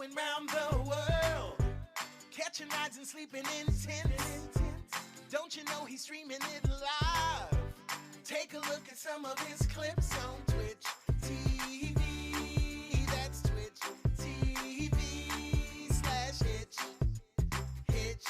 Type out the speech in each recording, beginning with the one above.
traveling round the world, catching rides and sleeping in tents. Don't you know he's streaming it live? Take a look at some of his clips on Twitch TV. That's Twitch TV/Hitch. Hitch.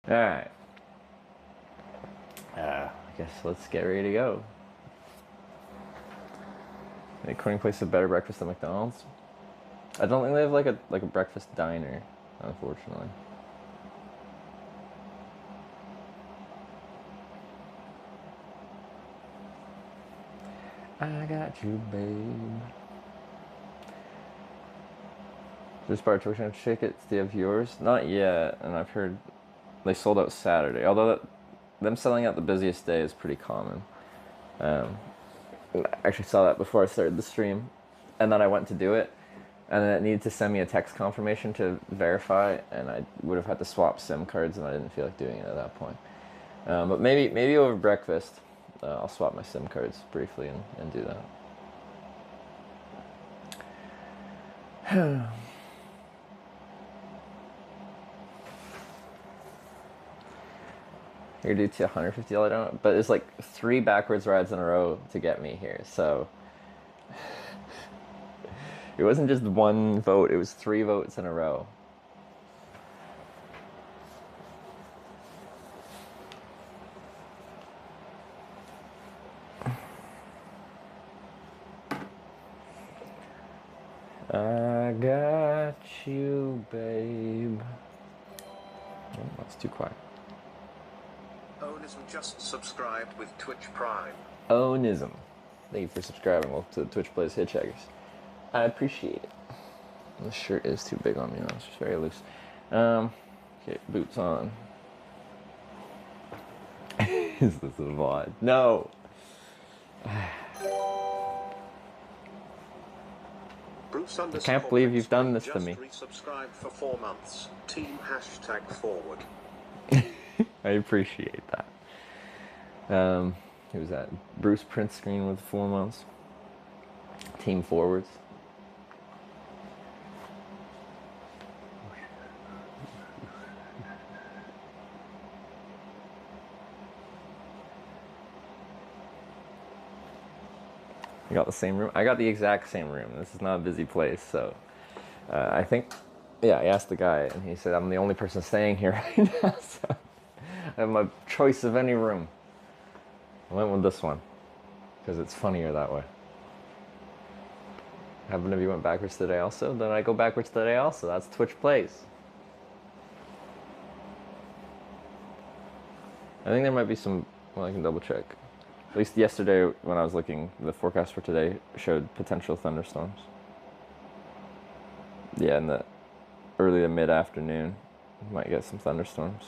Alright. I guess let's get ready to go. According place a better breakfast than McDonald's. I don't think they have like a breakfast diner, unfortunately. I got you, babe. Just bought tuition tickets. Do you have yours? Not yet, and I've heard they sold out Saturday. Although them selling out the busiest day is pretty common. I actually saw that before I started the stream, and then I went to do it, and then it needed to send me a text confirmation to verify, and I would have had to swap SIM cards, and I didn't feel like doing it at that point. But maybe over breakfast, I'll swap my SIM cards briefly and do that. You're due to $150 down, but it's like 3 backwards rides in a row to get me here, so it wasn't just 1 vote, it was 3 votes in a row. I got you, babe. Oh, that's too quiet. Onism just subscribed with Twitch Prime. Onism. Thank you for subscribing. Well, to Twitch Plays Hitchhikers. I appreciate it. This shirt is too big on me now. It's just very loose. Okay, boots on. Is this a VOD? No! Bruce I can't believe you've done this to me. Resubscribed for 4 months. Team #forward. I appreciate that. Who was that? Bruce print screen with 4 months. Team forwards. You got the same room? I got the exact same room. This is not a busy place, so I think, yeah, I asked the guy, and he said I'm the only person staying here right now, so I have my choice of any room. I went with this one, because it's funnier that way. Happen if you went backwards today also? Then I go backwards today also. That's Twitch Plays. I think there might be some, well, I can double check. At least yesterday when I was looking, the forecast for today showed potential thunderstorms. Yeah, in the early to mid-afternoon, you might get some thunderstorms.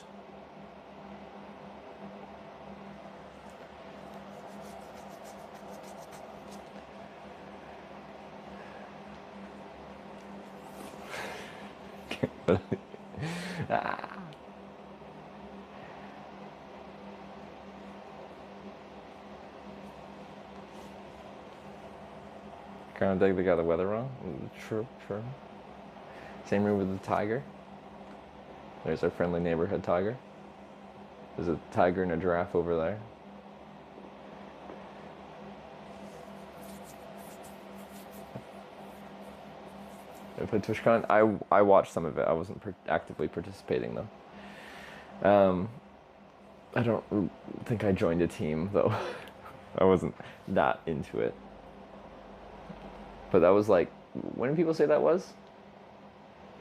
Ah. Kind of dig they got the weather wrong. True. Same room with the tiger. There's our friendly neighborhood tiger. There's a tiger and a giraffe over there. I played TwitchCon. I watched some of it. I wasn't actively participating though. I don't think I joined a team though. I wasn't that into it. But that was like, when did people say that was?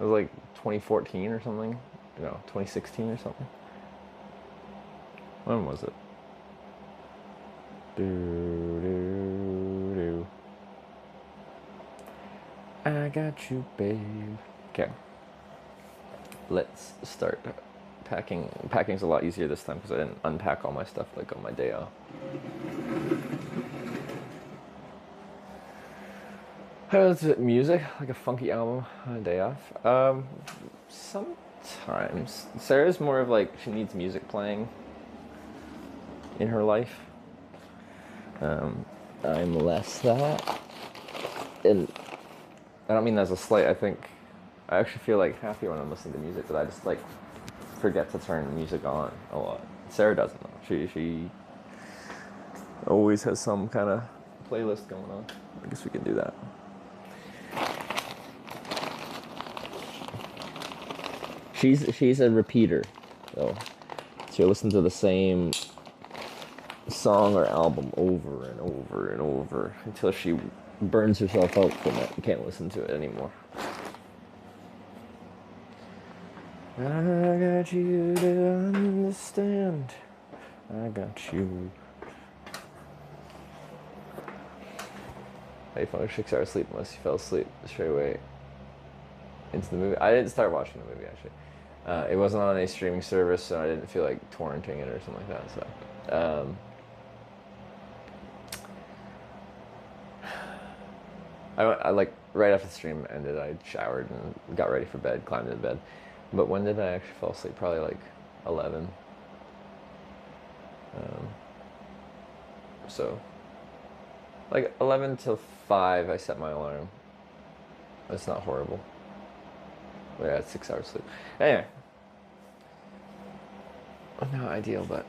It was like 2014 or something? No, 2016 or something? When was it? I got you, babe. Okay. Let's start packing. Packing's a lot easier this time because I didn't unpack all my stuff like on my day off. Is it music? Like a funky album on a day off? Sometimes. Sarah's more of like, she needs music playing in her life. I'm less that. And I don't mean that as a slight. I actually feel like happy when I'm listening to music, but I just like forget to turn music on a lot. Sarah doesn't though. She always has some kind of playlist going on. I guess we can do that. She's a repeater, though. She'll listen to the same song or album over and over and over until she burns herself out from it and can't listen to it anymore. I got you to understand. I got you. How you fall 6 hours sleep unless you fell asleep straight away into the movie? I didn't start watching the movie actually. It wasn't on any streaming service, so I didn't feel like torrenting it or something like that. So, I like right after the stream ended, I showered and got ready for bed, climbed into bed. But when did I actually fall asleep? Probably like 11. So, like 11 till 5, I set my alarm. That's not horrible. But yeah, it's 6 hours sleep. Anyway, not ideal, but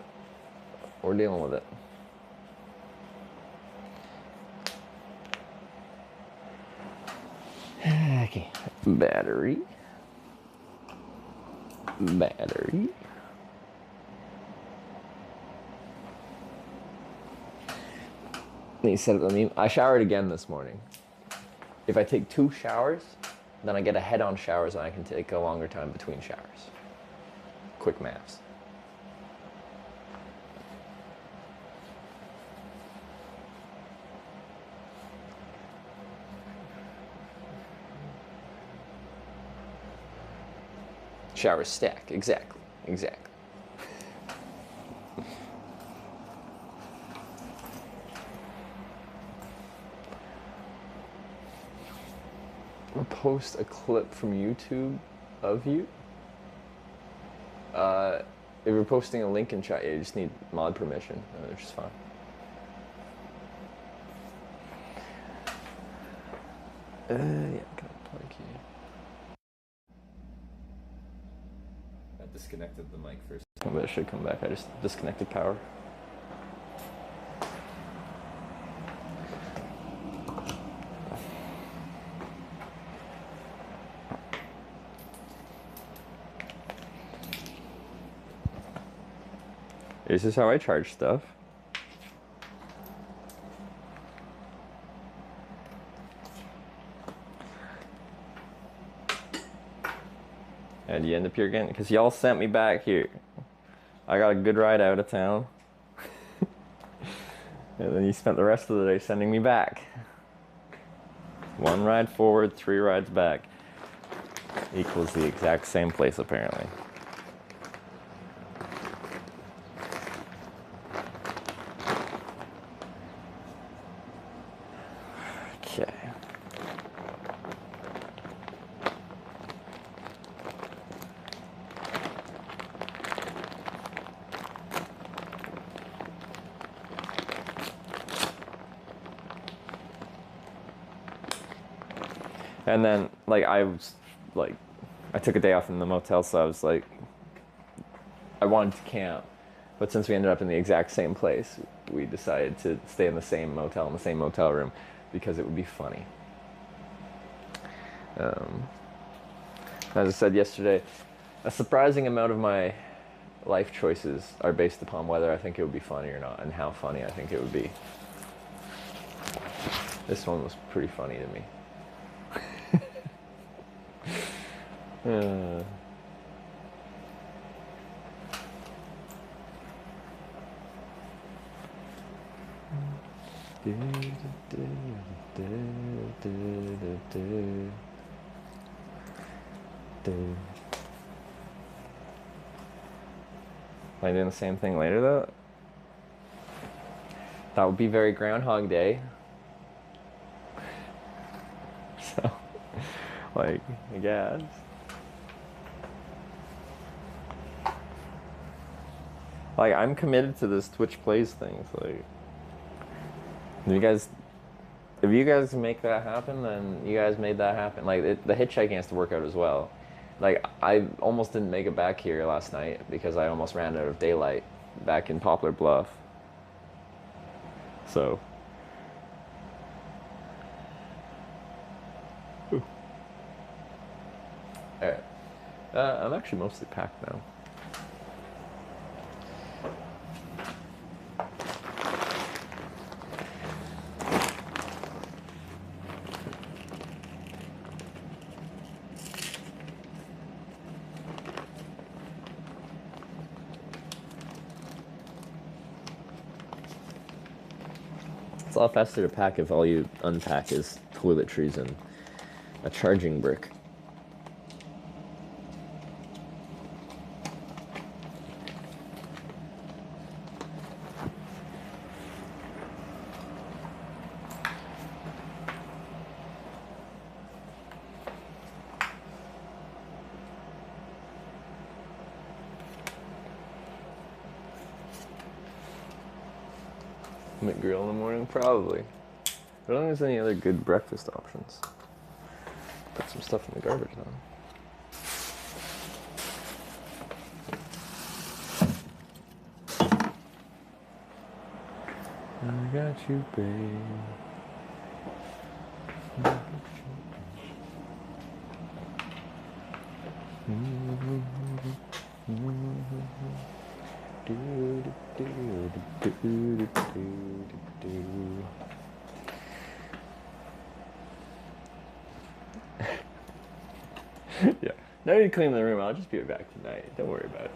we're dealing with it. Okay, battery. Then you set up the meme. I showered again this morning. If I take 2 showers, then I get a head-on showers and I can take a longer time between showers. Quick maths. Showers stack, exactly. I'll post a clip from YouTube of you. If you're posting a link in chat, you just need mod permission, which is fine. Yeah, can I plug you? I disconnected the mic first. But it should come back. I just disconnected power. This is how I charge stuff. And you end up here again because y'all sent me back here. I got a good ride out of town. And then you spent the rest of the day sending me back. 1 ride forward, 3 rides back. Equals the exact same place apparently. Okay. And then, like, I took a day off in the motel, so I was like, I wanted to camp. But since we ended up in the exact same place, we decided to stay in the same motel, in the same motel room, because it would be funny. As I said yesterday, a surprising amount of my life choices are based upon whether I think it would be funny or not, and how funny I think it would be. This one was pretty funny to me. Am I doing the same thing later though? That would be very Groundhog Day. So, like, I guess. Like, I'm committed to this Twitch Plays thing. So, like, if you guys make that happen, then you guys made that happen. Like, the hitchhiking has to work out as well. Like, I almost didn't make it back here last night because I almost ran out of daylight back in Poplar Bluff. So. Alright. I'm actually mostly packed now. It's a lot faster to pack if all you unpack is toiletries and a charging brick. McGrill in the morning, probably. I don't think there's any other good breakfast options. Put some stuff in the garbage now. I got you, babe. Yeah. No need to clean the room. I'll just be back tonight. Don't worry about it.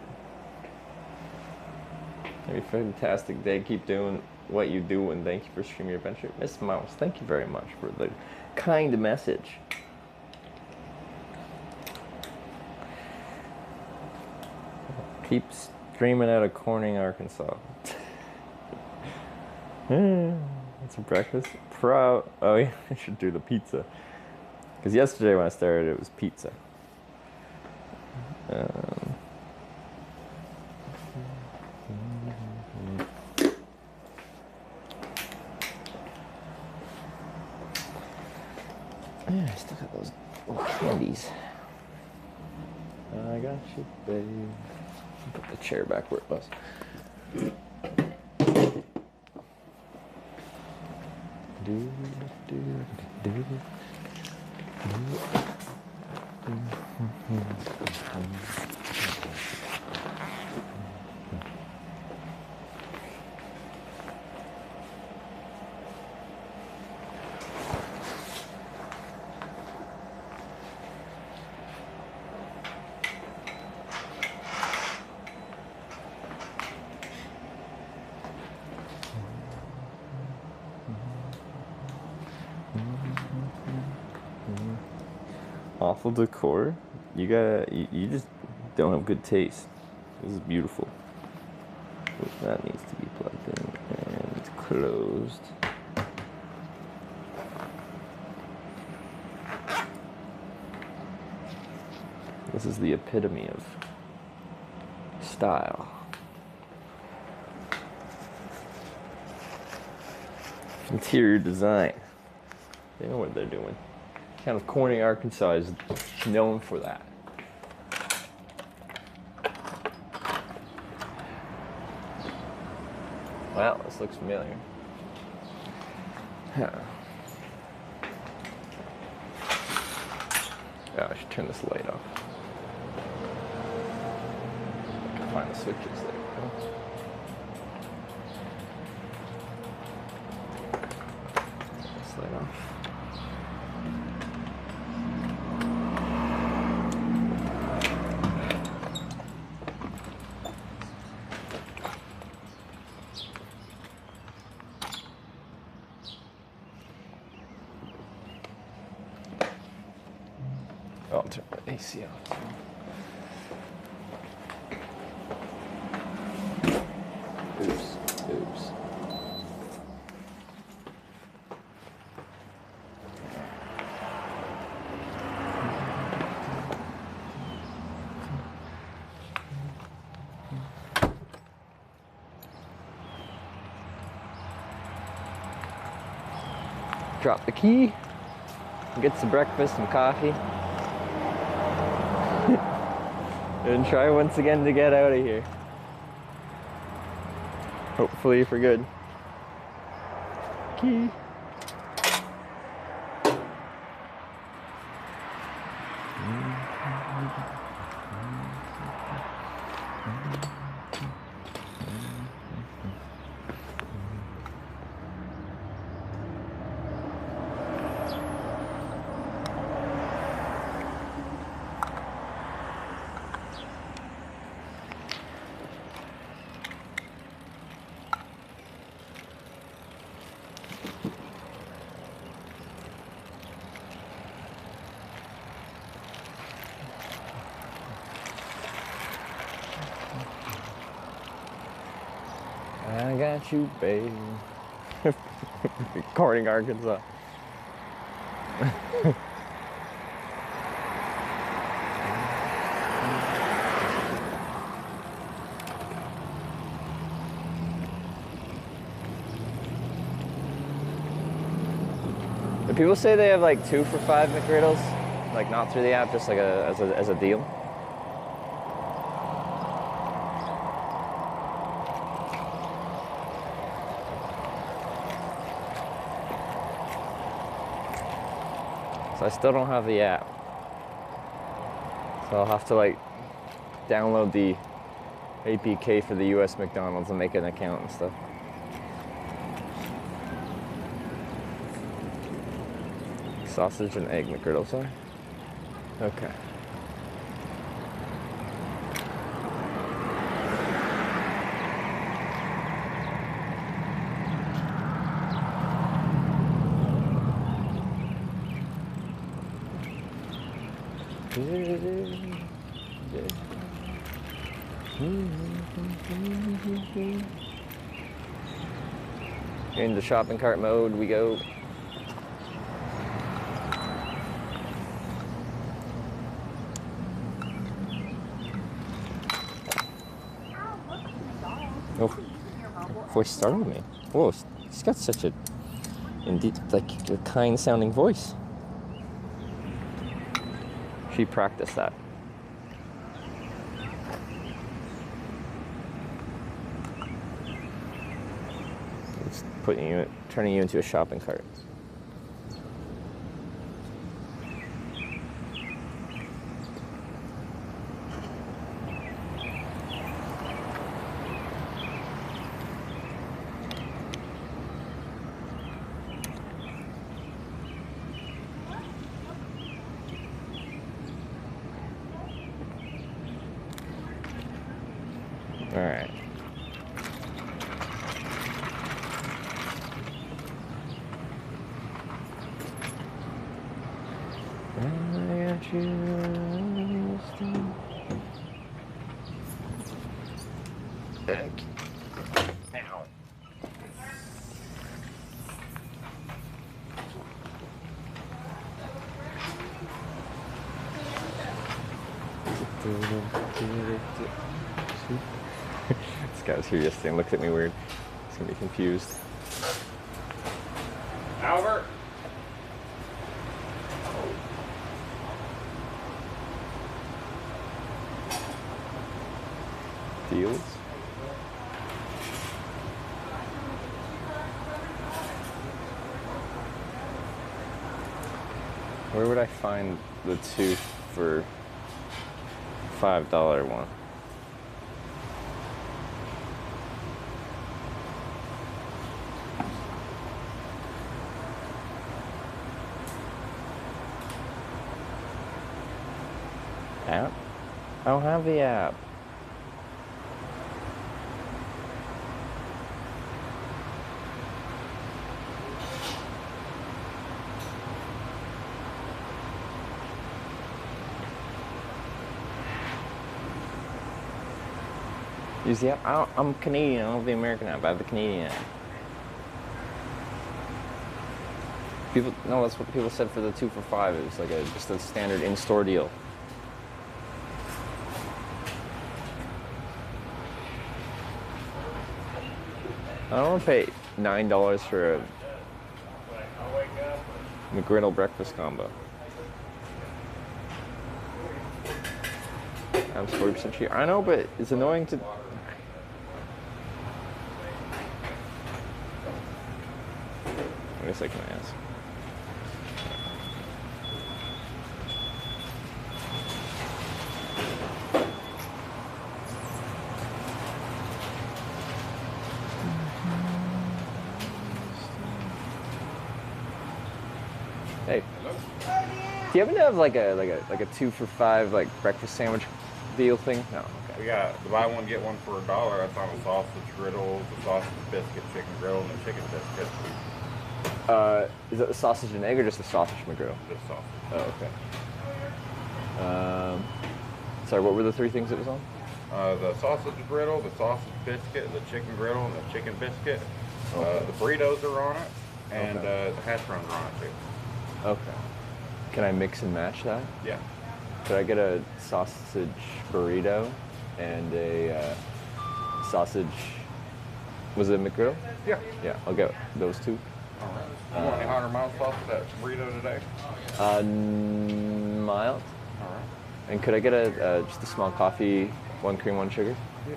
Have a fantastic day. Keep doing what you do, and thank you for streaming your adventure. Miss Mouse, thank you very much for the kind message. Keep streaming out of Corning, Arkansas. It's a breakfast. Oh yeah, I should do the pizza. Because yesterday when I started, it was pizza. Yeah, I still got those little candies. I got you, babe. Put the chair back where it was. Awful decor. You just don't have good taste. This is beautiful. That needs to be plugged in and closed. This is the epitome of style. Interior design. They know what they're doing. Town of Corning, Arkansas is known for that. Wow, this looks familiar. Huh. Oh, I should turn this light off. I can find the switches there. Turn this light off. I'll turn the AC on. Oops. Drop the key. Get some breakfast, some coffee. And try once again to get out of here. Hopefully for good. Key. I got you, babe. Corning, Arkansas. Do people say they have like 2 for $5 McGriddles? Like not through the app, just like as a deal? So I still don't have the app. So I'll have to like download the APK for the US McDonald's and make an account and stuff. Sausage and egg McGriddles, huh? Okay. Into shopping cart mode we go. Oh, voice startled me. Whoa, he's got such a, indeed, like a kind-sounding voice. She practiced that. It's turning you into a shopping cart. All right. I got you. Ow. This guy was here yesterday and looked at me weird. He's gonna be confused. Albert? Deals? Where would I find the 2 for $5 one? App? I don't have the app. Use the app? I'm Canadian. I don't have the American app. I have the Canadian app. People, no, that's what people said for the 2 for $5. It was like just a standard in-store deal. I don't want to pay $9 for a McGriddle breakfast combo. I'm 40% cheaper. I know, but it's annoying to. I guess I can ask. Hey. Do you happen to have like a 2 for $5 like breakfast sandwich deal thing? No. Okay. We got the buy one get one for $1. That's on the sausage griddle, the sausage biscuit, chicken griddle, and the chicken biscuit. Is it the sausage and egg or just the sausage McGriddle? Just sausage. Oh, okay. Sorry, what were the 3 things it was on? The sausage griddle, the sausage biscuit, the chicken griddle, and the chicken biscuit. Okay. The burritos are on it, and Okay. the hash browns are on it too. Okay. Can I mix and match that? Yeah. Could I get a sausage burrito and a sausage? Was it McGriddle? Yeah. Yeah, I'll get those two. All right. You want any 100 miles sauce for that burrito today? Mild. All right. And could I get a just a small coffee, 1 cream, 1 sugar? Yeah.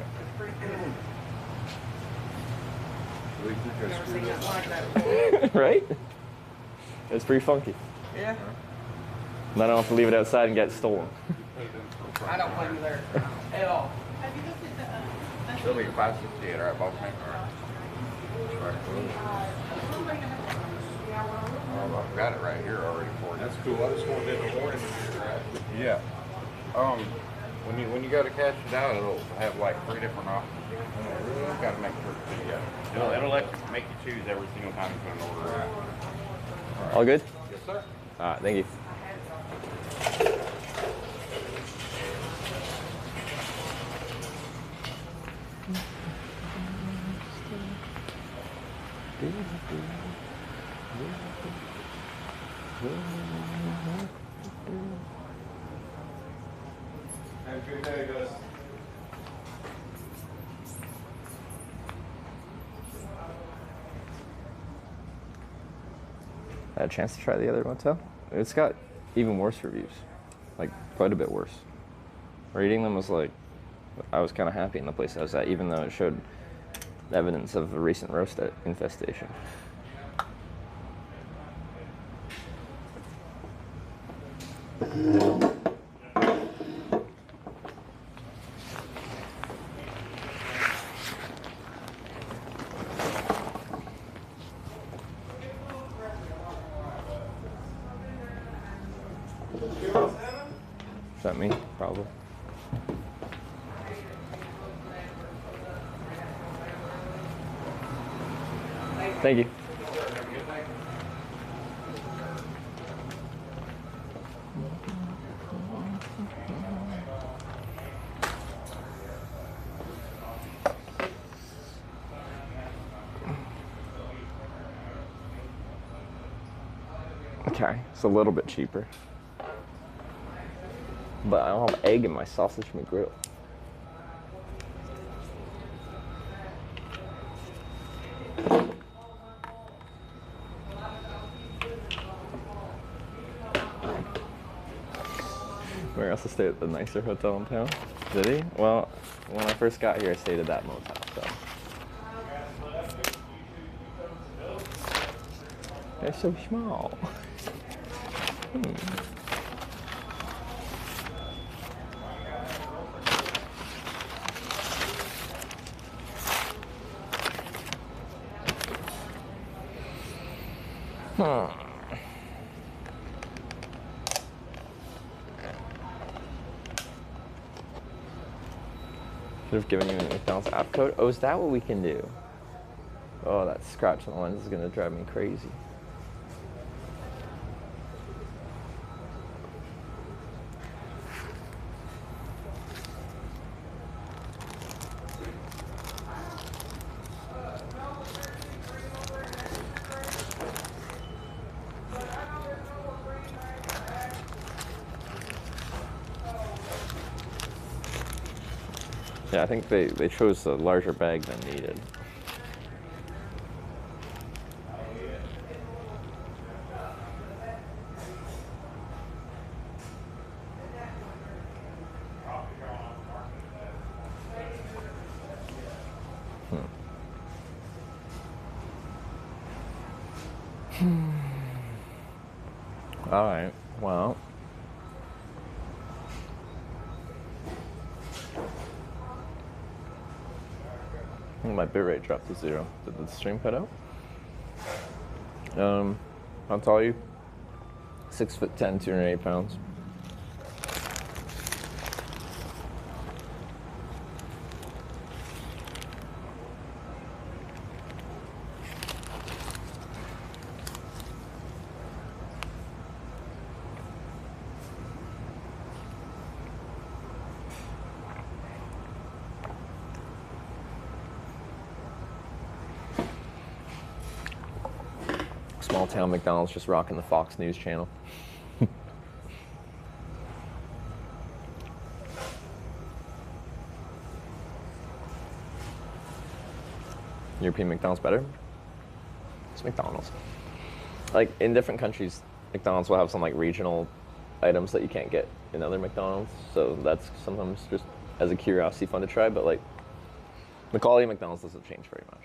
Right? It's pretty funky. Yeah. And I don't have to leave it outside and get stolen. I don't blame you there at all. It'll be 568, all right, boss man? Oh, I've got it right here already for you. That's cool. I just wanted in the morning. Yeah. When you go to cash it out, it'll have like 3 different options. You've got to make sure it's together. It'll let you make you choose every single time you put an order out. All good? Yes, sir. All right, thank you. Have a good day, guys. I had a chance to try the other motel. It's got even worse reviews, like quite a bit worse. Reading them was like, I was kind of happy in the place I was at, even though it showed evidence of a recent roast infestation. Is that me? Probably. Thank you. Okay, it's a little bit cheaper. But I don't have egg in my sausage McGriddle. Where else to stay at the nicer hotel in town? Did he? Well, when I first got here, I stayed at that motel, so. They're so small. Should have given you a McDonald's app code. Oh, is that what we can do? Oh, that scratch on the lens is gonna drive me crazy. Yeah, I think they chose a larger bag than needed. All right, well. My bit rate dropped to 0. Did the stream cut out? How tall are you? 6'10", 208 pounds. small town McDonald's just rocking the Fox News channel. European McDonald's better? It's McDonald's. Like in different countries, McDonald's will have some like regional items that you can't get in other McDonald's. So that's sometimes just as a curiosity fun to try, but like the quality of McDonald's doesn't change very much.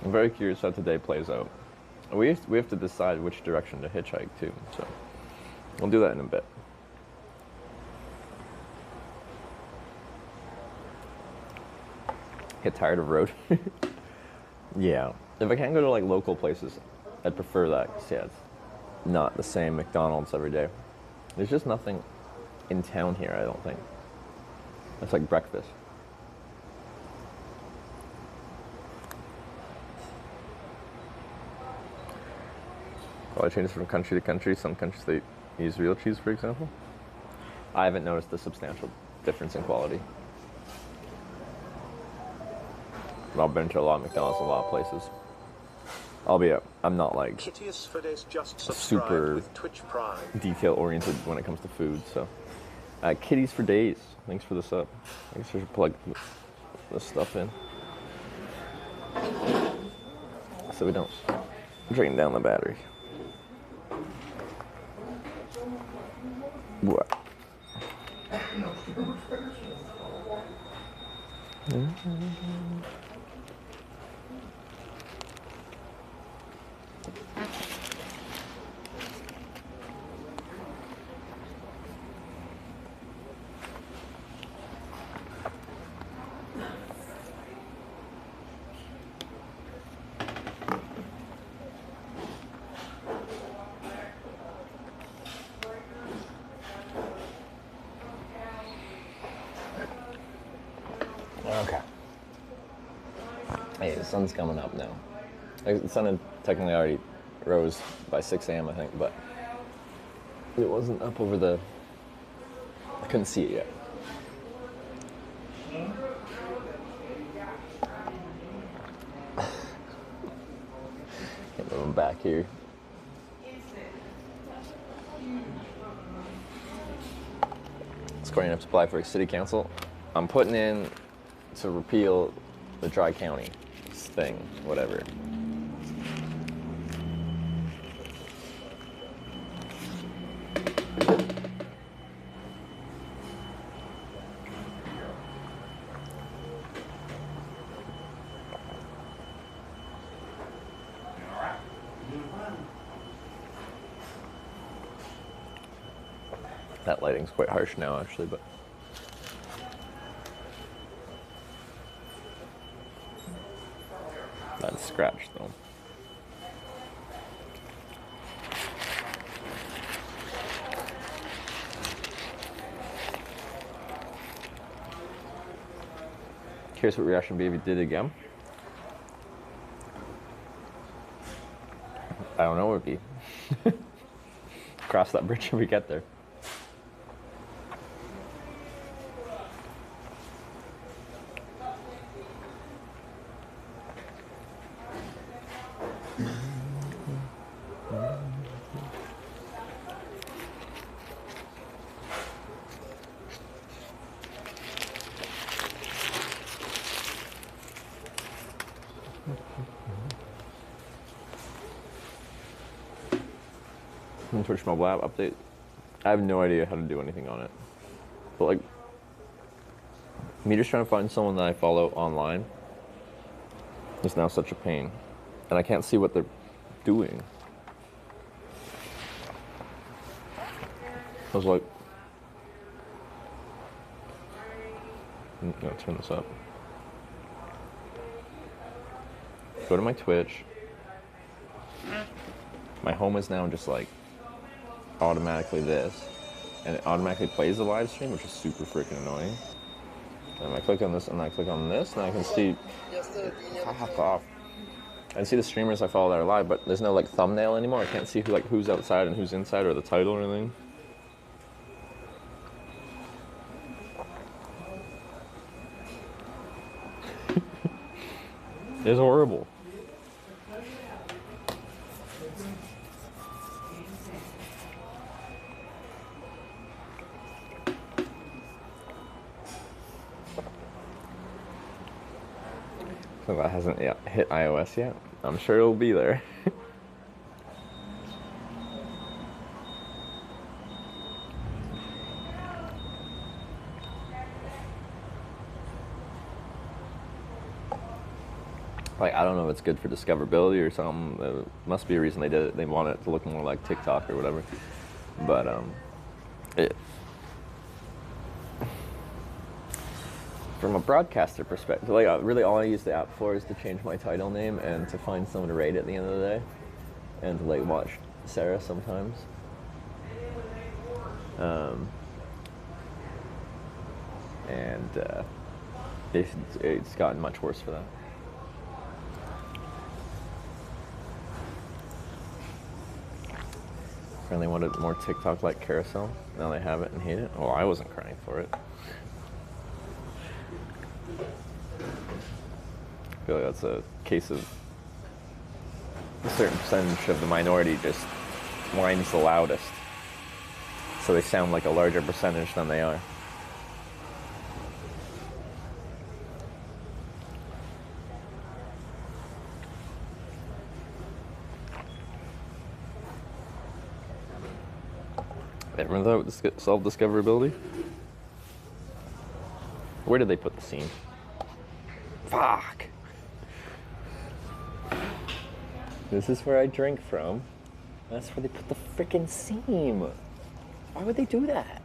I'm very curious how today plays out. We have to decide which direction to hitchhike too, so we'll do that in a bit. Get tired of road? Yeah. If I can't go to like local places, I'd prefer that. 'Cause, yeah, it's not the same McDonald's every day. There's just nothing in town here, I don't think. It's like breakfast. Probably changes from country to country. Some countries they use real cheese, for example. I haven't noticed a substantial difference in quality. But I've been to a lot of McDonald's in a lot of places. Albeit, I'm not like Kittius Fides just super subscribed with Twitch Prime. detail oriented when it comes to food. So, Kitties for days. Thanks for the sub. I guess I should plug this stuff in so we don't drain down the battery. What? Okay. Hey, the sun's coming up now. Like, the sun had technically already rose by 6 a.m. I think, but it wasn't up over the... I couldn't see it yet. Get moving back here. Scoring up supply for city council. I'm putting in to repeal the Tri-County thing, whatever. That lighting's quite harsh now, actually, but that's scratched though. Curious what reaction would be if you did it again. I don't know what it would be. Cross that bridge when we get there. Twitch mobile app update. I have no idea how to do anything on it. But like, me just trying to find someone that I follow online is now such a pain. And I can't see what they're doing. I was like, I'm gonna turn this up. Go to my Twitch. My home is now just like automatically this. and it automatically plays the live stream, which is super freaking annoying. And I click on this, and I click on this, and I can see, fuck off. I can see the streamers I follow that are live, but there's no like thumbnail anymore. I can't see who, like, who's outside and who's inside, or the title or anything. It's horrible. So that hasn't hit iOS yet. I'm sure it'll be there. Like, I don't know if it's good for discoverability or something. There must be a reason they did it. They want it to look more like TikTok or whatever. But from a broadcaster perspective, like, really all I use the app for is to change my title name and to find someone to rate at the end of the day, and to like watch Sarah sometimes. It's gotten much worse for that. And they wanted more TikTok-like carousel. Now they have it and hate it. Oh, I wasn't crying for it. I feel like that's a case of a certain percentage of the minority just whines the loudest, so they sound like a larger percentage than they are. Remember that self-discoverability? Where did they put the seam? Fuck! This is where I drink from. That's where they put the frickin' seam. Why would they do that?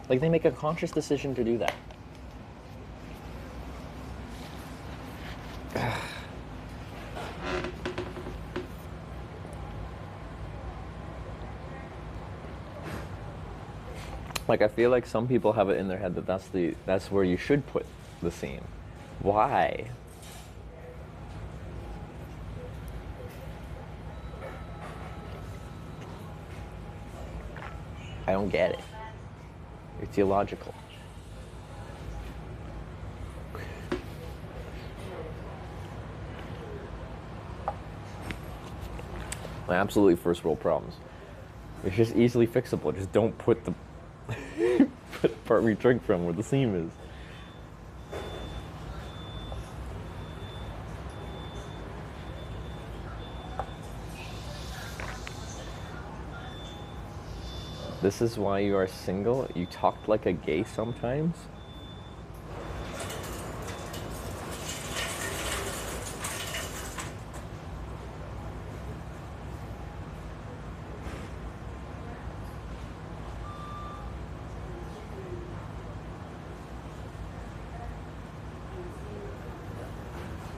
Like, they make a conscious decision to do that. Like, I feel like some people have it in their head that that's where you should put the seam. Why? I don't get it. It's illogical. My absolutely first world problems. It's just easily fixable. Just don't put the put the part we drink from where the seam is. This is why you are single? You talked like a gay sometimes?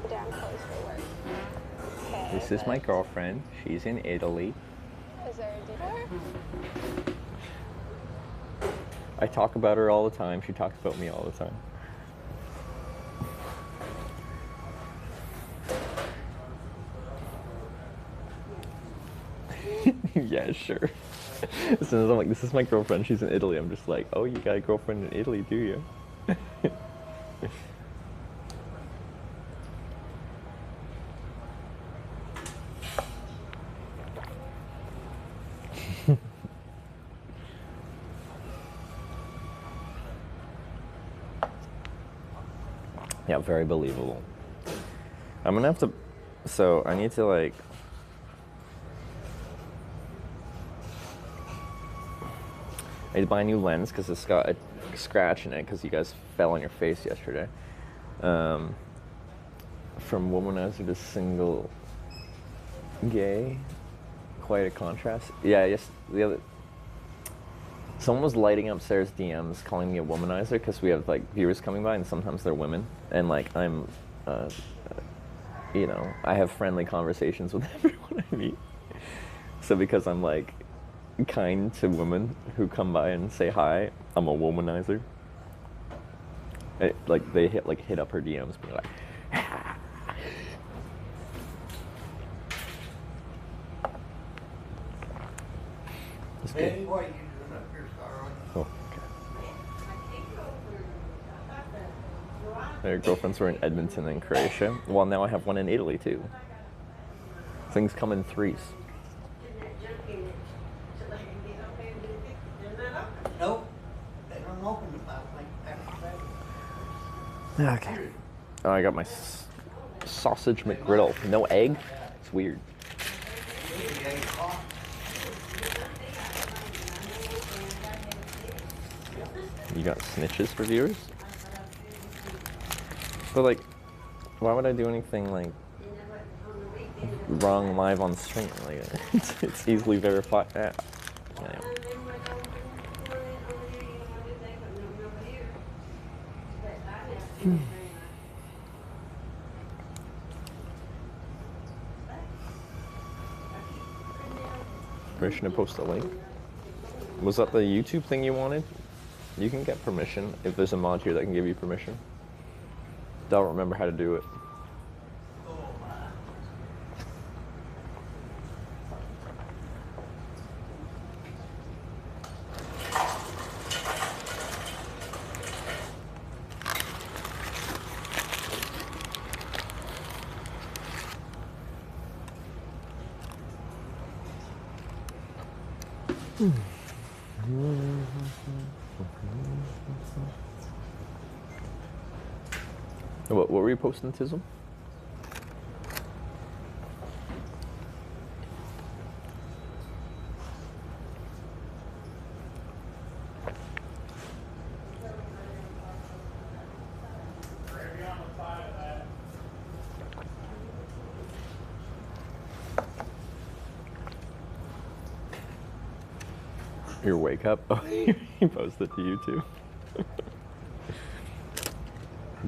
Damn close for work. Okay, This is my girlfriend. She's in Italy. Is there a dinner? I talk about her all the time. She talks about me all the time. Yeah, sure. As soon as I'm like, this is my girlfriend, she's in Italy, I'm just like, oh, you got a girlfriend in Italy, do you? Yeah, very believable. I'm gonna have to, so I need to like, I need to buy a new lens because it's got a scratch in it because you guys fell on your face yesterday. From womanizer to single gay, quite a contrast. Yeah, yes, someone was lighting up Sarah's DMs calling me a womanizer because we have like viewers coming by and sometimes they're women, and like I'm, you know, I have friendly conversations with everyone I meet. So because I'm like kind to women who come by and say hi. I'm a womanizer. Like they hit up her DMs, being like, It's good. Benny, what are you doing up here, Star? Oh, okay. Their girlfriends were in Edmonton and Croatia. Well, now I have one in Italy too. Things come in threes. Nope. They don't open about like after Okay. Oh, I got my sausage McGriddle. No egg? It's weird. You got snitches for viewers? But like, why would I do anything like wrong live on stream? Like, it's easily verified. Yeah. Anyway. Permission to post a link? Was that the YouTube thing you wanted? You can get permission if there's a mod here that can give you permission. Don't remember how to do it. What were you posting, Tizzle? Your wake up? Oh, you posted to YouTube.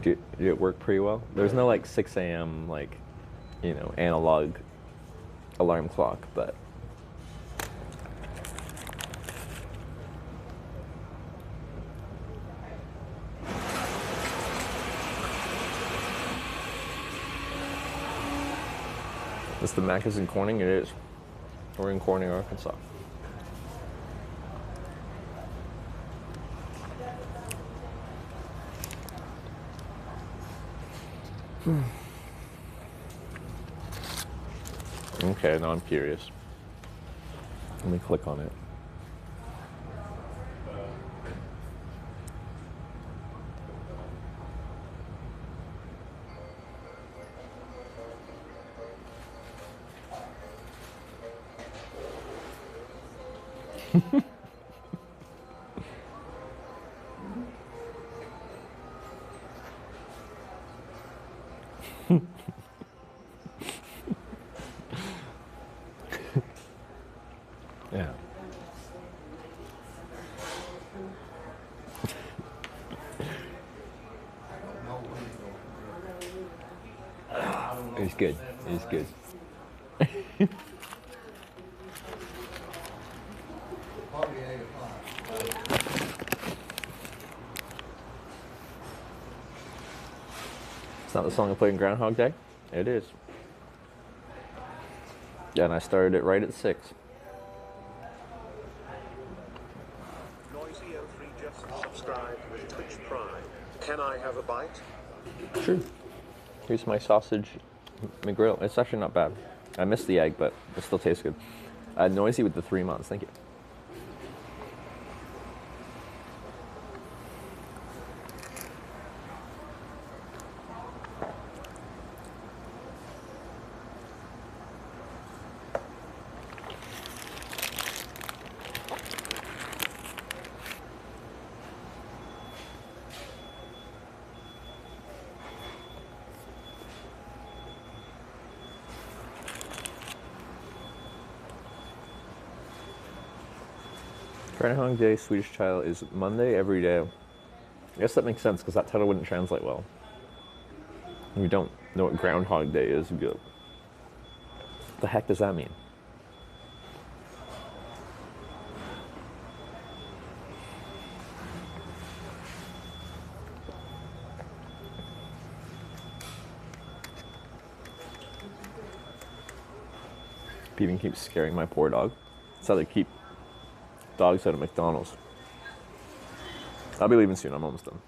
Did it work pretty well? There's no like 6 a.m. like, you know, analog alarm clock, but is the Mac is in Corning? It is. We're in Corning, Arkansas. Okay, now I'm curious. Let me click on it. Yeah. It's good. It's good. It's not the song I played in Groundhog Day? It is. Yeah, and I started it right at 6. Noisy03 just subscribed with Twitch Prime. Can I have a bite? Sure. Here's my sausage McGrill. It's actually not bad. I missed the egg, but it still tastes good. Noisy with the 3 months. Thank you. Groundhog Day, Swedish Child is Monday every day. I guess that makes sense because that title wouldn't translate well. We don't know what Groundhog Day is. We go, what the heck does that mean? even keeps scaring my poor dog. That's how they keep dogs out of McDonald's. I'll be leaving soon. I'm almost done.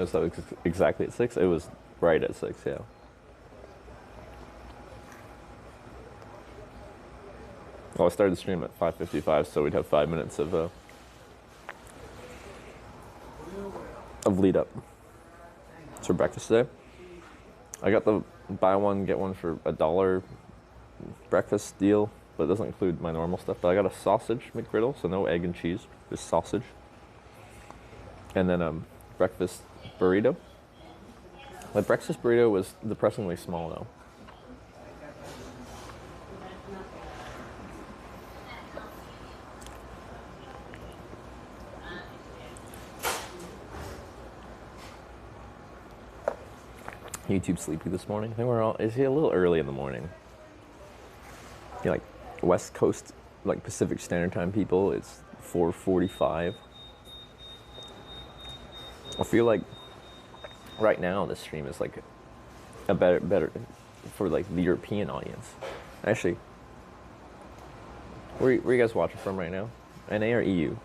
So exactly at 6? It was right at 6, yeah. Well, I started the stream at 5:55, so we'd have 5 minutes of lead up. It's for breakfast today. I got the buy one, get one for $1 breakfast deal, but it doesn't include my normal stuff. But I got a sausage McGriddle, so no egg and cheese, just sausage. And then breakfast burrito. My breakfast burrito was depressingly small though. YouTube sleepy this morning. I think is he a little early in the morning? You know, like West Coast, like Pacific Standard Time people, it's 4:45. I feel like right now this stream is like a better for like the European audience. Actually, where you guys watching from right now? NA or EU?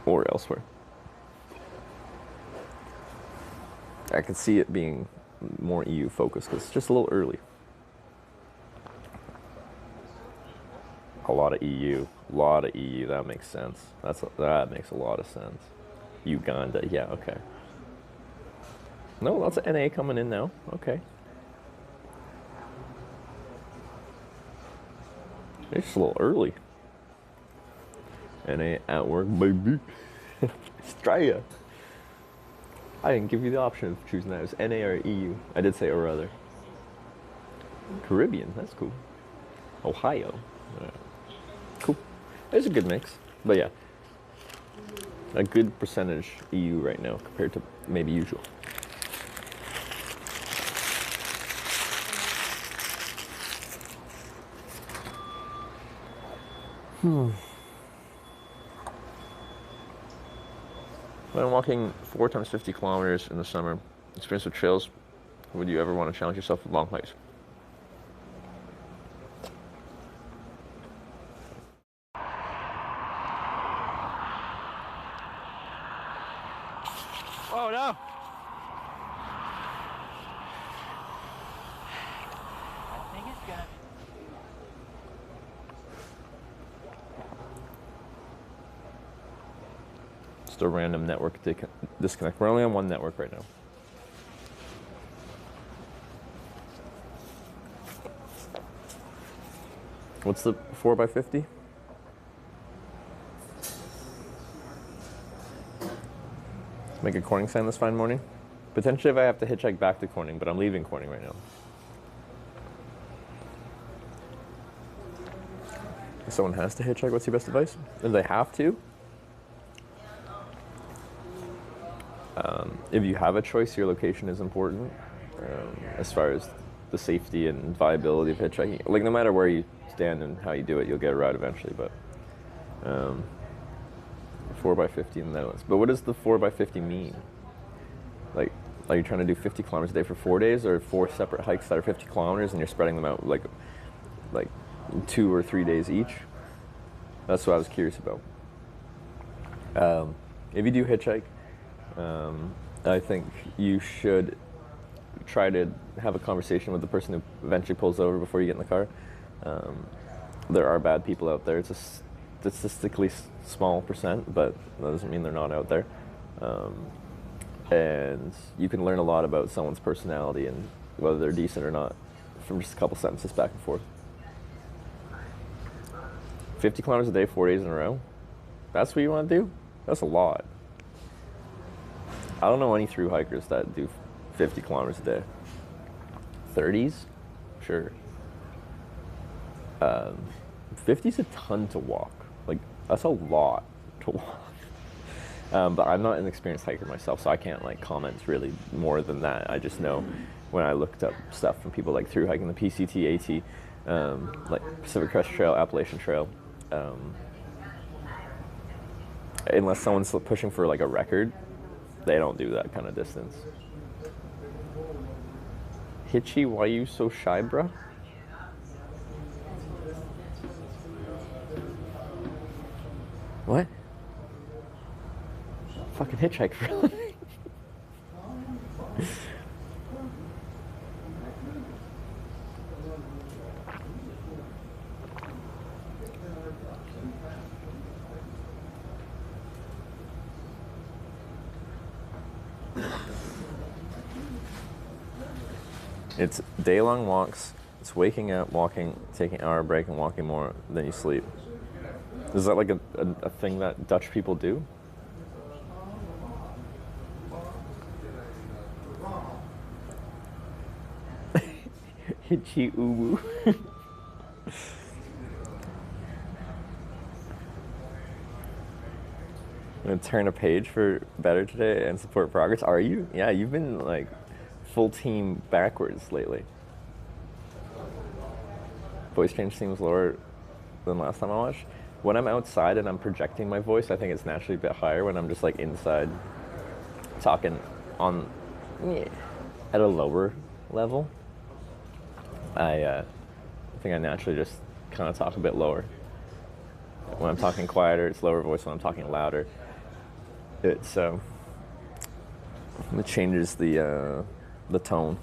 Or elsewhere? I could see it being more EU focused because it's just a little early. A lot of EU, that makes sense. That makes a lot of sense. Uganda, yeah, okay. No, lots of NA coming in now, okay. It's just a little early. NA at work, baby. Australia. I didn't give you the option of choosing that. It was NA or EU. I did say or other. Caribbean, that's cool. Ohio. Cool. It's a good mix. But yeah. A good percentage EU right now compared to maybe usual. When I'm walking 4 times 50 kilometers in the summer, experience with trails, would you ever want to challenge yourself with long hikes? Oh no! I think it's gonna. Just a random network disconnect. We're only on one network right now. What's the 4x50? Make a Corning sign this fine morning. Potentially if I have to hitchhike back to Corning, but I'm leaving Corning right now. If someone has to hitchhike, what's your best advice? If they have to, if you have a choice, your location is important as far as the safety and viability of hitchhiking. Like no matter where you stand and how you do it, you'll get a ride eventually, but 4x50 in the Netherlands. But what does the 4x50 mean? Like, are you trying to do 50 kilometers a day for 4 days, or 4 separate hikes that are 50 kilometers and you're spreading them out like 2 or 3 days each? That's what I was curious about. If you do hitchhike, I think you should try to have a conversation with the person who eventually pulls over before you get in the car. There are bad people out there. It's a statistically small percent, but that doesn't mean they're not out there. And you can learn a lot about someone's personality and whether they're decent or not from just a couple sentences back and forth. 50 kilometers a day, 4 days in a row? That's what you want to do? That's a lot. I don't know any through hikers that do 50 kilometers a day. 30s? Sure. 50's a ton to walk. Like, that's a lot to walk. But I'm not an experienced hiker myself, so I can't like comment really more than that. I just know when I looked up stuff from people like through hiking the PCT, AT, like Pacific Crest Trail, Appalachian Trail. Unless someone's pushing for like a record, they don't do that kind of distance. Hitchy, why you so shy, bro? What? Fucking hitchhike for a living. It's day-long walks. It's waking up, walking, taking an hour break, and walking more. Then you sleep. Is that like a thing that Dutch people do? Hitchy uwu. I'm gonna turn a page for better today and support progress. Are you? Yeah, you've been like full team backwards lately. Voice change seems lower than last time I watched. When I'm outside and I'm projecting my voice, I think it's naturally a bit higher. When I'm just like inside talking on at a lower level, I think I naturally just kind of talk a bit lower. When I'm talking quieter, it's lower voice. When I'm talking louder, it changes the tone.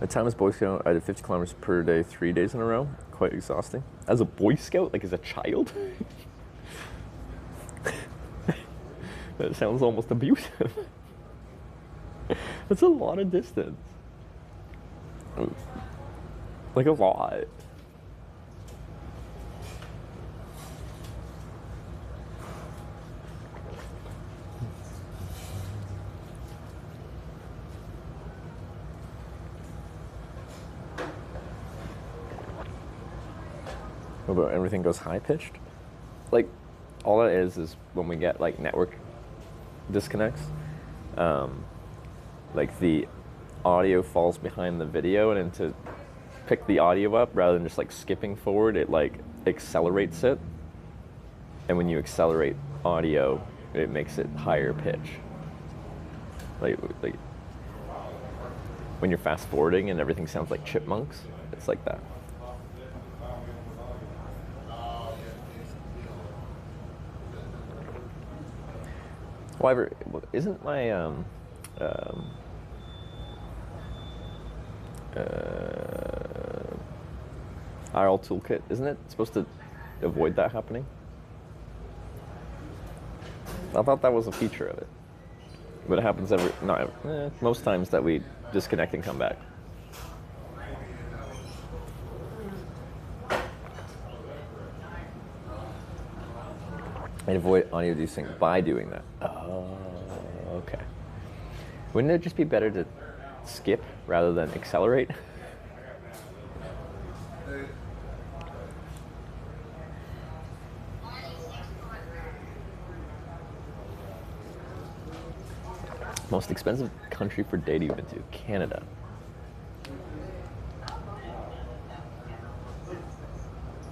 My time as Boy Scout, I did 50 kilometers per day, 3 days in a row. Quite exhausting. As a Boy Scout, like as a child? That sounds almost abusive. That's a lot of distance. Like a lot. What about everything goes high pitched? Like, all that is when we get like network disconnects. Like the audio falls behind the video, and then to pick the audio up rather than just like skipping forward, it like accelerates it. And when you accelerate audio, it makes it higher pitch. Like when you're fast forwarding and everything sounds like chipmunks, it's like that. However, isn't my IRL toolkit, isn't it supposed to avoid that happening? I thought that was a feature of it, but it happens most times that we disconnect and come back. And avoid audio desync by doing that. Oh, okay. Wouldn't it just be better to skip rather than accelerate? Most expensive country for dating you've been to? Canada.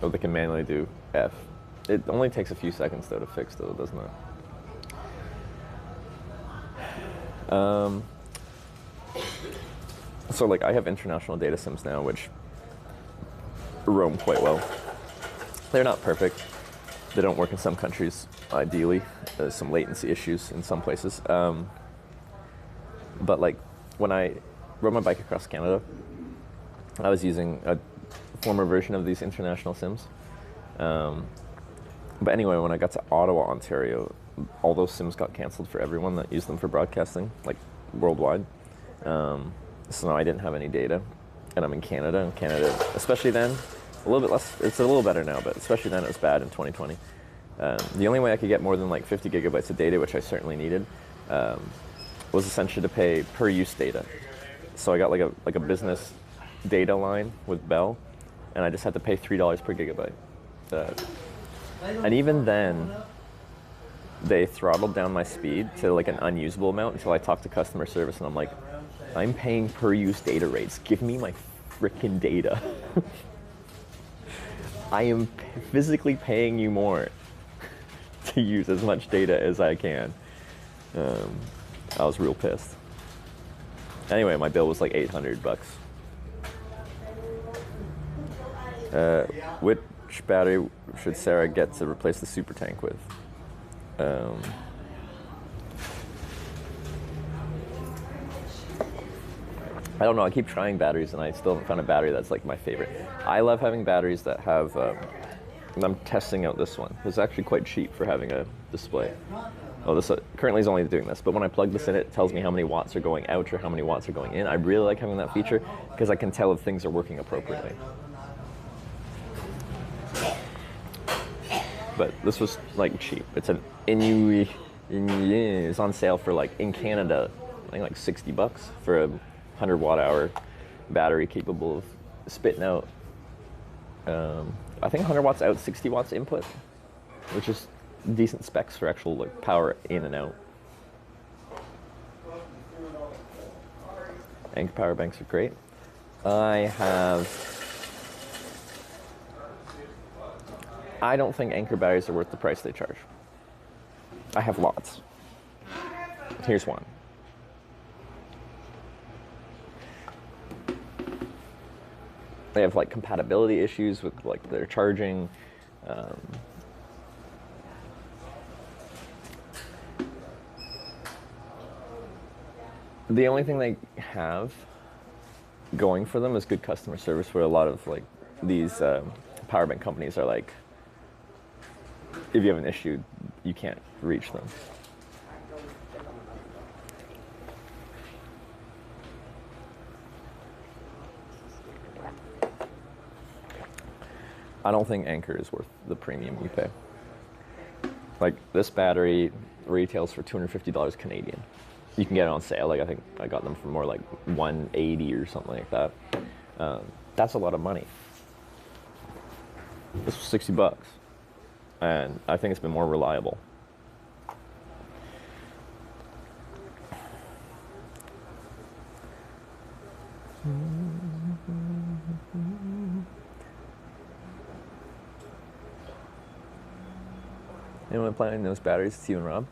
Oh, they can manually do F. It only takes a few seconds though to fix though, doesn't it? So like I have international data sims now, which roam quite well. They're not perfect. They don't work in some countries, ideally. There's some latency issues in some places. But like when I rode my bike across Canada, I was using a former version of these international sims. But anyway, when I got to Ottawa, Ontario, all those sims got canceled for everyone that used them for broadcasting, like worldwide. So now I didn't have any data, and I'm in Canada. And Canada, especially then, a little bit less. It's a little better now, but especially then it was bad in 2020. The only way I could get more than like 50 gigabytes of data, which I certainly needed, was essentially to pay per use data. So I got like a business data line with Bell, and I just had to pay $3 per gigabyte. And even then, they throttled down my speed to like an unusable amount until I talked to customer service, and I'm like, I'm paying per use data rates. Give me my freaking data. I am physically paying you more to use as much data as I can. I was real pissed. Anyway, my bill was like $800. Which battery should Sarah get to replace the super tank with? I don't know, I keep trying batteries and I still haven't found a battery that's like my favorite. I love having batteries that have, I'm testing out this one. It's actually quite cheap for having a display. Oh, this currently is only doing this, but when I plug this in, it tells me how many watts are going out or how many watts are going in. I really like having that feature because I can tell if things are working appropriately. But this was like cheap. It's an Inui, it's on sale for like in Canada, I think like $60 for a 100 watt hour battery capable of spitting out, I think 100 watts out, 60 watts input, which is decent specs for actual like power in and out. Anchor power banks are great. I don't think Anchor batteries are worth the price they charge. I have lots. Here's one. They have like compatibility issues with like their charging. The only thing they have going for them is good customer service, where a lot of like these power bank companies are like, if you have an issue, you can't reach them. I don't think Anchor is worth the premium you pay. Like this battery retails for $250 Canadian. You can get it on sale. Like I think I got them for more like $180 or something like that. That's a lot of money. This was $60, and I think it's been more reliable. Anyone planning those batteries? It's you and Rob.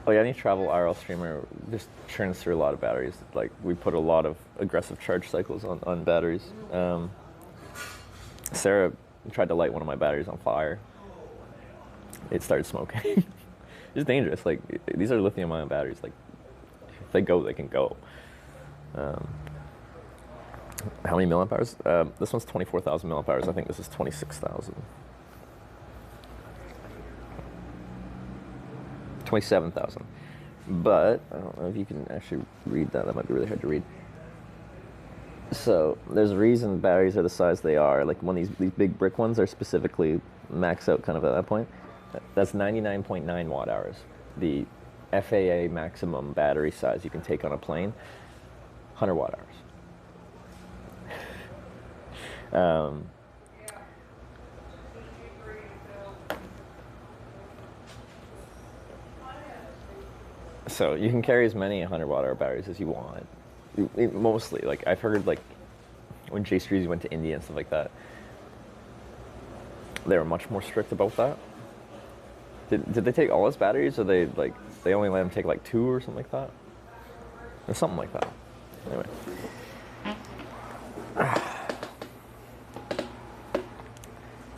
Oh yeah, any travel RL streamer just churns through a lot of batteries. Like we put a lot of aggressive charge cycles on batteries. Sarah tried to light one of my batteries on fire. It started smoking. It's dangerous. Like these are lithium-ion batteries. Like if they go, they can go. How many milliamp hours? This one's 24,000 milliamp hours. I think this is 26,000. 27,000. But I don't know if you can actually read that. That might be really hard to read. So there's a reason batteries are the size they are. Like when these big brick ones are specifically max out kind of at that point. That's 99.9 watt hours. The FAA maximum battery size you can take on a plane, 100 watt hours. So you can carry as many 100 watt hour batteries as you want. Mostly, like I've heard, like when Jay Streezy went to India and stuff like that, they were much more strict about that. Did they take all his batteries, or they only let him take like 2 or something like that, or something like that? Anyway,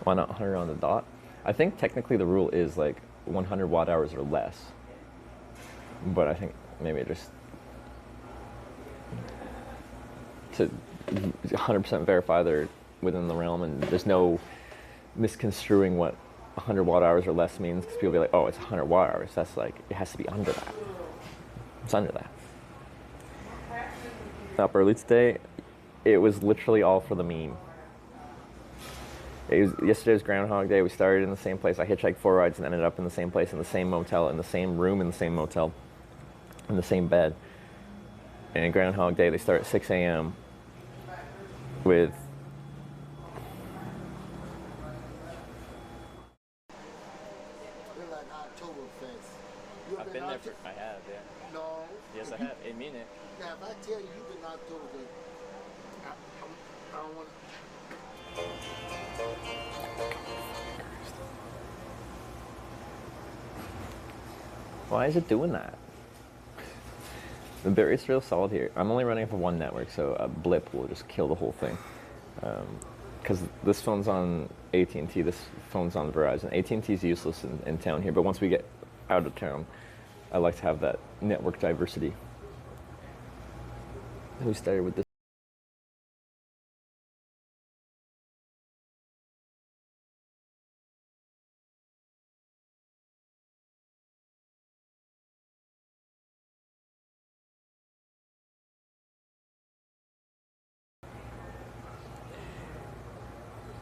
why not 100 on the dot? I think technically the rule is like 100 watt hours or less. But I think maybe just to 100% verify they're within the realm and there's no misconstruing what 100 watt hours or less means, because people be like, oh, it's 100 watt hours. That's like, it has to be under that. It's under that. Up early today, it was literally all for the meme. Yesterday was Groundhog Day. We started in the same place. I hitchhiked 4 rides and ended up in the same place, in the same motel, in the same room, in the same motel, in the same bed. And Groundhog Day, they start at 6 a.m. with We're like Oktoberfest. You ever I've been there Oktober- I have, yeah. No. Yes, I If you- have. In Munich. Now, if I tell you you've been Oktoberfest, I don't want Why is it doing that? The battery's real solid here. I'm only running for one network, so a blip will just kill the whole thing. Because this phone's on AT&T, this phone's on Verizon. AT&T is useless in town here, but once we get out of town, I like to have that network diversity. Who started with this?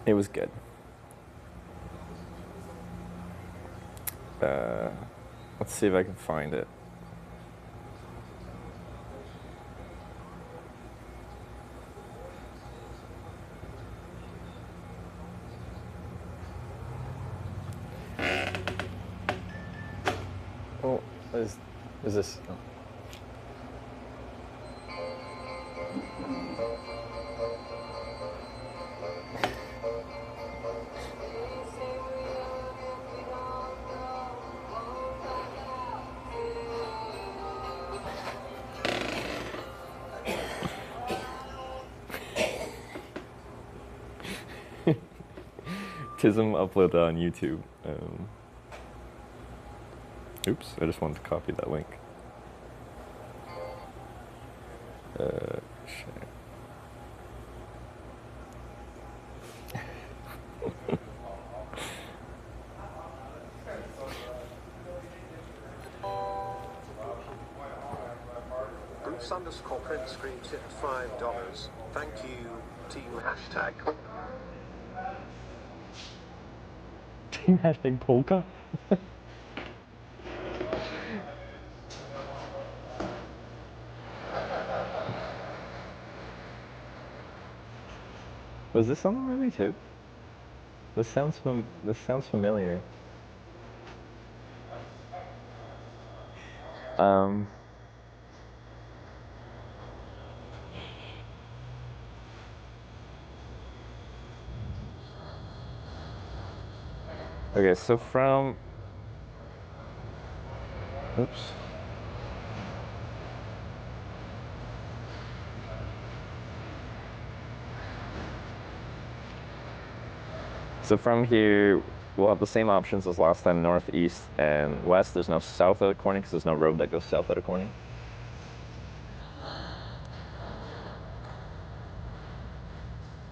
It was good. Let's see if I can find it. Oh, is this? Oh. Tism upload on YouTube. Oops, I just wanted to copy that link. Share. Bruce_Print Screen tipped $5. Thank you, team hashtag. Team hashtag polka? Was this on the movie too? This sounds familiar. Okay, so from oops. So from here, we'll have the same options as last time, north, east, and west. There's no south out of Corning because there's no road that goes south out of Corning.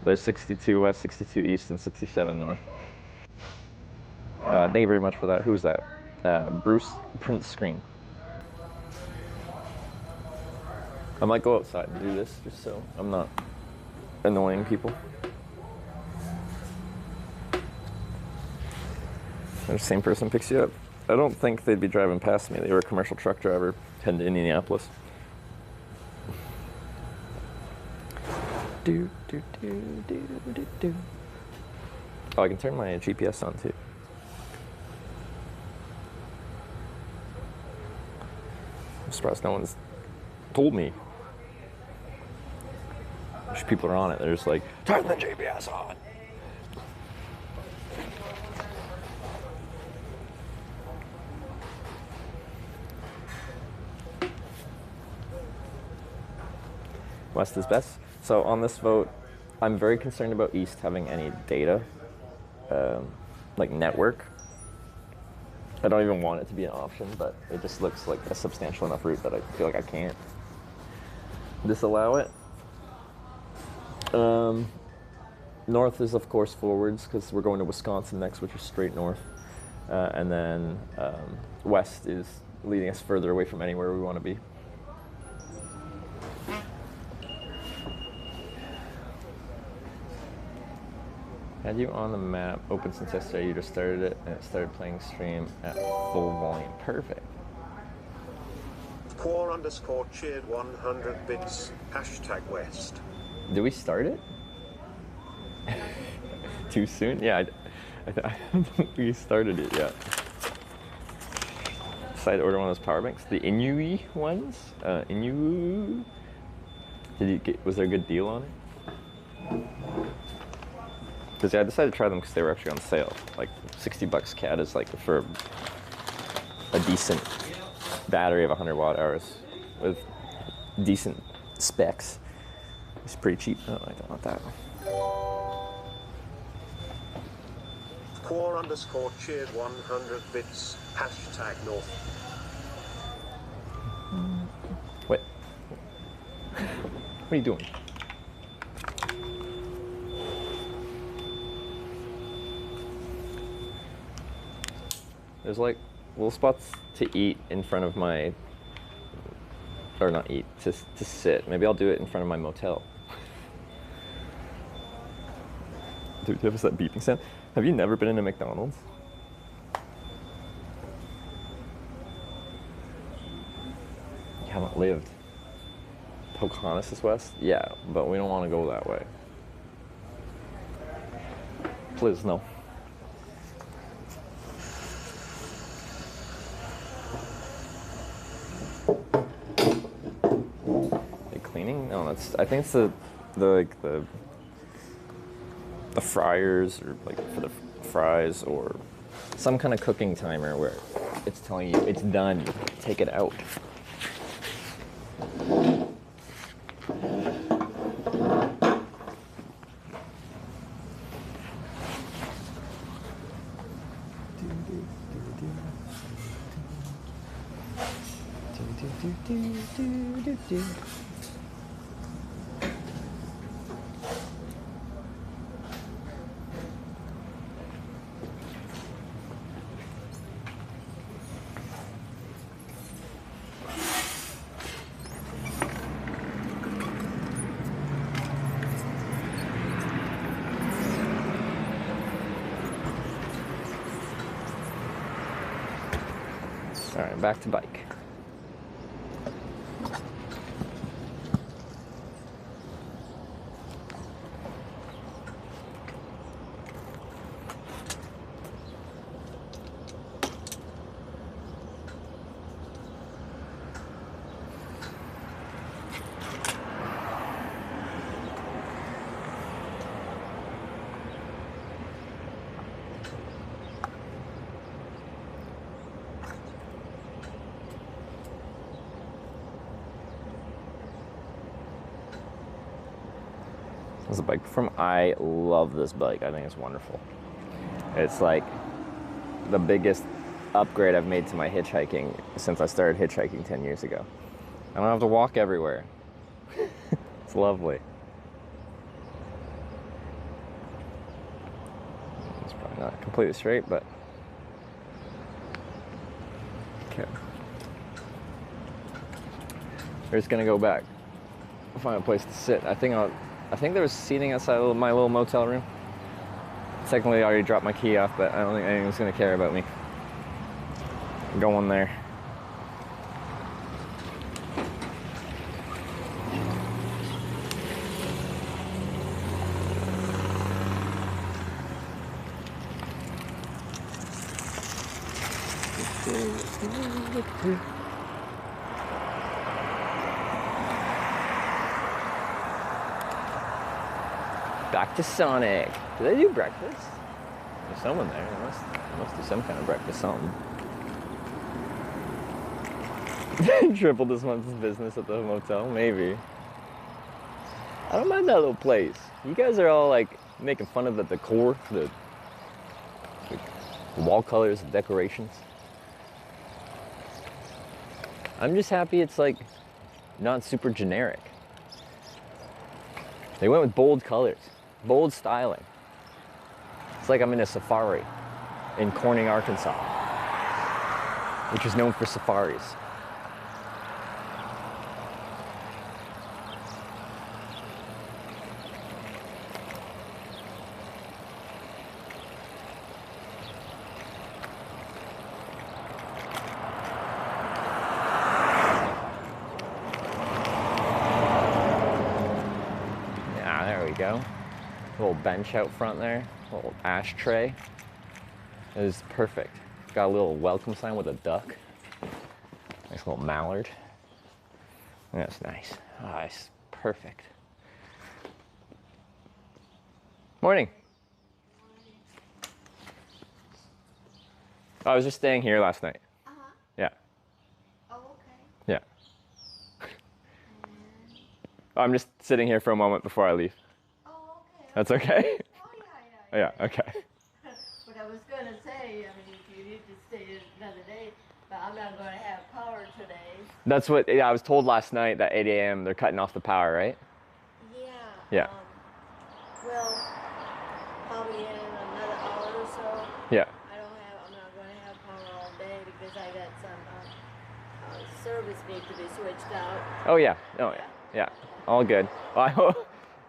There's 62 west, 62 east, and 67 north. Thank you very much for that. Who's that? Bruce Print Screen. I might go outside and do this just so I'm not annoying people. The same person picks you up. I don't think they'd be driving past me. They were a commercial truck driver heading to Indianapolis. Oh, I can turn my GPS on too. I'm surprised no one's told me. There's people are on it. They're just like, turn the GPS on. West is best. So on this vote, I'm very concerned about East having any data, like network. I don't even want it to be an option, but it just looks like a substantial enough route that I feel like I can't disallow it. North is of course forwards because we're going to Wisconsin next, which is straight north. And then west is leading us further away from anywhere we want to be. Had you on the map open since yesterday, you just started it and it started playing stream at full volume. Perfect. Quar underscore cheered 100 bits. Hashtag West. Did we start it? Too soon? Yeah, I don't think we started it yet. Decided to order one of those power banks, the Inui ones. Inu. Was there a good deal on it? Because yeah, I decided to try them because they were actually on sale. Like $60 CAD is like for a decent battery of 100 watt hours with decent specs. It's pretty cheap. Oh, I don't want that. Quar underscore cheered 100 bits. Hashtag North. What? What are you doing? There's like little spots to eat in front of my, or not eat, to sit. Maybe I'll do it in front of my motel. Dude, do you have that beeping sound? Have you never been in a McDonald's? You haven't lived. Pocahontas is west? Yeah, but we don't want to go that way. Please, no. Cleaning? No, that's. I think it's the fryers, or like for the fries, or some kind of cooking timer where it's telling you it's done. Take it out. All right, back to bike. This is a bike from. I love this bike. I think it's wonderful. It's like the biggest upgrade I've made to my hitchhiking since I started hitchhiking 10 years ago. I don't have to walk everywhere. It's lovely. It's probably not completely straight, but okay. We're just gonna go back, find a place to sit. I think there was seating outside of my little motel room. Technically, I already dropped my key off, but I don't think anyone's gonna care about me going there. Back to Sonic. Do they do breakfast? There's someone there. They must do some kind of breakfast something. Triple this month's business at the motel, maybe. I don't mind that little place. You guys are all like making fun of the decor, the wall colors, the decorations. I'm just happy it's like not super generic. They went with bold colors, bold styling. It's like I'm in a safari in Corning, Arkansas, which is known for safaris. Ah, there we go. Little bench out front there, little ashtray. It is perfect. Got a little welcome sign with a duck. Nice little mallard. That's nice. Ah, it's perfect. Morning. I was just staying here last night. Uh-huh. Yeah. Oh, okay. Yeah. I'm just sitting here for a moment before I leave. Oh, okay. That's okay? Oh, yeah. Oh, yeah, okay. But I was going to say, I mean, if you need to stay another day, but I'm not going to have power today. That's what, yeah, I was told last night at 8 a.m. they're cutting off the power, right? Yeah. Yeah. Well, probably in another hour or so. Yeah. I'm not going to have power all day because I got some service need to be switched out. Oh, yeah. Oh, yeah. Yeah. All good. Well,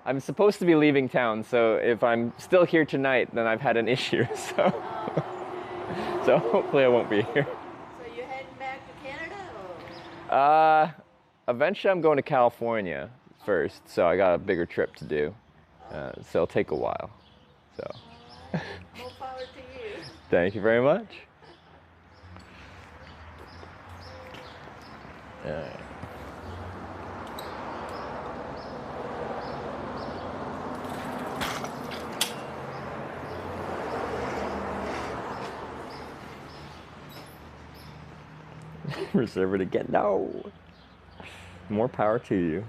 I'm supposed to be leaving town, so if I'm still here tonight, then I've had an issue, so. So hopefully I won't be here. So you're heading back to Canada, or? Eventually I'm going to California first, so I got a bigger trip to do. So it'll take a while. So. More power to you. Thank you very much. All right. Reserve it again. No. More power to you.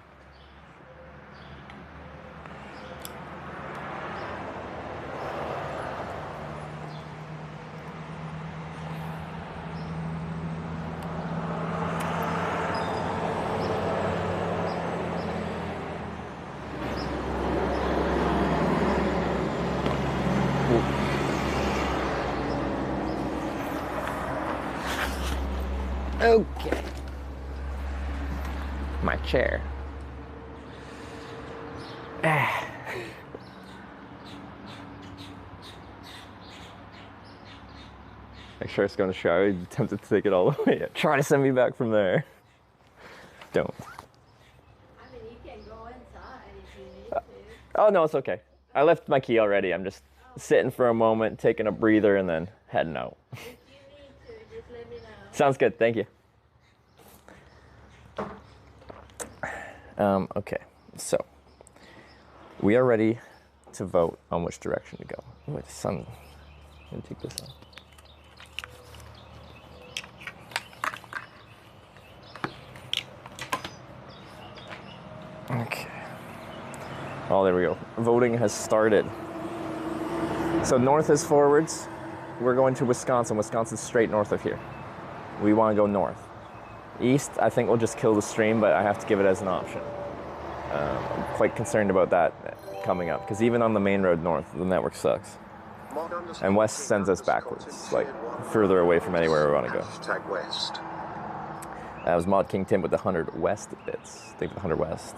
Okay. My chair. Make sure it's going to show. I'm tempted to take it all the way. Try to send me back from there. Don't. I mean, you can go inside if you need to. Oh, no, it's okay. I left my key already. I'm just sitting for a moment, taking a breather, and then heading out. If you need to, just let me know. Sounds good. Thank you. Okay, so we are ready to vote on which direction to go. Oh, the sun. Let me take this off. Okay. Oh, there we go. Voting has started. So north is forwards. We're going to Wisconsin. Wisconsin's straight north of here. We want to go north. East, I think we'll just kill the stream, but I have to give it as an option. I'm quite concerned about that coming up, because even on the main road north, the network sucks. And west sends us backwards, like further away from anywhere we want to go. Hashtag West. That was Mod King Tim with the 100 West bits. Thank you for the 100 West.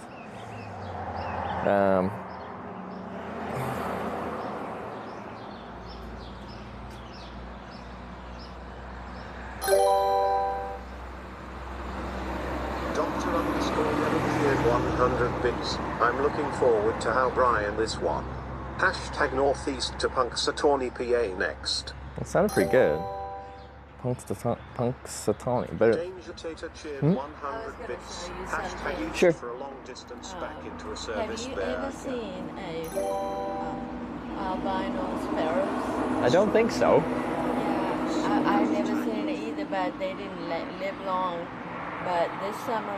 Dr_Yellow 100 bits. I'm looking forward to how Brian this one. Hashtag Northeast to Punxsutawney, PA next. That sounded pretty good. Punxsutawney. Better. Danger Tater cheered 100 bits. Hashtag used Sure. for a long distance back into a service Have you there. ever seen a albino sparrows? I don't think so. Yeah, I've never seen it either, but they didn't live long. But this summer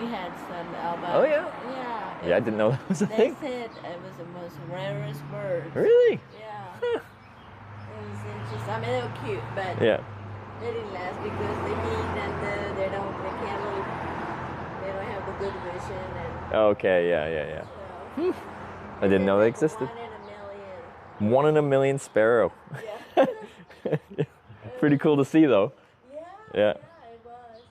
we had some albino. Oh, yeah? Yeah. Yeah, I didn't know that was a They thing. said it was the most rarest bird. Really? Yeah. It was interesting. I mean, they were cute, but Yeah. they didn't last because they mean and they can't really, they don't have the good vision and. Okay, yeah. So, I didn't know they existed. 1 in a million. 1 in a million sparrow. Yeah. Pretty cool to see, though. Yeah. Yeah. It was.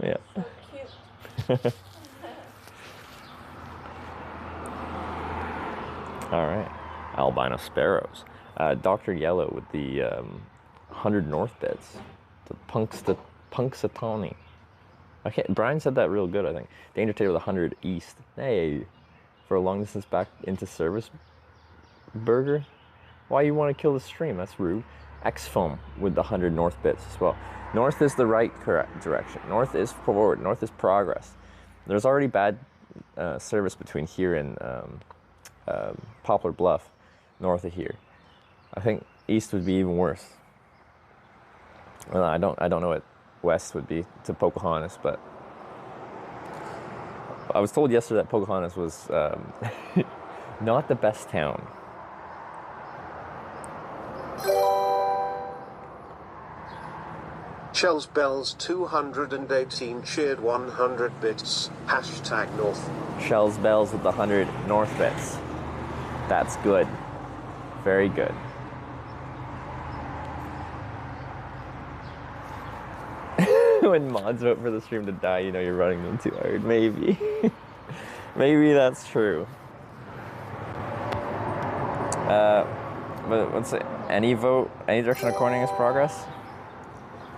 Yeah. So cute. All right. Albino sparrows. Dr. Yellow with the 100 North bits. The Punxsutawney. Brian said that real good, I think. Danger Tater with 100 East. Hey. for a long distance back into service burger. Why you want to kill the stream? That's rude. X-Foam with the 100 north bits as well. North is the right correct direction. North is forward. North is progress. There's already bad service between here and Poplar Bluff, north of here. I think east would be even worse. I don't know what west would be to Pocahontas, but I was told yesterday that Pocahontas was not the best town. Shells Bells 218 cheered 100 bits. Hashtag North. Shells Bells with the 100 north bits. That's good. Very good. When mods vote for the stream to die, you know you're running them too hard. Maybe. Maybe that's true. But let's say any vote, any direction of corning is progress.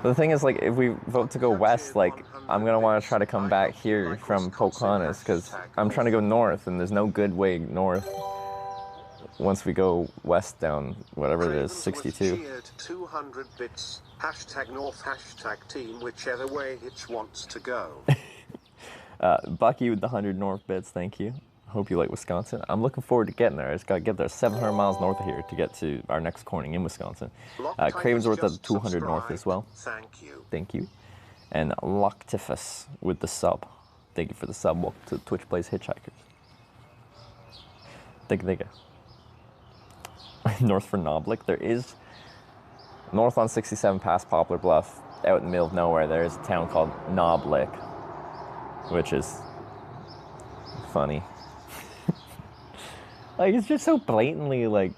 But the thing is, like, if we vote to go west, like, I'm gonna want to try to come back here from Pocahontas because I'm trying to go north, and there's no good way north once we go west down whatever it is, 62. 200 bits. Hashtag North. Hashtag Team. Whichever way Hitch wants to go. Bucky with the 100 north bits. Thank you. Hope you like Wisconsin. I'm looking forward to getting there. I just gotta get there 700 miles north of here to get to our next corning in Wisconsin. Cravensworth at the 200 north as well. Thank you. Thank you. And Loctifus with the sub. Thank you for the sub. Welcome to Twitch Plays Hitchhikers. Thank you. North for Noblick. There is north on 67 past Poplar Bluff, out in the middle of nowhere. There is a town called Noblick, which is funny. Like, it's just so blatantly, like,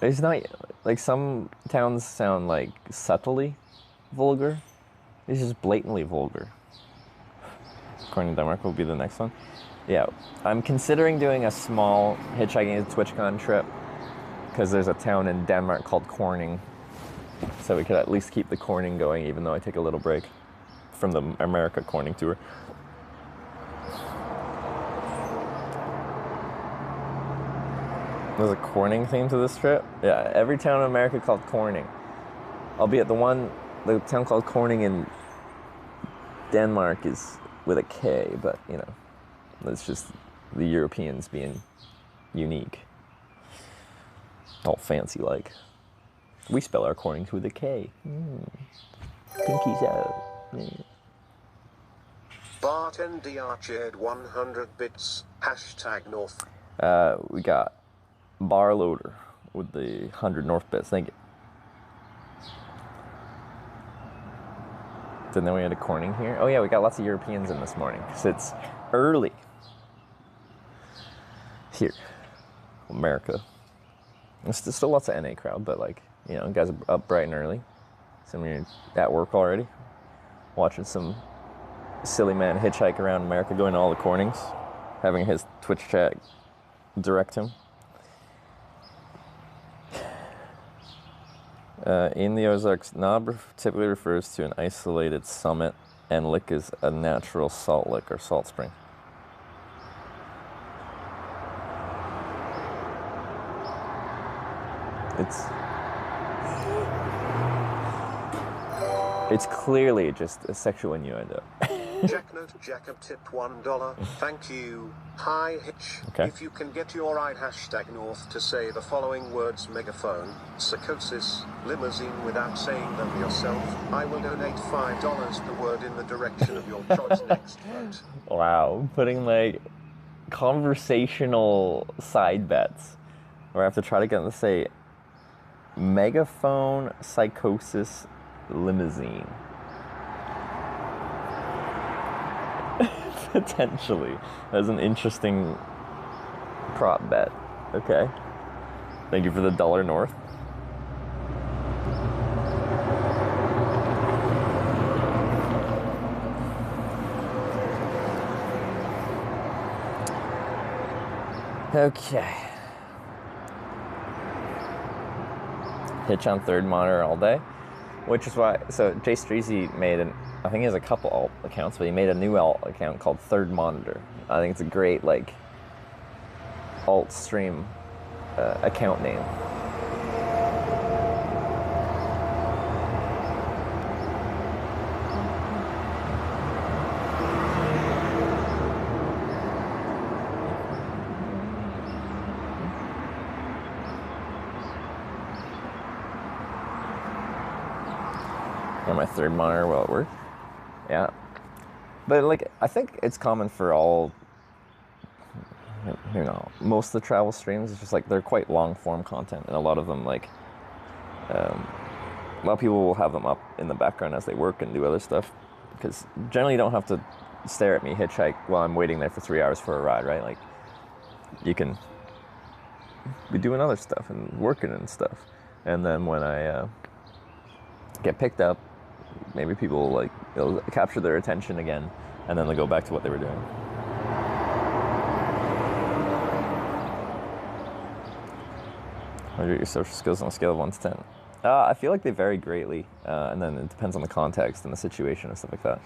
it's not, like, some towns sound, like, subtly vulgar. It's just blatantly vulgar. According to Denmark will be the next one. Yeah, I'm considering doing a small hitchhiking to TwitchCon trip, because there's a town in Denmark called Corning, so we could at least keep the Corning going, even though I take a little break from the America Corning tour. There's a Corning theme to this trip. Yeah, every town in America called Corning. Albeit the town called Corning in Denmark is with a K, but you know, that's just the Europeans being unique. All fancy like. We spell our Cornings with a K. Pinkies out. Yeah. Bart NDR cheered 100 bits. Hashtag North. We got Bar Loader with the 100 north bits. Thank you. Didn't know we had a Corning here. Oh yeah, we got lots of Europeans in this morning because it's early here, America. There's still lots of NA crowd, but like, you know, guys are up bright and early. Some of you are at work already, watching some silly man hitchhike around America, going to all the Cornings, having his Twitch chat direct him. In the Ozarks, knob typically refers to an isolated summit, and lick is a natural salt lick or salt spring. It's clearly just a sexual innuendo. Jacknote Jacob tipped $1. Thank you. Hi Hitch. Okay. If you can get your right hashtag North to say the following words: megaphone, psychosis, limousine without saying them yourself, I will donate $5 per word in the direction of your choice next vote. Wow, putting like conversational side bets where I have to try to get them to say megaphone, psychosis, limousine. Potentially. That's an interesting prop bet. Okay. Thank you for the $1 north. Okay. Hitch on third monitor all day. Which is why, so Jay Streezy made I think he has a couple alt accounts, but he made a new alt account called Third Monitor. I think it's a great, like, alt stream account name. On my third monitor while at work. Yeah. But like, I think it's common for all, you know, most of the travel streams. It's just like they're quite long form content, and a lot of them, like, a lot of people will have them up in the background as they work and do other stuff, because generally you don't have to stare at me hitchhike while I'm waiting there for 3 hours for a ride, right? Like, you can be doing other stuff and working and stuff, and then when I get picked up, maybe people, like, it'll capture their attention again, and then they'll go back to what they were doing. How are your social skills on a scale of 1 to 10? I feel like they vary greatly, and then it depends on the context and the situation and stuff like that.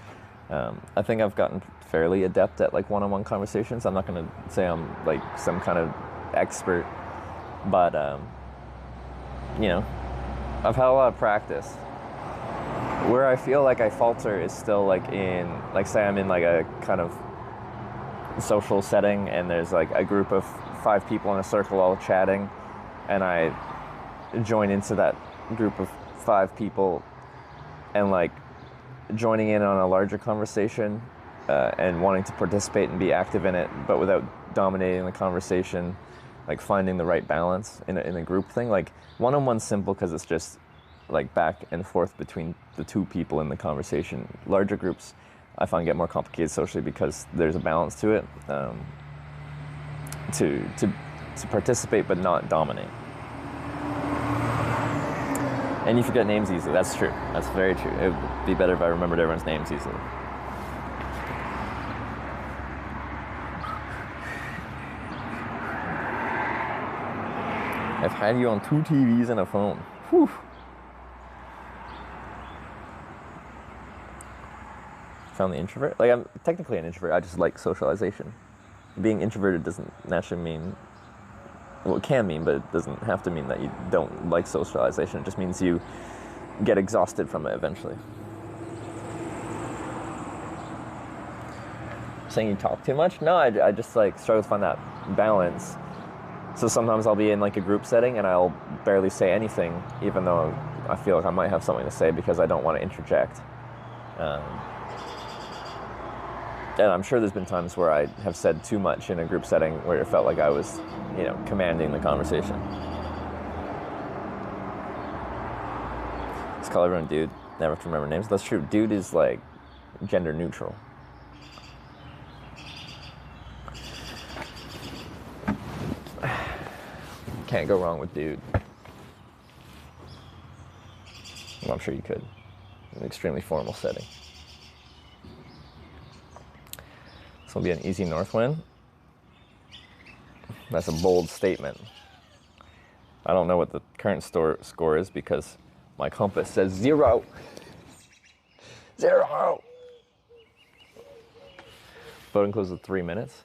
I think I've gotten fairly adept at, like, one-on-one conversations. I'm not going to say I'm, like, some kind of expert, but, you know, I've had a lot of practice. Where I feel like I falter is still, like, in, like, say I'm in, like, a kind of social setting, and there's, like, a group of 5 people in a circle all chatting, and I join into that group of 5 people, and, like, joining in on a larger conversation, and wanting to participate and be active in it, but without dominating the conversation, like, finding the right balance in a group thing. Like, one-on-one's simple because it's just, like, back and forth between the 2 people in the conversation. Larger groups I find get more complicated socially because there's a balance to it, to participate but not dominate. And you forget names easily. That's true. That's very true. It would be better if I remembered everyone's names easily. I've had you on 2 TVs and a phone. Whew. Found the introvert? Like, I'm technically an introvert. I just like socialization. Being introverted doesn't naturally mean, well, it can mean, but it doesn't have to mean that you don't like socialization. It just means you get exhausted from it eventually. Saying you talk too much? No, I just, like, struggle to find that balance. So sometimes I'll be in, like, a group setting and I'll barely say anything, even though I feel like I might have something to say, because I don't want to interject. And I'm sure there's been times where I have said too much in a group setting where it felt like I was, you know, commanding the conversation. Just call everyone dude. Never have to remember names. That's true. Dude is, like, gender neutral. Can't go wrong with dude. Well, I'm sure you could. In an extremely formal setting. This will be an easy north wind. That's a bold statement. I don't know what the current score is because my compass says 0. 0. Boating closes at 3 minutes.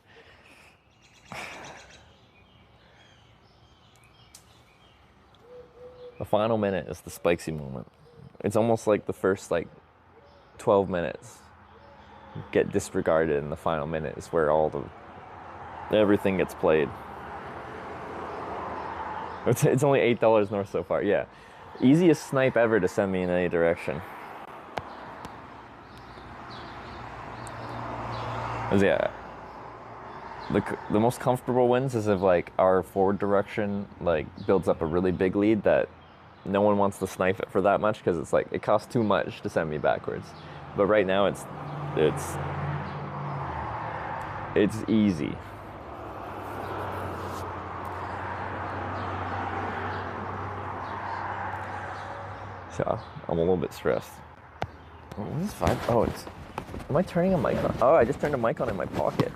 The final minute is the spikesy moment. It's almost like the first, like, 12 minutes get disregarded, and the final minute is where everything gets played. It's only $8 north so far. Yeah, easiest snipe ever to send me in any direction. Yeah, the most comfortable wins is if, like, our forward direction, like, builds up a really big lead that no one wants to snipe it for that much, because it's like it costs too much to send me backwards. But right now it's easy. So I'm a little bit stressed. Oh, what is 5? Oh, it's. Am I turning a mic on? Oh, I just turned a mic on in my pocket.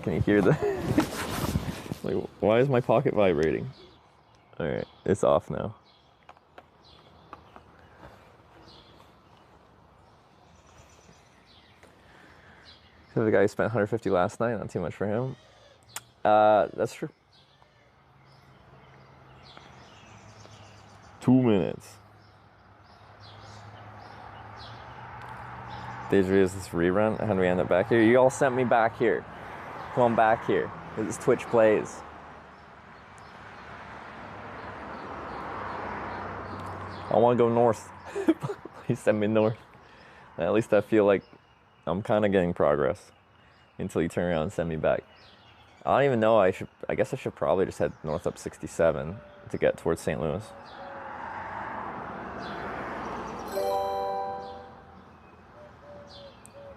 Can you hear the? Like, why is my pocket vibrating? All right, it's off now. So the guy who spent $150 last night, not too much for him. That's true. 2 minutes. Deidre, is this rerun? How do we end up back here? You all sent me back here. Come on back here. This is Twitch Plays. I want to go north. Please send me north. At least I feel like I'm kind of getting progress until you turn around and send me back. I don't even know. I guess I should probably just head north up 67 to get towards St. Louis.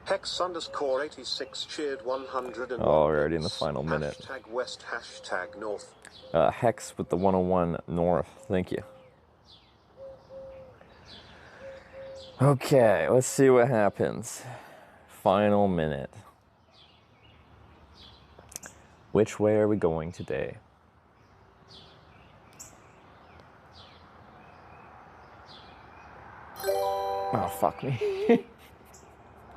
Hex_86 cheered 101. Oh, we're already in the final minute. Hashtag west, hashtag north. Hex with the 101 north. Thank you. Okay, let's see what happens. Final minute. Which way are we going today? Oh, fuck me.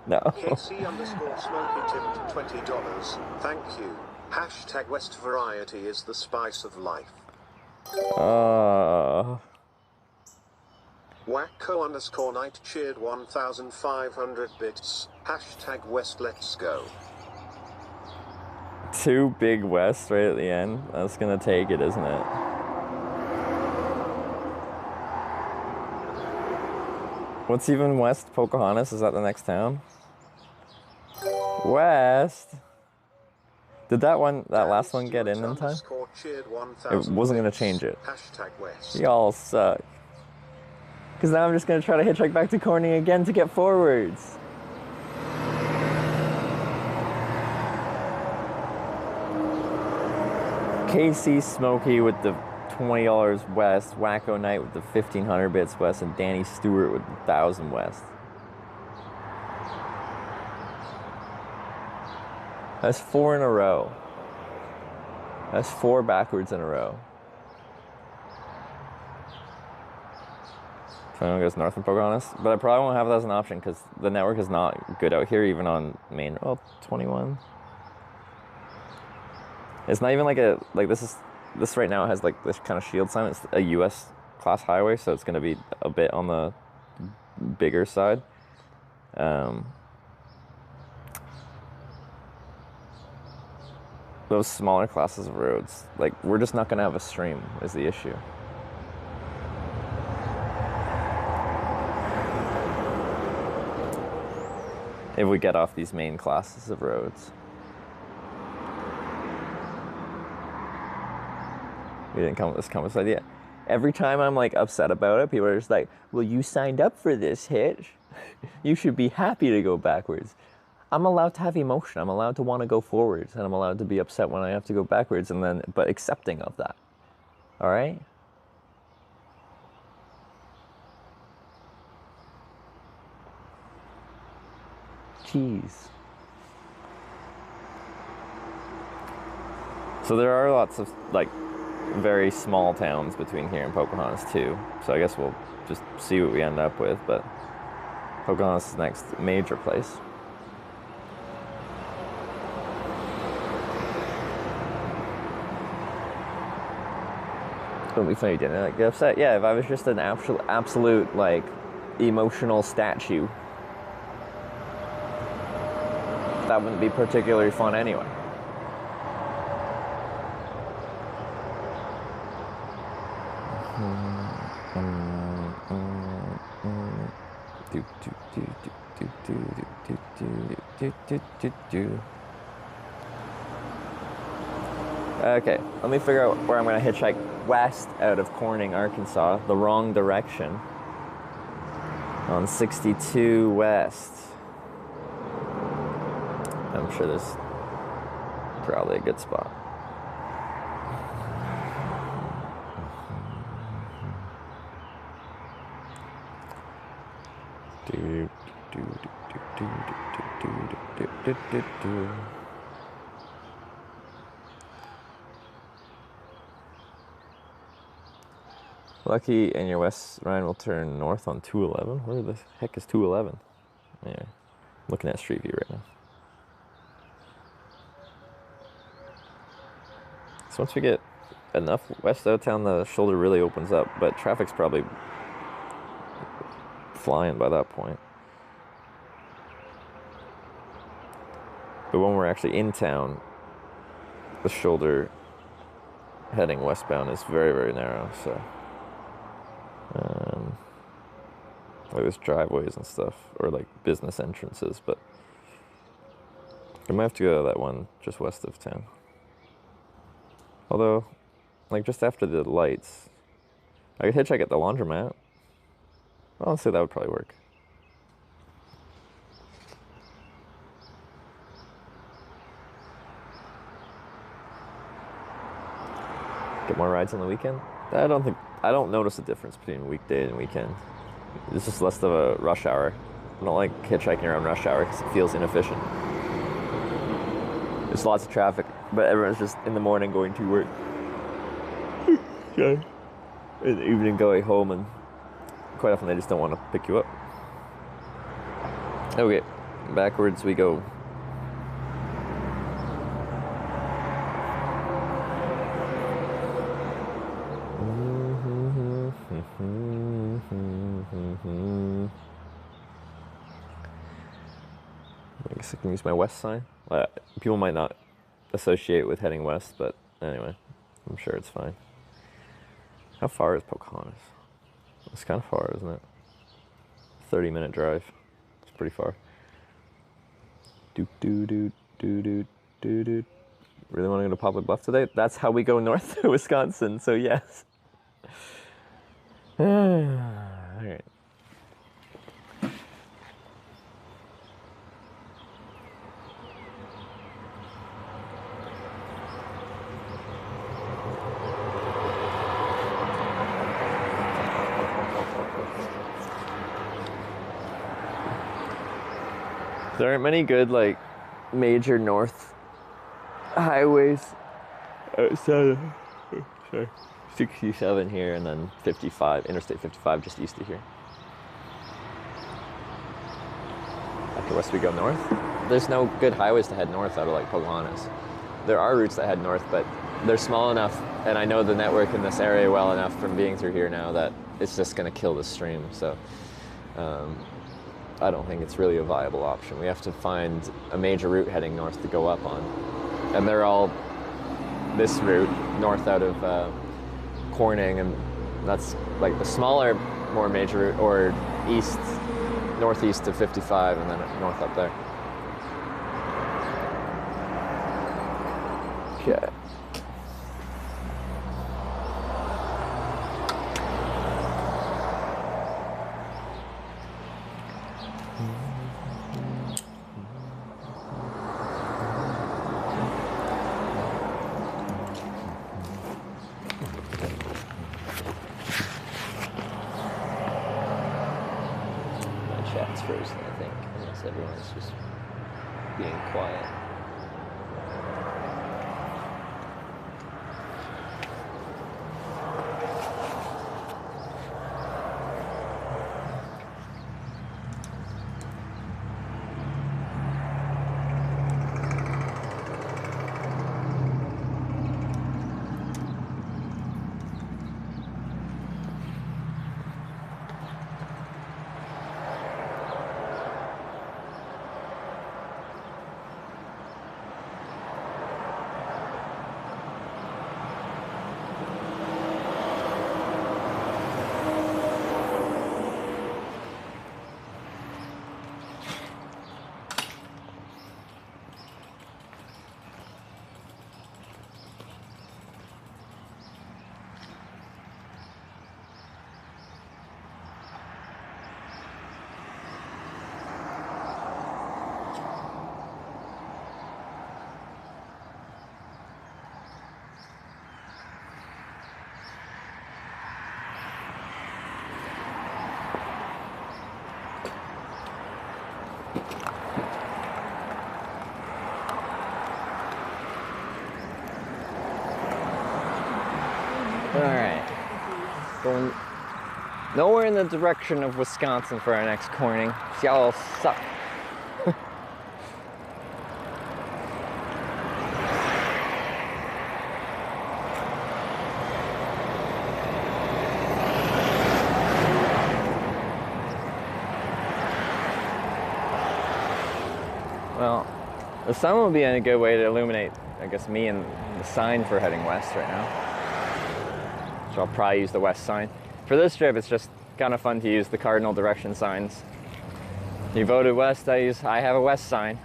No. KC_Smokey tipped $20. Thank you. Hashtag West variety is the spice of life. Wacko_night cheered 1,500 bits. Hashtag West let's go. 2 big West right at the end. That's gonna take it, isn't it? What's even west? Pocahontas? Is that the next town? West. Did that last one get in time? It wasn't gonna change it. Hashtag West. Y'all suck. Because now I'm just gonna try to hitchhike back to Corning again to get forwards. KC Smokey with the $20 west, Wacko Knight with the 1,500 bits west, and Danny Stewart with the 1,000 west. That's 4 in a row. That's 4 backwards in a row. So goes north in Pocahontas, but I probably won't have that as an option because the network is not good out here, even on main. Oh, 21. It's not even like this right now has like this kind of shield sign. It's a U.S. class highway, so it's going to be a bit on the bigger side. Those smaller classes of roads, like we're just not going to have a stream is the issue. If we get off these main classes of roads. We didn't come with this idea. Every time I'm like upset about it, people are just like, well, you signed up for this, Hitch. You should be happy to go backwards. I'm allowed to have emotion. I'm allowed to want to go forwards, and I'm allowed to be upset when I have to go backwards, but accepting of that. All right? Jeez. So there are lots of like very small towns between here and Pocahontas too. So I guess we'll just see what we end up with, but Pocahontas is the next major place. Wouldn't be funny, didn't it? Like, get upset? Yeah, if I was just an absolute like emotional statue, that wouldn't be particularly fun anyway. Okay, let me figure out where I'm going to hitchhike west out of Corning, Arkansas, the wrong direction, on 62 west. I'm sure there's probably a good spot. Lucky and your west Ryan will turn north on 211. Where the heck is 211? Yeah, looking at Street View right now. So once we get enough west out of town, the shoulder really opens up, but traffic's probably flying by that point. But when we're actually in town, the shoulder heading westbound is very, very narrow, so like there's driveways and stuff, or like business entrances, but I might have to go to that one just west of town. Although, like just after the lights, I could hitchhike at the laundromat. Honestly, that would probably work. Get more rides on the weekend? I don't notice a difference between weekday and weekend. It's just less of a rush hour. I don't like hitchhiking around rush hour because it feels inefficient. There's lots of traffic, but everyone's just in the morning going to work. Okay. In the evening going home, and quite often they just don't want to pick you up. Okay, backwards we go. I guess I can use my west sign. People might not associate with heading west, but anyway, I'm sure it's fine. How far is Pocahontas? It's kind of far, isn't it? 30-minute drive. It's pretty far. Doot doot doot doot doot doot doot. Really want to go to Poplar Bluff today? That's how we go north to Wisconsin, so yes. Alright. There aren't many good, like, major north highways outside of 67 here, and then 55, Interstate 55 just east of here. After west we go north. There's no good highways to head north out of, like, Pocahontas. There are routes that head north, but they're small enough, and I know the network in this area well enough from being through here now that it's just going to kill the stream, so I don't think it's really a viable option. We have to find a major route heading north to go up on. And they're all this route, north out of Corning, and that's like the smaller, more major route, or east, northeast of 55, and then north up there. Okay. Chat's frozen, I think, unless everyone's just being quiet. Alright. Going nowhere in the direction of Wisconsin for our next corning. Y'all suck. The sun will be a good way to illuminate, I guess, me and the sign for heading west right now. So I'll probably use the west sign. For this trip, it's just kind of fun to use the cardinal direction signs. You voted west, I have a west sign.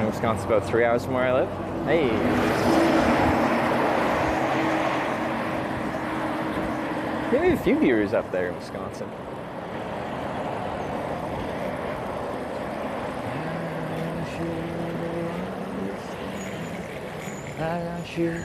Wisconsin's about 3 hours from where I live. Hey. Maybe a few viewers up there in Wisconsin. I'm not sure.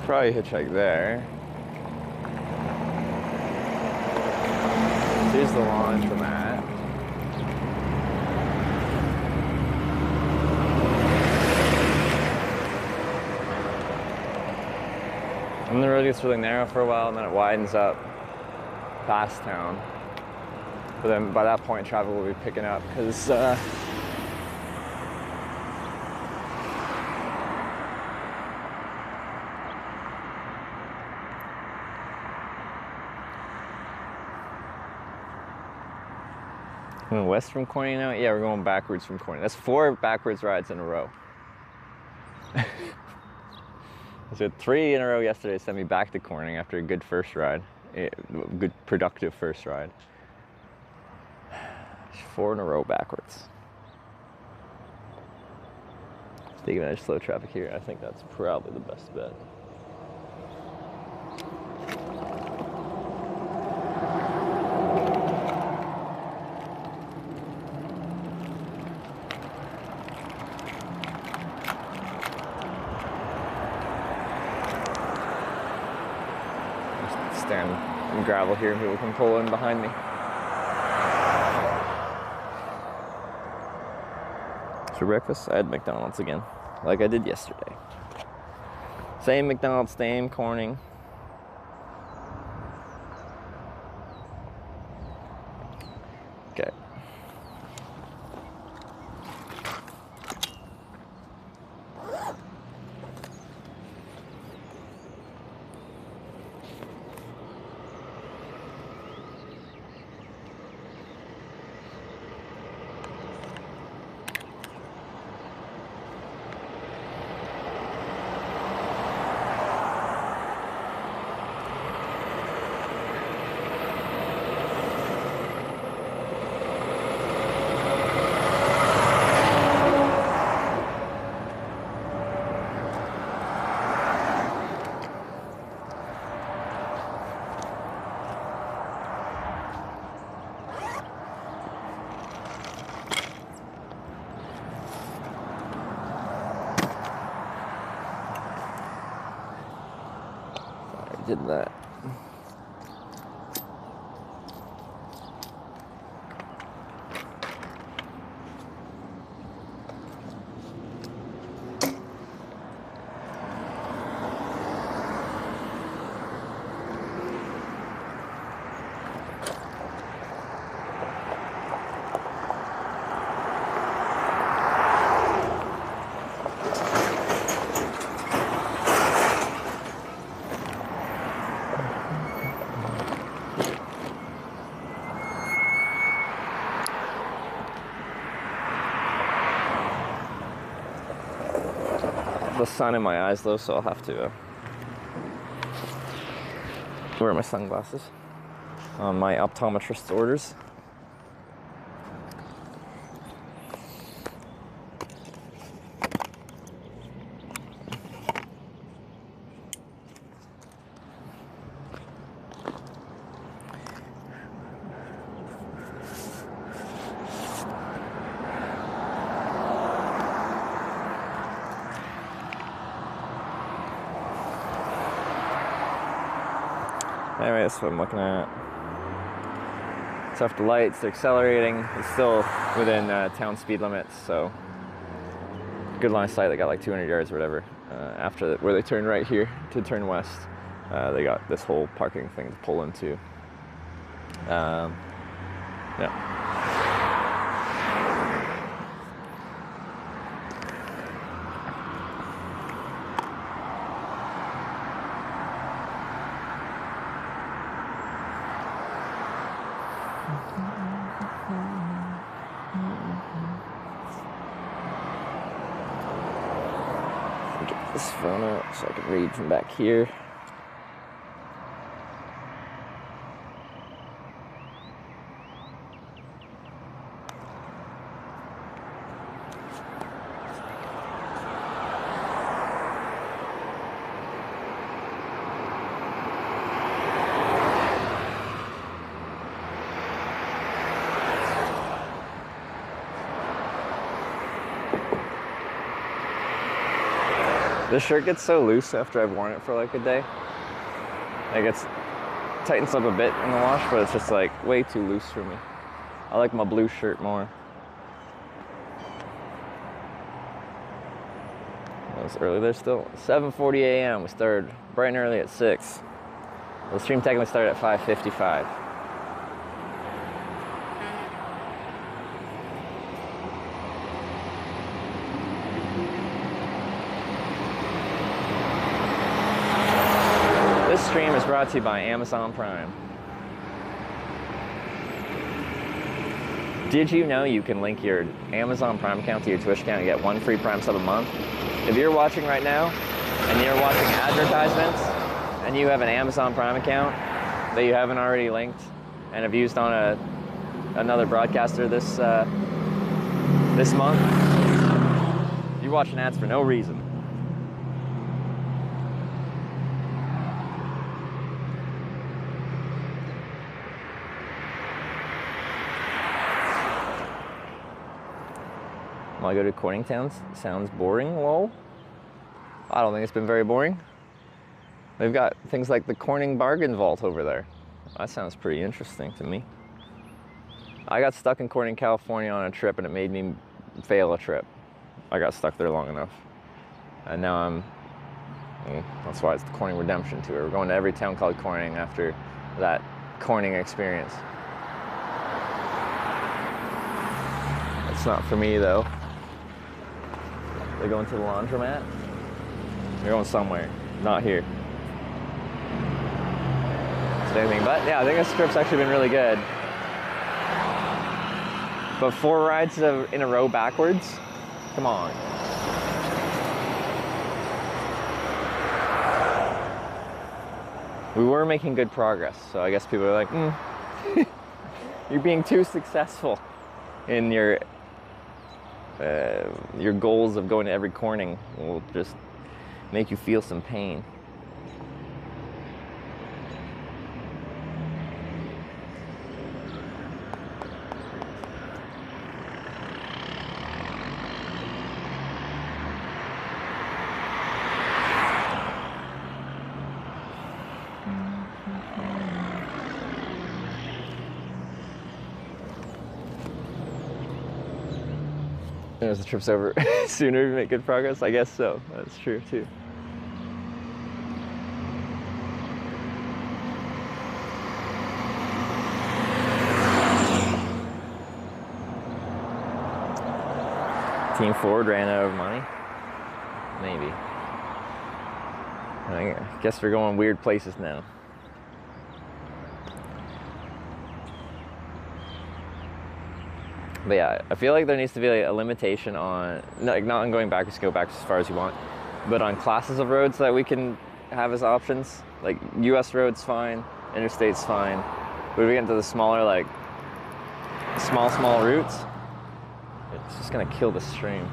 Probably hitchhike there. Here's the lawn from that. And the road gets really narrow for a while, and then it widens up past town. But then by that point, traffic will be picking up because going west from Corning now? Yeah, we're going backwards from Corning. That's 4 backwards rides in a row. So 3 in a row yesterday sent me back to Corning after a good first ride. A good productive first ride. 4 in a row backwards. Taking advantage of slow traffic here, I think that's probably the best bet. Stand in gravel here and people can pull in behind me. For breakfast, I had McDonald's again, like I did yesterday. Same McDonald's, same Corning. Okay. Did that. The sun in my eyes though, so I'll have to wear my sunglasses. on my optometrist's orders. Anyway, that's what I'm looking at. It's off the lights, they're accelerating. It's still within town speed limits, so good line of sight. They got like 200 yards or whatever. After where they turn right here to turn west, they got this whole parking thing to pull into. Yeah. Get this phone out so I can read from back here. This shirt gets so loose after I've worn it for like a day. Like it's tightens up a bit in the wash, but it's just like way too loose for me. I like my blue shirt more. It was early there still. 7:40 a.m. We started bright and early at 6. The stream technically started at 5:55. This stream is brought to you by Amazon Prime. Did you know you can link your Amazon Prime account to your Twitch account and get 1 free Prime sub a month? If you're watching right now and you're watching advertisements and you have an Amazon Prime account that you haven't already linked and have used on another broadcaster this month, you're watching ads for no reason. I go to Corning Towns. Sounds boring, lol. I don't think it's been very boring. They've got things like the Corning Bargain Vault over there. That sounds pretty interesting to me. I got stuck in Corning, California on a trip and it made me fail a trip. I got stuck there long enough. And now that's why it's the Corning Redemption Tour. We're going to every town called Corning after that Corning experience. It's not for me though. They're going to the laundromat. They're going somewhere, not here. Anything, but yeah, I think this trip's actually been really good. But 4 rides in a row backwards? Come on. We were making good progress, so I guess people are like, you're being too successful in your goals of going to every Corning. Will just make you feel some pain. As the trip's over sooner, we make good progress. I guess so. That's true too. Team Ford ran out of money. Maybe. I guess we're going weird places now. But yeah, I feel like there needs to be like a limitation on, like not on going backwards, go back as far as you want, but on classes of roads that we can have as options. Like US roads fine, interstate's fine, But if we get into the smaller, like, small routes, it's just gonna kill the stream.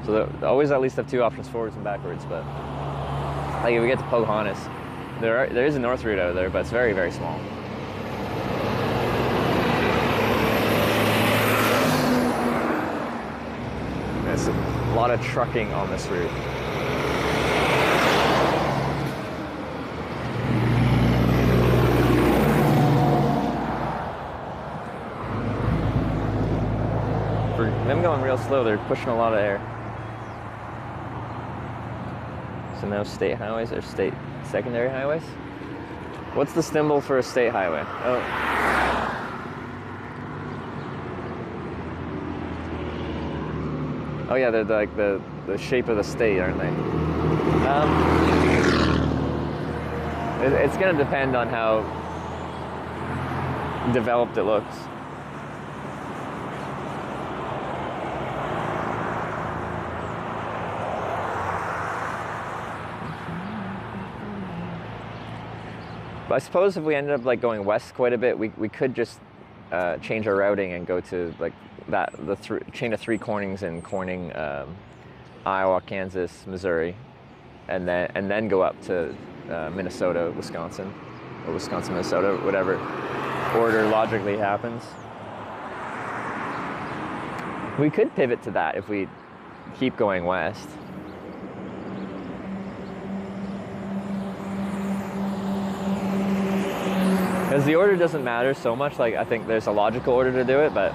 So they always at least have 2 options, forwards and backwards, but like if we get to Pocahontas, there is a north route out of there, but it's very, very small. There's a lot of trucking on this route. For them going real slow, they're pushing a lot of air. So no state highways or state secondary highways? What's the symbol for a state highway? Oh. Oh yeah, they're like the shape of the state, aren't they? It's gonna depend on how developed it looks. But I suppose if we ended up like going west quite a bit, we could just change our routing and go to like the chain of 3 Cornings in Corning, Iowa, Kansas, Missouri, and then go up to Minnesota, Wisconsin, or Wisconsin, Minnesota, whatever order logically happens. We could pivot to that if we keep going west. Because the order doesn't matter so much. Like, I think there's a logical order to do it, but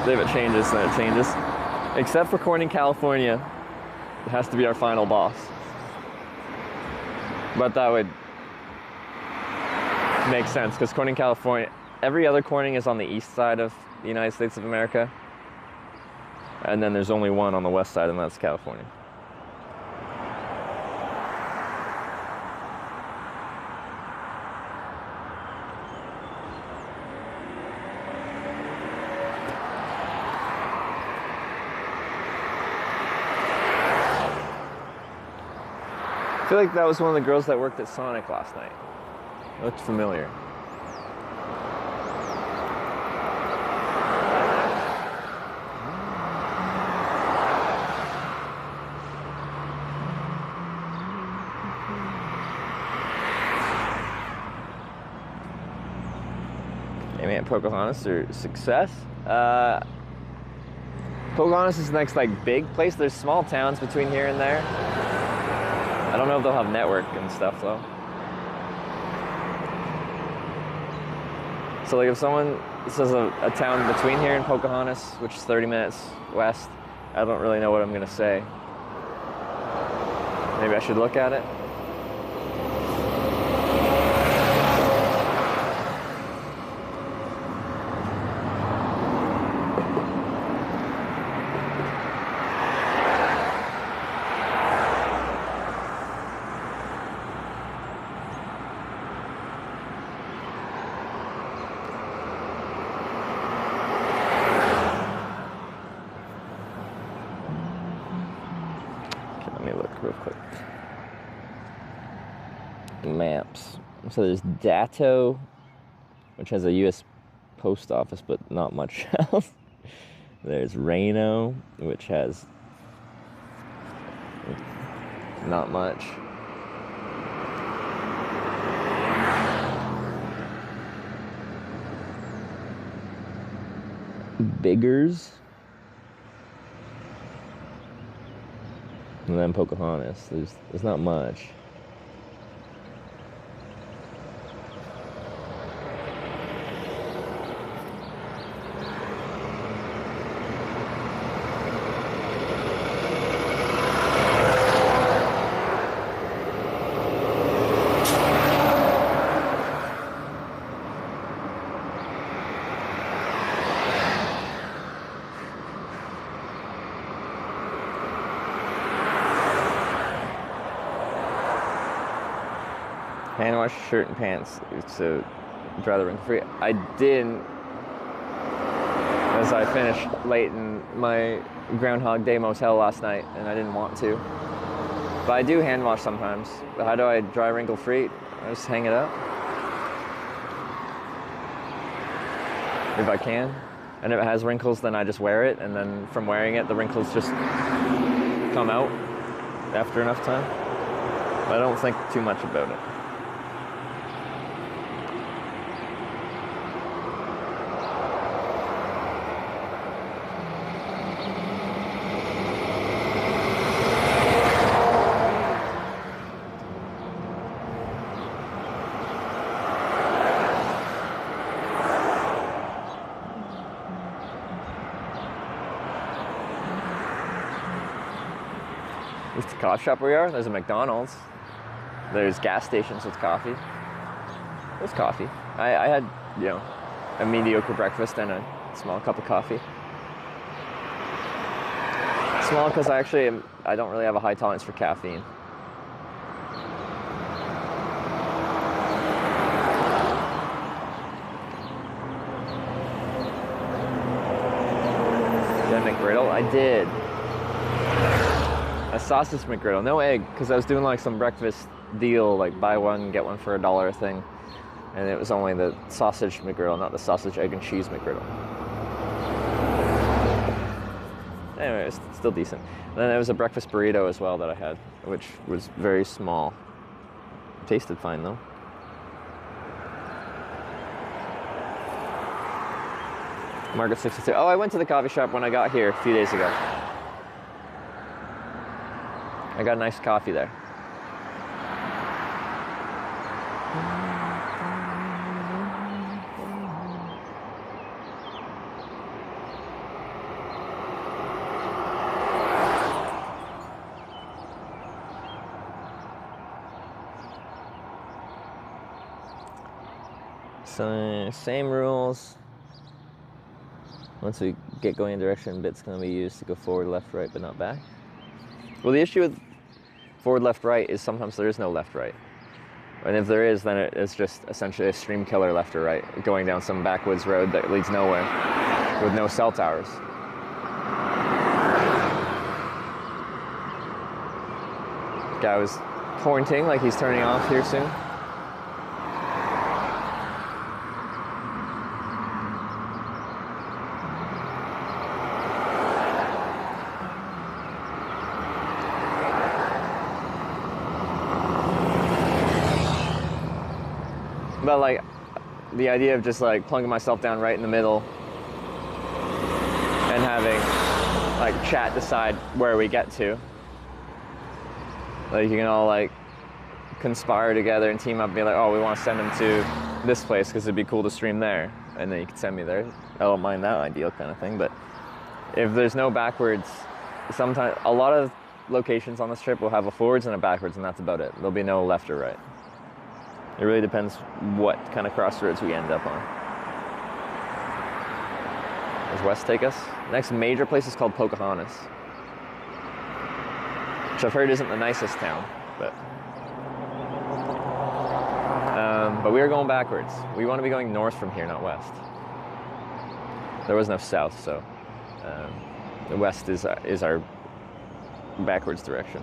if it changes, then it changes. Except for Corning, California, it has to be our final boss. But that would make sense, because Corning, California, every other Corning is on the east side of the United States of America. And then there's only one on the west side, and that's California. I feel like that was one of the girls that worked at Sonic last night. It looked familiar. Maybe at Pocahontas or Success. Pocahontas is the next like big place. There's small towns between here and there. I don't know if they'll have network and stuff though. So like if someone says a town between here and Pocahontas, which is 30 minutes west, I don't really know what I'm gonna say. Maybe I should look at it. Let me look real quick. Maps. So there's Datto, which has a U.S. post office, but not much else. There's Reno, which has not much. Biggers. And then Pocahontas. There's not much. Hand wash shirt and pants to dry the wrinkle free. I didn't, as I finished late in my Groundhog Day motel last night, and I didn't want to. But I do hand wash sometimes. But how do I dry wrinkle free? I just hang it up. if I can. And if it has wrinkles, then I just wear it, and then from wearing it, the wrinkles just come out after enough time. But I don't think too much about it. There's the coffee shop where we are. There's a McDonald's. There's gas stations with coffee. There's coffee. I had, you know, a mediocre breakfast and a small cup of coffee. Small because I don't really have a high tolerance for caffeine. Did I McGriddle? I did. A sausage McGriddle, no egg, because I was doing like some breakfast deal, like buy one, get one for $1 thing. And it was only the sausage McGriddle, not the sausage, egg, and cheese McGriddle. Anyway, it's still decent. And then there was a breakfast burrito as well that I had, which was very small. Tasted fine though. Margaret 62. Oh, I went to the coffee shop when I got here a few days ago. I got a nice coffee there. So, same rules. Once we get going in direction, bit's going to be used to go forward, left, right, but not back. Well, the issue with forward, left, right is sometimes there is no left, right. And if there is, then it's just essentially a stream killer left or right, going down some backwoods road that leads nowhere with no cell towers. Guy was pointing like he's turning off here soon. But like the idea of just like plunging myself down right in the middle and having like chat decide where we get to. Like you can all like conspire together and team up and be like, oh, we want to send them to this place because it'd be cool to stream there. And then you can send me there. I don't mind that ideal kind of thing. But if there's no backwards, sometimes a lot of locations on this trip will have a forwards and a backwards, and that's about it. There'll be no left or right. It really depends what kind of crossroads we end up on. Does West take us? Next major place is called Pocahontas, which I've heard isn't the nicest town, but we are going backwards. We want to be going north from here, not west. There was no south, so the west is our backwards direction.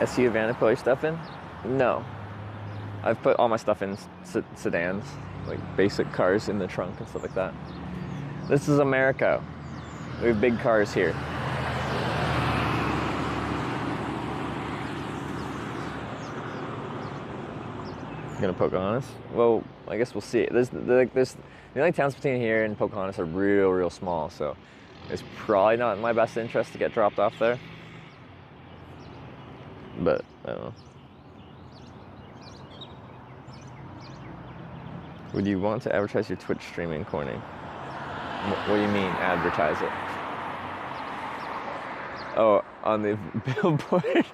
SU van to put your stuff in? No. I've put all my stuff in sedans, like basic cars in the trunk and stuff like that. This is America. We have big cars here. Gonna Pocahontas? Well, I guess we'll see. There's the only towns between here and Pocahontas are real small, so it's probably not in my best interest to get dropped off there. But I don't know. Would you want to advertise your Twitch streaming, Corny? What do you mean, advertise it? Oh, on the billboard?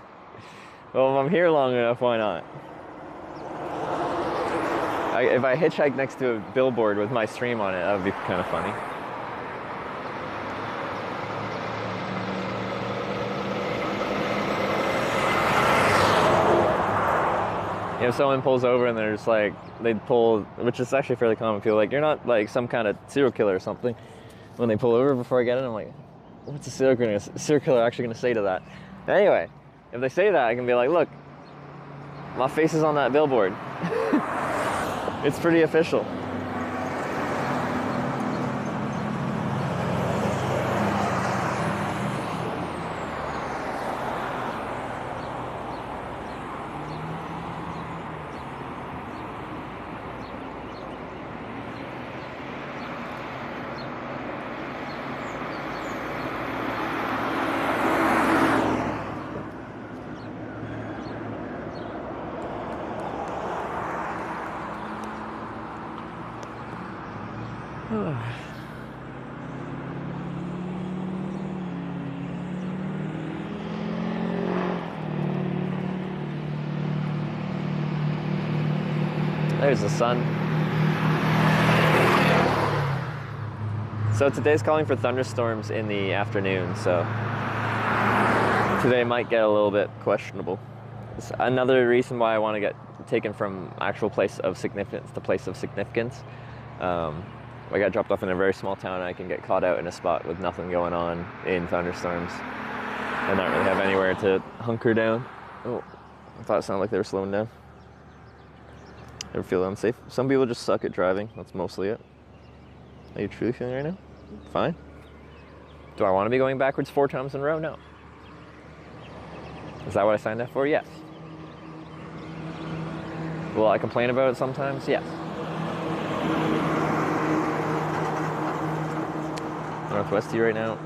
Well, if I'm here long enough, why not? If I hitchhike next to a billboard with my stream on it, that would be kind of funny. You know, someone pulls over and they're just like, they'd pull, which is actually fairly common. People like, you're not like some kind of serial killer or something. When they pull over before I get in, I'm like, what's a serial killer actually going to say to that? Anyway, if they say that, I can be like, look, my face is on that billboard. It's pretty official. There's the sun. So today's calling for thunderstorms in the afternoon, so today might get a little bit questionable. It's another reason why I want to get taken from actual place of significance to place of significance. I got dropped off in a very small town and I can get caught out in a spot with nothing going on in thunderstorms and not really have anywhere to hunker down. Oh, I thought it sounded like they were slowing down. Ever feel unsafe? Some people just suck at driving. That's mostly it. Are you truly feeling right now? Fine. Do I want to be going backwards 4 times in a row? No. Is that what I signed up for? Yes. Will I complain about it sometimes? Yes. Northwesty right now,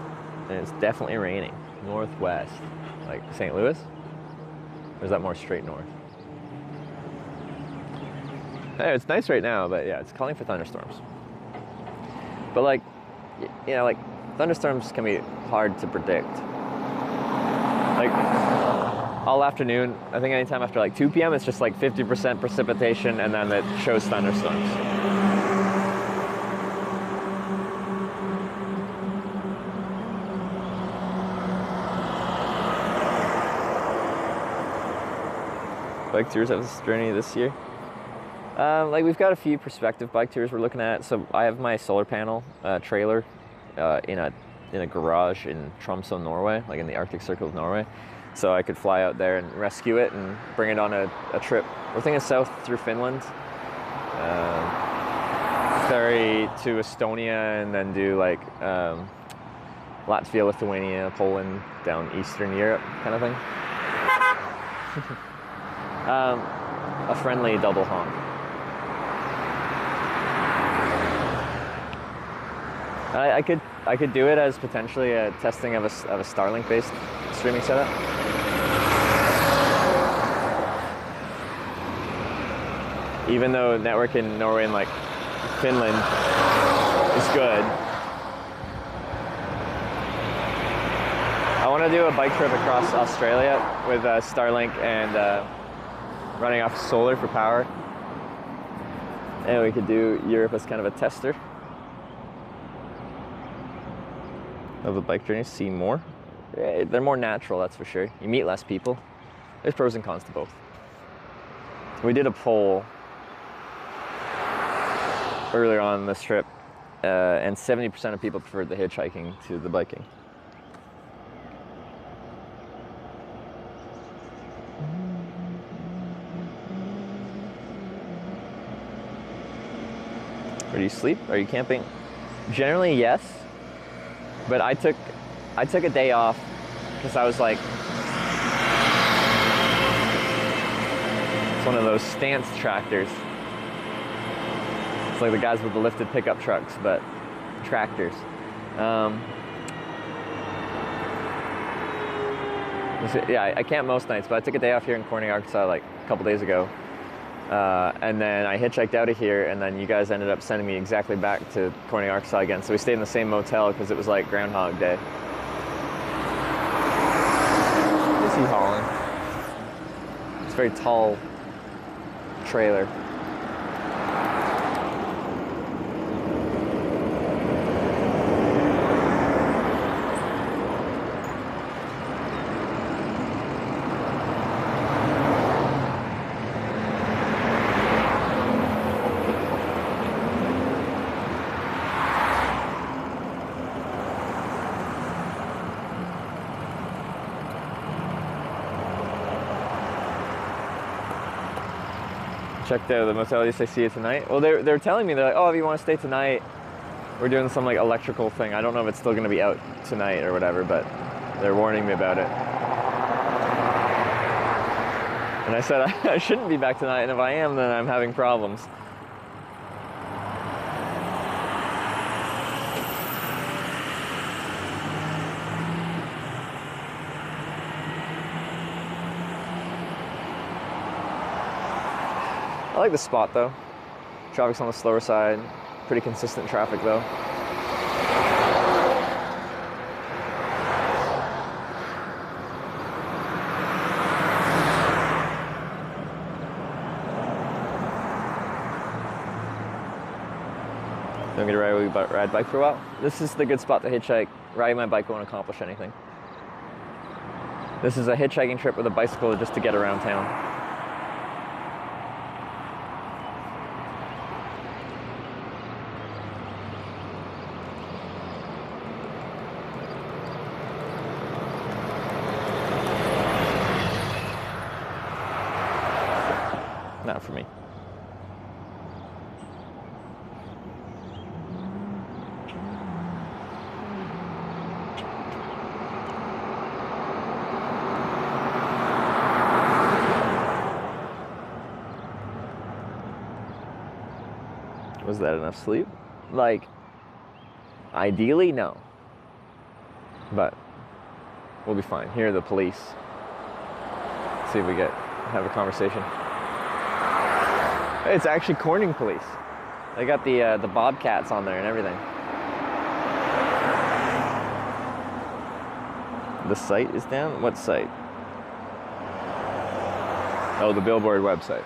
and it's definitely raining. Northwest. Like St. Louis? Or is that more straight north? Hey, it's nice right now, but yeah, it's calling for thunderstorms. But like, you know, like thunderstorms can be hard to predict. Like all afternoon, I think anytime after like 2 p.m. it's just like 50% precipitation and then it shows thunderstorms. Bike tours have this journey this year. Like we've got a few prospective bike tours we're looking at. So I have my solar panel trailer in a garage in Tromsø, Norway, like in the Arctic Circle of Norway. So I could fly out there and rescue it and bring it on a trip. We're thinking south through Finland, ferry to Estonia, and then do like Latvia, Lithuania, Poland, down Eastern Europe kind of thing. A friendly double honk. I could do it as potentially a testing of a Starlink-based streaming setup. Even though network in Norway and like Finland is good, I want to do a bike trip across Australia with Starlink and running off solar for power. And we could do Europe as kind of a tester of a bike journey, see more. They're more natural, that's for sure. You meet less people. There's pros and cons to both. We did a poll earlier on this trip, and 70% of people preferred the hitchhiking to the biking. Where do you sleep? Are you camping? Generally, yes. But I took a day off because I was like, it's one of those stance tractors. It's like the guys with the lifted pickup trucks, but tractors. Yeah, I camp most nights, but I took a day off here in Corning, Arkansas, like a couple days ago. And then I hitchhiked out of here, and then you guys ended up sending me exactly back to Corning, Arkansas again. So we stayed in the same motel because it was like Groundhog Day. What is he hauling? It's a very tall trailer. checked out the motel. They see you tonight. Well, they're telling me, they're like, oh, if you want to stay tonight, we're doing some like electrical thing. I don't know if it's still going to be out tonight or whatever, but they're warning me about it. And I said I shouldn't be back tonight, and if I am, then I'm having problems. I like the spot though. Traffic's on the slower side. Pretty consistent traffic though. Don't get to ride bike for a while. This is the good spot to hitchhike. Riding my bike won't accomplish anything. This is a hitchhiking trip with a bicycle just to get around town. Not for me. Was that enough sleep? Like, ideally, no. But we'll be fine. Here are the police. Let's see if we have a conversation. It's actually Corning police. They got the bobcats on there and everything. The site is down? What site? Oh, the Billboard website.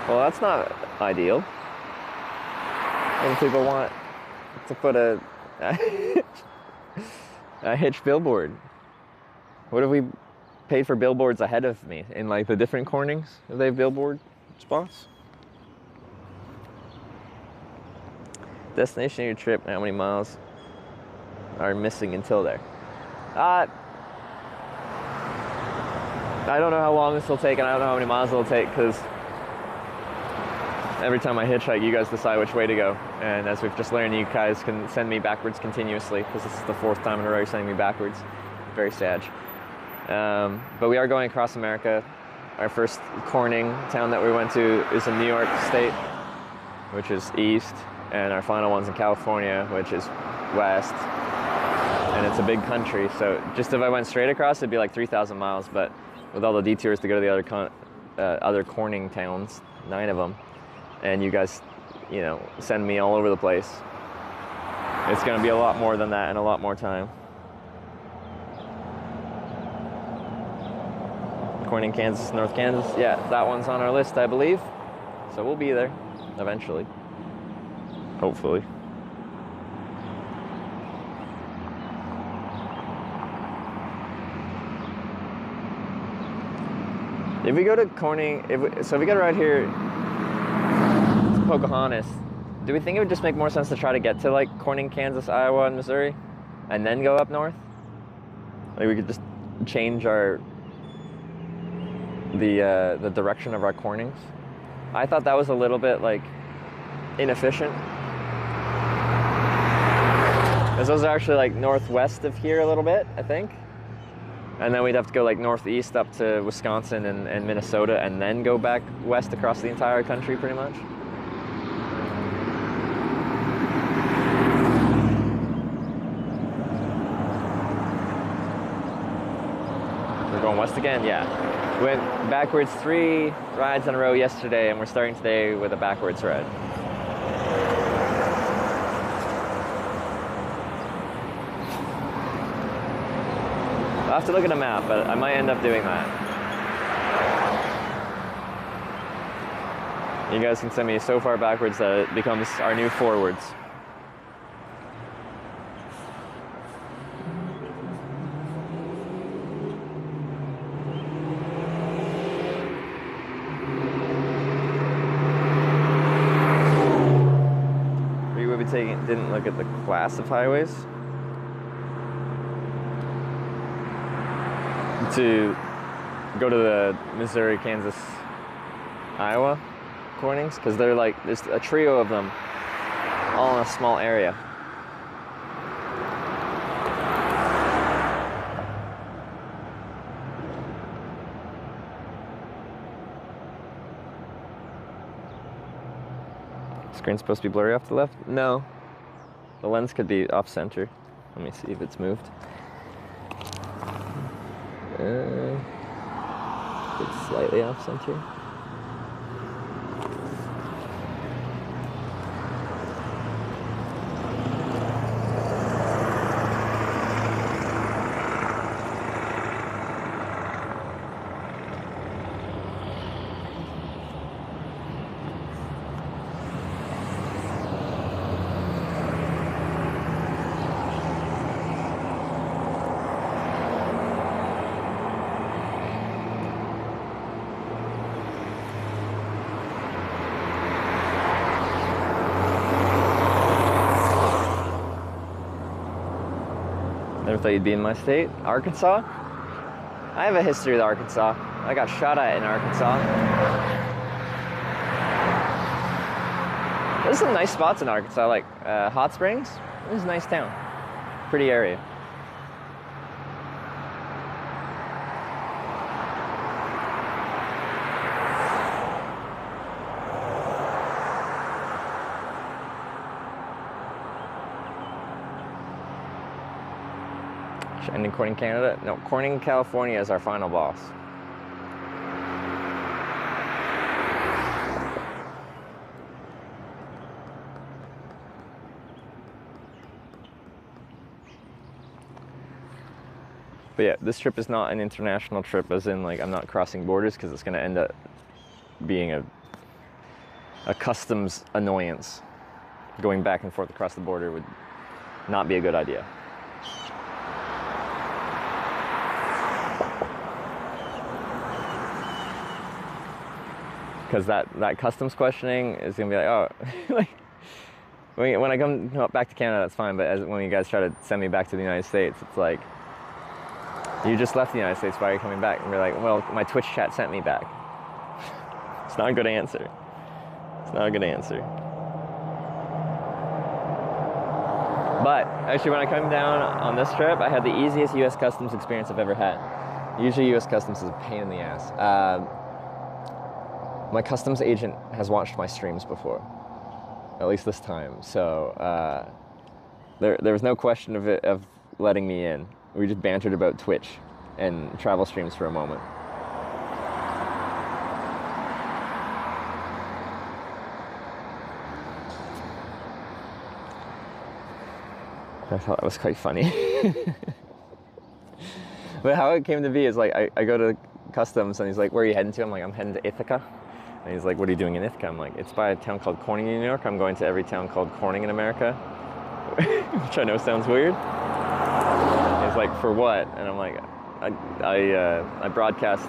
Well, that's not ideal. When people want to put a hitch billboard. What if we paid for billboards ahead of me in like the different Cornings? Do they have billboard spots? Destination of your trip, how many miles are missing until there? I don't know how long this will take, and I don't know how many miles it'll take, because every time I hitchhike, you guys decide which way to go. And as we've just learned, you guys can send me backwards continuously, because this is the 4th time in a row you're sending me backwards. Very sad. But we are going across America. Our first Corning town that we went to is in New York State, which is east, and our final one's in California, which is west. And it's a big country, so just if I went straight across, it'd be like 3,000 miles, but with all the detours to go to the other Corning towns, 9 of them, and you guys, you know, send me all over the place, it's gonna be a lot more than that and a lot more time. Corning, Kansas, North Kansas. Yeah, that one's on our list, I believe. So we'll be there eventually. Hopefully. If we go to Corning, so if we get right here to Pocahontas, do we think it would just make more sense to try to get to like Corning, Kansas, Iowa, and Missouri, and then go up north? Like we could just change the direction of our Cornings. I thought that was a little bit like inefficient, because those are actually like northwest of here a little bit, I think. And then we'd have to go like northeast up to Wisconsin and Minnesota, and then go back west across the entire country pretty much. We're going west again? Yeah. Went backwards 3 rides in a row yesterday, and we're starting today with a backwards ride. I'll have to look at a map, but I might end up doing that. You guys can send me so far backwards that it becomes our new forwards. We would be didn't look at the class of highways to go to the Missouri, Kansas, Iowa Cornings, because they're like, there's a trio of them all in a small area. Screen's supposed to be blurry off to the left? No. The lens could be off center. Let me see if it's moved. It's slightly off center. Never thought you'd be in my state. Arkansas? I have a history with Arkansas. I got shot at in Arkansas. There's some nice spots in Arkansas, like Hot Springs. This is a nice town. Pretty area. Ending Corning, Canada? No, Corning, California is our final boss. But yeah, this trip is not an international trip, as in like I'm not crossing borders, because it's going to end up being a customs annoyance. Going back and forth across the border would not be a good idea. Because that customs questioning is going to be like, oh, like, when I come back to Canada, that's fine, but when you guys try to send me back to the United States, it's like, you just left the United States, why are you coming back? And we're like, well, my Twitch chat sent me back. It's not a good answer. It's not a good answer. But actually, when I come down on this trip, I had the easiest U.S. Customs experience I've ever had. Usually U.S. Customs is a pain in the ass. My customs agent has watched my streams before, at least this time. So there was no question of letting me in. We just bantered about Twitch and travel streams for a moment. I thought that was quite funny. But how it came to be is like, I go to customs and he's like, where are you heading to? I'm like, I'm heading to Ithaca. And he's like, what are you doing in Ithaca? I'm like, it's by a town called Corning in New York. I'm going to every town called Corning in America. Which I know sounds weird. And he's like, for what? And I'm like, I broadcast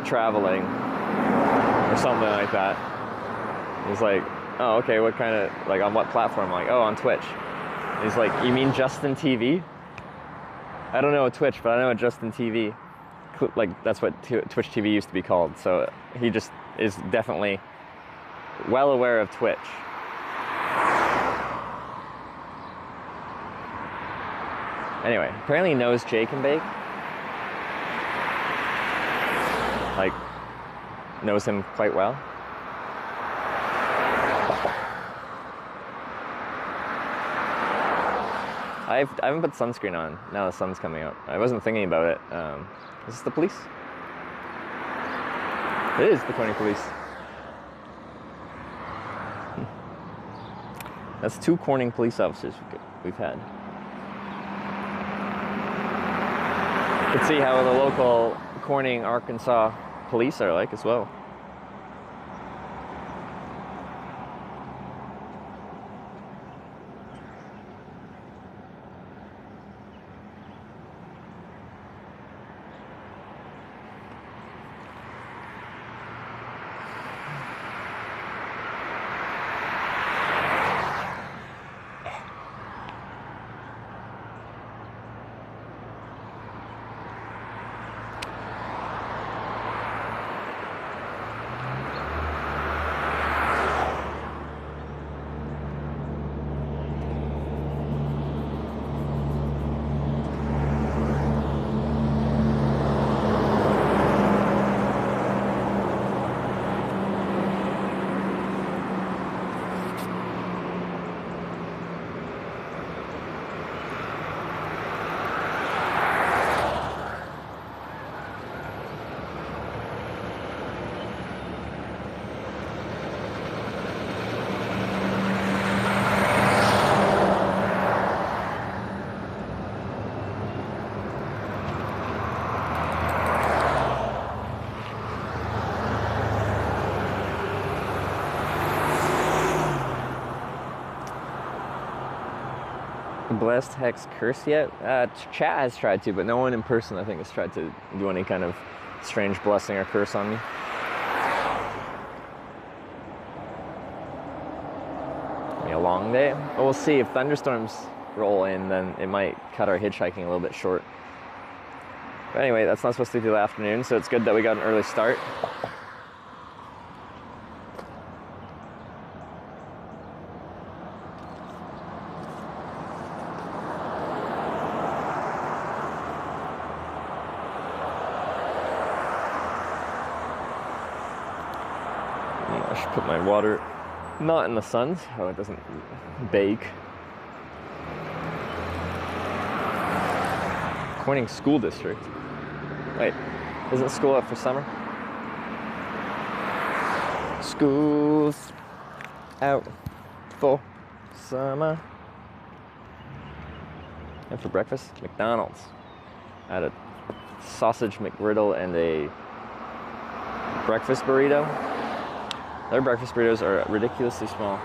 traveling or something like that. He's like, oh, okay, what kind of, like on what platform? I'm like, oh, on Twitch. And he's like, you mean Justin TV? I don't know a Twitch, but I know a Justin TV. Like, that's what Twitch TV used to be called. So he just is definitely well aware of Twitch. Anyway, apparently he knows Jake and Bake. Like, knows him quite well. I haven't put sunscreen on now the sun's coming out. I wasn't thinking about it. Is this the police? It is the Corning police. That's 2 Corning police officers we've had. You can see how the local Corning, Arkansas police are like as well. blessed hex curse yet? Chat has tried to, but no one in person, I think, has tried to do any kind of strange blessing or curse on me. Be a long day. But we'll see. If thunderstorms roll in, then it might cut our hitchhiking a little bit short. But anyway, that's not supposed to be the afternoon, so it's good that we got an early start. I should put my water not in the sun so it doesn't bake. Corning School District. Wait, isn't school out for summer? School's out for summer. And for breakfast, McDonald's. I had a sausage McGriddle and a breakfast burrito. Their breakfast burritos are ridiculously small.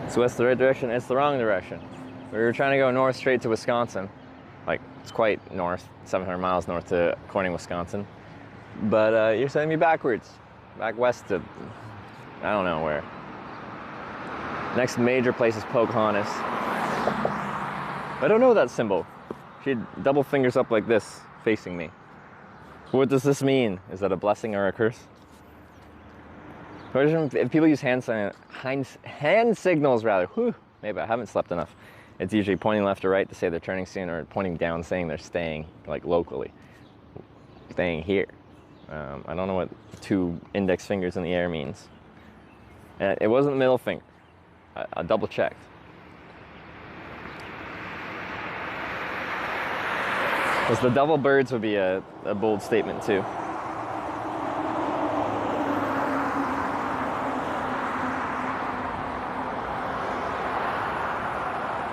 So it's the right direction, it's the wrong direction. We were trying to go north straight to Wisconsin. Like, it's quite north, 700 miles north to Corning, Wisconsin. But you're sending me backwards, back west to, I don't know where. Next major place is Pocahontas. I don't know that symbol. She had double fingers up like this, facing me. What does this mean? Is that a blessing or a curse? If people use hand signals, rather, maybe I haven't slept enough. It's usually pointing left or right to say they're turning soon, or pointing down saying they're staying, like locally. Staying here. I don't know what 2 index fingers in the air means. And it wasn't the middle finger. I double checked. Because the double birds would be a bold statement too.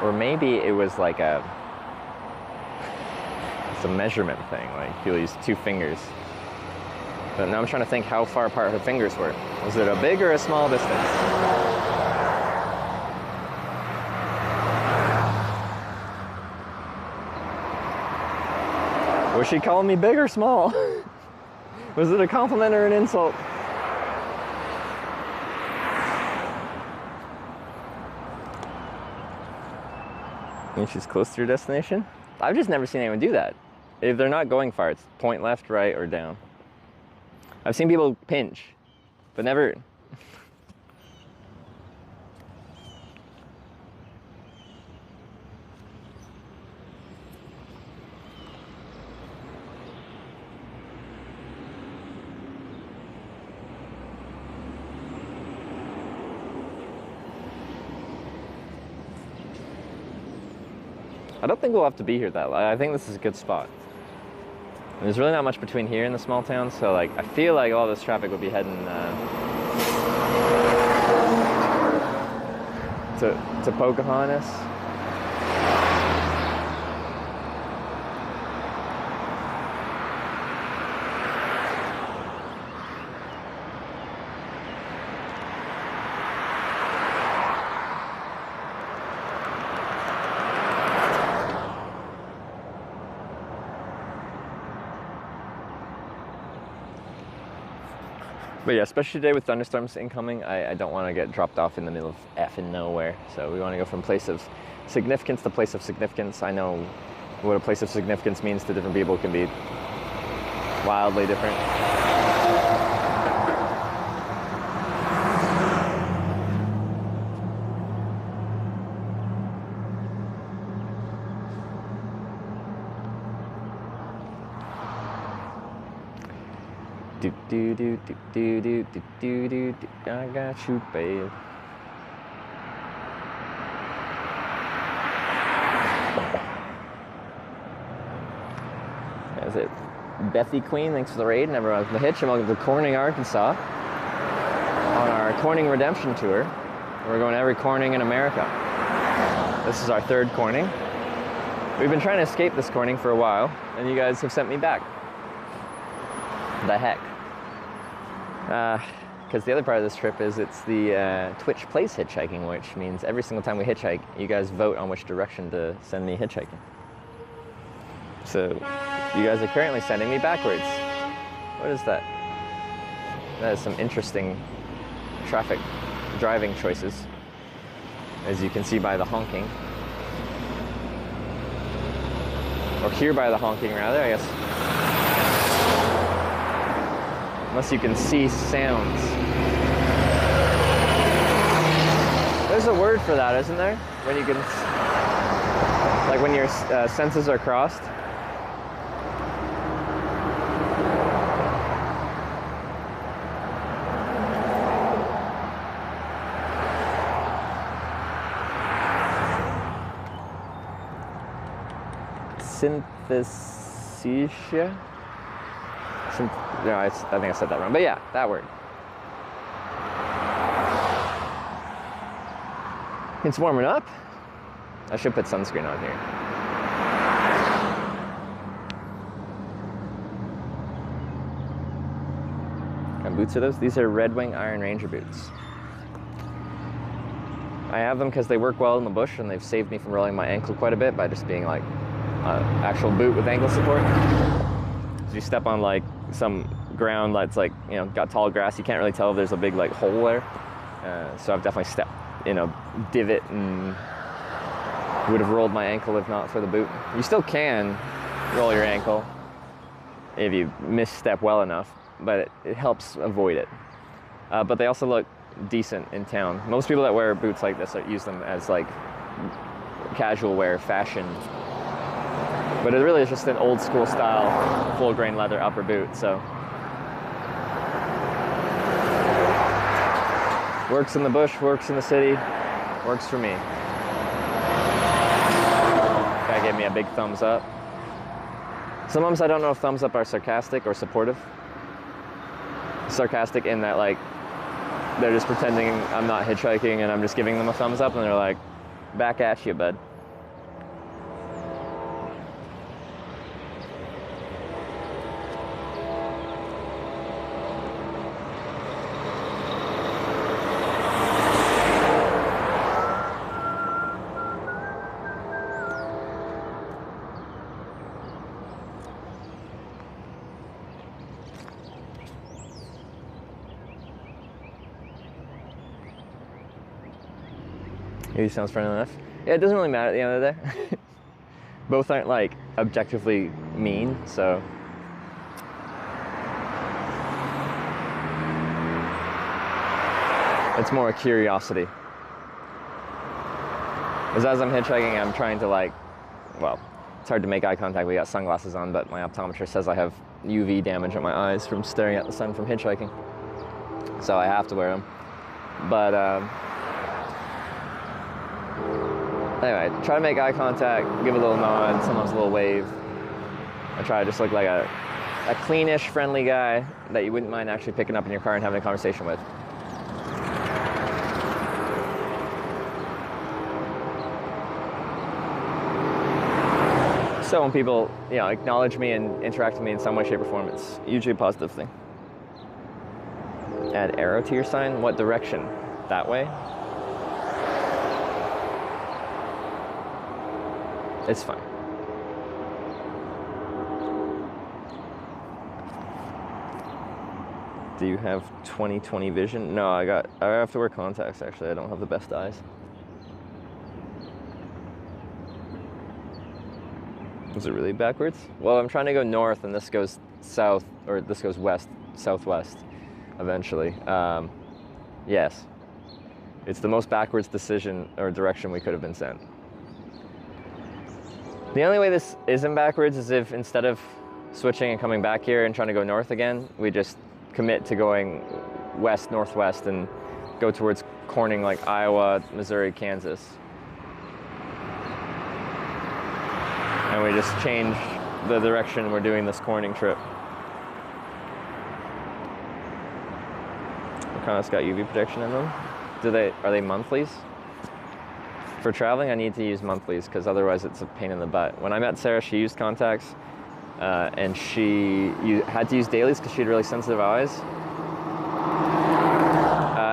Or maybe it was like it's a measurement thing, like people use 2 fingers. But now I'm trying to think how far apart her fingers were. Was it a big or a small distance? Was she calling me big or small? Was it a compliment or an insult? I think she's close to your destination. I've just never seen anyone do that. If they're not going far, it's point left, right, or down. I've seen people pinch, but never. I don't think we'll have to be here that long. I think this is a good spot. And there's really not much between here and the small town, so like I feel like all this traffic will be heading to Pocahontas. But yeah, especially today with thunderstorms incoming, I don't want to get dropped off in the middle of effing nowhere. So we want to go from place of significance to place of significance. I know what a place of significance means to different people can be wildly different. Do do do do do do do do do do. I got you, babe. Is it Bethy Queen? Thanks for the raid, and everyone from the Hitch, and welcome to Corning, Arkansas, on our Corning Redemption Tour. We're going to every Corning in America. This is our third Corning. We've been trying to escape this Corning for a while, and you guys have sent me back. The heck. Because the other part of this trip is it's the Twitch Plays Hitchhiking, which means every single time we hitchhike, you guys vote on which direction to send me hitchhiking. So, you guys are currently sending me backwards. What is that? That is some interesting traffic driving choices, as you can see by the honking. Or hear by the honking, rather, I guess. Unless you can see sounds. There's a word for that, isn't there? When you can, like when your senses are crossed. Synthesia? No, I think I said that wrong. But yeah, that word. It's warming up. I should put sunscreen on here. What kind of boots are those? These are Red Wing Iron Ranger boots. I have them because they work well in the bush, and they've saved me from rolling my ankle quite a bit by just being like an actual boot with ankle support. So you step on like some ground that's like, you know, got tall grass, you can't really tell if there's a big like hole there. So I've definitely stepped in a divot and would have rolled my ankle if not for the boot. You still can roll your ankle if you misstep well enough, but it helps avoid it. But they also look decent in town. Most people that wear boots like this use them as like casual wear, fashion. But it really is just an old school style, full grain leather upper boot, so. Works in the bush, works in the city, works for me. Guy gave me a big thumbs up. Sometimes I don't know if thumbs up are sarcastic or supportive. Sarcastic in that like, they're just pretending I'm not hitchhiking and I'm just giving them a thumbs up and they're like, back at you, bud. He sounds friendly enough. Yeah, it doesn't really matter at the end of the day. Both aren't like objectively mean, so. It's more a curiosity. As I'm hitchhiking, I'm trying to like, well, it's hard to make eye contact. We got sunglasses on, but my optometrist says I have UV damage on my eyes from staring at the sun from hitchhiking. So I have to wear them. But, anyway, try to make eye contact, give a little nod, sometimes a little wave. I try to just look like a cleanish, friendly guy that you wouldn't mind actually picking up in your car and having a conversation with. So when people, you know, acknowledge me and interact with me in some way, shape, or form, it's usually a positive thing. Add arrow to your sign? What direction? That way? It's fine. Do you have 20/20 vision? No, I have to wear contacts actually. I don't have the best eyes. Is it really backwards? Well, I'm trying to go north, and this goes south, or this goes west, southwest, eventually. Yes. It's the most backwards decision or direction we could have been sent. The only way this isn't backwards is if instead of switching and coming back here and trying to go north again, we just commit to going west, northwest, and go towards Corning like Iowa, Missouri, Kansas. And we just change the direction we're doing this Corning trip. Pocahontas got UV protection in them. Are they monthlies? For traveling, I need to use monthlies because otherwise it's a pain in the butt. When I met Sarah, she used contacts, and she had to use dailies because she had really sensitive eyes.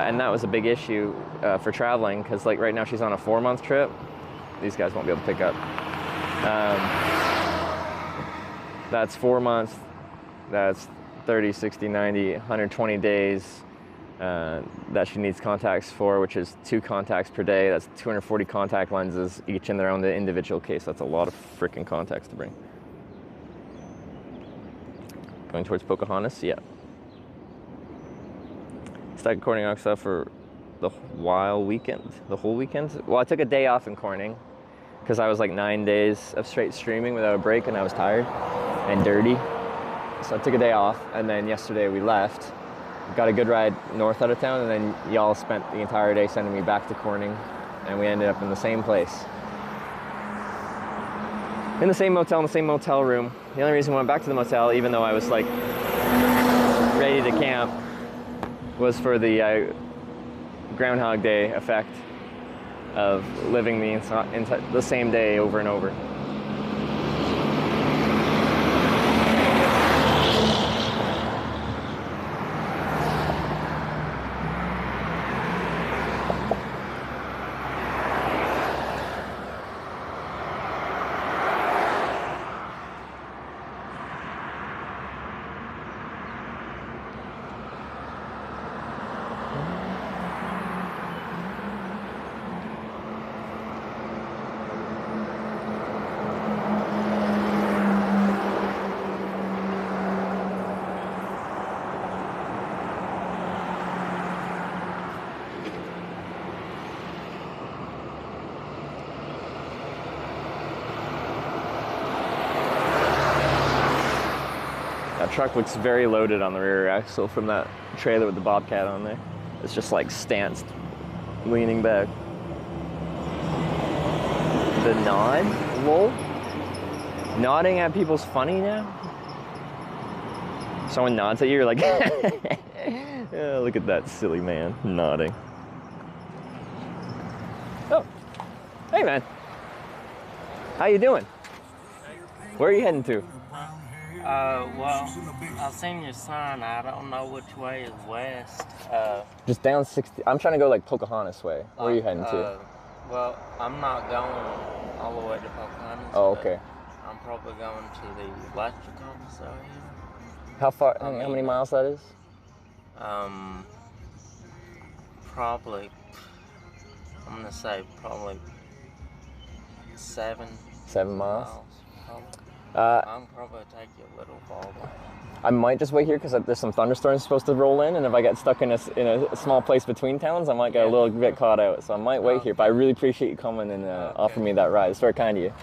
And that was a big issue for traveling because, like, right now she's on a 4-month trip. These guys won't be able to pick up. That's 4 months. That's 30, 60, 90, 120 days that she needs contacts for, which is 2 contacts per day. That's 240 contact lenses, each in their own individual case. That's a lot of freaking contacts to bring. Going towards Pocahontas? Yeah. Stuck at Corning Oxa for the whole weekend. Well, I took a day off in Corning because I was like 9 days of straight streaming without a break, and I was tired and dirty. So I took a day off, and then yesterday we left. Got a good ride north out of town, and then y'all spent the entire day sending me back to Corning, and we ended up in the same place. In the same motel, in the same motel room. The only reason we went back to the motel, even though I was like ready to camp, was for the Groundhog Day effect of living the same day over and over. That truck looks very loaded on the rear axle from that trailer with the Bobcat on there. It's just like stanced, leaning back. The nod? Lol? Nodding at people's funny now? Someone nods at you, you're like, oh, look at that silly man nodding. Oh, hey man. How you doing? Where are you heading to? Well, I've seen your sign. I don't know which way is west. Just down 60. I'm trying to go like Pocahontas way. Where are you heading to? Well, I'm not going all the way to Pocahontas. Oh, okay. I'm probably going to the electrical area. How far? How many miles that is? Probably. I'm gonna say probably 7. 7 miles. Probably. I'm probably take you a little farther. I might just wait here because there's some thunderstorms supposed to roll in, and if I get stuck in a small place between towns, I might get a little bit caught out. So I might wait here, but I really appreciate you coming and offering me that ride. It's very kind of you.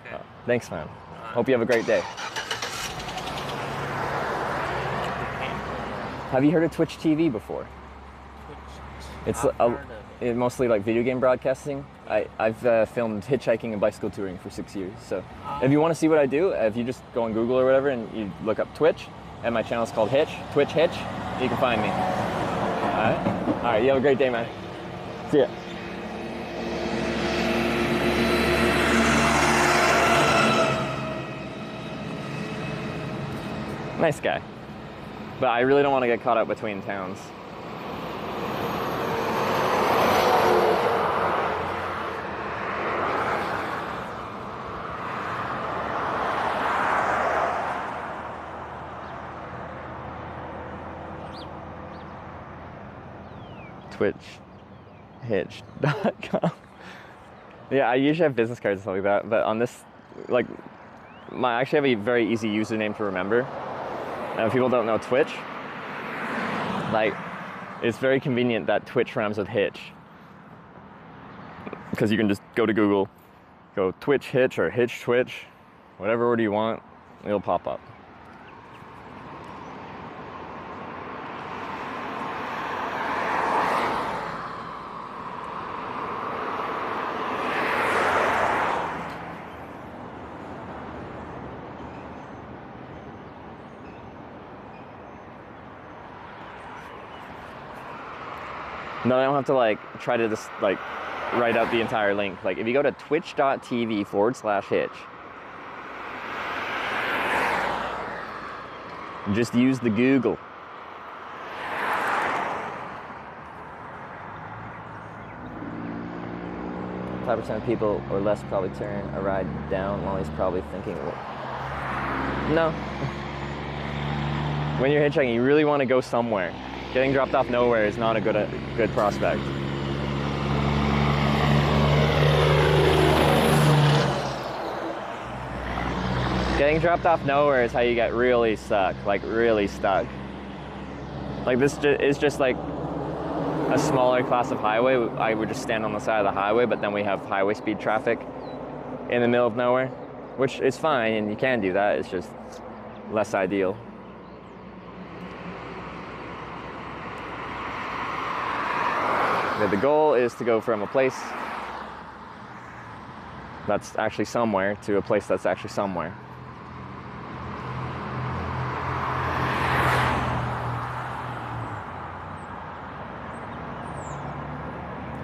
Okay. Thanks, man. Hope you have a great day. Have you heard of Twitch TV before? It's mostly like video game broadcasting. I've filmed hitchhiking and bicycle touring for 6 years. So if you want to see what I do, if you just go on Google or whatever and you look up Twitch, and my channel is called Twitch Hitch, you can find me. All right, you have a great day, man. See ya. Nice guy. But I really don't want to get caught up between towns. twitchhitch.com. Yeah, I usually have business cards and stuff like that, but on this, like, I actually have a very easy username to remember. If people don't know Twitch, like, it's very convenient that Twitch rhymes with Hitch. Because you can just go to Google, go Twitch Hitch or Hitch Twitch, whatever order you want, it'll pop up. No, I don't have to like try to just like write out the entire link. Like if you go to twitch.tv/Hitch, just use the Google. % of people or less probably turn a ride down while he's probably thinking, no. When you're hitchhiking, you really want to go somewhere. Getting dropped off nowhere is not a good prospect. Getting dropped off nowhere is how you get really stuck, like really stuck. Like this is just like a smaller class of highway. I would just stand on the side of the highway, but then we have highway speed traffic in the middle of nowhere, which is fine, and you can do that. It's just less ideal. The goal is to go from a place that's actually somewhere to a place that's actually somewhere.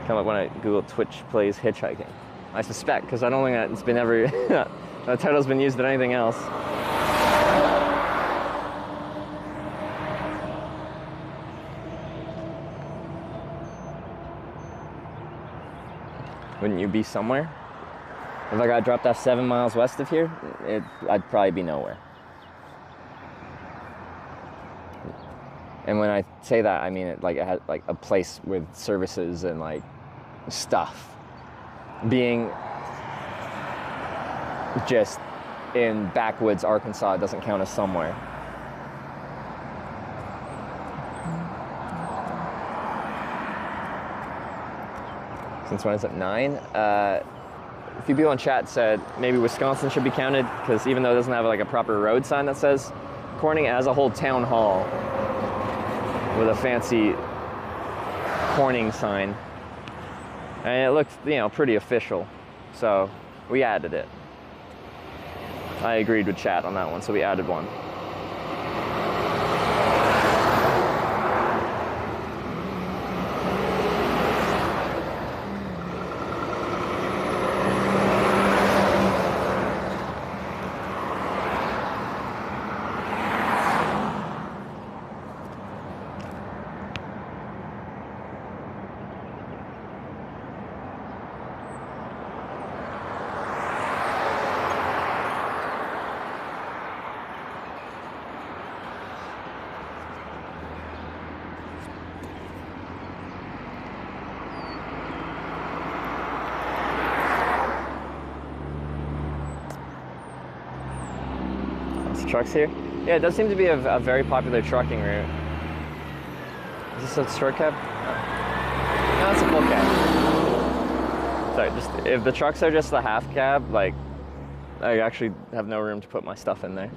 Come up when I Google Twitch plays hitchhiking. I suspect, because I don't think that it's been ever, that title's been used in anything else. Wouldn't you be somewhere? If I got dropped off 7 miles west of here, I'd probably be nowhere. And when I say that, I mean it had like a place with services and like stuff. Being just in backwoods Arkansas doesn't count as somewhere. Since when is it 9? A few people in chat said maybe Wisconsin should be counted, because even though it doesn't have like a proper road sign that says Corning, it has a whole town hall with a fancy Corning sign, and it looks, pretty official. So we added it. I agreed with chat on that one, so we added one. Trucks here? Yeah, it does seem to be a very popular trucking route. Is this a short cab? No, it's a full cab. Sorry, just if the trucks are just the half cab, like, I actually have no room to put my stuff in there.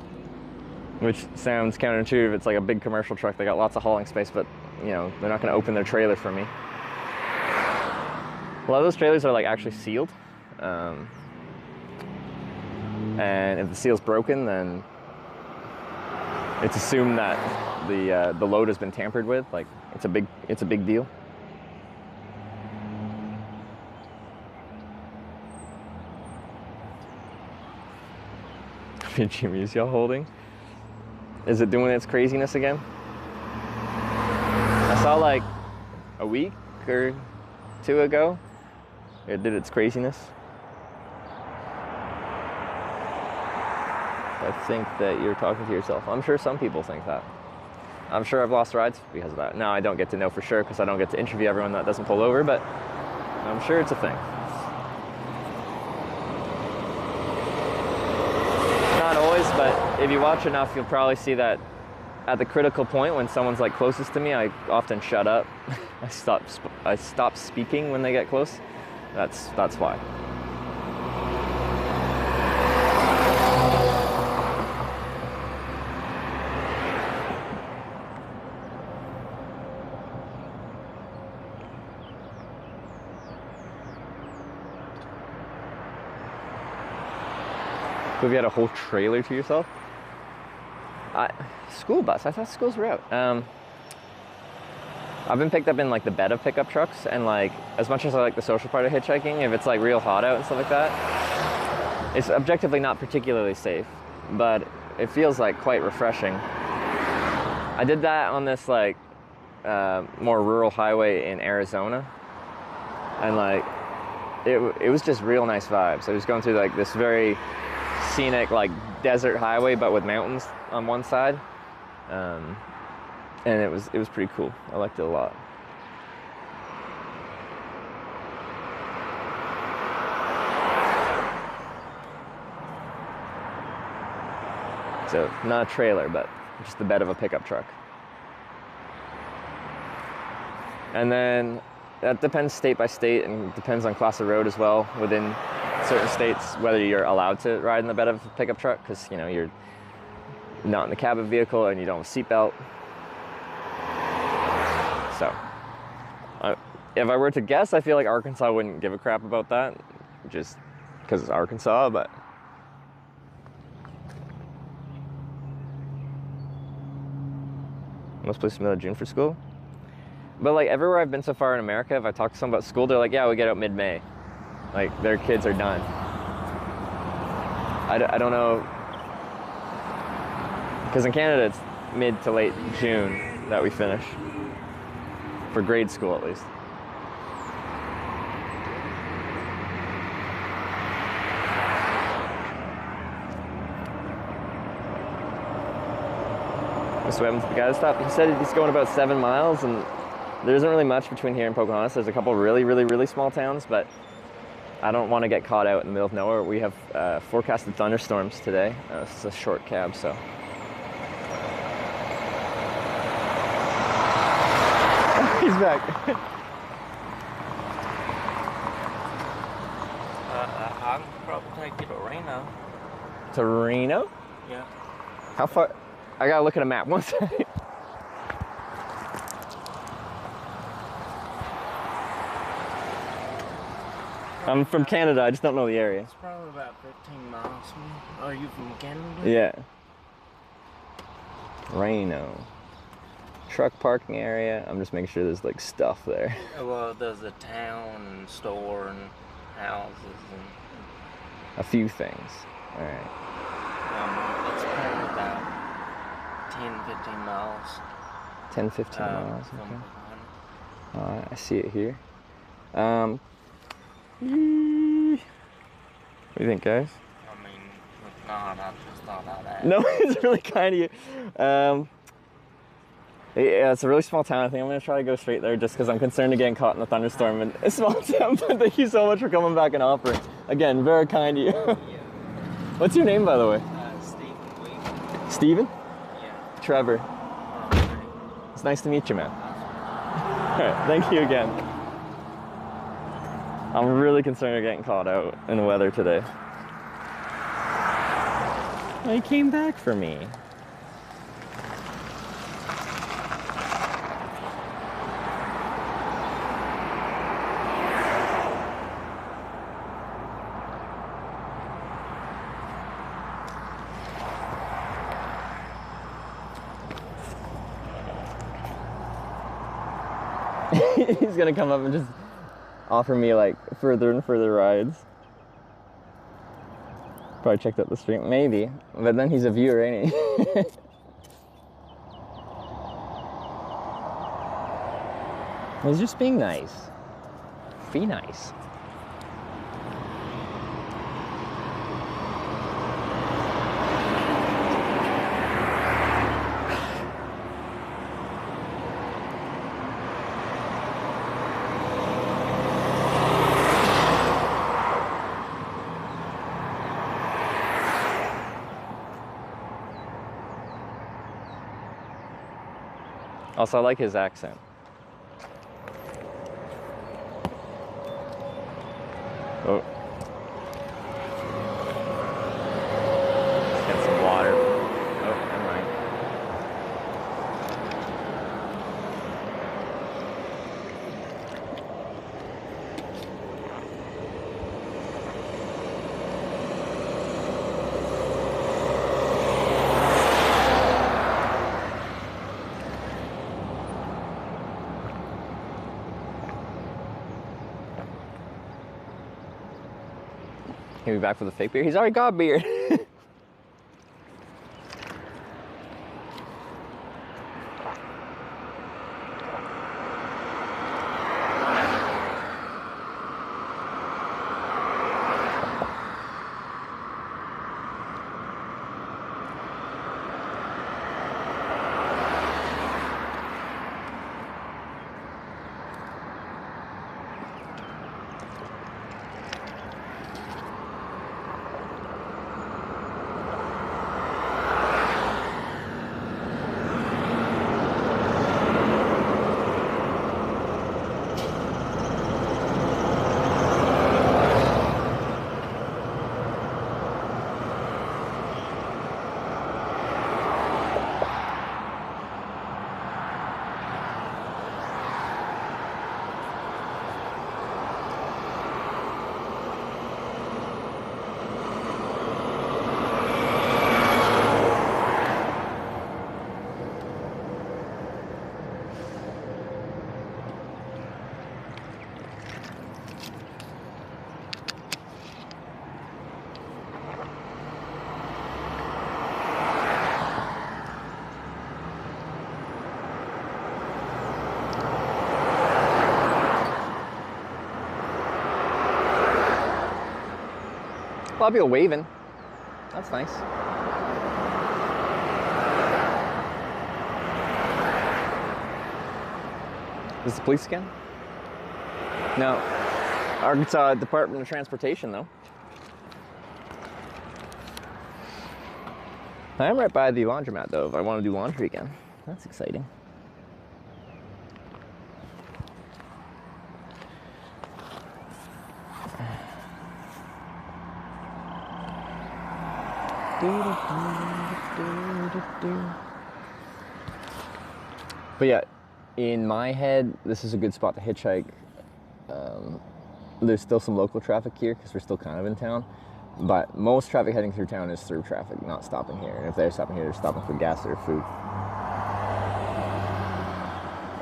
Which sounds counterintuitive. It's like a big commercial truck. They got lots of hauling space, but, they're not going to open their trailer for me. A lot of those trailers are like actually sealed. And if the seal's broken, then it's assumed that the load has been tampered with. Like it's a big deal. How many Jimmys y'all holding? Is it doing its craziness again? I saw like a week or 2 ago, it did its craziness. I think that you're talking to yourself. I'm sure some people think that. I'm sure I've lost rides because of that. Now, I don't get to know for sure because I don't get to interview everyone that doesn't pull over, but I'm sure it's a thing. but if you watch enough, you'll probably see that at the critical point when someone's like closest to me, I often shut up. I stop speaking when they get close. That's why. So if you had a whole trailer to yourself? School bus, I thought schools were out. I've been picked up in like the bed of pickup trucks, and like as much as I like the social part of hitchhiking, if it's like real hot out and stuff like that, it's objectively not particularly safe, but it feels like quite refreshing. I did that on this like more rural highway in Arizona, and like it was just real nice vibes. I was going through like this very scenic like desert highway but with mountains on one side, and it was pretty cool. I liked it a lot. So not a trailer, but just the bed of a pickup truck. And then that depends state by state, and depends on class of road as well. Within certain states, whether you're allowed to ride in the bed of a pickup truck, because you know you're not in the cab of a vehicle and you don't have a seatbelt. So, if I were to guess, I feel like Arkansas wouldn't give a crap about that, just because it's Arkansas. But most places middle of June for school. But like everywhere I've been so far in America, if I talk to someone about school, they're like, yeah, we get out mid-May. Like their kids are done. I don't know, because in Canada it's mid to late June that we finish, for grade school at least. So what happened to the guy that stopped? He said he's going about 7 miles, and there isn't really much between here and Pocahontas. There's a couple really, really, really small towns, but I don't want to get caught out in the middle of nowhere. We have forecasted thunderstorms today. It's a short cab, so. He's back. I can probably take you to Reno. To Reno? Yeah. How far? I gotta look at a map. One second. I'm from Canada, I just don't know the area. It's probably about 15 miles from me. Are you from Canada? Yeah. Reno. Truck parking area. I'm just making sure there's like stuff there. Well, there's a town and store and houses and... A few things. Alright. It's probably about 10, 15 miles. 10, 15 miles, from okay. Pocahontas. I see it here. What do you think, guys? I mean, if not, I just thought I'd ask. No, it's really kind of you. Yeah, it's a really small town. I think I'm going to try to go straight there just because I'm concerned of getting caught in a thunderstorm in a small town. But thank you so much for coming back and offering. Again, very kind of you. Yeah. What's your name, by the way? Stephen Weaver. Steven? Yeah. Trevor. It's nice to meet you, man. All right, thank you again. I'm really concerned of getting caught out in the weather today. He came back for me. He's gonna come up and just offer me like further and further rides. Probably checked out the stream, maybe, but then he's a viewer, ain't he? He's just being nice. Be nice. Also, I like his accent. Oh. Let's get some water. Oh, never mind. He'll be back for the fake beer. He's already got a beer. A lot of people waving. That's nice. Is this the police again? No. Arkansas Department of Transportation, though. I am right by the laundromat, though, if I want to do laundry again. That's exciting. But yeah, in my head, this is a good spot to hitchhike. There's still some local traffic here because we're still kind of in town. But most traffic heading through town is through traffic, not stopping here. And if they're stopping here, they're stopping for gas or food.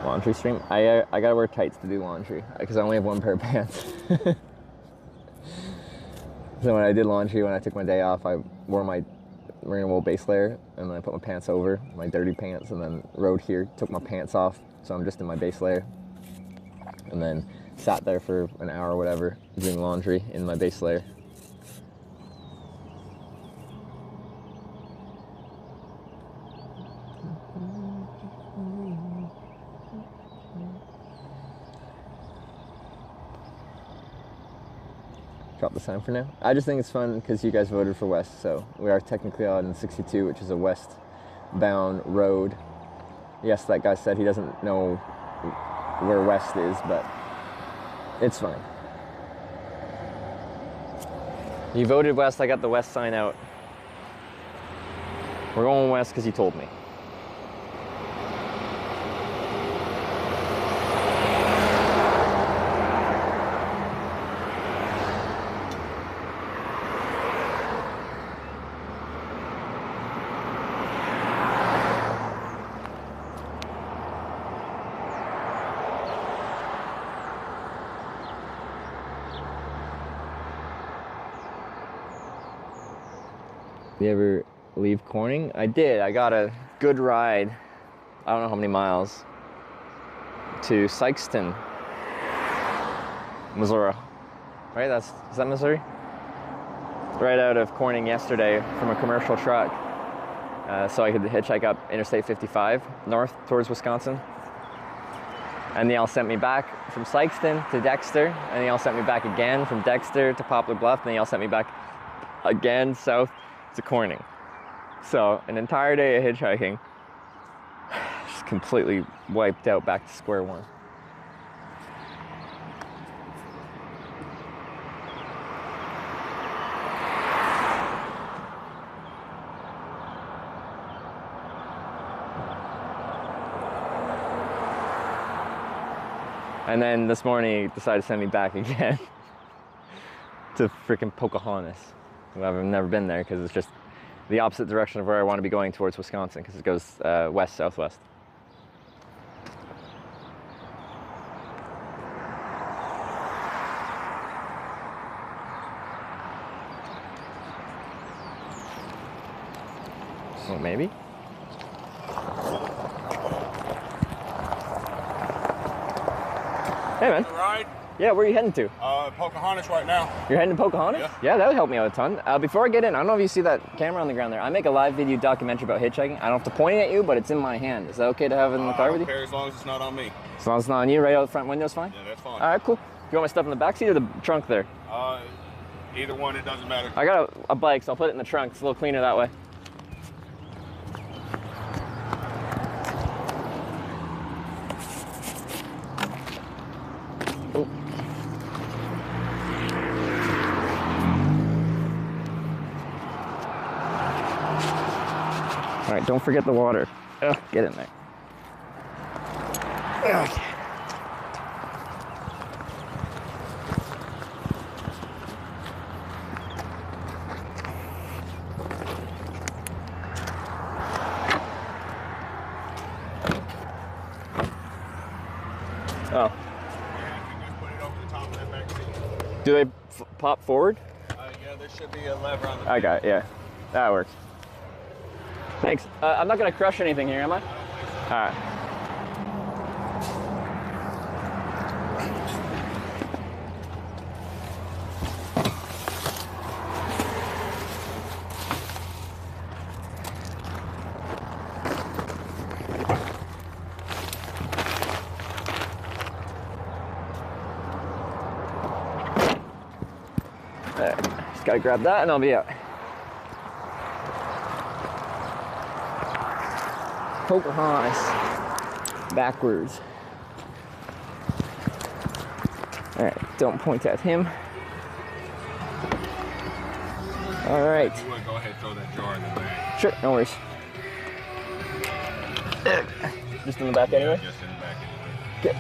Laundry stream? I gotta wear tights to do laundry because I only have one pair of pants. So when I did laundry, when I took my day off, I wore my merino wool base layer, and then I put my pants over, my dirty pants, and then rode here, took my pants off, so I'm just in my base layer, and then sat there for an hour or whatever, doing laundry in my base layer. Drop the sign for now. I just think it's fun because you guys voted for West, so we are technically on 62, which is a westbound road. Yes, that guy said he doesn't know where West is, but it's fine. You voted West, I got the West sign out. We're going West because you told me. You ever leave Corning? I did. I got a good ride. I don't know how many miles. To Sykeston, Missouri. Right? Is that Missouri? Right out of Corning yesterday from a commercial truck. So I could hitchhike up Interstate 55 north towards Wisconsin. And they all sent me back from Sykeston to Dexter. And they all sent me back again from Dexter to Poplar Bluff. And they all sent me back again south to Corning. So an entire day of hitchhiking. Just completely wiped out, back to square one. And then this morning he decided to send me back again to freaking Pocahontas. I've never been there because it's just the opposite direction of where I want to be going towards Wisconsin, because it goes west-southwest. Well, maybe. Hey, man. Ride? Yeah, where are you heading to? Pocahontas right now. You're heading to Pocahontas? Yeah, that would help me out a ton. Before I get in, I don't know if you see that camera on the ground there. I make a live video documentary about hitchhiking. I don't have to point it at you, but it's in my hand. Is that okay to have it in the car with you? Okay, as long as it's not on me. As long as it's not on you, right out the front window's fine? Yeah, that's fine. All right, cool. You want my stuff in the back seat or the trunk there? Either one, it doesn't matter. I got a bike, so I'll put it in the trunk. It's a little cleaner that way. Oh. All right, don't forget the water. Ugh, get in there. Okay. Oh. Yeah, you can just put it over the top of that back seat. Do they pop forward? Yeah, there should be a lever on the I got it, yeah. That works. Thanks. I'm not gonna crush anything here, am I? All right. There. Just gotta grab that and I'll be out. Pocahontas. Backwards. Alright, don't point at him. Alright. You want to go ahead and throw that jar in the back? Sure, no worries. Just in the back anyway? Just in the back anyway. Okay.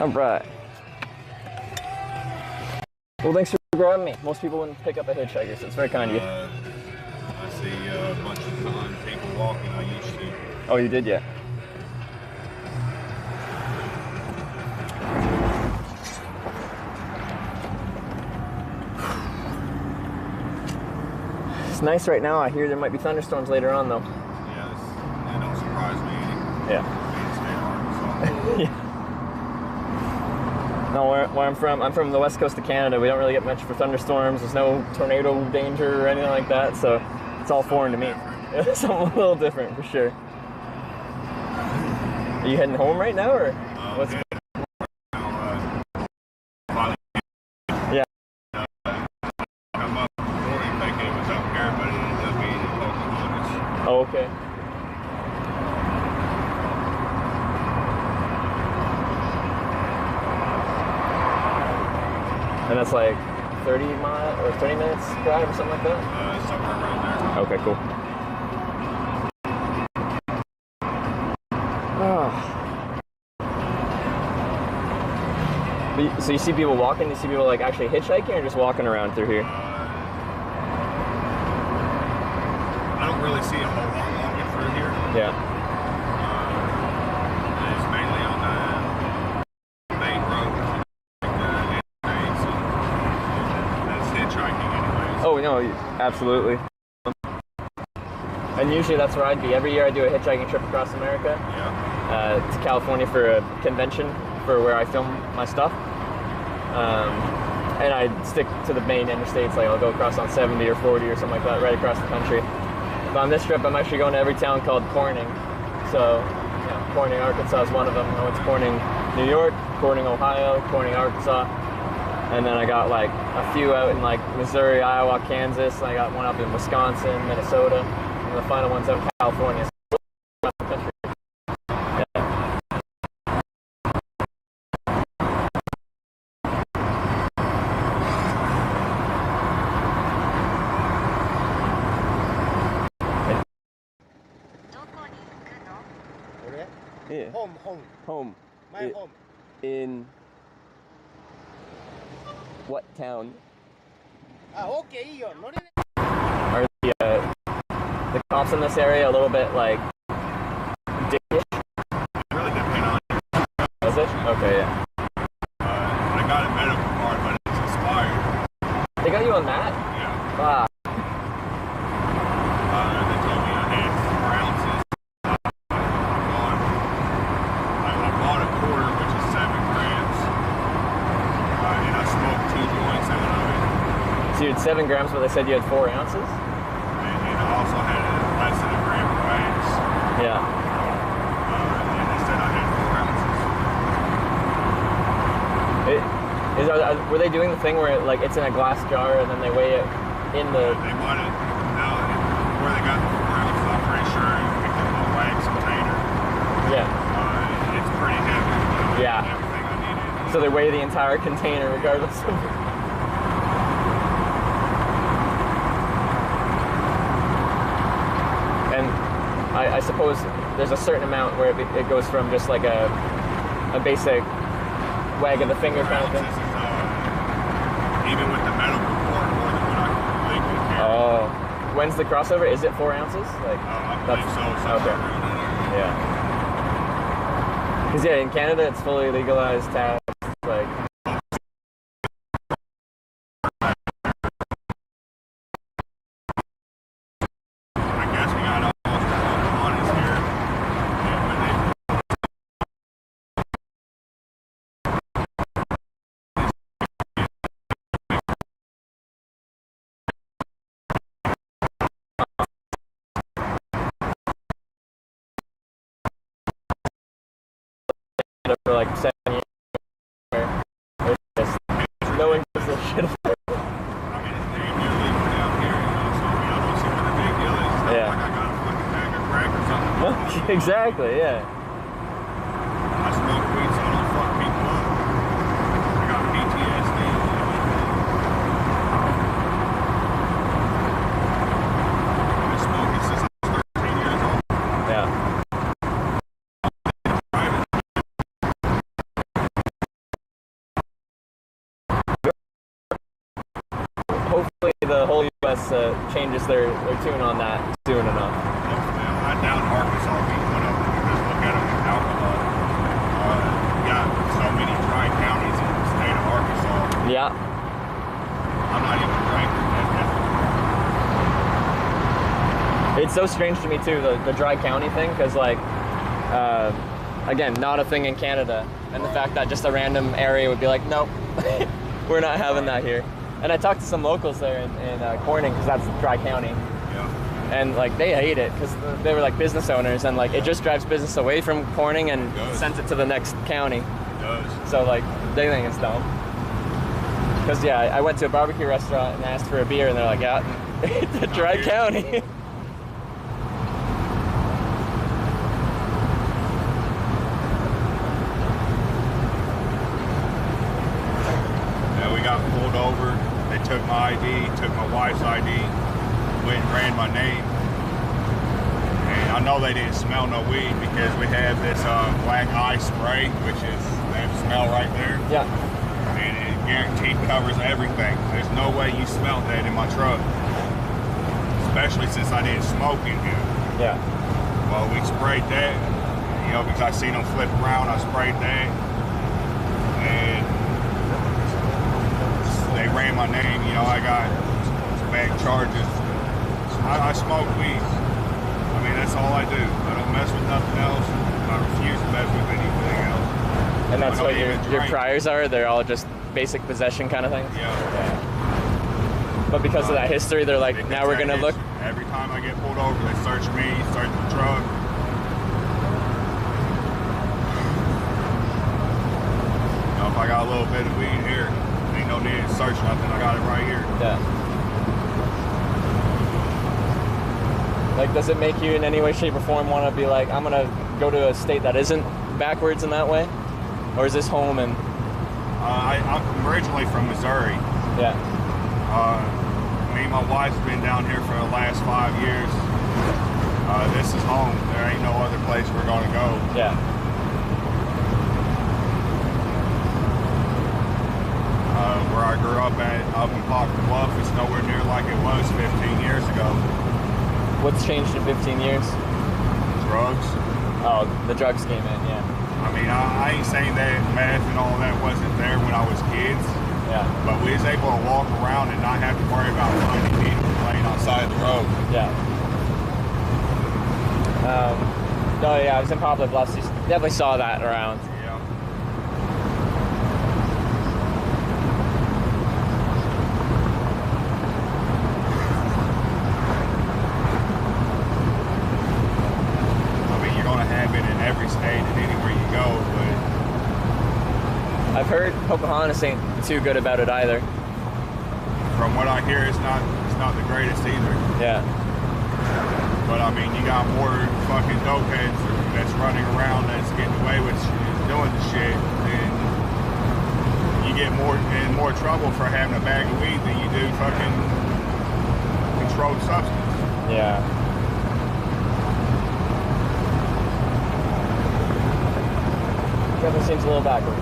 Alright. Well, thanks for grabbing me. Most people wouldn't pick up a hitchhiker, so it's very kind of you. I see a bunch of people walking. I used to. Oh, you did, yeah. It's nice right now. I hear there might be thunderstorms later on, though. Yeah, that don't surprise me any. Yeah. Yeah. No, where I'm from the west coast of Canada. We don't really get much for thunderstorms. There's no tornado danger or anything like that, so it's all foreign to me. Something a little different for sure. Are you heading home right now, or what's? Yeah. I'm up morning thinking it was up here, but it ended up being in Pocahontas. Oh, okay. And that's like 30 miles or 30 minutes drive or something like that? Somewhere around there. Okay, cool. Oh. So you see people walking, you see people like actually hitchhiking or just walking around through here? I don't really see a whole lot walking through here. Yeah. It's mainly on the main road. Oh, no, absolutely. And usually that's where I'd be. Every year I do a hitchhiking trip across America. Yeah. To California for a convention for where I film my stuff. And I stick to the main interstates, like I'll go across on 70 or 40 or something like that, right across the country. But on this trip, I'm actually going to every town called Corning. So, yeah, Corning, Arkansas is one of them. I went to Corning, New York, Corning, Ohio, Corning, Arkansas. And then I got like a few out in like Missouri, Iowa, Kansas. I got one up in Wisconsin, Minnesota, and the final one's out in California. So around the country. Yeah. Home. My home. In what town? Okay, Are the cops in this area a little bit like dickish? Really depend on it. Is it? Okay, yeah. I got a medical card, but it's expired. They got you on that? Yeah. Wow. They told me I had 4 ounces. I bought a quarter, which is 7 grams. And I smoked 2 joints out of it. So you had 7 grams, but they said you had 4 ounces? And I also had less than a gram of wax. Yeah. And they said I had 4 ounces. Were they doing the thing where like it's in a glass jar and then they weigh it in the... They might have, no, where they got the 4 ounces, I'm pretty sure you pick up a wax container. Yeah. It's pretty heavy. Yeah. Everything I needed. So they weigh the entire container regardless of... And I suppose there's a certain amount where it goes from just like a basic wag of the finger kind of thing. Even with the medical card, more than what I can legally carry. Oh. When's the crossover? Is it 4 ounces? Like, I believe so. Okay. Yeah. Because yeah, in Canada it's fully legalized tax. Like. I guess we got almost Pocahontas here. And when they for like 7 years where there's just no one gives a shit about it. I mean, it's damn near legal down here, you know, so I mean, I don't see what the big deal is. It's not Yeah. like I got a fucking bag of crack or something. Exactly, yeah. I smoke weed so I don't fuck people up. I got PTSD. I've been smoking since I was 13 years old. Yeah. Hopefully the whole U.S. Changes their tune on that soon enough. I doubt Arkansas will be one of them because look at them with alcohol. You got so many dry counties in the state of Arkansas. Yeah. I'm not even drinking. It's so strange to me too, the dry county thing, because like, again, not a thing in Canada, and the fact that just a random area would be like, nope, we're not having that here. And I talked to some locals there in Corning, because that's dry county. Yeah. And like they hate it because they were like business owners, and like it just drives business away from Corning and sends it to the next county. It does. So like they think it's dumb. Because yeah, I went to a barbecue restaurant and asked for a beer, and they're like, yeah, it's a dry county. Yeah, we got pulled over. They took my ID, took my wife's ID, went and ran my name. And I know they didn't smell no weed because we have this black eye spray, which is that smell right there. Yeah. And it guaranteed covers everything. There's no way you smelled that in my truck. Especially since I didn't smoke in here. Yeah. Well, we sprayed that, you know, because I seen them flip around, I sprayed that. And they ran my name, you know, I got bad charges. I smoke weed. I mean, that's all I do. I don't mess with nothing else. I refuse to mess with anything else. And that's I what don't your even priors are? They're all just basic possession kind of things? Yeah. But because of that history, they're like, now we're going to look. Every time I get pulled over, they search me, search the truck. You know, if I got a little bit of weed here, ain't no Like, does it make you in any way, shape, or form want to be like, I'm gonna go to a state that isn't backwards in that way? Or is this home? And I'm originally from Missouri. Yeah. Me and my wife's been down here for the last 5 years. This is home. There ain't no other place we're gonna go. Yeah. Where I grew up in Poplar Bluff, it's nowhere near like it was 15 years ago. What's changed in 15 years? Drugs. Oh, the drugs came in, yeah. I mean, I ain't saying that meth and all that wasn't there when I was kids. Yeah. But we was able to walk around and not have to worry about finding people playing outside the road. Yeah. No, yeah, I was in Poplar Bluffs. You definitely saw that around. Yeah. I mean, you're gonna have it in every state and anywhere you go, but I've heard Pocahontas ain't too good about it either. from what I hear, it's not the greatest either. Yeah. But I mean, you got more fucking dopeheads that's running around that's getting away with doing the shit, and you get more trouble for having a bag of weed than you do fucking controlled substance. Yeah. Definitely seems a little backwards.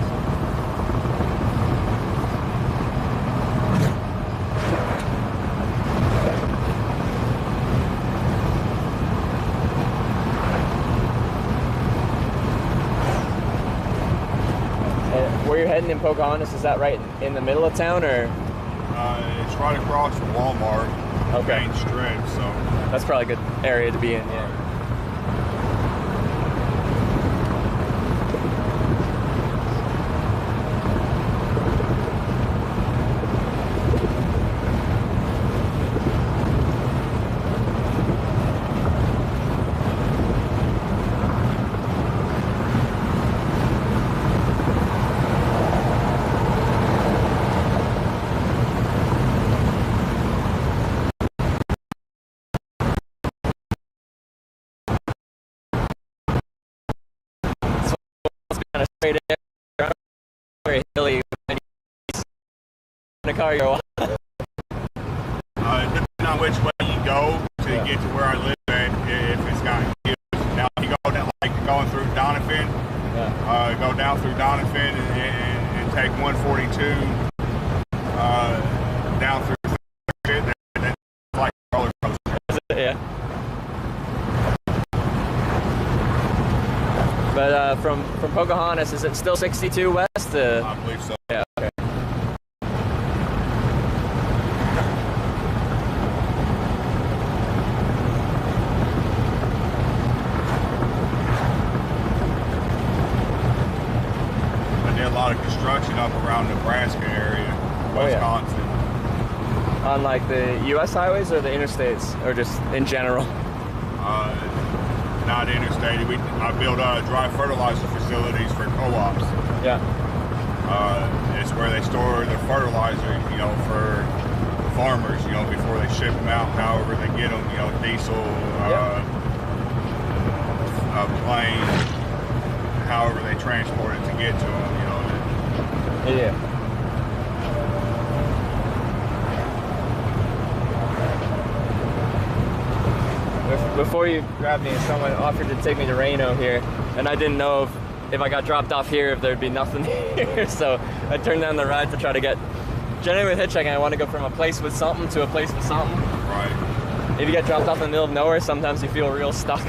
Where you're heading in Pocahontas, is that right in the middle of town, or? It's right across from Walmart, Okay. Main Strip, so. That's probably a good area to be in, yeah. Kind of straight air, very hilly. In a car, you're Depending on which way you go to get to where I live at, if it's got hills. Now, if you go down, like going through Doniphan, go down through Doniphan and take 142 down through shit, that's like a roller coaster. yeah. But from Pocahontas, is it still 62 west? I believe so. Yeah. Okay. I did a lot of construction up around Nebraska area, Wisconsin. On like the U.S. highways or the interstates, or just in general? Not interstate. I built dry fertilizer facilities for co-ops. Yeah. It's where they store their fertilizer, you know, for farmers, you know, before they ship them out, however they get them, you know, diesel, plane, however they transport it to get to them, you know. Yeah. Before you grabbed me, someone offered to take me to Reno here, and I didn't know if I got dropped off here, if there'd be nothing here, so I turned down the ride to try to get. Generally with hitchhiking, I want to go from a place with something to a place with something. Right. If you get dropped off in the middle of nowhere, sometimes you feel real stuck.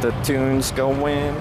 the tunes going.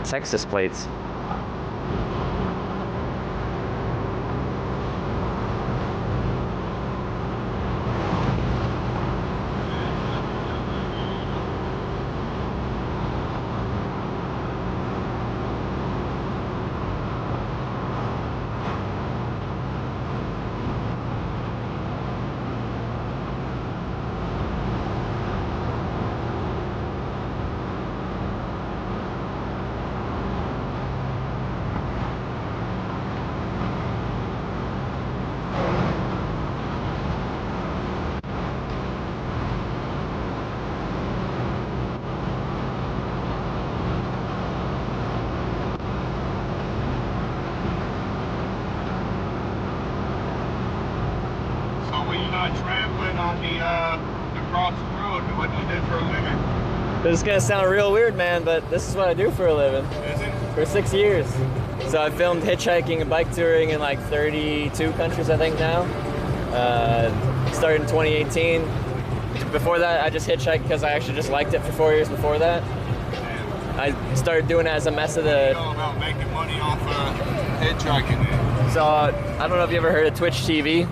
Texas plates. Traveling on the across the road. What do you do for a living? This is gonna sound real weird, man, but this is what I do for a living. Is it? For 6 years. So I filmed hitchhiking and bike touring in like 32 countries, I think now. Started in 2018. Before that, I just hitchhiked because I actually just liked it for 4 years before that. I started doing it as a method of... All about making money off hitchhiking then. So I don't know if you ever heard of Twitch TV.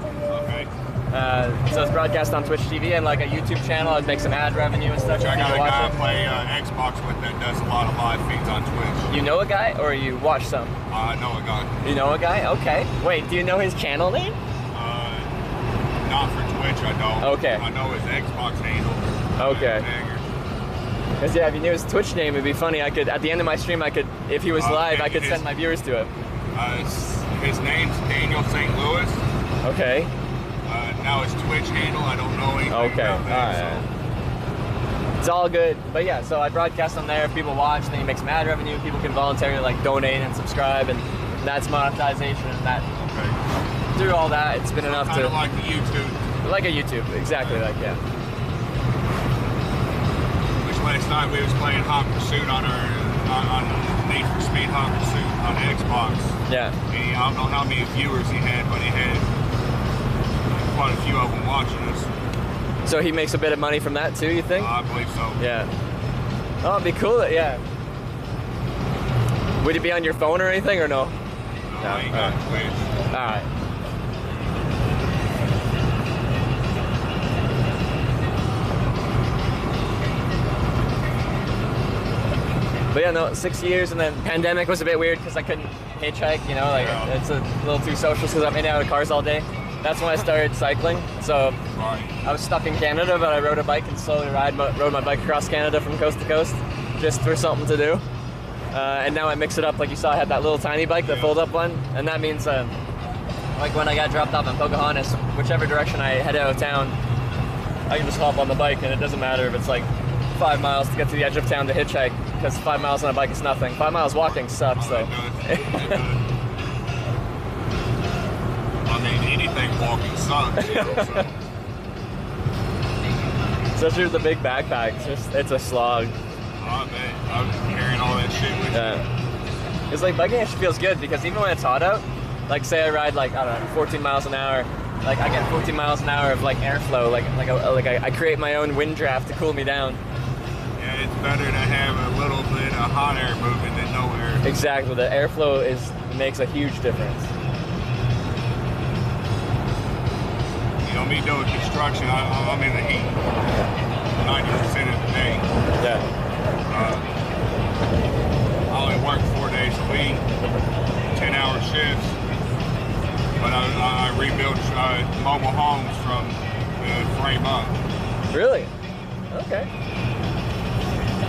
So it's broadcast on Twitch TV and like a YouTube channel. I'd make some ad revenue and stuff. I got a guy I play Xbox with that does a lot of live feeds on Twitch. You know a guy or you watch some? I know a guy. You know a guy? Okay. Wait, do you know his channel name? Not for Twitch, I don't. Okay. I know his Xbox handle. Okay. Because yeah, if you knew his Twitch name, it'd be funny. I could, at the end of my stream, I could, if he was live, I could send my viewers to him. His name's Daniel St. Louis. Okay. Now his Twitch handle, I don't know anything about that. Alright. So. It's all good. But yeah, so I broadcast on there. People watch, then you make some ad revenue. People can voluntarily like donate and subscribe, and that's monetization. And that through all that, it's been enough kind to of like the YouTube. Like a YouTube, exactly like yeah. Which last night we was playing Hot Pursuit on Need for Speed Hot Pursuit on Xbox. Yeah. And I don't know how many viewers he had, but he had quite a few of them watching us. So he makes a bit of money from that too, you think? I believe so. Yeah. Oh, it'd be cool, yeah. Would it be on your phone or anything, or no? No, I ain't got Twitch. Alright. But yeah, no, 6 years, and then pandemic was a bit weird because I couldn't hitchhike, you know, like it's a little too social because I'm in and out of cars all day. That's when I started cycling. So I was stuck in Canada, but I rode a bike and slowly rode my bike across Canada from coast to coast just for something to do. And now I mix it up, like you saw, I had that little tiny bike, the fold-up one, and that means like when I got dropped off in Pocahontas, whichever direction I head out of town, I can just hop on the bike, and it doesn't matter if it's like 5 miles to get to the edge of town to hitchhike, because 5 miles on a bike is nothing. 5 miles walking sucks, though. I mean, anything walking sucks. You know, so. Especially with the big backpack, it's a slog. Oh man, I'm carrying all that shit with you. It's like biking actually feels good, because even when it's hot out, like say I ride like, I don't know, 14 miles an hour, like I get 14 miles an hour of like airflow, like I create my own wind draft to cool me down. Yeah, it's better to have a little bit of hot air moving than no air. Exactly, the airflow makes a huge difference. You know, me doing construction, I'm in the heat 90% of the day. Yeah. I only work 4 days a week, 10-hour shifts, but I rebuilt mobile homes from the frame up. Really? Okay.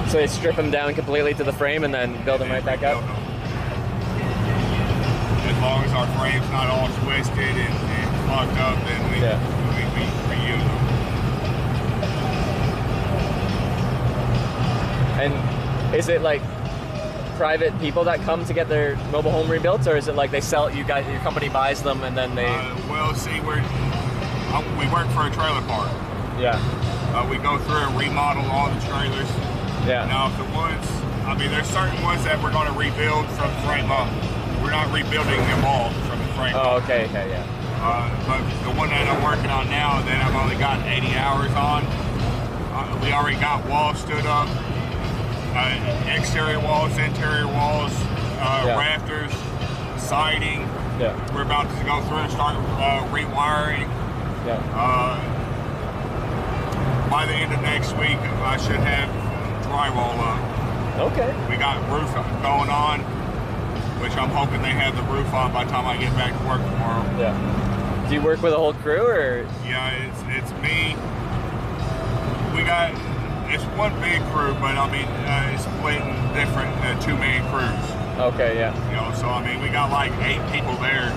So they strip them down completely to the frame and then build them right back up? As long as our frame's not all twisted and fucked up, then we reuse them. And is it like private people that come to get their mobile home rebuilt, or is it like they sell it, your company buys them and then they... Well, see, we work for a trailer park. Yeah. We go through and remodel all the trailers. Yeah. Now, if the ones, I mean, there's certain ones that we're going to rebuild from frame up. We're not rebuilding them all from the frame up. Oh, okay, yeah. But the one that I'm working on now, that I've only got 80 hours on, we already got walls stood up, exterior walls, interior walls, rafters, siding. Yeah. We're about to go through and start rewiring. Yeah. By the end of next week, I should have drywall up. Okay. We got roof going on, which I'm hoping they have the roof on by the time I get back to work tomorrow. Yeah. Do you work with a whole crew, or? Yeah, it's me. It's one big crew, but I mean, it's split in different 2-man crews. Okay, yeah. You know, so I mean, we got like 8 people there.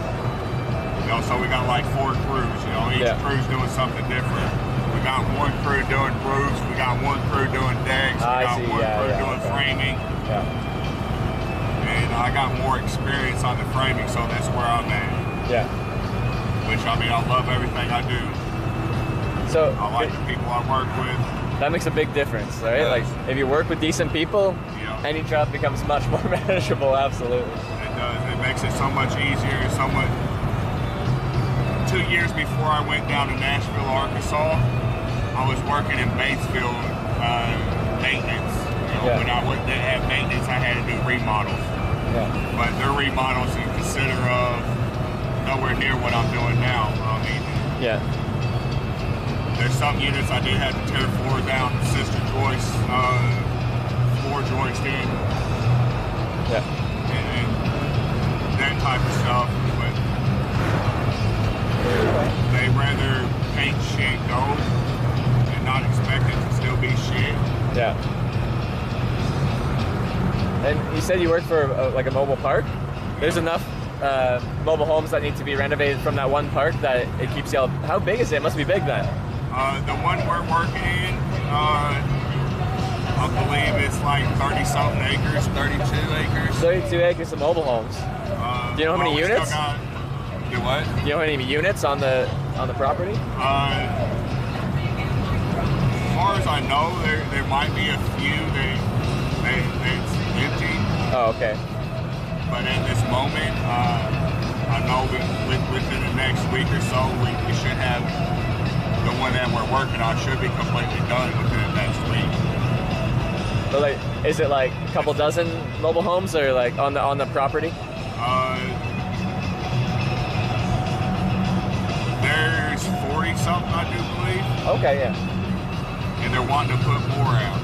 You know, so we got like 4 crews. You know, each crew's doing something different. We got one crew doing roofs. We got one crew doing decks. We got one crew doing framing. Yeah. And I got more experience on the framing, so that's where I'm at. Yeah. Which, I mean, I love everything I do. So I like the people I work with. That makes a big difference, right? Yes. Like, if you work with decent people, any job becomes much more manageable, absolutely. It does. It makes it so much easier. 2 years before I went down to Nashville, Arkansas, I was working in Batesville maintenance. You know, when I didn't have maintenance, I had to do remodels. Yeah. But their remodels you consider nowhere near what I'm doing now. I mean, there's some units I did have to tear floor down, sister joists, floor joisting, and that type of stuff. But they rather paint shit gold and not expect it to still be shit. Yeah. And you said you work for like a mobile park? There's enough mobile homes that need to be renovated from that one park that it keeps you all... How big is it? It must be big then. The one we're working in, I believe it's like 30-something acres, 32 acres. 32 acres of mobile homes. Do you know how many units? Do what? Do you know how many units on the property? As far as I know, there might be a few that's empty. Oh, okay. But at this moment, I know within the next week or so, we should have the one that we're working on should be completely done within the next week. But like, is it like a couple dozen mobile homes, or like on the property? There's 40-something, I do believe. Okay, yeah. And they're wanting to put more out.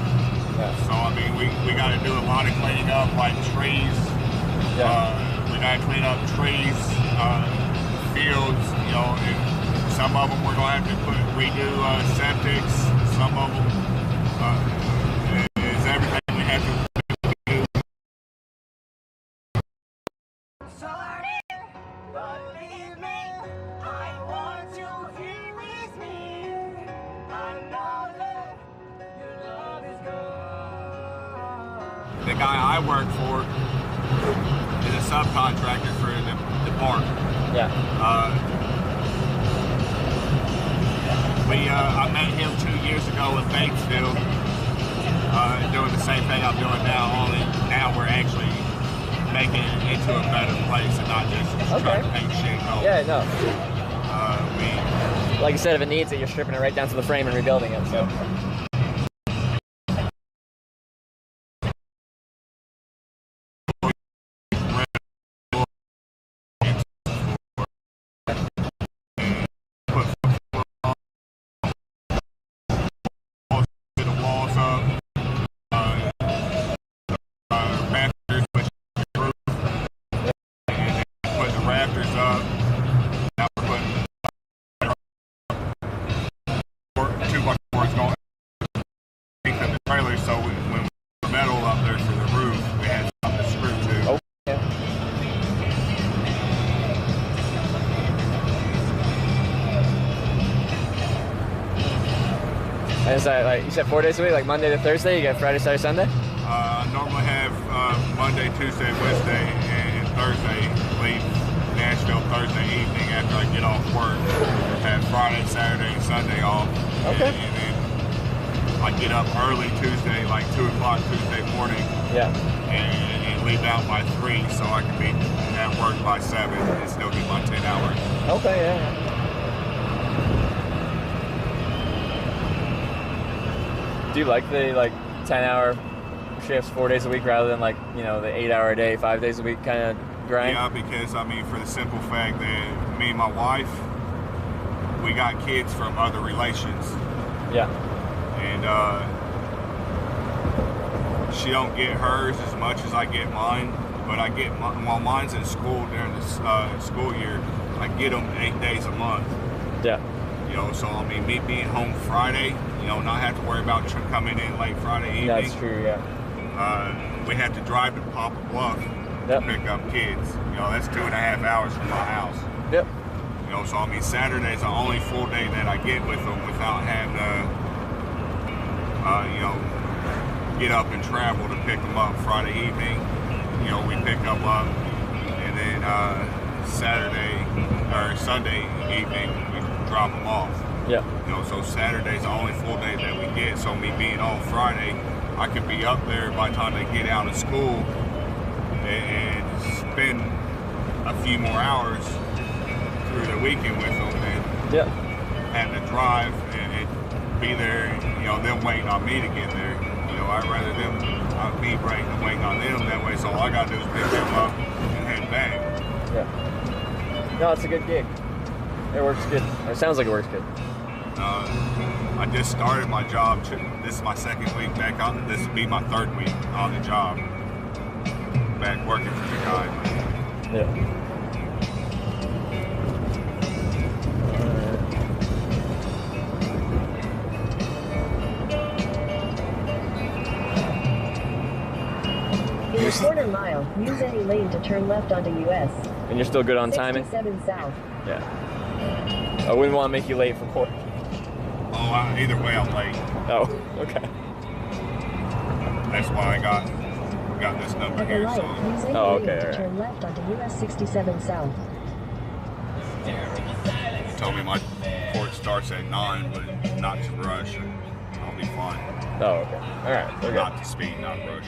Yeah. So I mean, we got to do a lot of cleaning up, like trees. We got to clean up trees, fields. You know, and some of them we're gonna have to redo septics. Some of them is everything we have to do. Sorry, but believe me, guy I work for is a subcontractor for the park. Yeah. I met him 2 years ago in Batesville, doing the same thing I'm doing now, only now we're actually making it into a better place and not just trying to paint shit gold. Yeah, no. Like you said, if it needs it, you're stripping it right down to the frame and rebuilding it, so. And is that like, you said 4 days a week, like Monday to Thursday? You got Friday, Saturday, Sunday? I normally have Monday, Tuesday, Wednesday, and Thursday. Leave Nashville Thursday evening after I get off work. Have Friday, Saturday, and Sunday off. Okay. And then I get up early Tuesday, like 2 o'clock Tuesday morning. Yeah. And leave out by 3 so I can be at work by 7 and still get my 10 hours. Okay, yeah. Do you like the 10-hour shifts 4 days a week rather than the 8-hour a day, 5 days a week kind of grind? Yeah, because I mean, for the simple fact that me and my wife, we got kids from other relations. Yeah. And she don't get hers as much as I get mine, but I get while mine's in school during the school year, I get them 8 days a month. Yeah. So I mean, me being home Friday, not have to worry about coming in late Friday evening. That's true, yeah. We have to drive to Papa Bluff to pick up kids. That's 2.5 hours from my house. Yep. So I mean, Saturday's the only full day that I get with them without having to, get up and travel to pick them up Friday evening. We pick them up, and then Saturday or Sunday evening we drop them off. Yeah. So Saturday's the only full day that we get. So me being off Friday, I could be up there by the time they get out of school and spend a few more hours through the weekend with them and having to drive and be there, them waiting on me to get there. I'd rather me waiting on them that way. So all I got to do is pick them up and head back. Yeah. No, it's a good gig. It works good. It sounds like it works good. I just started my job. This is my second week back on. This will be my third week on the job. Back working for the guy. Yeah. In a quarter mile, use any lane to turn left onto US. And you're still good on timing? 67 south. Yeah. I wouldn't want to make you late for court. Oh, either way I'm late. Oh, okay. That's why I got this number At the here. light, use any Oh, lane okay, to alright. turn left onto US 67 south. He told me my court starts at 9, but not to rush. I'll be fine. Oh, okay. Alright, okay. Not to speed, not rush.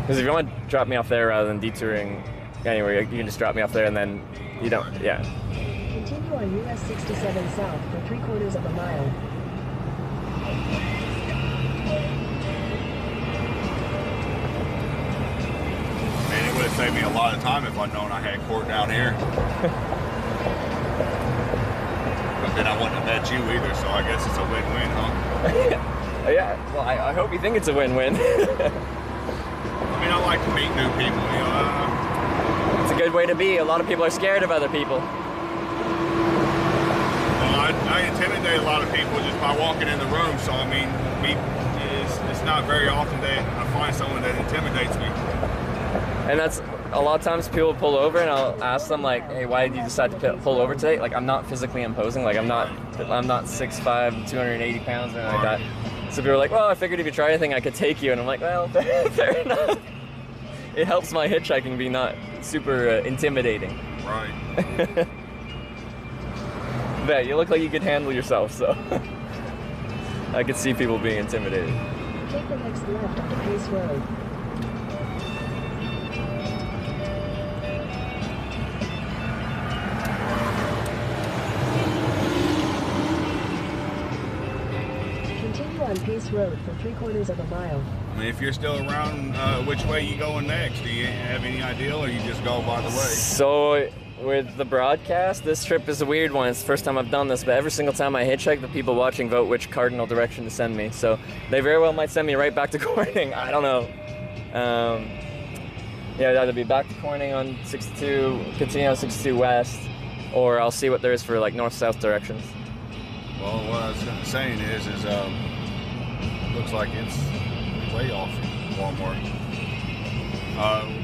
Because if you want to drop me off there rather than detouring anywhere, you can just drop me off there and then you don't, yeah. Continue on US 67 south for 3/4 of a mile. Man, it would have saved me a lot of time if I'd known I had court down here. But then I wouldn't have met you either, so I guess it's a win-win, huh? Yeah, well, I hope you think it's a win-win. I mean, I like to meet new people, It's a good way to be. A lot of people are scared of other people. Well, I intimidate a lot of people just by walking in the room, so I mean, it's not very often that I find someone that intimidates me. And that's a lot of times people pull over and I'll ask them like, hey, why did you decide to pull over today? Like, I'm not physically imposing. Like, I'm not 6'5", 280 pounds or anything like that. So people were like, well, I figured if you try anything, I could take you. And I'm like, well, fair enough. It helps my hitchhiking be not super intimidating. Right. But you look like you could handle yourself, so I could see people being intimidated. Take the next left onto Pace Road. Continue on Pace Road for 3/4 of a mile. I mean, if you're still around, which way you going next? Do you have any idea, or you just go by the way? So with the broadcast, this trip is a weird one. It's the first time I've done this, but every single time I hitchhike, the people watching vote which cardinal direction to send me. So they very well might send me right back to Corning. I don't know. Yeah, it'd either be back to Corning on 62, continue on 62 West, or I'll see what there is for like north-south directions. Well, what I was saying is looks like it's way off Walmart.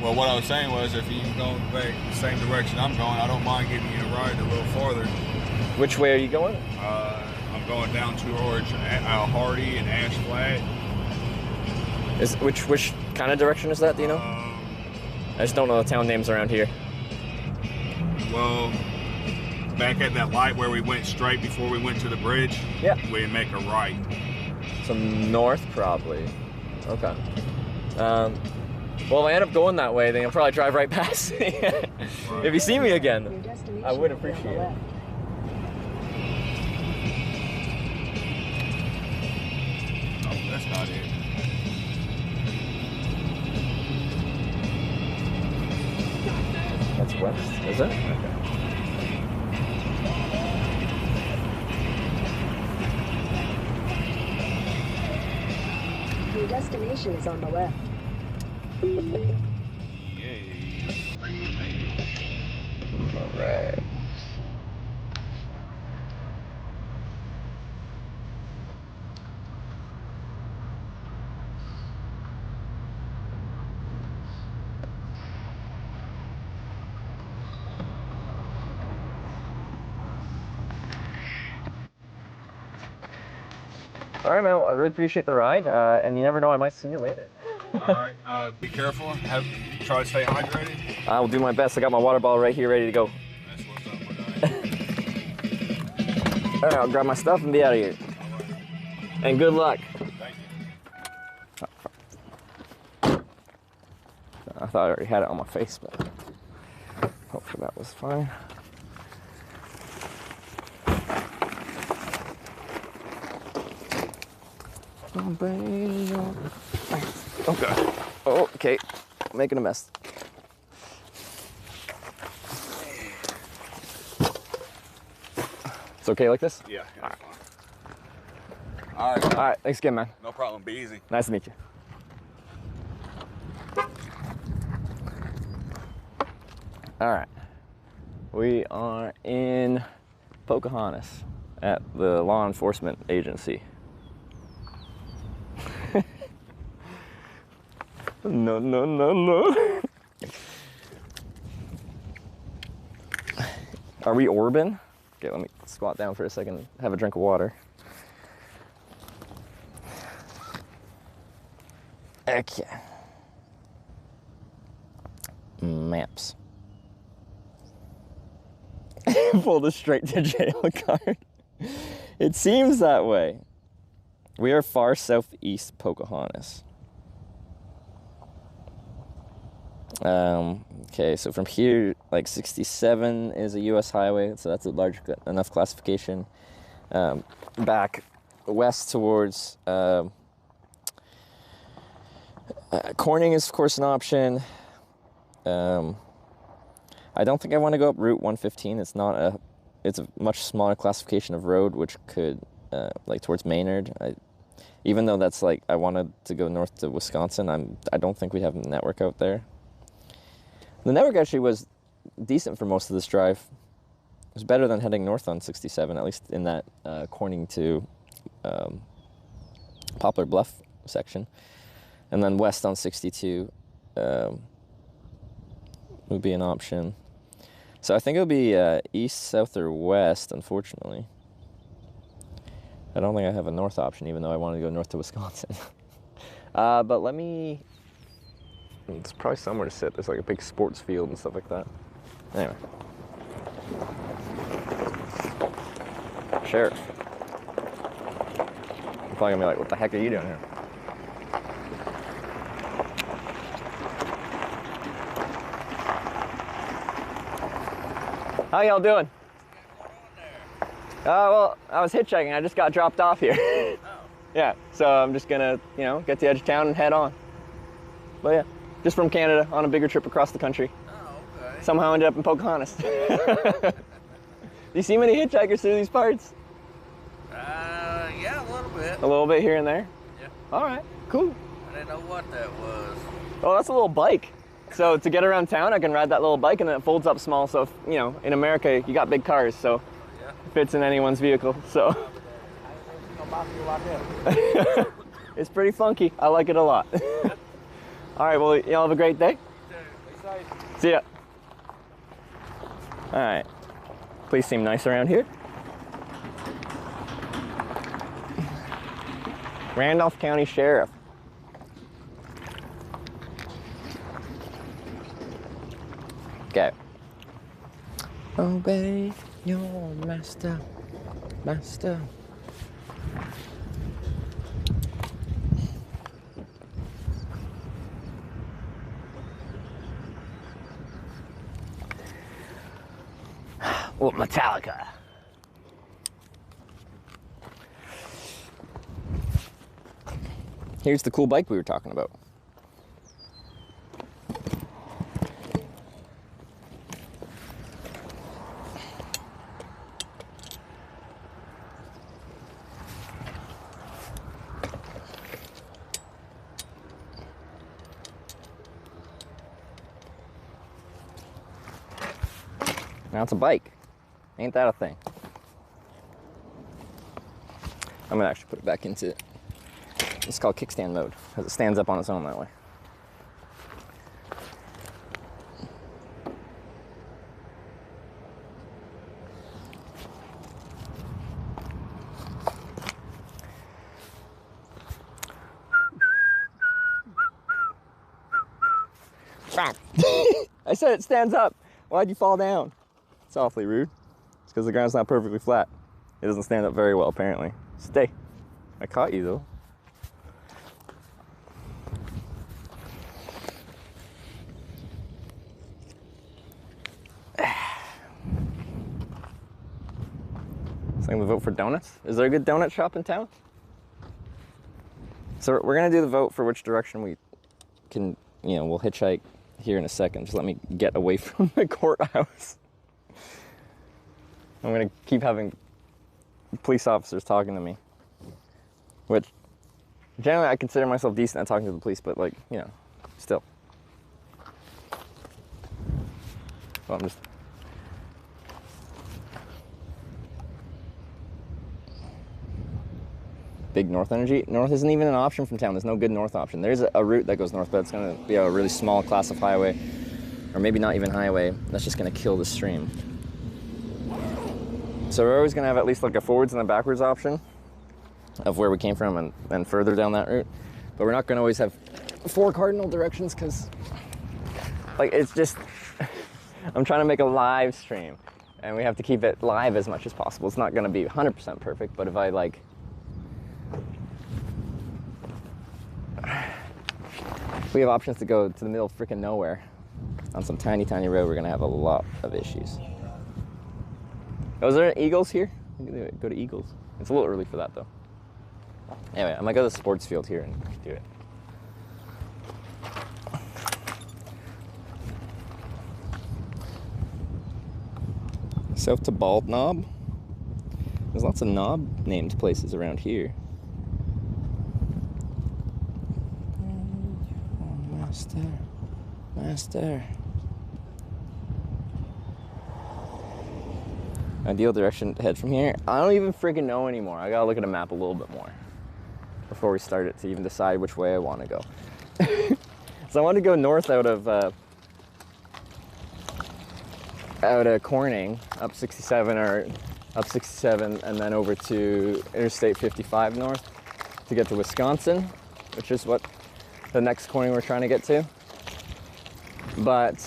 Well, what I was saying was, if you go back the same direction I'm going, I don't mind giving you a ride a little farther. Which way are you going? I'm going down towards Hardy and Ash Flat. Which kind of direction is that? Do you know? I just don't know the town names around here. Well, back at that light where we went straight before we went to the bridge, yeah, we make a right. So north, probably. Okay. Well, if I end up going that way, then you'll probably drive right past me. Right. If you see me again, I would appreciate it. Oh, that's not it. That's west, is it? Okay. Your destination is on the left. Alright. Alright, man, I really appreciate the ride, and you never know, I might see you later. Alright, be careful. Try to stay hydrated. I will do my best. I got my water bottle right here ready to go. That's what's up, my guy. Alright, I'll grab my stuff and be out of here. And good luck. Thank you. I thought I already had it on my face, but hopefully that was fine. Okay. Oh, okay. Making a mess. It's okay like this? Yeah. All right. Fine. All right. All right. Thanks again, man. No problem. Be easy. Nice to meet you. All right. We are in Pocahontas at the law enforcement agency. No, no, no, no. Are we Orban? Okay, let me squat down for a second and have a drink of water. Okay. Maps. Pull the straight to jail card. It seems that way. We are far southeast Pocahontas. Okay, so from here, like 67 is a U.S. highway, so that's a large enough classification. Back west towards Corning is, of course, an option. I don't think I want to go up Route 115. It's a much smaller classification of road, which could, like towards Maynard. Even though that's like, I wanted to go north to Wisconsin, I don't think we have a network out there. The network actually was decent for most of this drive. It was better than heading north on 67, at least in that Corning to Poplar Bluff section. And then west on 62 would be an option. So I think it would be east, south, or west, unfortunately. I don't think I have a north option, even though I wanted to go north to Wisconsin. But let me... There's probably somewhere to sit. There's like a big sports field and stuff like that. Anyway. Sheriff. You're probably gonna be like, what the heck are you doing here? How y'all doing? Well, I was hitchhiking. I just got dropped off here. Oh. Yeah, so I'm just gonna, get to the edge of town and head on. But yeah, just from Canada on a bigger trip across the country. Oh, okay. Somehow ended up in Pocahontas. Do you see many hitchhikers through these parts? Yeah, a little bit. A little bit here and there? Yeah. All right, cool. I didn't know what that was. Oh, that's a little bike. So to get around town, I can ride that little bike, and then it folds up small. So, if, in America, you got big cars, so yeah. It fits in anyone's vehicle. So it's pretty funky. I like it a lot. All right, well, y'all have a great day. See ya. All right. Police seem nice around here. Randolph County Sheriff. Okay. Obey your master, master. Well, Metallica. Here's the cool bike we were talking about. Now it's a bike. Ain't that a thing? I'm gonna actually put it back into, it's called kickstand mode, because it stands up on its own that way. I said it stands up. Why'd you fall down? It's awfully rude. It's because the ground's not perfectly flat. It doesn't stand up very well, apparently. Stay. I caught you, though. So I'm gonna vote for donuts. Is there a good donut shop in town? So we're gonna do the vote for which direction we can, we'll hitchhike here in a second. Just let me get away from the courthouse. I'm gonna keep having police officers talking to me, which generally I consider myself decent at talking to the police, but still. Well, I'm just. Big north energy. North isn't even an option from town. There's no good north option. There's a route that goes north, but it's going to be a really small class of highway, or maybe not even highway. That's just going to kill the stream. So we're always going to have at least like a forwards and a backwards option of where we came from and further down that route. But we're not going to always have 4 cardinal directions because, it's just, I'm trying to make a live stream, and we have to keep it live as much as possible. It's not going to be 100% perfect, but if I we have options to go to the middle of freaking nowhere on some tiny, tiny road, we're gonna have a lot of issues. Oh, is there an Eagles here? We can go to Eagles. It's a little early for that though. Anyway, I might go to the sports field here and do it. South to Bald Knob. There's lots of knob named places around here. Master. Ideal direction to head from here? I don't even freaking know anymore. I gotta look at a map a little bit more before we start it to even decide which way I want to go. So I want to go north out of Corning, up 67 or up 67, and then over to Interstate 55 north to get to Wisconsin, which is what the next corner we're trying to get to. But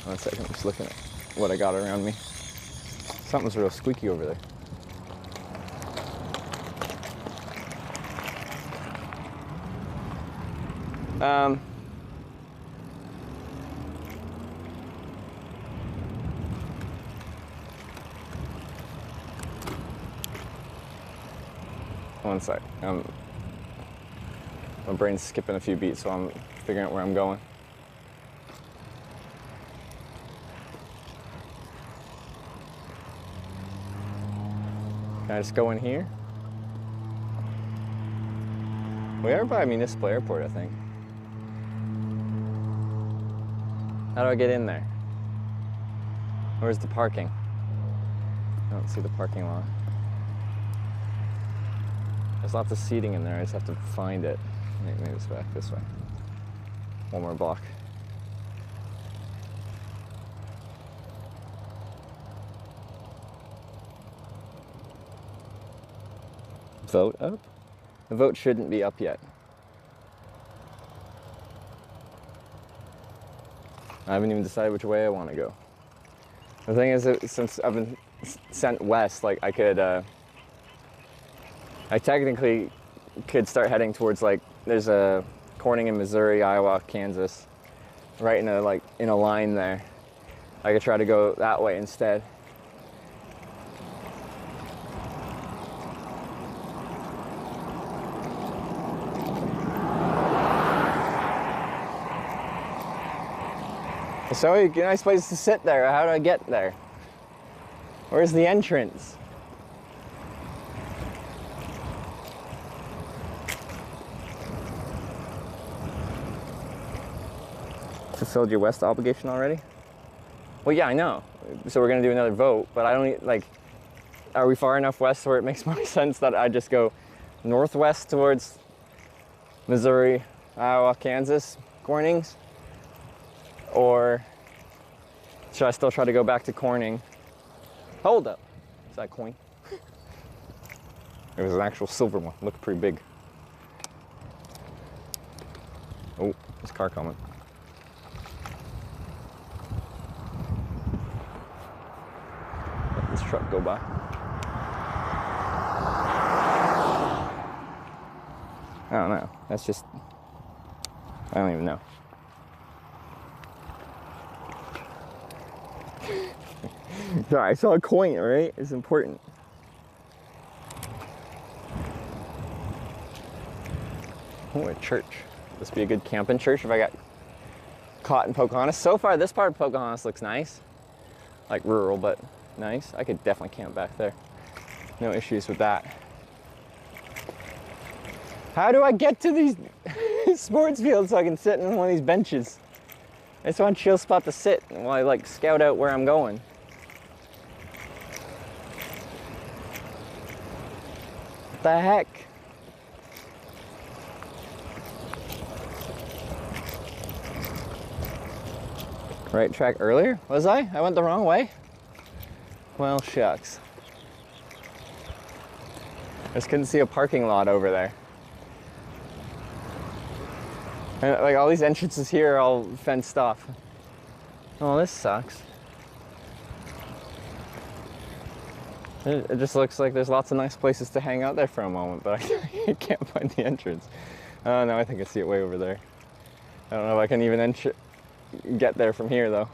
one second, I'm just looking at what I got around me. Something's real squeaky over there. One sec. My brain's skipping a few beats, so I'm figuring out where I'm going. Can I just go in here? We are by a municipal airport, I think. How do I get in there? Where's the parking? I don't see the parking lot. There's lots of seating in there, I just have to find it. Maybe it's back this way. One more block. Vote up? The vote shouldn't be up yet. I haven't even decided which way I want to go. The thing is, since I've been sent west, like I could, I technically could start heading towards, like, there's a Corning in Missouri, Iowa, Kansas, right in a line there. I could try to go that way instead. So a nice place to sit there. How do I get there? Where's the entrance? Fulfilled your West obligation already? Well, yeah, I know. So we're gonna do another vote, but I don't like. Are we far enough west where it makes more sense that I just go northwest towards Missouri, Iowa, Kansas, Cornings? Or should I still try to go back to Corning? Hold up. Is that a coin? It was an actual silver one. Looked pretty big. Oh, there's a car coming. Let this truck go by. I don't know. That's just... I don't even know. Sorry, I saw a coin, right? It's important. Oh, a church. This would be a good camping church if I got caught in Pocahontas. So far, this part of Pocahontas looks nice. Like rural, but nice. I could definitely camp back there. No issues with that. How do I get to these sports fields so I can sit in one of these benches? I just want a chill spot to sit while I like scout out where I'm going. What the heck? Right track earlier? Was I? I went the wrong way? Well, shucks. I just couldn't see a parking lot over there. And like all these entrances here are all fenced off. Oh, this sucks. It just looks like there's lots of nice places to hang out there for a moment, but I can't find the entrance. Oh no, I think I see it way over there. I don't know if I can even get there from here though.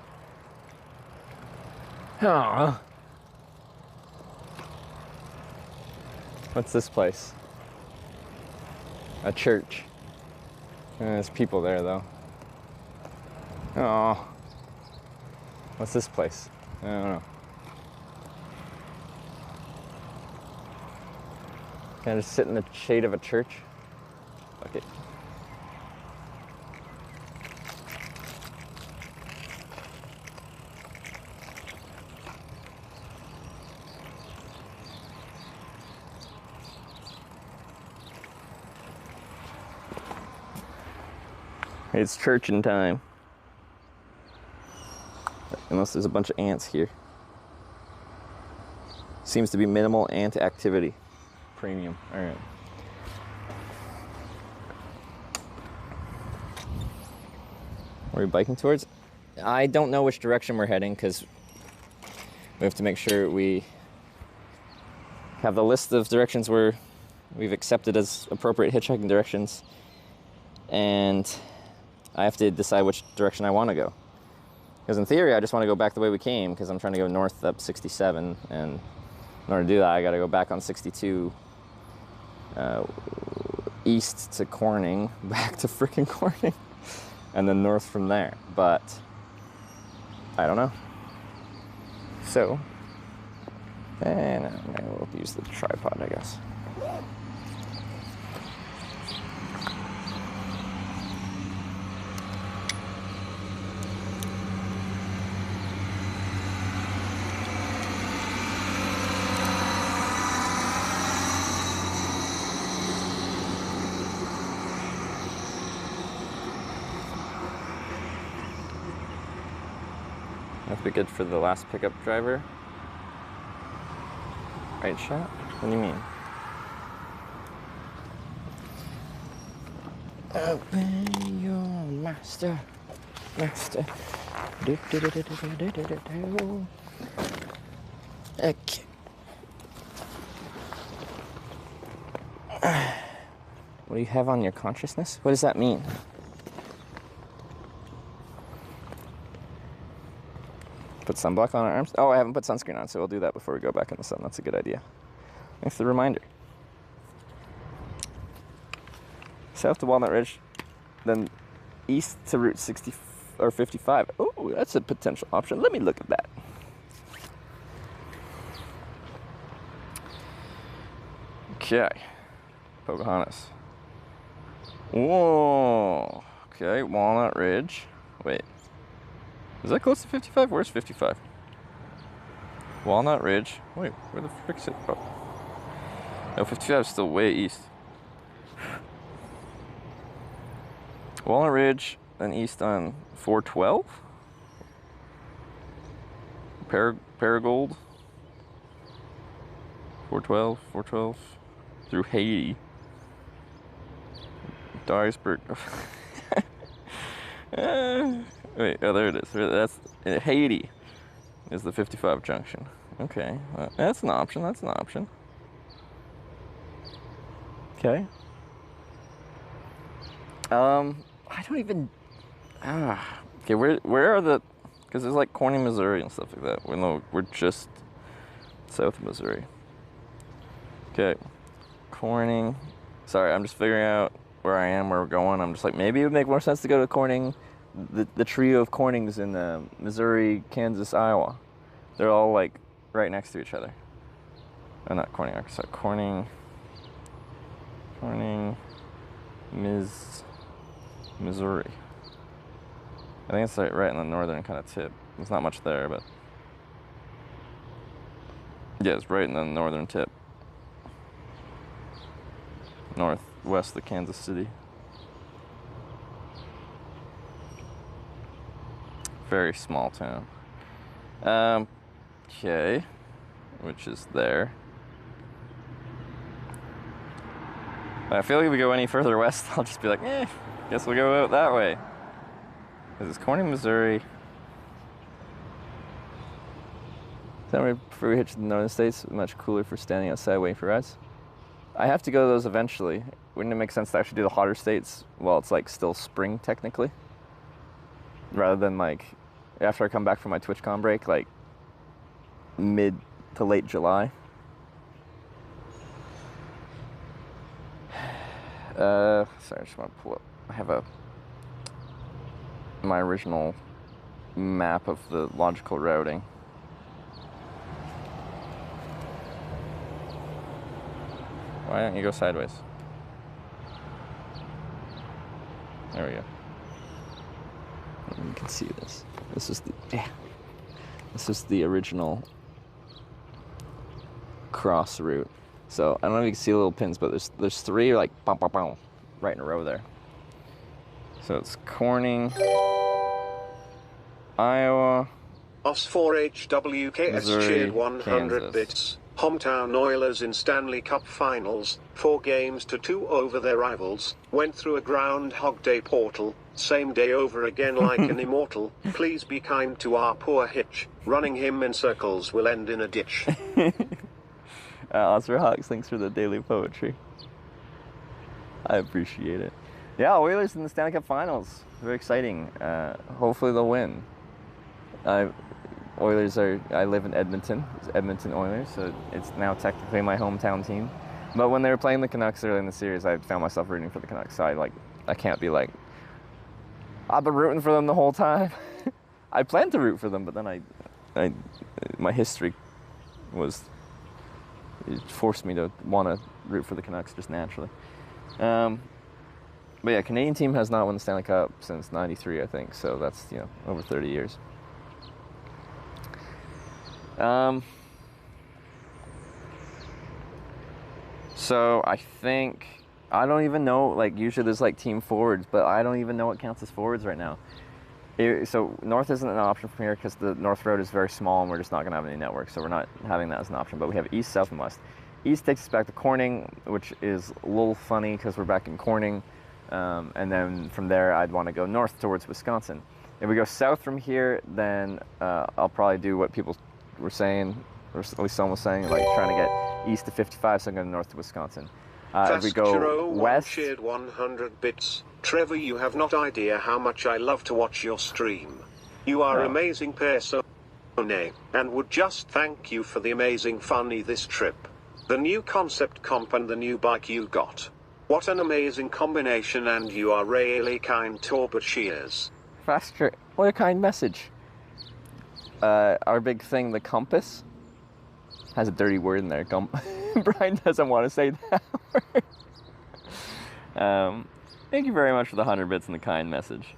Oh. What's this place? A church. There's people there though. Oh. What's this place? I don't know. Can I just sit in the shade of a church? Fuck it. It's churching time. Unless there's a bunch of ants here. Seems to be minimal ant activity. Premium. All right. Where are we biking towards? I don't know which direction we're heading because we have to make sure we have the list of directions we've accepted as appropriate hitchhiking directions, and I have to decide which direction I want to go. Because in theory, I just want to go back the way we came because I'm trying to go north up 67, and in order to do that, I got to go back on 62 east to Corning, back to frickin' Corning, and then north from there. But I don't know. So, and we'll use the tripod, I guess. That'd be good for the last pickup driver. Right shot? What do you mean? Open your master. Okay. What do you have on your consciousness? What does that mean? Put sunblock on our arms? Oh, I haven't put sunscreen on, so we'll do that before we go back in the sun. That's a good idea. Thanks for the reminder. South to Walnut Ridge, then east to Route 60 or 55. Oh, that's a potential option. Let me look at that. Okay. Pocahontas. Whoa. Okay, Walnut Ridge. Wait. Is that close to 55? Where's 55? Walnut Ridge. Wait, where the frick's it? Oh. No, 55 is still way east. Walnut Ridge, then east on 412? Paragold. 412. Through Haiti. Dyersburg. Wait, oh, there it is. That's Haiti is the 55 junction. Okay, that's an option. Okay. I don't even. Okay, where are the? Because there's like Corning, Missouri, and stuff like that. We're just south of Missouri. Okay, Corning. Sorry, I'm just figuring out where I am, where we're going. I'm just like, maybe it would make more sense to go to Corning. The trio of Cornings in Missouri, Kansas, Iowa. They're all like right next to each other. Oh, not Corning, Arkansas. Corning, Missouri. I think it's like right in the northern kind of tip. There's not much there, but yeah, it's right in the northern tip. Northwest of Kansas City. Very small town. Okay, which is there. I feel like if we go any further west, I'll just be like, guess we'll go out that way. This is Corning, Missouri. Then before we hitch to the northern states, much cooler for standing outside waiting for rides. I have to go to those eventually. Wouldn't it make sense to actually do the hotter states while it's like still spring technically? Rather than like after I come back from my TwitchCon break, like mid to late July. Sorry, I just want to pull up. I have my original map of the logical routing. Why don't you go sideways? There we go. You can see this. This is the original cross route. So I don't know if you can see the little pins, but there's three like bum, bum, bum, right in a row there. So it's Corning, Iowa, OS 4HWKS Missouri, cheered 100 Kansas. bits. Hometown Oilers in Stanley Cup Finals, 4 games to 2 over their rivals, went through a Groundhog Day portal, same day over again like an immortal. Please be kind to our poor Hitch, running him in circles will end in a ditch. Oscar Hawks, thanks for the daily poetry. I appreciate it. Yeah, Oilers in the Stanley Cup Finals. Very exciting. Hopefully they'll win. Oilers are, I live in Edmonton. It's Edmonton Oilers, so it's now technically my hometown team. But when they were playing the Canucks early in the series, I found myself rooting for the Canucks. So I can't be like, I've been rooting for them the whole time. I planned to root for them, but then my history it forced me to want to root for the Canucks just naturally. But yeah, Canadian team has not won the Stanley Cup since '93, I think. So that's, over 30 years. So I think, I don't even know, usually there's team forwards, but I don't even know what counts as forwards right now. So North isn't an option from here because the North Road is very small and we're just not going to have any network, so we're not having that as an option, but we have East, South, and West. East takes us back to Corning, which is a little funny because we're back in Corning, and then from there I'd want to go north towards Wisconsin. If we go south from here, then I'll probably do what people were saying, or at least someone was saying, trying to get east to 55, so I'm going north to Wisconsin. If we go west... shared 100 bits. Trevor, you have not idea how much I love to watch your stream. You are amazing person, and would just thank you for the amazing funny this trip. The new concept comp and the new bike you got. What an amazing combination, and you are really kind to but cheers. Faster. What a kind message. Our big thing, the compass, has a dirty word in there. Brian doesn't want to say that word. Thank you very much for the 100 bits and the kind message.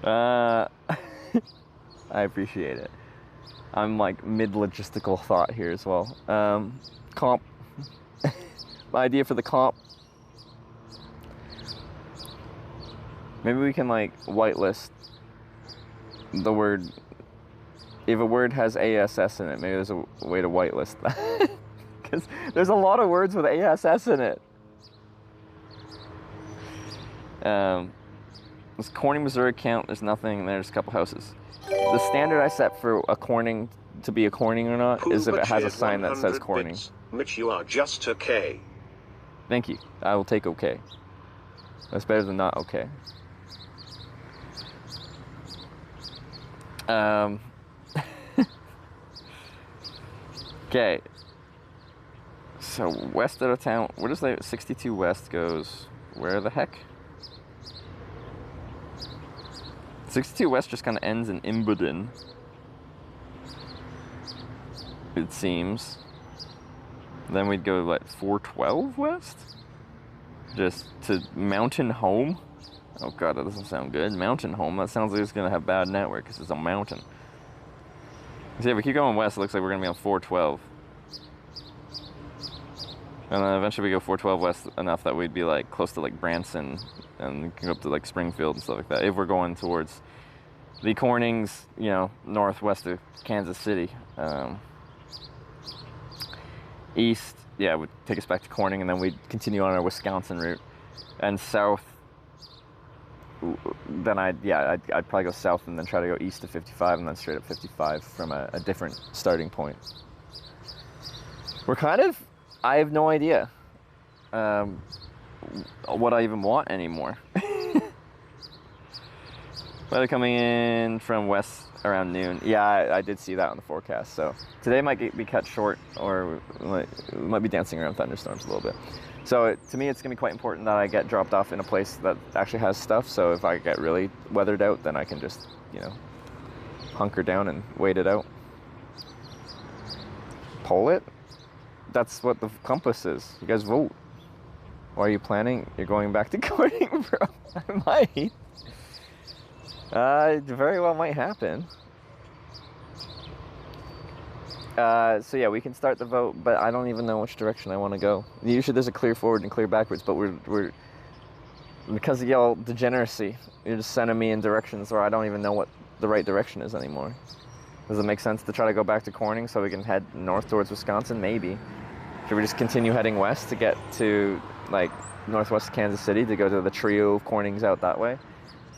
I appreciate it. I'm mid-logistical thought here as well. Comp. My idea for the comp. Maybe we can whitelist the word. If a word has ASS in it, maybe there's a way to whitelist that. Because there's a lot of words with ASS in it. Does Corning, Missouri count? There's nothing. There's a couple houses. The standard I set for a Corning to be a Corning or not is if it has a sign that says Corning. Mitch, you are just okay. Thank you. I will take okay. That's better than not okay. Okay. So west out of town, where does the 62 West goes? Where the heck? 62 West just kind of ends in Imboden, it seems. Then we'd go 412 West? Just to Mountain Home? Oh god, that doesn't sound good. Mountain Home, that sounds like it's going to have bad network because it's a mountain. So yeah, if we keep going west, it looks like we're going to be on 412. And then eventually we go 412 west enough that we'd be close to Branson, and we can go up to Springfield and stuff like that. If we're going towards the Cornings, northwest of Kansas City. East, yeah, would take us back to Corning, and then we'd continue on our Wisconsin route. And south, then I'd probably go south and then try to go east to 55 and then straight up 55 from a different starting point. I have no idea what I even want anymore. Weather coming in from west around noon. Yeah, I did see that on the forecast. So today might be cut short, or might be dancing around thunderstorms a little bit. So to me, it's going to be quite important that I get dropped off in a place that actually has stuff. So if I get really weathered out, then I can just, hunker down and wait it out. Pull it? That's what the compass is. You guys vote. Why are you planning? You're going back to Corning, bro. I might. It very well might happen. So yeah, we can start the vote, but I don't even know which direction I want to go. Usually there's a clear forward and clear backwards, but we're Because of y'all degeneracy, you're just sending me in directions where I don't even know what the right direction is anymore. Does it make sense to try to go back to Corning so we can head north towards Wisconsin? Maybe. Should we just continue heading west to get to like northwest Kansas City to go to the trio of Cornings out that way?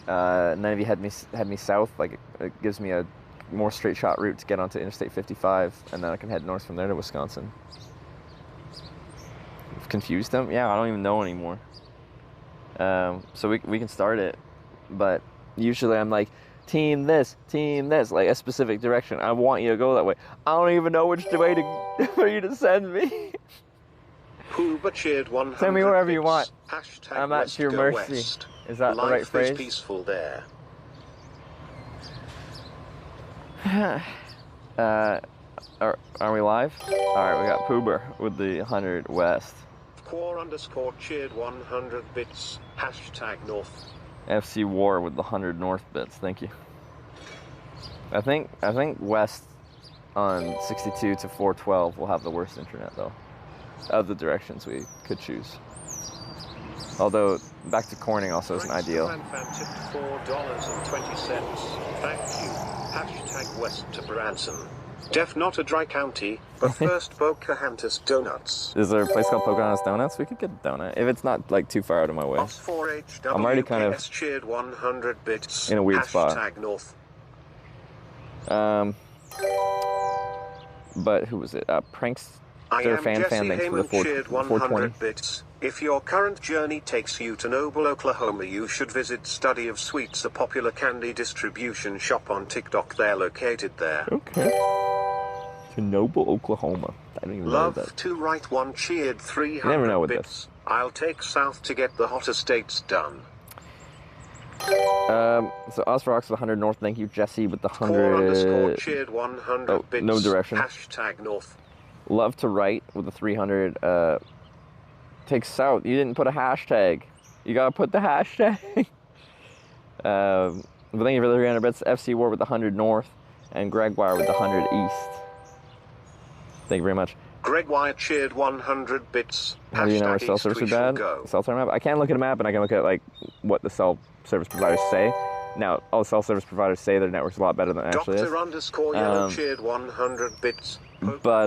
And then if you head me south, like it gives me a more straight shot route to get onto Interstate 55, and then I can head north from there to Wisconsin. I've confused them? Yeah, I don't even know anymore. So we can start it, but usually I'm like, team this, like a specific direction. I want you to go that way. I don't even know which way to for you to send me. Hoover cheered 100 Send me wherever you want. Hashtag I'm at your mercy. West. Is that Life the right phrase? is peaceful there. Are we live? Alright, we got Poober with the 100 West. Core_ cheered 100 bits. Hashtag North. FC War with the 100 North bits. Thank you. I think West on 62 to 412 will have the worst internet though, of the directions we could choose. Although back to Corning also isn't ideal. Fan tipped $4.20. Thank you. Hashtag West to Branson. Def not a dry county, but first Pocahontas donuts. Is there a place called Pocahontas Donuts? We could get a donut if it's not like too far out of my way. I'm already kind of cheered 100 bits. in a weird spot. Hashtag North. But who was it? Prankster fan thanks for the 420. Bits. If your current journey takes you to Noble, Oklahoma, you should visit Study of Sweets, a popular candy distribution shop on TikTok. They're located there. Okay. To Noble, Oklahoma. I don't even know that. Love to write one cheered 300 you never know with bits. This. I'll take south to get the hotter states done. So Osrox with 100 North. Thank you, Jesse with the 100. Cheered 100 bits. No direction. Hashtag North. Love to write with the 300. Take south. You didn't put a hashtag. You gotta put the hashtag. But thank you for the 300 bits. FC War with the 100 North, and Gregoire with the 100 East. Thank you very much. Gregoire cheered 100 bits. How do you know where cell service is bad? Cell tower map. I can look at a map and I can look at like what the cell service providers say. Now, all the cell service providers say their network's a lot better than it actually is. Dr_Yellow cheered 100 bits. But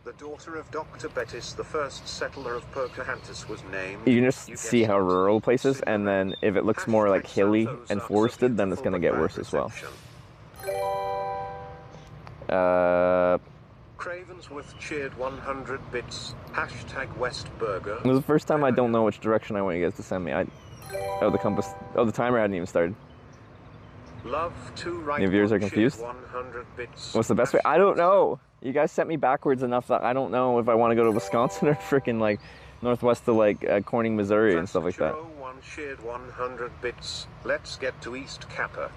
the daughter of Dr. Bettis, the first settler of Pocahontas, was named. You can just see how rural the place is, and then if it looks more like hilly and forested, then it's going to get worse as well. Cravensworth cheered 100 bits. Hashtag West Burger. This is the first time I don't know which direction I want you guys to send me. Oh, the compass. Oh, the timer hadn't even started. Love to write. Any viewers are confused? 100 bits. What's the best way? I don't know. You guys sent me backwards enough that I don't know if I want to go to Wisconsin or freaking like northwest to like Corning, Missouri and stuff like that. One shared 100 bits. Let's get to East Kappa.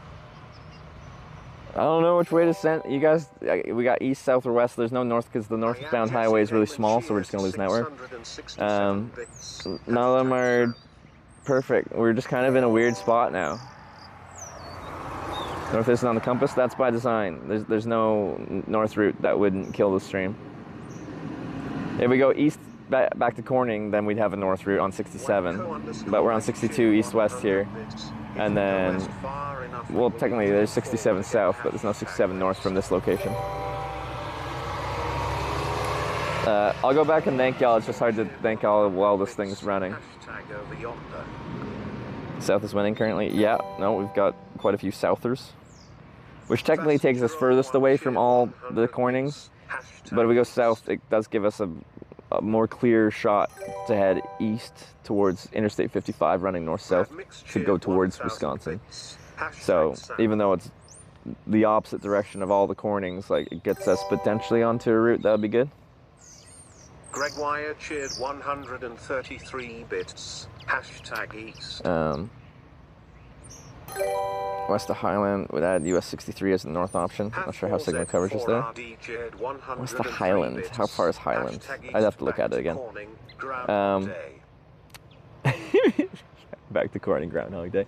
I don't know which way to send you guys. We got east, south, or west. There's no north because the northbound highway is really small, so we're just gonna lose network. None of them are perfect. We're just kind of in a weird spot now. North isn't on the compass. That's by design. There's no north route that wouldn't kill the stream. If we go east back to Corning, then we'd have a north route on 67. But we're on 62 east-west here, and then, well, technically there's 67 south, but there's no 67 north from this location. I'll go back and thank y'all. It's just hard to thank y'all while this thing's running. South is winning currently. Yeah, no, we've got quite a few southers, which technically takes us furthest away from all the Cornings. But if we go south, it does give us a more clear shot to head east towards Interstate 55, running north-south to go towards Wisconsin. So even though it's the opposite direction of all the Cornings, like it gets us potentially onto a route that would be good. Gregoire cheered 133 bits. Hashtag East. West of Highland would add US 63 as the north option. Not sure how signal coverage is there. West of Highland. How far is Highland? I'd have to look at it again. Back to Corning, Groundhog Day.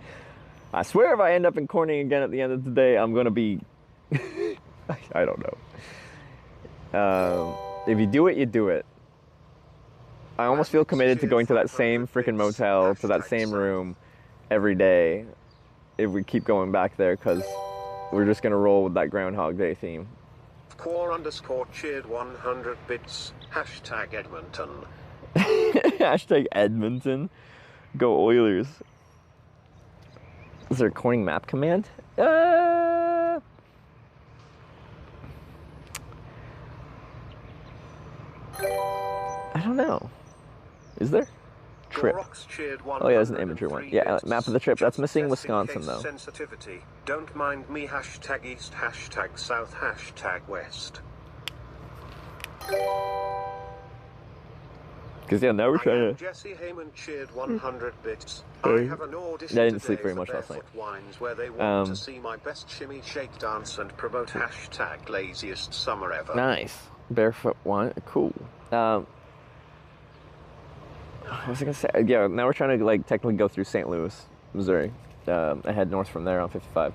I swear if I end up in Corning again at the end of the day, I'm gonna be... I don't know. If you do it, you do it. I almost feel committed to going to that same freaking motel, to that same room every day if we keep going back there, because we're just going to roll with that Groundhog Day theme. core_cheered 100 bits. Hashtag Edmonton. Hashtag Edmonton. Go Oilers. Is there a Corning map command? I don't know. Is there? Trip. Oh yeah, there's an imagery one. Yeah, map of the trip. That's missing Wisconsin though. Sensitivity. Don't mind me. Hashtag east. Hashtag south. Hashtag west. Because yeah, now we're trying to. Jesse Heyman cheered 100 bits. I have an audition I didn't sleep very today much for last night. Barefoot Wines where they want to see my best shimmy shake dance and promote hashtag laziest summer ever. Nice. Barefoot wine. Cool. What was I gonna say? Yeah, now we're trying to like technically go through St. Louis, Missouri. I head north from there on 55.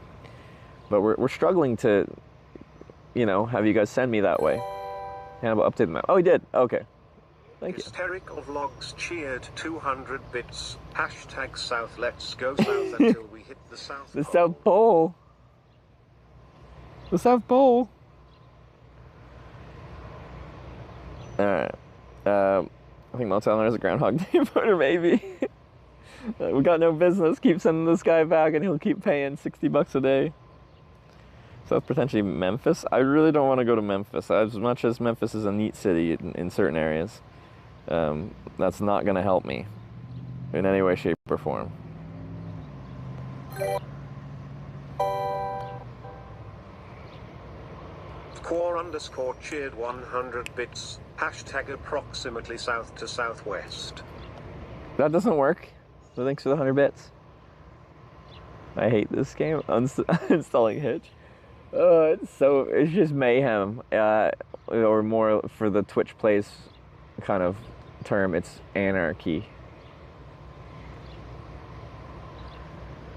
But we're struggling to, you know, have you guys send me that way. Hannibal updated the map. Oh, he did. Okay. Thank you. Hysterical Vlogs cheered 200 bits. Hashtag south. Let's go south until we hit the South The Pole. South Pole. The South Pole. Alright. I think Motel there's a Groundhog Day voter, maybe. We got no business. Keep sending this guy back and he'll keep paying $60 a day. So that's potentially Memphis. I really don't want to go to Memphis. As much as Memphis is a neat city in certain areas, that's not going to help me in any way, shape, or form. core_cheered 100 bits. Hashtag approximately south to southwest. That doesn't work. So thanks for the 100 bits. I hate this game. Uninstalling Hitch. It's just mayhem. Or more for the Twitch plays kind of term, it's anarchy.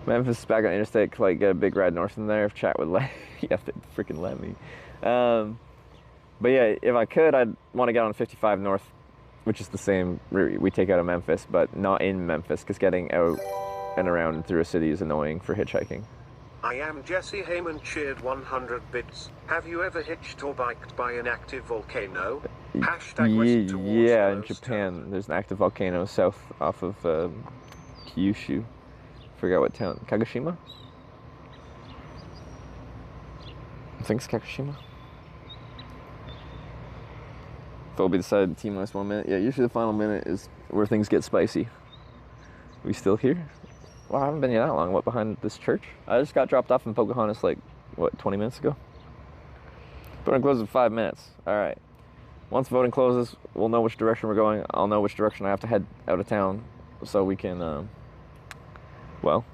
Memphis is back on interstate, like get a big ride north from there if chat would let you have to freaking let me. But yeah, if I could, I'd want to get on 55 north, which is the same route we take out of Memphis, but not in Memphis, because getting out and around through a city is annoying for hitchhiking. I am Jesse Heyman cheered 100 bits. Have you ever hitched or biked by an active volcano? Hashtag west towards Yeah, in Yellowstone. Japan, there's an active volcano south off of Kyushu. Forgot what town. Kagoshima? I think it's Kagoshima. Phil be decided T minus 1 minute. Yeah, usually the final minute is where things get spicy. We still here? Well, I haven't been here that long. What, behind this church? I just got dropped off in Pocahontas like, what, 20 minutes ago? Voting closes in 5 minutes. Alright. Once voting closes, we'll know which direction we're going. I'll know which direction I have to head out of town so we can, well,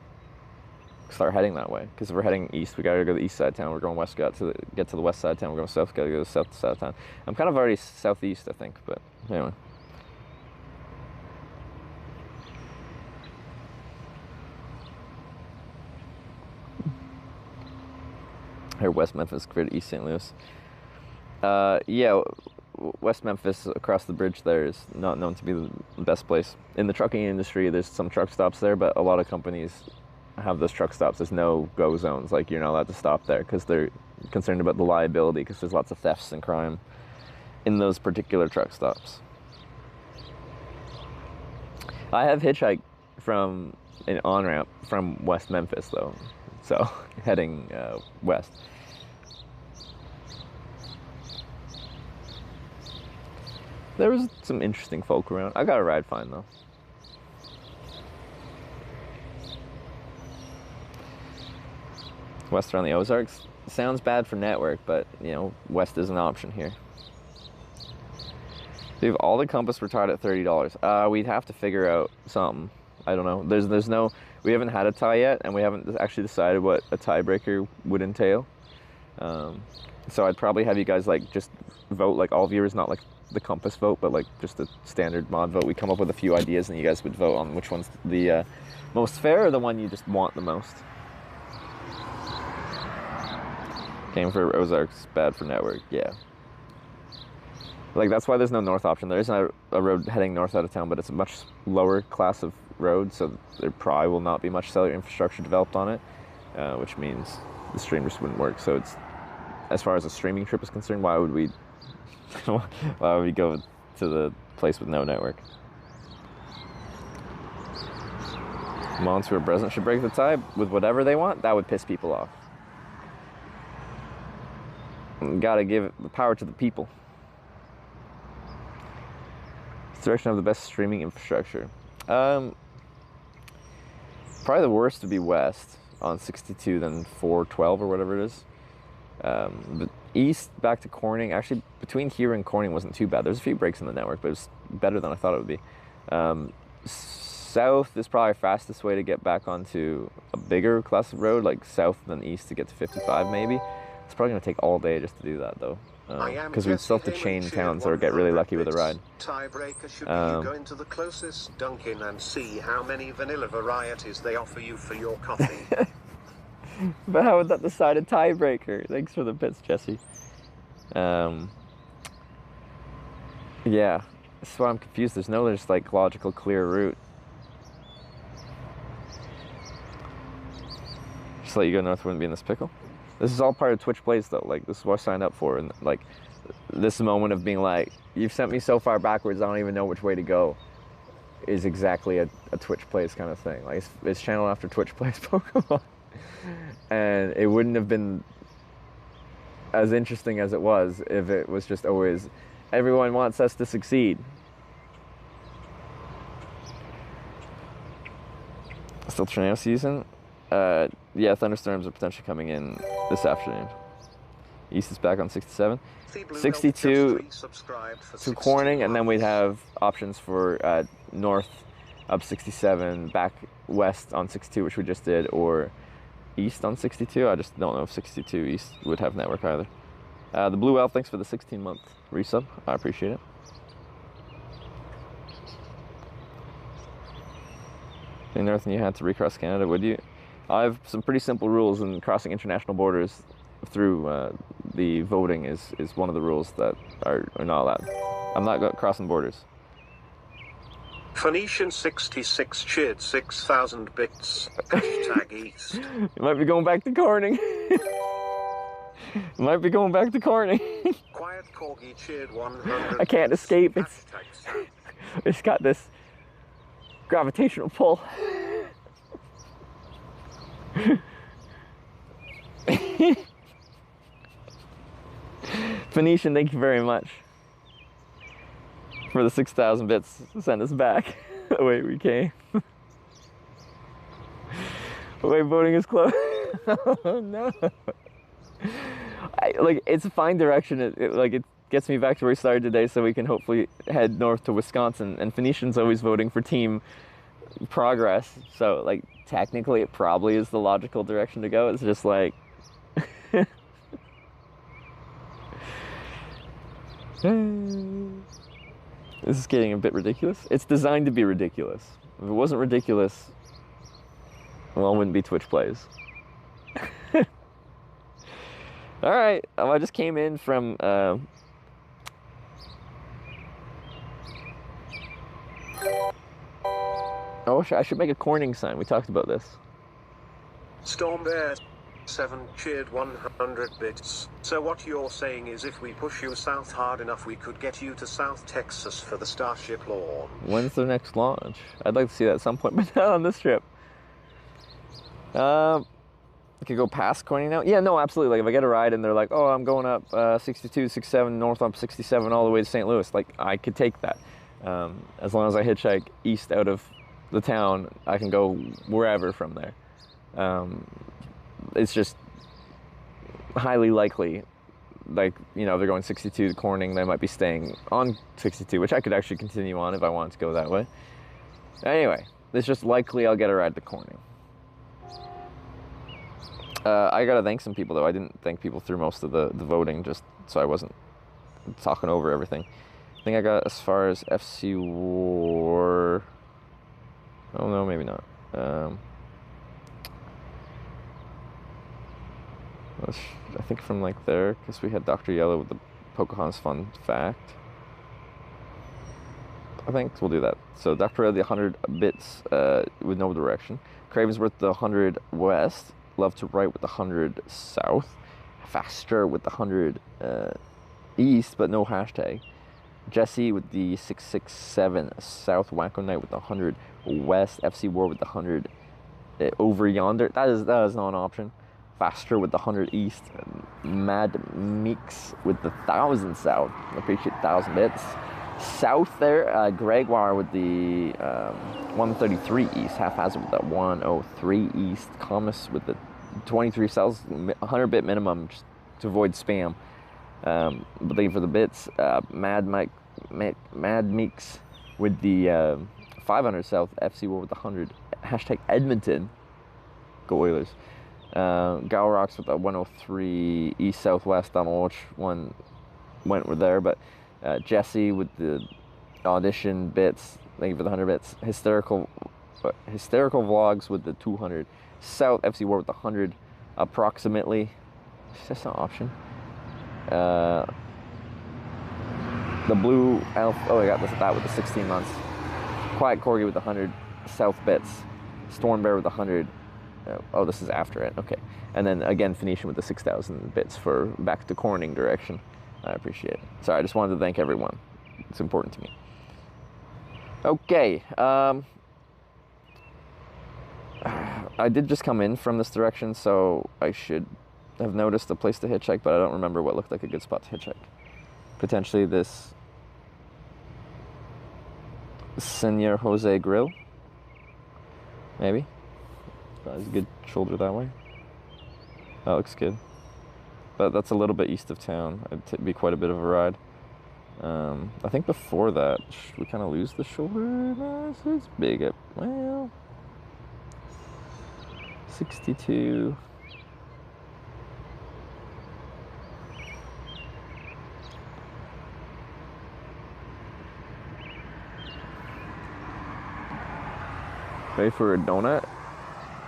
start heading that way. Because if we're heading east, we gotta go to the east side of town. We're going west, get to the west side of town. We're going south, gotta go to the south side of town. I'm kind of already southeast, I think, but anyway. Here, West Memphis, compared to East St. Louis. Yeah, West Memphis, across the bridge there, is not known to be the best place. In the trucking industry, there's some truck stops there, but a lot of companies have those truck stops. There's no go zones, like you're not allowed to stop there because they're concerned about the liability, because there's lots of thefts and crime in those particular truck stops. I have hitchhiked from an on-ramp from West Memphis, though, so heading west. There was some interesting folk around. I got a ride fine, though. West around the Ozarks. Sounds bad for network, but, you know, west is an option here. We have all the compass retired at $30. We'd have to figure out something. I don't know. There's no... We haven't had a tie yet, and we haven't actually decided what a tiebreaker would entail. So I'd probably have you guys, like, just vote, like, all viewers, not, like, the compass vote, but, like, just a standard mod vote. We come up with a few ideas, and you guys would vote on which one's the most fair, or the one you just want the most. Came for Ozarks, bad for network, yeah. Like, that's why there's no north option. There isn't a road heading north out of town, but it's a much lower class of road, so there probably will not be much cellular infrastructure developed on it, which means the stream just wouldn't work. So it's, as far as a streaming trip is concerned, why would we go to the place with no network? Montour president should break the tie with whatever they want. That would piss people off. Gotta give the power to the people. Direction of the best streaming infrastructure. Probably the worst would be west on 62 than 412 or whatever it is. But east back to Corning, actually between here and Corning wasn't too bad. There's a few breaks in the network, but it was better than I thought it would be. South is probably fastest way to get back onto a bigger class of road, like south than east to get to 55 maybe. It's probably going to take all day just to do that though. Because we'd still have to chain towns or get really lucky with a ride. Tiebreaker should be you go into the closest Dunkin' and see how many vanilla varieties they offer you for your coffee. But how would that decide a tiebreaker? Thanks for the bits, Jesse. Yeah, that's why I'm confused. There's no just like logical clear route. Just let you go north wouldn't be in this pickle. This is all part of Twitch Plays though. Like, this is what I signed up for, and like this moment of being like, you've sent me so far backwards I don't even know which way to go, is exactly a Twitch Plays kind of thing. Like, it's channel after Twitch Plays Pokemon. And it wouldn't have been as interesting as it was if it was just always, everyone wants us to succeed. Still tornado season? Yeah, thunderstorms are potentially coming in this afternoon. East is back on 67. 62 to Corning, and then we'd have options for north up 67, back west on 62, which we just did, or east on 62. I just don't know if 62 east would have network either. The Blue Elf, thanks for the 16-month resub. I appreciate it. In north and you had to recross Canada, would you? I have some pretty simple rules, and crossing international borders through the voting is one of the rules that are not allowed. I'm not crossing borders. Phoenician 66 cheered 6,000 bits. Hashtag East. You might be going back to Corning. Might be going back to Corning. Quiet Corgi cheered 100. I can't escape. It's got this gravitational pull. Phoenician, thank you very much for the 6,000 bits to send us back the way we came. The way voting is closed. Oh no. It's a fine direction. It gets me back to where we started today, so we can hopefully head north to Wisconsin. And Phoenician's always voting for Team Progress, so like technically it probably is the logical direction to go. It's just like this is getting a bit ridiculous. It's designed to be ridiculous. If it wasn't ridiculous, well, it wouldn't be Twitch Plays. All right, I just came in from oh, I should make a Corning sign. We talked about this. Storm Bear 7 cheered 100 bits. So what you're saying is if we push you south hard enough, we could get you to South Texas for the Starship launch. When's the next launch? I'd like to see that at some point, but not on this trip. I could go past Corning now. Yeah, no, absolutely. Like if I get a ride and they're like, oh, I'm going up 62, 67, north up 67 all the way to St. Louis, like I could take that. As long as I hitchhike east out of the town, I can go wherever from there. It's just highly likely, like, you know, they're going 62 to Corning, they might be staying on 62, which I could actually continue on if I wanted to go that way. Anyway, it's just likely I'll get a ride to Corning. I gotta thank some people though. I didn't thank people through most of the voting, just so I wasn't talking over everything. I think I got as far as FC War. Oh no, maybe not. I think from like there, because we had Dr. Yellow with the Pocahontas fun fact. I think we'll do that. So Dr. Red, the 100 bits with no direction. Cravensworth, the 100 west. Love to Right with the 100 south. Faster with the 100 east, but no hashtag. Jesse with the 667 south. Wacko Knight with the 100 west. FC War with the 100 over yonder. That is not an option. Faster with the 100 east. Mad Meeks with the 1,000 south. Appreciate 1,000 bits. South there, Gregoire with the 133 east. Haphazard with the 103 east. Comus with the 23 south. 100 bit minimum just to avoid spam. But thank you for the bits. Mad Meeks with the 500 south. FC War with the 100. Hashtag Edmonton. Go Oilers. Galrox with the 103 east southwest. I don't know which one went with there, but Jesse with the audition bits. Thank you for the 100 bits. Hysterical vlogs with the 200 south. FC War with the 100 approximately. That's not an option. The blue elf. Oh, I got that with the 16 months. Quiet Corgi with the 100 south bits. Storm Bear with the 100. Oh, this is after it. Okay. And then again, Phoenician with the 6,000 bits for back to Corning direction. I appreciate it. Sorry, I just wanted to thank everyone. It's important to me. Okay. I did just come in from this direction, so I should have noticed a place to hitchhike, but I don't remember what looked like a good spot to hitchhike. Potentially this Senor Jose Grill. Maybe. There's a good shoulder that way. That looks good. But that's a little bit east of town. It'd be quite a bit of a ride. I think before that, we kind of lose the shoulder. No, it's big up. Well, 62. Ready for a donut?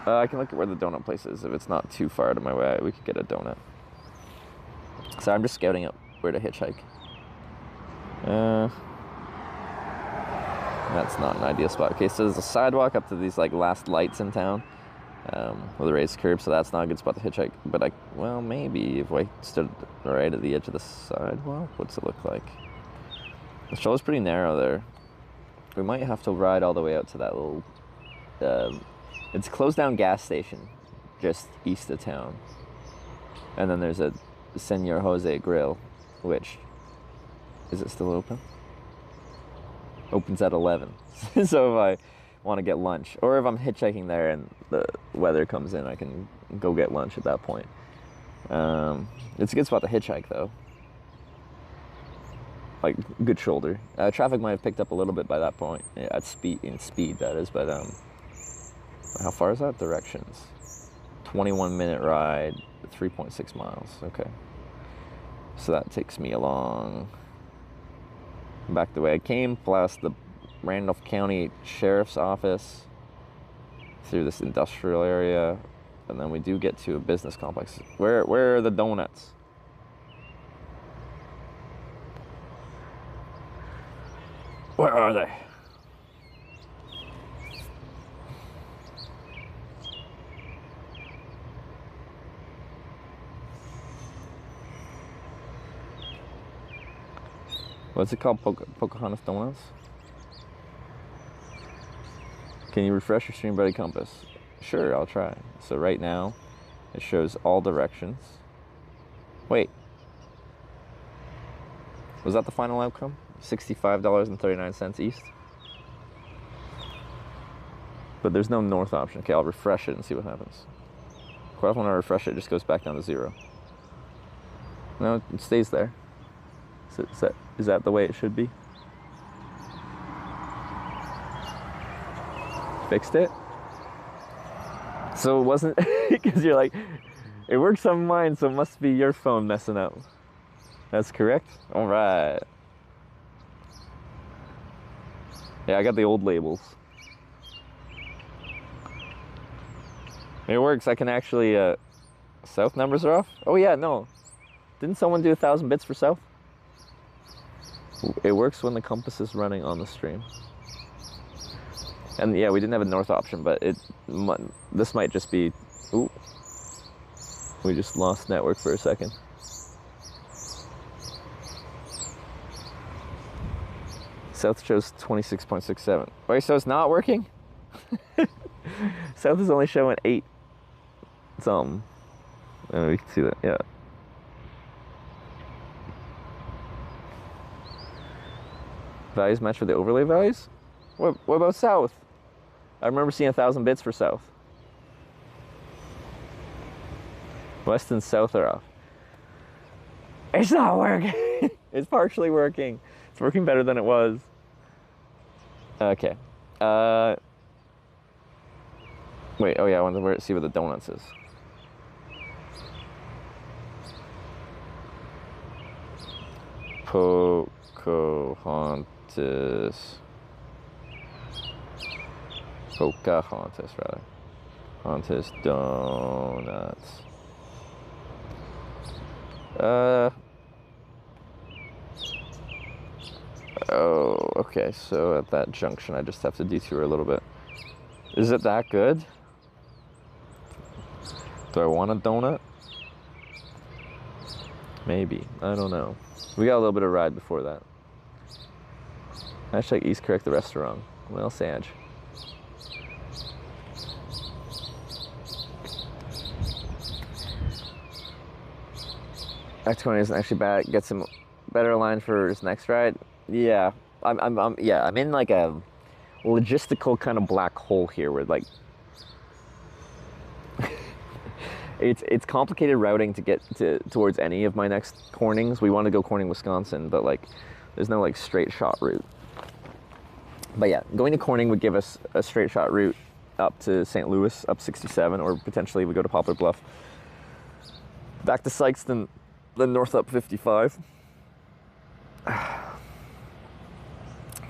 I can look at where the donut place is. If it's not too far out of my way, we could get a donut. So I'm just scouting up where to hitchhike. That's not an ideal spot. Okay, so there's a sidewalk up to these like last lights in town with a raised curb, so that's not a good spot to hitchhike. But well, maybe if I stood right at the edge of the sidewalk, what's it look like? The shoulder's pretty narrow there. We might have to ride all the way out to that little... it's a closed down gas station just east of town. And then there's a Senor Jose Grill, which... Is it still open? Opens at 11. So if I want to get lunch, or if I'm hitchhiking there and the weather comes in, I can go get lunch at that point. It's a good spot to hitchhike though. Like, good shoulder. Traffic might have picked up a little bit by that point. Yeah, at speed that is, but how far is that? Directions. 21-minute ride, 3.6 miles. Okay. So that takes me along back the way I came, plus the Randolph County Sheriff's Office, through this industrial area, and then we do get to a business complex. Where are the donuts? Where are they? What's it called? Pocahontas Donuts? Can you refresh your stream buddy compass? Sure, I'll try. So right now, it shows all directions. Wait. Was that the final outcome? $65.39 east? But there's no north option. Okay, I'll refresh it and see what happens. Quite often when I refresh it, it just goes back down to 0. No, it stays there. Is that the way it should be? Fixed it? So it wasn't, because you're like, it works on mine, so it must be your phone messing up. That's correct? All right. Yeah, I got the old labels. It works. I can actually, south numbers are off? Oh yeah, no. Didn't someone do 1,000 bits for south? It works when the compass is running on the stream. And yeah, we didn't have a north option, but this might just be... Ooh. We just lost network for a second. South shows 26.67. Wait, so it's not working? South is only showing 8 something. Oh, we can see that, yeah. Values match for the overlay values? What about South? I remember seeing 1,000 bits for South. West and South are off. It's not working. It's partially working. It's working better than it was. Okay. Wait, oh yeah, I want to see what the donuts is. Pocahontas. Pocahontas, rather. Pocahontas donuts. Oh, okay, so at that junction I just have to detour a little bit. Is it that good? Do I want a donut? Maybe, I don't know. We got a little bit of ride before that. Hashtag East correct the restaurant. Well, Sag. X20 isn't actually bad. Gets him better aligned for his next ride. Yeah, I'm in like a logistical kind of black hole here, where like it's complicated routing to get towards any of my next cornings. We want to go Corning, Wisconsin, but like there's no like straight shot route. But yeah, going to Corning would give us a straight shot route up to St. Louis, up 67, or potentially we go to Poplar Bluff, back to Sykes, then north up 55.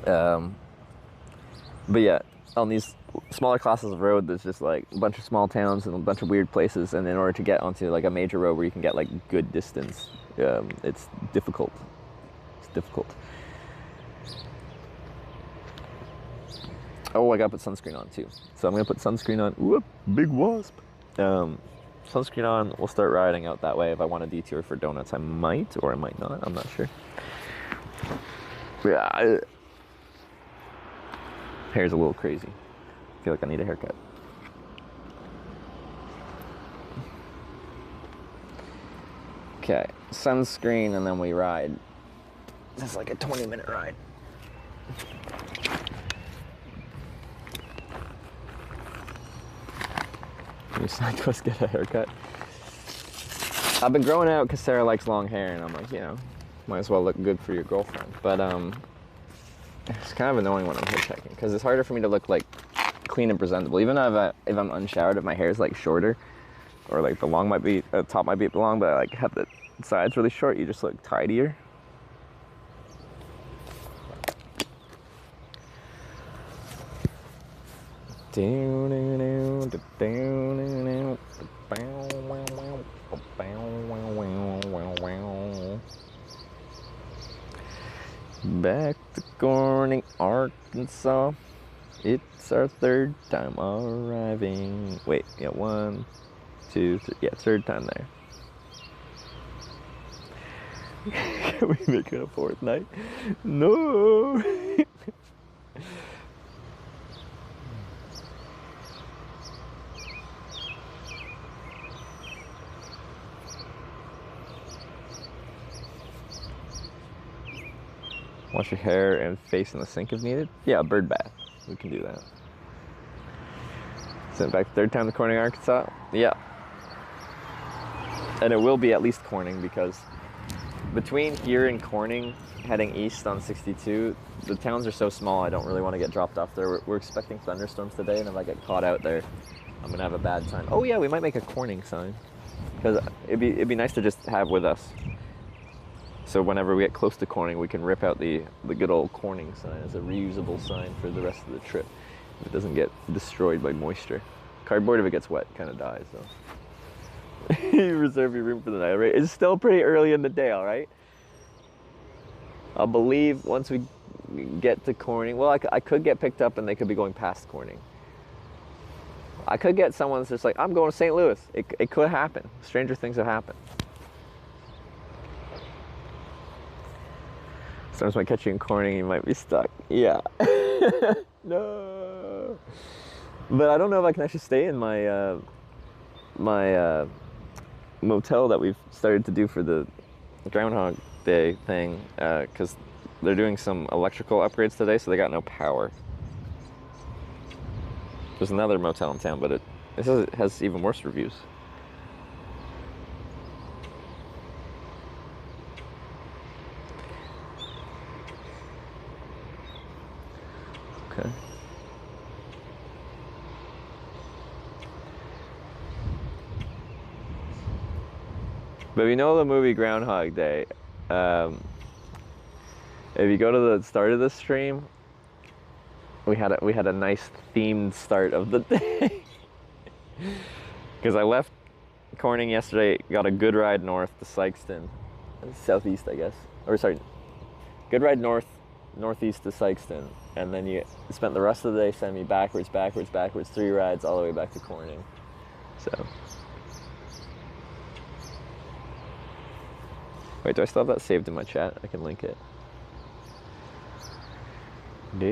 But yeah, on these smaller classes of road, there's just like a bunch of small towns and a bunch of weird places, and in order to get onto like a major road where you can get like good distance, it's difficult. It's difficult. Oh, I gotta put sunscreen on too. So I'm gonna put sunscreen on. Ooh, big wasp. Sunscreen on, we'll start riding out that way. If I want to detour for donuts, I might, or I might not, I'm not sure. Yeah, hair's a little crazy. I feel like I need a haircut. Okay, sunscreen and then we ride. This is like a 20-minute ride. You cyclists get a haircut. I've been growing out because Sarah likes long hair, and I'm like, you know, might as well look good for your girlfriend. But it's kind of annoying when I'm hitchhiking because it's harder for me to look like clean and presentable. Even if I'm unshowered, if my hair is like shorter, or like the long might be, top might be long, but I like have the sides really short, you just look tidier. Back to Corning, Arkansas. It's our third time arriving. Wait, yeah, 1, 2, 3. Yeah, third time there. Can we make it a fourth night? No. Wash your hair and face in the sink if needed. Yeah, a bird bath. We can do that. Sent back third time to Corning, Arkansas. Yeah. And it will be at least Corning because between here and Corning, heading east on 62, the towns are so small I don't really want to get dropped off there. We're expecting thunderstorms today, and if I get caught out there, I'm going to have a bad time. Oh yeah, we might make a Corning sign. Because it'd be nice to just have with us. So whenever we get close to Corning, we can rip out the good old Corning sign as a reusable sign for the rest of the trip. If it doesn't get destroyed by moisture. Cardboard, if it gets wet, kind of dies though. You reserve your room for the night, right? It's still pretty early in the day, all right? I'll believe once we get to Corning. Well, I could get picked up and they could be going past Corning. I could get someone that's just like, I'm going to St. Louis. It could happen. Stranger things have happened. Sometimes might catch you in Corning, you might be stuck. Yeah. No. But I don't know if I can actually stay in my motel that we've started to do for the Groundhog Day thing, because they're doing some electrical upgrades today, so they got no power. There's another motel in town, but it has even worse reviews. Okay. But if you know the movie Groundhog Day, if you go to the start of the stream, we had a nice themed start of the day. Because I left Corning yesterday, got a good ride north to Sykeston, southeast I guess, or sorry, good ride northeast to Sykeston, and then you spent the rest of the day sending me backwards, 3 rides all the way back to Corning. So. Wait, do I still have that saved in my chat? I can link it. Yeah,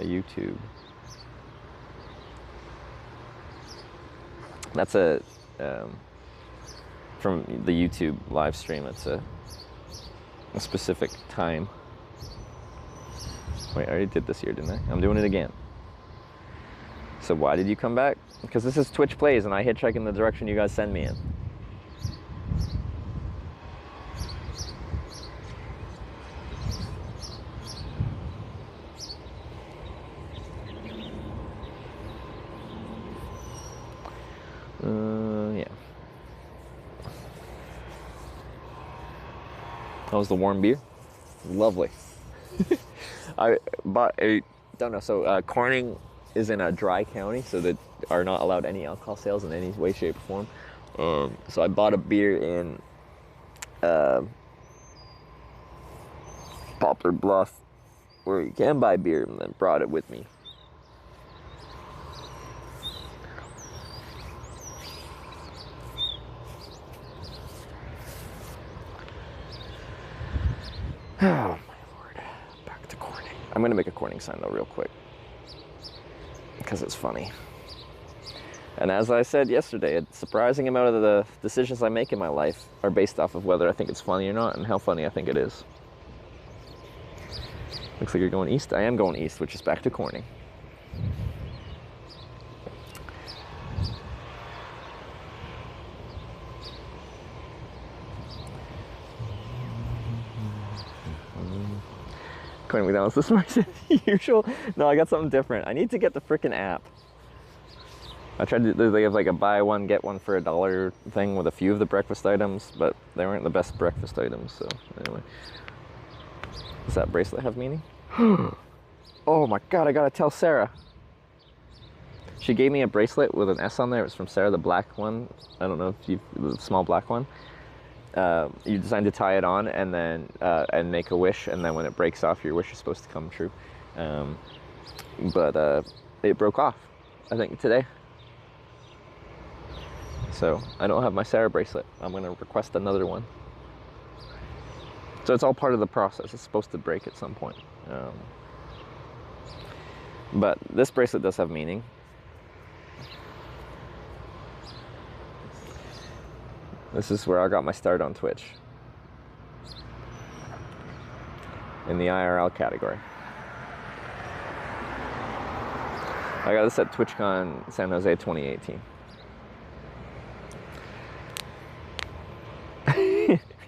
YouTube. That's a from the YouTube live stream. It's a specific time. Wait, I already did this here, didn't I? I'm doing it again. So why did you come back? Because this is Twitch Plays and I hitchhike in the direction you guys send me in. Yeah. That was the warm beer. Lovely. I bought a, don't know, so Corning is in a dry county, so they are not allowed any alcohol sales in any way, shape, or form. So I bought a beer in Poplar Bluff, where you can buy beer, and then brought it with me. Oh my lord, back to Corning. I'm gonna make a Corning sign though real quick, because it's funny. And as I said yesterday, a surprising amount of the decisions I make in my life are based off of whether I think it's funny or not, and how funny I think it is. Looks like you're going east. I am going east, which is back to Corning. Corning McDonald's this much as usual. No, I got something different. I need to get the frickin' app. I tried to, they have like a buy one, get one for $1 thing with a few of the breakfast items, but they weren't the best breakfast items, so anyway. Does that bracelet have meaning? Oh my god, I gotta tell Sarah. She gave me a bracelet with an S on there. It was from Sarah, the black one. I don't know if you, the small black one. You designed to tie it on and then and make a wish, and then when it breaks off, your wish is supposed to come true. But it broke off, I think, today. So I don't have my Sarah bracelet. I'm gonna request another one. So it's all part of the process. It's supposed to break at some point. But this bracelet does have meaning. This is where I got my start on Twitch. In the IRL category. I got this at TwitchCon San Jose 2018.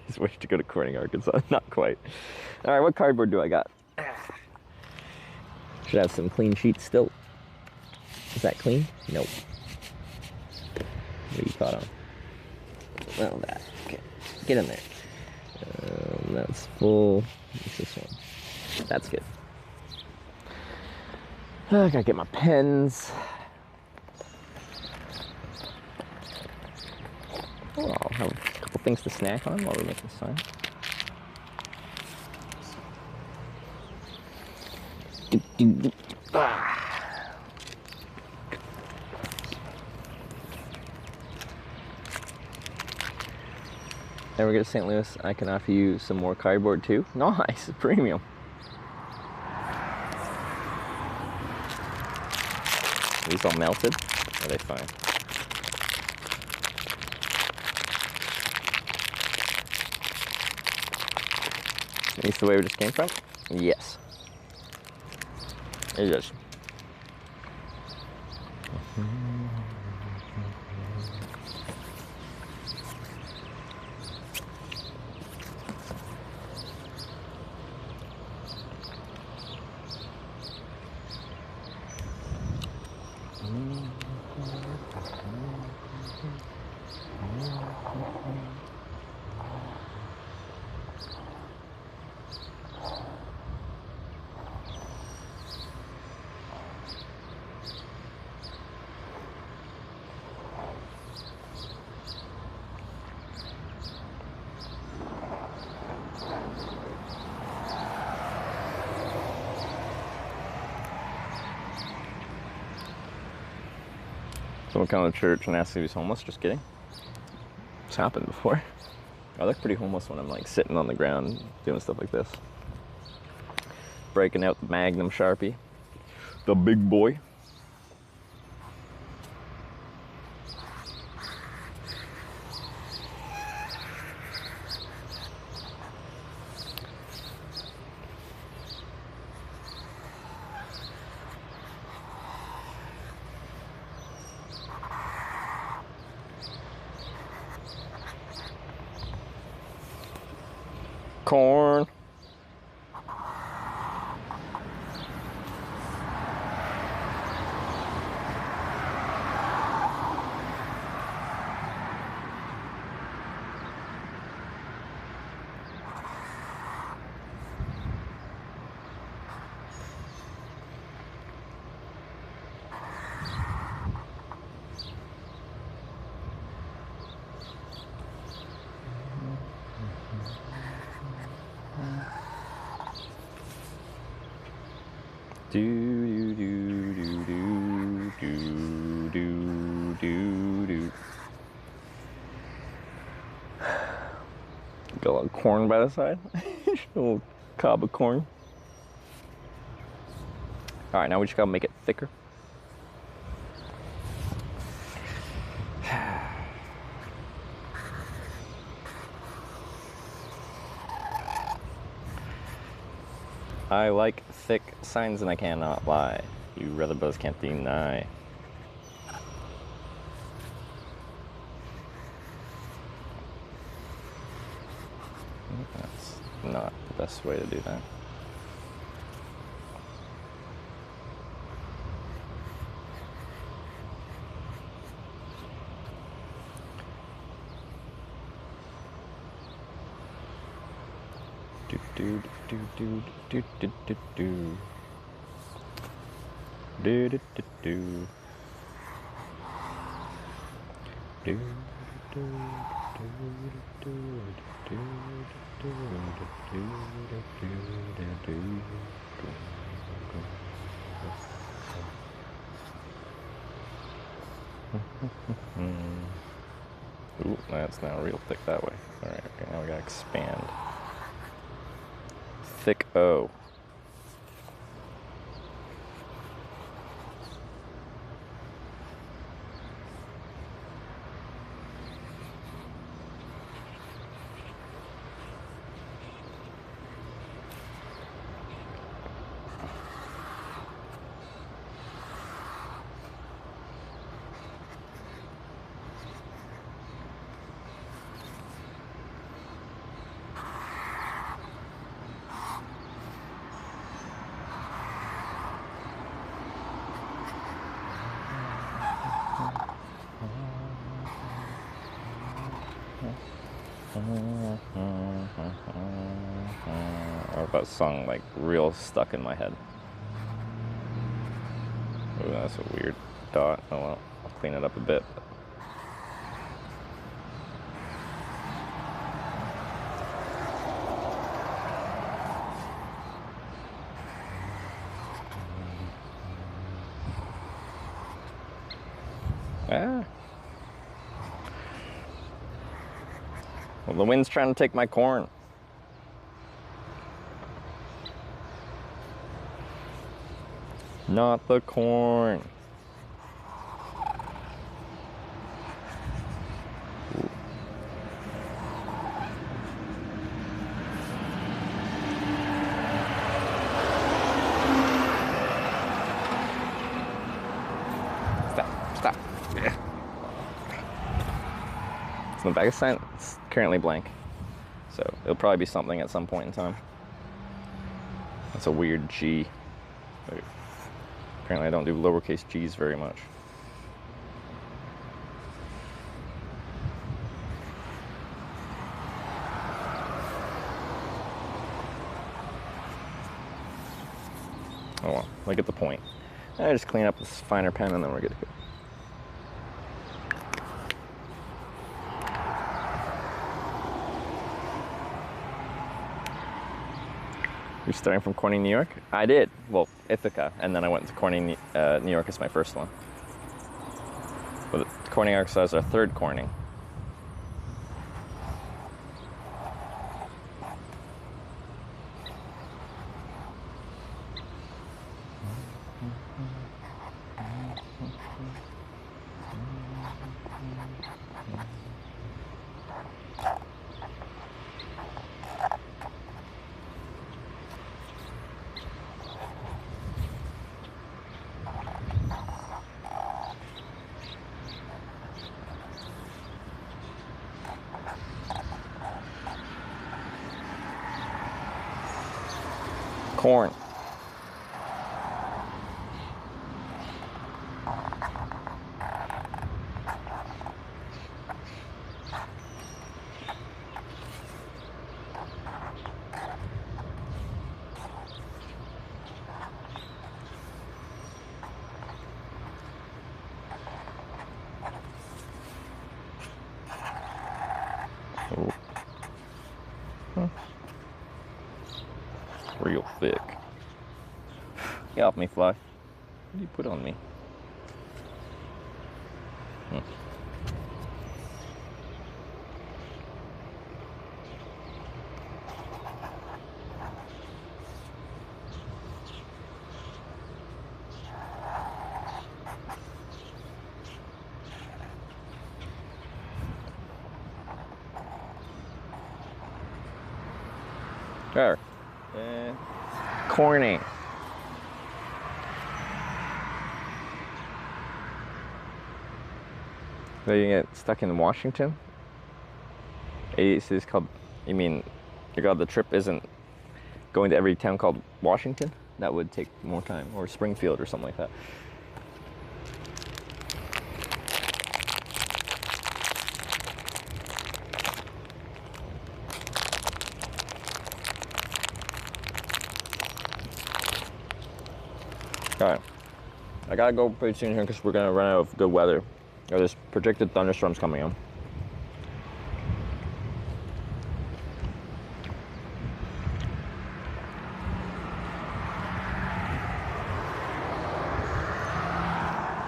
Just wish to go to Corning, Arkansas. Not quite. All right, what cardboard do I got? Should have some clean sheets still. Is that clean? Nope. What are you caught on? Well, that. Okay. Get in there. That's full. What's this one? That's good. I gotta get my pens. Oh, I'll have a couple things to snack on while we make this sign. Ever get to St. Louis, I can offer you some more cardboard too. Nice, premium. Are these all melted? Or are they fine? Is this the way we just came from? Yes. It is. Someone come to church and ask if he's homeless. Just kidding. It's happened before. I look pretty homeless when I'm like sitting on the ground doing stuff like this. Breaking out the Magnum Sharpie. The big boy. Corn. Do do do do do do do do do. Got a little corn by the side. A little cob of corn. All right, now we just gotta make it thicker. I like thick signs and I cannot lie. You rather brothers can't deny. That's not the best way to do that. Do do do do do do do do do do do do Ooh, that's now real thick that way. Alright, okay, now we gotta expand. Thick O. Or that song like real stuck in my head. Ooh, that's a weird dot. Oh well, I'll clean it up a bit. Ah. Well, the wind's trying to take my corn. Not the corn. Stop. Yeah. So the bag sign is currently blank. So it'll probably be something at some point in time. That's a weird G. Apparently I don't do lowercase g's very much. Oh well, I get the point. I just clean up this finer pen and then we're good to go. You're starting from Corning, New York? I did. Well, Ithaca, and then I went to Corning, New York as my first one. But Corning, Arkansas is our third Corning. Corn. Oh. Huh. Real thick. Get off me, fly. What do you put on me? There. Corny. So you get stuck in Washington? 88 cities called, you mean, the trip isn't going to every town called Washington? That would take more time, or Springfield or something like that. Alright, I gotta go pretty soon here because we're gonna run out of good weather. There's projected thunderstorms coming in.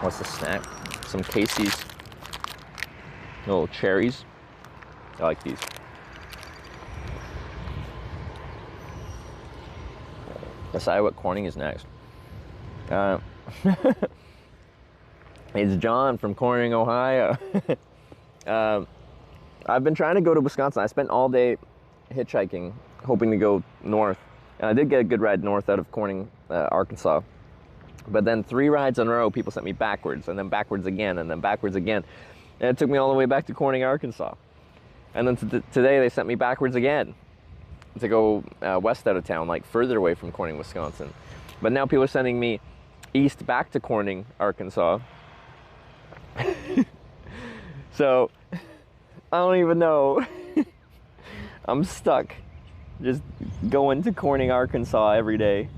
What's the snack? Some Casey's little cherries. I like these. Decide what Corning is next. It's John from Corning, Ohio. I've been trying to go to Wisconsin. I spent all day hitchhiking, hoping to go north. And I did get a good ride north out of Corning, Arkansas. But then 3 rides in a row, people sent me backwards, and then backwards again, and then backwards again. And it took me all the way back to Corning, Arkansas. And then today they sent me backwards again to go west out of town, like further away from Corning, Wisconsin. But now people are sending me east back to Corning, Arkansas. So, I don't even know. I'm stuck just going to Corning, Arkansas every day.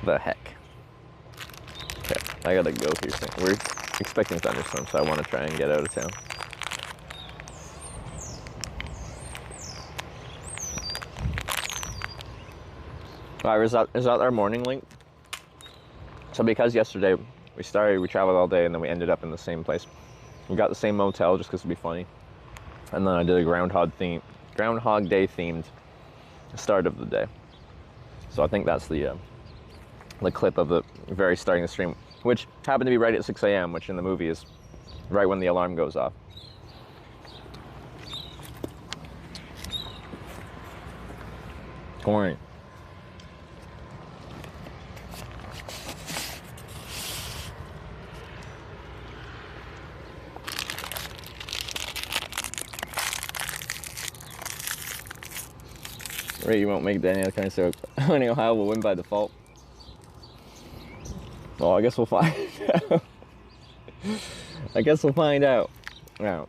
The heck? I gotta go here soon. We're expecting thunderstorms, so I want to try and get out of town. Alright, is that our morning link? So because yesterday we traveled all day and then we ended up in the same place. We got the same motel just because it'd be funny. And then I did a Groundhog Day themed start of the day. So I think that's the clip of the very starting the stream, which happened to be right at 6 a.m., which in the movie is right when the alarm goes off. Corny. Right, you won't make Daniel kind of so winning Ohio will win by default. Well, I guess we'll find out. I guess we'll find out. Now.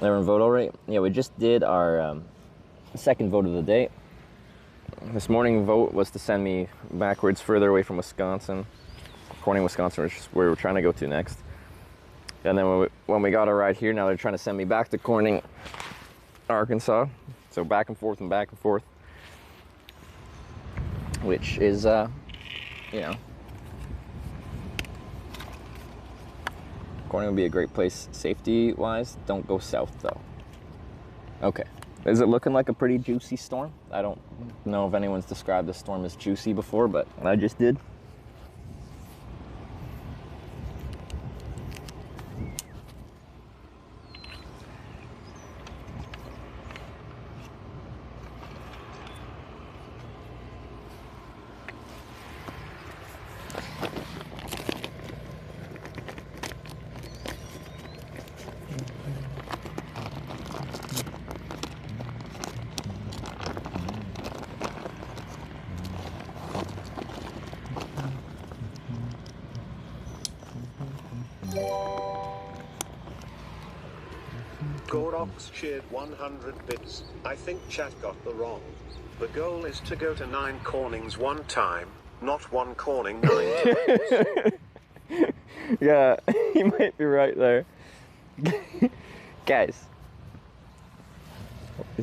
Everyone vote all right? Yeah, we just did our second vote of the day. This morning vote was to send me backwards further away from Wisconsin. Corning, Wisconsin, which is where we're trying to go to next. And then when we got a ride here, now they're trying to send me back to Corning, Arkansas. So back and forth and back and forth. Which is, you know, Corning would be a great place safety-wise. Don't go south, though. Okay. Is it looking like a pretty juicy storm? I don't know if anyone's described the storm as juicy before, but I just did. Gorox cheered 100 bits. I think chat got the wrong. The goal is to go to 9 Cornings one time, not 1 Corning 9 times. Yeah, you might be right there. Guys,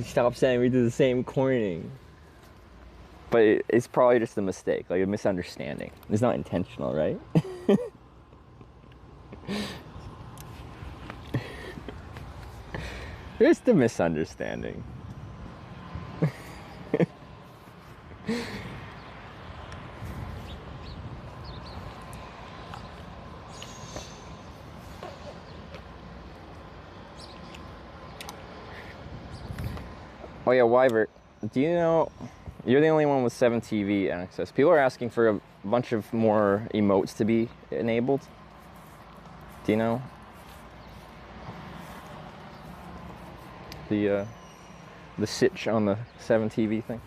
stop saying we do the same Corning. But it's probably just a mistake, like a misunderstanding. It's not intentional, right? Just a misunderstanding. Oh yeah, Wyvert, do you know, you're the only one with 7 TV access. People are asking for a bunch of more emotes to be enabled. Do you know? The sitch on the 7 TV thing.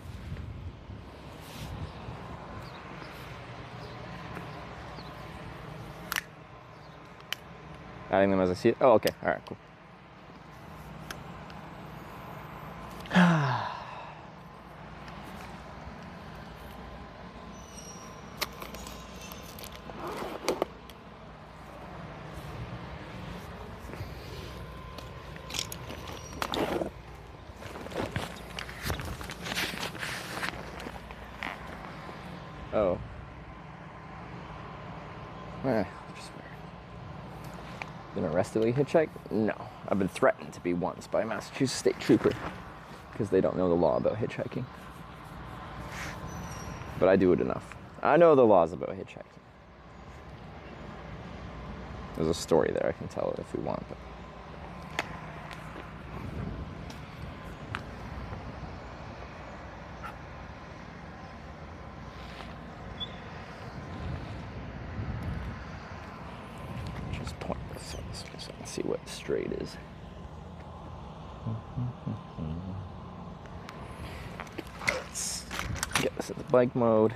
Adding them as I see it. Oh, okay. All right, cool. Oh. Just weird. Been arrested while you hitchhike? No. I've been threatened to be once by a Massachusetts state trooper because they don't know the law about hitchhiking. But I do it enough. I know the laws about hitchhiking. There's a story there I can tell if we want, but see what straight is. Get this into bike mode.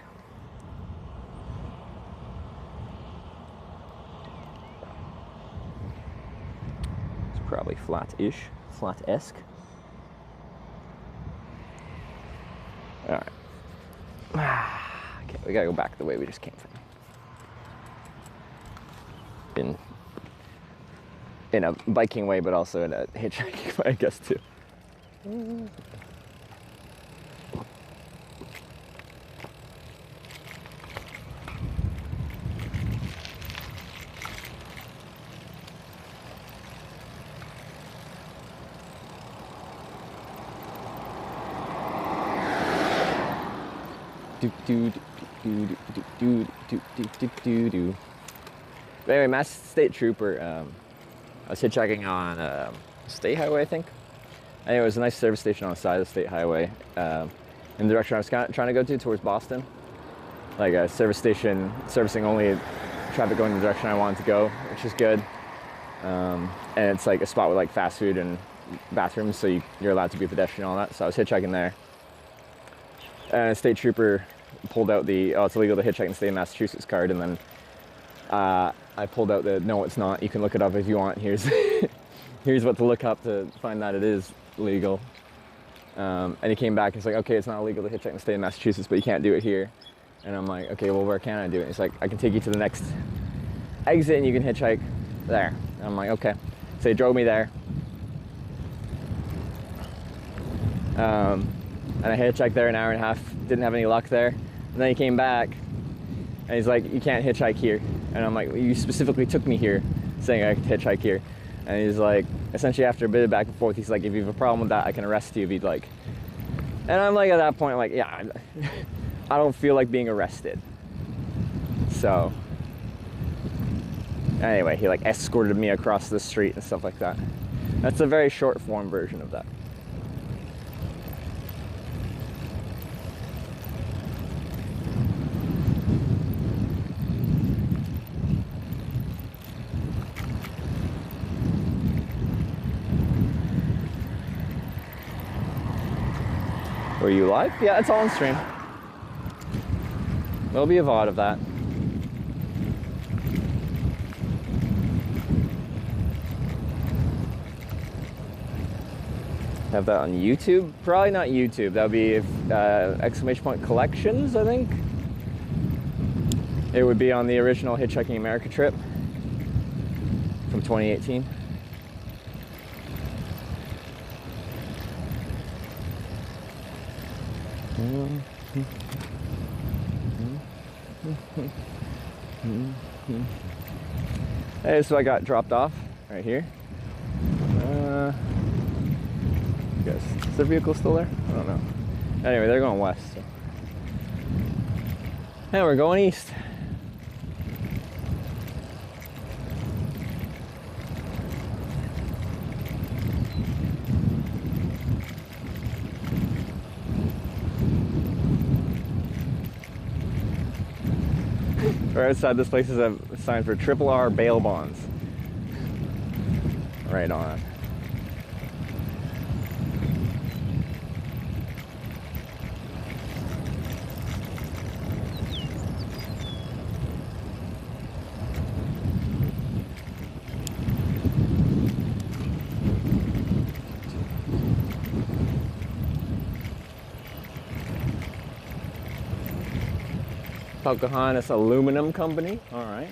It's probably flat-ish, flat-esque. All right. Okay, we gotta go back the way we just came from. In a biking way, but also in a hitchhiking way, I guess, too. Anyway, Mass State Trooper, I was hitchhiking on State Highway, I think. Anyway, it was a nice service station on the side of the State Highway in the direction I was trying to go towards Boston. Like a service station servicing only traffic going in the direction I wanted to go, which is good. And it's like a spot with like fast food and bathrooms, so you're allowed to be a pedestrian and all that. So I was hitchhiking there. And a state trooper pulled out the, oh, it's illegal to hitchhike in the state of Massachusetts card, and then I pulled out the, no, it's not, you can look it up if you want, here's here's what to look up to find that it is legal. And he came back and he's like, okay, it's not illegal to hitchhike in the state of Massachusetts, but you can't do it here. And I'm like, okay, well, where can I do it? He's like, I can take you to the next exit and you can hitchhike there. And I'm like, okay. So he drove me there. And I hitchhiked there an hour and a half, didn't have any luck there. And then he came back and he's like, you can't hitchhike here. And I'm like, well, you specifically took me here saying I could hitchhike here. And he's like, essentially after a bit of back and forth, he's like, if you have a problem with that, I can arrest you if you'd like. And I'm like, at that point, like, yeah, I don't feel like being arrested. So anyway, he like escorted me across the street and stuff like that. That's a very short form version of that. Were you live? Yeah, it's all on stream. There'll be a VOD of that. Have that on YouTube? Probably not YouTube. That would be exclamation point collections, I think. It would be on the original Hitchhiking America trip from 2018. Hey, so I got dropped off right here. Guess is their vehicle still there? I don't know. Anyway, they're going west. So. And we're going east. Right outside this place is a sign for RRR bail bonds. Right on. Pocahontas Aluminum Company. All right.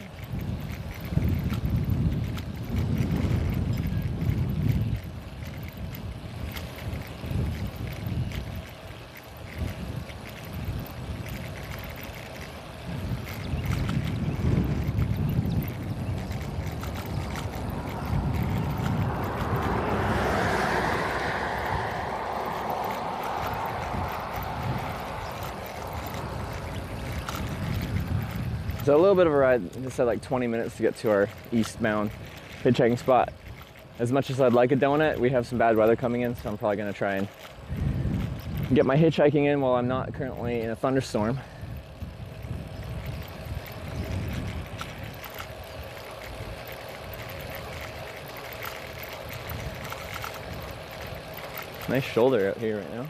So a little bit of a ride. Just had like 20 minutes to get to our eastbound hitchhiking spot. As much as I'd like a donut, we have some bad weather coming in, so I'm probably gonna try and get my hitchhiking in while I'm not currently in a thunderstorm. Nice shoulder out here right now.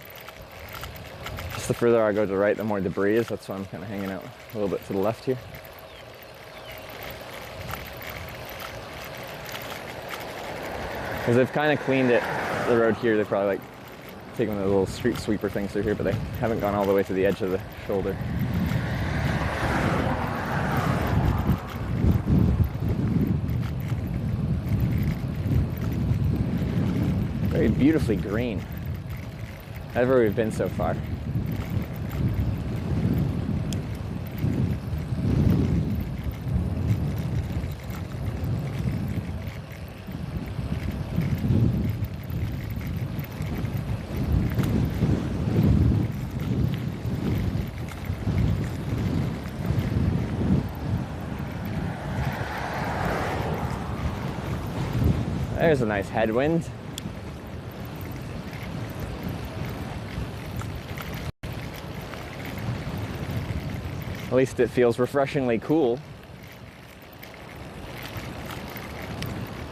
Just the further I go to the right, the more debris is. That's why I'm kind of hanging out a little bit to the left here. Because they've kind of cleaned it, the road here. They've probably like taken the little street sweeper things through here, but they haven't gone all the way to the edge of the shoulder. Very beautifully green. Everywhere we've been so far. There's a nice headwind. At least it feels refreshingly cool.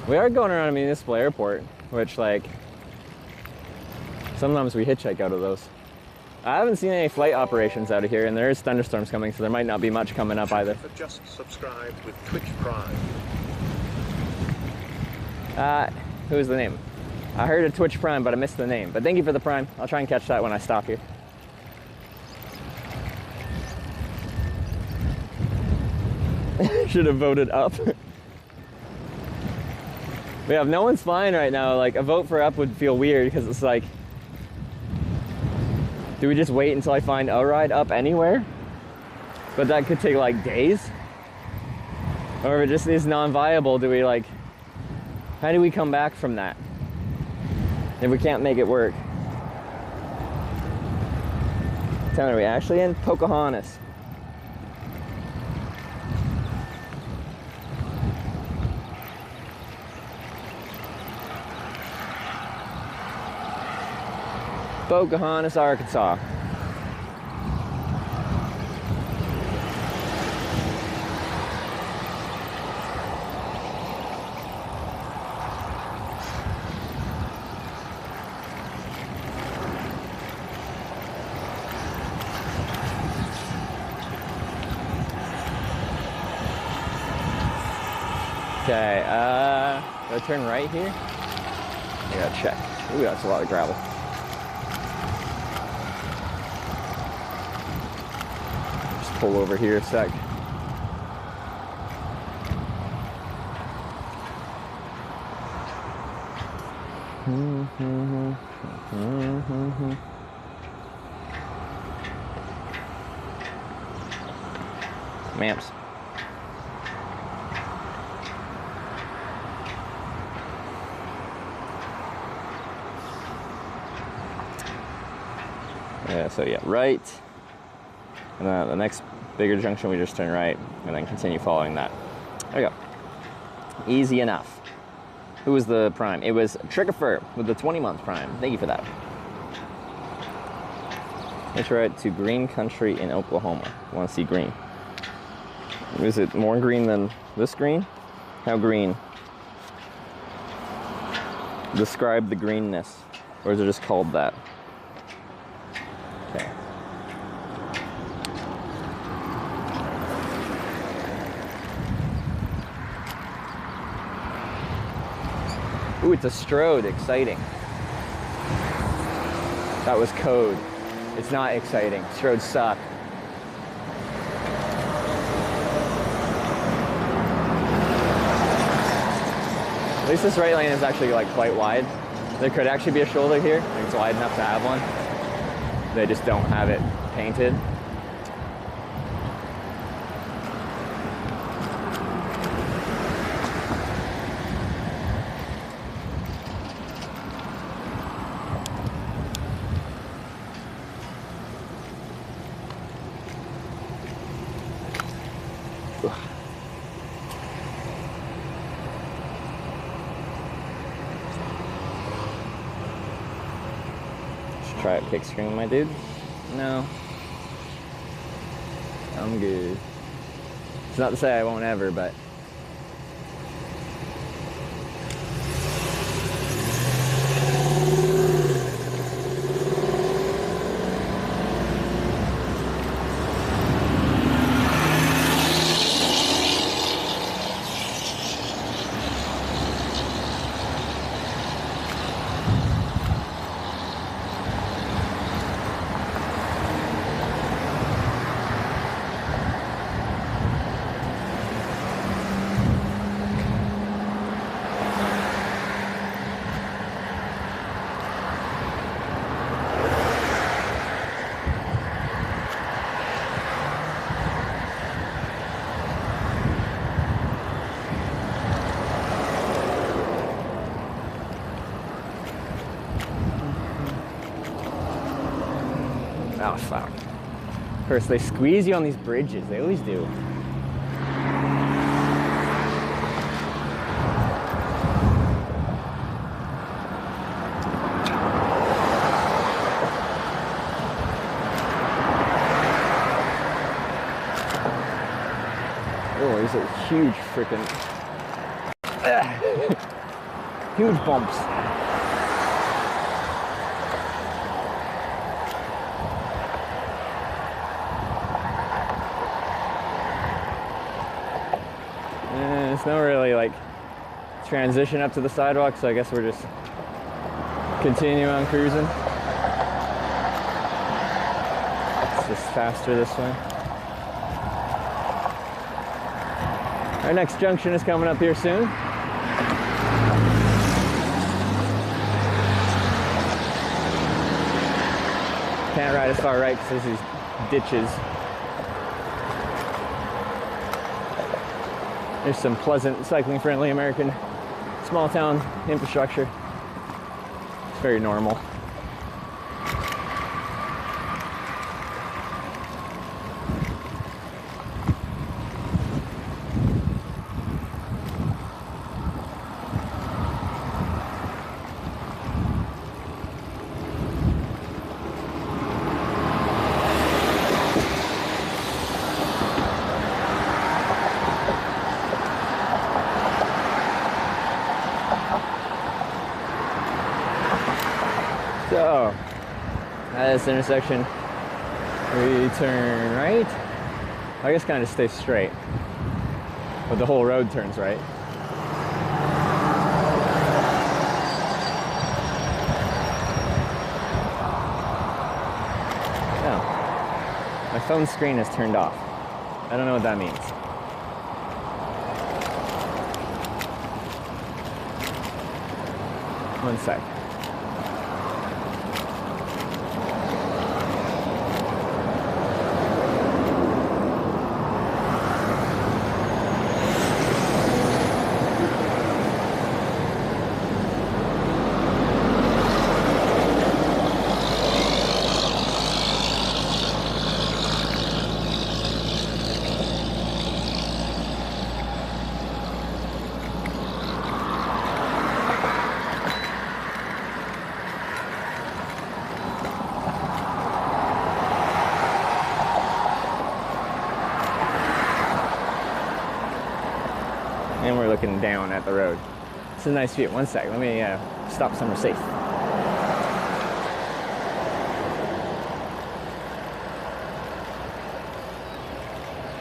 We are going around a municipal airport, which like, sometimes we hitchhike out of those. I haven't seen any flight operations out of here, and there is thunderstorms coming, so there might not be much coming up either. Just subscribed with Twitch Prime. Who was the name? I heard a Twitch Prime, but I missed the name. But thank you for the Prime. I'll try and catch that when I stop here. Should have voted up. We have no one's flying right now. Like, a vote for up would feel weird because it's like, do we just wait until I find a ride up anywhere? But that could take like days. Or if it just is non-viable, do we like, how do we come back from that if we can't make it work? What town are we actually in? Pocahontas. Pocahontas, Arkansas. Okay, do I turn right here? I gotta check. Ooh, that's a lot of gravel. Just pull over here a sec. Mamps. Yeah, so yeah, right. And then the next bigger junction, we just turn right and then continue following that. There we go. Easy enough. Who was the Prime? It was Trigger with the 20-month Prime. Thank you for that. Let's ride to green country in Oklahoma. I want to see green. Is it more green than this green? How green? Describe the greenness. Or is it just called that? Okay. Ooh, it's a Strode. Exciting. That was code. It's not exciting. Strodes suck. At least this right lane is actually like quite wide. There could actually be a shoulder here. It's wide enough to have one. They just don't have it painted. Try a kick string, my dude. No. I'm good. It's not to say I won't ever, but Oh, fuck. Of course, they squeeze you on these bridges. They always do. Oh, these are huge freaking... huge bumps. And it's not really like transition up to the sidewalk, so I guess we're just continue on cruising. It's just faster this way. Our next junction is coming up here soon. Can't ride as far right because there's these ditches. There's some pleasant, cycling-friendly American small town infrastructure. It's very normal. So, at this intersection, we turn right. I guess kind of stay straight, but the whole road turns right. Now, my phone screen is turned off. I don't know what that means. One sec. And we're looking down at the road. It's a nice view. One sec, let me stop somewhere safe.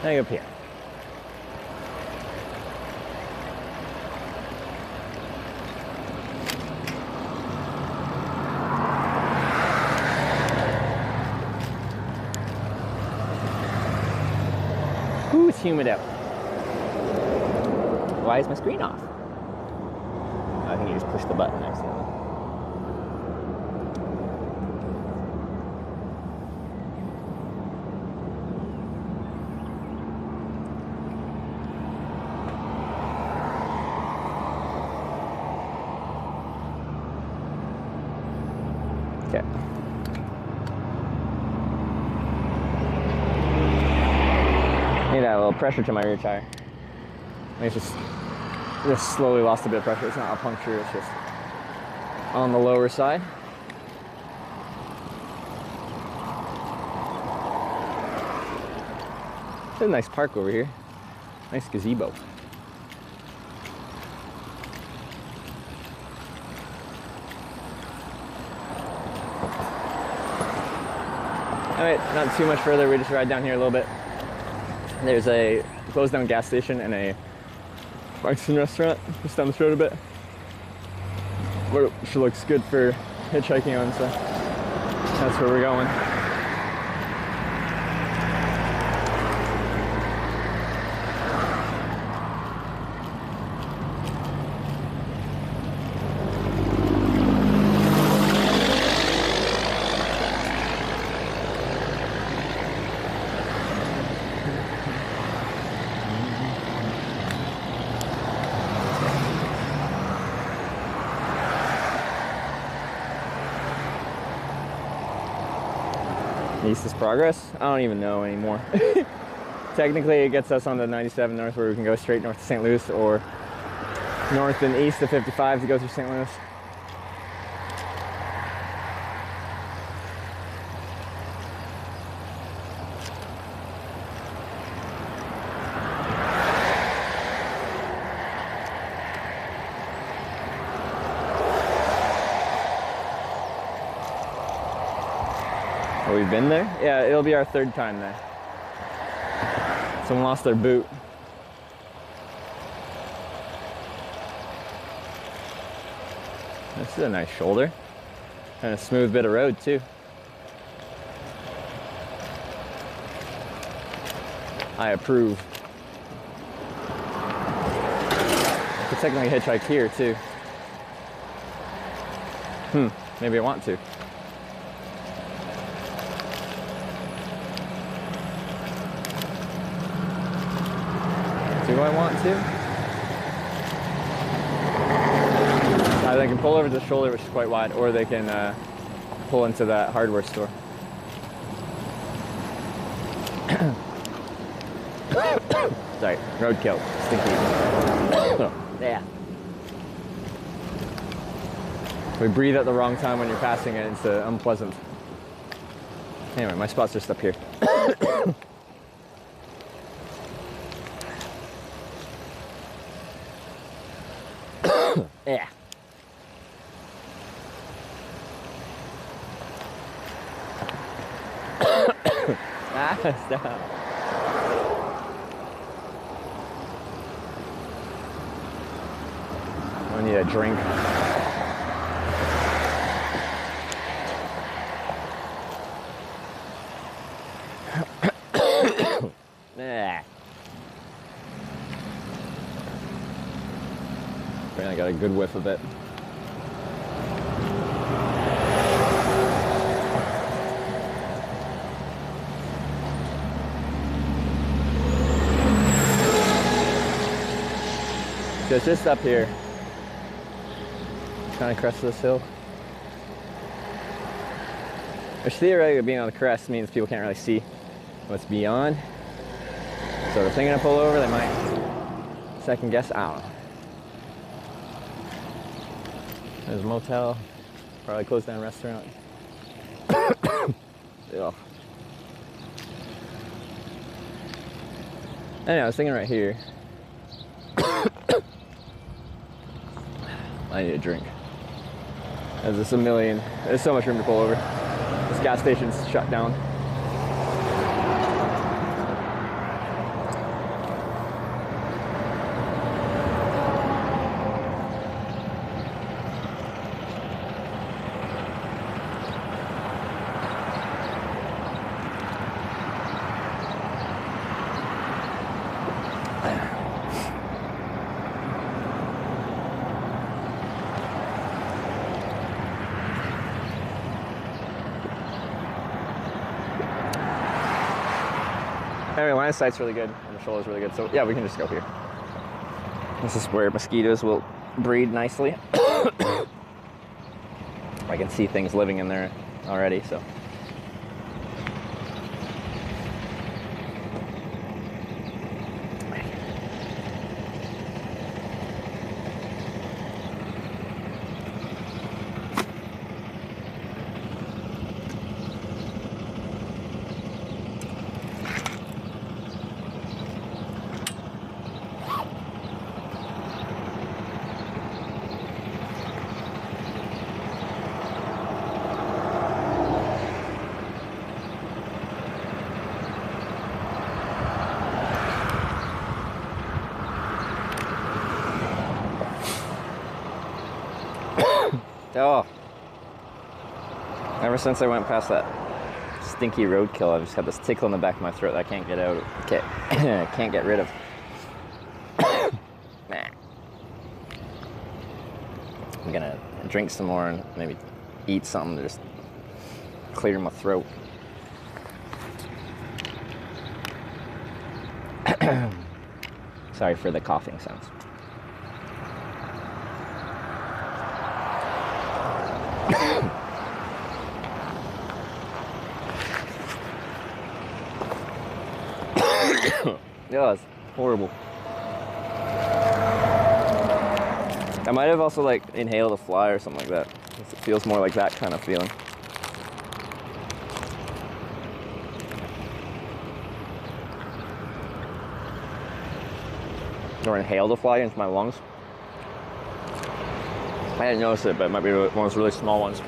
Hang up here. Ooh, it's humid out. Why is my screen off? I think you just push the button accidentally. Okay. Need to add a little pressure to my rear tire. It's just slowly lost a bit of pressure. It's not a puncture, it's just on the lower side. It's a nice park over here. Nice gazebo. Alright, not too much further. We just ride down here a little bit. There's a closed down gas station and a Mexican restaurant just down the road a bit, which looks good for hitchhiking on, so that's where we're going. East is progress? I don't even know anymore. Technically, it gets us on the 97 north where we can go straight north to St. Louis, or north and east of 55 to go through St. Louis. Oh, we've been there? Yeah, it'll be our third time there. Someone lost their boot. This is a nice shoulder. And a smooth bit of road too. I approve. I could technically hitchhike here too. Maybe I want to. Do I want to? They can pull over to the shoulder, which is quite wide, or they can pull into that hardware store. Sorry, roadkill, stinky. Yeah. We breathe at the wrong time when you're passing it, it's unpleasant. Anyway, my spot's just up here. Yeah. Stop. I need a drink. I got a good whiff of it. So it's just up here, kind of crest of this hill. Which theoretically being on the crest means people can't really see what's beyond. So if they're gonna pull over, they might second guess, I don't know. There's a motel, probably closed down restaurant. Ugh. Anyway, I was thinking right here. I need a drink. There's just a million. There's so much room to pull over. This gas station's shut down. Anyway, line of sight's really good, and the shoulder's really good, so yeah, we can just go here. This is where mosquitoes will breed nicely. I can see things living in there already, so. Oh. Ever since I went past that stinky roadkill, I've just had this tickle in the back of my throat that I can't get out. Can't get rid of. Nah. I'm gonna drink some more and maybe eat something to just clear my throat. Sorry for the coughing sounds. Yeah, it's horrible. I might have also like inhaled a fly or something like that. It feels more like that kind of feeling. Or inhaled a fly into my lungs. I didn't notice it, but it might be one of those really small ones.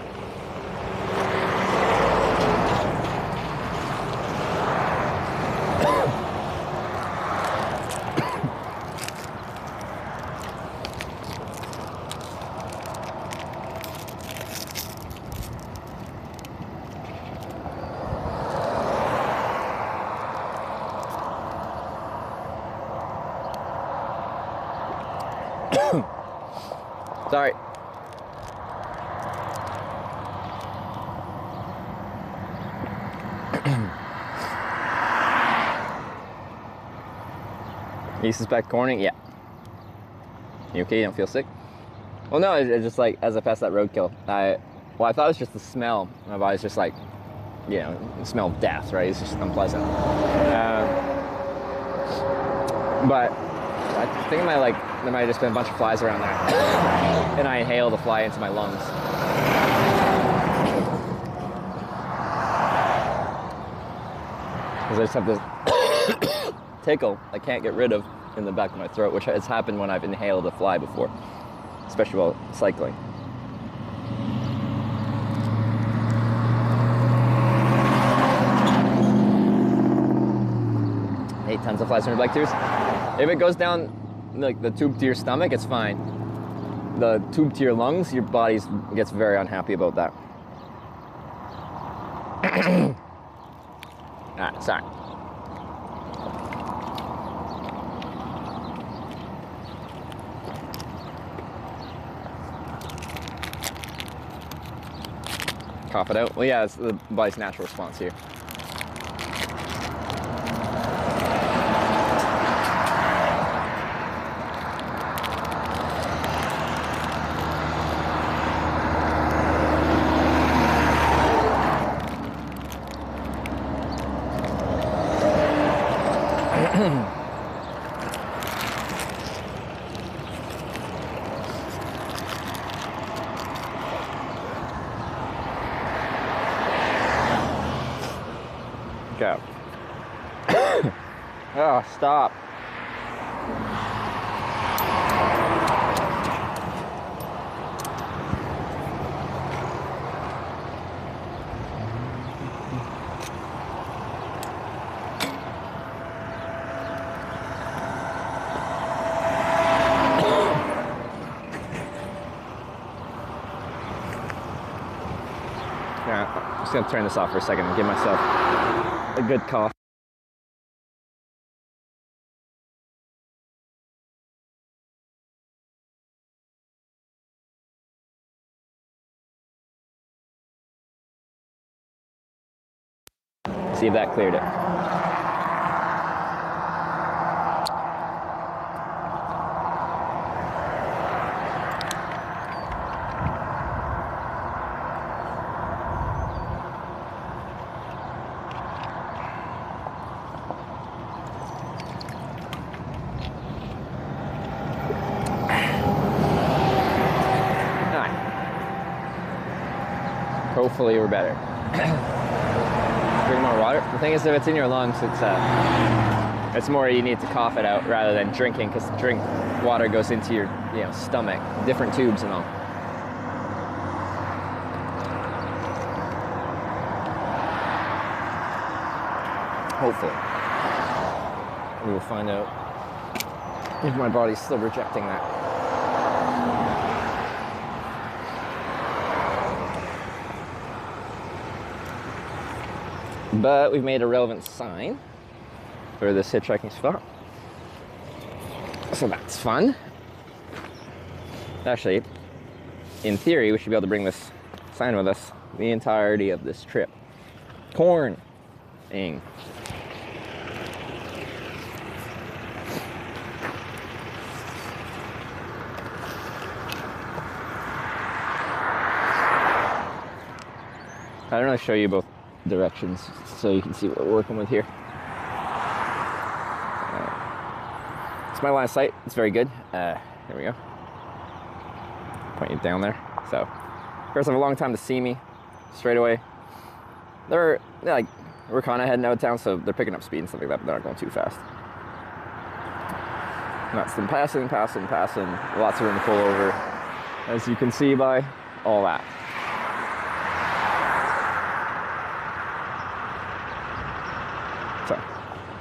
Sorry. You suspect corning? Yeah. You okay? You don't feel sick? Well, no, it's just like as I passed that roadkill, I thought it was just the smell. My body's just like, you know, the smell of death, right? It's just unpleasant. But I think there might have just been a bunch of flies around there, and I inhaled the fly into my lungs. Because I just have this tickle I can't get rid of in the back of my throat, which has happened when I've inhaled a fly before, especially while cycling. I ate tons of flies from your black tubes. If it goes down like the tube to your stomach, it's fine. The tube to your lungs, your body gets very unhappy about that. Alright, sorry. Cough it out. Well, yeah, it's the body's natural response here. Okay. Oh, stop. I'm just gonna turn this off for a second and give myself a good cough. See if that cleared it. Hopefully we're better. Drink more water. The thing is, if it's in your lungs, it's more you need to cough it out rather than drinking, because water goes into your stomach, different tubes and all. Hopefully. We will find out if my body's still rejecting that. But we've made a relevant sign for this hitchhiking spot. So that's fun. Actually, in theory, we should be able to bring this sign with us the entirety of this trip. Corn-ing. I don't really show you both directions so you can see what we're working with here. my line of sight, it's very good. Here we go. Point it down there. So, bears have a long time to see me straight away. They're like, we're kind of heading out of town, so they're picking up speed and stuff like that, but they're not going too fast. And that's them passing. Lots of room to pull over, as you can see by all that. So, I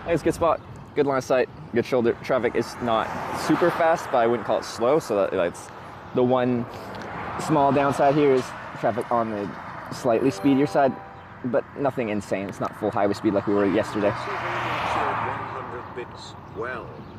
think it's a good spot, good line of sight, good shoulder. Traffic is not super fast, but I wouldn't call it slow, so that's the one small downside here is traffic on the slightly speedier side, but nothing insane. It's not full highway speed like we were yesterday. 100 bits.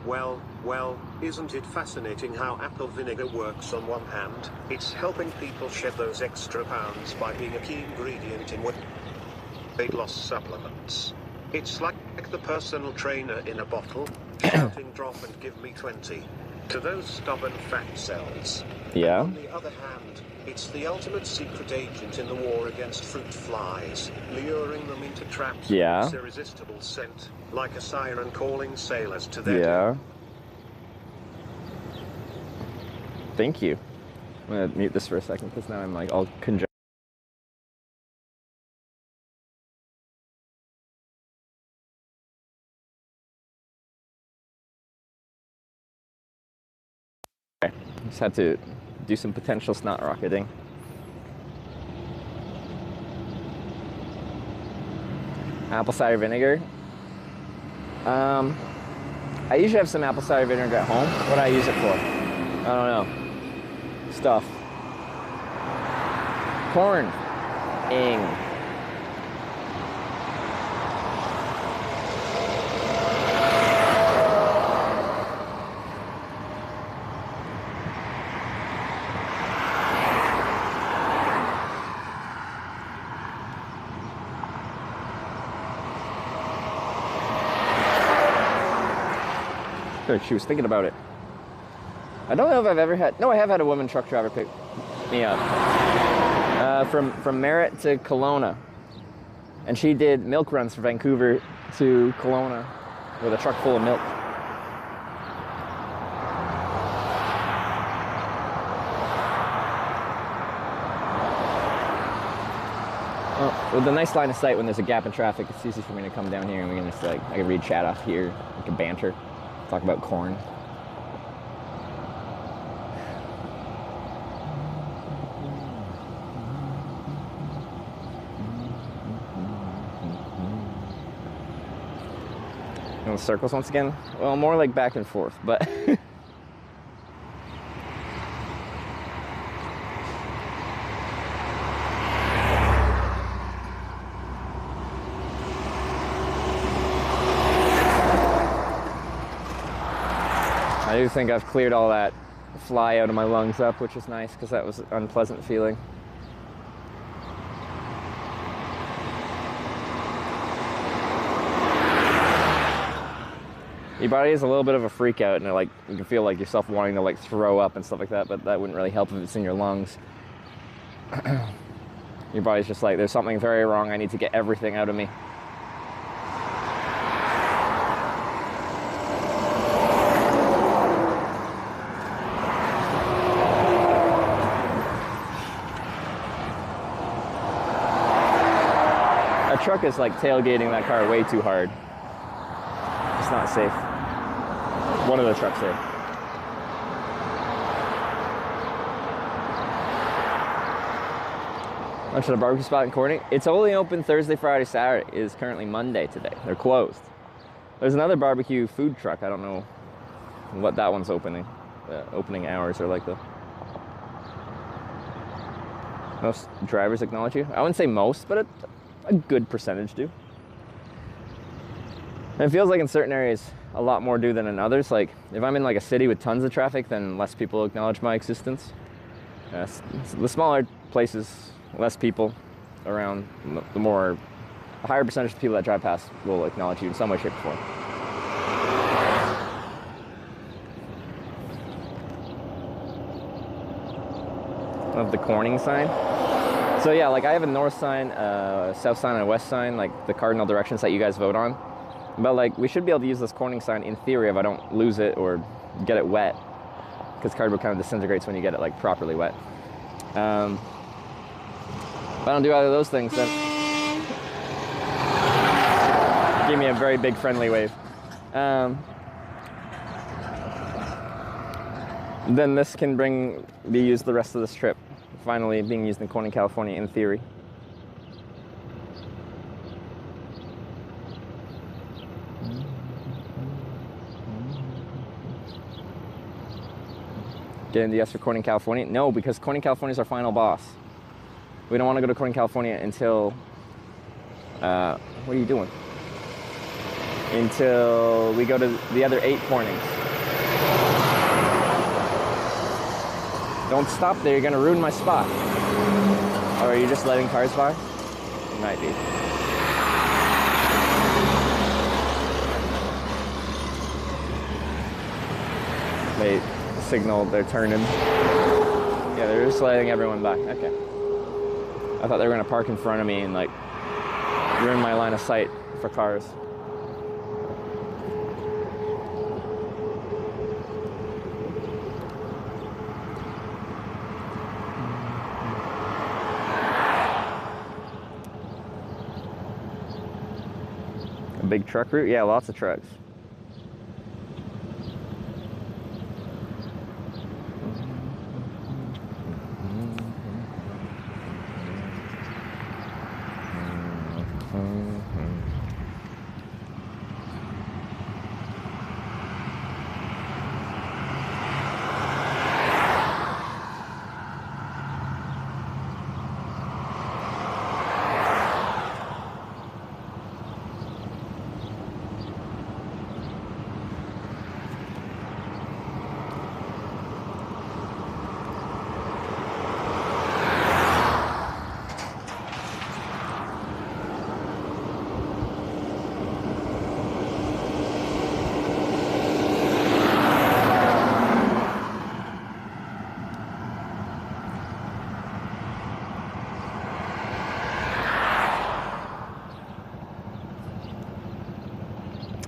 Well, isn't it fascinating how apple vinegar works? On one hand, it's helping people shed those extra pounds by being a key ingredient in weight loss supplements. It's like the personal trainer in a bottle, shouting drop and give me 20 to those stubborn fat cells. Yeah. And on the other hand, it's the ultimate secret agent in the war against fruit flies, luring them into traps with its irresistible scent, like a siren calling sailors to their doom. Thank you. I'm gonna mute this for a second because now I'm like all congested. Okay, just had to do some potential snot rocketing. Apple cider vinegar. I usually have some apple cider vinegar at home. What do I use it for? I don't know. Stuff. Corn-ing. She was thinking about it. I don't know if I've ever had... No, I have had a woman truck driver pick me up. From Merritt to Kelowna. And she did milk runs from Vancouver to Kelowna with a truck full of milk. With a nice line of sight when there's a gap in traffic, it's easy for me to come down here and we can just like, I can read chat off here, we can banter. Talk about corn. And the circles once again? Well, more like back and forth, but I do think I've cleared all that fly out of my lungs up, which is nice because that was an unpleasant feeling. Your body is a little bit of a freak out, and like you can feel like yourself wanting to like throw up and stuff like that, but that wouldn't really help if it's in your lungs. Your body's just like, there's something very wrong, I need to get everything out of me. Truck is like tailgating that car way too hard. It's not safe. One of the trucks there. Lunch at a barbecue spot in Corning. It's only open Thursday, Friday, Saturday. It is currently Monday today. They're closed. There's another barbecue food truck. I don't know what that one's opening. The opening hours are like though. Most drivers acknowledge you. I wouldn't say most, but a good percentage do. And it feels like in certain areas a lot more do than in others. Like if I'm in like a city with tons of traffic, then less people acknowledge my existence. The smaller places, less people around, a higher percentage of people that drive past will acknowledge you in some way, shape, or form. Of the Corning sign. So yeah, like I have a north sign, south sign, and a west sign, like the cardinal directions that you guys vote on. But like, we should be able to use this Corning sign in theory if I don't lose it or get it wet, because cardboard kind of disintegrates when you get it like properly wet. If I don't do either of those things, then give me a very big friendly wave. Then this can be used the rest of this trip. Finally being used in Corning, California in theory. Getting the yes for Corning, California? No, because Corning, California is our final boss. We don't want to go to Corning, California until... what are you doing? Until we go to the other 8 Cornings. Don't stop there, you're going to ruin my spot. Or are you just letting cars by? You might be. They signaled they're turning. Yeah, they're just letting everyone by. Okay. I thought they were going to park in front of me and like ruin my line of sight for cars. A big truck route? Yeah, lots of trucks.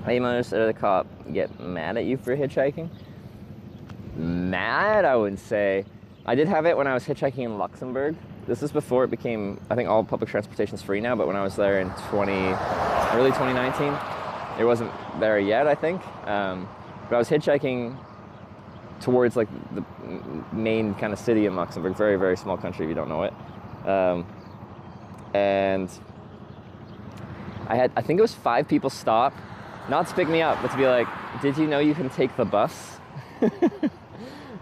Hey, noticed that the cop get mad at you for hitchhiking? Mad? I wouldn't say. I did have it when I was hitchhiking in Luxembourg. This is before it became, I think all public transportation is free now, but when I was there in early 2019, it wasn't there yet, I think. But I was hitchhiking towards like the main kind of city in Luxembourg, very, very small country if you don't know it. And I think it was 5 people stop. Not to pick me up, but to be like, did you know you can take the bus? And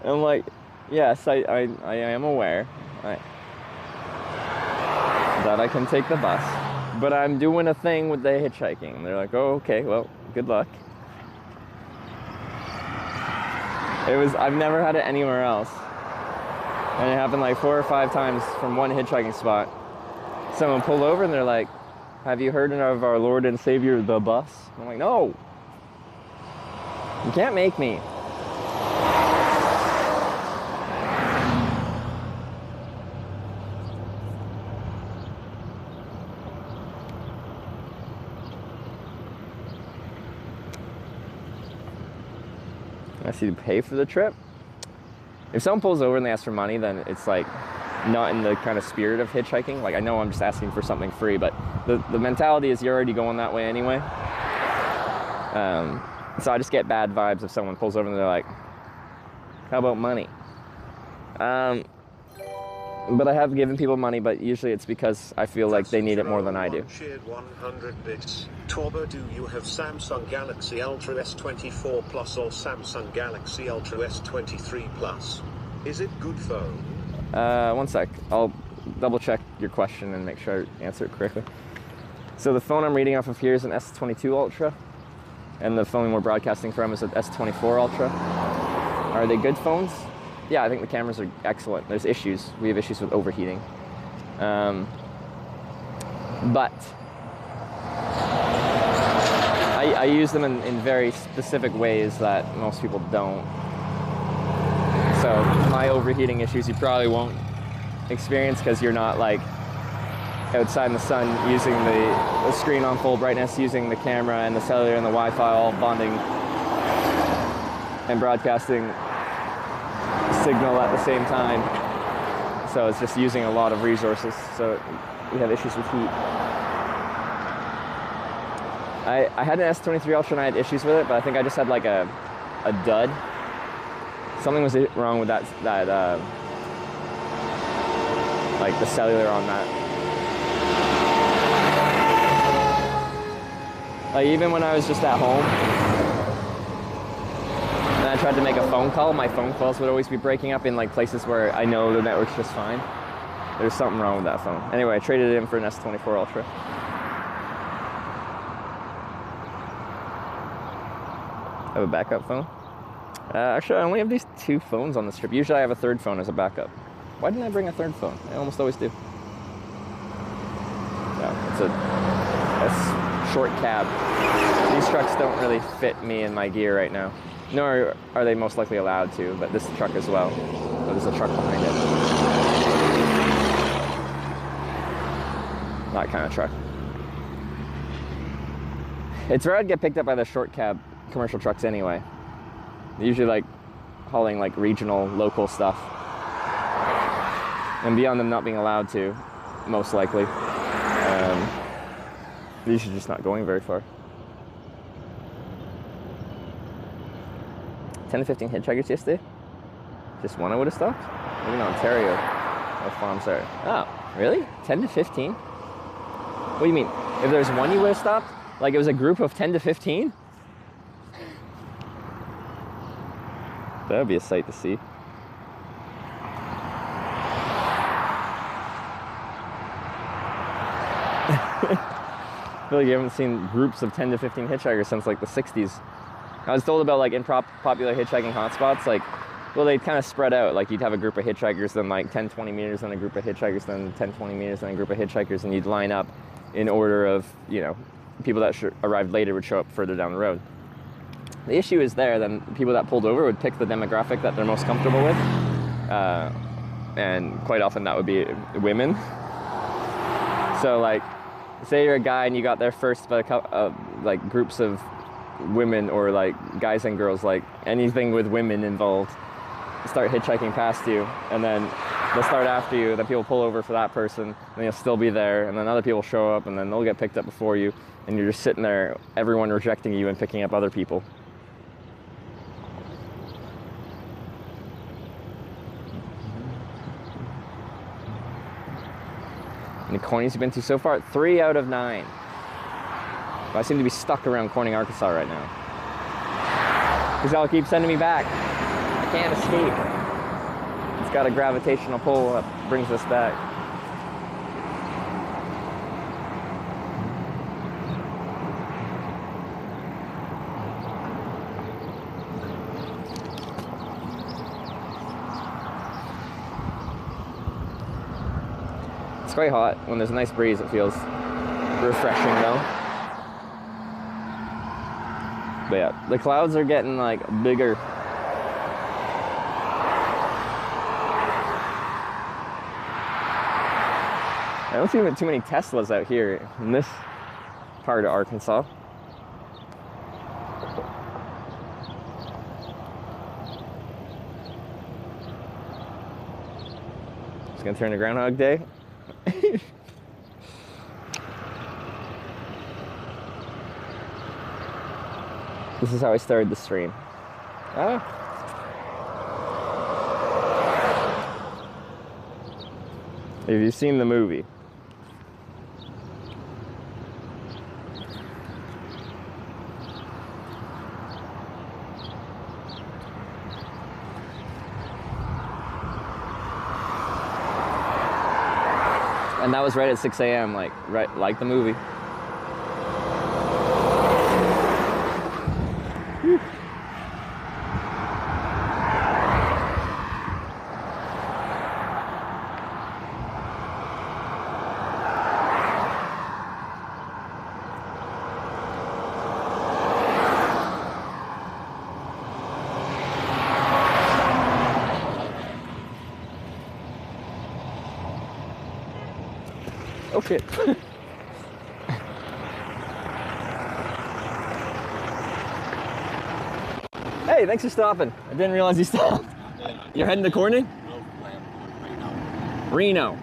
I'm like, yes, I am aware that I can take the bus, but I'm doing a thing with the hitchhiking. And they're like, oh, okay, well, good luck. I've never had it anywhere else. And it happened like 4 or 5 times from one hitchhiking spot. Someone pulled over and they're like, have you heard of our Lord and Savior, the bus? I'm like, no. You can't make me. I see to pay for the trip. If someone pulls over and they ask for money, then it's like not in the kind of spirit of hitchhiking. Like, I know I'm just asking for something free, but the mentality is you're already going that way anyway. So I just get bad vibes if someone pulls over and they're like, how about money? But I have given people money, but usually it's because I feel like they need it more than I do. Shared 100 bits. Torbo, do you have Samsung Galaxy Ultra S24 Plus or Samsung Galaxy Ultra S23 Plus? Is it good phone? One sec. I'll double check your question and make sure I answer it correctly. So the phone I'm reading off of here is an S22 Ultra, and the phone we're broadcasting from is an S24 Ultra. Are they good phones? Yeah, I think the cameras are excellent. There's issues. We have issues with overheating. But I use them in very specific ways that most people don't. So my overheating issues you probably won't experience because you're not like outside in the sun using the screen on full brightness, using the camera and the cellular and the Wi-Fi all bonding and broadcasting signal at the same time. So it's just using a lot of resources. So we have issues with heat. I had an S23 Ultra and I had issues with it, but I think I just had like a dud. Something was wrong with that like the cellular on that. Like even when I was just at home and I tried to make a phone call, my phone calls would always be breaking up in like places where I know the network's just fine. There's something wrong with that phone. Anyway, I traded it in for an S24 Ultra. I have a backup phone. Actually, I only have these 2 phones on this trip. Usually I have a 3rd phone as a backup. Why didn't I bring a 3rd phone? I almost always do. No, it's a short cab. These trucks don't really fit me in my gear right now. Nor are they most likely allowed to, but this truck as well. So there's a truck behind it. That kind of truck. It's rare I'd get picked up by the short cab commercial trucks anyway. They're usually like hauling like regional, local stuff. And beyond them not being allowed to, most likely. These are just not going very far. 10 to 15 hitchhikers yesterday? Just one I would have stopped? Maybe in Ontario. Or farms there. Oh, really? 10 to 15? What do you mean? If there's one you would have stopped? Like it was a group of 10 to 15? That would be a sight to see. I feel like you haven't seen groups of 10 to 15 hitchhikers since like the 60s. I was told about like in popular hitchhiking hotspots, like, well, they'd kind of spread out. Like you'd have a group of hitchhikers, then like 10, 20 meters, then a group of hitchhikers, then 10, 20 meters, then a group of hitchhikers, and you'd line up in order of, you know, people that arrived later would show up further down the road. The issue is there, then people that pulled over would pick the demographic that they're most comfortable with. And quite often that would be women. So like, say you're a guy and you got there first by like groups of women or like guys and girls, like anything with women involved, start hitchhiking past you, and then they'll start after you, then people pull over for that person, and you'll still be there, and then other people show up, and then they'll get picked up before you, and you're just sitting there, everyone rejecting you and picking up other people. Any cornies you've been to so far? 3 out of 9. But I seem to be stuck around Corning, Arkansas right now. Because y'all keep sending me back. I can't escape. It's got a gravitational pull that brings us back. It's quite hot. When there's a nice breeze, it feels refreshing though. But yeah, the clouds are getting like bigger. I don't see too many Teslas out here in this part of Arkansas. It's gonna turn to Groundhog Day. This is how I started the stream. Ah. Have you seen the movie? And that was right at 6 a.m., like the movie. Whew. Oh, Okay. Hey, thanks for stopping. I didn't realize you stopped. You're heading to Corning? Reno.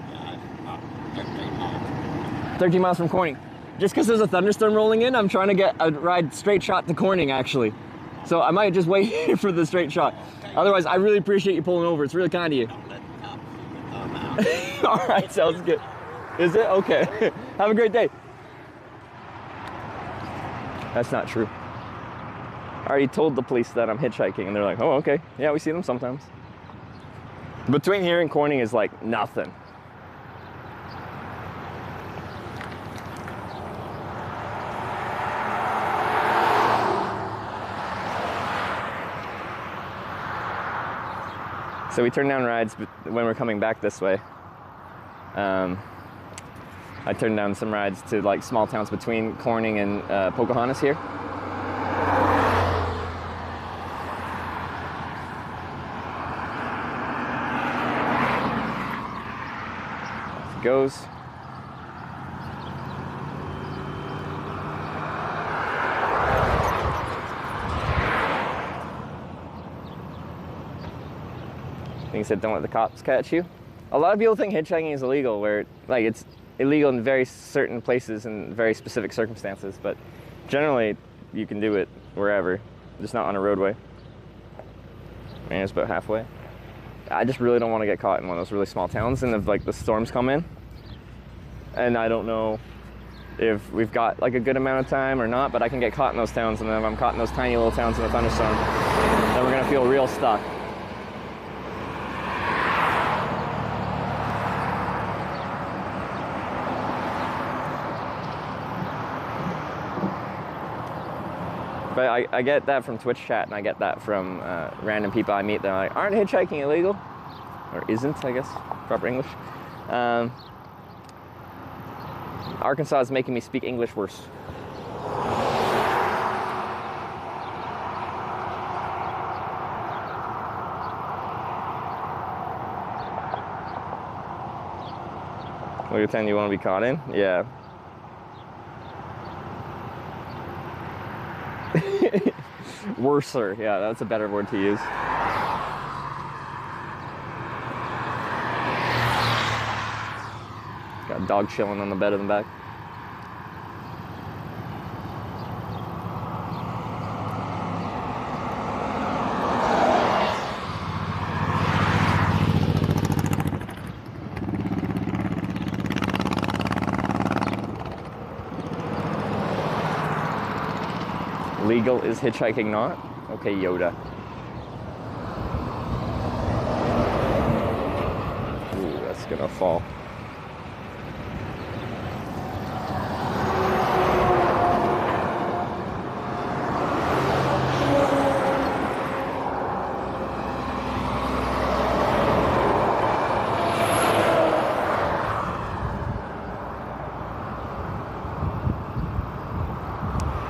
13 miles from Corning. Just because there's a thunderstorm rolling in, I'm trying to get a ride straight shot to Corning, actually. So I might just wait here for the straight shot. Otherwise, I really appreciate you pulling over. It's really kind of you. All right, sounds good. Is it? Okay. Have a great day. That's not true. I already told the police that I'm hitchhiking, and they're like, oh, okay. Yeah, we see them sometimes. Between here and Corning is like nothing. So we turn down rides when we're coming back this way. I turned down some rides to like small towns between Corning and Pocahontas here. It goes. He said, don't let the cops catch you. A lot of people think hitchhiking is illegal, where like it's illegal in very certain places and very specific circumstances, but generally you can do it wherever, just not on a roadway. And it's about halfway. I just really don't want to get caught in one of those really small towns, and if like the storms come in, and I don't know if we've got like a good amount of time or not, but I can get caught in those towns, and then if I'm caught in those tiny little towns in a thunderstorm, then we're gonna feel real stuck. But I get that from Twitch chat, and I get that from random people I meet. They're like, aren't hitchhiking illegal? Or isn't, I guess, proper English. Arkansas is making me speak English worse. Look at 10 you want to be caught in? Yeah. Worser, yeah, that's a better word to use. Got a dog chilling on the bed in the back. Legal is hitchhiking not? Okay, Yoda. Ooh, that's gonna fall.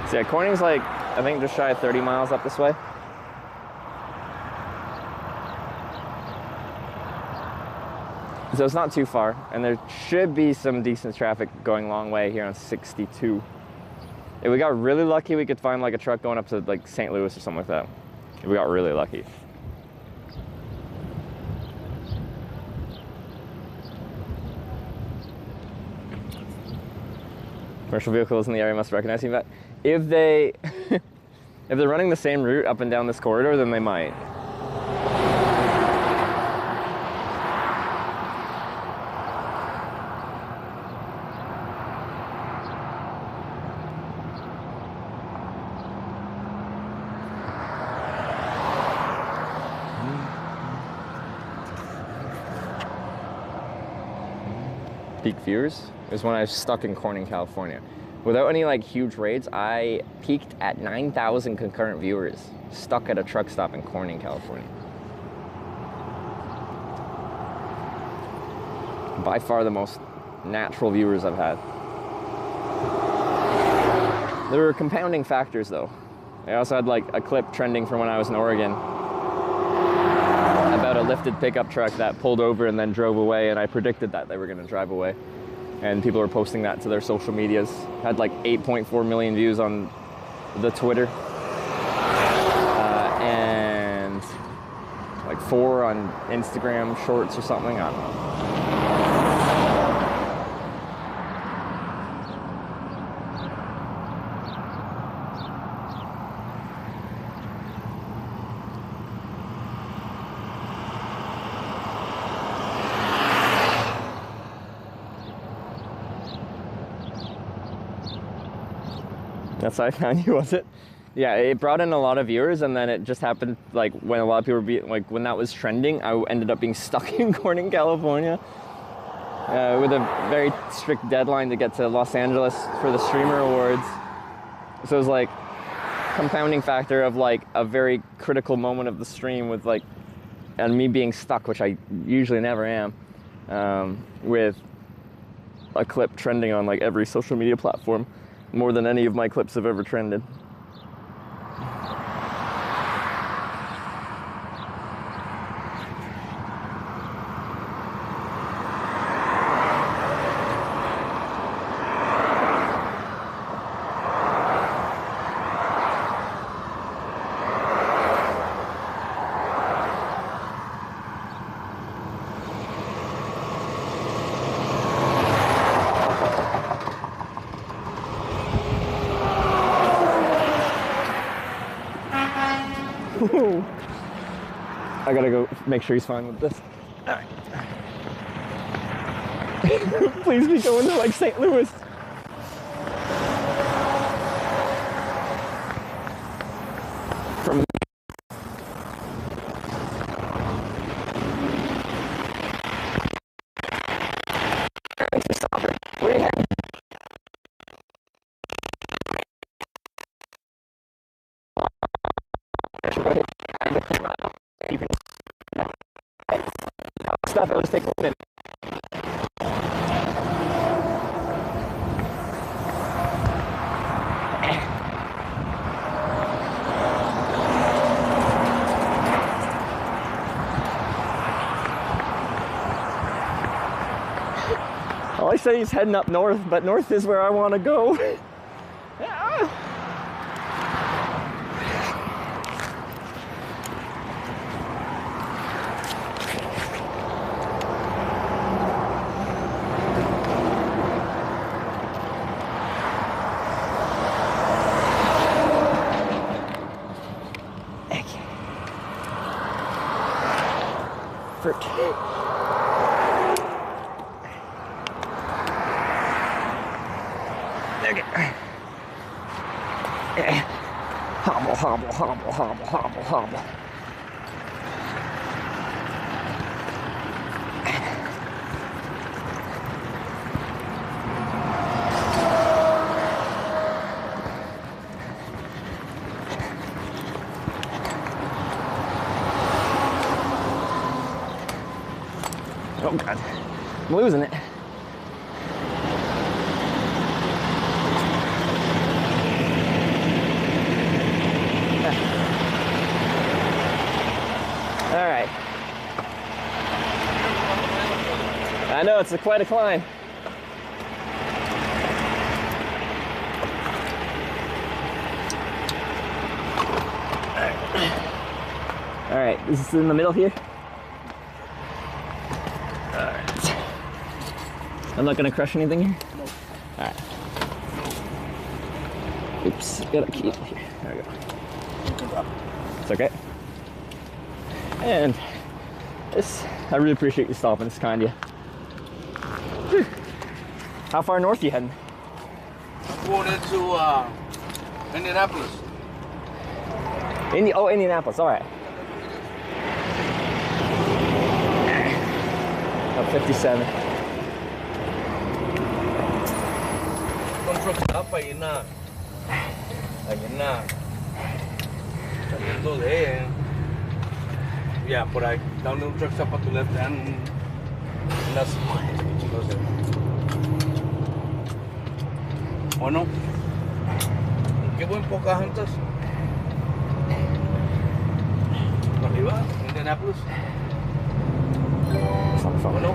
So yeah, Corning's like, I think just shy of 30 miles up this way. So it's not too far, and there should be some decent traffic going a long way here on 62. If we got really lucky, we could find like a truck going up to like St. Louis or something like that. If we got really lucky. Commercial vehicles in the area must recognize you. But if they, if they're running the same route up and down this corridor, then they might. Peak viewers is when I was stuck in Corning, California. Without any like huge raids, I peaked at 9,000 concurrent viewers, stuck at a truck stop in Corning, California. By far the most natural viewers I've had. There were compounding factors though. I also had like a clip trending from when I was in Oregon about a lifted pickup truck that pulled over and then drove away, and I predicted that they were going to drive away. and people were posting that to their social medias. Had like 8.4 million views on the Twitter, and like 4 on Instagram Shorts or something. I don't know. That's how I found you, was it? Yeah, it brought in a lot of viewers, and then it just happened like when a lot of people were when that was trending, I ended up being stuck in Corning, California, with a very strict deadline to get to Los Angeles for the Streamer Awards. So it was like compounding factor of like a very critical moment of the stream with like, and me being stuck, which I usually never am, with a clip trending on like every social media platform. More than any of my clips have ever trended. I gotta go make sure he's fine with this. All right. Please be going to like St. Louis. From stuff, it'll just take a minute. Well, I say he's heading up north, but north is where I want to go. Hobble, hobble, hobble, hobble, hobble, hobble. Oh God, I'm losing it. All right. I know, it's quite a climb. All right, is this in the middle here? All right. I'm not gonna crush anything here? No. All right. Oops, got a key here. There we go. It's okay. And this, I really appreciate you stopping. It's kind of you. How far north are you heading? I'm going into Indianapolis. Indianapolis, all right. Up 57. Con truck stop ahí en la... Saliendo de... Ya, por ahí. Down un truck stop a tu left hand. Las... No sé. ¿O no? Qué buen Pocahontas. Arriba, Indianapolis. ¿O no?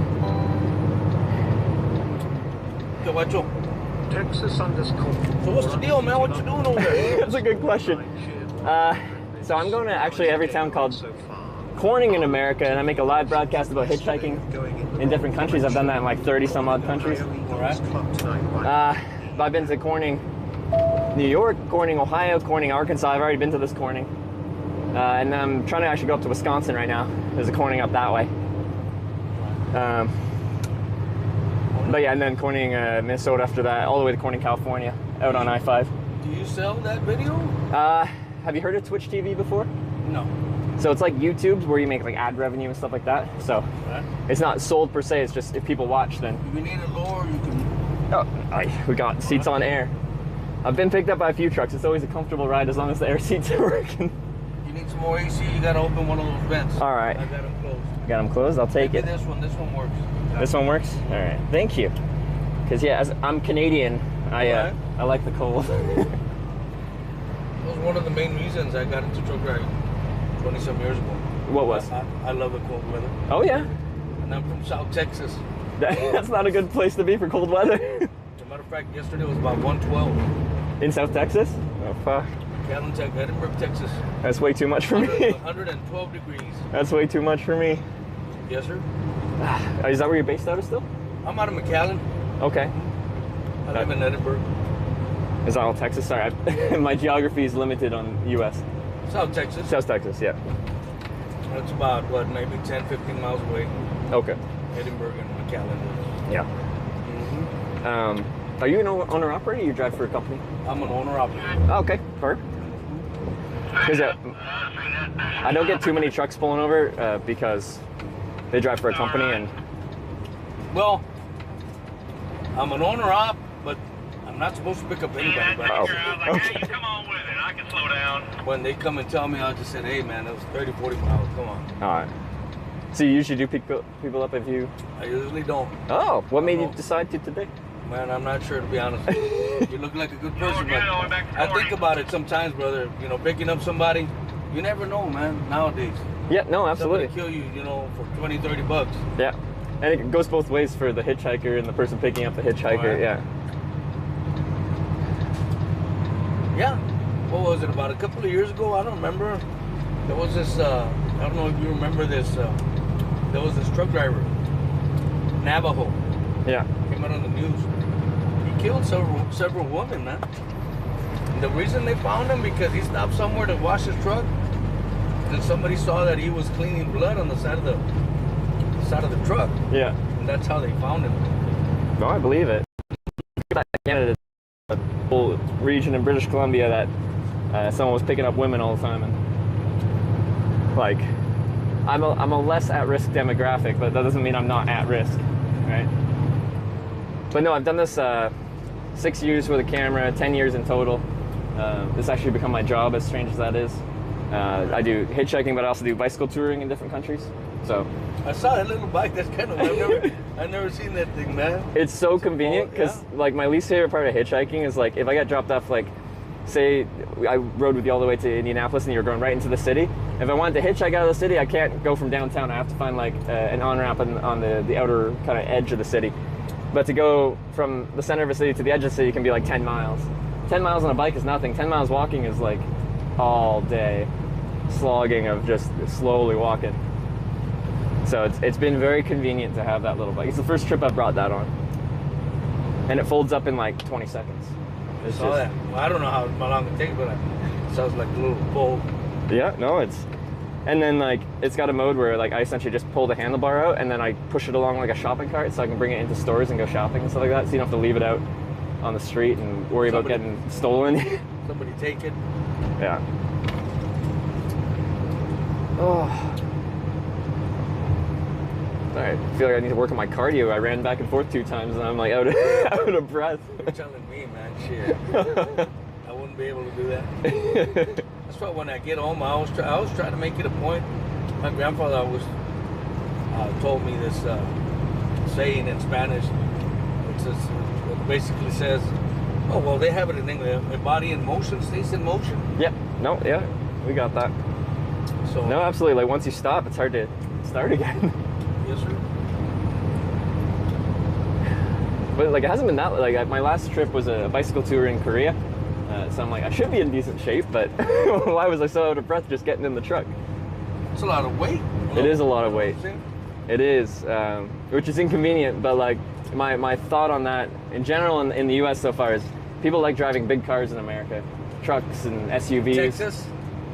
que guacho? Texas underscore. So what's the deal, man? What you doing over there? That's a good question. So I'm going to actually every town called Corning in America, and I make a live broadcast about hitchhiking in different countries. I've done that in like 30 some odd countries. All right. But I've been to Corning, New York, Corning, Ohio, Corning, Arkansas. I've already been to this Corning. And I'm trying to actually go up to Wisconsin right now. There's a Corning up that way. But yeah, and then Corning, Minnesota after that, all the way to Corning, California, out on I-5. Do you sell that video? Have you heard of Twitch TV before? No. So it's like YouTube's where you make like ad revenue and stuff like that. So it's not sold per se, it's just if people watch then. If you need it lower, you can... Oh, we got seats on air. I've been picked up by a few trucks. It's always a comfortable ride as long as the air seats are working. You need some more AC, you gotta open one of those vents. All right. I got them closed. Got them closed? I'll take it. This one works. This one works? All right, thank you. Because yeah, as I'm Canadian, I like the cold. That was one of the main reasons I got into truck driving 20-some years ago. What was? I love the cold weather. Oh yeah? And I'm from South Texas. That's not a good place to be for cold weather. As a matter of fact, yesterday was about 112. In South Texas? Oh fuck. Edinburgh, Texas. That's way too much for me. 112 degrees. That's way too much for me. Yes, sir. Is that where you're based out of still? I'm out of McAllen. Okay. I live in Edinburgh. Is that all Texas? Sorry, my geography is limited on U.S. South Texas. South Texas, yeah. It's about, what, maybe 10, 15 miles away. Okay. Edinburgh and McAllen. Yeah. Are you an owner-operator or you drive for a company? I'm an owner-operator. Oh, okay, perfect. Because I don't get too many trucks pulling over because they drive for a company and... Well, I'm an owner-op, but I'm not supposed to pick up anybody. But okay. Come on with it, I can slow down. When they come and tell me, I'll just say, hey man, it was 30, 40 miles, come on. All right. So you usually do pick people up if you... I usually don't. Oh, what made you decide to today? Man, I'm not sure, to be honest with you. You look like a good person, but I think about it sometimes, brother. You know, picking up somebody, you never know, man, nowadays. Yeah, no, absolutely. Somebody kill you, you know, for 20, 30 bucks. Yeah. And it goes both ways for the hitchhiker and the person picking up the hitchhiker, Right. yeah. Yeah. What was it, about a couple of years ago? I don't remember. There was this, I don't know if you remember this, there was this truck driver, Navajo. Yeah. Came out on the news. He killed several women, man. And the reason they found him, because he stopped somewhere to wash his truck, and somebody saw that he was cleaning blood on the side of the truck. Yeah. And that's how they found him. No, I believe it. Canada, a whole region in British Columbia that someone was picking up women all the time, and like, I'm a less at-risk demographic, but that doesn't mean I'm not at risk, right? But no, I've done this 6 years with a camera, 10 years in total. This actually become my job, as strange as that is. I do hitchhiking, but I also do bicycle touring in different countries. So I saw that little bike. That's kind of I've never seen that thing, man. It's so convenient because like my least favorite part of hitchhiking is like if I got dropped off, like say I rode with you all the way to Indianapolis and you were going right into the city. If I wanted to hitchhike out of the city, I can't go from downtown. I have to find like an on-ramp on the outer kind of edge of the city. But to go from the center of a city to the edge of the city can be like 10 miles. 10 miles on a bike is nothing. 10 miles walking is like all day slogging of just slowly walking. So it's been very convenient to have that little bike. It's the first trip I brought that on. And it folds up in like 20 seconds. I saw that. Well, I don't know how long it takes, but it sounds like a little bowl. Yeah, no, and then like it's got a mode where like I essentially just pull the handlebar out and then I push it along like a shopping cart so I can bring it into stores and go shopping and stuff like that. So you don't have to leave it out on the street and worry about getting stolen. Somebody take it. Yeah. Oh. Alright, I feel like I need to work on my cardio. I ran back and forth 2 times and I'm like out of breath. You're telling me, man, shit. I wouldn't be able to do that. That's why when I get home, I always try to make it a point. My grandfather always told me this saying in Spanish. It basically says, oh, well, they have it in English. A body in motion stays in motion. Yeah, no, yeah, we got that. So no, absolutely. Like once you stop, it's hard to start again. Yes, sir. But like it hasn't been that like my last trip was a bicycle tour in Korea, so I'm like I should be in decent shape, but why was I so out of breath just getting in the truck? It's a lot of weight. It is a lot of weight. It is, which is inconvenient. But like my thought on that in general in the U.S. so far is people like driving big cars in America, trucks and SUVs. Texas,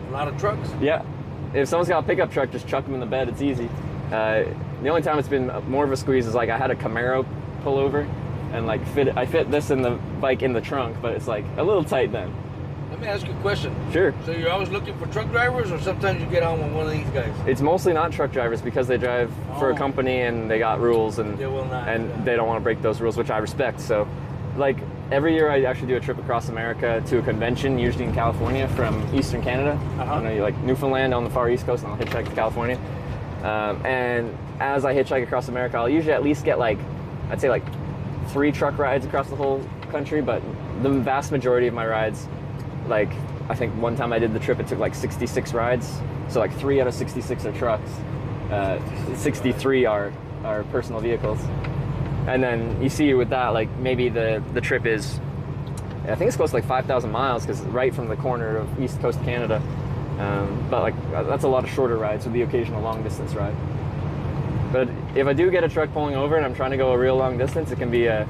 a lot of trucks. Yeah, if someone's got a pickup truck, just chuck them in the bed. It's easy. The only time it's been more of a squeeze is like I had a Camaro pull over, and like I fit this in the bike in the trunk, but it's like a little tight then. Let me ask you a question. Sure. So you're always looking for truck drivers, or sometimes you get on with one of these guys? It's mostly not truck drivers because they drive for a company and they got rules and they will not, they don't want to break those rules, which I respect. So, like every year I actually do a trip across America to a convention, usually in California from Eastern Canada. I know you like Newfoundland on the far East Coast, and I'll hitchhike to California. And as I hitchhike across America, I'll usually at least get like, I'd say like 3 truck rides across the whole country, but the vast majority of my rides, like I think one time I did the trip, it took like 66 rides. So like 3 out of 66 are trucks. 63 are personal vehicles. And then you see with that, like maybe the trip is, I think it's close to like 5,000 miles because right from the corner of East Coast Canada. But like that's a lot of shorter rides with the occasional long distance ride. But if I do get a truck pulling over and I'm trying to go a real long distance, it can be an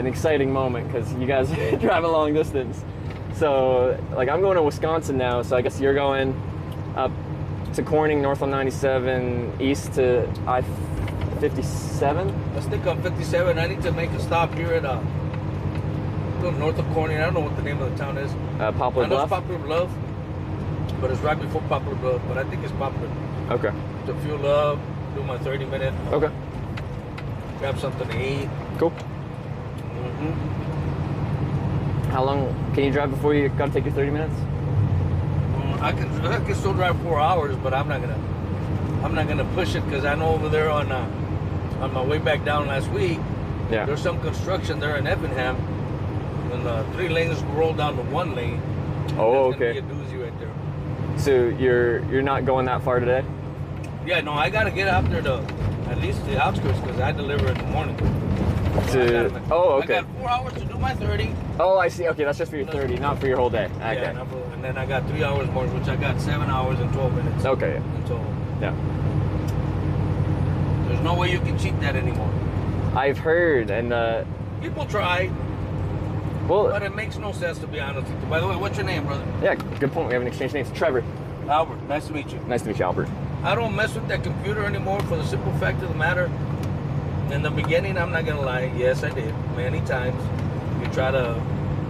exciting moment because you guys drive a long distance. So like I'm going to Wisconsin now, so I guess you're going up to Corning, north on 97, east to I-57? I stick on 57. I need to make a stop here at north of Corning. I don't know what the name of the town is. Poplar Bluff? It's Poplar Bluff, but it's right before Poplar Bluff, but I think it's Poplar. Okay. To fuel up, do my 30-minute. Okay. Grab something to eat. Cool. How long can you drive before you gotta take your 30 minutes? I can still drive 4 hours, but I'm not gonna push it because I know over there on my way back down last week, there's some construction there in Effingham, and 3 lanes roll down to 1 lane. Oh, That's okay. gonna be a doozy right there. So you're not going that far today? Yeah, no, I gotta get out there to at least the outskirts because I deliver in the morning. Okay. I got 4 hours to do my 30. Oh, I see. Okay, that's just for your 30, not for your whole day. Okay. Yeah, and then I got 3 hours more, which I got 7 hours and 12 minutes. Okay. In total. Yeah. There's no way you can cheat that anymore. I've heard, and people try. Well, but it makes no sense, to be honest with you. By the way, what's your name, brother? Yeah, good point. We haven't exchanged names. Trevor. Albert, nice to meet you. Nice to meet you, Albert. I don't mess with that computer anymore for the simple fact of the matter. In the beginning, I'm not gonna lie. Yes, I did many times. You try to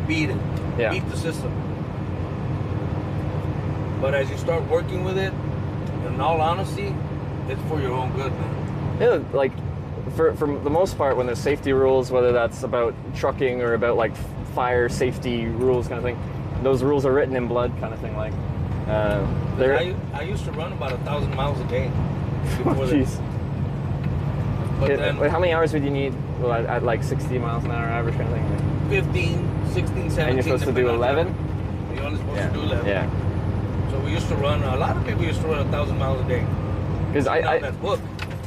beat it, beat the system. But as you start working with it, in all honesty, it's for your own good, man. Yeah, like for the most part, when there's safety rules, whether that's about trucking or about like fire safety rules kind of thing, those rules are written in blood kind of thing. Like, I used to run about 1,000 miles a day. Jeez. But then, how many hours would you need at like 60 miles an hour average kind of thing? 15, 16, 17. And you're supposed to do 11? You're only supposed to do 11. Yeah. So we used to run, a lot of people used to run 1,000 miles a day. Because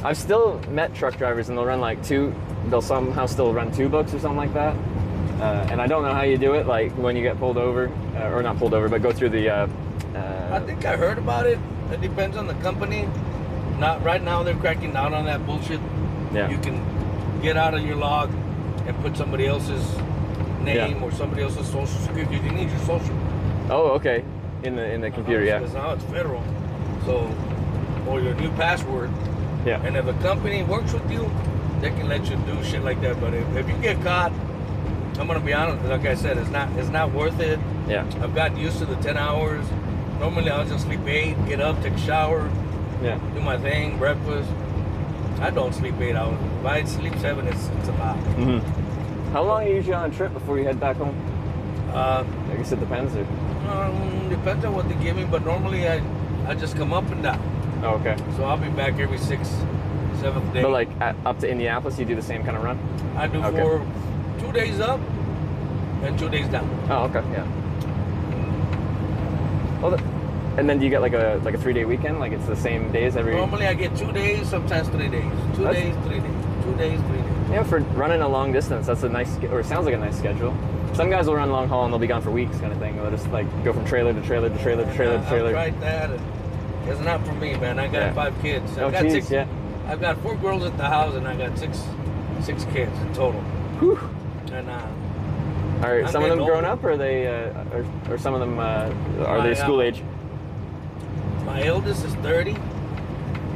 I've still met truck drivers and they'll run like they'll somehow still run 2 books or something like that. And I don't know how you do it, like when you get pulled over, or not pulled over, but go through the... I think I heard about it. It depends on the company. Not right now, they're cracking down on that bullshit. Yeah. You can get out of your log and put somebody else's name or somebody else's social security. You need your social. Oh, okay. In the computer, yeah. Because now it's federal. So, or your new password. Yeah. And if a company works with you, they can let you do shit like that. But if you get caught, I'm gonna be honest. Like I said, it's not worth it. Yeah. I've gotten used to the 10 hours. Normally, I'll just sleep 8, get up, take a shower, do my thing, breakfast. I don't sleep 8 hours. If I sleep 7, it's a lot. Mm-hmm. How long are you usually on a trip before you head back home? I guess it depends. Depends on what they give me, but normally I just come up and down. Oh, okay. So I'll be back every 6th, 7th day. But like up to Indianapolis, you do the same kind of run? I do for 2 days up and 2 days down. Oh, okay, yeah. Well, and then do you get like a 3-day weekend? Like it's the same days every... Normally I get 2 days, sometimes 3 days. 2 days, 3 days. 2 days, 3 days. Yeah, for running a long distance, that's a nice, or it sounds like a nice schedule. Some guys will run long haul and they'll be gone for weeks, kind of thing. They'll just like go from trailer to trailer to trailer to trailer to trailer. I've tried that. And it's not for me, man. I got 5 kids. Oh, I've got geez, 6. yeah. I've got 4 girls at the house, and I got six kids in total. Whew. And are some of them grown up, or are they, or some of them are they school age? My eldest is 30.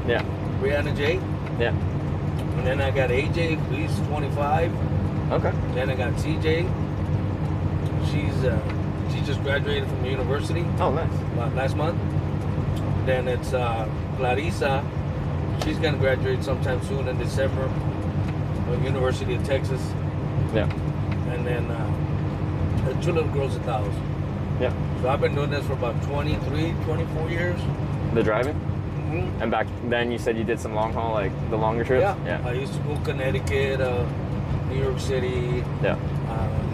Yeah. Brianna J. Yeah. And then I got AJ, he's 25. Okay. Then I got CJ. She just graduated from the university. Oh, nice. Last month. Then it's Clarissa. She's gonna graduate sometime soon in December from University of Texas. Yeah. And then the 2 little girls at the house. Yeah. So I've been doing this for about 23, 24 years. The driving? Mm-hmm. And back then you said you did some long haul, like the longer trips? Yeah. I used to go Connecticut, New York City. Yeah.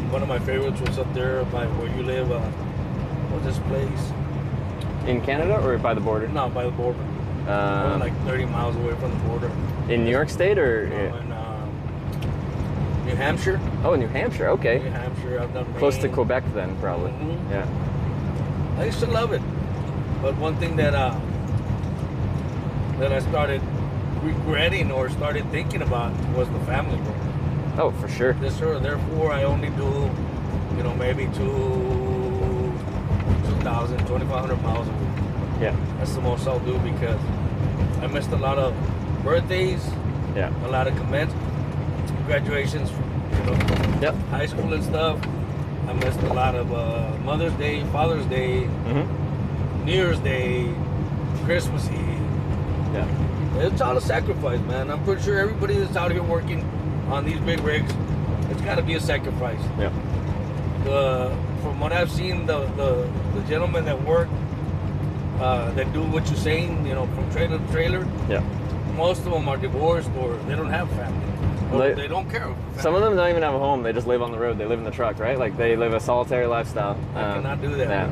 One of my favorites was up there by where you live. What's this place? In Canada or by the border? No, by the border. We're like 30 miles away from the border. In New York State or? No, in New Hampshire. Oh, New Hampshire, okay. New Hampshire, I've done close Maine. to Quebec then, probably. Mm-hmm. Yeah. I used to love it. But one thing that I started regretting or started thinking about was the family work. Oh, for sure. Therefore, I only do, maybe 2,000, 2,500 miles a week. Yeah. That's the most I'll do because I missed a lot of birthdays. Yeah. A lot of graduations from, high school and stuff. I missed a lot of Mother's Day, Father's Day, New Year's Day, Christmas Eve. Yeah. It's all a sacrifice, man. I'm pretty sure everybody that's out here working on these big rigs, it's got to be a sacrifice. Yeah. From what I've seen, the gentlemen that work, that do what you're saying, from trailer to trailer. Yeah. Most of them are divorced or they don't have family. Or they don't care. Some of them don't even have a home. They just live on the road. They live in the truck, right? Like they live a solitary lifestyle. I cannot do that. Yeah.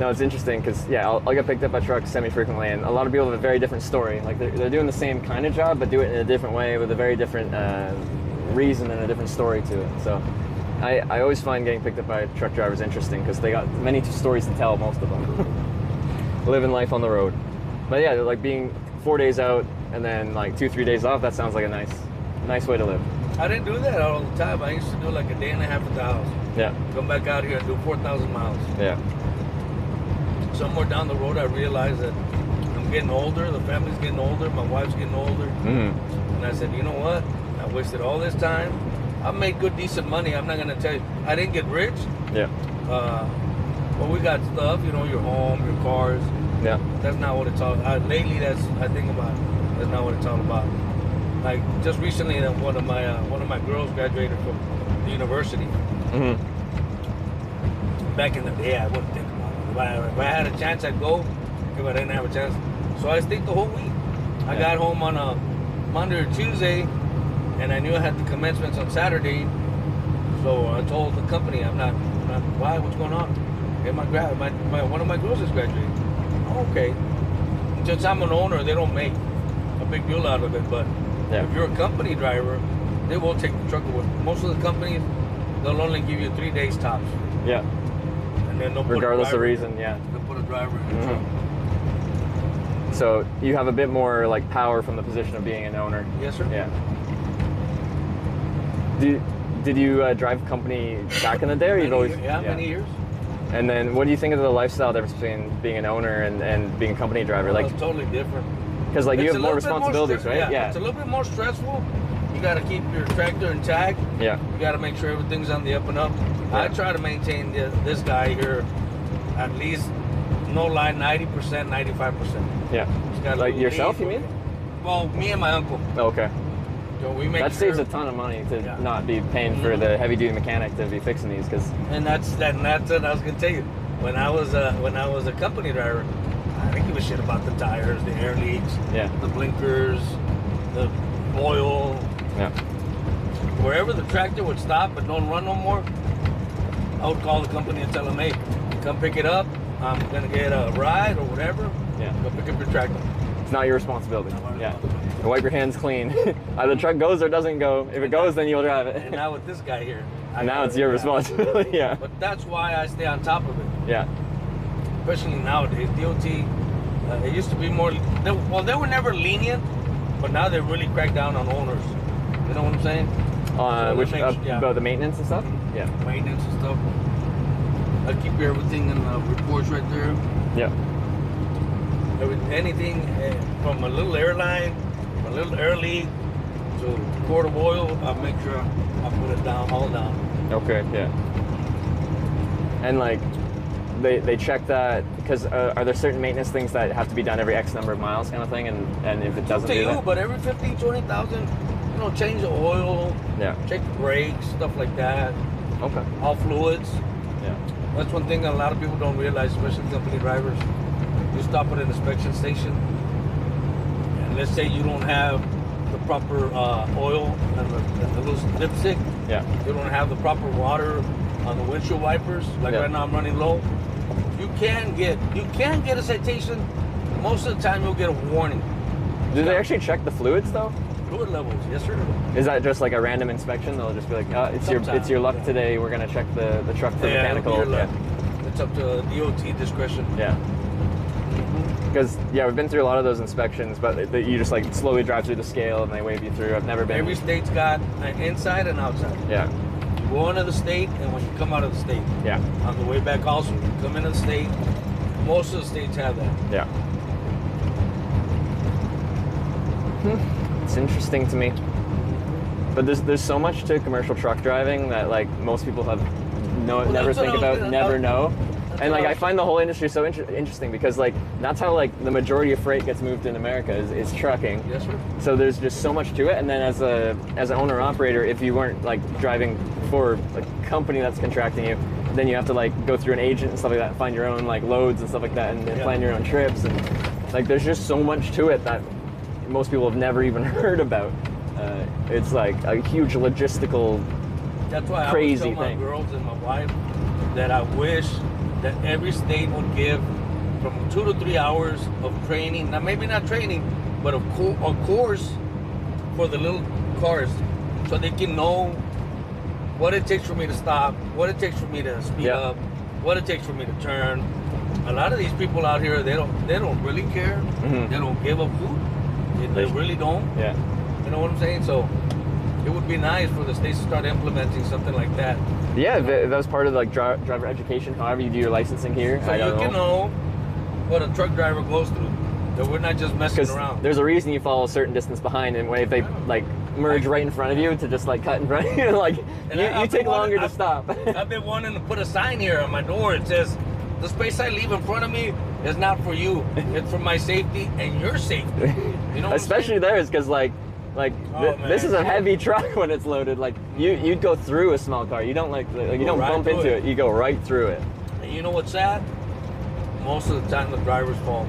No, it's interesting because I'll get picked up by trucks semi-frequently, and a lot of people have a very different story. Like they're doing the same kind of job, but do it in a different way with a very different reason and a different story to it. So I always find getting picked up by truck drivers interesting because they got many stories to tell. Most of them living life on the road. But yeah, like being 4 days out and then like 2-3 days off. That sounds like a nice way to live. I didn't do that all the time. I used to do like a day and a half at the house. Yeah. Come back out here and do 4,000 miles. Yeah. Somewhere down the road, I realized that I'm getting older. The family's getting older. My wife's getting older. Mm-hmm. And I said, you know what? I wasted all this time. I made good, decent money. I'm not gonna tell you. I didn't get rich. Yeah. But we got stuff. Your home, your cars. Yeah. That's not what it's all. Lately, I think about. That's not what it's all about. Like just recently, one of my girls graduated from the university. Mm-hmm. Back in the day, I wouldn't think about it. If I had a chance, I'd go. If I didn't have a chance, so I stayed the whole week. I got home on a Monday or Tuesday, and I knew I had the commencements on Saturday. So I told the company, I'm not. Why? What's going on? Hey, one of my girls is graduating. Oh, okay. Since I'm an owner, they don't make a big deal out of it. But if you're a company driver, they will take the truck away. Most of the companies, they'll only give you 3 days tops. Yeah. And then they'll regardless put a driver, of reason, yeah. They'll put a driver in the truck. So you have a bit more like power from the position of being an owner. Yes, sir. Yeah. Did you drive company back in the day, or you've always? Many years. And then, what do you think of the lifestyle difference between being an owner and being a company driver? Well, it's totally different. Because like you have more responsibilities, right? Yeah. It's a little bit more stressful. You got to keep your tractor intact. Yeah. You got to make sure everything's on the up and up. Yeah. I try to maintain this guy here at least, no lie, 90%, 95%. Yeah. Like yourself, you mean? Well, me and my uncle. Oh, okay. So we make that saves a ton of money to not be paying for the heavy-duty mechanic to be fixing these, because. And that's what I was gonna tell you. When I was a company driver, I didn't give a shit about the tires, the air leaks, the blinkers, the oil. Yeah. Wherever the tractor would stop but don't run no more, I would call the company and tell them, hey, come pick it up. I'm gonna get a ride or whatever. Yeah. Go pick up your tractor. It's not your responsibility. Yeah. And wipe your hands clean. Either the truck goes or doesn't go. If it goes, then you'll drive it. And now with this guy here. Now it's your responsibility. Yeah. But that's why I stay on top of it. Yeah. Especially nowadays, DOT. It used to be more. They were never lenient, but now they really crack down on owners. You know what I'm saying? About the maintenance and stuff? Yeah. Maintenance and stuff. I keep everything in the reports right there. Yeah. Anything from a little airline, a little air leak to a quart of oil, I make sure I put it down, all down. Okay, yeah. And like, they check that because are there certain maintenance things that have to be done every X number of miles kind of thing, and if it doesn't do that? But every 15, 20,000, change the oil, check the brakes, stuff like that. Okay. All fluids. Yeah. That's one thing a lot of people don't realize, especially company drivers. You stop at an inspection station, and let's say you don't have the proper oil and the little dipstick. Yeah. You don't have the proper water on the windshield wipers. Like right now, I'm running low. You can get a citation. Most of the time, you'll get a warning. Do they actually check the fluids though? Fluid levels, yes sir. Is that just like a random inspection? They'll just be like, it's your luck today. We're gonna check the truck for mechanical. It's up to DOT discretion. Yeah. Because we've been through a lot of those inspections, but you just like slowly drive through the scale and they wave you through. I've never been. Every state's got an inside and outside. Yeah. You go into the state, and when you come out of the state. Yeah. On the way back, also, you come into the state. Most of the states have that. Yeah. It's interesting to me, but there's so much to commercial truck driving that like most people have never think about, never know. And like I find the whole industry so interesting because like that's how like the majority of freight gets moved in America is trucking. Yes, sir. So there's just so much to it. And then as an owner operator, if you weren't like driving for a company that's contracting you, then you have to like go through an agent and stuff like that, and find your own like loads and stuff like that, and plan your own trips. And like there's just so much to it that most people have never even heard about. It's like a huge logistical, that's why crazy I always tell thing. my girls and my wife that I wish that every state would give from 2 to 3 hours of training. Now, maybe not training, but a course for the little cars, so they can know what it takes for me to stop, what it takes for me to speed up, what it takes for me to turn. A lot of these people out here, they don't really care. Mm-hmm. They don't give a hoot. They really don't. Yeah. You know what I'm saying? So it would be nice for the states to start implementing something like that. Yeah, that was part of like driver education. However you do your licensing here, so you can know what a truck driver goes through. That we're not just messing around. There's a reason you follow a certain distance behind, and if they like merge right in front of you to just like cut in front of you, like you take longer to stop. I've been wanting to put a sign here on my door. It says, "The space I leave in front of me is not for you. It's for my safety and your safety." You know, especially theirs, because this is a heavy truck when it's loaded. Like you'd go through a small car. You don't you don't bump into it. You go right through it. And you know what's sad? Most of the time, the driver's fault.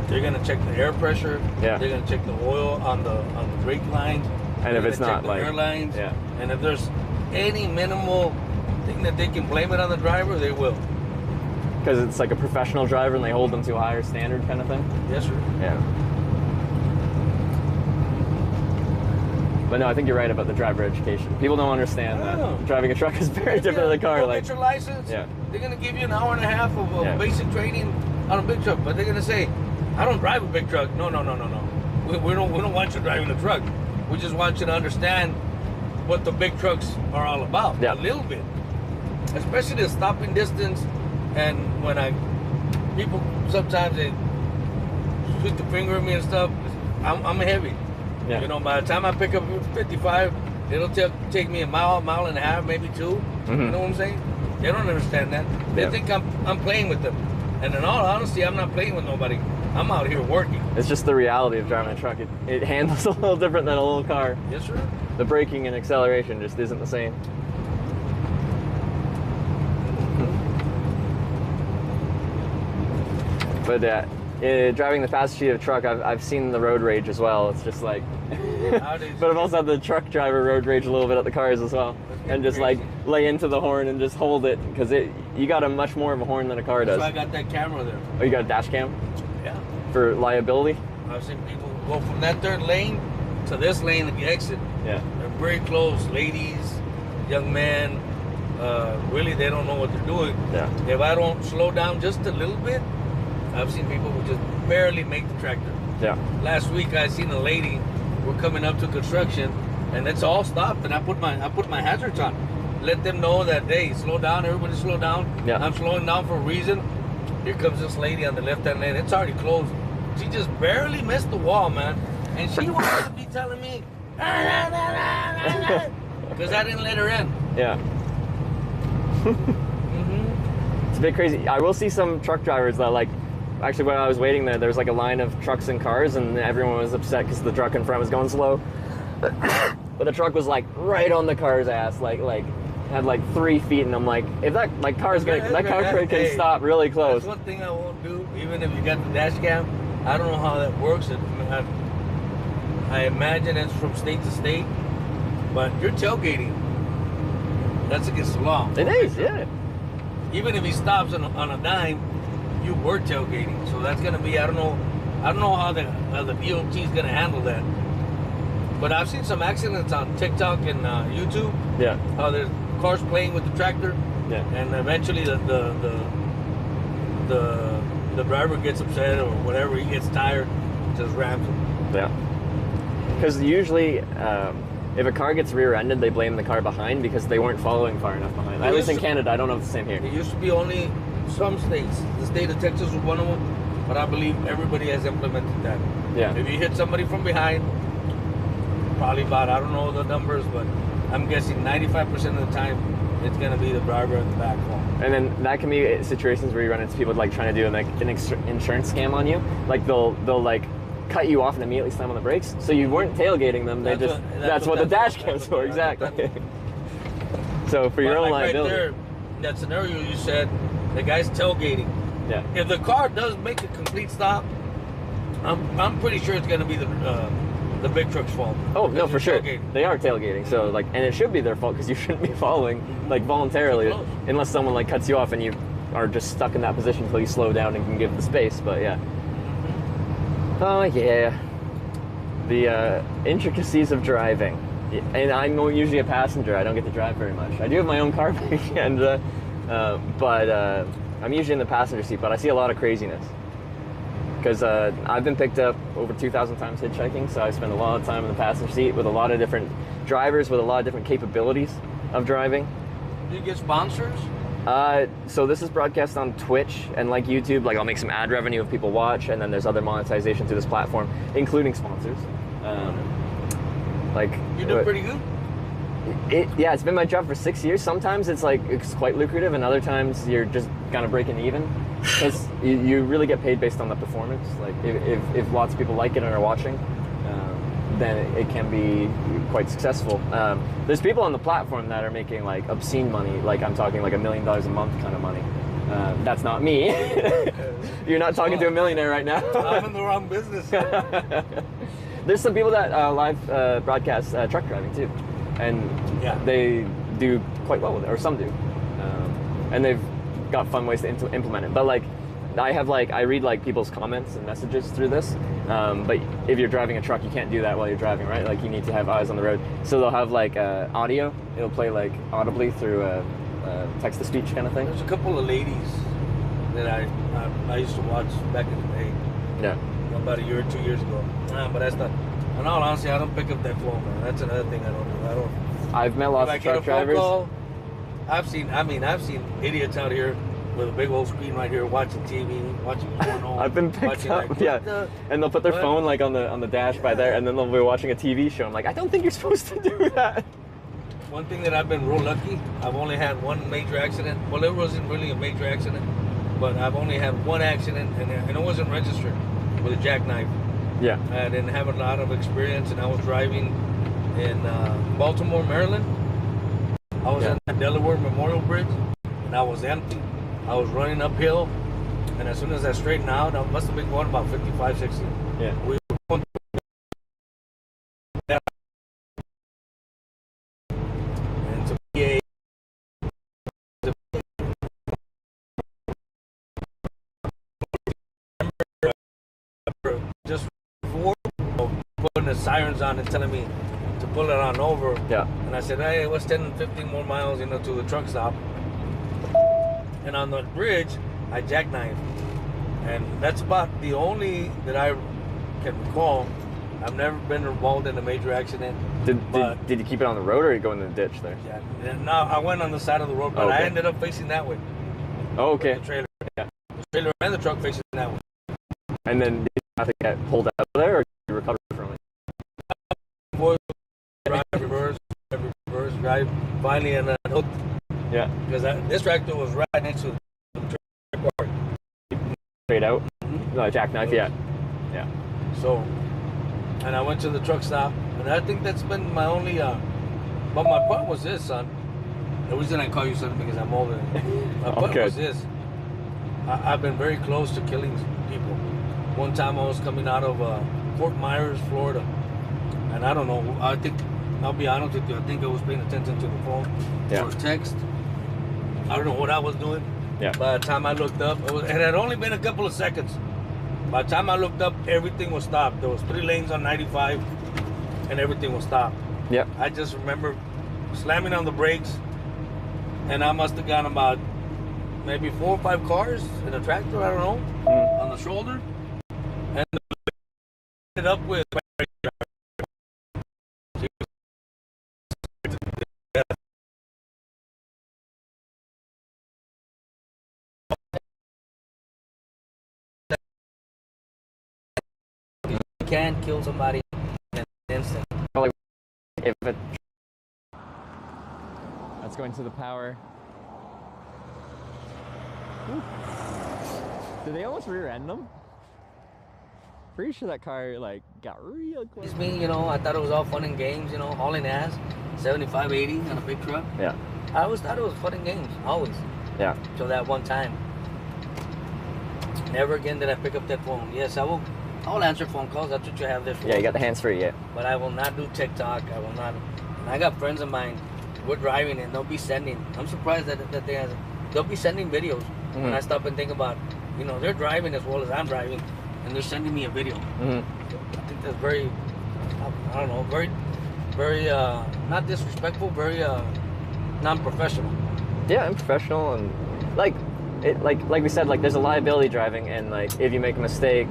They're gonna check the air pressure. Yeah. They're gonna check the oil on the brake lines. And if it's not the airlines. Yeah. And if there's any minimal thing that they can blame it on the driver, they will. Because it's like a professional driver and they hold them to a higher standard kind of thing? Yes, sir. Yeah. But no, I think you're right about the driver education. People don't understand that driving a truck is very different than a car. Get your license. Yeah. They're going to give you an hour and a half of basic training on a big truck. But they're going to say, I don't drive a big truck. No. We don't want you driving a truck. We just want you to understand what the big trucks are all about. A little bit. Especially the stopping distance. And when people sometimes they shoot the finger at me and stuff, I'm heavy. Yeah. You know, by the time I pick up 55, it'll take me a mile and a half, maybe 2. Mm-hmm. You know what I'm saying? They don't understand that. They think I'm playing with them. And in all honesty, I'm not playing with nobody. I'm out here working. It's just the reality of driving a truck. It handles a little different than a little car. Yes, sir. The braking and acceleration just isn't the same. But driving the fast speed of a truck, I've seen the road rage as well. It's just like, but I've also had the truck driver road rage a little bit at the cars as well, and just like lay into the horn and just hold it because you got a much more of a horn than a car does. So I got that camera there. Oh, you got a dash cam? Yeah. For liability? I've seen people go from that third lane to this lane and exit. Yeah. They're very close. Ladies, young men, really they don't know what they're doing. Yeah. If I don't slow down just a little bit, I've seen people who just barely make the tractor. Yeah. Last week I seen a lady, we're coming up to construction, and it's all stopped, and I put my hazards on. Let them know that, hey, slow down, everybody slow down. Yeah. I'm slowing down for a reason. Here comes this lady on the left-hand lane. It's already closed. She just barely missed the wall, man. And she wanted to be telling me, because I didn't let her in. Yeah. It's a bit crazy. I will see some truck drivers that, like, actually when I was waiting there was like a line of trucks and cars, and everyone was upset because the truck in front was going slow. But the truck was like right on the car's ass, like had like 3 feet, and I'm like, if that car's gonna, that car can stop really close. That's one thing I won't do, even if you got the dash cam. I don't know how that works. I imagine it's from state to state, but you're tailgating. That's against the law. It is, yeah. Even if he stops on a dime, you were tailgating. So that's gonna be, I don't know how the DOT is gonna handle that. But I've seen some accidents on TikTok and YouTube. Yeah. How there's cars playing with the tractor. Yeah. And eventually the driver gets upset or whatever, he gets tired, just rams him. Yeah. Because usually, if a car gets rear-ended, they blame the car behind because they weren't following far enough behind. At least in Canada, I don't know if it's the same here. It used to be only some states. The state of Texas was one of them, but I believe everybody has implemented that. Yeah. If you hit somebody from behind, probably about, I don't know the numbers, but I'm guessing 95% of the time, it's going to be the driver in the back home. And then that can be situations where you run into people like trying to do an insurance scam on you. Like they'll like cut you off and immediately slam on the brakes. So you weren't tailgating them. That's what the dash cam's for, exactly. So for your own liability. Right there, that scenario you said, the guy's tailgating. Yeah. If the car does make a complete stop, I'm pretty sure it's going to be the big truck's fault. Oh no, for sure. They are tailgating. So like, and it should be their fault because you shouldn't be following like voluntarily, unless someone like cuts you off and you are just stuck in that position until you slow down and can give the space. But yeah. Oh yeah. The intricacies of driving. And I'm usually a passenger. I don't get to drive very much. I do have my own car by Canada, but I'm usually in the passenger seat. But I see a lot of craziness. Because I've been picked up over 2,000 times hitchhiking, so I spend a lot of time in the passenger seat with a lot of different drivers with a lot of different capabilities of driving. Do you get sponsors? So this is broadcast on Twitch and like YouTube. Like I'll make some ad revenue if people watch, and then there's other monetization through this platform, including sponsors. Like you do pretty good. Yeah, it's been my job for 6 years. Sometimes it's quite lucrative, and other times you're just kind of breaking even. Because you really get paid based on the performance. Like if lots of people like it and are watching, then it can be quite successful. There's people on the platform that are making like obscene money. Like I'm talking like $1 million a month kind of money. That's not me. You're not talking to a millionaire right now. I'm in the wrong business. There's some people that live broadcast truck driving too, and they do quite well with it, or some do, and they've got fun ways to implement it. But like I read like people's comments and messages through this, but if you're driving a truck you can't do that while you're driving, right? Like you need to have eyes on the road, so they'll have like audio. It'll play like audibly through a text-to-speech kind of thing. There's a couple of ladies that I used to watch back in the day, about a year or 2 years ago, but that's not, in all honesty, I don't pick up that flow, man. That's another thing I don't do. I've met lots of truck drivers. I've seen idiots out here with a big old screen right here watching TV, watching porno. I've been picked up, and they'll put their phone like on the dash by there, and then they'll be watching a TV show. I'm like, I don't think you're supposed to do that. One thing that I've been real lucky, I've only had one major accident. Well, it wasn't really a major accident, but I've only had one accident, and it wasn't registered, with a jackknife. Yeah. I didn't have a lot of experience, and I was driving in Baltimore, Maryland. I was in the Delaware Memorial Bridge, and I was empty. I was running uphill, and as soon as I straightened out, I must have been going about 55, 60. Yeah. We were going and to be just sirens on and telling me to pull it on over. Yeah. And I said, hey, what's 10, 15 more miles, to the truck stop? And on the bridge, I jackknifed. And that's about the only that I can recall. I've never been involved in a major accident. Did you keep it on the road or you go in the ditch there? Yeah. No, I went on the side of the road, but I ended up facing that way. Oh, okay. The trailer. Yeah. The trailer and the truck facing that way. And then did you have to get pulled out of there or did you recover from it? Reverse, drive. Finally, and hooked. Yeah. Because this tractor was right next to the trailer park. Straight out? No, jackknife, yeah. Yeah. So, and I went to the truck stop, and I think that's been my only, but my point was this, son. The reason I call you son because I'm older than you. My point was this. I've been very close to killing people. One time I was coming out of Fort Myers, Florida, and I don't know, I'll be honest with you, I think I was paying attention to the phone or text. I don't know what I was doing. Yeah. By the time I looked up, it had only been a couple of seconds. By the time I looked up, everything was stopped. There was 3 lanes on 95, and everything was stopped. Yeah. I just remember slamming on the brakes, and I must have gotten about maybe 4 or 5 cars in a tractor, I don't know, on the shoulder, and ended up with. Can kill somebody in an instant. That's going to the power. Ooh. Did they almost rear-end them? Pretty sure that car got real close. It's me, I thought it was all fun and games, hauling ass, 75, 80 on a big truck. Yeah. I always thought it was fun and games, always. Yeah. Till that one time. Never again did I pick up that phone. Yes, I'll answer phone calls. That's what you have there for. Yeah, you got the hands-free, yeah. But I will not do TikTok. I will not. And I got friends of mine. We're driving and they'll be sending. I'm surprised that they'll be sending videos. When I stop and think about, they're driving as well as I'm driving, and they're sending me a video. I think that's very, I don't know, very, very not disrespectful, very non-professional. Yeah, unprofessional and like we said, there's a liability driving, and if you make a mistake,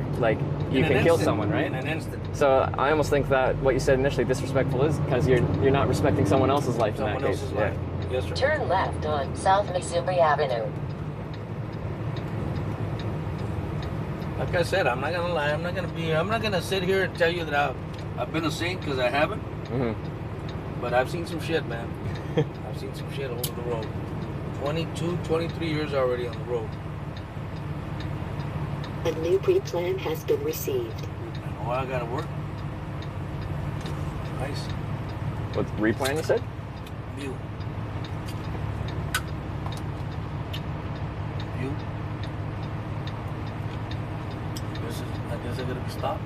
you can kill someone, right? In an instant. So I almost think that what you said initially, disrespectful, is because you're not respecting someone else's life in that case. Life. Yes, sir. Turn left on South Missouri Avenue. Like I said, I'm not gonna lie. I'm not gonna sit here and tell you that I've been a saint, because I haven't. But I've seen some shit, man. I've seen some shit over the road. 22, 23 years already on the road. A new pre-plan has been received. Oh, I gotta work. Nice. What's replan, you said? View. I guess I gotta be stopped.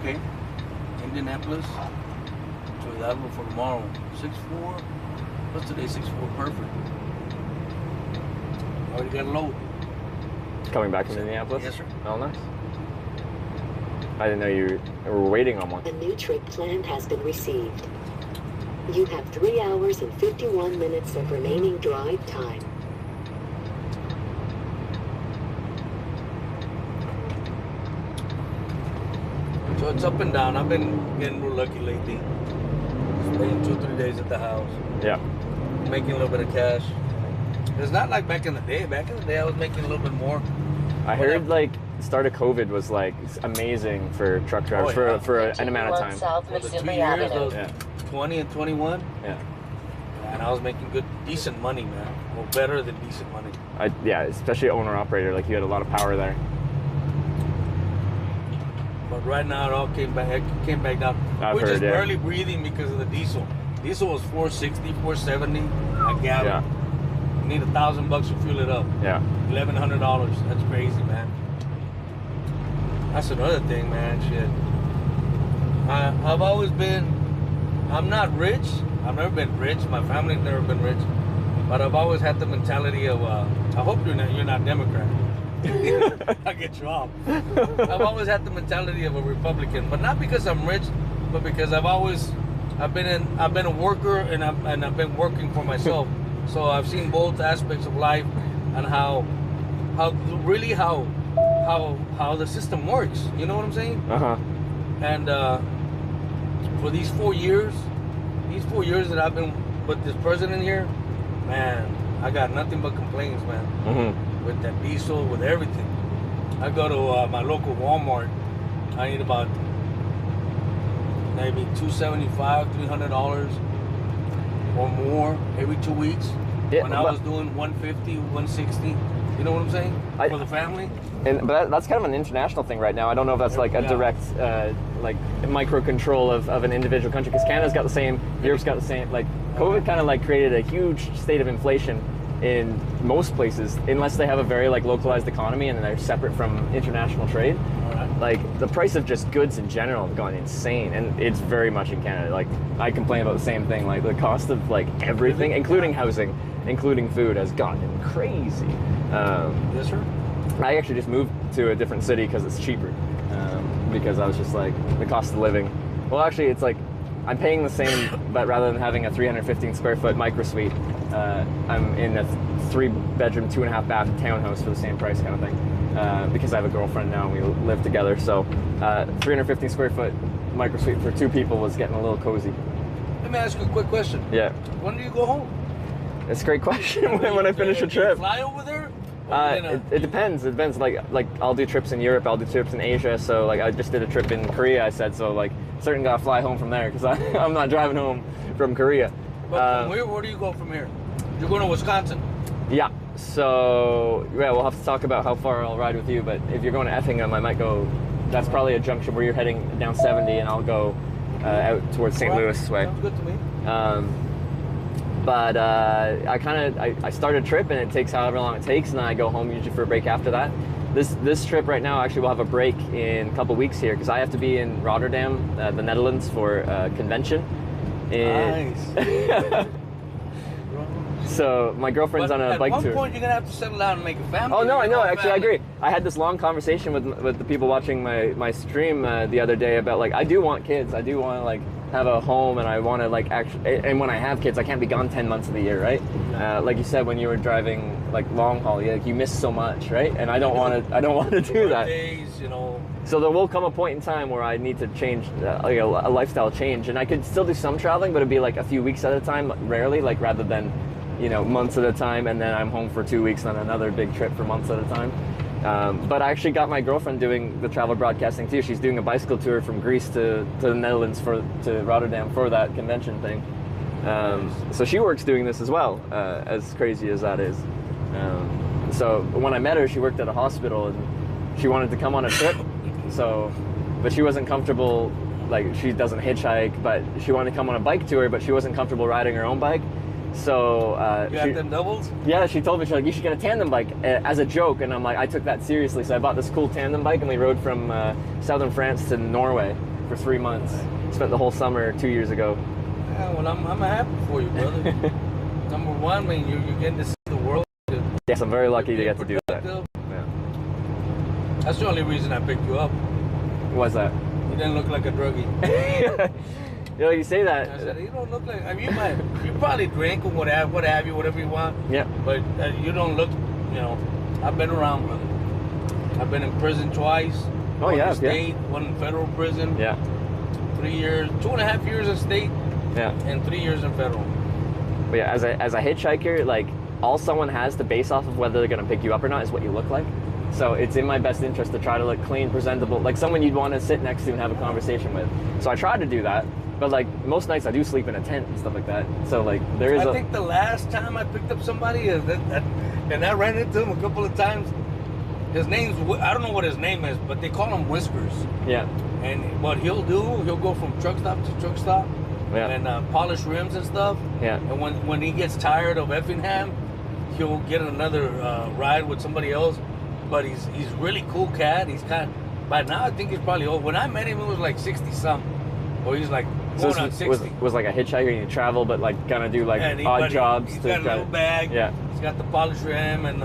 Okay. Indianapolis. So that one for tomorrow. 6-4. What's today? 6-4. Perfect. Already got a load. Coming back from Indianapolis? Yes, sir. Oh, nice. I didn't know you were waiting on one. A new trip plan has been received. You have 3 hours and 51 minutes of remaining drive time. So it's up and down. I've been getting real lucky lately. Staying 2-3 days at the house. Yeah. Making a little bit of cash. It's not like back in the day. Back in the day, I was making a little bit more. I heard start of COVID was amazing for truck drivers for an amount of time. For the 2 years, those 20 and 21. Yeah. And I was making decent money, man. Well, better than decent money. Yeah, especially owner operator. You had a lot of power there. But right now it all came back. It came back down. We're just barely breathing because of the diesel. Diesel was $4.60, $4.70 a gallon. Yeah. You need $1,000 to fuel it up. Yeah. $1,100. That's crazy, man. That's another thing, man. Shit. I've always been. I'm not rich. I've never been rich. My family's never been rich. But I've always had the mentality of. I hope you're not Democrat. I'll get you off. I've always had the mentality of a Republican, but not because I'm rich, but because I've been a worker and I've been working for myself. So I've seen both aspects of life and how the system works. You know what I'm saying? And for these 4 years that I've been with this president here, man, I got nothing but complaints, man. With that diesel, with everything. I go to my local Walmart. I need about maybe $275, $300 or more every 2 weeks. Yeah, when I was doing 150, 160. You know what I'm saying? For the family. But that's kind of an international thing right now. I don't know if that's like a direct like micro control of an individual country, because Canada's got the same, Europe's got the same. Like COVID kind of like created a huge state of inflation in most places, unless they have a very like localized economy and they're separate from international trade. Like the price of just goods in general have gone insane, and it's very much in Canada. Like I complain about the same thing. Like the cost of like everything, including housing, including food, has gotten crazy. Yes, sir. I actually just moved to a different city because it's cheaper. Because I was just like, the cost of living. Well, actually, it's like I'm paying the same, but rather than having a 315 square foot micro suite, I'm in a 3-bedroom, 2.5 bath townhouse for the same price, kind of thing. Because I have a girlfriend now and we live together. So 315 square foot micro suite for 2 people was getting a little cozy. Let me ask you a quick question. Yeah. When do you go home? It's a great question. when I finish a trip. Fly over there? It depends. It depends. Like I'll do trips in Europe. I'll do trips in Asia. So like I just did a trip in Korea. I said so. Like certain gotta fly home from there because I'm not driving home from Korea. But from where do you go from here? You're going to Wisconsin. Yeah. So yeah, we'll have to talk about how far I'll ride with you. But if you're going to Effingham, I might go. That's probably a junction where you're heading down 70, and I'll go out towards St. Louis way. Sounds good to me. But I start a trip and it takes however long it takes, and then I go home usually for a break after that. This trip right now, actually, we'll have a break in a couple weeks here because I have to be in Rotterdam, the Netherlands, for a convention. Nice. So my girlfriend's on a bike tour. At one point, you're gonna have to settle down and make a family. Oh no, I know. Actually, I agree. I had this long conversation with the people watching my stream the other day about like I do want kids. I do want to like have a home, and I want to like actually. And when I have kids, I can't be gone 10 months of the year, right? Like you said, when you were driving like long haul, you miss so much, right? And I don't want to. I don't want to do that. Days, you know. So there will come a point in time where I need to change like a lifestyle change, and I could still do some traveling, but it'd be like a few weeks at a time, rarely, like rather than months at a time, and then I'm home for 2 weeks on another big trip for months at a time. But I actually got my girlfriend doing the travel broadcasting too. She's doing a bicycle tour from Greece to the Netherlands to Rotterdam for that convention thing. So she works doing this as well, as crazy as that is. So when I met her, she worked at a hospital and she wanted to come on a trip. But she wasn't comfortable, like she doesn't hitchhike, but she wanted to come on a bike tour, but she wasn't comfortable riding her own bike. So you got them doubles? Yeah, she told me, she's like, you should get a tandem bike as a joke, and I'm like, I took that seriously. So I bought this cool tandem bike, and we rode from southern France to Norway for 3 months. Spent the whole summer 2 years ago. Yeah, well, I'm happy for you, brother. Number one, I mean, you're getting to see the world. Yes, I'm very lucky to get to do that. Yeah. That's the only reason I picked you up. What's that? You didn't look like a druggie. You say that. I said, you don't look like. I mean, you probably drink or whatever you want. Yeah. But you don't look. I've been around, brother. I've been in prison twice. Oh one yeah. in state, one in federal prison. Yeah. 3 years, 2.5 years in state. Yeah. And 3 years in federal. But yeah, as a hitchhiker, like all someone has to base off of whether they're gonna pick you up or not is what you look like. So it's in my best interest to try to look clean, presentable, like someone you'd want to sit next to and have a conversation with. So I try to do that. But like most nights I do sleep in a tent and stuff like that. So like there is I think the last time I picked up somebody and I ran into him a couple of times. His name's, I don't know what his name is, but they call him Whiskers. Yeah. And what he'll do, he'll go from truck stop to truck stop. Yeah. And polish rims and stuff. Yeah. And when he gets tired of Effingham, he'll get another ride with somebody else. But he's really cool cat. He's kind of, by now I think he's probably old. When I met him, he was like 60-something. Or he's like going on 60. Was like a hitchhiker, you travel, but like kind of do like odd jobs. He's got a little bag. Yeah. He's got the polished rim and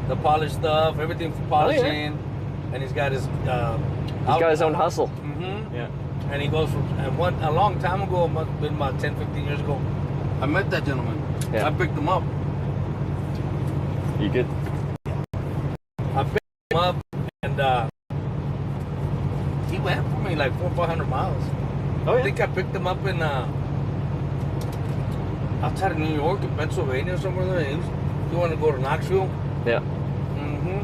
the polished stuff, everything for polishing, and he's got his. He's got his own hustle. Mm-hmm. Yeah. And he goes from a long time ago, it must have been about 10, 15 years ago. I met that gentleman. Yeah. I picked him up. You good? I picked him up, and he went for me like 400 or 500 miles. Oh yeah. I think I picked him up in outside of New York, in Pennsylvania, or somewhere there. He wanted to go to Knoxville. Yeah. Mm-hmm.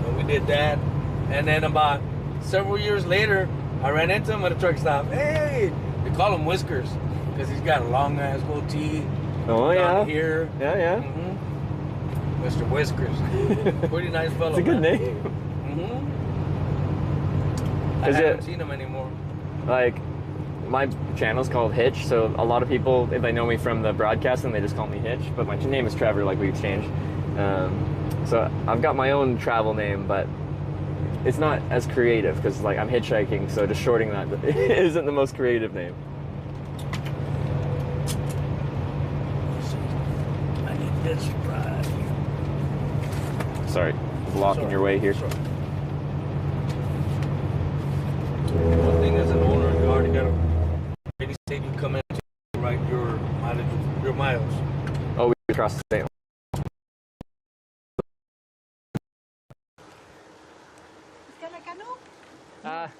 And we did that, and then about several years later, I ran into him at a truck stop. Hey, they call him Whiskers because he's got a long ass goatee. Oh yeah. Here. Yeah, yeah. Mm-hmm. Mr. Whiskers. Pretty nice fellow. It's a good name. Mm-hmm. I Is haven't it seen him anymore. like my channel's called Hitch, so a lot of people, if they know me from the broadcasting, they just call me Hitch. But my name is Trevor, like we exchanged. So I've got my own travel name, but it's not as creative because like I'm hitchhiking, so just shorting that isn't the most creative name. I need this right. Sorry, blocking your way here. One thing as an owner, you already got to any state you come into, write your miles. Oh, we crossed the state. Ah,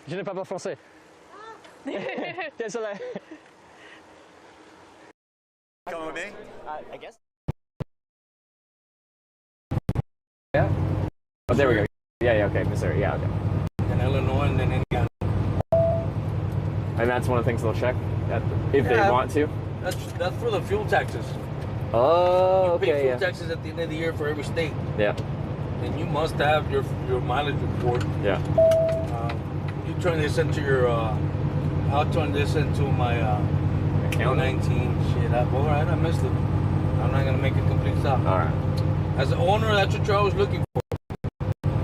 je ne parle pas français. Désolé. Come with me? I guess. Yeah. Oh, there we go. Yeah, okay, Missouri. Yeah, okay. In Illinois, and then Indiana. And that's one of the things they'll check if they want to. That's for the fuel taxes. Oh, you pay okay, fuel taxes at the end of the year for every state. Yeah. And you must have your mileage report. Yeah. You turn this into your. I'll turn this into my account. 19 shit. All right, I missed it. I'm not gonna make a complete stop. All right. As an owner, that's what you're always looking for.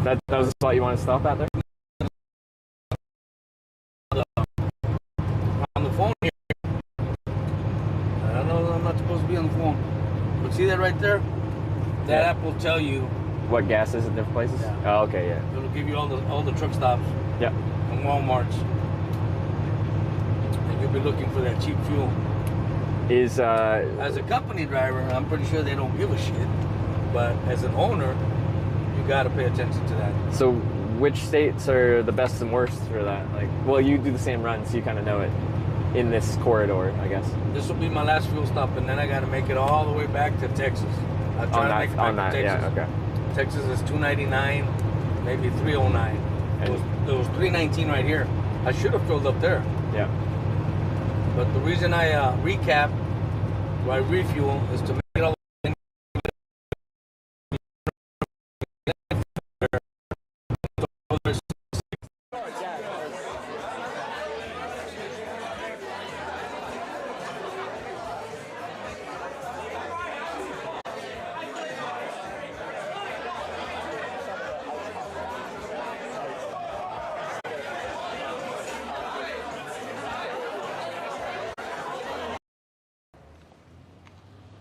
That was the spot you want to stop at there? On the phone here. I don't know. I'm not supposed to be on the phone. But see that right there? That app will tell you what gas is in different places. Yeah. Oh, okay, yeah. It'll give you all the truck stops. Yeah. And Walmarts. And you'll be looking for that cheap fuel. Is as a company driver, I'm pretty sure they don't give a shit. But as an owner, you got to pay attention to that. So, which states are the best and worst for that? Like, well, you do the same run, so you kind of know it in this corridor, I guess. This will be my last fuel stop, and then I got to make it all the way back to Texas. I try to make it back to Texas. Yeah, okay. Texas is 299, maybe 309. It was 319 right here. I should have filled up there. Yeah. But the reason I recap or I refuel is to make it all.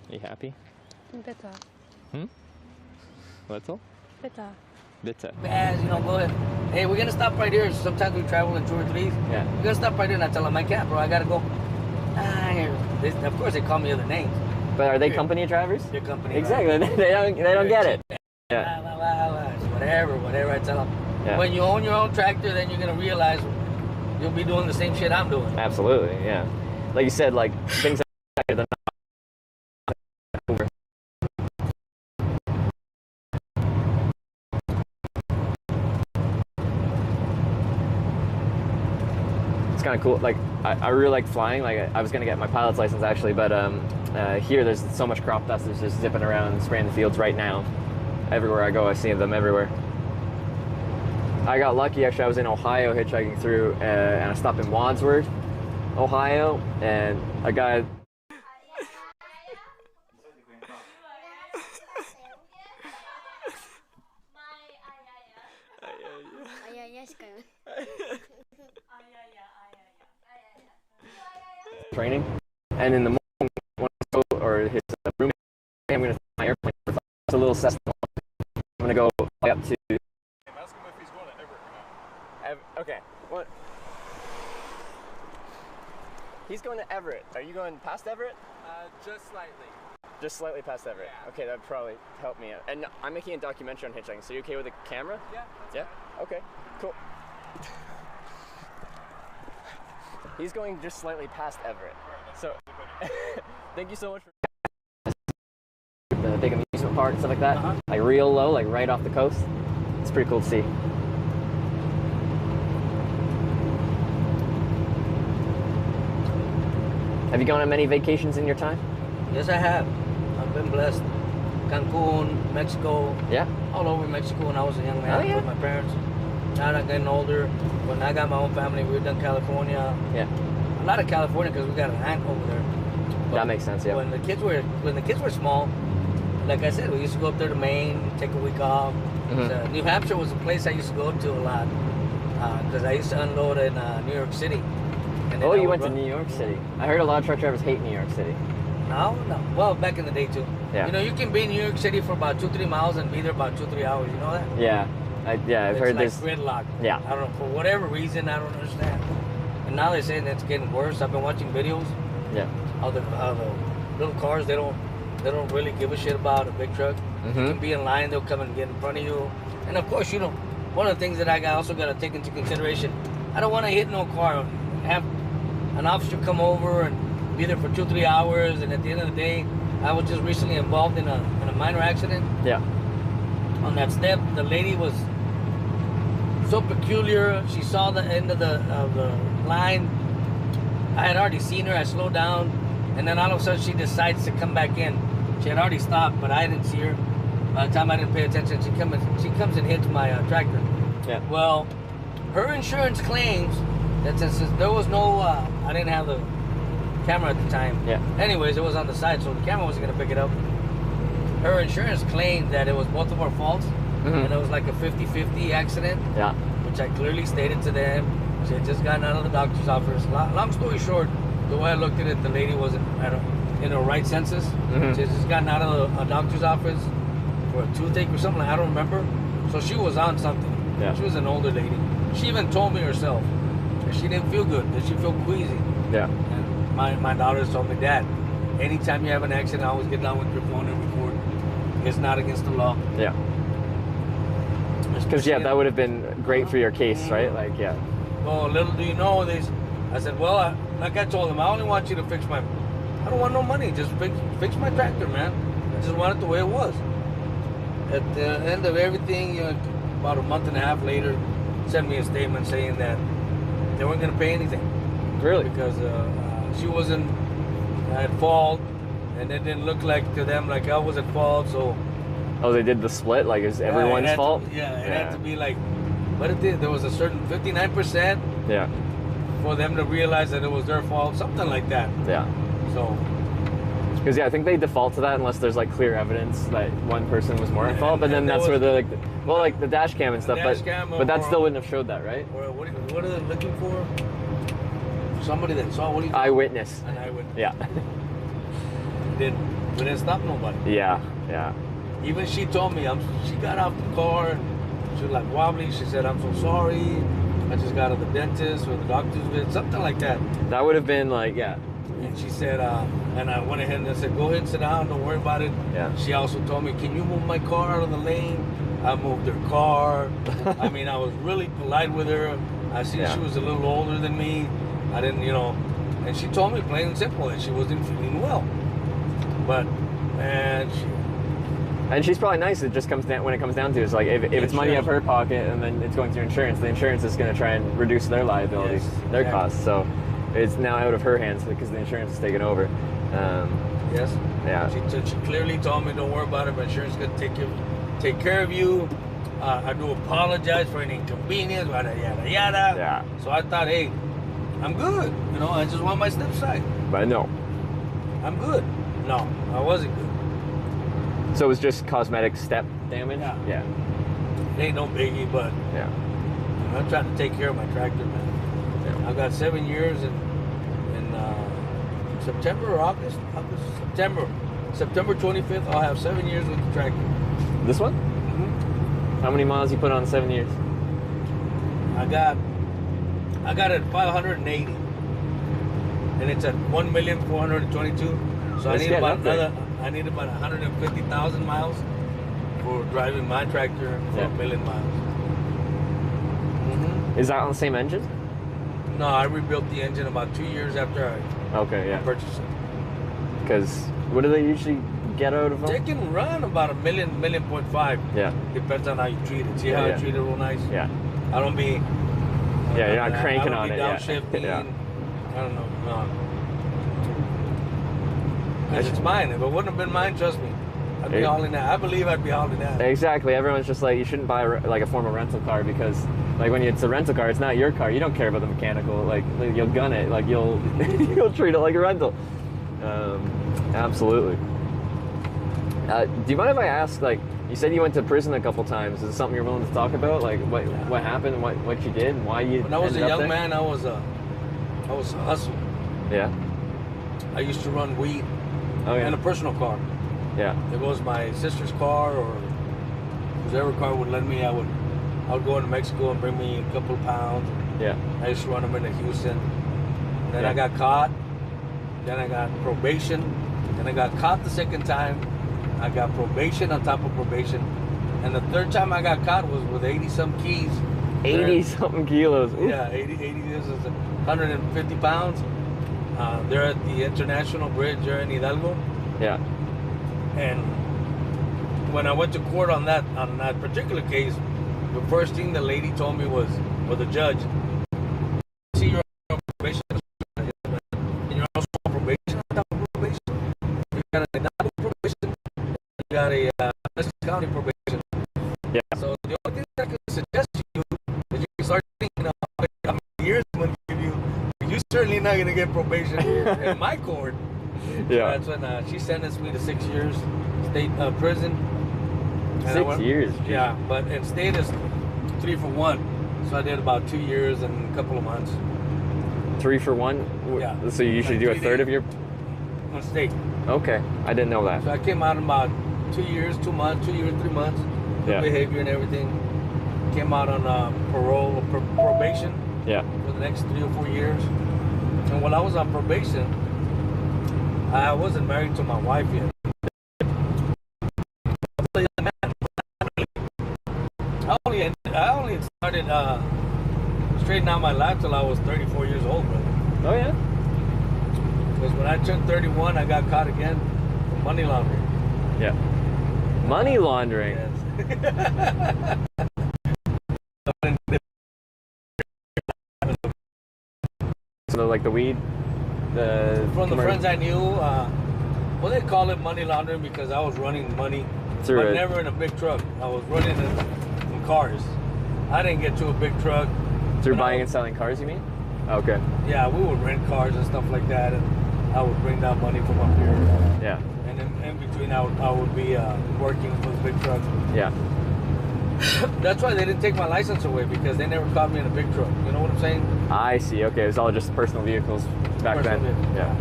You happy? Better. Little? Better. Bitter. As you know, go ahead. Hey, we're gonna stop right here. Sometimes we travel in 2 or 3s. Yeah. We're gonna stop right here, and I tell them I can't, bro. I gotta go. Of course, they call me other names. But are they company drivers? They're company. Exactly. Drivers. they don't get it. Yeah. Whatever I tell them. Yeah. When you own your own tractor, then you're gonna realize you'll be doing the same shit I'm doing. Absolutely. Yeah. Like you said, like things that they're not. Kind of cool. Like I really like flying. Like I was gonna get my pilot's license actually, but here there's so much crop dust that's just zipping around, spraying the fields right now. Everywhere I go, I see them everywhere. I got lucky actually. I was in Ohio hitchhiking through, and I stopped in Wadsworth, Ohio, and a guy. Training, and in the morning when I go, or his roommate, I'm gonna Everett. Are you going past Everett? Just slightly. Just slightly past Everett. Yeah. Okay, that'd probably help me out. And I'm making a documentary on hitchhiking, so you okay with a camera? Yeah. Yeah? Okay, cool. He's going just slightly past Everett. So, thank you so much for the big amusement park and stuff like that. Like real low, like right off the coast. It's pretty cool to see. Have you gone on many vacations in your time? Yes, I have. I've been blessed. Cancun, Mexico. Yeah. All over Mexico when I was a young man with my parents. Now that I'm getting older, when I got my own family, we've done California. Yeah. A lot of California because we got an aunt over there. But that makes sense. Yeah. When the kids were small, like I said, we used to go up there to Maine, take a week off. So New Hampshire was a place I used to go to a lot because I used to unload in New York City. And oh, you went to New York City. I heard a lot of truck drivers hate New York City. No. Well, back in the day too. Yeah. You know, you can be in New York City for about 2-3 miles and be there about 2-3 hours. You know that? Yeah. I've heard this. this. Like gridlock. Yeah. I don't know, for whatever reason, I don't understand. And now they're saying it's getting worse. I've been watching videos. Yeah. How the little cars, they don't really give a shit about a big truck. You can be in line, they'll come and get in front of you. And of course, you know, one of the things that I also got to take into consideration, I don't want to hit no car, have an officer come over and be there for 2-3 hours, and at the end of the day, I was just recently involved in a minor accident. Yeah. On that step, the lady was so peculiar. She saw the end of the line. I had already seen her. I slowed down, and then all of a sudden she decides to come back in. She had already stopped, but I didn't see her. By the time I didn't pay attention, she comes and hits my tractor. Yeah. Well, her insurance claims that since there was no, I didn't have the camera at the time. Yeah. Anyways, it was on the side, so the camera wasn't gonna pick it up. Her insurance claimed that it was both of our faults, and it was like a 50-50 accident. Yeah. Which I clearly stated to them. She had just gotten out of the doctor's office. Long story short, the way I looked at it, the lady wasn't in her right senses. She had just gotten out of a doctor's office for a toothache or something. I don't remember. So she was on something. Yeah. She was an older lady. She even told me herself that she didn't feel good, that she felt queasy. Yeah. And my daughters told me, Dad, anytime you have an accident, always get down with your phone and record. It's not against the law. Yeah. Because that would have been great for your case, right? Like, yeah. Well, little do you know this. I said, well, like I told him, I only want you to fix I don't want no money. Just fix my tractor, man. I just want it the way it was. At the end of everything, about a month and a half later, sent me a statement saying that they weren't going to pay anything. Really? Because she wasn't at fault, and it didn't look like to them like I was at fault, so... Oh, they did the split? Like, it's everyone's fault? It had to be like... But it did. There was a certain 59% yeah. for them to realize that it was their fault, something like that. Yeah. So... Because, I think they default to that unless there's, like, clear evidence that one person was more at fault, but then that's where the, like the dash cam and stuff, but that still wouldn't have showed that, right? Or what are they looking for? Somebody that saw what he... Eyewitness. An eyewitness. Yeah. We didn't stop nobody. Yeah, yeah. Even she told me, she got off the car, and she was like wobbly. She said, I'm so sorry. I just got out of the dentist or the doctor's visit, something like that. That would have been like, yeah. And she said, and I went ahead and I said, go ahead and sit down, don't worry about it. Yeah. She also told me, can you move my car out of the lane? I moved her car. I mean, I was really polite with her. I see she was a little older than me. I didn't, and she told me plain and simple that she wasn't feeling well. But, and she's probably nice. It just comes down when it comes down to it's like if it's money out of her pocket and then it's going through insurance, the insurance is going to try and reduce their liability, their costs. So it's now out of her hands because the insurance is taken over. Yes. Yeah. She clearly told me, don't worry about it. My insurance is going to take care of you. I do apologize for any inconvenience. Yada yada yada. Yeah. So I thought, hey, I'm good. I just want my step side. But no. I'm good. No, I wasn't good. So it was just cosmetic step damage? Yeah. It ain't no biggie, but yeah. I'm trying to take care of my tractor, man. Yeah. I've got 7 years in September or August? September 25th, I'll have 7 years with the tractor. This one? Mm-hmm. How many miles you put on 7 years? I got it 580. and it's at 1,422,000. So It's getting up there. I need about 150,000 miles for driving my tractor for Yeah. 1 million miles. Is that on the same engine? No, I rebuilt the engine about 2 years after I purchased it. Because what do they usually get out of them? They can run about 1.5 million. Yeah. Depends on how you treat it. See Yeah, how yeah. I treat it real nice? Yeah. I don't be... Yeah, you're not cranking I on don't it. be Yeah. downshifting. Yeah. I don't know. No. Because it's mine. If it wouldn't have been mine, trust me, I'd be hauling that. I believe I'd be hauling that. Exactly. Everyone's just like, you shouldn't buy like a formal rental car because, like, when it's a rental car, it's not your car. You don't care about the mechanical. Like you'll gun it. Like you'll you'll treat it like a rental. Absolutely. Do you mind if I ask? Like, you said you went to prison a couple times. Is it something you're willing to talk about? Like, what happened? What you did? Why you? When I was a ended up young there? man, I was hustling. Yeah. I used to run weed in a personal car. Yeah. It was my sister's car or whoever car would lend me. I would go into Mexico and bring me a couple of pounds. Yeah. I used to run them into Houston. Then Yeah. I got caught. Then I got probation. Then I got caught the second time. I got probation on top of probation. And the third time I got caught was with 80-some keys. 80-something kilos. Ooh. Yeah, 80 this is 150 pounds. They're at the International Bridge there in Hidalgo. Yeah. And when I went to court on that particular case, the first thing the lady told me was, or the judge, see, you're on probation, and you're also on probation, on top of probation. You got a Hidalgo probation, you got a Essex County probation. Yeah. So the only thing I can suggest to you is you can start thinking of how many years I'm going to give you. You're certainly not going to get probation in my court. Yeah. That's when she sentenced me to 6 years state prison. And 6 years? Yeah, but in state is 3 for 1. So I did about 2 years and a couple of months. 3 for 1? Yeah. So you usually do a third of your... On state. Okay. I didn't know that. So I came out in about 2 years, 2 months, 2 years, 3 months. Good Yeah. behavior and everything. Came out on parole, probation. Yeah. For the next 3 or 4 years. And while I was on probation, I wasn't married to my wife yet. I only started straightening out my life till I was 34 years old, brother. Oh, yeah? Because when I turned 31, I got caught again for money laundering. Yeah. Money laundering? Yes. So, like the weed? From the friends I knew, well, they call it money laundering because I was running money, Through but it. never in a big truck. I was running in cars. I didn't get to a big truck. Through buying and selling cars, you mean? Okay. Yeah, we would rent cars and stuff like that, and I would bring down money from up here. Yeah. And in between, I would be working for the big truck. Yeah. That's why they didn't take my license away, because they never caught me in a big truck. You know what I'm saying? I see. Okay, it was all just personal vehicles back Personal then. vehicle. Yeah.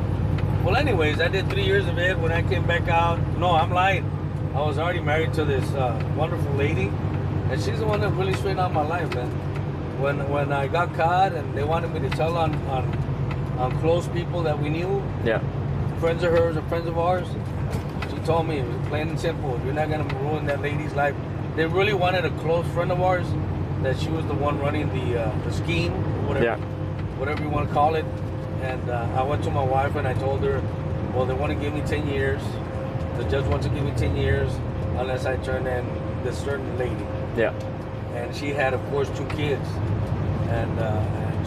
Well, anyways, I did 3 years of it. When I came back out, no, I'm lying. I was already married to this wonderful lady, and she's the one that really straightened out my life, man. When I got caught and they wanted me to tell on close people that we knew, Yeah. friends of hers or friends of ours, she told me, it was plain and simple, you're not gonna ruin that lady's life. They really wanted a close friend of ours, that she was the one running the scheme, whatever, whatever you want to call it. And I went to my wife and I told her, well, they want to give me 10 years. The judge wants to give me 10 years unless I turn in this certain lady. Yeah. And she had, of course, 2 kids. And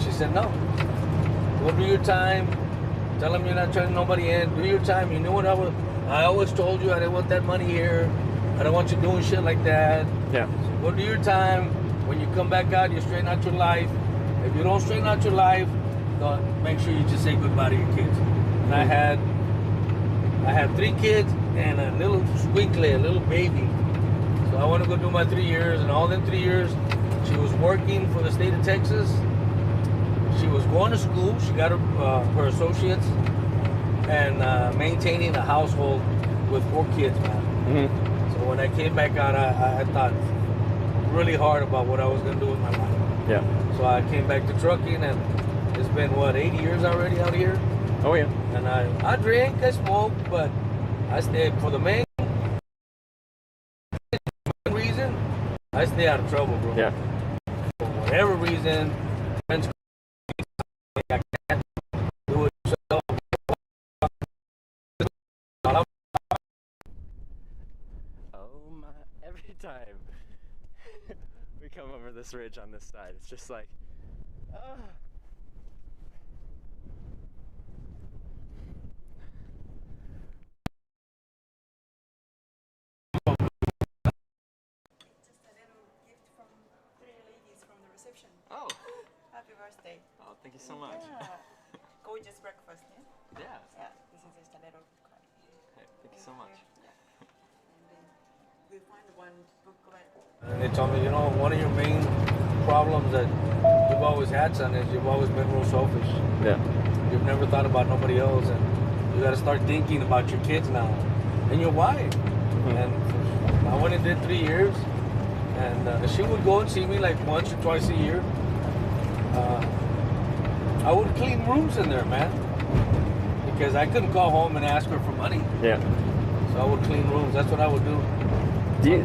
she said, no, go do your time. Tell them you're not turning nobody in. Do your time. You know what I always told you, I didn't want that money here. I don't want you doing shit like that. Yeah. So go do your time. When you come back out, you straighten out your life. If you don't straighten out your life, don't, make sure you just say goodbye to your kids. And I had 3 kids and a little squinkly, a little baby. So I want to go do my 3 years, and all them 3 years, she was working for the state of Texas. She was going to school. She got her associates, and maintaining a household with 4 kids, man. Mm-hmm. So when I came back out, I thought really hard about what I was going to do with my life. Yeah. So I came back to trucking, and it's been, what, 80 years already out here? Oh yeah. And I drink, I smoke, but I stay for the main reason. I stay out of trouble, bro. Yeah. For whatever reason, friends, I can't do it myself. Oh my! Every time we come over this ridge on this side, it's just like, Oh. Happy birthday. Oh, thank you so much. Yeah. Gorgeous breakfast, yeah? Yeah. Yeah, this is just a little card. Hey, thank you so much. Yeah. And then we find one booklet. And they told me, you know, one of your main problems that you've always had, son, is you've always been real selfish. Yeah. You've never thought about nobody else, and you got to start thinking about your kids now and your wife. And I went and did 3 years, and she would go and see me like once or twice a year. I would clean rooms in there, man, because I couldn't call home and ask her for money. Yeah. So I would clean rooms. That's what I would do.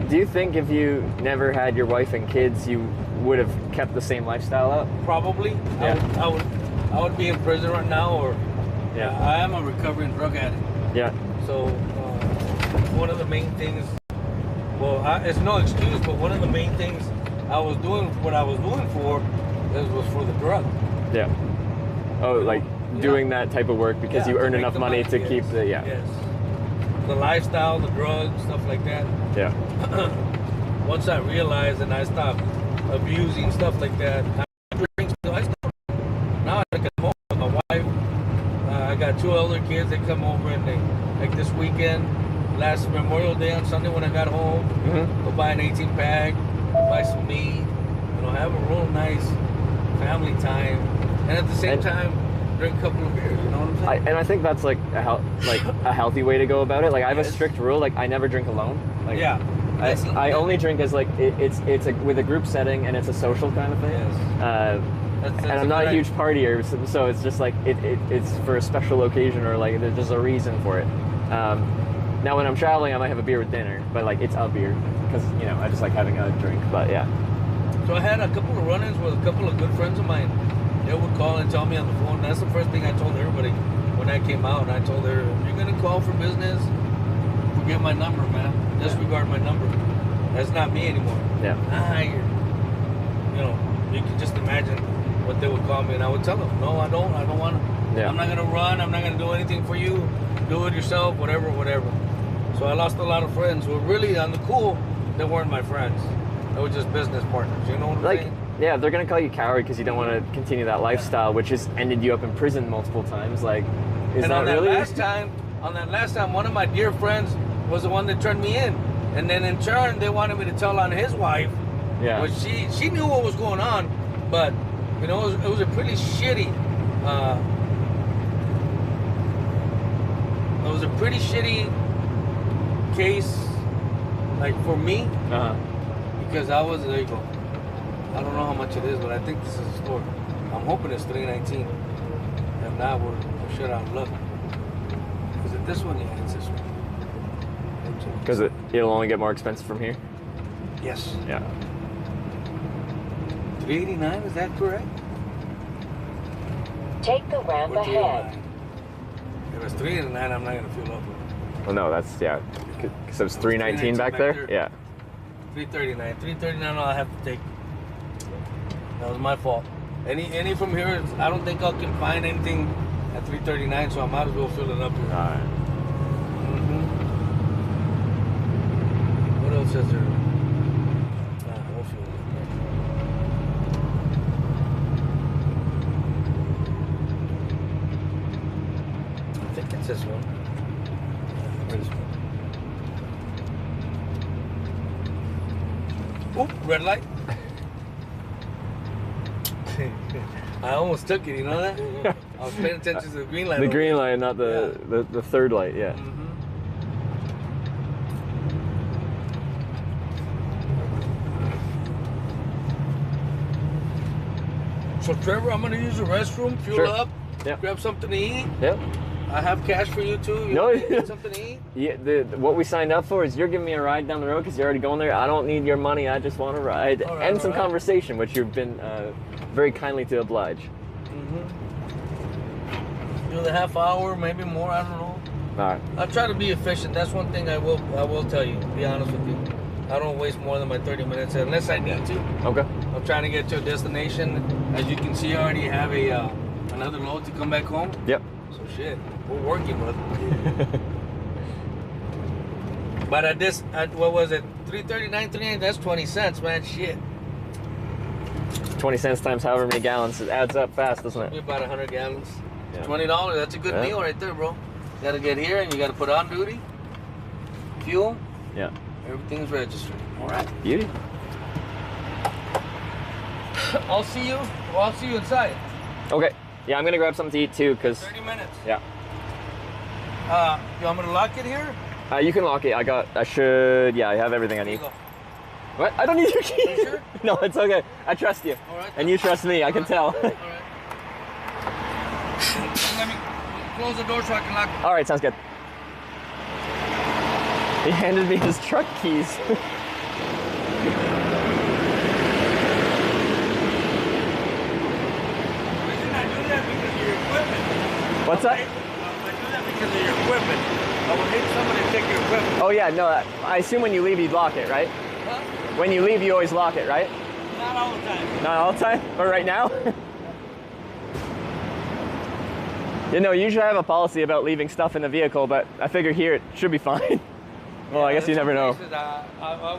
Do you think if you never had your wife and kids, you would have kept the same lifestyle up? Probably. Yeah. I would be in prison right now, or yeah. I am a recovering drug addict. Yeah. So one of the main things, well, it's no excuse, but one of the main things I was doing, what I was doing for, was for the drug. Yeah. Oh, like doing that type of work because you earn enough money to keep the Yes. The lifestyle, the drugs, stuff like that. Yeah. Once I realized and I stopped abusing stuff like that, I stopped. Now I come home with my wife. I got 2 elder kids. They come over and they, like this weekend, last Memorial Day on Sunday when I got home, go buy an 18-pack, buy some meat, you know, have a real nice family time, and at the same time drink a couple of beers. You know what I'm saying? And I think that's like a healthy way to go about it. Like I have a strict rule. Like I never drink alone. Like, yeah. I only drink as like it's with a group setting and it's a social kind of thing. Yes. And I'm not a huge partier, so it's just like it's for a special occasion or like there's just a reason for it. Now when I'm traveling, I might have a beer with dinner, but like it's a beer because you know I just like having a drink. But yeah. So I had a couple of run-ins with a couple of good friends of mine. They would call and tell me on the phone. That's the first thing I told everybody when I came out. And I told her, "You're gonna call for business, forget my number, man. Disregard my number. That's not me anymore." Yeah. You know, you can just imagine what they would call me, and I would tell them, "No, I don't want to. Yeah. I'm not gonna run. I'm not gonna do anything for you. Do it yourself. Whatever." So I lost a lot of friends who were really on the cool. They weren't my friends. They were just business partners. You know what I'm saying? Yeah, they're gonna call you coward because you don't want to continue that lifestyle, which has ended you up in prison multiple times. Like, is that really? On that last time, one of my dear friends was the one that turned me in, and then in turn they wanted me to tell on his wife. Yeah. But she knew what was going on, but you know it was a pretty shitty. It was a pretty shitty case, like for me, because I was there. You go. I don't know how much it is, but I think this is a store. I'm hoping it's $3.19. If not, we're shit out of luck. Is it this one? Yeah, it's this one. Because it'll only get more expensive from here? Yes. Yeah. $3.89, is that correct? Take the ramp ahead. If it's $3.89, I'm not going to feel up with it. Well, no, that's, yeah. Because it was $3.19 back there? Yeah. $3.39. $3.39 I'll have to take. That was my fault. Any from here, I don't think I can find anything at $3.39, so I might as well fill it up here. All right. What else is there? We'll fill it up. I think it's this one. This one. Oop, red light. I almost took it, you know that? I was paying attention to the green light. The green light, not the third light, yeah. So Trevor, I'm gonna use the restroom, fuel up, Yep. Grab something to eat. Yep. I have cash for you too. You No. want to get something to eat? Yeah, what we signed up for is you're giving me a ride down the road because you're already going there. I don't need your money. I just want a ride and some conversation, which you've been very kindly to oblige. Do the half hour, maybe more. I don't know. All right. I try to be efficient. That's one thing I will tell you. To be honest with you, I don't waste more than my 30 minutes unless I need to. Okay. I'm trying to get to a destination. As you can see, I already have another load to come back home. Yep. So shit, we're working with. But what was it? 339.39. That's 20 cents, man. Shit. 20 cents times however many gallons, it adds up fast, doesn't it? Be about 100 gallons. Yeah. $20. That's a good meal right there, bro. You gotta get here and you gotta put on duty, fuel. Yeah. Everything's registered. All right. Beauty. I'll see you inside. Okay. Yeah, I'm gonna grab something to eat too, cause 30 minutes. Yeah. You want me to lock it here? You can lock it. I have everything I need. What? I don't need your key. You sure? No, it's okay. I trust you. All right. And you trust me, I can tell. All right. Let me close the door so I can lock it. All right, sounds good. He handed me his truck keys. The reason I do that because of your equipment. What's that? I do that because of your equipment. I would hate somebody to take your equipment. Oh yeah, no, I assume when you leave you lock it, right? Huh? When you leave you always lock it, right? Not all the time. Not all the time? Or right now? You know, usually I have a policy about leaving stuff in the vehicle, but I figure here it should be fine. Well, I guess you never know. Places I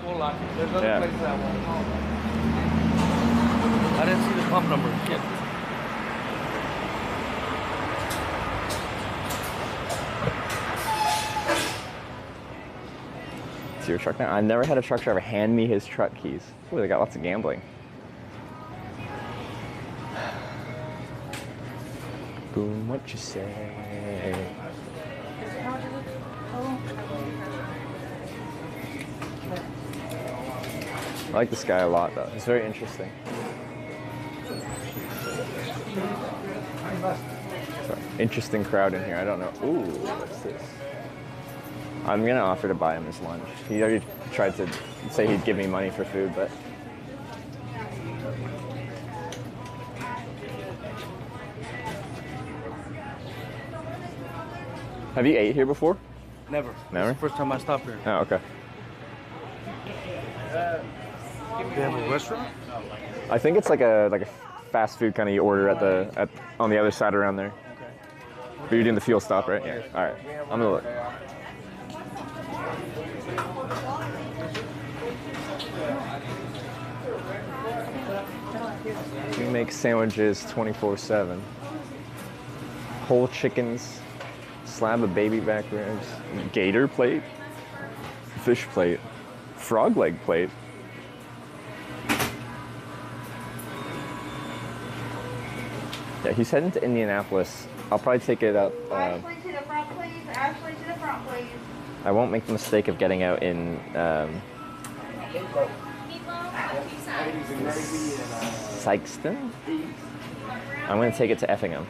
will lock it. There's other Yeah. places I won't. I didn't see the pump number. Shit. It's your truck now? I've never had a truck driver hand me his truck keys. Ooh, they got lots of gambling. Boom, what you say? I like this guy a lot, though. He's very interesting. Sorry. Interesting crowd in here. I don't know. Ooh, what's this? I'm gonna offer to buy him his lunch. He already tried to say he'd give me money for food, but. Have you ate here before? Never. Never? It's the first time I stopped here. Oh, okay. They have a restaurant? I think it's like a fast food kind of you order at on the other side around there. Okay. But you're doing the fuel stop, right? Yeah. All right. I'm gonna look. We make sandwiches 24/7. Whole chickens, slab of baby back ribs, gator plate, fish plate, frog leg plate. Yeah, he's heading to Indianapolis. I'll probably take it up. Ashley to the front, please. Ashley to the front, please. I won't make the mistake of getting out in Sykeston. I'm going to take it to Effingham.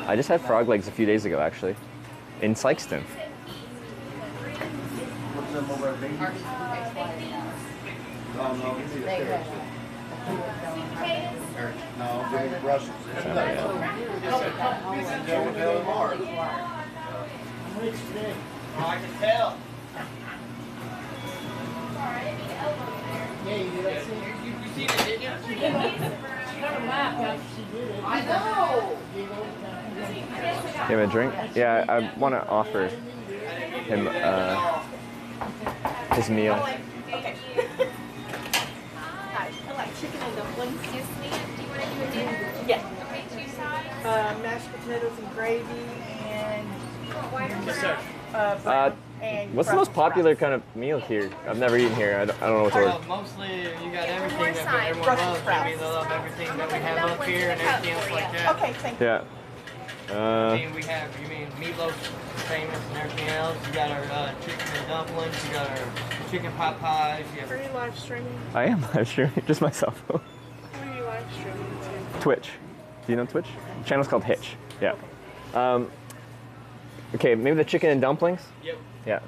I just had frog legs a few days ago, actually, in Sykeston. No, give me Brussels. I can tell. Yeah, you did that too. You seen it, didn't you? She got a map after she did it. I know. You have a drink? Yeah, I want to offer him his meal. Okay. Hi. I like chicken and dumplings. Yes, ma'am. Do you want to do a dinner? Yeah. Okay, 2 sides. Mashed potatoes and gravy and Yes, sir. and What's the most popular kind of meal here? I've never eaten here. I don't know what to order. Well, mostly you got everything that everyone loves. I mean, they love everything that we have up here and everything else like that. Okay, thank you. Yeah. I mean, we have, meatloaf famous and everything else. You got our chicken and dumplings. You got our chicken pot pies. You Are have you live streaming? I am live streaming, just myself. Where are you live streaming to? Twitch. Do you know Twitch? The channel's called Hitch. Yeah. Okay, maybe the chicken and dumplings? Yep. Yeah.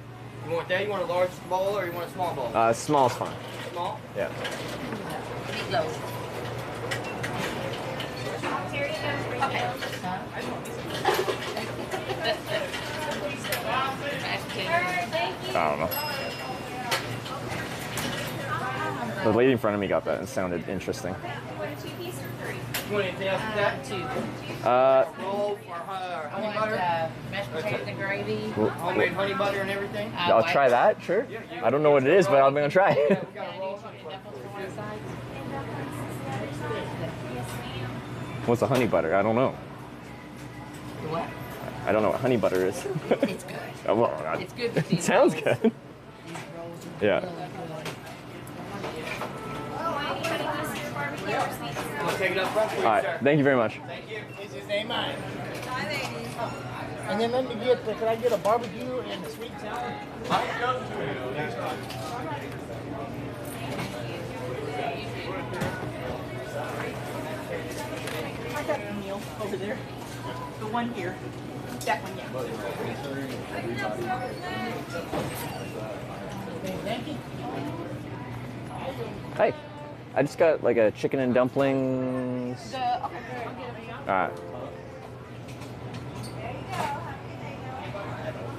You want that? You want a large bowl or you want a small bowl? Small's fine. Small? Yeah. Meatloaf. I don't know. The lady in front of me got that and it sounded interesting. You want anything else with that? Two. Roll or honey butter? Mashed potatoes and gravy. Homemade honey butter and everything? I'll try that, sure. I don't know what it is, but I'm gonna try it. What's a honey butter? I don't know. What? I don't know what honey butter is. It's good. Oh, well, It's good. It sounds good. Yeah. We'll take it up front for you, All right. sir. Thank you very much. Thank you. Is his name mine? And then let me get, can I get a barbecue and a sweet salad? I got the meal over there. The one here. That one, yeah. Thank you. Hey, I just got like a chicken and dumplings. All right.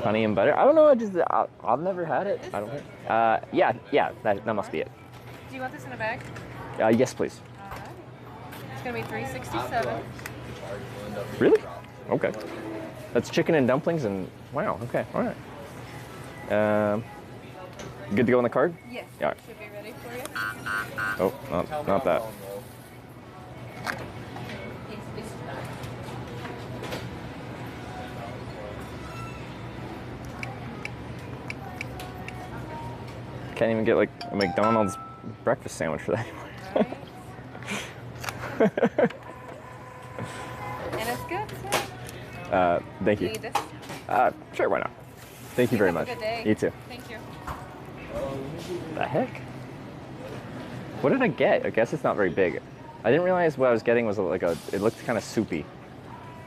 Honey and butter. I don't know. I've never had it. I don't think. Yeah. That must be it. Do you want this in a bag? Yes, please. It's gonna be $3.67. Really? Okay. That's chicken and dumplings and wow. Okay. All right. Good to go on the card? Yes. Yeah. Should be ready for you. Oh, not that. Can't even get like a McDonald's breakfast sandwich for that anymore. And it's good. Thank you. You need this? Sure, why not? Thank you very much. Have a good day. You too. Thank you. The heck? What did I get? I guess it's not very big. I didn't realize what I was getting was like it looked kind of soupy.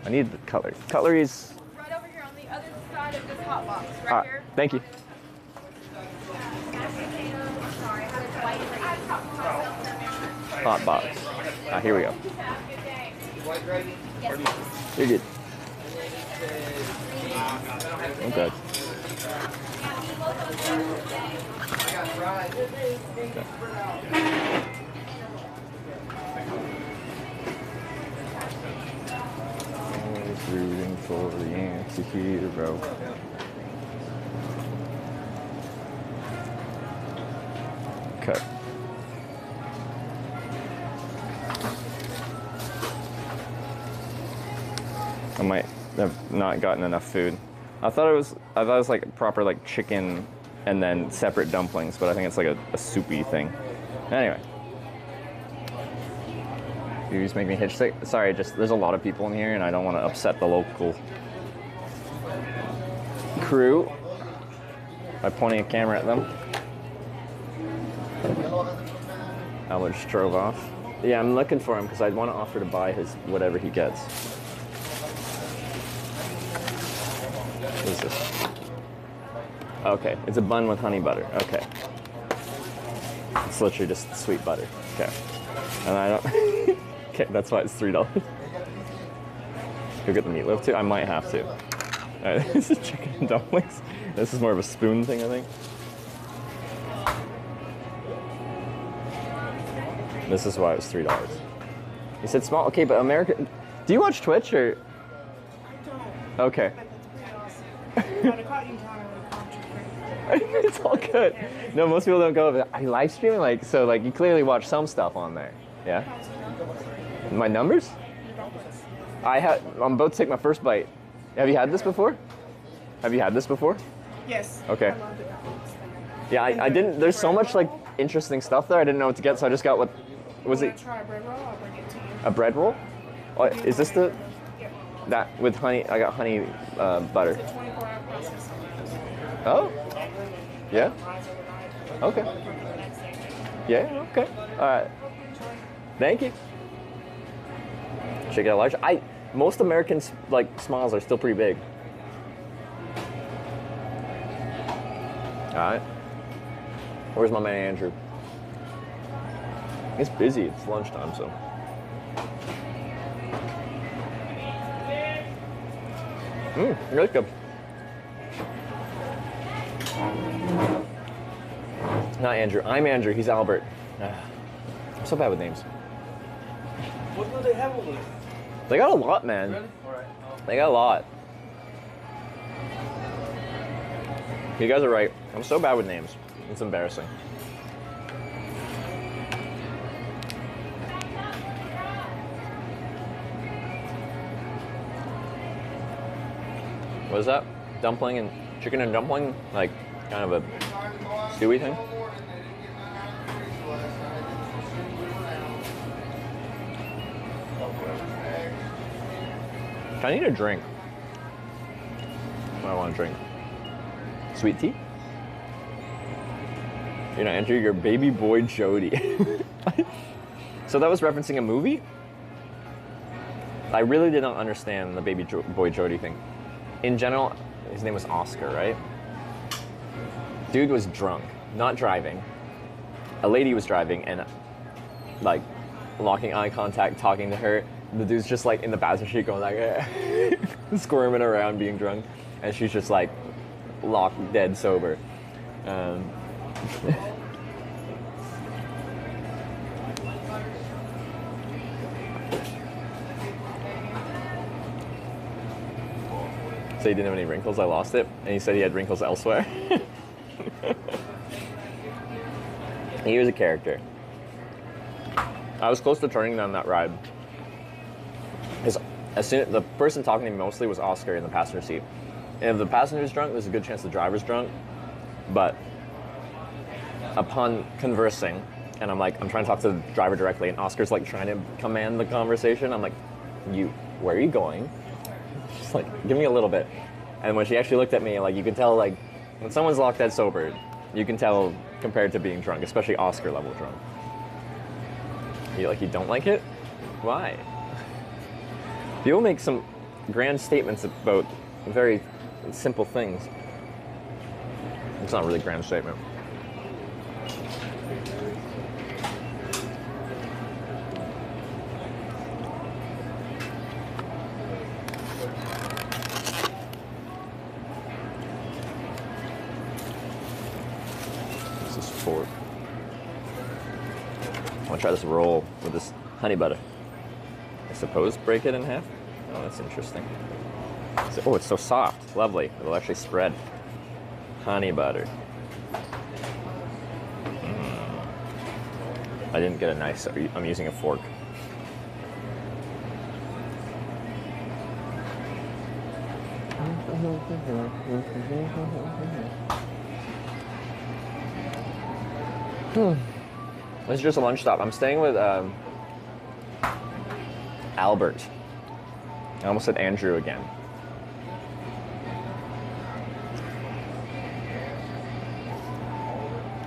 I need the cutlery. Cutlery's... Right over here on the other side of this hot box. Right here. Thank you. Hot box. Here we go. White gravy? You're good. Okay. Always rooting for the anti-hero. Okay. I might have not gotten enough food. I thought it was like proper like chicken and then separate dumplings, but I think it's like a soupy thing. Anyway. You just make me hitch sick. Sorry, just there's a lot of people in here and I don't want to upset the local crew by pointing a camera at them. Albert just drove off. Yeah, I'm looking for him because I'd want to offer to buy his whatever he gets. What is this? Okay, it's a bun with honey butter. Okay. It's literally just sweet butter. Okay. And I don't... Okay, that's why it's $3. Go get the meatloaf too? I might have to. Alright, this is chicken and dumplings. This is more of a spoon thing, I think. This is why it was $3. You said small? Okay, but American... Do you watch Twitch or... Okay. It's all good. No, most people don't go. I live streaming, like, so like you clearly watch some stuff on there. Yeah. My numbers? I'm about to take my first bite. Have you had this before? Have you had this before? Yes. Okay. Yeah, I didn't. There's so much like interesting stuff there. I didn't know what to get, so I just got what was it? Try a bread roll. I'll bring it to you. A bread roll? Oh, is this the? That with honey. I got honey butter. It's a 24-hour process. Oh. Yeah. Okay. Yeah. Okay. All right. Thank you. Should I get a large? Most Americans like smiles are still pretty big. All right. Where's my man Andrew? It's busy. It's lunchtime, so. Really good. Not Andrew. I'm Andrew. He's Albert. I'm so bad with names. What do they have over there? They got a lot, man. Really? All right. They got a lot. You guys are right. I'm so bad with names. It's embarrassing. What is that? Dumpling and chicken and dumpling? Like kind of a stewy thing? I need a drink. What do I want to drink? Sweet tea? You're not Andrew, you're baby boy Jody. So that was referencing a movie? I really did not understand the baby boy Jody thing. In general, his name was Oscar, right? Dude was drunk, not driving. A lady was driving and like locking eye contact, talking to her. The dude's just like in the passenger seat going like squirming around being drunk. And she's just like locked dead sober. So he didn't have any wrinkles, I lost it. And he said he had wrinkles elsewhere. He was a character. I was close to turning down that ride. Because the person talking to me mostly was Oscar in the passenger seat. And if the passenger's drunk, there's a good chance the driver's drunk. But upon conversing, and I'm trying to talk to the driver directly, and Oscar's like trying to command the conversation. I'm like, where are you going? Just like, give me a little bit. And when she actually looked at me, like you can tell, like when someone's locked dead sober, you can tell compared to being drunk, especially Oscar level drunk. You don't like it? Why? People make some grand statements about very simple things. It's not really a grand statement. This is fork. I want to try this roll with this honey butter. I suppose break it in half? Oh, that's interesting. Oh, it's so soft. Lovely. It'll actually spread. Honey butter. I didn't get a knife, so I'm using a fork. This is just a lunch stop. I'm staying with Albert. I almost said Andrew again.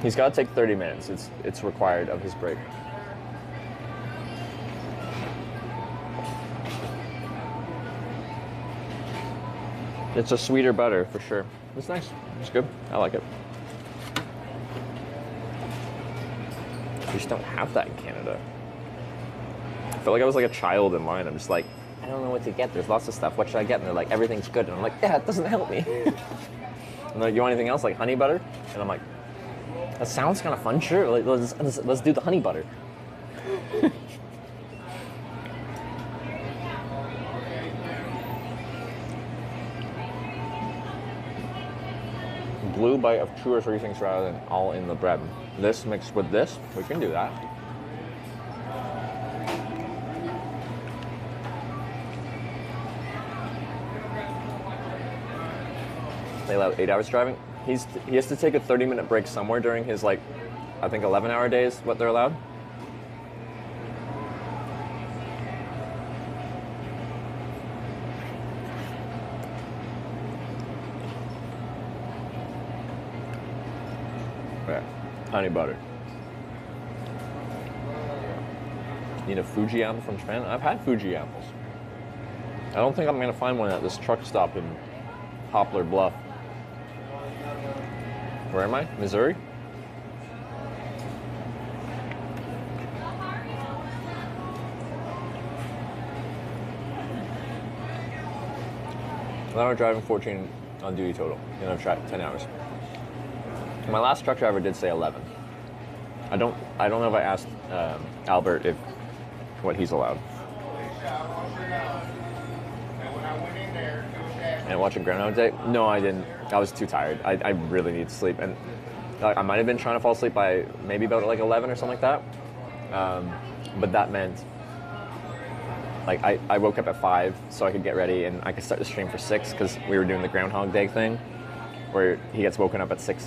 He's got to take 30 minutes. It's required of his break. It's a sweeter butter for sure. It's nice. It's good. I like it. We just don't have that in Canada. I felt like I was like a child in line. I'm just like, I don't know what to get. There's lots of stuff. What should I get? And they're like, everything's good. And I'm like, yeah, it doesn't help me. And they're like, you want anything else? Like honey butter? And I'm like, that sounds kind of fun. Sure, like, let's do the honey butter. Blue bite of 2 or 3 things rather than all in the bread. This mixed with this, we can do that. They allow 8 hours driving. He has to take a 30-minute break somewhere during his, like, I think 11-hour days, what they're allowed. Yeah, honey butter. Need a Fuji apple from Japan? I've had Fuji apples. I don't think I'm gonna find one at this truck stop in Poplar Bluff. Where am I? Missouri? Now we're driving 14 on duty total, and I've tried 10 hours. My last truck driver did say 11. I don't know if I asked Albert if what he's allowed. And watching Groundhog Day? No, I didn't. I was too tired. I really need to sleep, and I might have been trying to fall asleep by maybe about like 11 or something like that. But that meant like I woke up at 5 so I could get ready and I could start the stream for 6 because we were doing the Groundhog Day thing where he gets woken up at 6.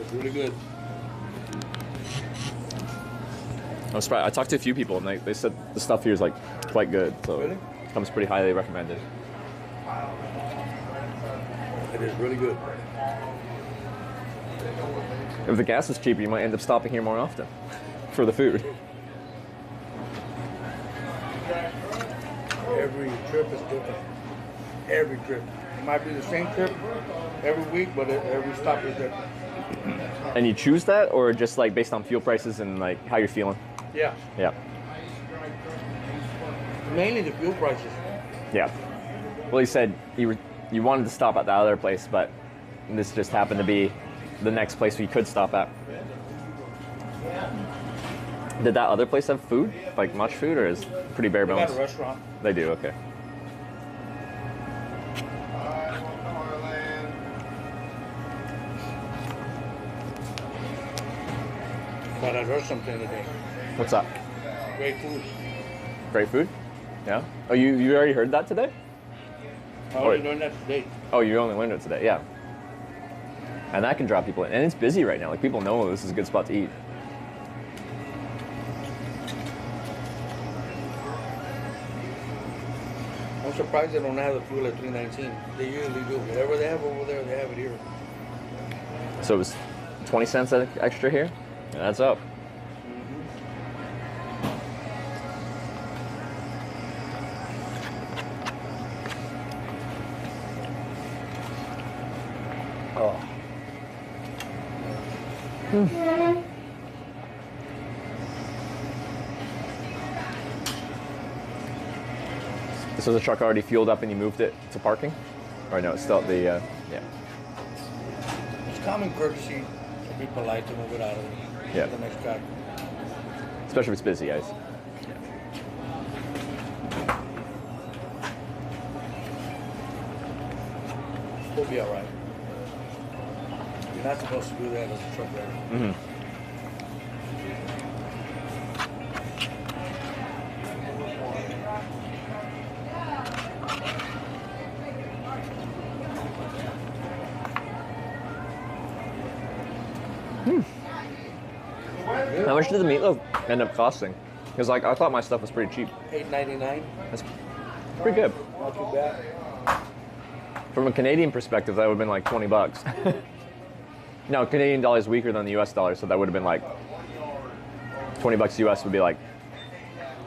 It's really good. I'm surprised. I talked to a few people and they said the stuff here is like quite good. So Really? it comes pretty highly recommended. It is really good. If the gas is cheaper, you might end up stopping here more often for the food. Every trip is different. Every trip. It might be the same trip every week, but every stop is different. And you choose that, or just like based on fuel prices and like how you're feeling? Yeah. Yeah. Mainly the fuel prices. Yeah. Well, he said you wanted to stop at that other place, but this just happened to be the next place we could stop at. Did that other place have food? Like much food, or is it pretty bare bones? They got a restaurant. They do, okay. But I heard something today. What's that? Great food. Great food? Yeah. Oh, you already heard that today? I only learned that today. Oh, you only learned it today, yeah. And that can draw people in. And it's busy right now. Like, people know this is a good spot to eat. I'm surprised they don't have the fuel at $3.19. They usually do. Whatever they have over there, they have it here. So it was 20 cents extra here? Yeah, that's up. Oh. So the truck already fueled up and you moved it to parking? Or no, it's still at the, yeah. It's common courtesy to be polite to move it out of Yeah. the next car. Especially if it's busy, guys. We'll be all right. You're not supposed to do that as a truck driver. Mm-hmm. How much did the meatloaf end up costing? Because like I thought my stuff was pretty cheap. $8.99. That's pretty good. Not too bad. From a Canadian perspective, that would have been like 20 bucks. No, Canadian dollar is weaker than the US dollar, so that would have been like 20 bucks US would be like,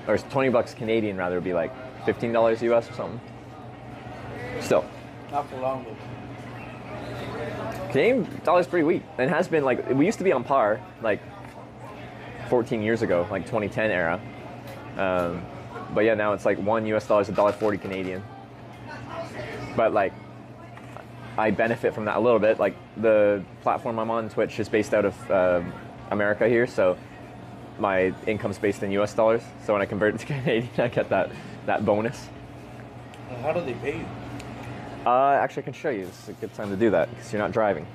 or 20 bucks Canadian rather would be like $15 US or something. Still. Not for long though. Canadian dollar's pretty weak. And it has been like, we used to be on par like 14 years ago, like 2010 era. But yeah, now it's like $1 US is $1.40 Canadian. But like, I benefit from that a little bit. Like the platform I'm on, Twitch, is based out of America here, so my income's based in US dollars. So when I convert it to Canadian, I get that bonus. How do they pay you? Actually, I can show you. This is a good time to do that because you're not driving.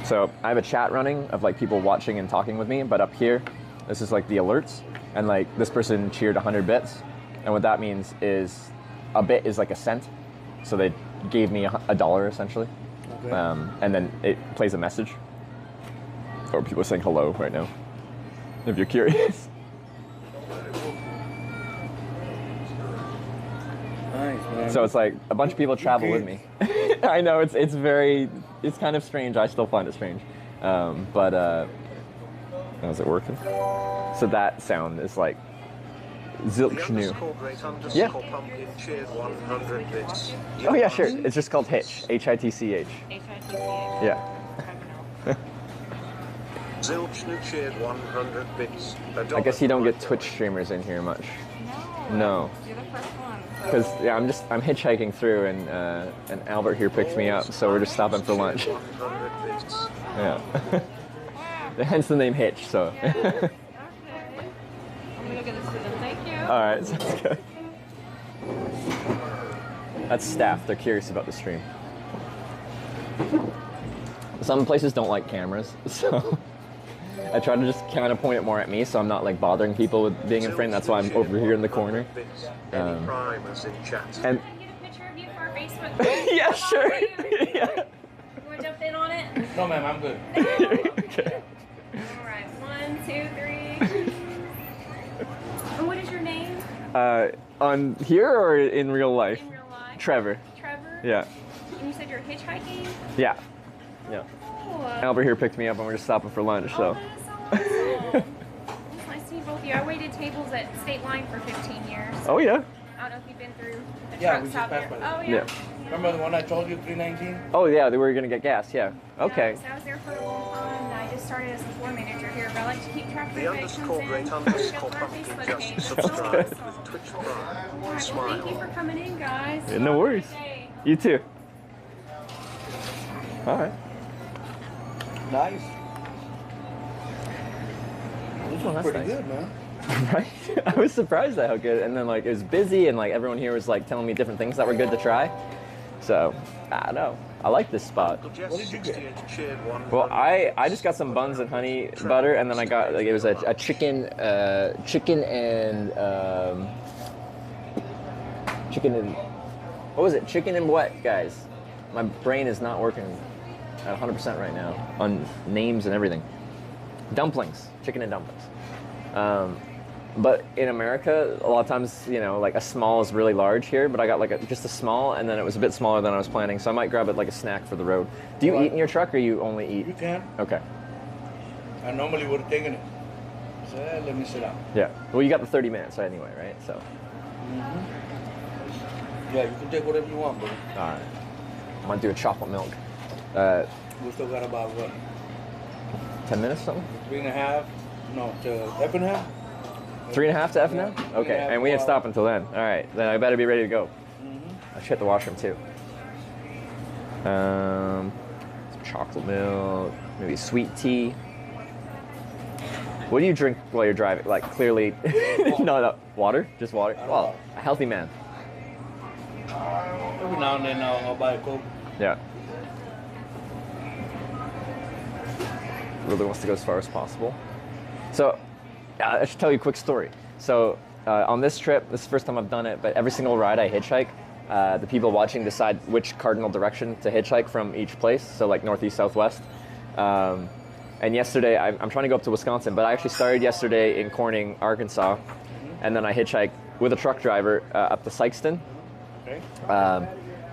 So I have a chat running of like people watching and talking with me, but up here, this is like the alerts, and like this person cheered 100 bits, and what that means is a bit is like a cent, so they gave me $1 essentially, Okay. and then it plays a message, or people saying hello right now, if you're curious. Nice, man. So it's like a bunch of people travel with me. I know it's kind of strange. I still find it strange, but is it working? So that sound is like zilch new. Yeah. Pumpkin cheered 100 bits. Oh yeah, sure. It's just called Hitch. Hitch. Yeah. Zilch new cheered 100 bits. I guess you don't get Twitch streamers in here much. No. You're the first one. Because yeah, I'm hitchhiking through, and Albert here picked me up, so we're just stopping for lunch. Yeah. Hence the name Hitch. So. I'm gonna go get this to them. Thank you. All right, sounds good. That's staff. They're curious about the stream. Some places don't like cameras, so I try to just kind of point it more at me, so I'm not like bothering people with being in frame. That's why I'm over here in the corner. Any primers in chat? And Can I get a picture of you for our Facebook page? yeah, sure. You Yeah. want to jump in on it? No, ma'am, I'm good. Okay. All right, 1, 2, 3. And what is your name? On here or in real life? In real life. Trevor. Trevor? Yeah. And you said you're hitchhiking? Yeah. Yeah. Oh, Albert here picked me up, and we're just stopping for lunch. So. that is so awesome. It's nice to see both of you. I waited tables at State Line for 15 years. Oh yeah. I don't know if you've been through the Yeah, truck we just stop passed there. by there. Oh, yeah. Yeah. Remember the one I told you, 319? Oh yeah, they were gonna get gas. Yeah. Okay. So I was there for a long time, and I just started as the floor manager here, but I like to keep track of The evictions underscore great and underscore our pumpkin Facebook just page. That's so subscribed awesome. with Twitch Prime. All right, well, thank you for coming in, guys. Yeah, no Have a worries. great day. You too. All right. Nice. This Oh, was that's pretty nice. good, man. Right? I was surprised at how good, and then like it was busy, and like everyone here was like telling me different things that were good to try. So I don't know. I like this spot. What did you get? Well, I just got some buns and honey butter, and then I got like it was a chicken and chicken and what was it? Chicken and what, guys? My brain is not working at 100% right now on names and everything. Dumplings, chicken and dumplings. But in America, a lot of times, you know, like a small is really large here, but I got like just a small, and then it was a bit smaller than I was planning, so I might grab it like a snack for the road. Do you eat in your truck, or you only eat? You can. Okay. I normally would have taken it. So let me sit down. Yeah. Well, you got the 30 minutes anyway, right? So. Yeah, you can take whatever you want, buddy. All right. I'm gonna do a chocolate milk. We still got about what? 10 minutes, something? 3.5. No, to Effingham. 3.5 to Effingham? Yeah, Okay, 3.5 and we didn't to stop until then. All right, then I better be ready to go. I should hit the washroom too. Some chocolate milk, maybe sweet tea. What do you drink while you're driving? Like clearly, no, water, just water. Well, a healthy man. Every now and then I'll buy a Coke. Yeah. Really wants to go as far as possible. So, I should tell you a quick story. So, on this trip, this is the first time I've done it, but every single ride I hitchhike, the people watching decide which cardinal direction to hitchhike from each place. So, like northeast, southwest. And yesterday, I'm trying to go up to Wisconsin, but I actually started yesterday in Corning, Arkansas, and then I hitchhiked with a truck driver up to Sykeston. Okay.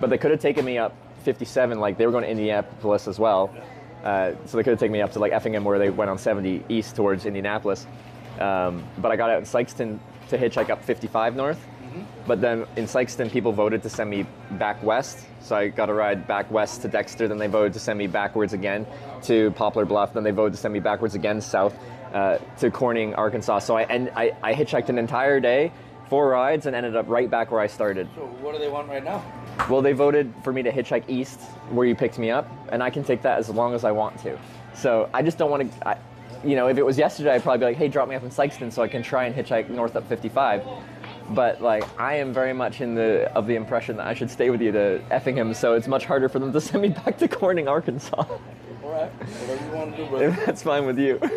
But they could have taken me up 57, like they were going to Indianapolis as well. So they could have taken me up to like Effingham, where they went on 70 east towards Indianapolis. But I got out in Sykeston to hitchhike up 55 north. But then in Sykeston, people voted to send me back west. So I got a ride back west to Dexter. Then they voted to send me backwards again to Poplar Bluff. Then they voted to send me backwards again south to Corning, Arkansas. So I hitchhiked an entire day, 4 rides, and ended up right back where I started. So what do they want right now? Well, they voted for me to hitchhike east where you picked me up, and I can take that as long as I want to. So I just don't want to, you know, if it was yesterday, I'd probably be like, hey, drop me up in Sykeston so I can try and hitchhike north up 55. But like, I am very much of the impression that I should stay with you to Effingham, so it's much harder for them to send me back to Corning, Arkansas. All right, whatever you want to do, brother. If that's fine with you. I'm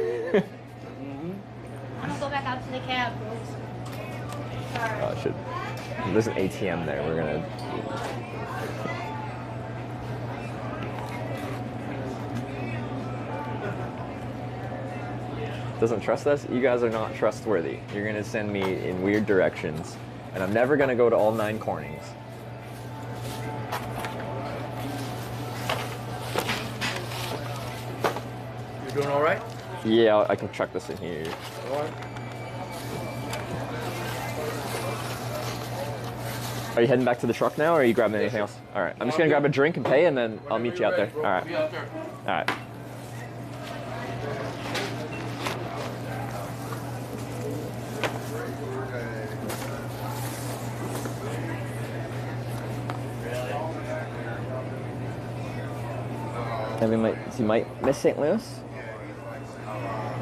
gonna go back out to the cab. Sorry. Oh, shit. There's an ATM there. We're gonna. Doesn't trust us? You guys are not trustworthy. You're gonna send me in weird directions, and I'm never gonna go to all 9 Cornings. You doing all right? Yeah, I can chuck this in here. All right. Are you heading back to the truck now, or are you grabbing anything else? All right, I'm just gonna grab a drink and pay, and then I'll meet you out there. All right. All right. And you might miss St. Louis.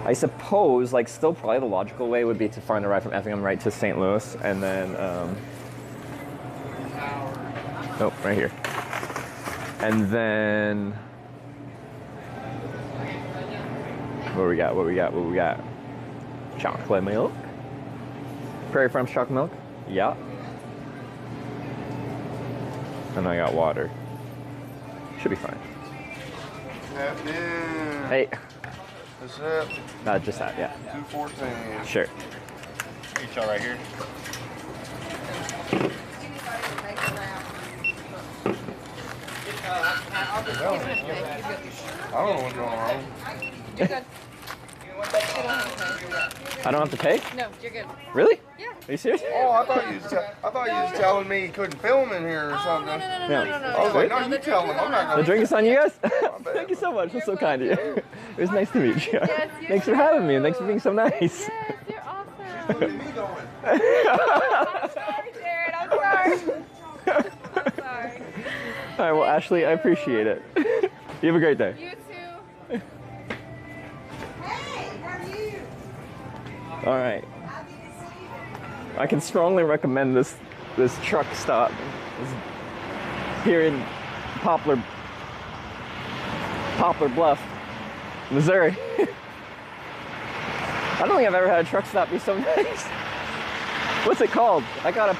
I suppose, like, still probably the logical way would be to find a ride from Effingham right to St. Louis, and then, oh, right here. And then, what we got? Chocolate milk. Prairie Farms chocolate milk. Yeah. And I got water. Should be fine. Hey. What's up? Just that, yeah. 214. Sure. Each y'all right here. I don't know what's going on. You're good. I don't have to pay? No, you're good. Really? Yeah. Are you serious? Oh, I thought you was telling me you couldn't film in here or something. No. I was like, no, you tell him. I'm not The going drink is on you guys? Thank you so much. That's so kind of you. It was nice to meet you. Yes, Thanks for having me, and thanks for being so nice. Yes, you're awesome. I'm sorry, Jared. I'm sorry. I'm sorry. All right, well, Ashley, I appreciate it. You have a great day. You too. Hey, how are you? All right. I can strongly recommend this truck stop here in Poplar Bluff, Missouri. I don't think I've ever had a truck stop be so nice. What's it called? I gotta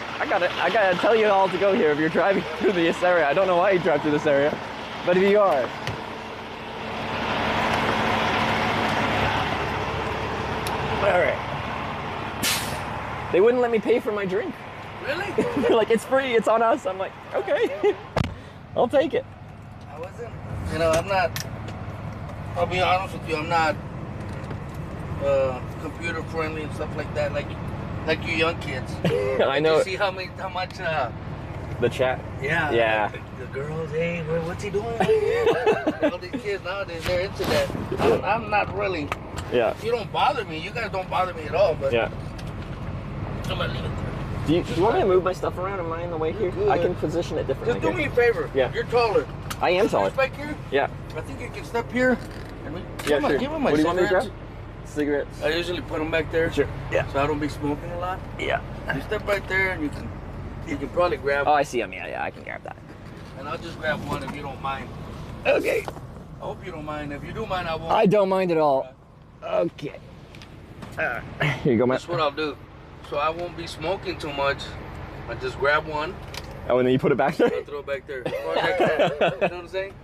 tell you all to go here if you're driving through this area. I don't know why you drive through this area, but if you are. All right. They wouldn't let me pay for my drink. Really? They're like, it's free, it's on us. I'm like, okay, I'll take it. I wasn't, I'm not, I'll be honest with you, I'm not computer friendly and stuff like that, like you young kids. I know. You see how much, the chat? Yeah. Yeah. The girls, hey, what's he doing? All these kids nowadays, they're into that. I'm not really. Yeah. You don't bother me. You guys don't bother me at all, but. Yeah. I'm gonna leave it there. Do you want me to move my stuff around? Am I in the way here? I can position it differently. Just do me a favor. Yeah. You're taller. I am taller. Back here? Yeah. I think you can step here. And Yeah, sure. Give him my What do you want me to cigarettes. grab? Cigarettes. I usually put them back there. Sure. Yeah. So I don't be smoking a lot. Yeah. You step right there and you can probably grab. Oh, I see them. Yeah, I can grab that. And I'll just grab one if you don't mind. Okay. I hope you don't mind. If you do mind, I won't. I don't mind at all. Okay. Here you go, man. That's what I'll do. So I won't be smoking too much. I just grab one. Oh, and then you put it back there? I'll throw it back there. As far as I can. You know what I'm saying?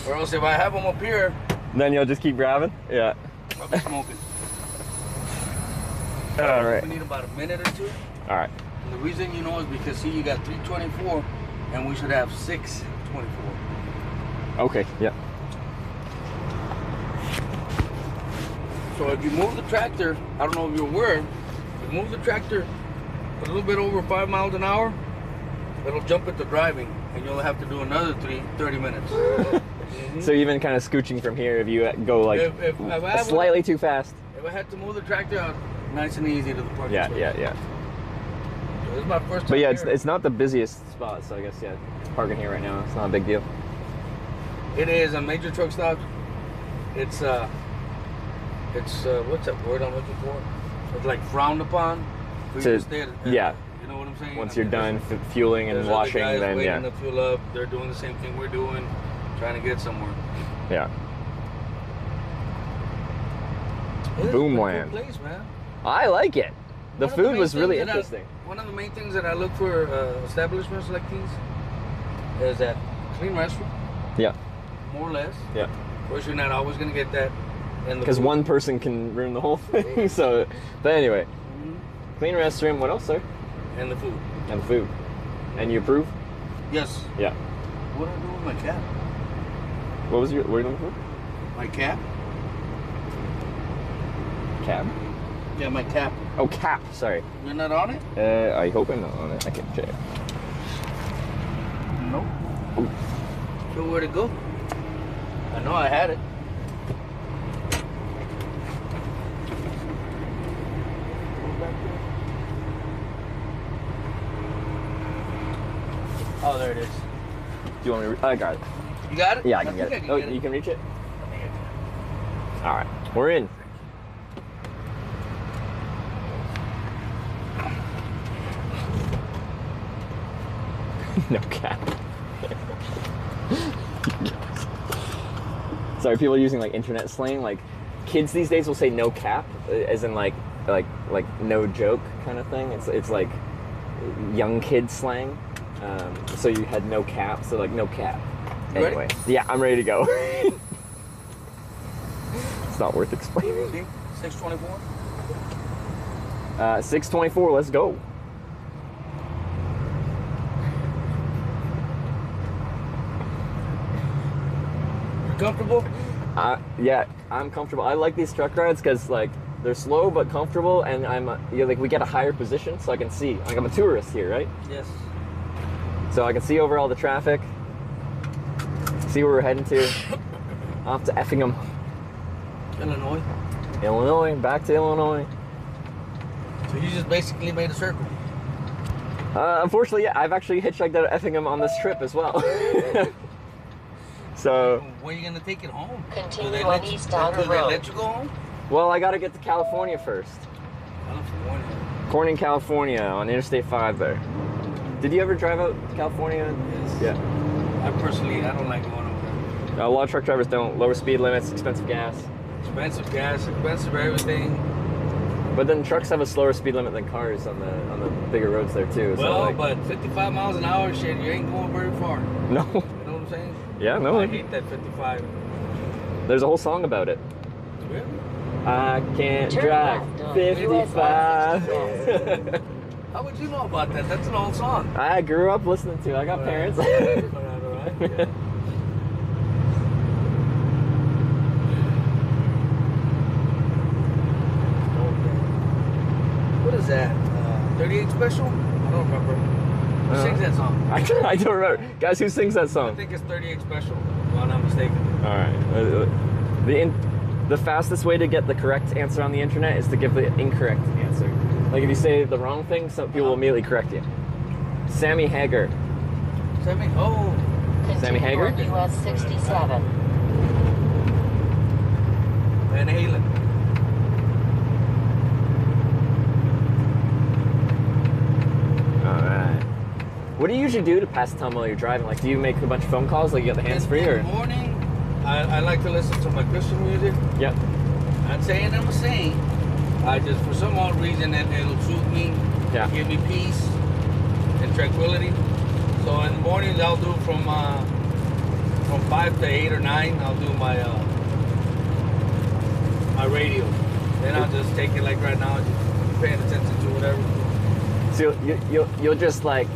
Or else if I have them up here, Then you'll just keep grabbing? Yeah. I'll be smoking. All right. We need about a minute or two. All right. And the reason you know is because, see, you got 324 and we should have 624. Okay, yeah. So if you move the tractor, I don't know if you're aware, if you move the tractor a little bit over 5 miles an hour, it'll jump into driving and you'll have to do another 30 minutes. So even kind of scooching from here, if you go like If I slightly too fast. If I had to move the tractor out nice and easy to the parking Yeah, space. yeah. So this is my first time But yeah, here. it's not the busiest spot, so I guess, yeah, parking here right now, it's not a big deal. It is a major truck stop. It's what's that word I'm looking for? It's like frowned upon. For you to stay at, Yeah, You know what I'm saying? Once you're done fueling and there's washing, other guys then waiting yeah. to fuel up. They're doing the same thing we're doing, trying to get somewhere. Yeah. It is Boomland. a cool place, man. I like it. The One of the food main was really things that interesting. One of the main things that I look for establishments like these is that clean restroom, Yeah. more or less. Yeah. Of course, you're not always gonna get that. Because one person can ruin the whole thing. So, but anyway, clean restroom. What else, sir? And the food. And the food. And you approve? Yes. Yeah. What do I do with my cap? What was your? What are you looking for? My cap? Cab? Yeah, my cap. Oh, cap. Sorry. You're not on it? I hope I'm not on it. I can check. Nope. Ooh. So where'd it go? I know I had it. Oh, there it is. Do you want me to? I got it. You got it? Yeah, I can get it. Oh, you can reach it? All right. We're in. No cap. Sorry, people are using like internet slang. Like kids these days will say no cap, as in like no joke kind of thing. It's like young kid slang. So you had no cap, so like no cap. Anyway, ready? yeah, I'm ready to go. It's not worth explaining. 624. 624. Let's go. Comfortable? Yeah, I'm comfortable. I like these truck rides because like they're slow but comfortable, and like we get a higher position so I can see. Like I'm a tourist here, right? Yes. So I can see over all the traffic, see where we're heading to. Off to Effingham, Illinois. Illinois, back to Illinois. So you just basically made a circle. Unfortunately, yeah, I've actually hitchhiked out of Effingham on this trip as well. So. Where are you gonna take it home? Continue on East Outer Do they Road. let you go home? Well, I gotta get to California first. California. Corning, California, on Interstate 5 there. Did you ever drive out to California? Yes. Yeah. I don't like going over there. A lot of truck drivers don't. Lower speed limits, expensive gas. Expensive gas, expensive everything. But then trucks have a slower speed limit than cars on the bigger roads there too. Well, so like, but 55 miles an hour, shit, you ain't going very far. No. You know what I'm saying? Yeah, no. I hate that 55. There's a whole song about it. Really? I can't Turn drive left on 55. How would you know about that? That's an old song. I grew up listening to it. I got parents. All right. Yeah. What is that? 38 Special? I don't remember. Who sings that song? I don't remember. Guys, who sings that song? I think it's 38 Special, if I'm not mistaken. All right. The fastest way to get the correct answer on the internet is to give the incorrect answer. Like if you say the wrong thing, some people will immediately correct you. Sammy Hagar. Sammy? Oh. Sammy Hagar? US 67. Van Halen. All right. What do you usually do to pass the time while you're driving? Like, do you make a bunch of phone calls? Like, you got the hands free, or? In the morning, I like to listen to my Christian music. Yep. Not saying I'm a saint. I just, for some odd reason, it'll soothe me, give me peace and tranquility. So in the mornings, I'll do from 5 to 8 or 9. I'll do my my radio. Then I'll just take it like right now, just paying attention to whatever. So you'll just like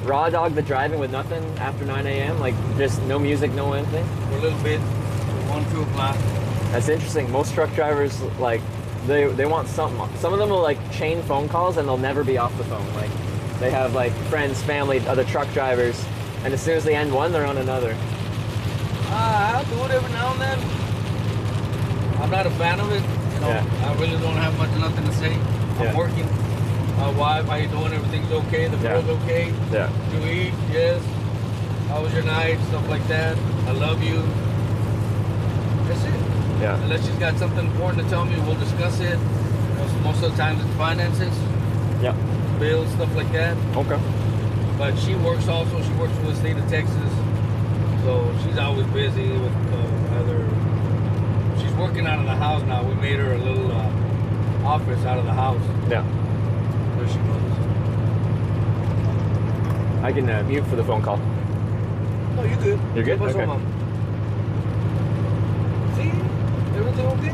raw dog the driving with nothing after 9 a.m. Like just no music, no anything. For a little bit, 1, 2 o'clock. That's interesting. Most truck drivers like they want something. Some of them will like chain phone calls and they'll never be off the phone. Like they have like friends, family, other truck drivers, and as soon as they end one, they're on another. I'll do it every now and then. I'm not a fan of it. You know, I really don't have nothing to say. I'm working. My wife, how you doing? Everything's okay. The girl's okay. Yeah. You eat? Yes. How was your night? Stuff like that. I love you. That's it. Yeah. Unless she's got something important to tell me, we'll discuss it. You know, most of the time it's finances. Yeah. bills, stuff like that. Okay. But she works also. She works for the state of Texas, so she's always busy with other. She's working out of the house now. We made her a little office out of the house. Yeah. There she goes. I can mute for the phone call. No, you're good. You're good? What's Okay. wrong, Mom? See? Everything okay?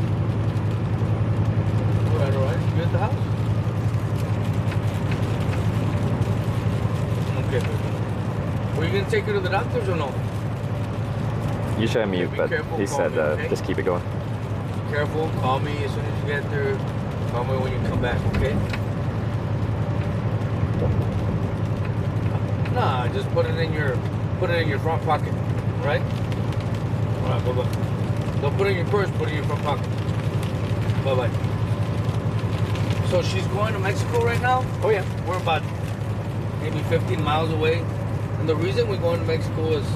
All right. You at the house? Okay. Were you going to take her to the doctors or no? You should mute, Be but careful, he call said me, okay? just keep it going. Careful. Call me as soon as you get there. Call me when you come back, okay? Nah, just put it in your front pocket, right? All right, bye-bye. Don't put it in your purse, put it in your front pocket. Bye-bye. So she's going to Mexico right now? Oh, yeah. We're about maybe 15 miles away. And the reason we're going to Mexico is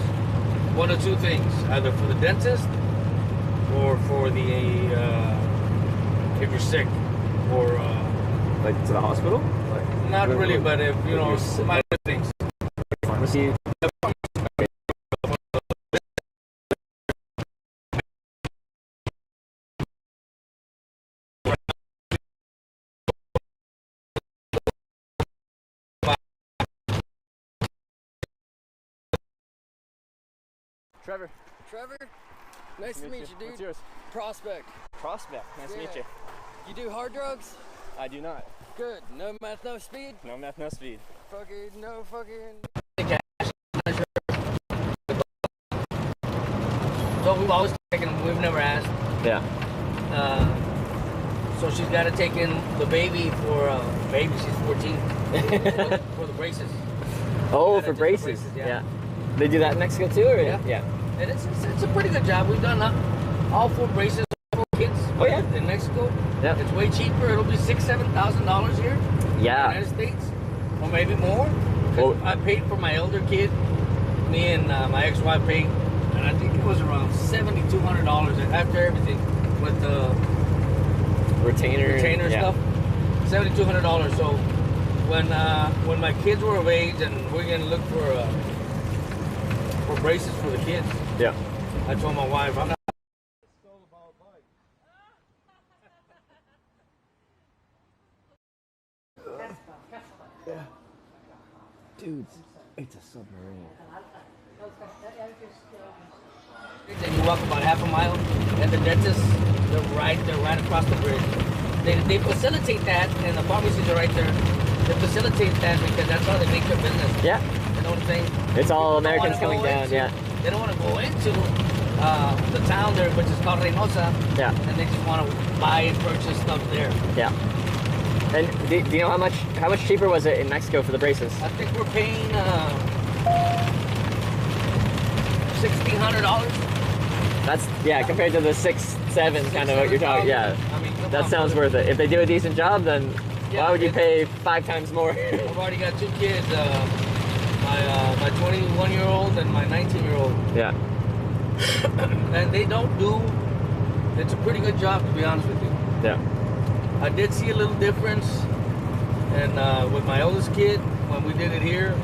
one of two things. Either for the dentist or for the, if you're sick. Or, like to the hospital? Like, not really, but if, you know, minor things. Pharmacy. Trevor. Trevor, nice to meet you, dude. What's yours? Prospect. Prospect. Nice to meet you. You do hard drugs? I do not. Good. No meth, no speed? No meth, no speed. Fucking, no fucking... So we've always taken them, we've never asked. Yeah. So she's got to take in the baby for, baby, she's 14, for the braces. Oh, for braces. Yeah. They do that in Mexico too, or? Yeah. And it's a pretty good job. We've done all 4 braces for kids. Oh, yeah. In Mexico. Yeah. It's way cheaper. It'll be $6,000-$7,000 here. Yeah. In the United States, or maybe more. Well, I paid for my elder kid. Me and my ex-wife paid, and I think it was around $7,200 after everything with the retainer stuff. $7,200. So when my kids were of age and we're gonna look for braces for the kids. Yeah. I told my wife, I'm not. Yeah. Dude, it's a submarine. And you walk about half a mile, and the dentist, they're right across the bridge. They facilitate that, and the pharmacies are right there. They facilitate that because that's how they make their business. Yeah. You know what I'm saying? It's all People don't Americans wanna coming go down, into- yeah. They don't want to go into the town there, which is called Reynosa. Yeah. And they just want to buy and purchase stuff there. Yeah. And do you know how much cheaper was it in Mexico for the braces? I think we're paying $1,600. That's, yeah, compared to the 6-7 kind of what you're talking. Yeah. I mean, come That on, sounds brother. worth it. If they do a decent job, then Yeah, why would you pay 5 times more? I've already got 2 kids, my 21-year-old and my 19-year-old. Yeah. And they don't do, it's a pretty good job, to be honest with you. Yeah. I did see a little difference, and with my oldest kid, when we did it here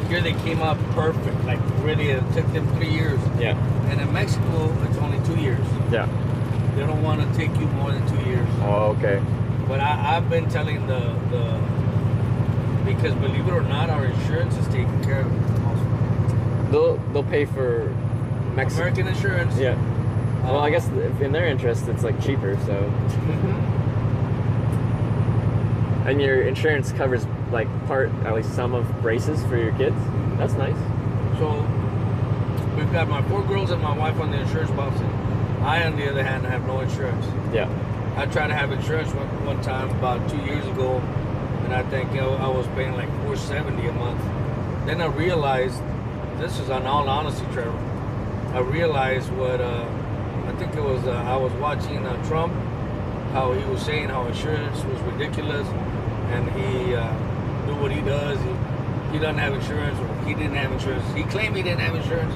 they came up perfect, like really, it took them 3 years. Yeah. And in Mexico, it's only 2 years. Yeah. They don't want to take you more than 2 years. Oh, okay. But I've been telling because believe it or not, our insurance is taking care of it. They'll pay for American insurance. Yeah. Well, I guess if in their interest, it's like cheaper, so. And your insurance covers like at least some of braces for your kids. That's nice. So we've got my 4 girls and my wife on the insurance policy. I, on the other hand, have no insurance. Yeah. I tried to have insurance one time about 2 years ago, and I think I was paying like $470 a month. Then I realized, this is in all honesty, Trevor. I realized what I think it was. I was watching Trump, how he was saying how insurance was ridiculous, and he do what he does. He doesn't have insurance, or he didn't have insurance. He claimed he didn't have insurance,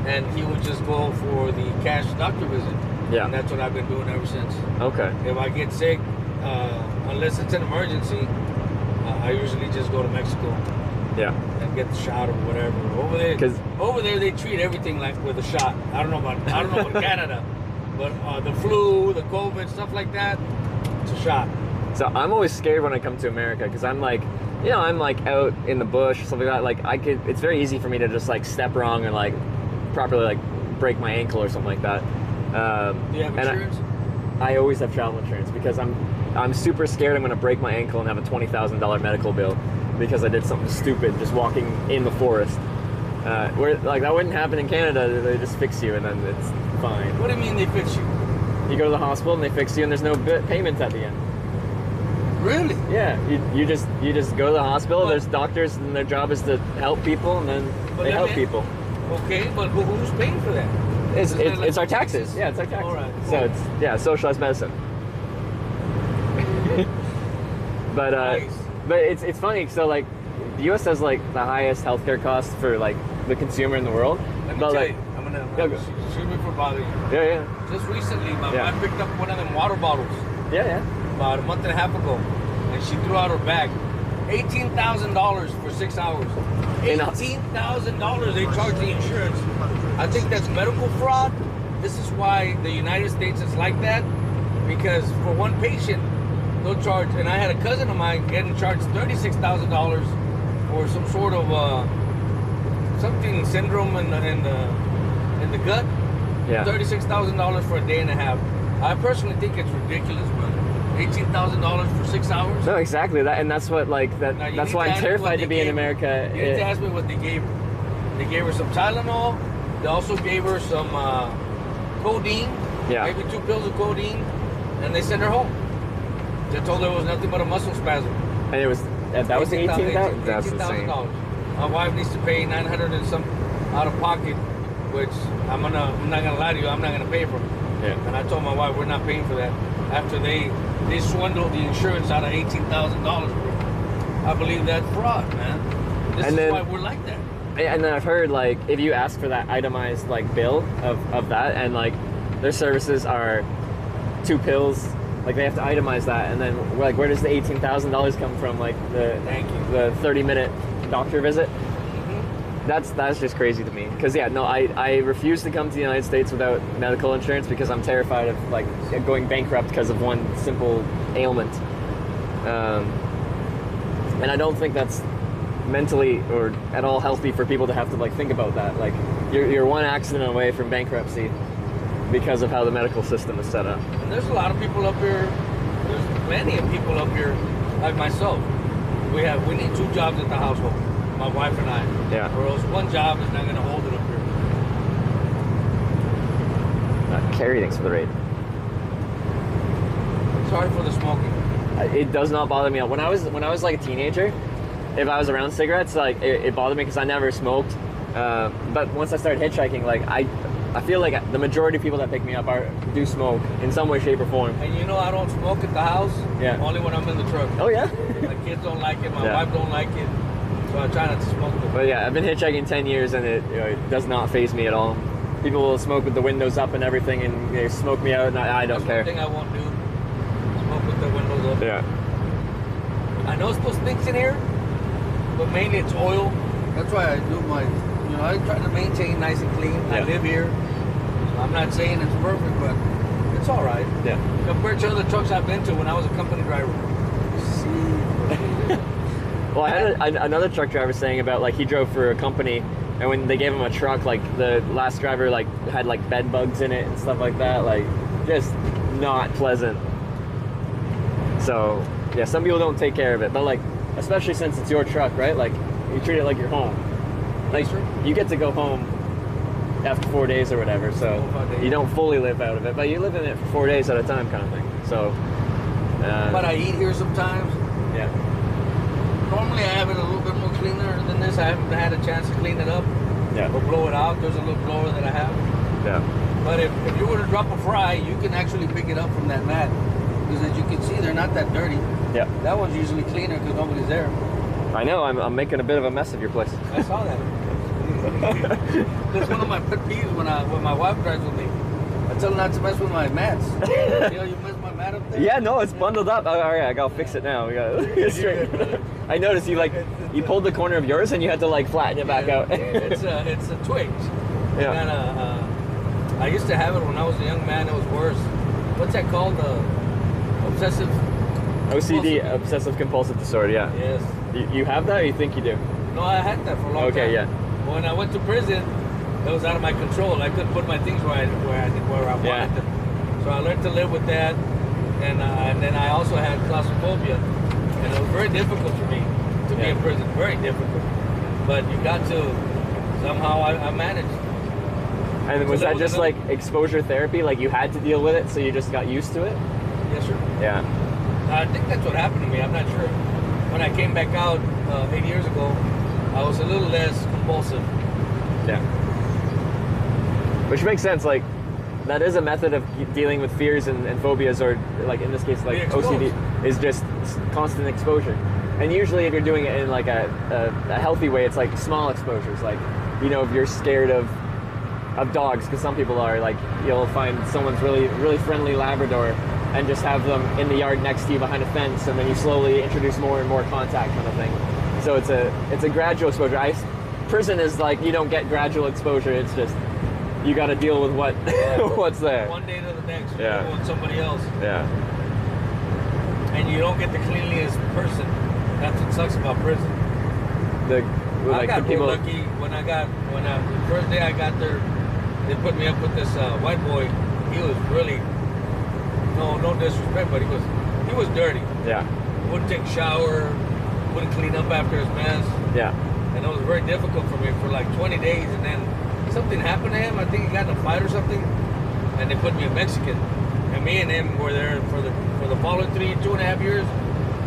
and he would just go for the cash doctor visit. Yeah. And that's what I've been doing ever since. Okay. If I get sick, unless it's an emergency, I usually just go to Mexico. Yeah. And get the shot or whatever. Over there they treat everything like with a shot. I don't know about Canada, but the flu, the COVID, stuff like that, it's a shot. So I'm always scared when I come to America because I'm like, I'm like out in the bush, something like that. Like it's very easy for me to just like step wrong and like properly like break my ankle or something like that. Do you have insurance? I always have travel insurance because I'm super scared I'm going to break my ankle and have a $20,000 medical bill because I did something stupid just walking in the forest. Where like that wouldn't happen in Canada. They just fix you and then it's fine. What do you mean they fix you? You go to the hospital and they fix you and there's no payment at the end. Really? Yeah. You just go to the hospital. There's doctors and their job is to help people and then they help people. Okay, but who's paying for that? It's our taxes. Yeah, it's our taxes. All right, cool. So it's socialized medicine. But nice. But it's funny. So like, the U.S. has like the highest healthcare costs for like the consumer in the world. Let me but tell like, you, I'm gonna excuse me for bothering you. Yeah. Just recently, my wife picked up one of them water bottles. Yeah. About a month and a half ago, and she threw out her bag. $18,000 for 6 hours. $18,000 they charge the insurance. I think that's medical fraud. This is why the United States is like that, because for one patient, they'll charge. And I had a cousin of mine getting charged $36,000 for some sort of something syndrome in the gut. Yeah. $36,000 for a day and a half. I personally think it's ridiculous, brother. $18,000 for 6 hours. No, exactly that, and that's what like that. That's why I'm terrified to be in America. You need to ask me what they gave her. They gave her some Tylenol. They also gave her some codeine. Yeah. Maybe 2 pills of codeine, and they sent her home. They told her it was nothing but a muscle spasm. And it was that was $18,000. That's insane. My wife needs to pay $900 and some out of pocket, which I'm not gonna lie to you, I'm not gonna pay for. Yeah. And I told my wife we're not paying for that. After they swindled the insurance out of $18,000. I believe that's fraud, man. This is why we're like that. And then I've heard like if you ask for that itemized like bill of that, and like their services are 2 pills, like they have to itemize that, and then like where does the $18,000 come from? Like the 30-minute doctor visit. That's just crazy to me. Because I refuse to come to the United States without medical insurance because I'm terrified of like going bankrupt because of one simple ailment. And I don't think that's mentally or at all healthy for people to have to like think about that. Like you're one accident away from bankruptcy because of how the medical system is set up. And there's a lot of people up here. There's plenty of people up here like myself. We need 2 jobs at the household. My wife and I. Yeah. Or else one job is not going to hold it up here. Carrie, thanks for the raid. Sorry for the smoking. It does not bother me. When I was like a teenager, if I was around cigarettes, like it bothered me because I never smoked. But once I started hitchhiking, like I feel like the majority of people that pick me up do smoke in some way, shape, or form. And I don't smoke at the house. Yeah. Only when I'm in the truck. Oh yeah. My kids don't like it. My wife don't like it. So I try not to smoke them. But yeah, I've been hitchhiking 10 years and it does not faze me at all. People will smoke with the windows up and everything and they smoke me out and I don't care. That's one thing I won't do. Smoke with the windows up. Yeah. I know it still stinks in here, but mainly it's oil. That's why I do I try to maintain nice and clean. I live here. I'm not saying it's perfect, but it's all right. Yeah. Compared to other trucks I've been to when I was a company driver. Well, I had another truck driver saying about like he drove for a company, and when they gave him a truck, like the last driver like had like bed bugs in it and stuff like that, like just not pleasant. So yeah, some people don't take care of it, but like especially since it's your truck, right? Like you treat it like your home. Like you get to go home after 4 days or whatever, so you don't fully live out of it, but you live in it for 4 days at a time, kind of thing. So. But I eat here sometimes. Yeah. Normally I have it a little bit more cleaner than this. I haven't had a chance to clean it up. Yeah. Or blow it out. There's a little blower that I have. Yeah. But if you were to drop a fry, you can actually pick it up from that mat. Because as you can see, they're not that dirty. Yeah. That one's usually cleaner because nobody's there. I know. I'm making a bit of a mess of your place. I saw that. That's one of my pet peeves when my wife drives with me. I tell her not to mess with my mats. You mess my mat up, there? Yeah, no, it's bundled up. All right, I gotta fix it now. We gotta straight. I noticed you pulled the corner of yours and you had to like flatten it back out. it's a twigs. Yeah. I used to have it when I was a young man. It was worse. What's that called? Obsessive. OCD, obsessive compulsive disorder. Yeah. Yes. You have that, or you think you do? No, I had that for a long time. Okay, yeah. When I went to prison, it was out of my control. I couldn't put my things where I wanted them. So I learned to live with that, and then I also had claustrophobia, and it was very difficult for me to be in prison. Very difficult. But you got to somehow I managed. And was that just like exposure therapy? Like you had to deal with it, so you just got used to it? Yes, sir. Yeah. I think that's what happened to me. I'm not sure. When I came back out 8 years ago, I was a little less compulsive. Yeah. Which makes sense. Like that is a method of dealing with fears and phobias, or like in this case, like OCD, is just constant exposure. And usually, if you're doing it in like a healthy way, it's like small exposures. Like, you know, if you're scared of dogs, because some people are, like, you'll find someone's really friendly Labrador and just have them in the yard next to you behind a fence, and then you slowly introduce more and more contact, kind of thing. So it's a gradual exposure. Prison is like you don't get gradual exposure. It's just you got to deal with what's there. One day to the next, you Yeah. go with somebody else. Yeah. And you don't get the cleanliest person. That's what sucks about prison. I got real lucky when the first day I got there, they put me up with this white boy. He was really no disrespect, but he was dirty. Yeah. Wouldn't take a shower, wouldn't clean up after his mess. Yeah. And it was very difficult for me for like 20 days, and then something happened to him. I think he got in a fight or something, and they put me in Mexican. And me and him were there for the following 2.5 years.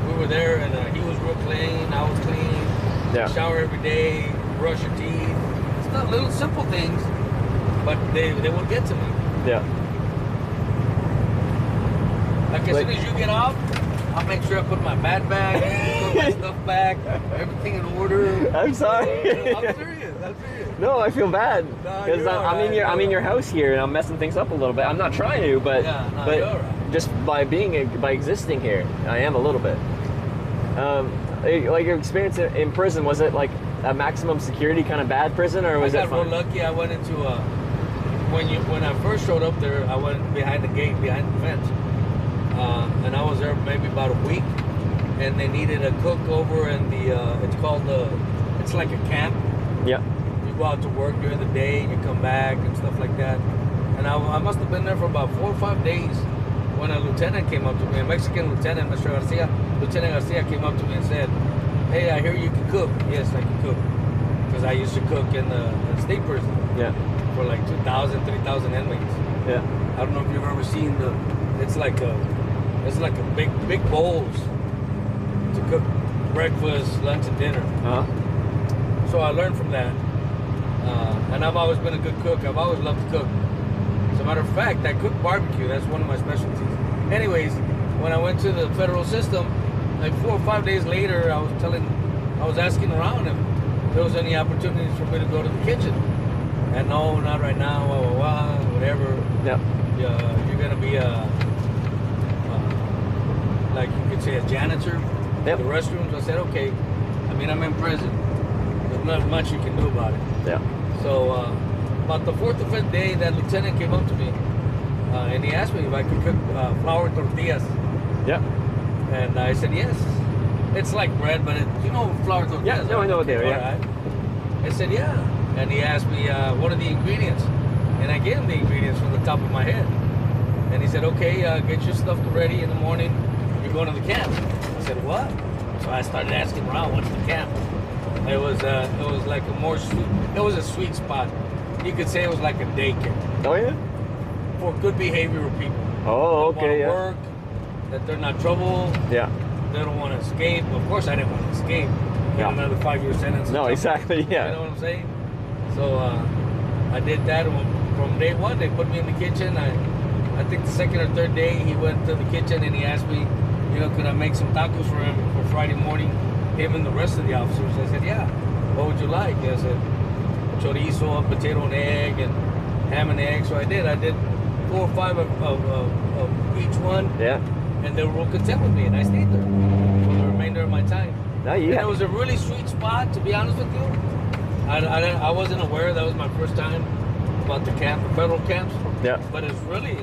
We were there, and he was real clean. I was clean. Yeah. Shower every day, brush your teeth. It's not little simple things, but they will get to me. Yeah. Like as soon as you get off, I'll make sure I put my bag, put my stuff back, everything in order. I'm sorry. I'm serious. No, I feel bad No, because you're all I'm in your house here and I'm messing things up a little bit. I'm not trying to, but you're all right. just by existing here, I am a little bit. Like your experience in prison, was it like a maximum security kind of bad prison, or was it fun? I got real lucky. I went into when I first showed up there, I went behind the gate, behind the fence, and I was there maybe about a week, and they needed a cook over in it's like a camp. Yeah. You go out to work during the day, and you come back and stuff like that. And I must have been there for about 4 or 5 days when a lieutenant came up to me, a Mexican lieutenant, Mr. Garcia. Lieutenant Garcia came up to me and said, "Hey, I hear you can cook." Yes, I can cook. Because I used to cook in the state prison. Yeah. For like 2,000, 3,000 inmates. Yeah. I don't know if you've ever seen it's like a big bowls to cook breakfast, lunch, and dinner. Uh-huh. So I learned from that. And I've always been a good cook. I've always loved to cook. As a matter of fact, I cook barbecue. That's one of my specialties. Anyways, when I went to the federal system, like 4 or 5 days later, I was asking around if there was any opportunities for me to go to the kitchen. And no, not right now, whatever. Yeah. You're going to be like you could say a janitor. Yep. The restrooms. I said, okay. I mean, I'm in prison. There's not much you can do about it. Yeah. So about the 4th or 5th day, that lieutenant came up to me and he asked me if I could cook flour tortillas. Yeah. And I said yes. It's like bread, but flour tortillas. Yeah, no, I know what they are. Yeah. I said yeah. And he asked me what are the ingredients, and I gave him the ingredients from the top of my head. And he said, okay, get your stuff ready in the morning. You're going to the camp. I said what? So I started asking around, what's the camp? It was like a more sweet. It was a sweet spot. You could say it was like a daycare. Oh yeah. For good behavioral people. Oh, okay, that work, that they're not trouble. Yeah. They don't want to escape. Of course, I didn't want to escape. Get another 5-year sentence. No, exactly. Yeah. You know what I'm saying? So I did that. From day one, they put me in the kitchen. I think the 2nd or 3rd day, he went to the kitchen and he asked me, could I make some tacos for him for Friday morning? Him and the rest of the officers. I said, yeah. What would you like? I said, chorizo, a potato and egg, and ham and egg. So I did 4 or 5 of each one. Yeah. and they were real content with me, and I stayed there for the remainder of my time. No, And it was a really sweet spot, to be honest with you. I wasn't aware that was my first time about the federal camps. Yeah. But it's really,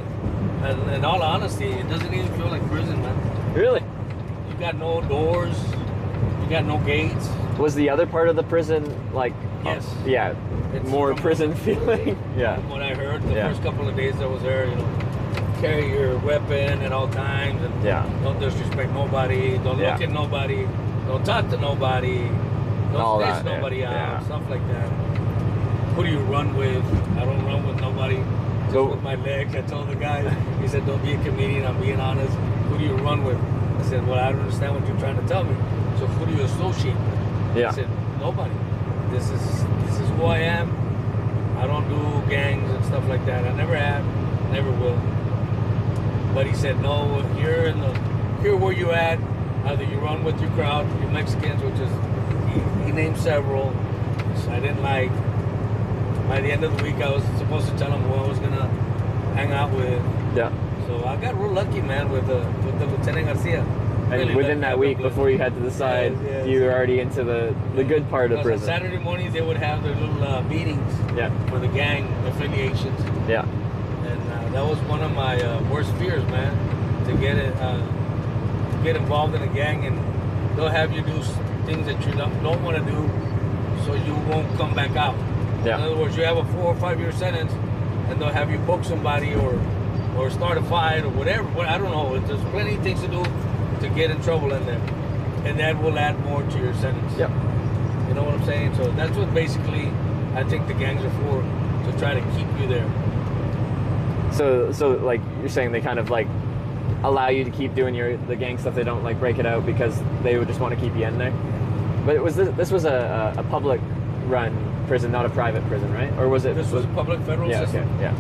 in all honesty, it doesn't even feel like prison, man. Really? You got no doors, you got no gates. Was the other part of the prison like? Yes. Yeah. It's more from prison feeling. Yeah. From what I heard, the first couple of days I was there, carry your weapon at all times, and don't disrespect nobody, don't look at nobody, don't talk to nobody, don't snitch nobody out, stuff like that. Who do you run with? I don't run with nobody. Just with my legs. I told the guy, he said, don't be a comedian, I'm being honest. Who do you run with? I said, well, I don't understand what you're trying to tell me. So who do you associate with? Yeah. I said, nobody. This is who I am. I don't do gangs and stuff like that. I never have, never will. But he said, no, here where you at, either you run with your crowd, your Mexicans, which is, he named several, which I didn't like. By the end of the week, I was supposed to tell him who I was gonna hang out with. Yeah. So I got real lucky, man, with the Lieutenant Garcia. And Really within that week, before you had to decide, you were already into the good part of prison. On Saturday mornings, they would have their little meetings for the gang affiliations. Yeah. And that was one of my worst fears, man, to get involved in a gang, and they'll have you do things that you don't want to do, so you won't come back out. Yeah. In other words, you have a 4 or 5 year sentence, and they'll have you poke somebody or start a fight or whatever. I don't know. There's plenty of things to do to get in trouble in there, and that will add more to your sentence. Yep. You know what I'm saying? So that's what basically I think the gangs are for, to try to keep you there. So like you're saying, they kind of like allow you to keep doing the gang stuff. They don't like break it out because they would just want to keep you in there. But this was a public run prison, not a private prison, right? Or was it? This was a public federal system. Okay, yeah.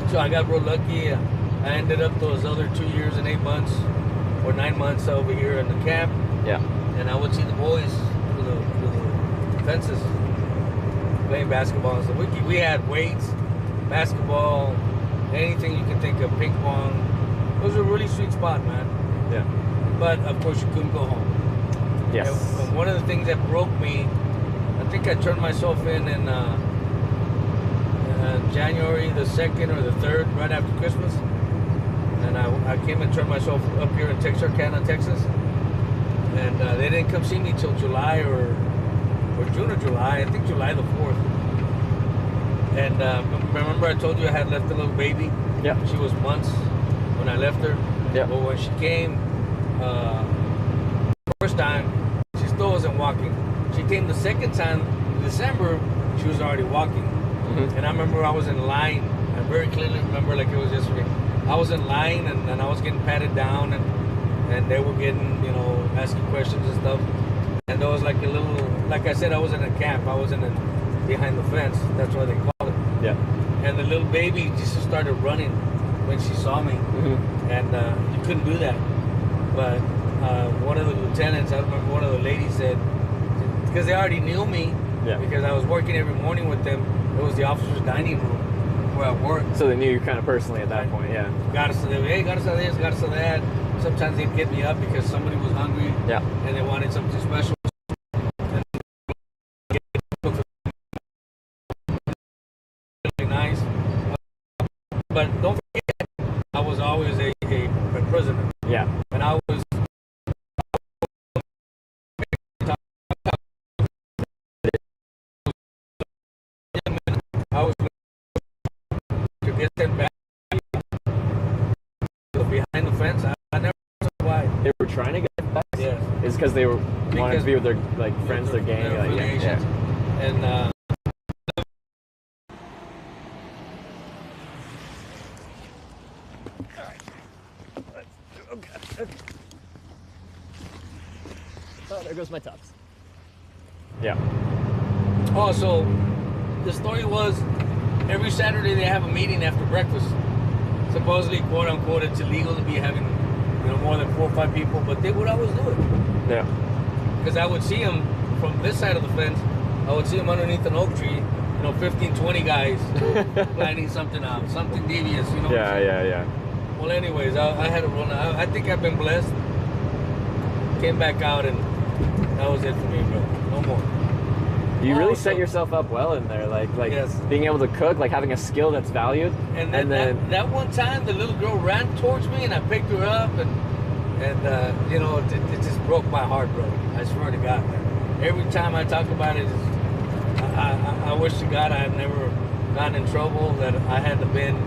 So I got real lucky. I ended up those other 2 years and 8 months or 9 months over here in the camp. Yeah. And I would see the boys through the fences playing basketball and stuff. We had weights, basketball, anything you can think of, ping pong. It was a really sweet spot, man. Yeah. But of course you couldn't go home. Yes. And one of the things that broke me, I think I turned myself in January the 2nd or the 3rd, right after Christmas. And I came and turned myself up here in Texarkana, Texas. And they didn't come see me till July or June or July, I think July the 4th. And remember I told you I had left a little baby? Yeah. She was months when I left her. Yeah. But when she came, first time, she still wasn't walking. She came the second time in December, she was already walking. Mm-hmm. And I remember I was in line. I very clearly remember like it was yesterday. I was in line and I was getting patted down and they were getting, asking questions and stuff. And there was like a little, like I said, I was in a camp. I wasn't behind the fence. That's why they call it. Yeah. And the little baby just started running when she saw me. Mm-hmm. And you couldn't do that. But one of the lieutenants, I remember one of the ladies said, because they already knew me, because I was working every morning with them. It was the officer's dining room where I worked. So they knew you kind of personally at that point, yeah. Got us to hey, got us to this, got us to that. Sometimes they'd get me up because somebody was hungry and they wanted something special. Nice. But don't forget, I was always a prisoner. Yeah. And I was to get them back behind the fence. I never know why. They were trying to get back? Yes. It's because they wanted to be with their friends, their gang. Yeah. And oh, there goes my tux. Yeah. Oh, so the story was every Saturday they have a meeting after breakfast. Supposedly, quote unquote, it's illegal to be having, more than 4 or 5 people, but they would always do it. Yeah. Because I would see them from this side of the fence. I would see them underneath an oak tree. 15, 20 guys planning something out, something devious. Yeah. Well, anyways, I had to run. I think I've been blessed. Came back out, and that was it for me, bro. No more. You really set yourself up well in there, like Yes. being able to cook, like having a skill that's valued. And then, that one time, the little girl ran towards me, and I picked her up, and you know, it just broke my heart, bro. I swear to God, man. Every time I talk about it, I wish to God I had never gotten in trouble, that I hadn't been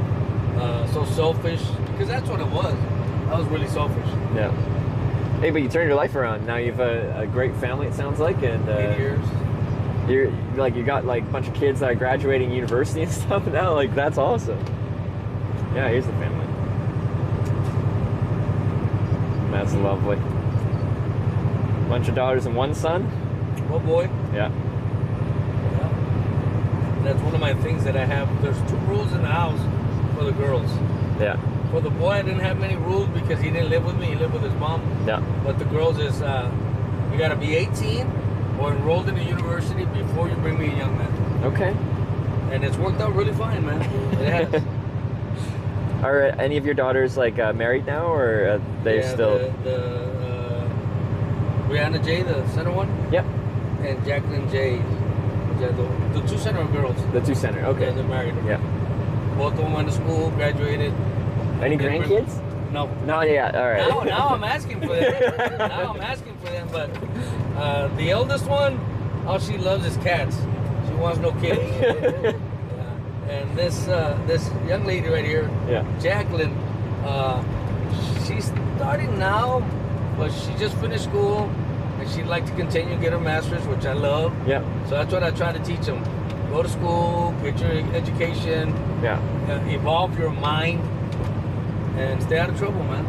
so selfish, because that's what it was. I was really selfish. Yeah. Hey, but you turned your life around. Now you've a great family, it sounds like, and 8 years. you got like a bunch of kids that are graduating university and stuff now. Like, that's awesome. Yeah, here's the family. That's lovely. Bunch of daughters and one son. Oh boy. Yeah. That's one of my things that I have. There's 2 rules in the house for the girls. Yeah. For the boy, I didn't have many rules because he didn't live with me. He lived with his mom. Yeah. But the girls is, you got to be 18 or enrolled in a university before you bring me a young man. Okay. And it's worked out really fine, man. It has. Are any of your daughters like married now, or are they still? Brianna J, the center one. Yep. And Jacqueline J, the 2 center girls. The 2 center. Okay. Yeah, they're married. Yeah. Both of them went to school, graduated. Any grandkids? No. No, yeah, all right. Now I'm asking for them. But the eldest one, all she loves is cats. She wants no kids. Yeah. And this young lady right here, Jacqueline, she's starting now, but she just finished school, and she'd like to continue to get her master's, which I love. Yeah. So that's what I try to teach them. Go to school, get your education. Yeah. Evolve your mind. And stay out of trouble, man.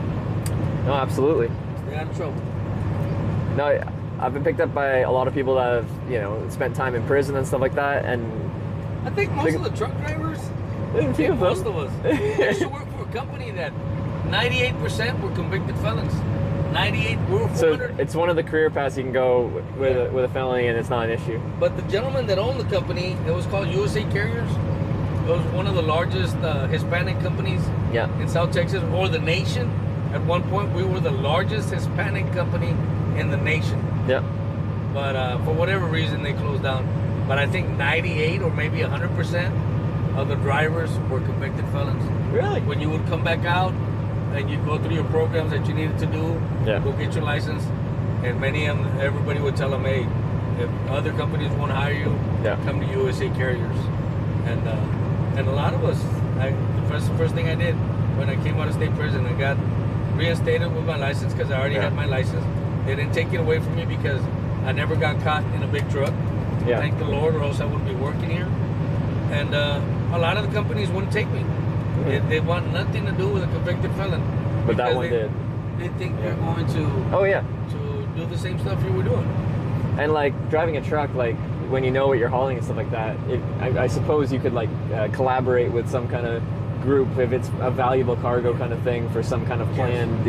No, absolutely. Stay out of trouble. No, I've been picked up by a lot of people that have, spent time in prison and stuff like that, and I think most of the truck drivers, most of us, I used to work for a company that 98% were convicted felons. 98 were 400. So it's one of the career paths you can go with a felony, and it's not an issue. But the gentleman that owned the company, it was called USA Carriers. It was one of the largest Hispanic companies in South Texas, or the nation. At one point, we were the largest Hispanic company in the nation. Yeah. But for whatever reason, they closed down. But I think 98 or maybe 100% of the drivers were convicted felons. Really? When you would come back out and you'd go through your programs that you needed to do, go get your license, and many of them, everybody would tell them, hey, if other companies want to hire you, come to USA Carriers. And a lot of us, the first thing I did when I came out of state prison, I got reinstated with my license because I already had my license. They didn't take it away from me because I never got caught in a big truck. Yeah. Thank the Lord, or else I wouldn't be working here. And a lot of the companies wouldn't take me. They want nothing to do with a convicted felon. But that one did. They think you're going to to do the same stuff you were doing. And like driving a truck, like when you know what you're hauling and stuff like that, I suppose you could like collaborate with some kind of group if it's a valuable cargo kind of thing for some kind of planned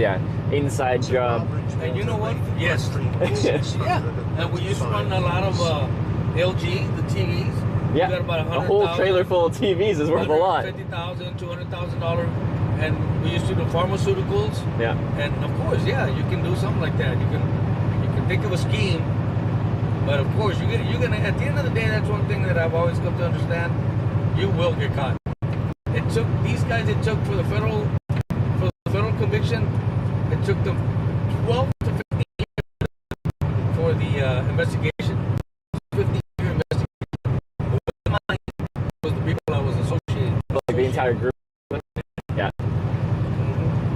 inside job. And you know what? Yes. Yeah. And we used to run a lot of LG, the TVs. Yeah. We got about a whole trailer full of TVs is worth a lot. $150,000, $200,000, and we used to do pharmaceuticals. Yeah. And of course, you can do something like that. You can think of a scheme, but of course, you're gonna. At the end of the day, that's one thing that I've always come to understand. You will get caught. It took these guys. It took for the federal conviction. It took them 12 to 15 years for the investigation. 15-year investigation. Mine was the people I was associated with. Like the entire group. Yeah.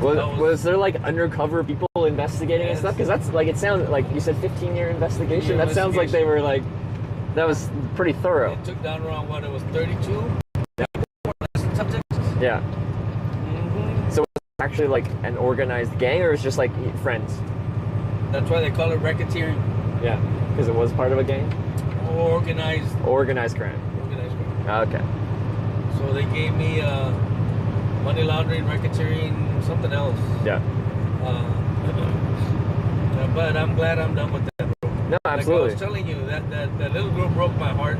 Was there like undercover people investigating and stuff? Because that's like, it sounds like you said 15-year investigation. That sounds like they were like, that was pretty thorough. It took down around what, it was 32 subjects. Yeah. So was it actually like an organized gang, or was it just like friends? That's why they call it racketeering. Yeah, because it was part of a gang. Organized crime. Organized crime. Okay. So they gave me money laundering, racketeering, something else. Yeah. But I'm glad I'm done with that, bro. No, absolutely. Like I was telling you, that little girl broke my heart.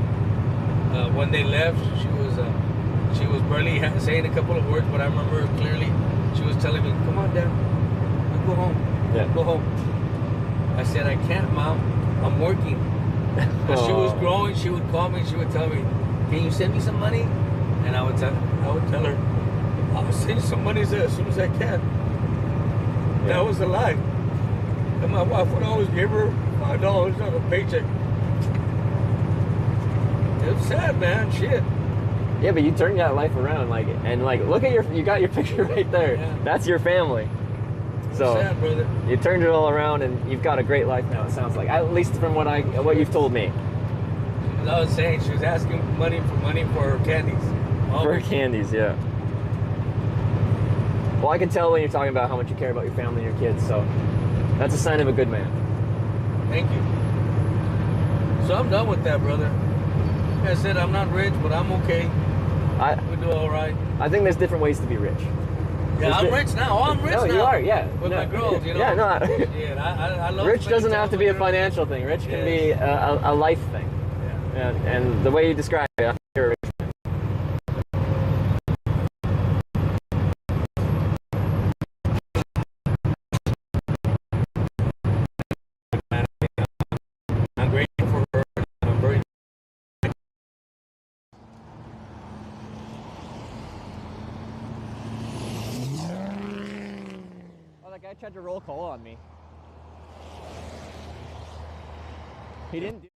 When they left, she was barely saying a couple of words, but I remember her clearly. She was telling me, come on, Dad, you go home. Yeah. Go home. I said, I can't, Mom. I'm working. As she was growing, she would call me. She would tell me, can you send me some money? And I would tell her, I'll send you some money as soon as I can. Yeah. That was a lie. And my wife would always give her $5 on a paycheck. It's sad, man. Shit. Yeah, but you turned that life around, look at you got your picture right there. Yeah. That's your family. So sad, brother. You turned it all around, and you've got a great life now. It sounds like, at least from what you've told me. I was saying, she was asking money for her candies. For her candies, yeah. Well, I can tell when you're talking about how much you care about your family and your kids. So that's a sign of a good man. Thank you. So I'm done with that, brother. Like I said, I'm not rich, but I'm okay. We do all right. I think there's different ways to be rich. Yeah, I'm rich now. I'm rich now. No, you are, yeah. With my girls, you know. Yeah, no. Shit, I love rich doesn't have to be a financial thing. Rich can be a life thing. Yeah. And the way you describe it, I think you're a rich man. I'm grateful for her. I'm very. Oh, that guy tried to roll coal on me. He didn't do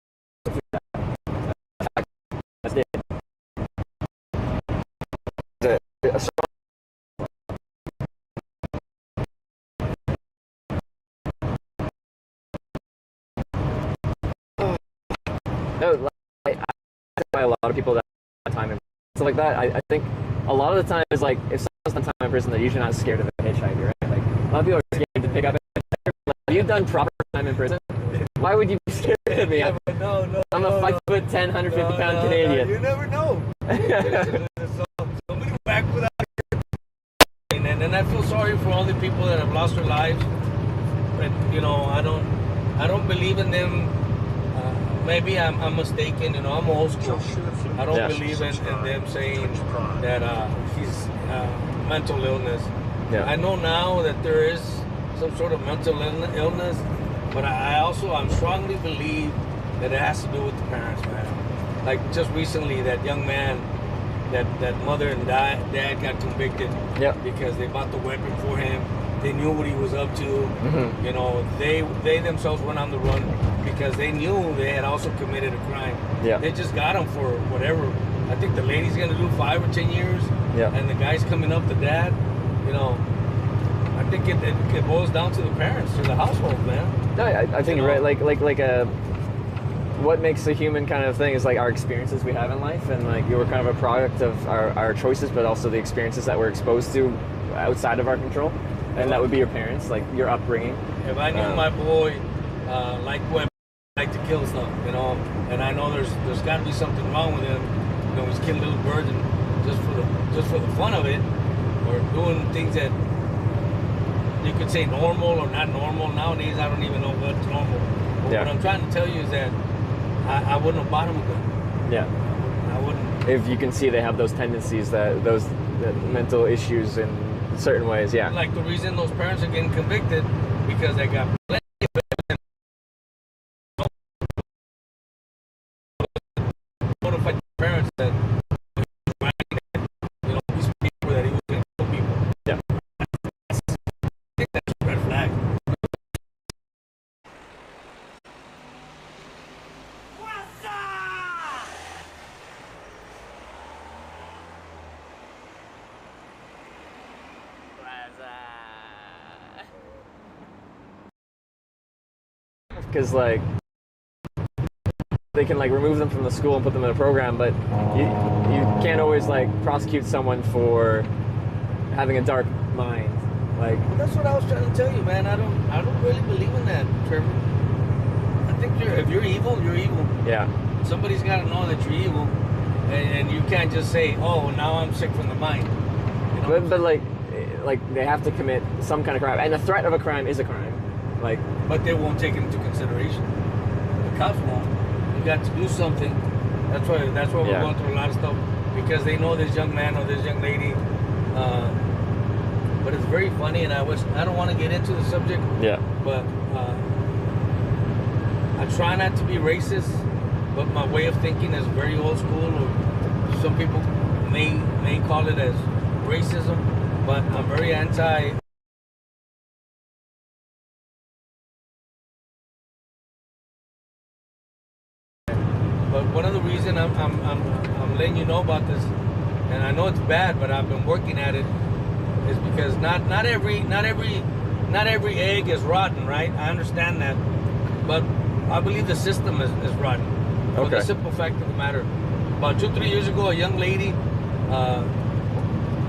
a lot of people that time in stuff like that. I think a lot of the time is like if someone's done time in prison, they're usually not scared of a hitchhiker, right? Like a lot of people are scared to pick up a hitchhiker. Like, have you done proper time in prison? Why would you be scared of me? I'm a 5'10", 150-pound Canadian. You never know. Somebody back without. And I feel sorry for all the people that have lost their lives. But you know, I don't believe in them. Maybe I'm mistaken. You know, I'm old school. I don't believe in them saying that he's mental illness. Yeah. I know now that there is some sort of mental illness, but I'm strongly believe that it has to do with the parents, man. Like just recently, that young man, that mother and dad got convicted because they bought the weapon for him. They knew what he was up to. Mm-hmm. You know, they themselves went on the run because they knew they had also committed a crime. Yeah. They just got him for whatever. I think the lady's gonna do 5 or 10 years. Yeah. And the guy's coming up, the dad. You know, I think it boils down to the parents, to the household, man. No, I think you're right. Like what makes a human kind of thing is like our experiences we have in life, and like you were kind of a product of our choices, but also the experiences that we're exposed to outside of our control. And that would be your parents, like your upbringing. If I knew my boy liked women, liked to kill stuff, you know, and I know there's got to be something wrong with him. You know, he's killing little birds and just for the fun of it, or doing things that you could say normal or not normal. Nowadays, I don't even know what's normal. But what I'm trying to tell you is that I wouldn't have bought him a gun. Yeah. I wouldn't. If you can see they have those tendencies, that mental issues in certain ways, yeah. Like the reason those parents are getting convicted because they got plenty of evidence. Notify the parents that you know these people that he was going to kill people. Yeah. I think that's a red flag. Because like they can like remove them from the school and put them in a program, but you can't always like prosecute someone for having a dark mind. Like that's what I was trying to tell you, man. I don't really believe in that, Trevor. I think if you're evil, you're evil. Yeah. Somebody's got to know that you're evil, and you can't just say, "Oh, now I'm sick from the mind." You know? But like they have to commit some kind of crime, and the threat of a crime is a crime. Like, but they won't take it into consideration. The cops won't. You got to do something. That's why we're going through a lot of stuff, because they know this young man or this young lady but it's very funny, and I don't want to get into the subject. Yeah. But I try not to be racist, but my way of thinking is very old school. Or some people may call it as racism, but I'm very anti. But one of the reasons I'm letting you know about this, and I know it's bad, but I've been working at it, is because not every egg is rotten, right? I understand that, but I believe the system is rotten. For Okay. the simple fact of the matter, about 2-3 years ago, a young lady,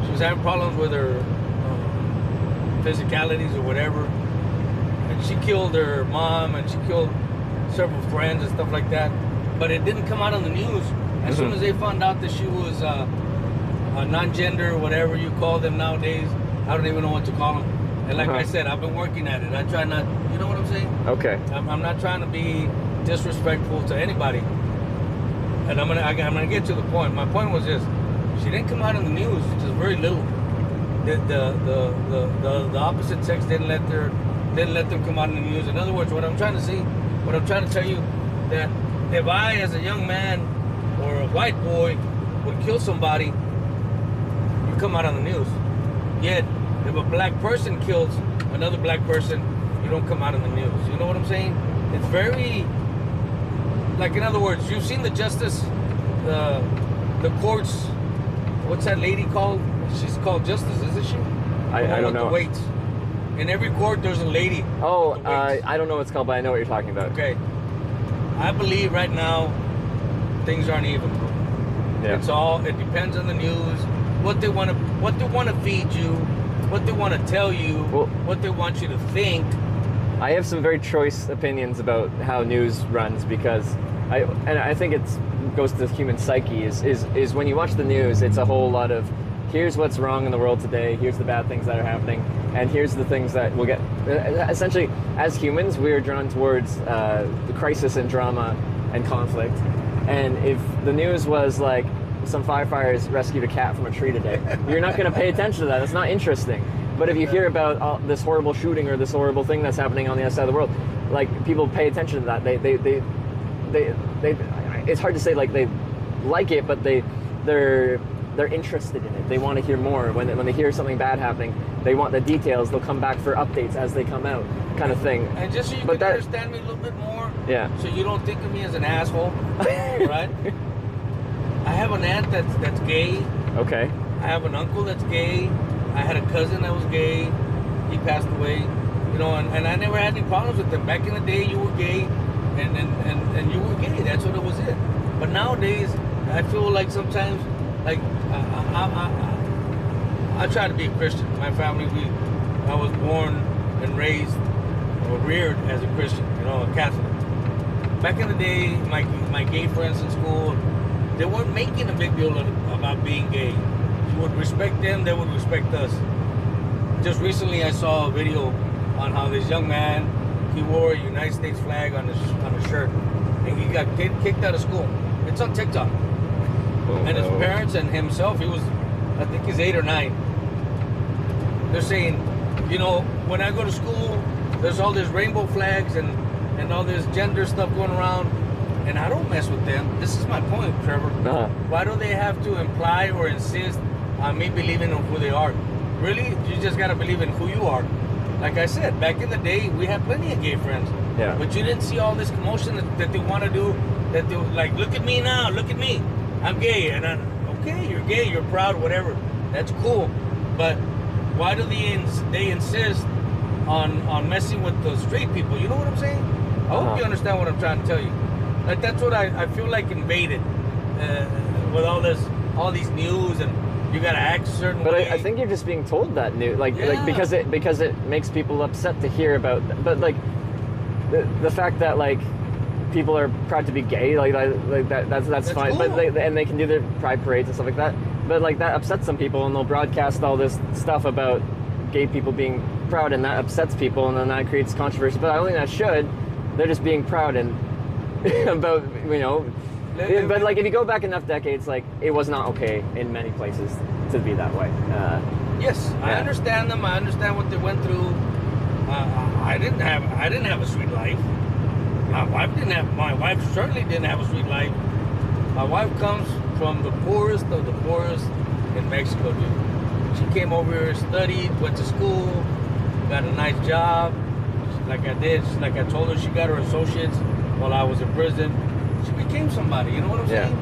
she was having problems with her physicalities or whatever, and she killed her mom and she killed several friends and stuff like that. But it didn't come out on the news. As soon as they found out that she was a non-gender, whatever you call them nowadays, I don't even know what to call them. And like I said, I've been working at it. I try not, you know what I'm saying? Okay. I'm not trying to be disrespectful to anybody. And I'm gonna get to the point. My point was this: she didn't come out in the news, just very little. The opposite sex didn't let them come out in the news. In other words, what I'm trying to tell you, that if I, as a young man or a white boy, would kill somebody, you come out on the news. Yet, if a black person kills another black person, you don't come out on the news. You know what I'm saying? It's very, like, in other words, you've seen the justice, the courts. What's that lady called? She's called Justice, isn't she? I don't know. The weights. In every court, there's a lady. Oh, I don't know what it's called, but I know what you're talking about. Okay. I believe right now things aren't even. Yeah. It depends on the news, what they want to feed you, what they want to tell you, what they want you to think. I have some very choice opinions about how news runs, because I think it goes to the human psyche is when you watch the news, it's a whole lot of here's what's wrong in the world today, here's the bad things that are happening, and here's the things that will get. Essentially, as humans, we're drawn towards the crisis and drama and conflict. And if the news was like some firefighters rescued a cat from a tree today, you're not going to pay attention to that. It's not interesting. But if you hear about this horrible shooting or this horrible thing that's happening on the other side of the world, like, people pay attention to that. They it's hard to say like they like it, but they're interested in it. They want to hear more. When they hear something bad happening, they want the details. They'll come back for updates as they come out, kind of thing. And just so you can understand me a little bit more, yeah. So you don't think of me as an asshole, right? I have an aunt that's gay. Okay. I have an uncle that's gay. I had a cousin that was gay. He passed away. You know, and I never had any problems with them. Back in the day, you were gay, and you were gay. That's what it was. But nowadays, I feel like sometimes, like, I try to be a Christian. My family, I was born and raised or reared as a Christian, you know, a Catholic. Back in the day, my gay friends in school, they weren't making a big deal about being gay. You would respect them, they would respect us. Just recently, I saw a video on how this young man, he wore a United States flag on his shirt, and he got kicked out of school. It's on TikTok. And his parents and himself, I think he's 8 or 9. They're saying, you know, when I go to school, there's all these rainbow flags and all this gender stuff going around, and I don't mess with them. This is my point, Trevor. Why do they have to imply or insist on me believing in who they are? Really? You just gotta believe in who you are. Like I said, back in the day, we had plenty of gay friends. Yeah. But you didn't see all this commotion that they want to do, that they like, look at me now, look at me. I'm gay, and okay, you're gay, you're proud, whatever. That's cool. But why do they insist on messing with the straight people? You know what I'm saying? I hope you understand what I'm trying to tell you. Like, that's what I feel like invaded with all these news, and you gotta act a certain way. But I think you're just being told that news, like because it makes people upset to hear about. But like the fact that like people are proud to be gay, that's fine. Cool. But they can do their pride parades and stuff like that. But like that upsets some people, and they'll broadcast all this stuff about gay people being proud, and that upsets people, and then that creates controversy. But I don't think that should. They're just being proud and about, you know. But like if you go back enough decades, like it was not okay in many places to be that way. Yes, I understand them. I understand what they went through. I didn't have a sweet life. My wife certainly didn't have a sweet life. My wife comes from the poorest of the poorest in Mexico, dude. She came over here, studied, went to school, got a nice job. Like I told her, she got her associates while I was in prison. She became somebody, you know what I'm saying?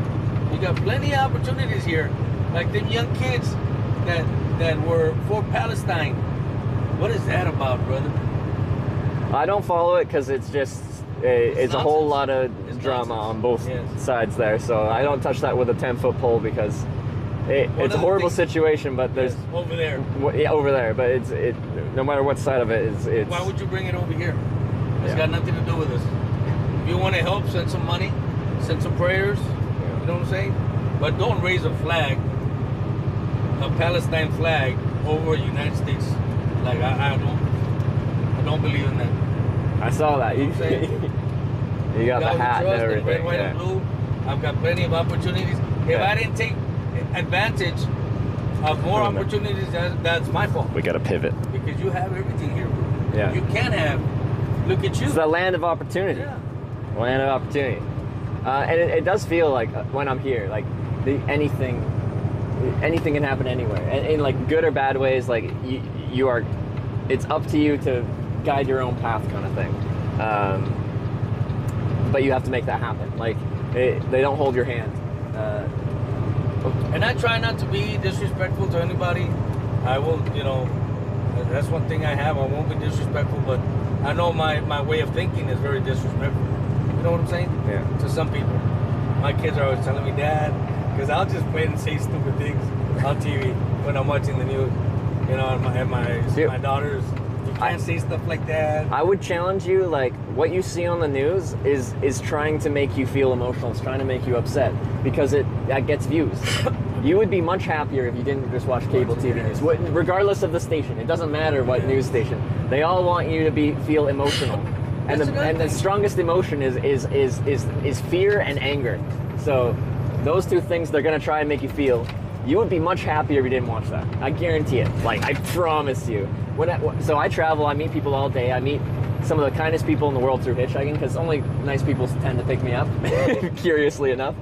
You got plenty of opportunities here. Like them young kids that were for Palestine. What is that about, brother? I don't follow it because it's just it's a whole lot of drama on both sides there. So I don't touch that with a 10-foot pole because it's a horrible situation. But there's over there. Yeah, over there. But it's no matter what side of it, it's. Why would you bring it over here? It's got nothing to do with us. If you want to help, send some money, send some prayers. You know what I'm saying? But don't raise a flag, a Palestine flag, over the United States. Like I don't believe in that. I saw that. You got the hat and everything. Red, white, and blue. I've got plenty of opportunities. If I didn't take advantage of more opportunities, that's my fault. We got to pivot. Because you have everything here, bro. Yeah. You can have. Look at you. It's the land of opportunity. Yeah. Land of opportunity. And it does feel like when I'm here, like anything can happen anywhere, and in like good or bad ways. Like you are, it's up to you to guide your own path, kind of thing. But you have to make that happen. Like they don't hold your hand. And I try not to be disrespectful to anybody. I will, that's one thing I have. I won't be disrespectful, but I know my way of thinking is very disrespectful. You know what I'm saying? Yeah. To some people. My kids are always telling me, Dad, because I'll just wait and say stupid things on TV when I'm watching the news. And my daughters, you can't say stuff like that. I would challenge you, like, what you see on the news is trying to make you feel emotional. It's trying to make you upset because that gets views. You would be much happier if you didn't just watch cable TV news, regardless of the station. It doesn't matter what news station. They all want you to feel emotional. And the strongest emotion is fear and anger. So those two things they're gonna try and make you feel. You would be much happier if you didn't watch that. I guarantee it. Like, I promise you. So I travel, I meet people all day. I meet some of the kindest people in the world through hitchhiking because only nice people tend to pick me up, curiously enough.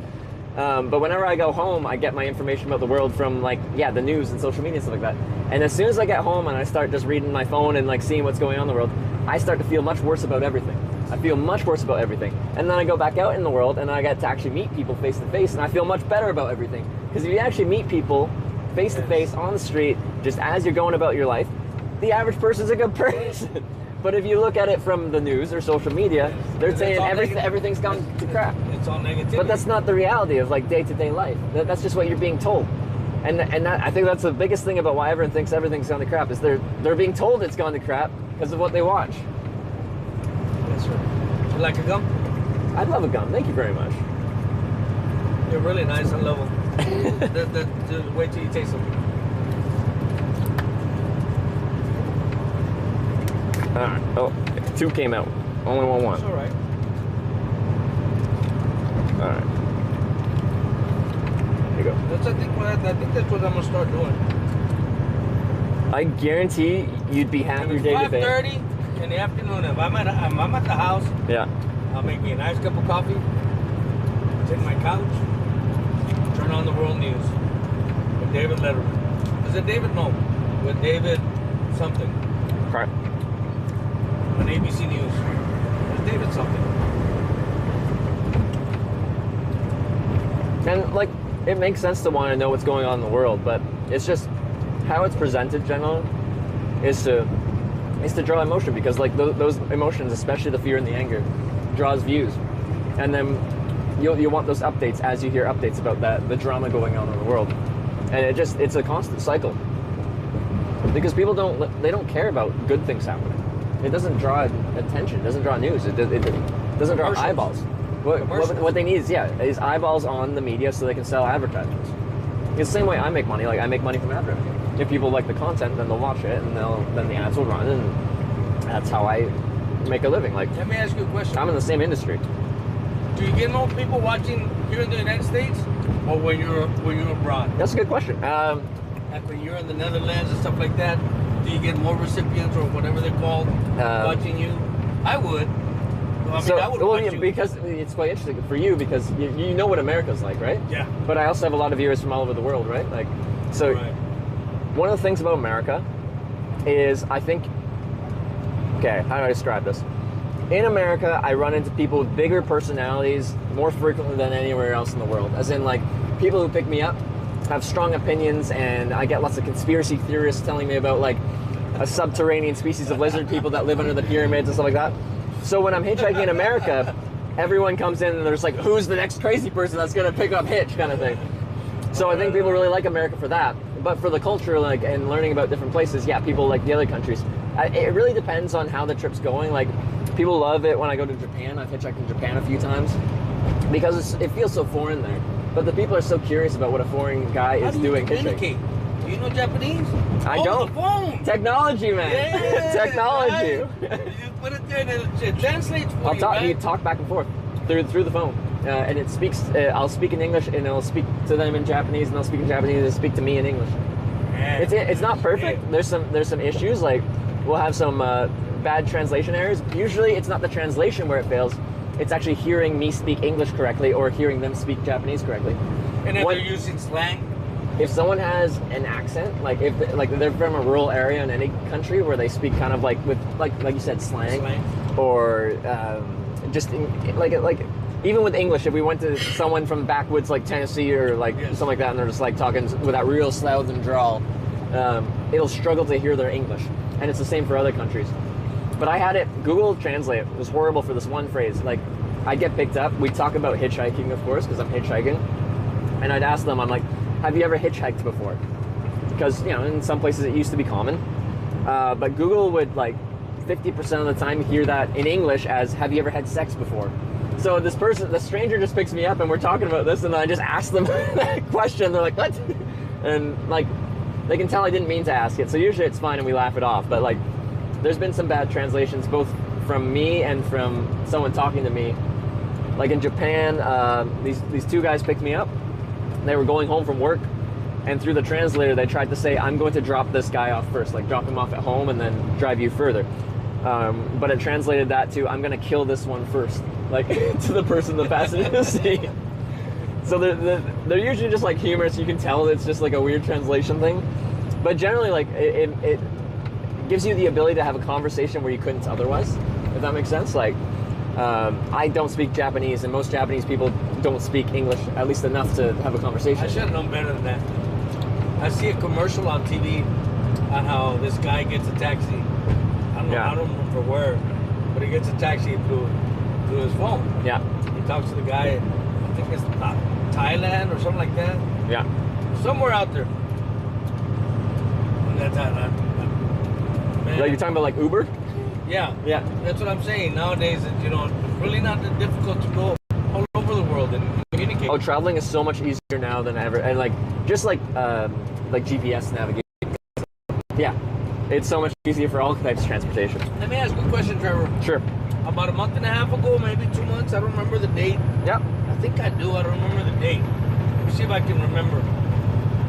But whenever I go home, I get my information about the world from the news and social media and stuff like that. And as soon as I get home and I start just reading my phone and seeing what's going on in the world, I start to feel much worse about everything. I feel much worse about everything. And then I go back out in the world and I get to actually meet people face to face and I feel much better about everything. Because if you actually meet people face to face on the street, just as you're going about your life, the average person's a good person. But if you look at it from the news or social media, they're saying everything's gone to crap. It's all negativity. But that's not the reality of day-to-day life. That's just what you're being told. And I think that's the biggest thing about why everyone thinks everything's gone to crap is they're being told it's gone to crap because of what they watch. That's right. You like a gum? I'd love a gum. Thank you very much. You're really nice and level. Just wait till you taste them. Alright. Oh, 2 came out. Only one won. It's alright. Alright. Here you go. I think that's what I'm gonna start doing. I guarantee you'd be happier day to day. 5:30 in the afternoon. If I'm at the house, I'll make me a nice cup of coffee, take my couch, turn on the world news with David Letterman. Is it David? No, with David something. Right. On ABC News. It's David something. And it makes sense to want to know what's going on in the world, but it's just how it's presented generally is to draw emotion because those emotions, especially the fear and the anger, draws views. And then you'll want those updates as you hear updates about the drama going on in the world. And it's a constant cycle. Because people don't care about good things happening. It doesn't draw attention, it doesn't draw news, it doesn't draw eyeballs. What they need is eyeballs on the media so they can sell advertisements. It's the same way I make money. I make money from ad revenue. If people like the content, then they'll watch it, and then the ads will run, and that's how I make a living. Let me ask you a question. I'm in the same industry. Do you get more people watching here in the United States, or when you're abroad? That's a good question. Like when you're in the Netherlands and stuff like that, do you get more recipients or whatever they're called watching you? I would. Well, I would watch you. Because it's quite interesting for you because you know what America's like, right? Yeah. But I also have a lot of viewers from all over the world, right? Like, so one of the things about America is I think, okay, how do I describe this? In America, I run into people with bigger personalities more frequently than anywhere else in the world. As in, like, people who pick me up have strong opinions, and I get lots of conspiracy theorists telling me about, like, a subterranean species of lizard people that live under the pyramids and stuff like that. So when I'm hitchhiking in America, everyone comes in and there's like, who's the next crazy person that's going to pick up Hitch kind of thing. So I think people really like America for that. But for the culture, like, and learning about different places, yeah, people like the other countries. It really depends on how the trip's going. Like, people love it when I go to Japan. I've hitchhiked in Japan a few times because it feels so foreign there. But the people are so curious about what a foreign guy is doing hitchhiking. Do you know Japanese? I don't. The phone. Technology, man. Yeah, Technology. Right? You just put it there and it translates for You talk back and forth through the phone. And it speaks, I'll speak in English and I'll speak to them in Japanese and they'll speak in Japanese and speak to me in English. Yeah, it's not perfect. There's some issues, like we'll have some bad translation errors. Usually it's not the translation where it fails. It's actually hearing me speak English correctly or hearing them speak Japanese correctly. And if they're using slang? If someone has an accent, like if they're from a rural area in any country where they speak kind of like with like you said slang. Or just like even with English, if we went to someone from backwoods like Tennessee or like something like that, and they're just like talking with that real southern drawl, it'll struggle to hear their English, and it's the same for other countries. But I had it, Google Translate was horrible for this one phrase. Like, I get picked up, we talk about hitchhiking, of course, because I'm hitchhiking, and I'd ask them, I'm like, have you ever hitchhiked before? Because, you know, in some places it used to be common, but Google would like 50% of the time hear that in English as, have you ever had sex before? So this person, the stranger just picks me up and we're talking about this, and I just ask them that question. They're like, what? And like, they can tell I didn't mean to ask it. So usually it's fine and we laugh it off. But like, there's been some bad translations, both from me and from someone talking to me. Like in Japan, these two guys picked me up. They were going home from work, and through the translator, they tried to say, I'm going to drop this guy off first, like drop him off at home and then drive you further. But it translated that to, I'm going to kill this one first, like to the person in the passenger seat. So they're usually just like humorous. You can tell it's just like a weird translation thing. But generally, like it gives you the ability to have a conversation where you couldn't otherwise, if that makes sense. Like, I don't speak Japanese, and most Japanese people don't speak English, at least enough to have a conversation. I should have known better than that. I see a commercial on TV on how this guy gets a taxi. I don't remember where, but he gets a taxi through his phone. Yeah. He talks to the guy, I think it's Thailand or something like that. Yeah. Somewhere out there. And that's man. Like you're talking about like Uber? Yeah. Yeah. That's what I'm saying. Nowadays, you know, it's really not that difficult to go all over the world and communicate. Oh, traveling is so much easier now than ever. And like, just like GPS navigation. Yeah. It's so much easier for all types of transportation. Let me ask you a question, Trevor. Sure. About a month and a half ago, maybe 2 months, I don't remember the date. Yeah. I think I do, I don't remember the date. Let me see if I can remember.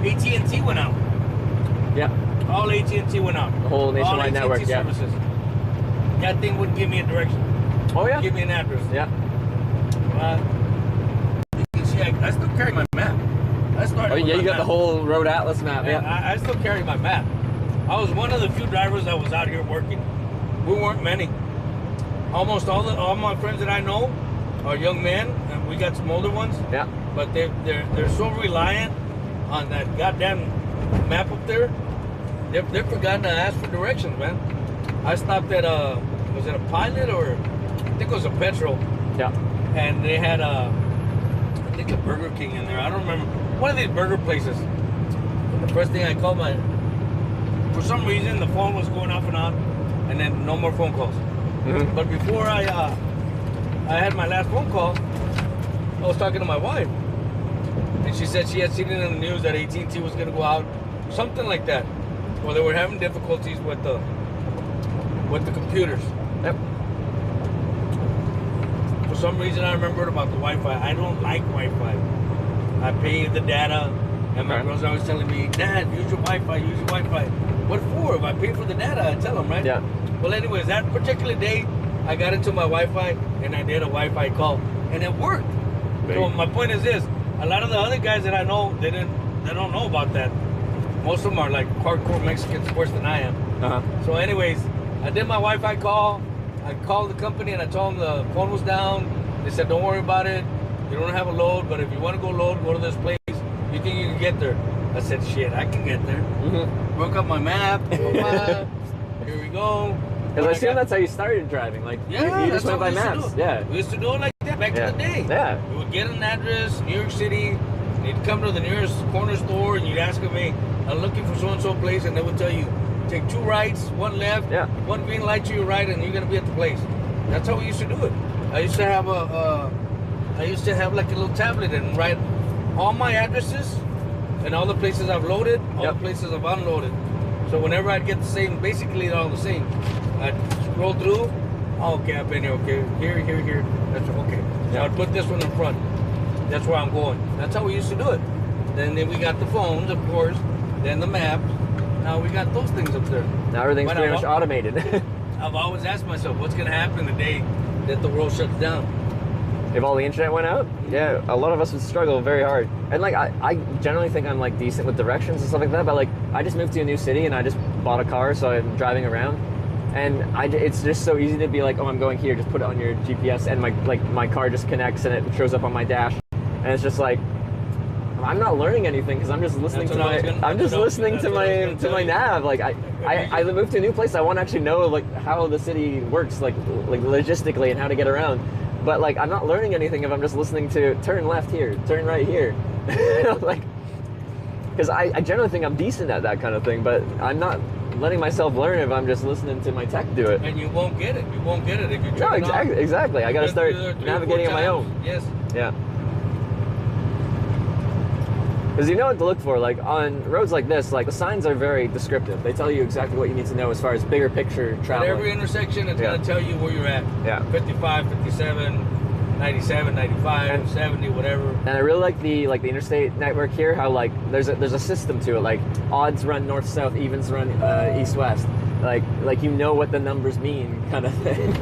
AT&T went out. Yeah. All AT&T went out. The whole nationwide network, yeah. Services. That thing wouldn't give me a direction. Oh, yeah? Give me an address. Yeah. You can see, I still carry my map. Oh, yeah, you got the whole road atlas map, yeah. I still carry my map. I was one of the few drivers that was out here working. We weren't many. Almost all my friends that I know are young men, and we got some older ones. Yeah. But they're so reliant on that goddamn map up there. They've forgotten to ask for directions, man. I stopped at was it a Pilot or I think it was a Petrol. Yeah. And they had I think a Burger King in there. I don't remember. One of these burger places. The first thing I called for some reason the phone was going off and on, and then no more phone calls. Mm-hmm. But before I had my last phone call, I was talking to my wife, and she said she had seen it in the news that AT&T was going to go out, something like that, or they were having difficulties with the computers. Yep. For some reason, I remembered about the Wi-Fi. I don't like Wi-Fi. I pay the data, And my Okay. girl's always telling me, Dad, use your Wi-Fi, use your Wi-Fi. What for? If I pay for the data, I tell them, right? Yeah. Well, anyways, that particular day, I got into my Wi-Fi and I did a Wi-Fi call, and it worked. So my point is this: a lot of the other guys that I know, they don't know about that. Most of them are like hardcore Mexicans, worse than I am. So, anyways, I did my Wi-Fi call. I called the company and I told them the phone was down. They said, don't worry about it. You don't have a load, but if you want to go load, go to this place. You think you can get there? I said, shit, I can get there. Broke up my map. Here we go. Because I assume that's how you started driving. Like, Yeah, you just that's went by what we used maps. to do. Yeah. We used to do it like that back in the day. Yeah. You would get an address, New York City, and you'd come to the nearest corner store and you'd ask them, hey, I'm looking for so-and-so place, and they would tell you, take 2 rights, 1 left, 1 green light to your right, and you're gonna be at the place. That's how we used to do it. I used to have like a little tablet and write all my addresses and all the places I've loaded, all the places I've unloaded. So whenever I'd get the same, basically they're all the same. I'd scroll through. Oh, okay, I've been here. Okay, here. That's okay. So I'd put this one in front. That's where I'm going. That's how we used to do it. Then we got the phones, of course. Then the maps. Now we got those things up there. Now everything's But pretty much automated. I've always asked myself, what's going to happen the day that the world shuts down? If all the internet went out, yeah, a lot of us would struggle very hard. And like, I generally think I'm like decent with directions and stuff like that, but like, I just moved to a new city and I just bought a car, so I'm driving around. And it's just so easy to be like, oh, I'm going here, just put it on your GPS, and my car just connects and it shows up on my dash. And it's just like, I'm not learning anything because I'm just listening to my nav. Like I moved to a new place. I want to actually know like how the city works, like logistically, and how to get around. But like I'm not learning anything if I'm just listening to turn left here, turn right here. Like, because I generally think I'm decent at that kind of thing, but I'm not letting myself learn if I'm just listening to my tech do it. And you won't get it. You won't get it if you turn it off. Exactly. I got to start navigating on my own. Yes. Yeah. Because you know what to look for, like on roads like this, like the signs are very descriptive. They tell you exactly what you need to know as far as bigger picture travel. At every intersection, it's going to tell you where you're at. Yeah. 55, 57, 97, 95, 70, whatever. And I really like the interstate network here. How like there's a system to it. Like odds run north south, evens run east west. Like you know what the numbers mean, kind of thing.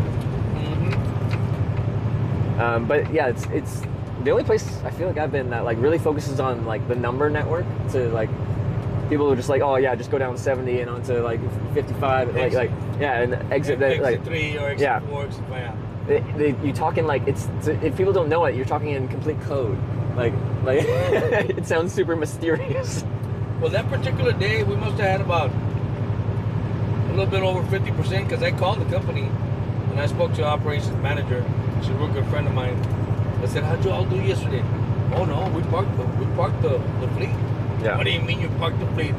But yeah, it's the only place I feel like I've been that like really focuses on like the number network to like people who are just like, oh yeah, just go down 70 and onto like 55, like yeah, and exit that like 3 or exit 4, exit 5. You talking like it's if people don't know it, you're talking in complete code. Like it sounds super mysterious. Well, that particular day we must have had about a little bit over 50% because I called the company and I spoke to the operations manager. She's a real good friend of mine. I said, how'd you all do yesterday? Oh no, we parked the fleet. Yeah. What do you mean you parked the fleet?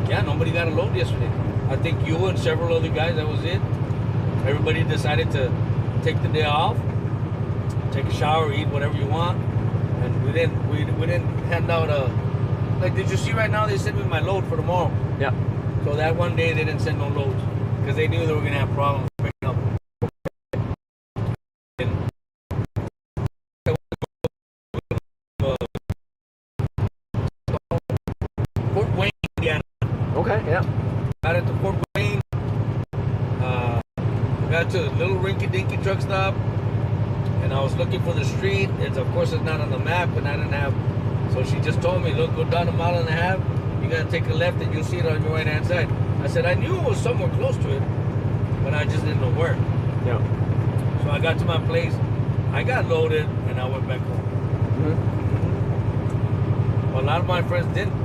Yeah, nobody got a load yesterday. I think you and several other guys, that was it. Everybody decided to take the day off, take a shower, eat whatever you want, and we didn't hand out like, did you see right now they sent me my load for tomorrow? Yeah. So that one day they didn't send no loads because they knew they were gonna have problems picking up. Fort Wayne, Indiana. Okay, yeah. Got into Fort Wayne. Got to a little rinky-dinky truck stop, and I was looking for the street. It's of course it's not on the map, and I didn't have. So she just told me, look, go down 1.5 miles. You gotta take a left, and you'll see it on your right-hand side. I said I knew it was somewhere close to it, but I just didn't know where. Yeah. So I got to my place. I got loaded, and I went back home. Well, a lot of my friends didn't.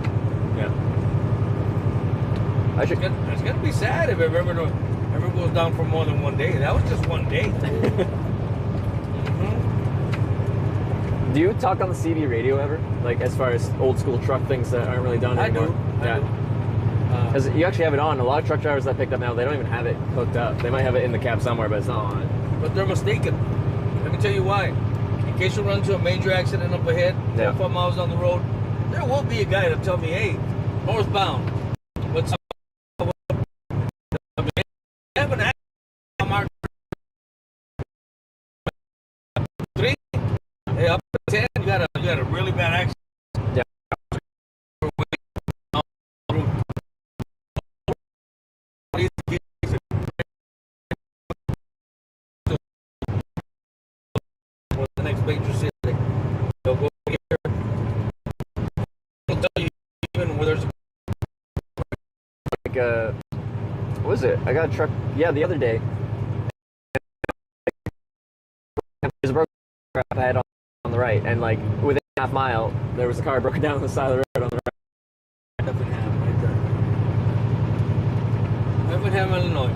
Yeah. It's gonna be sad if it ever goes down for more than one day. That was just one day. Do you talk on the CB radio ever? Like as far as old school truck things that aren't really done anymore? I do. Because you actually have it on. A lot of truck drivers that I picked up now, they don't even have it hooked up. They might have it in the cab somewhere, but it's not on it. But they're mistaken. Let me tell you why. In case you run into a major accident up ahead, 4 miles down the road, there will be a guy that'll tell me, hey, northbound. What's up? Have an accident on Mark 3. Hey, up to 10, you got a really bad accident. Yeah. major city. They'll go here. They'll tell you even where there's like what was it? I got a truck. Yeah, the other day. There's a broken crap ahead on the right, and like within a half mile, there was a car broken down on the side of the road on the right. Effingham, right there. Effingham, Illinois.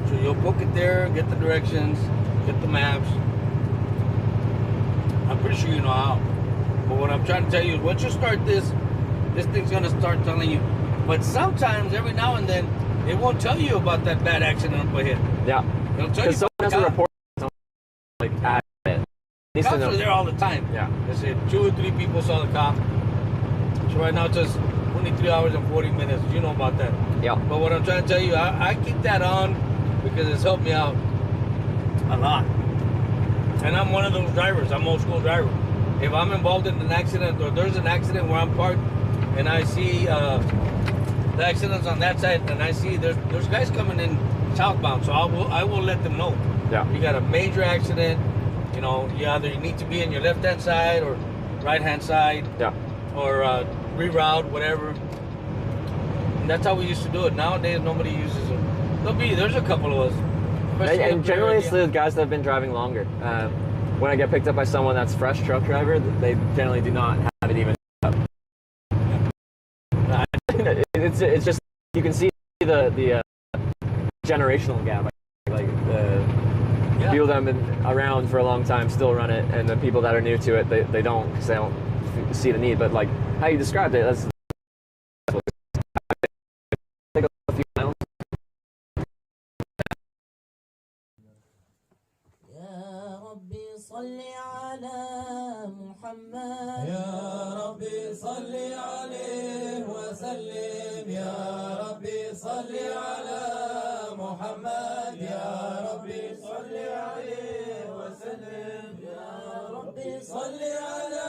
So you'll book it there, get the directions, get the maps. I'm pretty sure you know how. But what I'm trying to tell you is once you start this thing's gonna start telling you. But sometimes, every now and then, it won't tell you about that bad accident up ahead. Yeah. It'll tell you. Because someone has a report. Like accident. Cops are there all the time. Yeah. They said 2 or 3 people saw the cop. So right now it's just 23 hours and 40 minutes. You know about that. Yeah. But what I'm trying to tell you, I keep that on because it's helped me out a lot. And I'm one of those drivers. I'm an old school driver. If I'm involved in an accident or there's an accident where I'm parked and I see the accidents on that side and I see there's guys coming in southbound, so I will let them know. Yeah. You got a major accident, you know, you need to be in your left-hand side or right-hand side. Yeah. Or reroute, whatever. And that's how we used to do it. Nowadays, nobody uses them. There's a couple of us. And generally, it's the guys that have been driving longer. When I get picked up by someone that's fresh truck driver, they generally do not have it even up. It's just you can see the generational gap. Like people that have been around for a long time still run it, and the people that are new to it, they don't, because they don't see the need. But like how you described it, that's take a few miles. صل على محمد يا ربي صل عليه وسلم يا ربي صل على محمد يا ربي صل عليه وسلم يا ربي صل على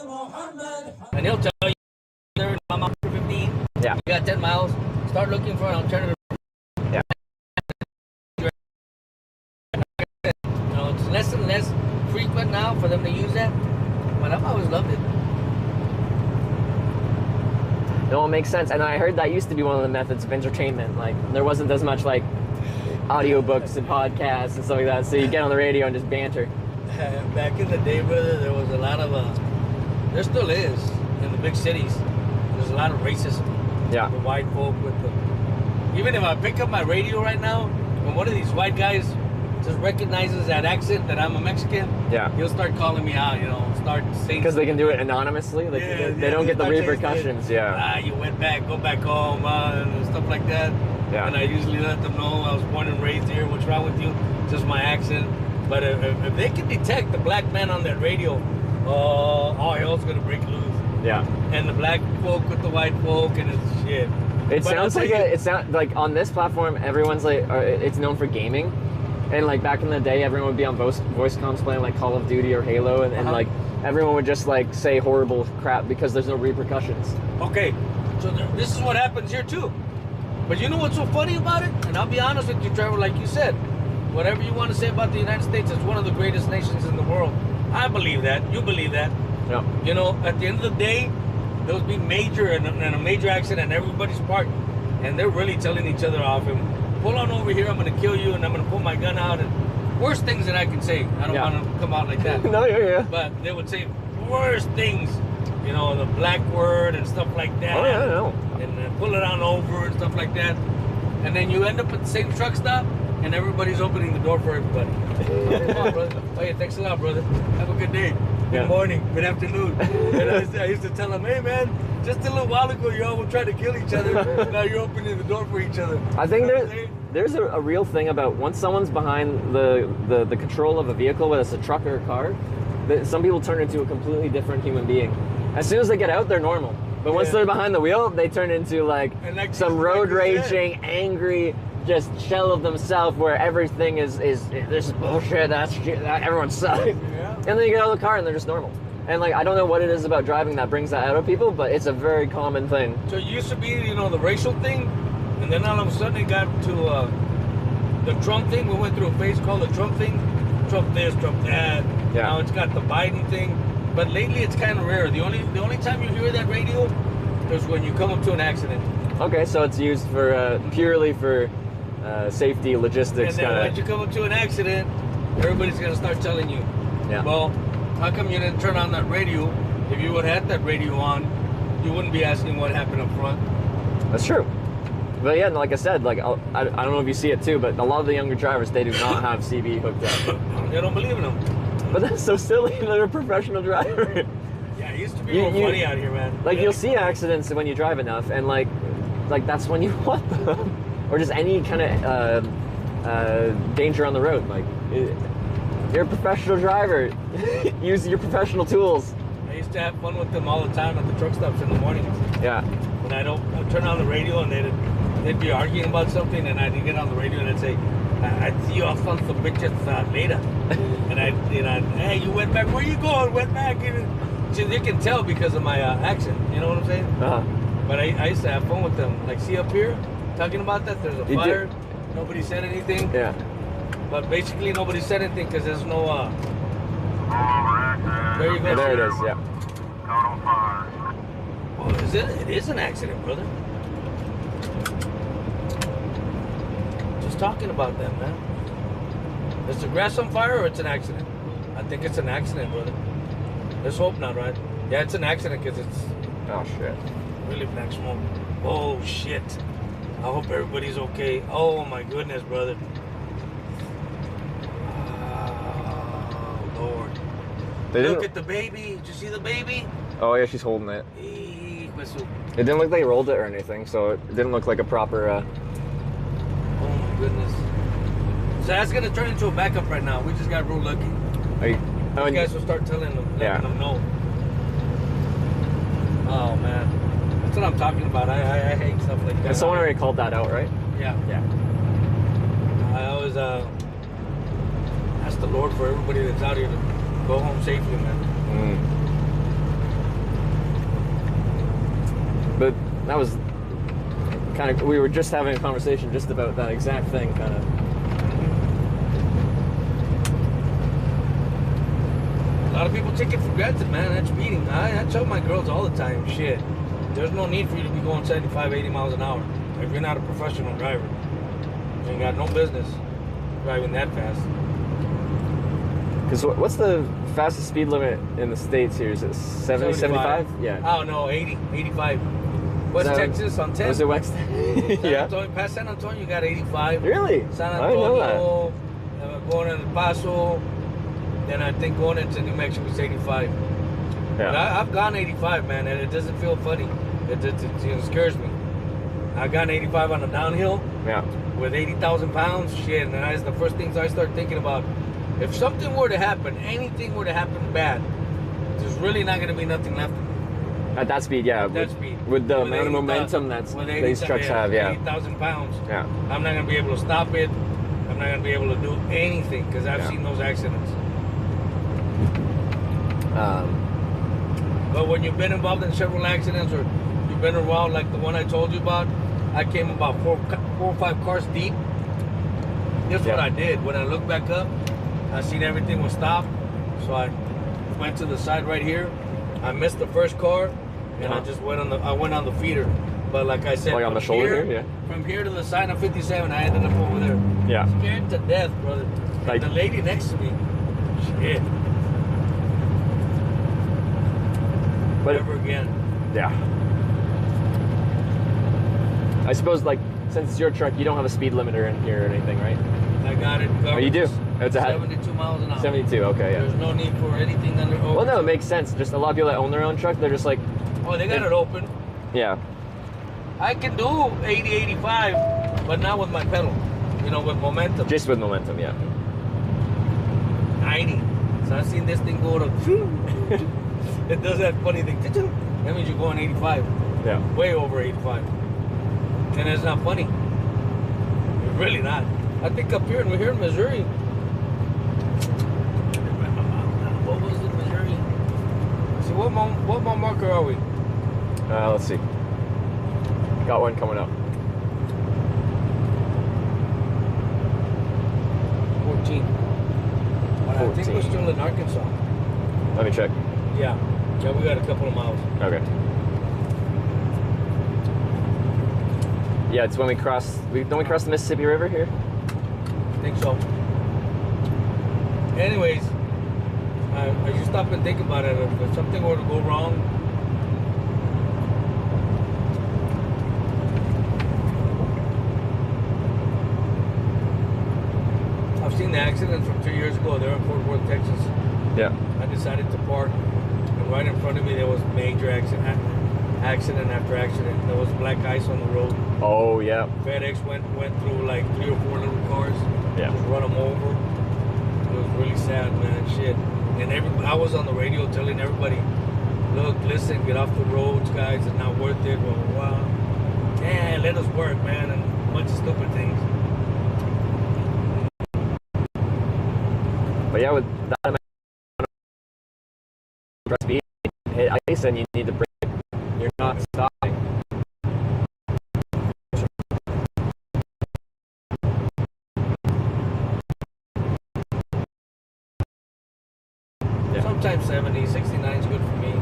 محمد. And he'll tell you there I'm up for 15. Yeah. You got 10 miles. Start looking for an alternative. Yeah. You know, it's less and less frequent now for them to use that, but I've always loved it. No, it makes sense. And I heard that used to be one of the methods of entertainment. Like there wasn't as much like audiobooks and podcasts and stuff like that, so you get on the radio and just banter. Back in the day, brother, there was a lot of there still is in the big cities. There's a lot of racism. Yeah. The white folk with the. Even if I pick up my radio right now, and one of these white guys just recognizes that accent that I'm a Mexican, yeah, he'll start calling me out, you know, start saying. Because they can do it anonymously. Like they don't get the repercussions. Yeah. You went back, go back home, and stuff like that. Yeah. And I usually let them know I was born and raised here. What's wrong with you? Just my accent. But if they can detect the black man on that radio, all hell's gonna break loose. Yeah. And the black folk with the white folk, and it's shit. It sounds like it sounds like on this platform, everyone's like, it's known for gaming, and like back in the day, everyone would be on voice comms playing like Call of Duty or Halo, and like everyone would just like say horrible crap because there's no repercussions. Okay, so this is what happens here too. But you know what's so funny about it? And I'll be honest with you, Trevor, like you said, whatever you want to say about the United States, it's one of the greatest nations in the world. I believe that. You believe that. Yeah. You know, at the end of the day, there will be major and a major accident, and everybody's parked, and they're really telling each other off. And pull on over here, I'm going to kill you, and I'm going to pull my gun out. And worst things that I can say. I don't want to come out like that. No, yeah. But they would say worst things, you know, the black word and stuff like that. Oh, yeah, I know. And pull it on over and stuff like that. And then you end up at the same truck stop, and everybody's opening the door for everybody. Come on, brother. Hey, thanks a lot, brother. Have a good day. Good morning. Good afternoon. And I used to tell them, hey, man, just a little while ago, you all were trying to kill each other. Now you're opening the door for each other. I think there's a real thing about once someone's behind the control of a vehicle, whether it's a truck or a car, that some people turn into a completely different human being. As soon as they get out, they're normal. But once they're behind the wheel, they turn into like some road raging, angry, just shell of themselves where everything is this is bullshit, that's shit, everyone sucks. Yeah. And then you get out of the car and they're just normal. And like, I don't know what it is about driving that brings that out of people, but it's a very common thing. So it used to be, you know, the racial thing, and then all of a sudden it got to the Trump thing. We went through a phase called the Trump thing. Trump this, Trump that. Yeah. Now it's got the Biden thing, but lately it's kind of rare. The only time you hear that radio is when you come up to an accident. Okay, so it's used for purely for safety, logistics, And then kind once you come up to an accident, everybody's gonna start telling you, Yeah. well, how come you didn't turn on that radio? If you would have had that radio on, you wouldn't be asking what happened up front. That's true. But yeah, like I said, like I don't know if you see it too, but a lot of the younger drivers, they do not have CB hooked up. They don't believe in them. But that's so silly. They're a professional driver. Yeah, it used to be more funny out here, man. Like you'll see accidents when you drive enough, and like that's when you want them, or just any kind of danger on the road. Like you're a professional driver. Use your professional tools. I used to have fun with them all the time at the truck stops in the mornings. Yeah. When I'd turn on the radio and they'd be arguing about something, and I'd get on the radio and I'd say, I'd see you off on some bitches later. And I'd, hey, you went back. Where you going? Went back. And see, they can tell because of my accent. You know what I'm saying? Uh-huh. But I used to have fun with them. Like, see up here, talking about that, there's a fire. Nobody said anything. Yeah. But basically, nobody said anything because there's no. There you go. There it is. Yeah. Oh, is it? It is an accident, brother. Just talking about that, man. Is the grass on fire or it's an accident? I think it's an accident, brother. Let's hope not, right? Yeah, it's an accident because it's. Oh shit. Really black smoke. Oh shit. I hope everybody's okay. Oh my goodness, brother. Oh Lord. Look at the baby. Did you see the baby? Oh yeah, she's holding it. It didn't look like they rolled it or anything, so it didn't look like a proper. Oh my goodness. So that's gonna turn into a backup right now. We just got real lucky. You guys will start telling them, letting them know. Oh man, that's what I'm talking about. I hate stuff like that. And someone already called that out, right? Yeah. Yeah. I always ask the Lord for everybody that's out here to go home safely, man. But that was kind of, we were just having a conversation just about that exact thing, kind of. A lot of people take it for granted, man. That's speeding. I tell my girls all the time, shit, there's no need for you to be going 75, 80 miles an hour. If you're not a professional driver, you ain't got no business driving that fast. Because what's the fastest speed limit in the States here? Is it 70, 75? Yeah. Oh, no, 80, 85. West Texas on 10. Was it West? Yeah. Antonio, past San Antonio, you got 85. Really? San I didn't know Antonio, going to El Paso, then I think going into New Mexico is 85. Yeah. But I've gone 85, man, and it doesn't feel funny. It scares me. I've gone 85 on the downhill. Yeah. With 80,000 pounds, shit, and that's the first things I start thinking about. If something were to happen, anything were to happen bad, there's really not going to be nothing left. At that speed, yeah. That speed. With the amount of momentum that these trucks have, yeah. 80,000 pounds. Yeah. I'm not going to be able to stop it. I'm not going to be able to do anything because I've seen those accidents. But when you've been involved in several accidents or you've been involved like the one I told you about, I came about four or five cars deep. Here's what I did. When I looked back up, I seen everything was stopped. So I went to the side right here. I missed the first car, and I just went on the feeder. But like I said, like on the shoulder here, from here to the side of 57, I ended up over there. Yeah. Scared to death, brother. Like the lady next to me, shit. But never again. Yeah. I suppose, like, since it's your truck, you don't have a speed limiter in here or anything, right? I got it covered. Oh, you do? It's 72 miles an hour. 72, okay, yeah. There's no need for anything under. Well, no, it makes sense. Just a lot of people that own their own truck, they're just like. Oh, they got it open. Yeah. I can do 80, 85, but not with my pedal. You know, with momentum. Just with momentum, yeah. 90. So I've seen this thing go to. It does that funny thing. That means you're going 85. Yeah. Way over 85. And it's not funny. It's really not. I think up here, we're here in Missouri. What was it, Missouri? So what mile marker are we? Let's see. Got one coming up. 14. I think we're still in Arkansas. Let me check. Yeah. Yeah, we got a couple of miles. Okay. Yeah, it's when we cross. Don't we cross the Mississippi River here? I think so. Anyways, I just stop and think about it. If something were to go wrong, I've seen the accidents from 2 years ago. They were in Fort Worth, Texas. Yeah. I decided to park, and right in front of me there was major accident after accident. There was black ice on the road. Oh yeah. FedEx went through like 3 or 4 little cars. Yeah. Just run them over. It was really sad, man. Shit. And I was on the radio telling everybody, look, listen, get off the roads, guys. It's not worth it. Blah, blah, blah. Yeah, let us work, man, and a bunch of stupid things. But yeah, with that amount of speed, you hit ice and you need to brake. You're not stopping. Yeah. Sometimes 70, 69 is good for me.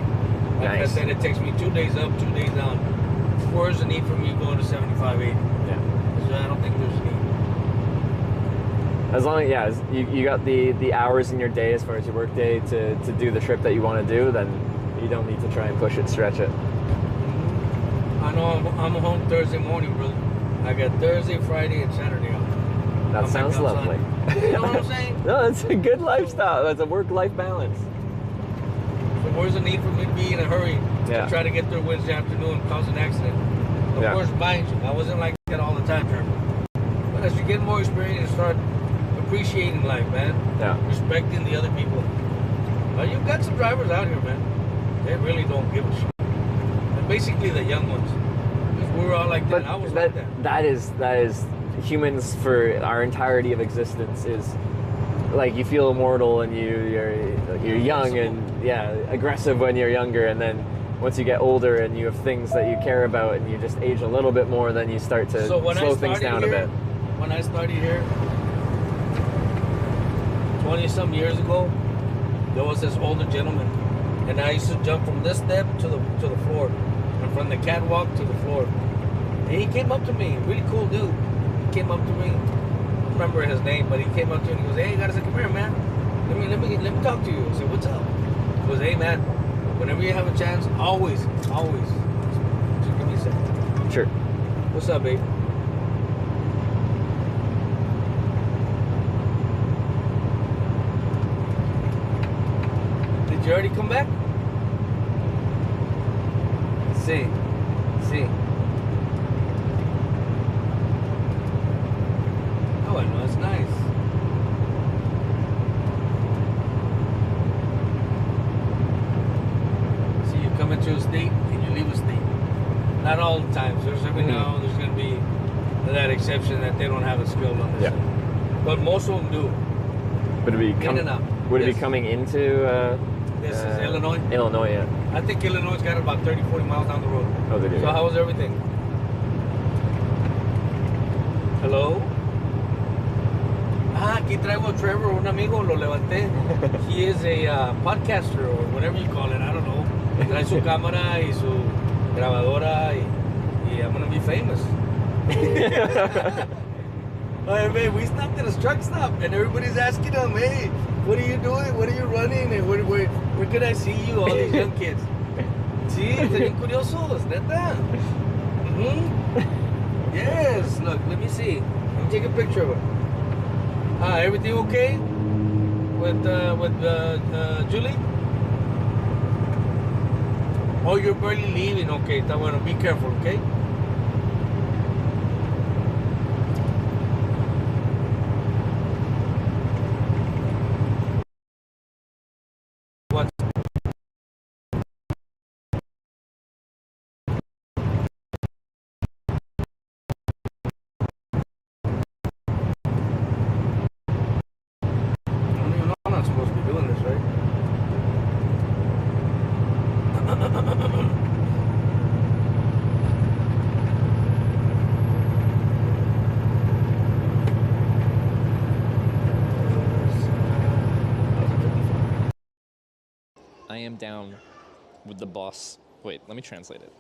Like I said, it takes me 2 days up, 2 days down. Where's the need for me going to 75, 80? Yeah. So I don't think there's a need. As long as, you got the hours in your day as far as your work day to do the trip that you want to do, then you don't need to try and push it, stretch it. I know I'm home Thursday morning, brother. I got Thursday, Friday, and Saturday off. That sounds lovely. You know what I'm saying? No, it's a good lifestyle. That's a work-life balance. So where's the need for me to be in a hurry to try to get there Wednesday afternoon and cause an accident? Of course, mind you, I wasn't like that all the time, Trevor. But as you get more experience, you start appreciating life, man. Yeah. Respecting the other people. Well, you've got some drivers out here, man. They really don't give a shit. And basically the young ones. Because we were all like that. I was like that. That is humans for our entirety of existence is like you feel immortal and you're young and aggressive when you're younger, and then once you get older and you have things that you care about and you just age a little bit more, then you start to slow things down a bit. When I started here 20-some years ago, there was this older gentleman, and I used to jump from this step to the floor, and from the catwalk to the floor. And he came up to me, really cool dude. He came up to me. I don't remember his name, but he came up to me and he goes, "Hey, you gotta say, come here, man. Let me talk to you." I said, "What's up?" He goes, "Hey, man, whenever you have a chance, always. Just give me a second." Sure. What's up, babe? Did you already come back? See. Oh, I know, it's nice. See, you come into a state and you leave a state. Not all the times. There's every now and there's going to be that exception that they don't have a skill on this. Yeah. But most of them do. Would it be coming into? This is Illinois. Illinois, yeah. I think Illinois got about 30, 40 miles down the road. Oh, they do. So how was everything? Hello? Aquí traigo a Trevor, un amigo, lo levanté. He is a podcaster or whatever you call it, I don't know. Trae su cámara y su grabadora y I'm gonna be famous. Hey, man, we stopped at a truck stop and everybody's asking him, "Hey, what are you doing? What are you running? And where can I see you?" All these young kids. Sí, están bien curiosos, neta. Yes, look, let me see. Let me take a picture of it. Everything okay with Julie? Oh, you're barely leaving. Okay, está bueno. Be careful, okay? I am down with the boss. Wait, let me translate it.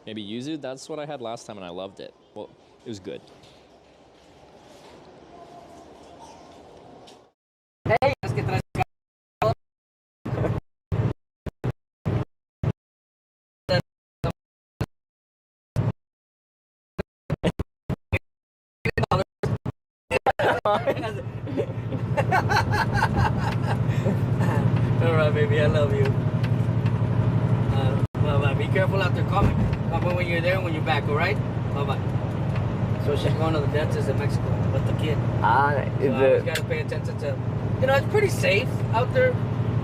Maybe yuzu, that's what I had last time and I loved it. Well, it was good. Hey, es que traes Alright, baby, I love you. Bye-bye. Be careful out there. Call me when you're there and when you're back, alright? Bye-bye. So she's going to the dentist in Mexico with the kid. So I always got to pay attention to... You know, it's pretty safe out there.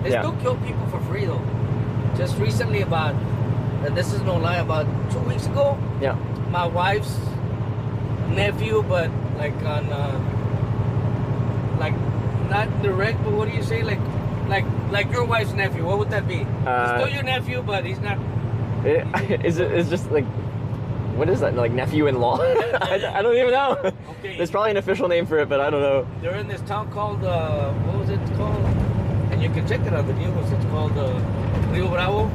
They still kill people for free, though. Just recently about... And this is no lie, about 2 weeks ago, my wife's nephew, but like on... like, not direct, but what do you say? Like your wife's nephew. What would that be? He's still your nephew, but he's not... It's just like... What is that? Like nephew-in-law? I don't even know. Okay. There's probably an official name for it, but I don't know. They're in this town called, what was it called? And you can check it on the news. It's called Rio Bravo.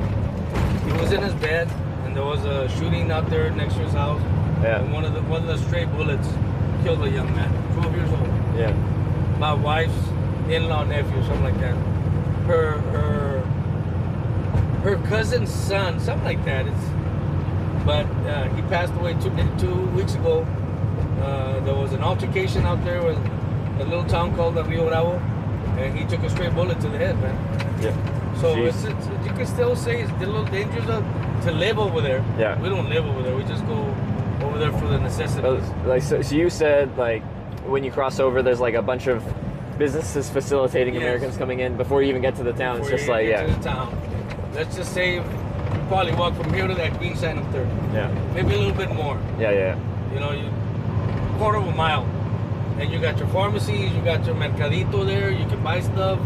He was in his bed, and there was a shooting out there next to his house. Yeah. And one of the stray bullets killed a young man, 12 years old. Yeah. My wife's in-law nephew, something like that. Her cousin's son, something like that. But he passed away 2 weeks ago. There was an altercation out there with a little town called Rio Bravo, and he took a stray bullet to the head, man. Yeah. So it's, you can still say it's a little dangerous to live over there. Yeah. We don't live over there. We just go over there for the necessities. Like so you said, like when you cross over, there's like a bunch of businesses facilitating Americans coming in before you even get to the town. Before it's just you like get to the town. Let's just say you probably walk from here to that green sign up there. Yeah. Maybe a little bit more. Yeah. You know, quarter of a mile. And you got your pharmacies, you got your mercadito there, you can buy stuff.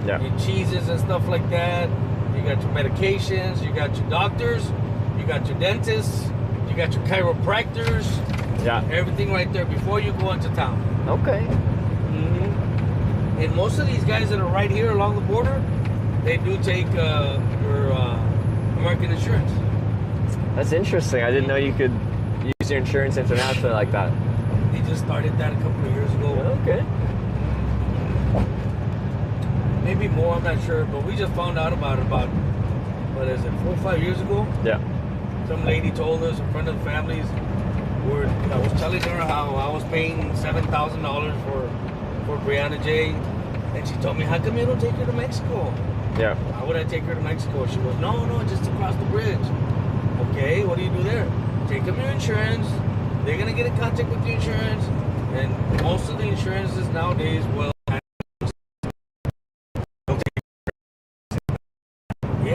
Yeah. Your cheeses and stuff like that. You got your medications, you got your doctors, you got your dentists, you got your chiropractors. Yeah. Everything right there before you go into town. Okay. Mm-hmm. And most of these guys that are right here along the border, they do take your American insurance. That's interesting. I didn't know you could use your insurance internationally like that. They just started that a couple of years ago. Okay. Maybe more, I'm not sure, but we just found out about it about, what is it, 4 or 5 years ago? Yeah. Some lady told us, a friend of the family's, I was telling her how I was paying $7,000 for Brianna J. And she told me, how come you don't take her to Mexico? Yeah. Why would I take her to Mexico? She goes, no, just across the bridge. Okay, what do you do there? Take them your insurance. They're going to get in contact with the insurance. And most of the insurances nowadays will... Yeah. Me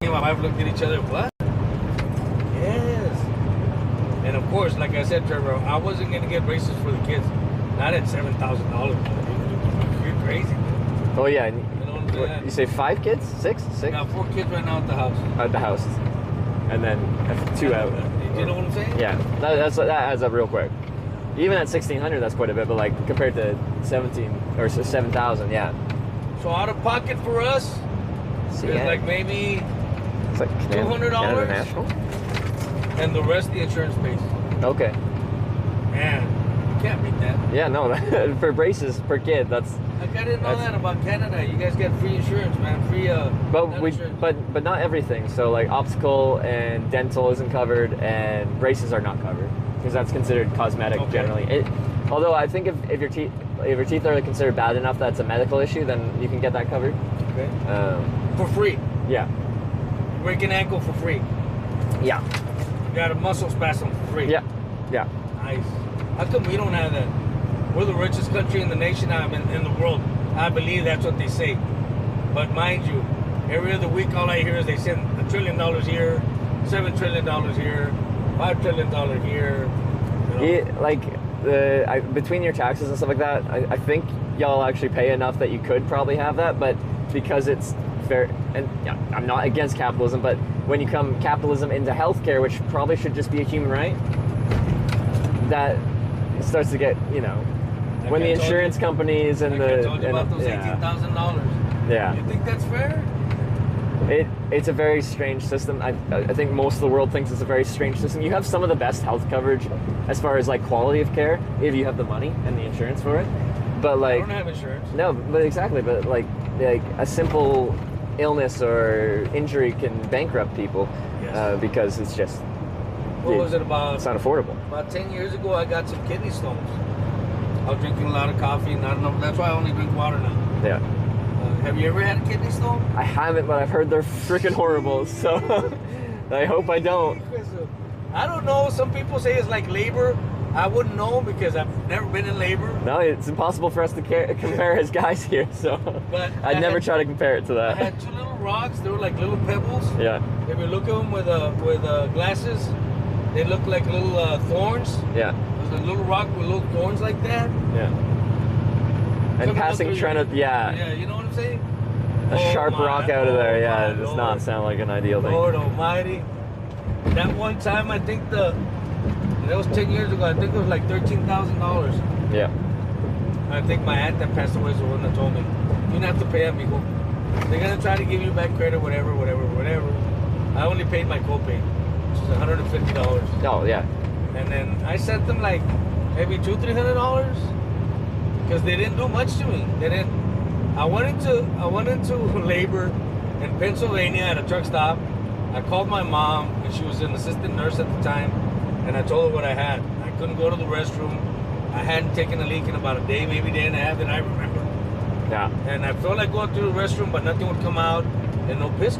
and my wife looked at each other, what? Yes. And of course, like I said, Trevor, I wasn't going to get braces for the kids. Not at $7,000. You're crazy. Oh yeah. You say 5 kids? 6? I got 4 kids right now at the house. At the house. And then 2 out. You know what I'm saying? Yeah. That adds up real quick. Even at 1,600, that's quite a bit, but like compared to 7,000, yeah. So out of pocket for us, it's like maybe it's like $200. Canada National? And the rest the insurance pays. Okay. Man, you can't beat that. Yeah, no, for braces per kid, that's... I didn't know that about Canada. You guys get free insurance, man. Free but not everything. So like optical and dental isn't covered, and braces are not covered because that's considered cosmetic generally. Although I think if your teeth are considered bad enough that it's a medical issue, then you can get that covered. Okay. For free. Yeah. Break an ankle for free. Yeah. You got a muscle spasm for free. Yeah. Yeah. Nice. How come we don't have that? We're the richest country in the nation, in the world. I believe that's what they say. But mind you, every other week all I hear is they send $1 trillion here, $7 trillion here, $5 trillion here. You know? Yeah, like between your taxes and stuff like that, I think y'all actually pay enough that you could probably have that, but because it's fair, and yeah, I'm not against capitalism, but when you come capitalism into healthcare, which probably should just be a human right, that starts to get, when the insurance companies and I told you about those $18,000. Yeah. You think that's fair? It's a very strange system. I think most of the world thinks it's a very strange system. You have some of the best health coverage as far as like quality of care if you have the money and the insurance for it. But like, I don't have insurance. No, but exactly. But like a simple illness or injury can bankrupt people because it's just. What was it about? It's not affordable. About 10 years ago, I got some kidney stones. I was drinking a lot of coffee, and I don't know. That's why I only drink water now. Yeah. Have you ever had a kidney stone? I haven't, but I've heard they're freaking horrible. So I hope I don't. I don't know. Some people say it's like labor. I wouldn't know because I've never been in labor. No, it's impossible for us to compare as guys here. So But I'd never try to compare it to that. I had two little rocks. They were like little pebbles. Yeah. If you look at them with glasses, they look like little thorns. Yeah. There's a little rock with little thorns like that. Yeah. And passing trying to, Yeah, you know what I'm saying? A sharp rock out of there, yeah, it does not sound like an ideal thing. Lord Almighty. That one time, I think that was 10 years ago, I think it was like $13,000. Yeah. I think my aunt that passed away is the one that told me, you don't have to pay, amigo. They're going to try to give you back credit, whatever. I only paid my copay, which is $150. Oh, yeah. And then I sent them like maybe $200-300 because they didn't do much to me. They didn't. I went into labor in Pennsylvania at a truck stop. I called my mom, and she was an assistant nurse at the time, and I told her what I had. I couldn't go to the restroom. I hadn't taken a leak in about a day, maybe a day and a half that I remember. Yeah. And I felt like going through the restroom, but nothing would come out, and no whiz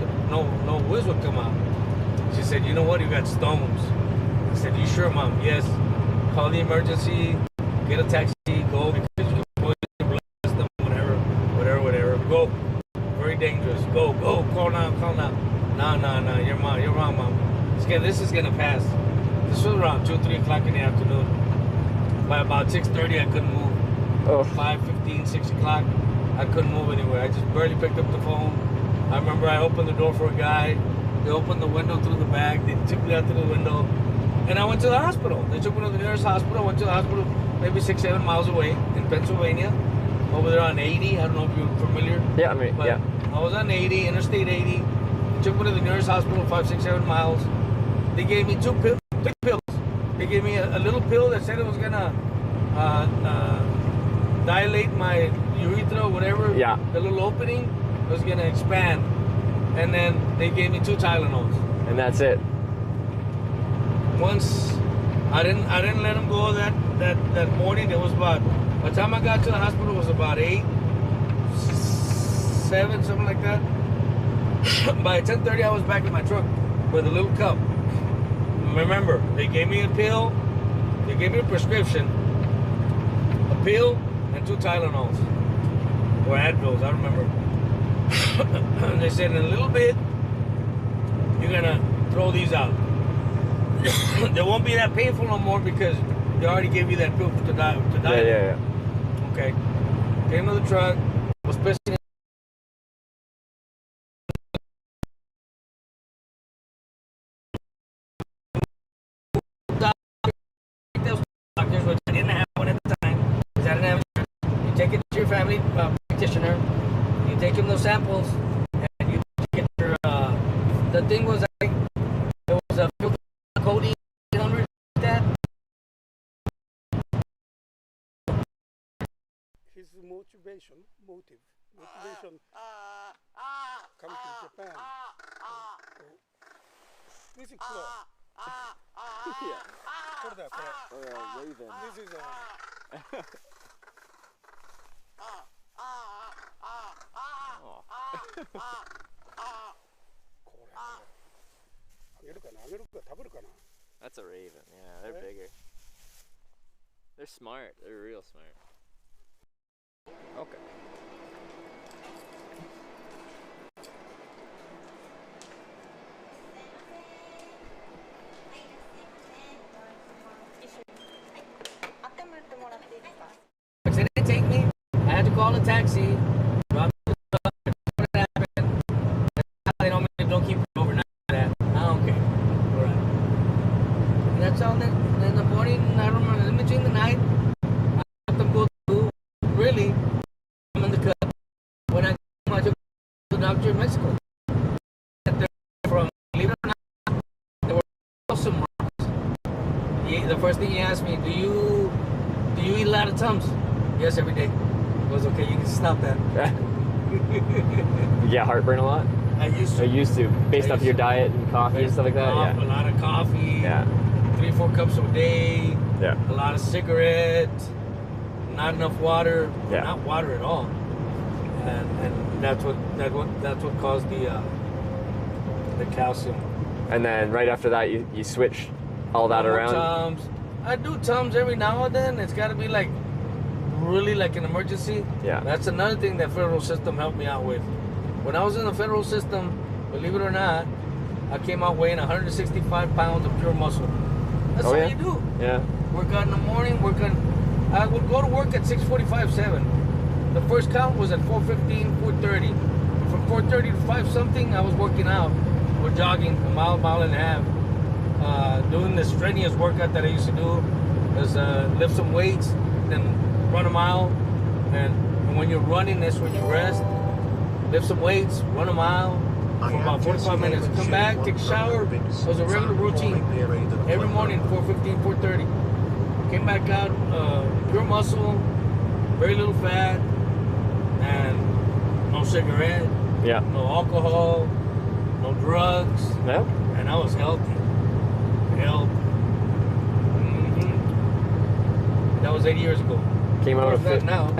would come out. She said, you know what, you got stones. I said, you sure, Mom? Yes. Call the emergency, get a taxi, go, because you can poison them, whatever. Go. Very dangerous. Go. Call now. No. You're wrong, Mom. This is gonna pass. This was around 2-3 o'clock in the afternoon. By about 6:30, I couldn't move. Oh. 5:15, 6 o'clock, I couldn't move anywhere. I just barely picked up the phone. I remember I opened the door for a guy. They opened the window through the back. They took me out through the window. And I went to the hospital. They took me to the nearest hospital. I went to the hospital maybe 6-7 miles away in Pennsylvania. Over there on 80. I don't know if you're familiar. Yeah, yeah. I was on 80, Interstate 80. They took me to the nearest hospital, 5-6-7 miles. They gave me 2 pills. They gave me a little pill that said it was gonna dilate my urethra, whatever. Yeah. The little opening was gonna expand. And then they gave me 2 Tylenols. And that's it. Once I didn't let them go that morning. It was about, by the time I got to the hospital, it was about 8, 7, something like that. By 10:30, I was back in my truck with a little cup. Remember, they gave me a pill, they gave me a prescription, a pill, and 2 Tylenols, or Advils, I remember. They said, in a little bit, you're gonna throw these out. They won't be that painful no more because they already gave you that pill to die. Yeah. Okay. Came to the truck, was pissing. Doctors, which I didn't have one at the time, because I didn't have insurance. You take it to your family practitioner, you take him those samples, and you get your, the thing was, I think, it was a codeine 800, that. His motivation come to Japan. Music floor. Yeah. For that, or a raven. This is a. That's a raven. Yeah, they're bigger. They're smart. They're real smart. Okay. They didn't take me. I had to call a taxi. They don't keep it overnight. I don't care. All right. And that's all. Then in the morning, I remember in between the night, I let them go through. Really, I'm in the cup. When I took doctor in Mexico. From, believe it or not, there were awesome rocks. The first thing he asked me, do you eat a lot of Tums? Yes, every day. I was okay, you can stop that. You get heartburn a lot? I used to. Based off your diet and coffee and stuff like that? Yeah. A lot of coffee. Yeah. 3-4 cups a day. Yeah. A lot of cigarettes. Not enough water. Yeah. Not water at all. And that's what caused the calcium. And then right after that, you switch all that around? Tums. I do Tums every now and then. It's got to be like really like an emergency. Yeah. That's another thing that federal system helped me out with. When I was in the federal system, believe it or not, I came out weighing 165 pounds of pure muscle. That's all you do. Yeah. Work out in the morning, I would go to work at 6:45, 7. The first count was at 4:15, 4:30. From 4:30 to 5 something, I was working out or jogging a mile and a half. Doing the strenuous workout that I used to do is lift some weights, then run a mile. And when you're running, that's when you rest. Lift some weights, run a mile for about 45 minutes. Come back, take a shower. It was a regular routine. Every morning, 4:15, 4:30. Came back out, pure muscle, very little fat, and no cigarette, no alcohol, no drugs. No. And I was healthy. That was 8 years ago. Came out of that now.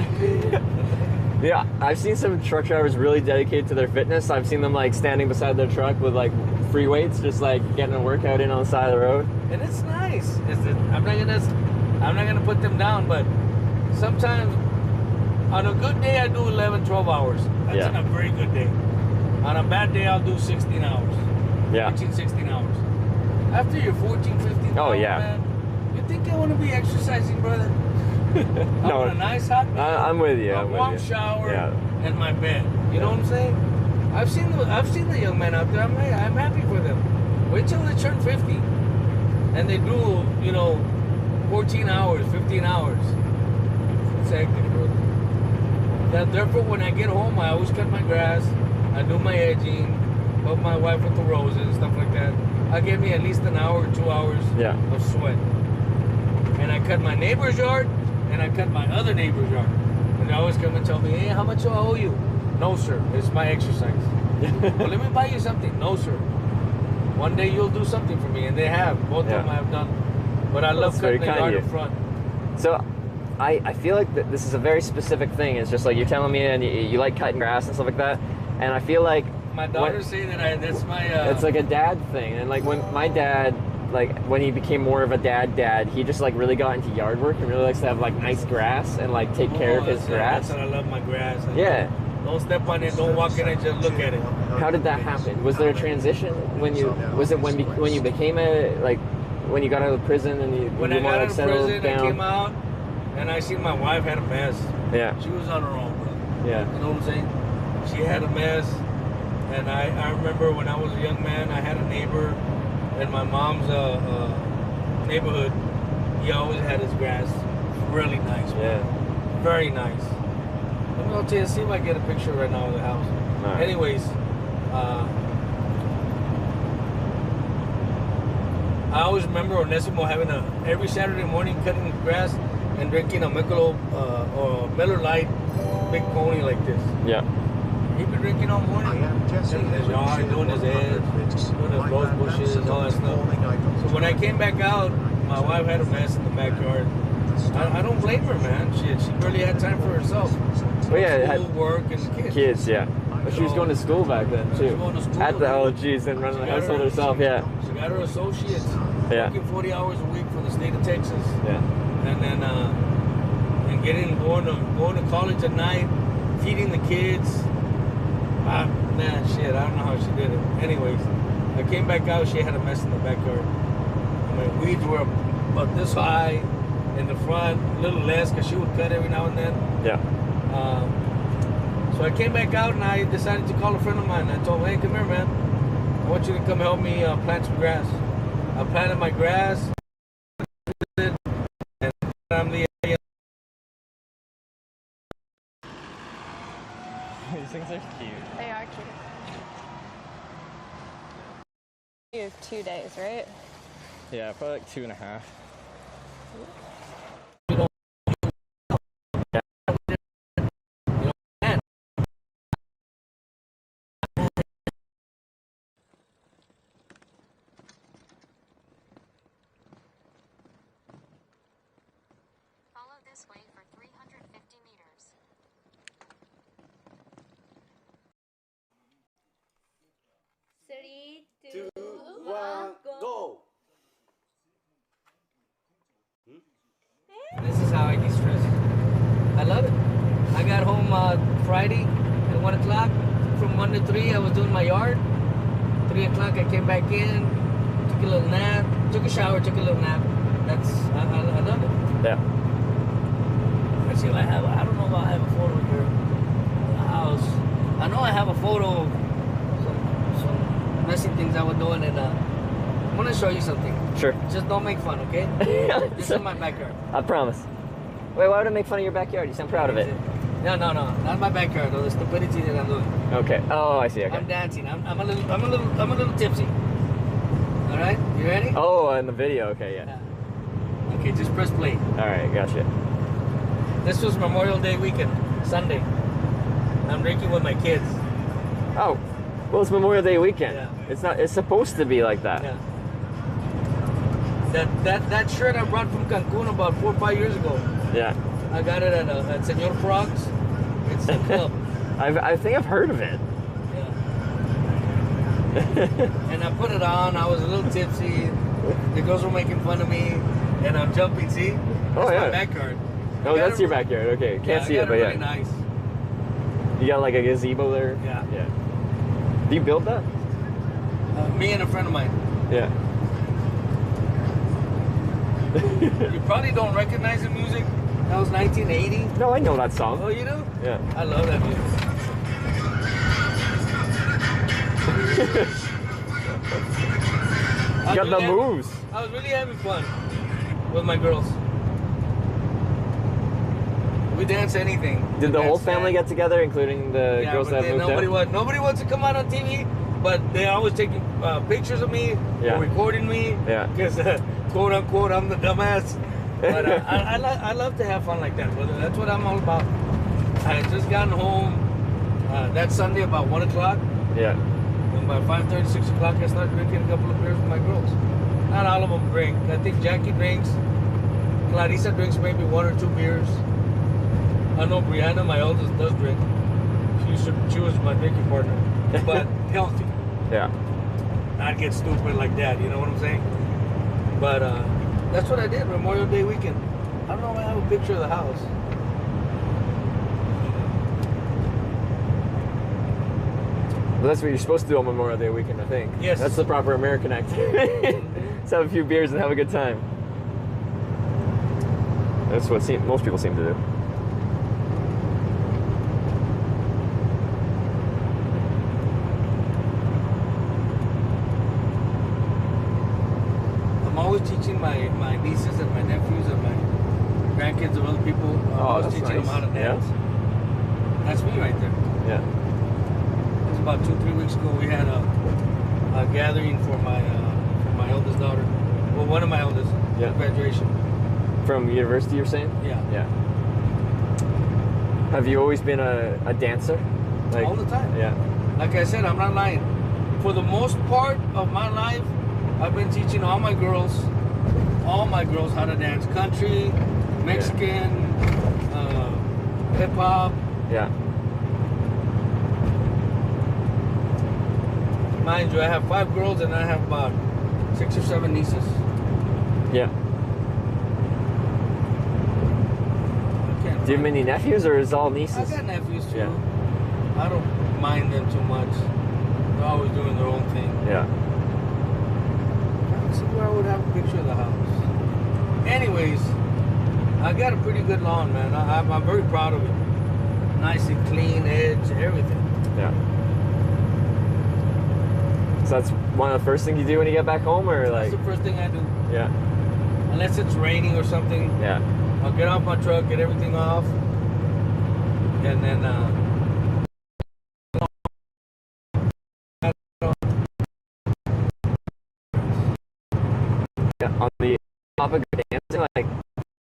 Yeah, I've seen some truck drivers really dedicated to their fitness. I've seen them like standing beside their truck with like free weights, just like getting a workout in on the side of the road. And it's nice. I'm not gonna put them down, but sometimes on a good day I do 11, 12 hours. That's on a very good day. On a bad day I'll do 16 hours. Yeah. 14, 16 hours. After you're 14, 15 man, you think I want to be exercising, brother? I want a nice hot meal, I'm with you. a warm shower, and my bed. You know what I'm saying? I've seen the young men out there. I'm happy for them. Wait till they turn 50, and they do 14 hours, 15 hours. It's hectic, brother. Therefore, when I get home, I always cut my grass. I do my edging, help my wife with the roses and stuff like that. I give me at least an hour or 2 hours of sweat. And I cut my neighbor's yard, and I cut my other neighbor's yard. And they always come and tell me, hey, how much do I owe you? No, sir, it's my exercise. Well, let me buy you something. No, sir. One day you'll do something for me, and they have. Both of them have done. But I love cutting the yard in front. So, I feel like this is a very specific thing. It's just like you're telling me, and you like cutting grass and stuff like that. And I feel like my daughters say that that's my. It's like a dad thing, and like when my dad, like when he became more of a dad, he just like really got into yard work and really likes to have like nice grass and like take care of his grass. That's what I love, my grass. Don't step on it. Don't walk in it. Just look at it. How did that happen? Was there a transition when you? Was it when you became when you got out of prison and you when you I more got like out of settled prison, down? I came out and I seen my wife had a mess. Yeah. She was on her own, bro. Yeah. You know what I'm saying? She had a mess, and I remember when I was a young man, I had a neighbor in my mom's neighborhood. He always had his grass really nice. Yeah. Very nice. Let me go tell you, see if I get a picture right now of the house. Right. Anyways, I always remember Onésimo having every Saturday morning cutting grass and drinking a Michelob or Miller Lite big pony like this. Yeah. He'd been drinking all morning in his yard, doing his edge, doing his rose bushes, all that stuff. So when I came back out, my wife had a mess in the backyard. I don't blame her, man. She barely had time for herself. Well, yeah, school, work, and the kids. Kids, yeah. But she was going to school back then too. She was going to school. At the OGs and running the household herself, yeah. She got her associates. Yeah. Working 40 hours a week for the state of Texas. Yeah. And then going to college at night, feeding the kids. Man, shit, I don't know how she did it. Anyways, I came back out, she had a mess in the backyard. I mean, weeds were about this high in the front, a little less, because she would cut every now and then. Yeah. So I came back out and I decided to call a friend of mine. I told him, hey, come here, man. I want you to come help me plant some grass. I planted my grass, and I'm the These things are cute. They are cute. You have 2 days, right? Yeah, probably like 2.5. Follow this way for 350 meters. 3, 2, 1, go! This is how I de-stress. I love it. I got home Friday at 1 o'clock. From 1 to 3, I was doing my yard. 3 o'clock, I came back in, took a little nap, took a shower, took a little nap. I love it. Yeah. Let's see if I don't know if I have a photo here of the house. I know I have a photo of some messy things I was doing, and I'm gonna show you something. Sure. Just don't make fun, okay? This is my backyard. I promise. Wait, why would I make fun of your backyard? You sound proud of it. No, not my backyard. Though the stupidity that I'm doing. Okay. Oh, I see. Okay. I'm dancing. I'm a little tipsy. All right, you ready? Oh, in the video. Okay, yeah. Okay, just press play. All right, gotcha. This was Memorial Day weekend, Sunday. I'm drinking with my kids. Oh, well, it's Memorial Day weekend. Yeah. It's not. It's supposed to be like that. Yeah. That shirt I brought from Cancun about 4 or 5 years ago. Yeah. I got it at Senor Frog's. It's a club. I think I've heard of it. Yeah. And I put it on. I was a little tipsy. The girls were making fun of me, and I'm jumping. See? That's my backyard. Oh, that's your backyard. Okay, can't see it, but really yeah. Nice. You got like a gazebo there. Yeah. Yeah. Do you build that? Me and a friend of mine. Yeah. You probably don't recognize the music. That was 1980. No, I know that song. Oh, you do? Yeah. I love that music. You got the moves. I was really having fun with my girls. We dance anything. Did the whole family get together, including the girls that moved out? Nobody wants to come out on TV, but they're always taking pictures of me or recording me. Yeah. Because, quote unquote, I'm the dumbass. But I love to have fun like that, brother. That's what I'm all about. I had just gotten home that Sunday about 1 o'clock. Yeah. And by 5:30, 6 o'clock, I started drinking a couple of beers with my girls. Not all of them drink. I think Jackie drinks. Clarissa drinks maybe 1 or 2 beers. I know Brianna, my oldest, does drink. She was my drinking partner. But healthy. Yeah. Not get stupid like that, you know what I'm saying? But that's what I did Memorial Day weekend. I don't know if I have a picture of the house. Well, that's what you're supposed to do on Memorial Day weekend, I think. Yes. That's the proper American activity. Let's have a few beers and have a good time. That's what most people seem to do. I'm always teaching my nieces and my nephews and my grandkids and other people. I'm always teaching them how to dance. Yeah. That's me right there. Yeah. It was about 2-3 weeks ago. We had a gathering for my eldest daughter. Well, one of my eldest. Yeah. Graduation. From university, you're saying? Yeah. Yeah. Have you always been a dancer? Like, all the time. Yeah. Like I said, I'm not lying. For the most part of my life, I've been teaching all my girls how to dance country, Mexican, hip hop. Yeah. Mind you, I have 5 girls and I have about 6 or 7 nieces. Yeah. Do you have many nephews, or is it all nieces? I got nephews too. Yeah. I don't mind them too much. They're always doing their own thing. Yeah. Let's see where I would have a picture of the house. Anyways, I got a pretty good lawn, man. I'm very proud of it. Nice and clean, edge, everything. Yeah. So that's one of the first things you do when you get back home, or like? That's the first thing I do. Yeah. Unless it's raining or something. Yeah. I'll get off my truck, get everything off, and then on the topic of dancing, like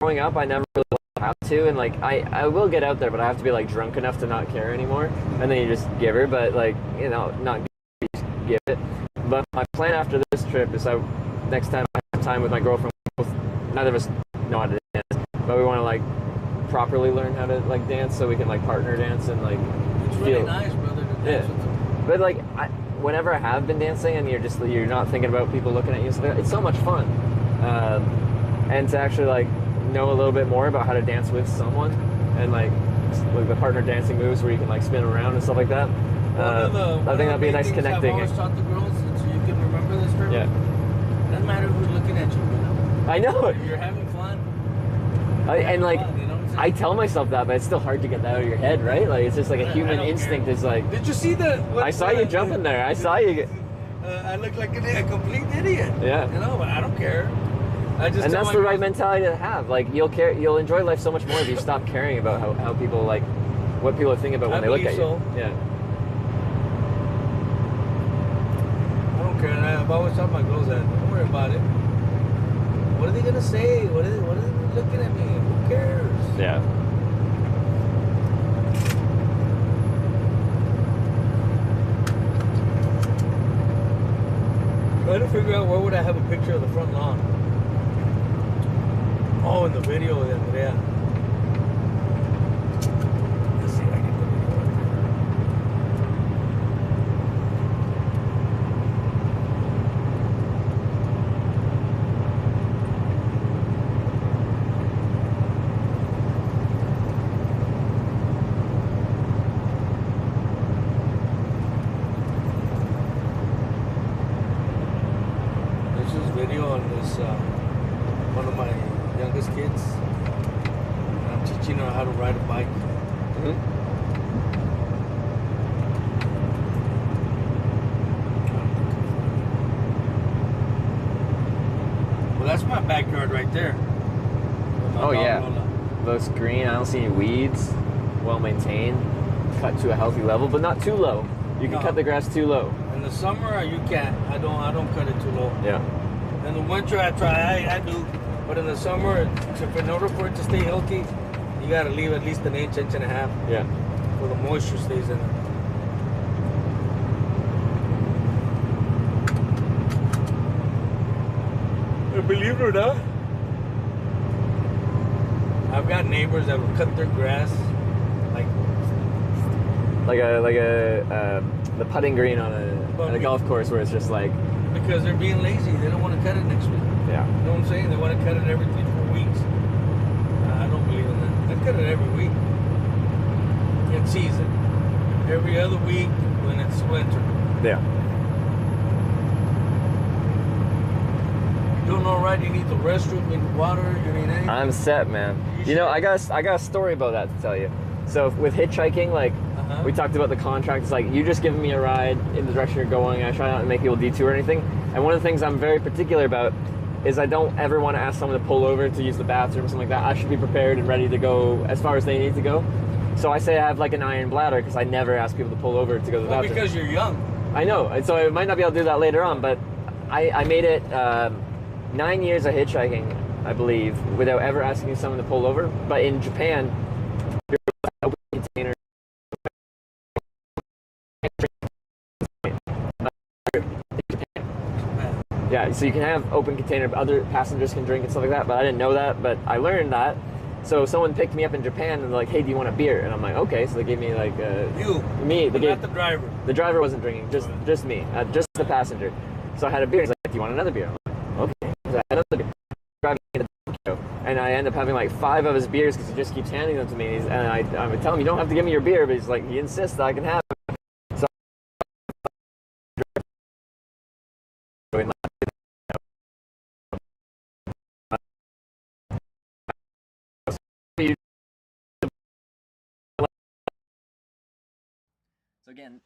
growing up, I never really learned how to, and like I will get out there, but I have to be like drunk enough to not care anymore, and then you just give her, but like not give it. But my plan after this trip is next time I have time with my girlfriend, neither of us know how to dance, but we want to like properly learn how to like dance so we can like partner dance and like It's really nice, brother, to dance with them. But like whenever I have been dancing and you're not thinking about people looking at you, it's so much fun. And to actually like know a little bit more about how to dance with someone and like the partner dancing moves where you can like spin around and stuff like that. I think that'd be a nice connecting. I've always taught the girls, so you can remember this, Trevor. Yeah. Doesn't matter who's looking at you. I know. If you're having fun. I tell myself that, but it's still hard to get that out of your head, right? Like it's just like a human instinct is like. Did you see the? I saw you jumping there. I saw you. I look like a complete idiot. Yeah. You know, but I don't care. And that's the right mentality to have. Like you'll enjoy life so much more if you stop caring about how people like what people think about when they look at you. Yeah. I don't care. I've always told my girls that. Don't worry about it. What are they gonna say? What are they looking at me? Who cares? Yeah. Trying to figure out where would I have a picture of the front lawn. Oh, in the video de Andrea. Let's see if I can put it right There's this video on this, one of my youngest kids. And I'm teaching her how to ride a bike. Well, that's my backyard right there. Oh yeah. Looks green. I don't see any weeds. Well maintained. Cut to a healthy level, but not too low. You can cut the grass too low. In the summer, you can't. I don't cut it too low. Yeah. In the winter, I try. I do. But in the summer, in order for it to stay healthy, you gotta leave at least an inch and a half. Yeah. So the moisture stays in it. And believe it or not, I've got neighbors that will cut their grass the putting green on a golf course where it's just like because they're being lazy. They don't want to cut it next week. Yeah. You know what I'm saying? They want to cut it every 3-4 weeks. I don't believe in that. I cut it every week. In season. Every other week when it's winter. Yeah. You're doing all right. You need the restroom, you need water, you need anything. I'm set, man. You know, I got a story about that to tell you. So with hitchhiking, like we talked about the contract. It's like you just giving me a ride in the direction you're going. I try not to make people detour or anything. And one of the things I'm very particular about is I don't ever want to ask someone to pull over to use the bathroom or something like that. I should be prepared and ready to go as far as they need to go. So I say I have like an iron bladder because I never ask people to pull over to go to the bathroom. Because you're young. I know. And so I might not be able to do that later on, but I made it 9 years of hitchhiking, I believe, without ever asking someone to pull over. But in Japan, you're open container. Yeah, so you can have open container, other passengers can drink and stuff like that, but I didn't know that, but I learned that. So someone picked me up in Japan and they're like, hey, do you want a beer? And I'm like, okay. So they gave me like me. They gave not the driver. The driver wasn't drinking, just me, just the passenger. So I had a beer. He's like, do you want another beer? I'm like, okay. So I had another beer. Driving into Tokyo, and I end up having like 5 of his beers because he just keeps handing them to me. And I would tell him, you don't have to give me your beer, but he's like, he insists that I can have it. So So again,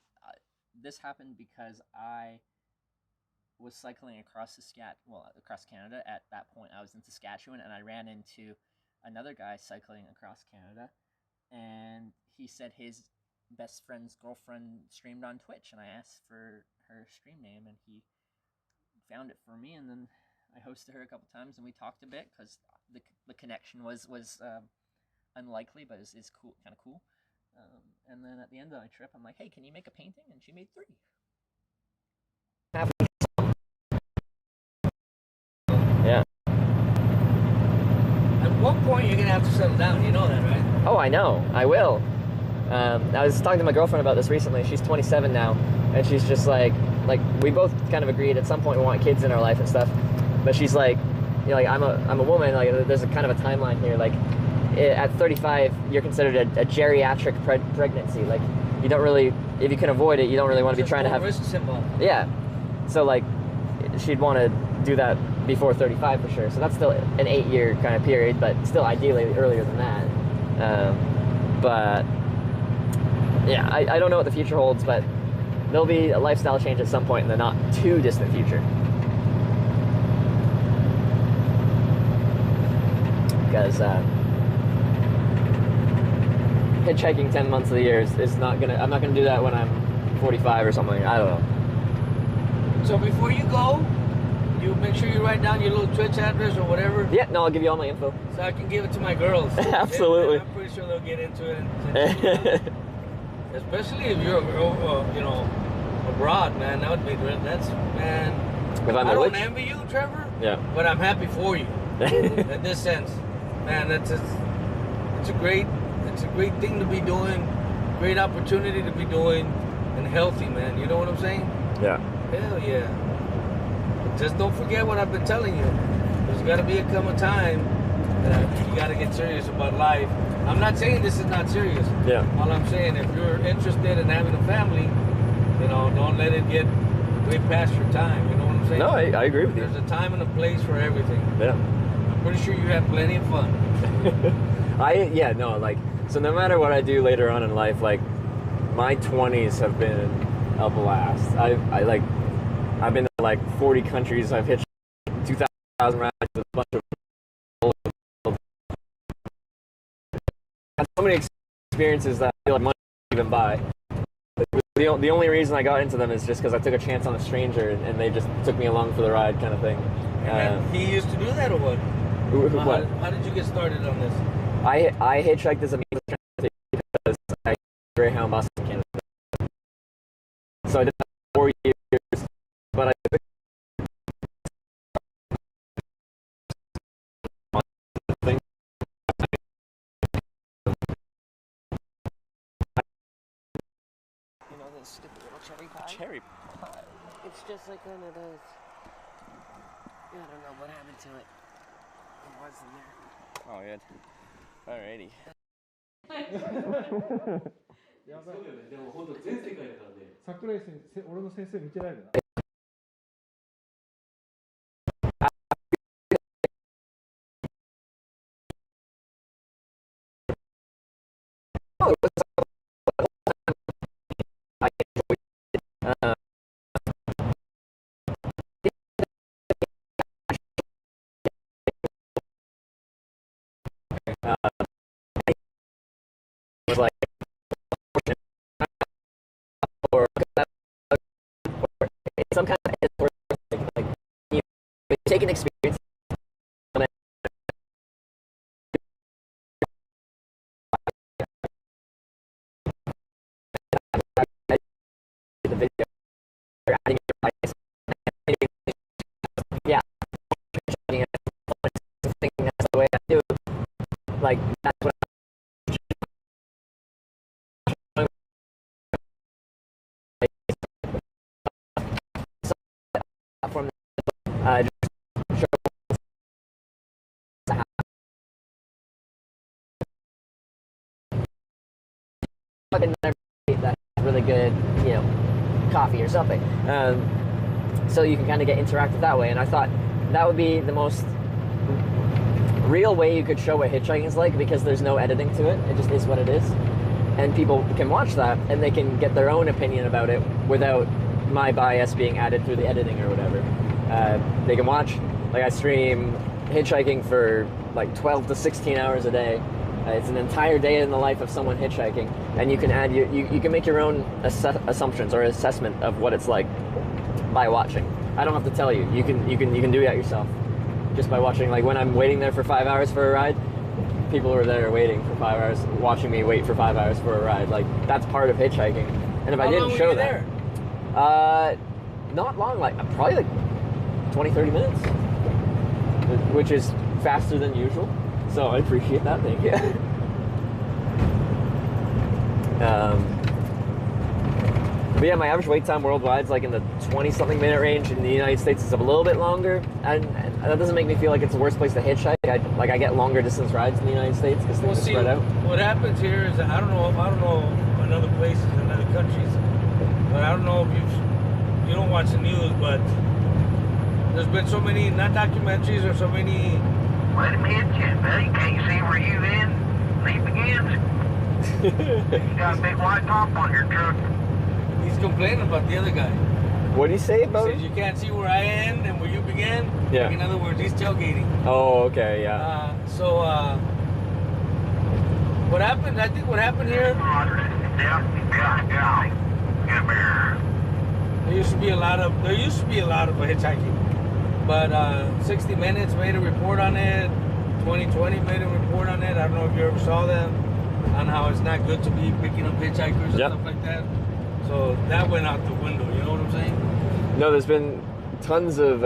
this happened because I was cycling across across Canada. At that point, I was in Saskatchewan, and I ran into another guy cycling across Canada, and he said his best friend's girlfriend streamed on Twitch, and I asked for her stream name, and he found it for me, and then I hosted her a couple times, and we talked a bit because the connection was unlikely, but is cool, kind of cool. And then at the end of my trip, I'm like, hey, can you make a painting? And she made 3. Yeah. At one point, you're gonna have to settle down. You know that, right? Oh, I know. I will. I was talking to my girlfriend about this recently. She's 27 now, and she's just like we both kind of agreed at some point we want kids in our life and stuff. But she's like, you know, like I'm a woman. Like there's a kind of a timeline here. Like at 35, you're considered a geriatric pregnancy. Like you don't really, if you can avoid it, you don't really want to be trying to have risks involved. Yeah. So like she'd want to do that before 35 for sure. So that's still an 8-year kind of period, but still ideally earlier than that. But yeah, I don't know what the future holds, but there'll be a lifestyle change at some point in the not too distant future. Because hitchhiking 10 months of the year is not gonna, I'm not gonna do that when I'm 45 or something. I don't know. So before you go, you make sure you write down your little Twitch address or whatever. Yeah, no, I'll give you all my info. So I can give it to my girls. Absolutely. I'm pretty sure they'll get into it. Especially if you're a girl, you know, abroad, man. That would be great. That's, man. If I'm I don't envy you, Trevor. Yeah. But I'm happy for you. In this sense, man. It's a great thing to be doing. Great opportunity to be doing, and healthy, man. You know what I'm saying? Yeah. Hell yeah. Just don't forget what I've been telling you. There's got to be a time that you got to get serious about life. I'm not saying this is not serious. Yeah. All I'm saying, if you're interested in having a family, you know, don't let it get way past your time. You know what I'm saying? No, I agree with you. There's a time and a place for everything. Yeah. I'm pretty sure you have plenty of fun. So no matter what I do later on in life, like my 20s have been a blast. I've been to like 40 countries. I've hitched 2,000 rides with a bunch of so many experiences that I feel like money can't even buy. The only reason I got into them is just because I took a chance on a stranger and they just took me along for the ride, kind of thing. He used to do that, or what? What? How did you get started on this? I hitchhiked as a means of transportation because I Greyhound bus in Canada. So I did that for 4 years, but I took thing. You know this stupid little cherry pie? Cherry pie? It's just like one of those. I don't know what happened to it. It wasn't there. Oh, good. Alrighty. やばいよね。でも本当全世界だからね。桜井先生、俺の先生見てないかな。Was like or some kind of like you take an experience the video adding your bias. Yeah, that's the way I do. Like that's what that really good, you know, coffee or something. So you can kind of get interactive that way. And I thought that would be the most real way you could show what hitchhiking is like, because there's no editing to it. It just is what it is. And people can watch that and they can get their own opinion about it without my bias being added through the editing or whatever. They can watch, like I stream hitchhiking for like 12 to 16 hours a day. It's an entire day in the life of someone hitchhiking, and you can add you can make your own assumptions or assessment of what it's like by watching. I don't have to tell you. You can do that yourself. just by watching, like when I'm waiting there for 5 hours for a ride, people are there waiting for 5 hours, watching me wait for 5 hours for a ride. Like that's part of hitchhiking. And if I didn't show that, not long, like probably like 20, 30 minutes, which is faster than usual. So I appreciate that. Thank you. But yeah, my average wait time worldwide is like in the 20-something minute range. In the United States, it's a little bit longer, and that doesn't make me feel like it's the worst place to hitchhike. I get longer distance rides in the United States because things are spread out. What happens here is that I don't know in other places and other countries, but I don't know if you don't watch the news, but there's been so many not documentaries or so many. Let him hit you, buddy. Can't you see where you end? He begins. You got a big white top on your truck. He's complaining about the other guy. What do you say about He says you can't see where I end and where you begin. Yeah. Like in other words, he's tailgating. Oh, okay, yeah. What happened? I think what happened here. There used to be a lot of hitchhiking, but 60 Minutes made a report on it. 2020 made a report on it. I don't know if you ever saw them on how it's not good to be picking up hitchhikers and stuff like that. So that went out the window. You know what I'm saying? No, there's been tons of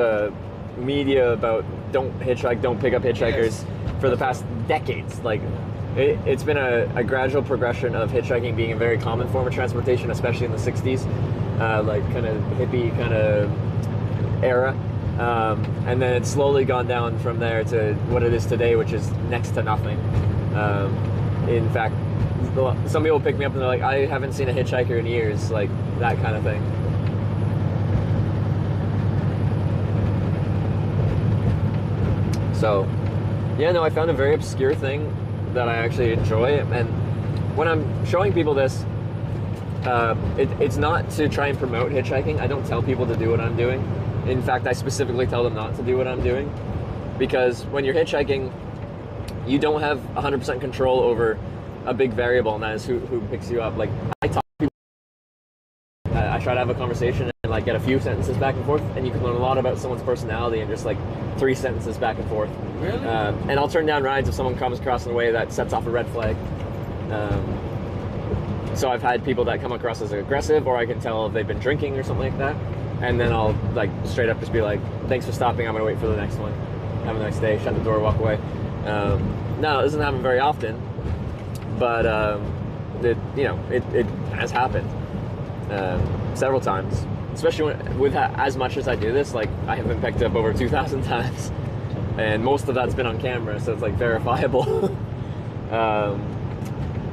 media about don't hitchhike, don't pick up hitchhikers for the past decades. Like, it's been a gradual progression of hitchhiking being a very common form of transportation, especially in the 60s, like kind of hippie kind of era. And then it's slowly gone down from there to what it is today, which is next to nothing. In fact, some people pick me up and they're like, I haven't seen a hitchhiker in years, like that kind of thing. So, yeah, no, I found a very obscure thing that I actually enjoy, and when I'm showing people this, it's not to try and promote hitchhiking. I don't tell people to do what I'm doing. In fact, I specifically tell them not to do what I'm doing, because when you're hitchhiking, you don't have 100% control over a big variable, and that is who picks you up. Like, I talk to people, I try to have a conversation and like get a few sentences back and forth, and you can learn a lot about someone's personality in just like 3 sentences back and forth. Really? And I'll turn down rides if someone comes across in a way that sets off a red flag. So I've had people that come across as aggressive, or I can tell if they've been drinking or something like that, and then I'll like straight up just be like, thanks for stopping, I'm gonna wait for the next one. Have a nice day, shut the door, walk away. No, it doesn't happen very often, but it has happened several times, especially with as much as I do this. Like, I have been picked up over 2,000 times, and most of that's been on camera, so it's like verifiable.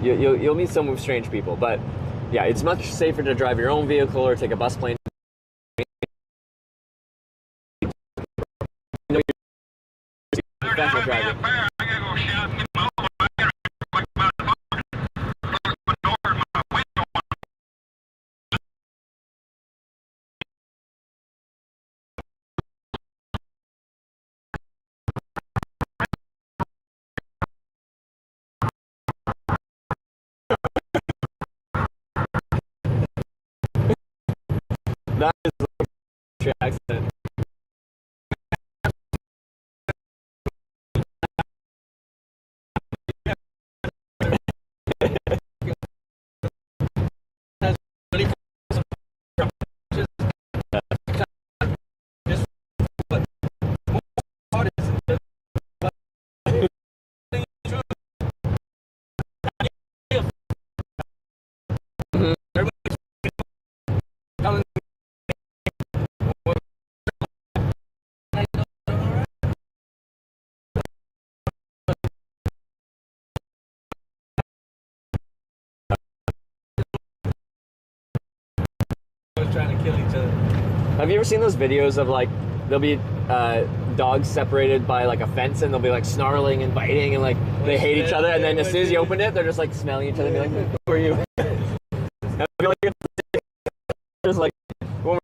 You'll meet some strange people, but yeah, it's much safer to drive your own vehicle or take a bus, plane. Professional driver. That is a accident. Trying to kill each other. Have you ever seen those videos of like there'll be dogs separated by like a fence, and they'll be like snarling and biting, and like they hate each other, and then as soon as you open it, they're just like smelling each other and be like, who are you? Just like one more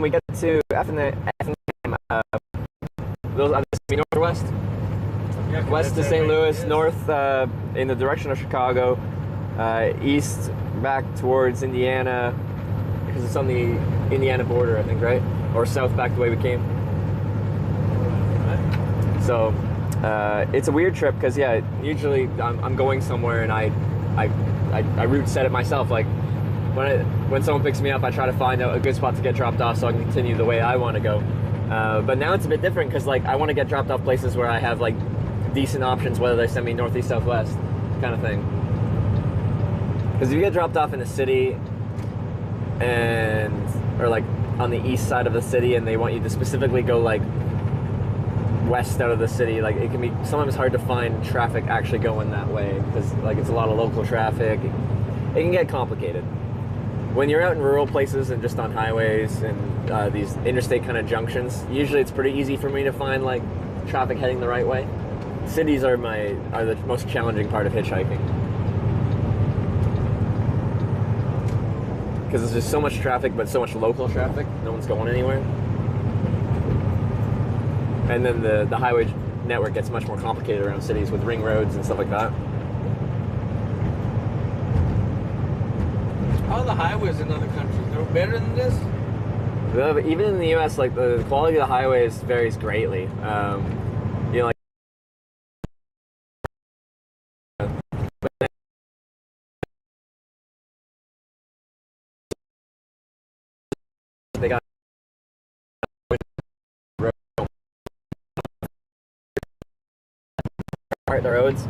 we get to Effingham, those are northwest, Yeah, west to that's St. right. Louis, Yes. north in the direction of Chicago, east back towards Indiana, because it's on the Indiana border, I think, right? Or south back the way we came. So it's a weird trip because yeah, usually I'm going somewhere and I route set it myself. Like when someone picks me up, I try to find a good spot to get dropped off so I can continue the way I want to go. But now it's a bit different because like I want to get dropped off places where I have like decent options, whether they send me northeast, southwest kind of thing. Because if you get dropped off in a city or like on the east side of the city and they want you to specifically go like west out of the city, like it can be sometimes hard to find traffic actually going that way because like it's a lot of local traffic. It can get complicated. When you're out in rural places and just on highways and these interstate kind of junctions, usually it's pretty easy for me to find like traffic heading the right way. Cities are the most challenging part of hitchhiking because there's just so much traffic, but so much local traffic. No one's going anywhere. And then the highway network gets much more complicated around cities with ring roads and stuff like that. How are the highways in other countries? They're better than this? Even in the U.S., like the quality of the highways varies greatly. You know, like they got the roads.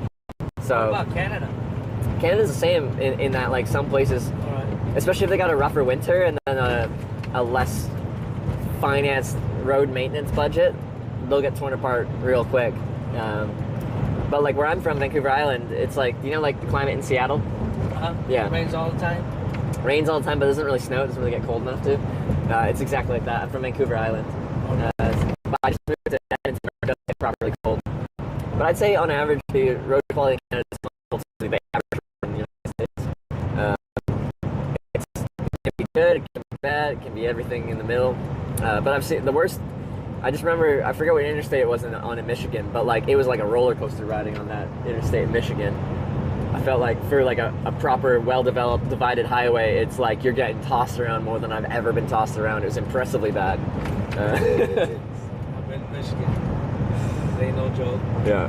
So What about Canada? Canada's the same in that like some places, especially if they got a rougher winter and then a less financed road maintenance budget, they'll get torn apart real quick. But like where I'm from, Vancouver Island, it's like, you know, like the climate in Seattle? Yeah. It rains all the time? Rains all the time, but it doesn't really snow. It doesn't really get cold enough to. It's exactly like that. I'm from Vancouver Island. But I just moved to Edmonton where it doesn't get properly cold. But I'd say on average, the road quality in Canada is relatively average from the United States. It can be good, it can be bad, it can be everything in the middle. But I've seen the worst. I just remember, I forget what interstate it was on in Michigan, but like it was like a roller coaster riding on that interstate in Michigan. I felt like for like a proper, well-developed, divided highway, it's like you're getting tossed around more than I've ever been tossed around. It was impressively bad. I've been to Michigan. They ain't no joke. Yeah.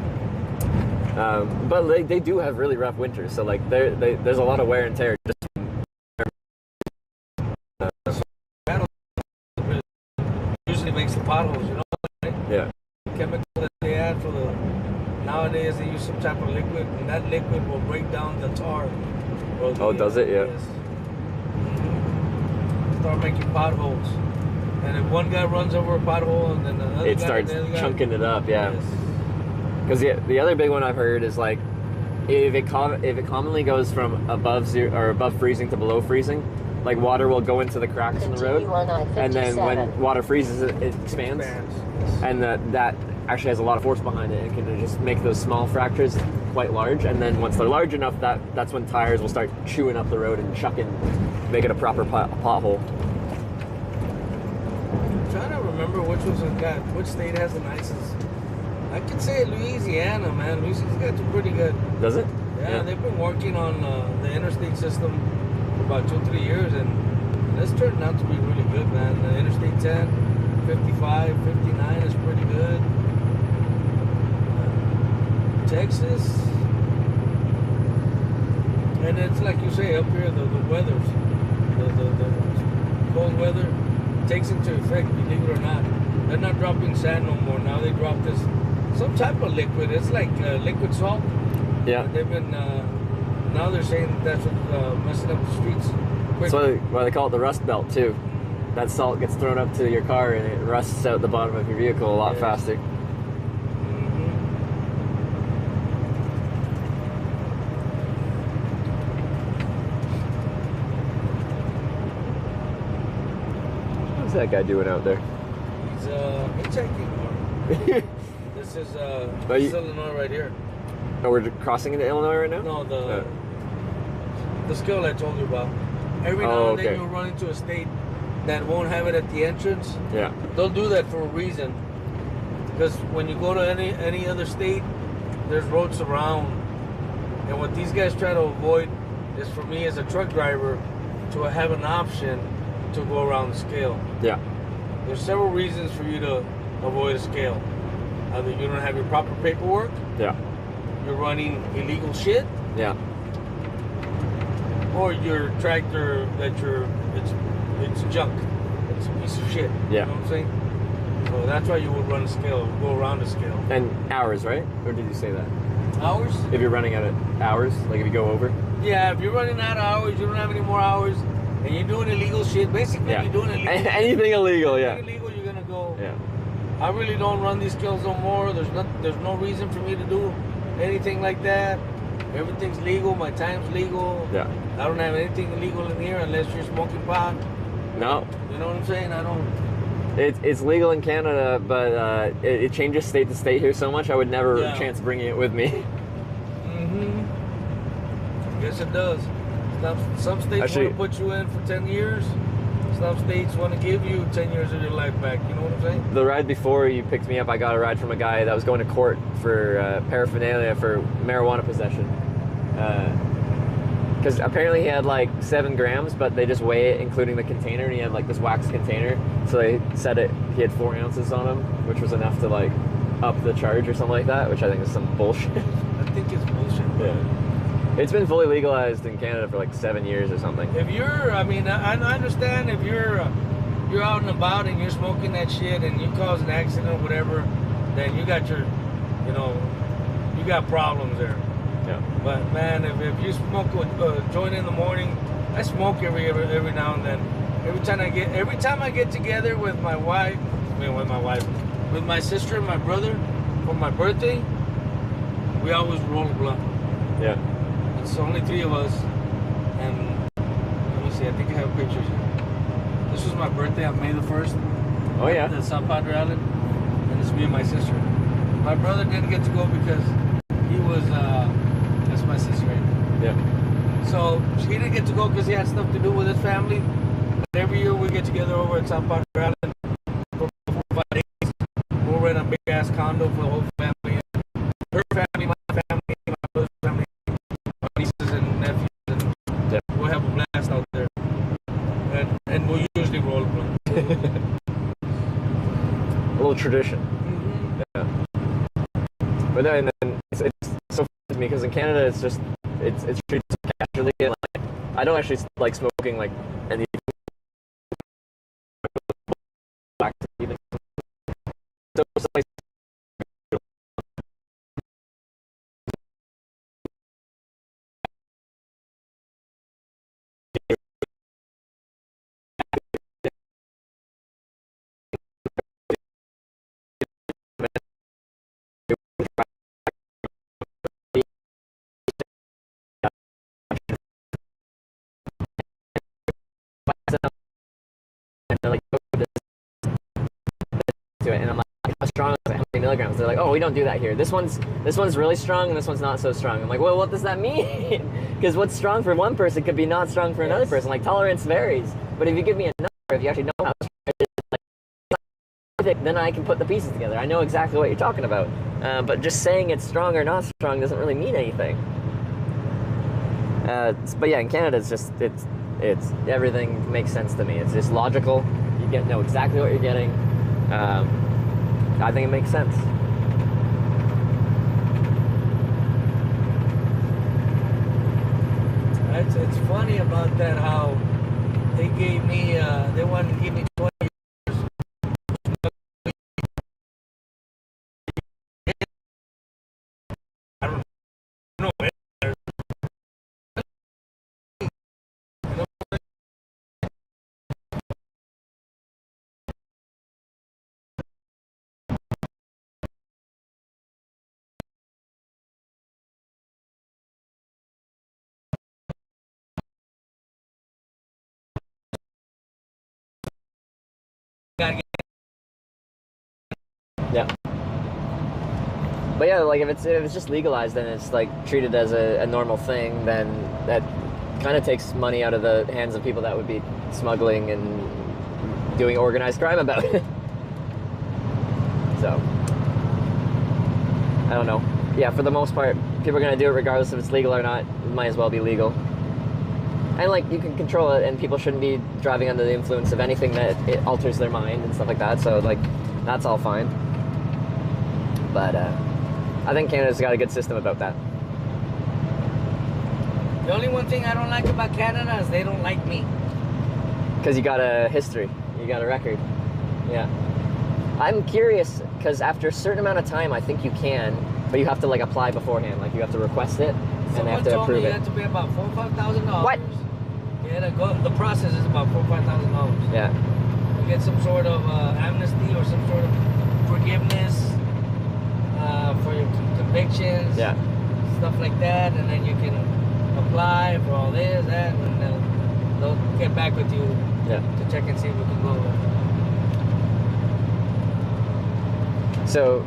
But they do have really rough winters, so like there's a lot of wear and tear. Usually makes the potholes, you know? Right? Yeah. Chemical that they add for the... Nowadays they use some type of liquid, and that liquid will break down the tar. Oh, does it? Yeah. Yes. Start making potholes. And if one guy runs over a pothole and then another It guy, starts the other guy, chunking it up, yeah. Because the other big one I've heard is like, if it commonly goes from above zero or above freezing to below freezing, like water will go into the cracks in the road, and then when water freezes, it expands, and that actually has a lot of force behind it and can just make those small fractures quite large. And then once they're large enough, that's when tires will start chewing up the road and make it a proper pothole. I'm trying to remember which state has the nicest. I could say Louisiana, man. Louisiana's got some pretty good. Does it? Yeah, they've been working on the interstate system for about 2-3 years, and this turned out to be really good, man. The Interstate 10, 55, 59 is pretty good. Texas, and it's like you say up here, the weather's the cold weather takes into effect, believe it or not. They're not dropping sand no more. Now they drop some type of liquid. It's like liquid salt. Yeah. They've been now they're saying that's what's messing up the streets. That's why they call it the rust belt too. That salt gets thrown up to your car and it rusts out the bottom of your vehicle a lot faster. What's that guy doing out there? He's hitchhiking. This is Illinois right here. Oh, we're crossing into Illinois right now? No, the skill I told you about. Every now and then you'll run into a state that won't have it at the entrance. Yeah. They'll do that for a reason. Because when you go to any other state, there's roads around. And what these guys try to avoid is for me as a truck driver to have an option to go around the scale. Yeah. There's several reasons for you to avoid a scale. Either you don't have your proper paperwork. Yeah. You're running illegal shit. Yeah. Or your tractor it's junk. It's a piece of shit. Yeah. You know what I'm saying? So that's why you would run a scale, go around a scale. And hours, right? Or did you say that? Hours? If you're running out of hours, like if you go over? Yeah, if you're running out of hours, you don't have any more hours, and you're doing illegal shit, basically you're doing illegal shit. Anything illegal, yeah. Anything illegal, you're gonna go. Yeah. I really don't run these scales no more. There's no reason for me to do anything like that. Everything's legal, my time's legal. Yeah. I don't have anything illegal in here unless you're smoking pot. No. You know what I'm saying? I don't. It's legal in Canada, but it changes state to state here so much. I would never chance bringing it with me. Yes, it does. Some states want to put you in for 10 years. Some states want to give you 10 years of your life back. You know what I'm saying? The ride before you picked me up, I got a ride from a guy that was going to court for paraphernalia for marijuana possession. Because apparently he had like 7 grams, but they just weigh it, including the container, and he had like this wax container. So they said he had 4 ounces on him, which was enough to like up the charge or something like that, which I think is some bullshit. I think it's bullshit, bro. Yeah. It's been fully legalized in Canada for like 7 years or something. If you're, I mean, I understand if you're out and about and you're smoking that shit and you cause an accident or whatever, then you got your, you got problems there. Yeah. But man, if you smoke a joint in the morning, I smoke every now and then. Every time I get together with my wife, with my sister and my brother for my birthday, we always roll a blunt. Yeah. It's only 3 of us, and let me see, I think I have pictures here. This was my birthday on May the 1st. Oh yeah. At San Padre Island, and it's me and my sister. My brother didn't get to go because he was, that's my sister right? Yeah. So he didn't get to go because he had stuff to do with his family. But every year we get together over at San Padre Island for 4 or 5 days. We'll rent a big ass condo for the whole family. Her family, my family, my brother's family, my nieces and nephews, and we'll have a blast out there. And we'll usually roll a blunt. A little tradition. Mm-hmm. Yeah. But then it's so funny to me because in Canada it's treated so casually, and like I don't actually like smoking like any. So it's like and I'm like, how strong is it? How many milligrams? They're like, oh, we don't do that here. This one's really strong, and this one's not so strong. I'm like, well, what does that mean? Because what's strong for one person could be not strong for another person. Like, tolerance varies. But if you give me a number, if you actually know how strong it is, like, then I can put the pieces together. I know exactly what you're talking about. But just saying it's strong or not strong doesn't really mean anything. But yeah, in Canada, it's everything makes sense to me. It's just logical. You know exactly what you're getting. I think it makes sense. It's funny about that how they gave me they wanted to give me 20 years. I don't know. Yeah. But yeah, like if it's just legalized and it's like treated as a normal thing, then that kind of takes money out of the hands of people that would be smuggling and doing organized crime about it. So, I don't know. Yeah, for the most part, people are going to do it regardless if it's legal or not. It might as well be legal. And like, you can control it, and people shouldn't be driving under the influence of anything that it alters their mind and stuff like that. So like, that's all fine. But I think Canada's got a good system about that. The only one thing I don't like about Canada is they don't like me. Because you got a history, you got a record. Yeah. I'm curious, because after a certain amount of time, I think you can, but you have to like apply beforehand. Like you have to request it, and they have to approve it. Someone told me it had to be about $4,000 or $5,000. What? Yeah, the process is about $4,000 or $5,000. Yeah. You get some sort of amnesty or some sort of forgiveness for your convictions. Yeah. Stuff like that, and then you can apply for all this, that, and they'll get back with you to check and see if we can go. So,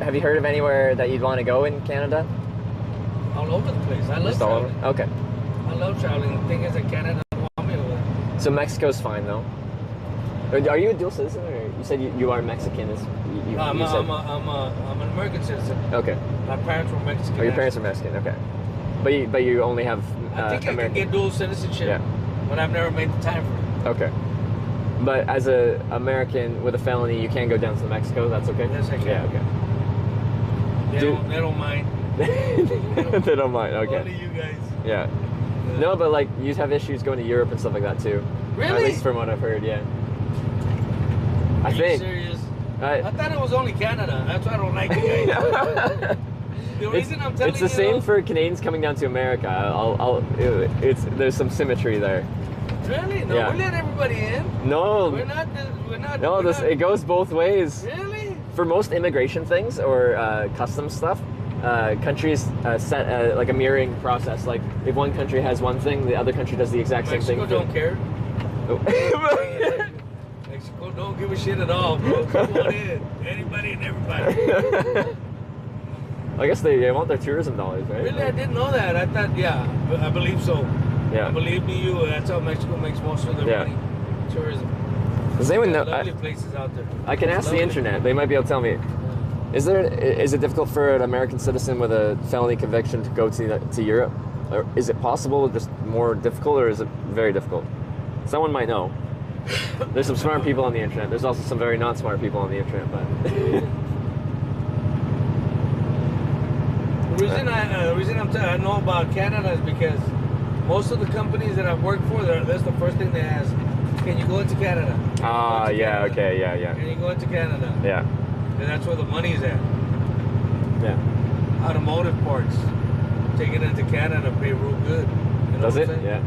have you heard of anywhere that you'd want to go in Canada? All over the place. I love Just all over? traveling. Okay. I love traveling. The thing is that Canada doesn't want me over. So Mexico's fine though. Are you a dual citizen, or you said you are Mexican? No, I'm an American citizen. Okay. My parents were Mexican. Oh, your parents are Mexican. Okay. But you only have I think American. I can get dual citizenship. Yeah. But I've never made the time for it. Okay. But as a American with a felony, you can go down to Mexico. That's okay. Yes, I can. Yeah. Okay. They don't mind. They don't mind. Okay. Only you guys. Yeah. No, but like you have issues going to Europe and stuff like that too. Really? At least from what I've heard, yeah. Are I you think. serious? I thought it was only Canada. That's why I don't like you guys. The reason I'm telling it's the same for Canadians coming down to America. There's some symmetry there. Really? No, Yeah. we let everybody in. No. We're not. No, it goes both ways. Really? For most immigration things or customs stuff, countries set like a mirroring process. Like if one country has one thing, the other country does the exact same thing. Mexico don't care. Mexico don't give a shit at all, bro. Come on in. Anybody and everybody. I guess they want their tourism dollars, right? Really? I didn't know that. I thought, I believe so. Yeah. Believe me, that's how Mexico makes most of their money. Tourism. Does anyone know? Lovely places out there. I can ask the internet. They might be able to tell me. Is it difficult for an American citizen with a felony conviction to go to Europe? Or is it possible, just more difficult, or is it very difficult? Someone might know. There's some smart people on the internet. There's also some very not smart people on the internet, but. The reason I know about Canada is because most of the companies that I've worked for, that's the first thing they ask. Can you go into Canada? Ah, yeah, Canada? okay, yeah. Can you go into Canada? Yeah. And that's where the money's at. Yeah. Automotive parts. Take it into Canada, pay real good. You know Does what it? I'm saying? Yeah.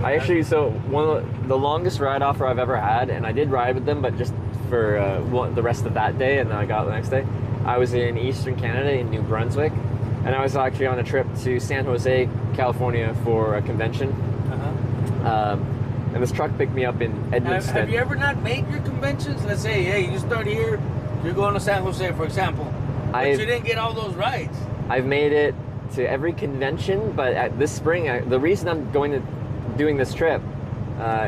I actually, so one of the longest ride offer I've ever had, and I did ride with them, but just for the rest of that day, and then I got it the next day. I was in Eastern Canada in New Brunswick, and I was actually on a trip to San Jose, California for a convention. And this truck picked me up in Edmonton. Have you ever not made your conventions? Let's say, hey, you start here, you're going to San Jose, for example, but you didn't get all those rides. I've made it to every convention, but this spring, the reason I'm doing this trip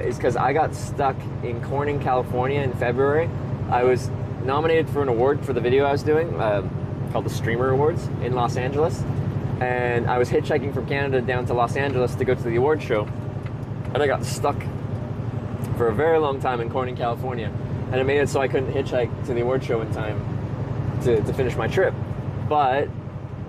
is because I got stuck in Corning, California in February. I was nominated for an award for the video I was doing called the Streamer Awards in Los Angeles, and I was hitchhiking from Canada down to Los Angeles to go to the award show, and I got stuck for a very long time in Corning, California, and it made it so I couldn't hitchhike to the award show in time to finish my trip. But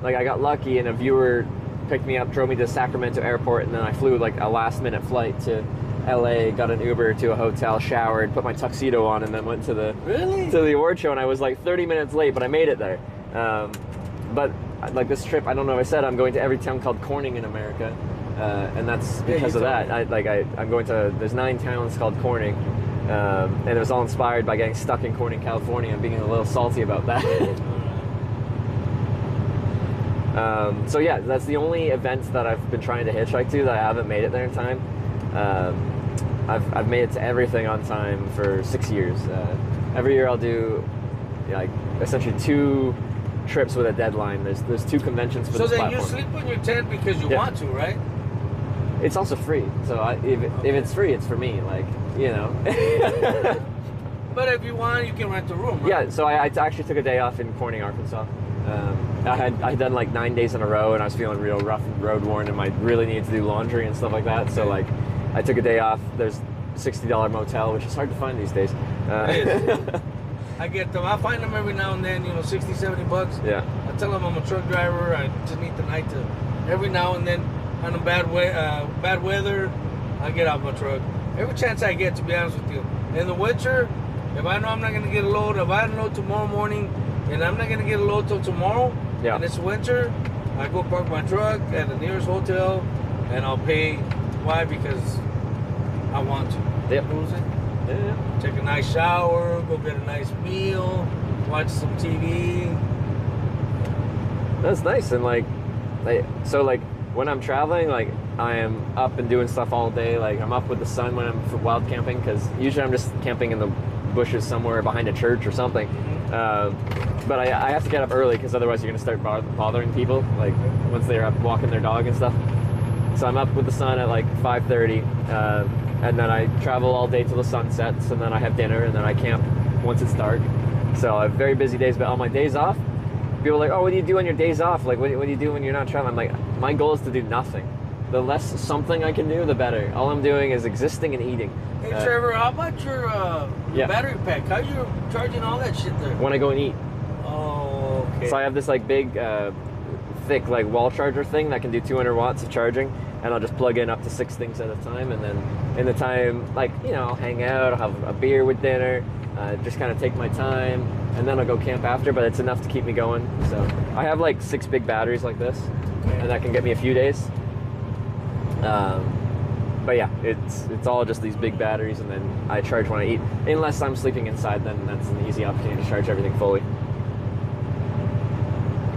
like I got lucky, and a viewer picked me up, drove me to Sacramento airport, and then I flew like a last minute flight to LA, got an Uber to a hotel, showered, put my tuxedo on, and then went to the award show. And I was like 30 minutes late, but I made it there. But like this trip, I don't know if I said, I'm going to every town called Corning in America, and that's because of that. I'm going to, there's 9 towns called Corning, and it was all inspired by getting stuck in Corning, California, and being a little salty about that. So yeah, that's the only event that I've been trying to hitchhike to that I haven't made it there in time. I've made it to everything on time for 6 years. Every year I'll do like essentially 2 trips with a deadline. There's 2 conventions for this platform. So then you sleep in your tent because you want to, right? it's also free. So if it's free, it's for me. Like, you know. But if you want, you can rent a room, right? Yeah, so I actually took a day off in Corning, Arkansas. I had done like 9 days in a row, and I was feeling real rough and road worn, and I really needed to do laundry and stuff like that. So like, I took a day off. There's $60 motel, which is hard to find these days. I get them. I find them every now and then, you know, 60, 70 bucks. Yeah. I tell them I'm a truck driver. I just need the night to, every now and then, on a bad weather, I get off my truck. Every chance I get, to be honest with you. In the winter, if I know I'm not going to get a load, if I unload tomorrow morning, and I'm not going to get a load till tomorrow, and it's winter, I go park my truck at the nearest hotel, and I'll pay. Why? Because I want to. Yep. You know what I'm saying? Yeah. Take a nice shower, go get a nice meal, watch some TV. That's nice. And like so like when I'm traveling, like I am up and doing stuff all day. Like I'm up with the sun when I'm for wild camping, because usually I'm just camping in the bushes somewhere behind a church or something. But I have to get up early, because otherwise you're going to start bothering people, like once they're up walking their dog and stuff. So I'm up with the sun at like 5:30, and then I travel all day till the sun sets, and then I have dinner, and then I camp once it's dark. So I have very busy days, but on my days off, people are like, oh, what do you do on your days off? Like, what do you do when you're not traveling? I'm like, my goal is to do nothing. The less something I can do, the better. All I'm doing is existing and eating. Hey, Trevor, how about your battery pack? How you charging all that shit there? When I go and eat. Oh, okay. So I have this like big, thick like wall charger thing that can do 200 watts of charging, and I'll just plug in up to 6 things at a time, and then in the time, like, you know, I'll hang out, I'll have a beer with dinner, just kind of take my time, and then I'll go camp after, but it's enough to keep me going. So I have like 6 big batteries like this, and that can get me a few days. But yeah, it's all just these big batteries, and then I charge when I eat. Unless I'm sleeping inside, then that's an easy opportunity to charge everything fully.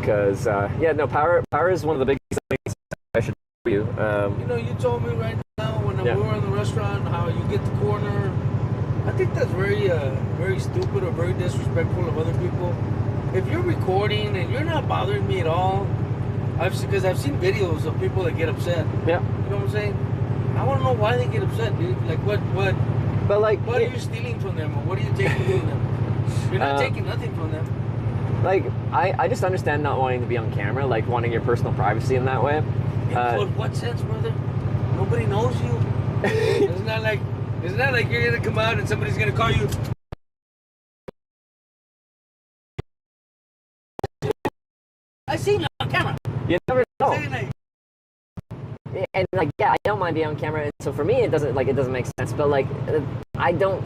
Because yeah, no, power is one of the biggest things I should tell you. You know, you told me right now when we were in the restaurant how you get the corner. I think that's very very stupid or very disrespectful of other people. If you're recording and you're not bothering me at all, because I've seen videos of people that get upset. Yeah. You know what I'm saying? I want to know why they get upset, dude. Like what? But like, what are you stealing from them, or what are you taking from them? You're not taking nothing from them. Like, I just understand not wanting to be on camera, like wanting your personal privacy in that way. In what sense, brother? Nobody knows you. It's not like you're gonna come out and somebody's gonna call you. I seen you on camera. You never know. And like, yeah, I don't mind being on camera. So for me, it doesn't make sense. But like, I don't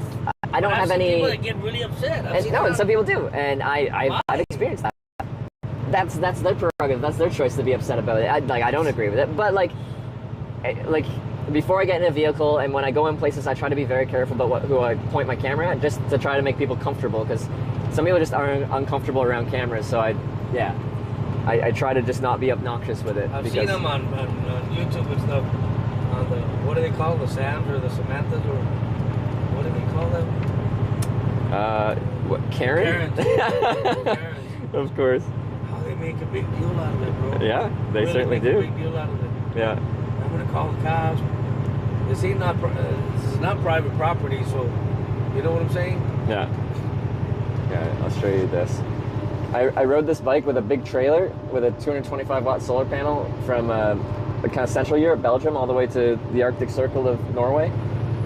have any. People that get really upset. And some people do, and I've experienced that. That's their prerogative. That's their choice to be upset about it. I don't agree with it. But like before I get in a vehicle and when I go in places, I try to be very careful about who I point my camera at, just to try to make people comfortable. Because some people just are uncomfortable around cameras. So I try to just not be obnoxious with it. I've seen them on YouTube and stuff. On the, what do they call the Sams or the Samanthas, or what do they call them? What, Karen? Karens. Of course. How they make a big deal out of it, bro. Yeah, they really certainly make do. A big deal out of it. Yeah. I'm gonna call the cops. This is not private property, so you know what I'm saying? Yeah. Yeah, I'll show you this. I rode this bike with a big trailer with a 225 watt solar panel from kind of Central Europe, Belgium, all the way to the Arctic Circle of Norway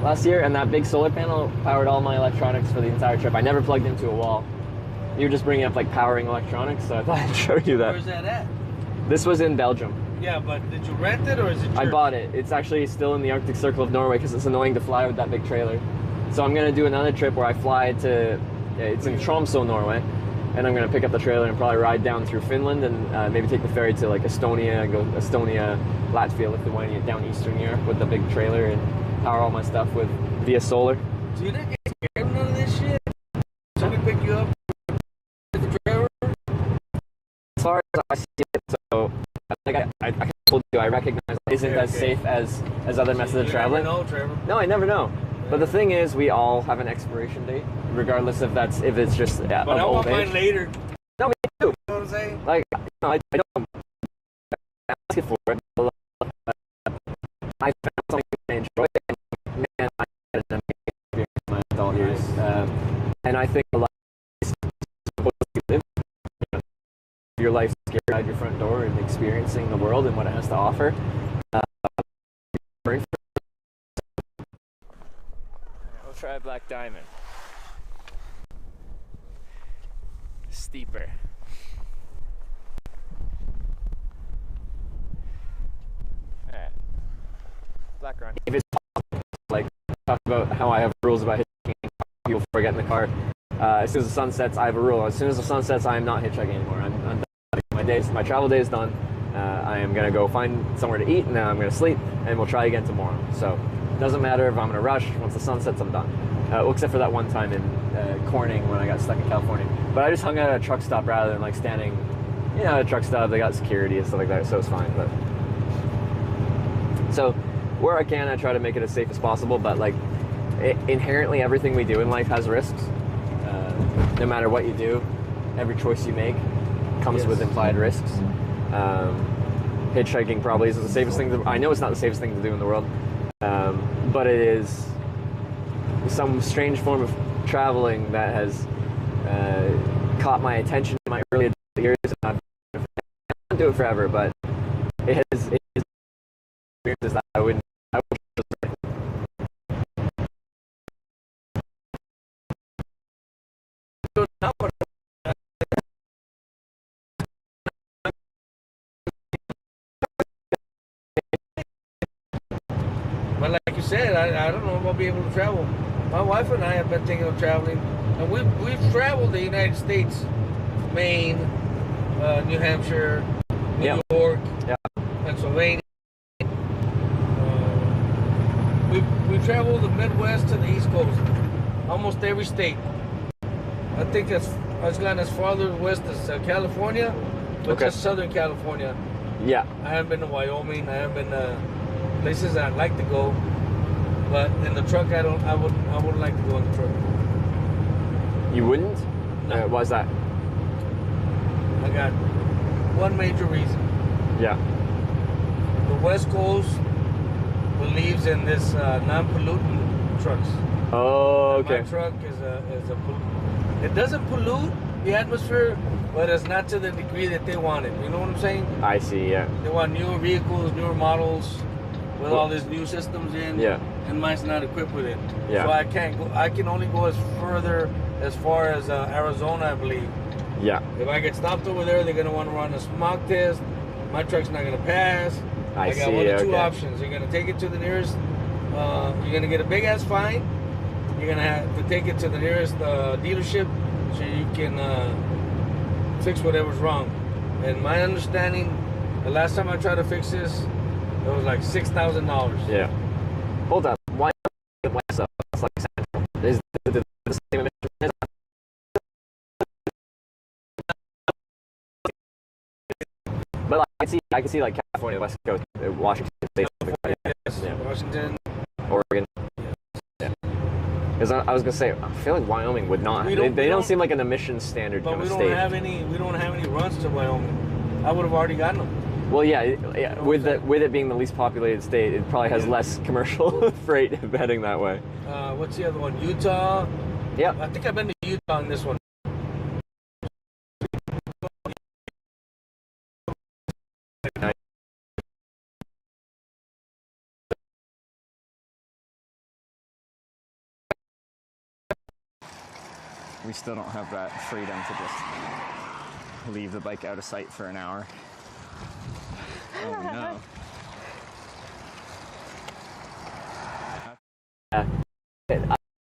last year, and that big solar panel powered all my electronics for the entire trip. I never plugged into a wall. You were just bringing up like powering electronics, so I thought I'd show you that. Where's that at? This was in Belgium. Yeah, but did you rent it or is it yours? I bought it. It's actually still in the Arctic Circle of Norway because it's annoying to fly with that big trailer. So I'm going to do another trip where I fly to, it's in Tromsø, Norway. And I'm going to pick up the trailer and probably ride down through Finland and maybe take the ferry to like Estonia and go Estonia, Latvia, Lithuania, down Eastern Europe with the big trailer and power all my stuff via solar. So you didn't get scared of none of this shit? Somebody pick you up with the trailer? As far as I see it, so like I told you, I recognize it isn't as safe as other methods of traveling. You never know, Trevor. No, I never know. But the thing is, we all have an expiration date, regardless if it's just of But I old want age. mine later. No, me too. You know what I'm saying? Like, no, I don't ask it for it. I found something I enjoy, and man, I had an amazing experience in my adult years. And I think a lot of supposed to live your life scared out your front door and experiencing the world and what it has to offer. We'll try Black Diamond. Steeper. Alright. Black run. If it's possible, like, talk about how I have rules about hitchhiking, people before I get in the car. As soon as the sun sets, I have a rule. As soon as the sun sets, I am not hitchhiking anymore. I'm done. My travel day is done. I am going to go find somewhere to eat, and then I'm going to sleep, and we'll try again tomorrow. So it doesn't matter if I'm going to rush. Once the sun sets, I'm done. Well, except for that one time in Corning when I got stuck in California. But I just hung out at a truck stop rather than like standing, you know, at a truck stop. They got security and stuff like that, so it's fine. But so where I can, I try to make it as safe as possible. But like inherently, everything we do in life has risks. No matter what you do, every choice you make comes with implied risks. Hitchhiking probably isn't the safest thing. I know it's not the safest thing to do in the world, but it is some strange form of traveling that has caught my attention in my early years. And I don't do it forever, but it has experiences that I would. But like you said, I don't know if I'll be able to travel. My wife and I have been thinking of traveling, and we've traveled the United States, Maine, New Hampshire, New York, Pennsylvania. We've traveled the Midwest to the East Coast, almost every state. I think I've gone as farther west as California, but just Southern California. Yeah. I haven't been to Wyoming. I haven't been places that I'd like to go, but in the truck, I wouldn't like to go in the truck. You wouldn't? No. Why's that? I got one major reason. Yeah. The West Coast believes in this non-pollutant trucks. Oh, okay. My truck is a pollutant. It doesn't pollute the atmosphere, but it's not to the degree that they want it. You know what I'm saying? I see. Yeah. They want newer vehicles, newer models, with all these new systems in. Yeah. And mine's not equipped with it. Yeah. So I can't go. I can only go as far as Arizona, I believe. Yeah. If I get stopped over there, they're gonna want to run a smog test. My truck's not gonna pass. I got one or two options. You're gonna take it to the nearest. You're gonna get a big ass fine. You're gonna have to take it to the nearest dealership so you can fix whatever's wrong. And my understanding, the last time I tried to fix this, it was like $6,000. Yeah. Hold up. Why West? It's like Central. Is the same emission? But like, I can see like California, West Coast, Washington State. Yes, Washington, Oregon. Yeah. Because I was gonna say, I feel like Wyoming would not. They don't seem like an emissions standard kind of state. But we don't have any runs to Wyoming. I would have already gotten them. Well, yeah. With it being the least populated state, it probably has less commercial freight heading that way. What's the other one? Utah. Yeah. I think I've been to Utah on this one. We still don't have that freedom to just leave the bike out of sight for an hour. Oh no.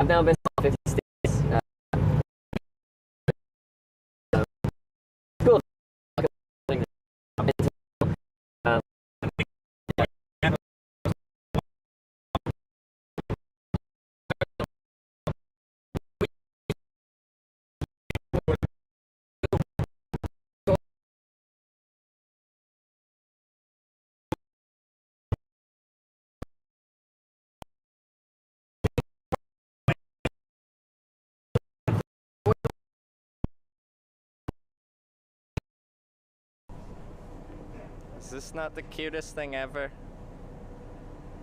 I've now been to 50 states. Cool. Is this not the cutest thing ever?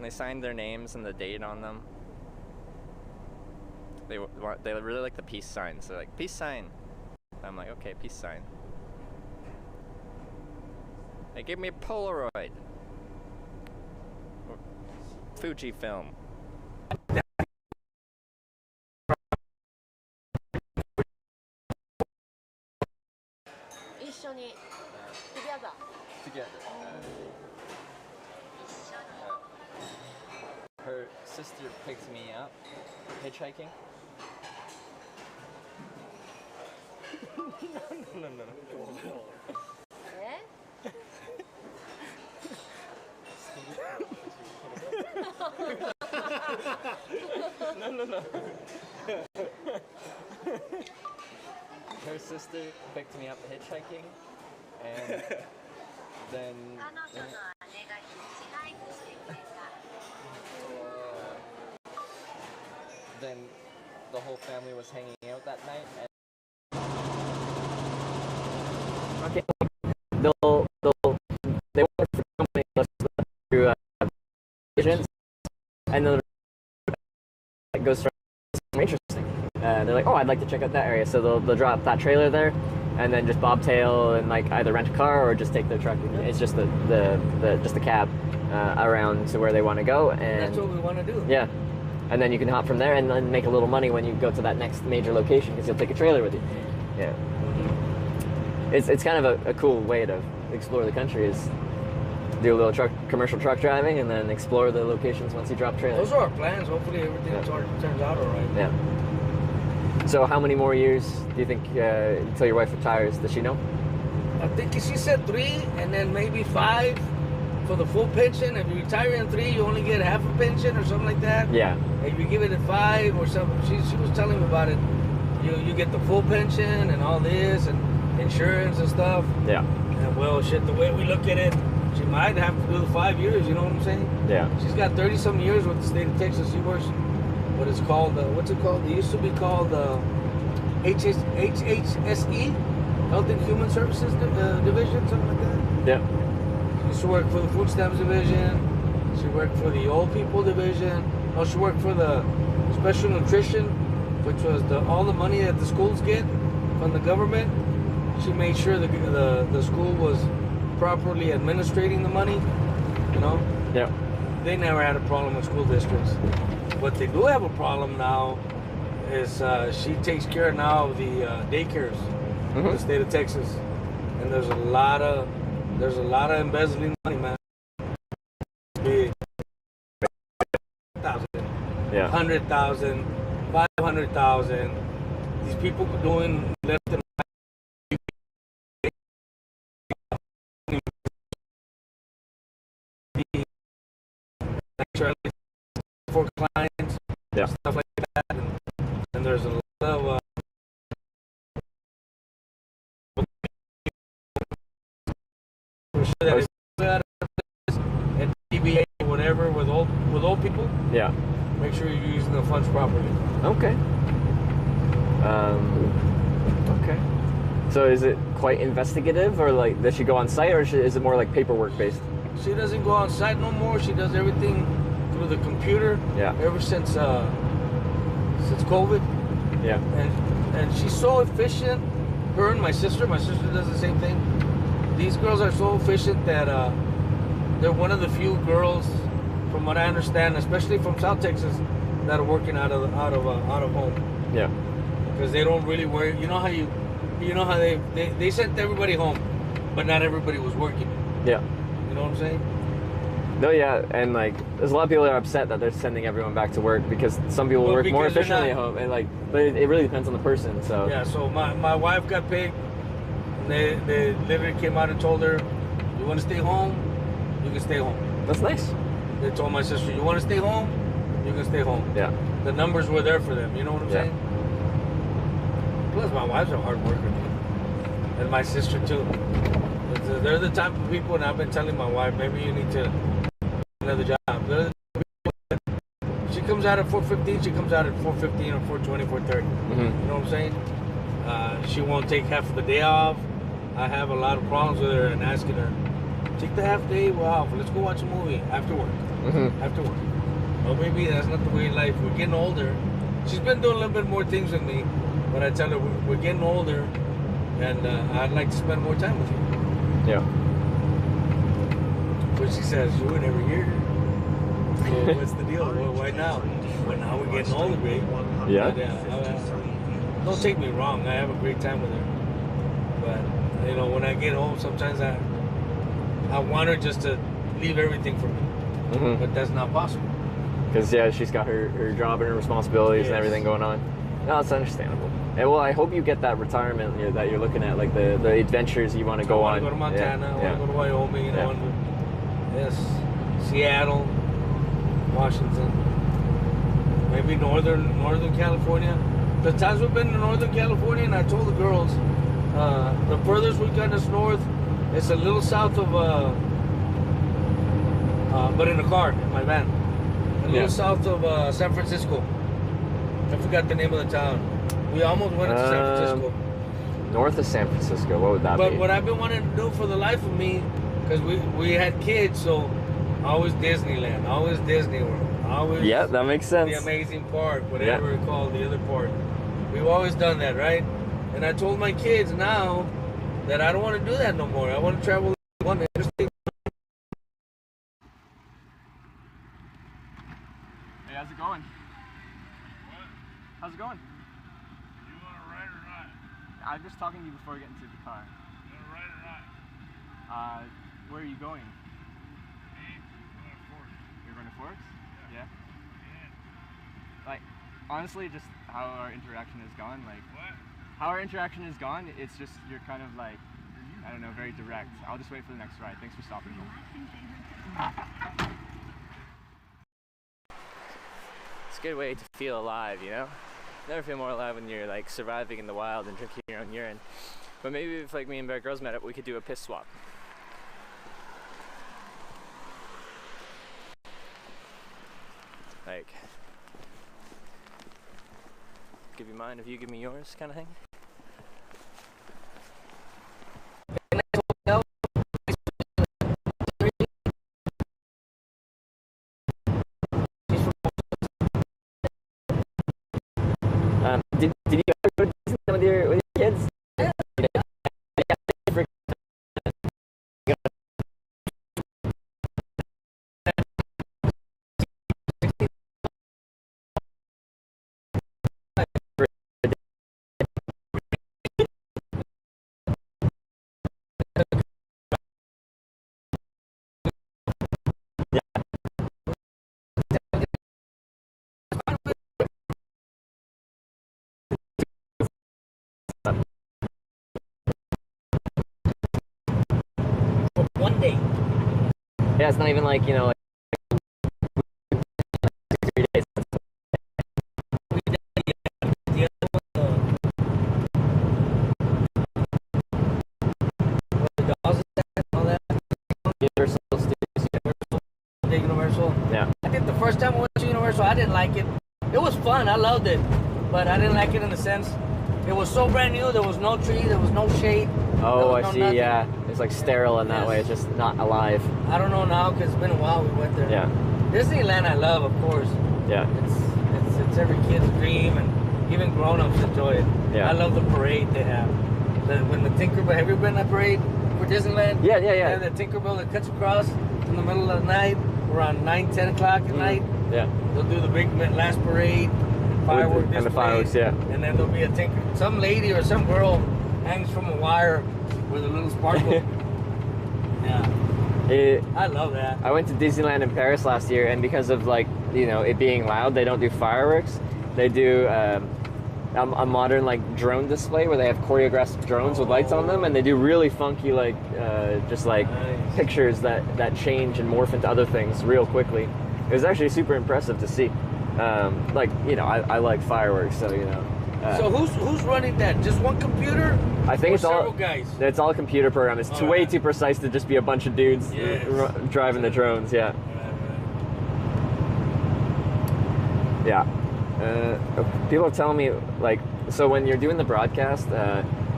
they signed their names and the date on them. They really like the peace sign, so they're like, peace sign. I'm like, okay, peace sign. They gave me a Polaroid. Fujifilm. 一緒に together. Together. Her sister picked me up hitchhiking. No. No. Her sister picked me up hitchhiking, and then the whole family was hanging out that night. And okay, they work for companies through agents, and then it goes from interesting. They're like, oh, I'd like to check out that area, so they'll drop that trailer there, and then just bobtail and like either rent a car or just take their truck. It's just the cab around to where they want to go, and that's what we want to do. Yeah, and then you can hop from there and then make a little money when you go to that next major location because you'll take a trailer with you. Yeah, it's kind of a cool way to explore the country. Is do a little commercial truck driving, and then explore the locations once you drop trailers. Those are our plans. Hopefully everything turns out all right. Yeah. So how many more years do you think until your wife retires? Does she know? I think she said 3, and then maybe 5 for the full pension. If you retire in 3, you only get half a pension or something like that. Yeah. If you give it at 5 or something, she was telling me about it. You get the full pension and all this and insurance and stuff. Yeah. And well, shit, the way we look at it, she might have to do the 5 years. You know what I'm saying? Yeah. She's got 30-some years with the state of Texas. She works. What it's called? What's it called? It used to be called HHSE, Health and Human Services Division, something like that. Yeah. She used to work for the Food Stamps Division. She worked for the Old People Division. Oh, she worked for the Special Nutrition, which was all the money that the schools get from the government. She made sure the school was properly administrating the money. You know. Yeah. They never had a problem with school districts. What they do have a problem now is she takes care now of the daycares in the state of Texas, and there's a lot of embezzling money, man. Big, 100,000, 500,000. These people doing left and right for clients, stuff like that, and there's a lot of and DBA whatever with old people. Yeah. Make sure you're using the funds properly. Okay. Okay. So is it quite investigative, or like does she go on site, or is it more like paperwork based? She doesn't go on site no more. She does everything through the computer. Yeah. Ever since COVID. Yeah. And she's so efficient. Her and my sister does the same thing. These girls are so efficient that they're one of the few girls, from what I understand, especially from South Texas, that are working out of home. Yeah. Because they don't really work. You know how they sent everybody home, but not everybody was working. Yeah. You know what I'm saying? No, yeah, and like there's a lot of people that are upset that they're sending everyone back to work because some people work more efficiently at home, and like, but it really depends on the person. So yeah, so my wife got picked, and they literally came out and told her, "You want to stay home? You can stay home." That's nice. They told my sister, "You want to stay home? You can stay home." Yeah. The numbers were there for them. You know what I'm saying? Plus, my wife's a hard worker, dude. And my sister too. They're the type of people, and I've been telling my wife, maybe you need to another job. She comes out at 4:15. She comes out at 4:15 or 4:20, 4:30. You know what I'm saying? She won't take half of the day off. I have a lot of problems with her and asking her, take the half day off. Let's go watch a movie after work. afterward. Well, maybe that's not the way of life. We're getting older. She's been doing a little bit more things with me, but I tell her we're getting older, and I'd like to spend more time with you. Yeah. But she says, you do it every year. So what's the deal? Well, why now? Well, now we're getting older, babe. Yeah. But, don't take me wrong. I have a great time with her. But, you know, when I get home, sometimes I want her just to leave everything for me. But that's not possible. Because, yeah, she's got her job and her responsibilities and everything going on. No, it's understandable. And, well, I hope you get that retirement that you're looking at, like the adventures you want to go on. I want to go to Montana. I want to go to Wyoming. You know, yes, Seattle, Washington, maybe Northern California. The times we've been to Northern California, and I told the girls, the furthest we've gotten us north, it's a little south of, but in a car, in my van, a little south of San Francisco. I forgot the name of the town. We almost went to San Francisco. North of San Francisco, what would that be? But what I've been wanting to do for the life of me, because we had kids, so always Disneyland, always Disney World, always that makes sense. The amazing park, whatever it's called, the other park. We've always done that, right? And I told my kids now that I don't want to do that no more. I want to travel one interstate. Hey, how's it going? What? How's it going? You want to ride or not? I'm just talking to you before we get into the car. You want to ride or not? Where are you going? Me? I'm going to Forks. You're going to Forks? Yeah. Yeah. Like, honestly, just how our interaction has gone, like... What? How our interaction has gone, it's just, you're kind of like, I don't know, very direct. I'll just wait for the next ride. Thanks for stopping me. It's a good way to feel alive, you know? Never feel more alive when you're like surviving in the wild and drinking your own urine. But maybe if like me and Bear Girls met up, we could do a piss swap. Like, give you mine if you give me yours, kind of thing. Did you ever go to Disneyland with your kids? One day. Yeah, it's not even like, you know, like 3 days. Universal. Yeah. I think the first time I went to Universal, I didn't like it. It was fun, I loved it, but I didn't like it in the sense it was so brand new. There was no tree, there was no shade. Oh, I see. Nothing. Yeah, it's like sterile in that way. It's just not alive. I don't know now because it's been a while we went there. Yeah. Disneyland, I love, of course. Yeah. It's every kid's dream, and even grown-ups enjoy it. Yeah. I love the parade they have. When the Tinkerbell, have you been on that parade for Disneyland? Yeah. They have the Tinkerbell that cuts across in the middle of the night, around 9, 10 o'clock at night. Yeah. They'll do the big last parade, fireworks display, and the fireworks, yeah. And then there'll be some lady or some girl hangs from a wire with a little sparkle. Yeah. I love that. I went to Disneyland in Paris last year, and because of like, you know, it being loud, they don't do fireworks. They do a modern like drone display where they have choreographed drones with lights on them, and they do really funky like just like pictures that change and morph into other things real quickly. It was actually super impressive to see. Like, you know, I like fireworks, so you know. So who's running that? Just one computer? I think or it's all several guys. It's all a computer program. It's way too precise to just be a bunch of dudes driving the drones. Yeah. Yeah. People are telling me like, so when you're doing the broadcast,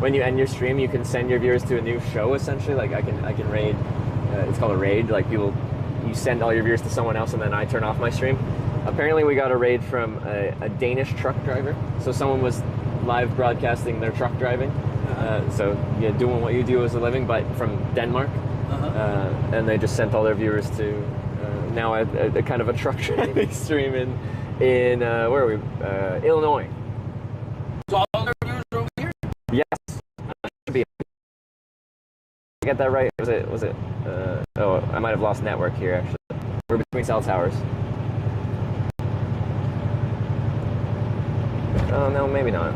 when you end your stream, you can send your viewers to a new show essentially. Like I can raid. It's called a raid. Like people you send all your viewers to someone else and then I turn off my stream. Apparently we got a raid from a Danish truck driver. So someone was live broadcasting their truck driving. So yeah, doing what you do as a living, but from Denmark. And they just sent all their viewers to now a kind of a truck driving stream in where are we? Illinois. So all their viewers are over here? Yes. Should be. Get that right? Was it? Oh, I might have lost network here. Actually, we're between cell towers. Oh no, maybe not.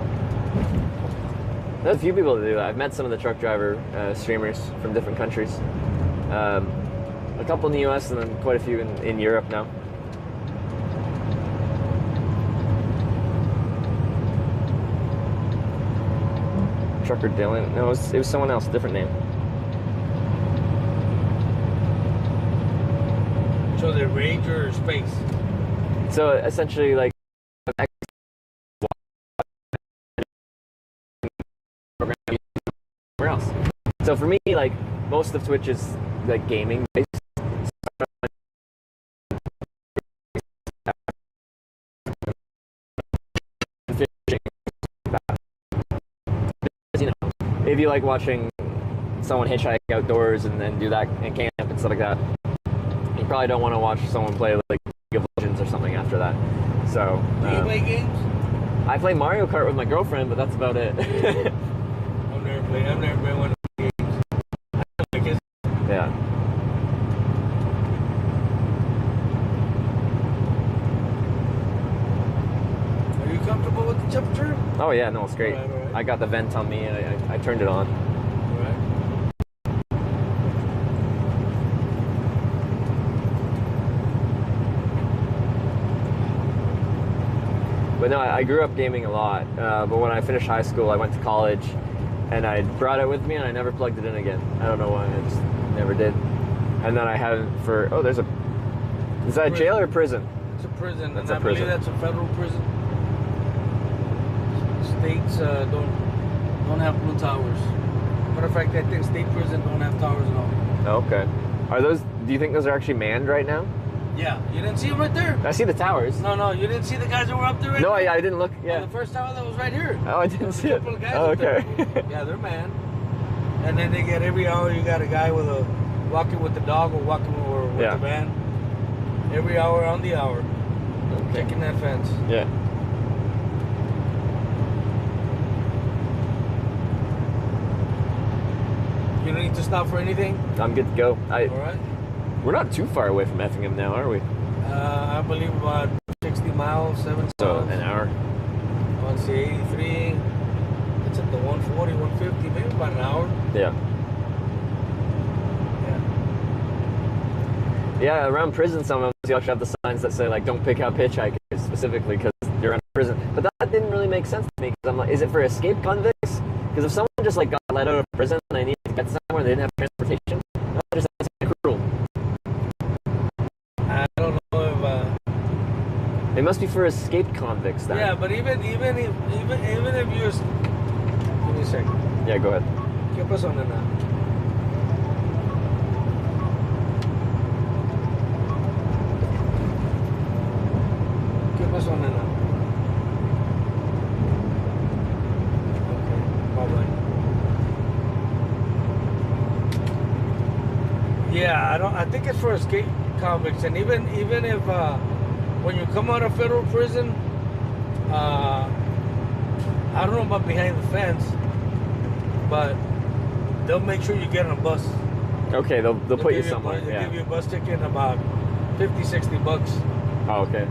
There's a few people that do that. I've met some of the truck driver streamers from different countries. A couple in the U.S. and then quite a few in Europe now. Trucker Dylan? No, it was someone else, different name. So the Ranger or Space? So essentially, like, somewhere else. So for me, like, most of Twitch is like gaming based. You know, if you like watching someone hitchhike outdoors and then do that and camp and stuff like that, you probably don't want to watch someone play like League of Legends or something after that. So do you play games? I play Mario Kart with my girlfriend, but that's about it. I've never played one of the games. I guess. Yeah. Are you comfortable with the temperature? Oh yeah, no, it's great. All right. I got the vent on me and I turned it on. But no, I grew up gaming a lot. But when I finished high school, I went to college, and I brought it with me, and I never plugged it in again. I don't know why. I just never did. And then I haven't for. Oh, there's a. Is that a jail or prison? It's a prison, That's and a I prison. believe that's a federal prison. States don't have blue towers. Matter of fact, I think state prison don't have towers at all. Oh, okay. Are those? Do you think those are actually manned right now? Yeah, you didn't see them right there. I see the towers. No, you didn't see the guys that were up there. Right No, there? I didn't look. Yeah. The first tower that was right here. Oh, I didn't see a it. couple of guys Oh, up there. okay. Yeah, they're manned. And then they get every hour. You got a guy with a walking with the dog or walking with Yeah. the van. Every hour on the hour, checking that fence. Yeah. You don't need to stop for anything. I'm good to go. All right. We're not too far away from Effingham now, are we? I believe about 60 miles, 70 So miles. an hour. On C83, it's at the 140, 150, maybe about an hour. Yeah. Yeah, around prison sometimes you actually have the signs that say like don't pick up hitchhikers specifically because you're in prison. But that didn't really make sense to me because I'm like, is it for escape convicts? Because if someone just like got let out of prison and they needed to get somewhere, they didn't have transportation. That just sounds kind of cruel. I don't know if. It must be for escape convicts then. Yeah, but even if you, give me a second. Yeah, go ahead. ¿Qué pasó, nena? ¿Qué pasó, nena? Okay, bye-bye. Yeah, I think it's for escape convicts, and even if when you come out of federal prison, I don't know about behind the fence, but they'll make sure you get on a bus. Okay, they'll put you give somewhere. They'll Yeah. give you a bus ticket and about 50, 60 bucks. Oh, okay.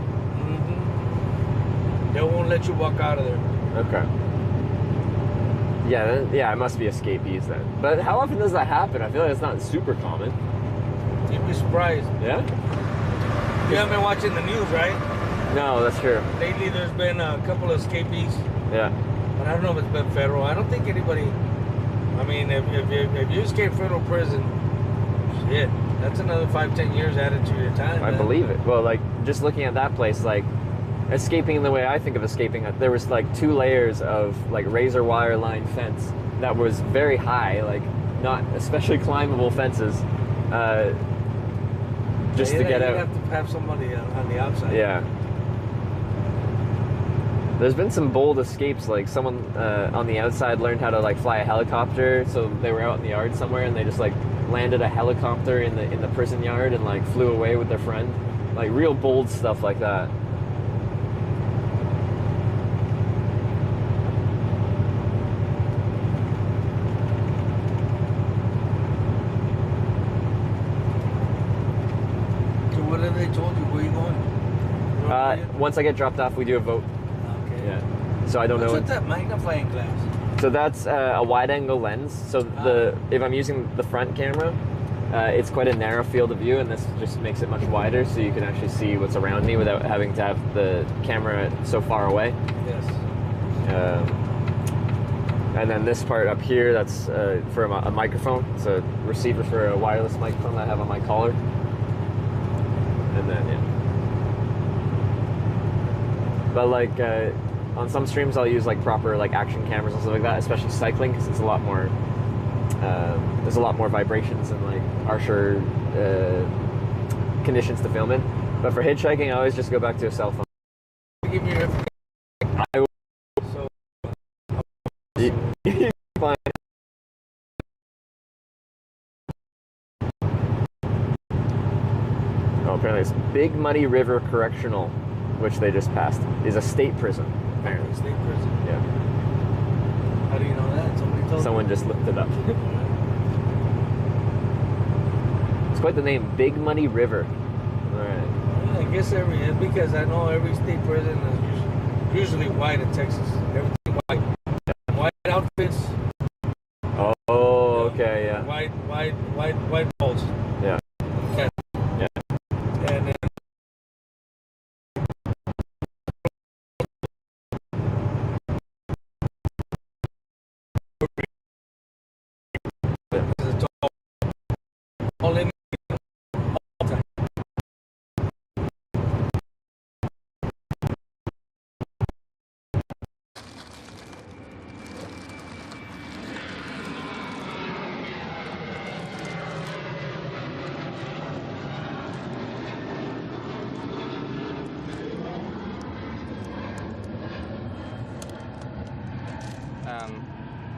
They won't let you walk out of there. Okay. Yeah, it must be escapees then. But how often does that happen? I feel like it's not super common. You'd be surprised. Yeah? You haven't been watching the news, right? No, that's true. Lately, there's been a couple of escapees. Yeah. But I don't know if it's been federal. I don't think anybody. I mean, if you escape federal prison, shit, that's another 5-10 years added to your time. I man. believe it. Well, like, just looking at that place, like, escaping in the way I think of escaping, there was, like, 2 layers of, like, razor wire line fence that was very high, like, not especially climbable fences. just to get you'd out. have to have somebody on the outside. Yeah. There's been some bold escapes, like someone on the outside learned how to like fly a helicopter, so they were out in the yard somewhere and they just like landed a helicopter in the prison yard and like flew away with their friend. Like real bold stuff like that. So what have they told you? Where you going? Once I get dropped off, we do a vote. Okay. Yeah. So I don't What's know. with that magnifying glass? So that's a wide-angle lens. So if I'm using the front camera, it's quite a narrow field of view, and this just makes it much wider, so you can actually see what's around me without having to have the camera so far away. Yes. And then this part up here, that's for a microphone. It's a receiver for a wireless microphone that I have on my collar. And then, yeah. But like on some streams, I'll use like proper like action cameras and stuff like that, especially cycling, because it's a lot more. There's a lot more vibrations and like harsher conditions to film in. But for hitchhiking, I always just go back to a cell phone. Give me your. I will. So. Fine. Oh, apparently it's Big Muddy River Correctional, which they just passed, is a state prison. Apparently. State prison. Yeah. How do you know that? Somebody told Someone just looked it up. It's quite the name, Big Muddy River. All right. Yeah, I guess because I know every state prison is usually white in Texas. Everything white. White outfits. Oh, okay, yeah. White balls. Yeah. Yeah. Yeah. And then all in all time.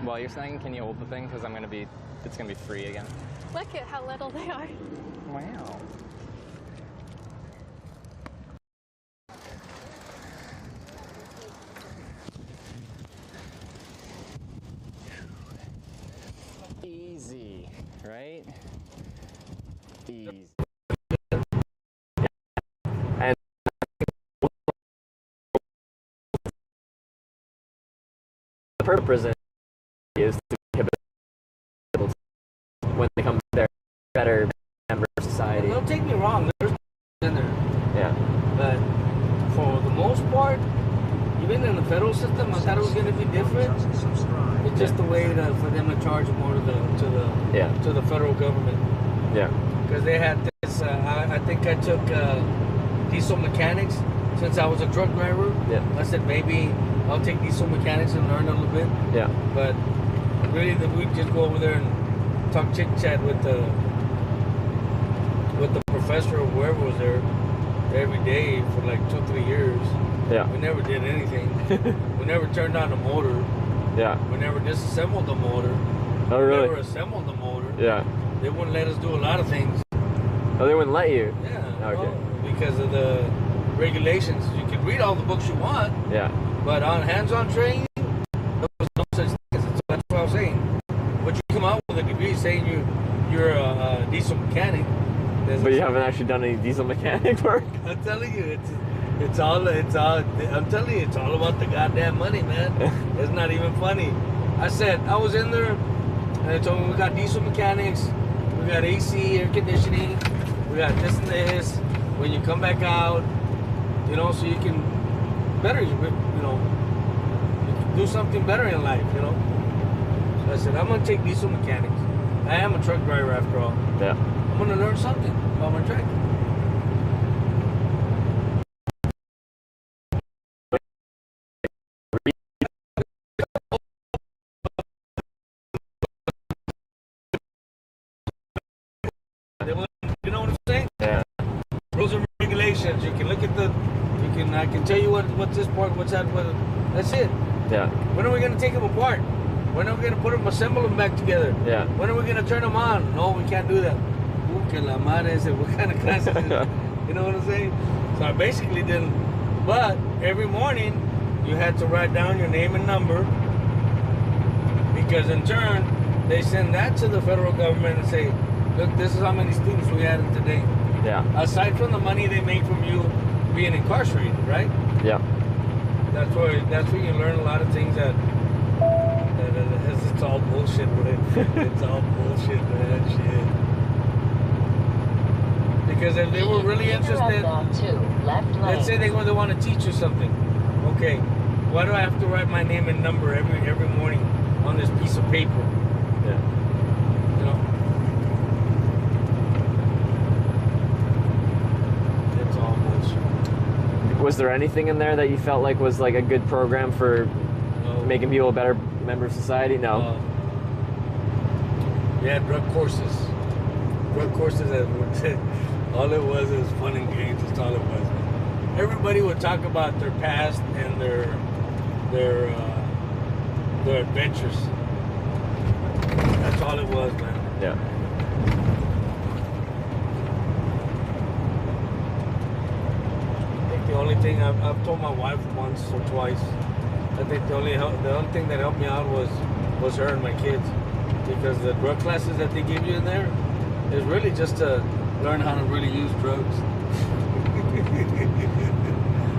While you're saying, can you hold the thing? Because it's gonna be free again. Look at how little they are. Wow. Easy, right? Easy. And the purpose is to inhibit people when they come there better member of society. Don't take me wrong, there's in there. Yeah. But for the most part, even in the federal system, I thought it was going to be different. It's just a way for them to charge more to the federal government. Yeah. Because they had this. I think I took diesel mechanics since I was a truck driver. Yeah. I said maybe I'll take diesel mechanics and learn a little bit. Yeah. But really, we just go over there and talk chit chat with the professor or whoever was there every day for like 2-3 years. Yeah. We never did anything. We never turned on the motor. Yeah. We never disassembled the motor. Oh, really? We never assembled the motor. Yeah. They wouldn't let us do a lot of things. Oh, they wouldn't let you? Yeah. Okay. No, because of the regulations. You can read all the books you want. Yeah. But on hands-on training, there was no such thing. So that's what I was saying. But you come out with a degree saying you're a diesel mechanic. But you haven't actually done any diesel mechanic work? I'm telling you, it's all. I'm telling you, it's all about the goddamn money, man. It's not even funny. I was in there, and they told me we got diesel mechanics, we got AC, air conditioning, we got this and this. When you come back out, so you can better, you can do something better in life, So I said, I'm gonna take diesel mechanics. I am a truck driver after all. Yeah. I'm gonna learn something about my truck. You know what I'm saying? Yeah. what's this part, what's that, what, that's it. Yeah. When are we gonna take them apart? When are we gonna put them, assemble them back together? Yeah. When are we gonna turn them on? No, we can't do that. Que la madre, what kind of class is it? You know what I'm saying? So I basically didn't, but every morning you had to write down your name and number, because in turn they send that to the federal government and say, look, this is how many students we had today. Yeah. Aside from the money they make from you being incarcerated, right? Yeah. That's where you learn a lot of things that it's all bullshit, but it's all bullshit, man. Shit. Because if they were really interested, let's say they want to teach you something. Okay, why do I have to write my name and number every morning on this piece of paper? Yeah. You know? It's all bullshit. Was there anything in there that you felt like was like a good program for making people a better member of society? No. We had drug courses. Drug courses that were all it was fun and games. That's all it was. Everybody would talk about their past and their adventures. That's all it was, man. Yeah. I think the only thing I've told my wife once or twice. I think the only thing that helped me out was her and my kids, because the drug classes that they give you in there is really just to learn how to really use drugs.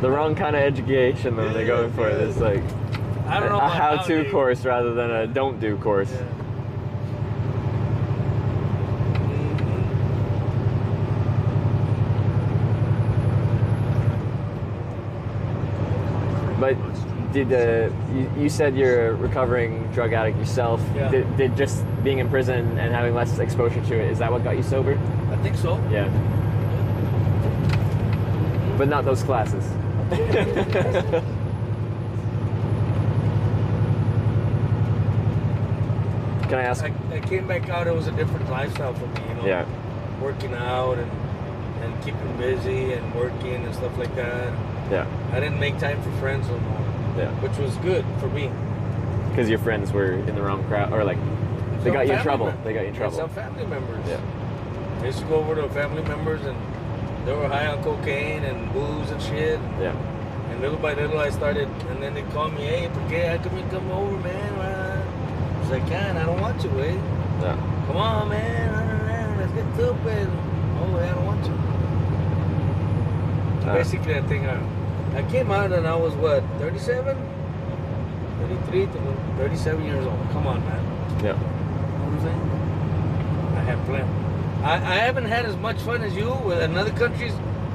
The wrong kind of education though they're going for. It's like I don't know a how-to course rather than a don't-do course. Yeah. But did you said you're a recovering drug addict yourself? Yeah. Did just being in prison and having less exposure to it, is that what got you sober? I think so. Yeah. But not those classes. Can I ask? I came back out. It was a different lifestyle for me, you know. Yeah. Working out and keeping busy and working and stuff like that. Yeah. I didn't make time for friends no more. Yeah. Which was good for me. Because your friends were in the wrong crowd, or like they got you in trouble. They got you in trouble. Some family members. Yeah. I used to go over to family members and they were high on cocaine and booze and shit. Yeah. And little by little I started, and then they called me, hey, how come you come over, man? I was like, I don't want to, eh? Yeah. Come on, man, let's get stupid. Oh, I don't want to. Basically, I think I came out and I was, what, 37? 33 to 37 years old. Come on, man. Yeah. You know what I'm saying? I had plenty. I haven't had as much fun as you with in other countries,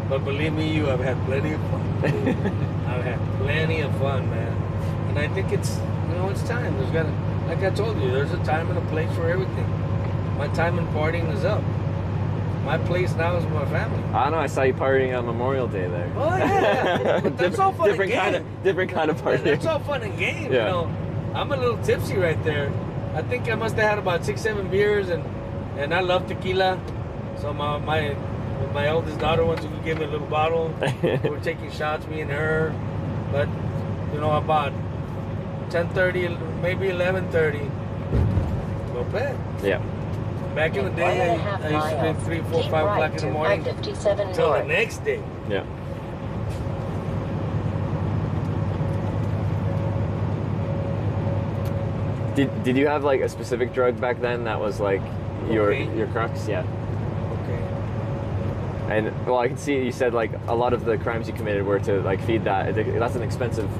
but believe me, I've had plenty of fun. I've had plenty of fun, man. And I think it's time. Like I told you, there's a time and a place for everything. My time in partying is up. My place now is with my family. I know. I saw you partying on Memorial Day there. Oh yeah, but that's all fun and game. Different kind of partying. That's all fun and game. Yeah. You know, I'm a little tipsy right there. I think I must have had about 6-7 beers, and I love tequila. So my oldest daughter wants to give me a little bottle. We're taking shots, me and her. But about 10:30, maybe 11:30, go bed. Yeah. Back in the day, I used to drink 3, 4, 5 o'clock in the morning until the next day. Yeah. Did you have like a specific drug back then that was like your crux? Yeah. Okay. And well, I can see you said like a lot of the crimes you committed were to like feed that. That's an expensive.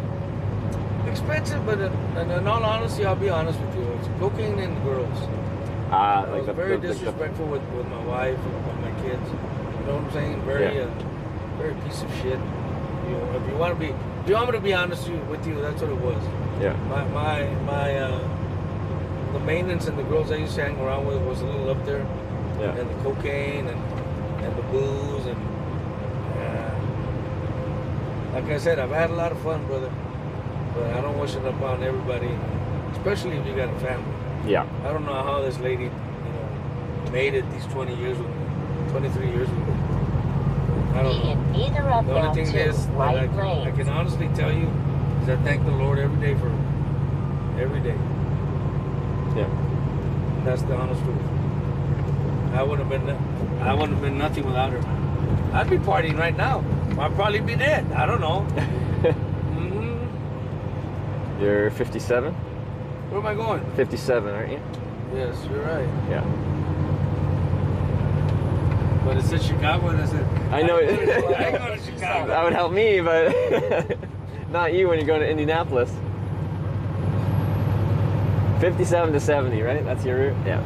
Expensive, but in all honesty, I'll be honest with you, it's cocaine and girls. I was very disrespectful with my wife and with my kids. You know what I'm saying? Very piece of shit. If you want me to be honest with you, that's what it was. Yeah. The maintenance and the girls I used to hang around with was a little up there. Yeah. And the cocaine and the booze and like I said, I've had a lot of fun, brother. But I don't wish it upon everybody, especially if you got a family. Yeah. I don't know how this lady, made it these 20 years with me, 23 years with me. I don't Be know. in either of The their only thing two is, right I lanes. can honestly tell you, is I thank the Lord every day for every day. Yeah. That's the honest truth. I wouldn't have been nothing without her. I'd be partying right now. I'd probably be dead. I don't know. You're 57? Where am I going? 57, aren't you? Yes, you're right. Yeah. But it said Chicago, and I said, I know. I ain't going to Chicago. That would help me, but not you when you're going to Indianapolis. 57 to 70, right? That's your route? Yeah.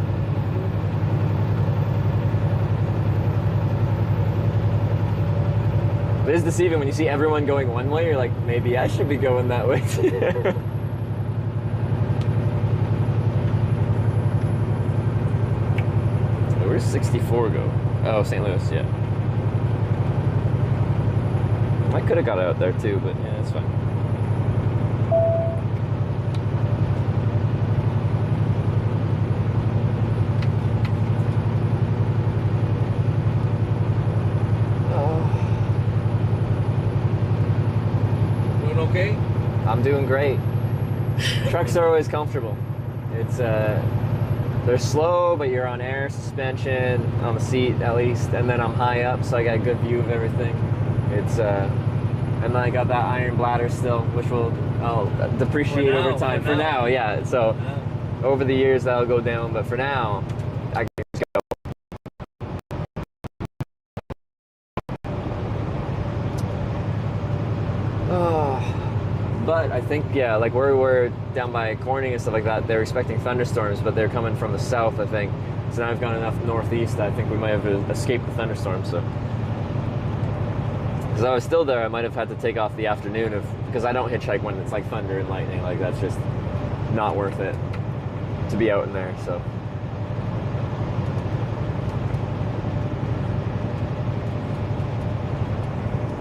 It is deceiving when you see everyone going one way, you're like, maybe I should be going that way too. Where's 64 go? Oh, St. Louis, yeah. I could have got out there too, but yeah, it's fine. Doing okay? I'm doing great. Trucks are always comfortable. It's they're slow, but you're on air suspension on the seat at least, and then I'm high up, so I got a good view of everything. It's and then I got that iron bladder still, which I'll depreciate over time. For now, yeah. So over the years that'll go down, but for now, I can just go. But I think, yeah, like where we're down by Corning and stuff like that, they're expecting thunderstorms, but they're coming from the south, I think. So now I've gone enough northeast, I think we might have escaped the thunderstorms. So, because I was still there, I might have had to take off the afternoon because I don't hitchhike when it's like thunder and lightning. Like that's just not worth it to be out in there. So.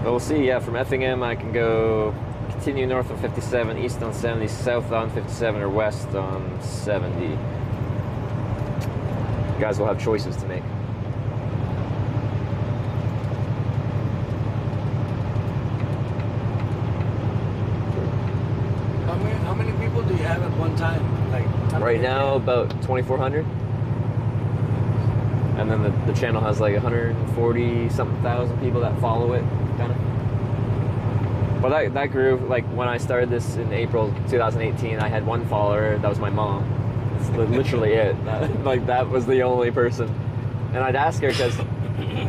But we'll see. Yeah, from Effingham I can continue north on 57, east on 70, south on 57, or west on 70. You guys will have choices to make. How many people do you have at one time? Like right now, about 2,400. And then the channel has like 140 something thousand people that follow it, kind of. But that grew, like when I started this in April 2018, I had one follower, that was my mom. That's literally it. That was the only person. And I'd ask her, because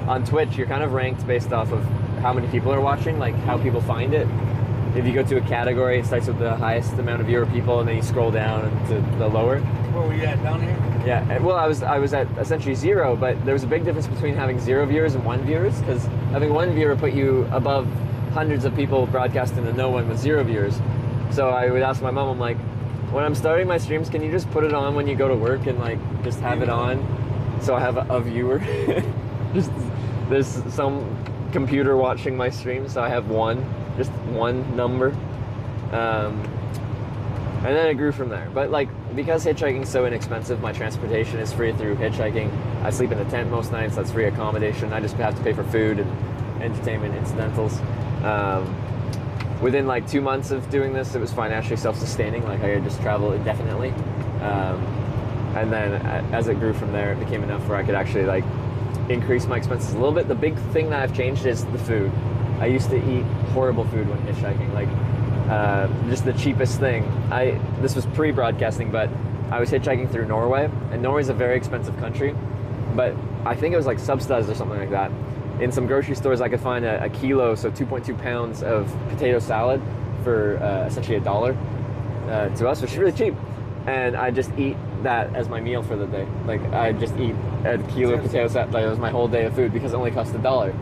on Twitch, you're kind of ranked based off of how many people are watching, like how people find it. If you go to a category, it starts with the highest amount of viewer people, and then you scroll down to the lower. Where were you at, down here? Yeah, well, I was at essentially 0, but there was a big difference between having 0 viewers and 1 viewers, because having 1 viewer put you above hundreds of people broadcasting to no one with 0 viewers. So I would ask my mom, I'm like, when I'm starting my streams, can you just put it on when you go to work and like just have it on so I have a viewer? Just there's some computer watching my stream, so I have just one number. And then it grew from there. But like, because hitchhiking is so inexpensive, my transportation is free through hitchhiking. I sleep in a tent most nights, that's free accommodation. I just have to pay for food and entertainment incidentals. Within like 2 months of doing this, it was financially self-sustaining. Like I could just travel indefinitely. And then as it grew from there, it became enough where I could actually like increase my expenses a little bit. The big thing that I've changed is the food. I used to eat horrible food when hitchhiking, like just the cheapest thing. This was pre-broadcasting, but I was hitchhiking through Norway, and Norway's a very expensive country, but I think it was like subsidized or something like that. In some grocery stores, I could find a kilo, so 2.2 pounds of potato salad for essentially $1 to us, which is really cheap. And I just eat that as my meal for the day. Like I just eat a kilo of potato salad. Like it was my whole day of food because it only cost $1.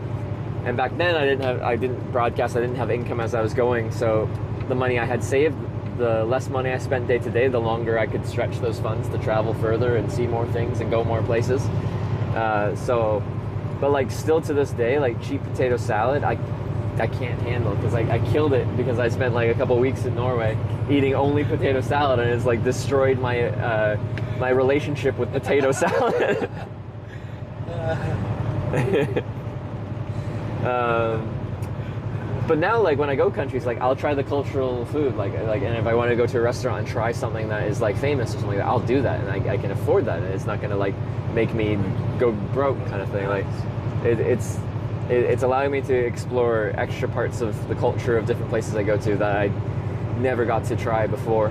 And back then I didn't broadcast. I didn't have income as I was going. So the money I had saved, the less money I spent day to day, the longer I could stretch those funds to travel further and see more things and go more places. But like still to this day, like cheap potato salad, I can't handle, because I killed it because I spent like a couple weeks in Norway eating only potato salad, and it's like destroyed my my relationship with potato salad. But now, like when I go countries, like I'll try the cultural food, and if I want to go to a restaurant and try something that is like famous or something like that, I'll do that, and I can afford that, and it's not gonna like make me go broke, kind of thing. Like it's allowing me to explore extra parts of the culture of different places I go to that I never got to try before.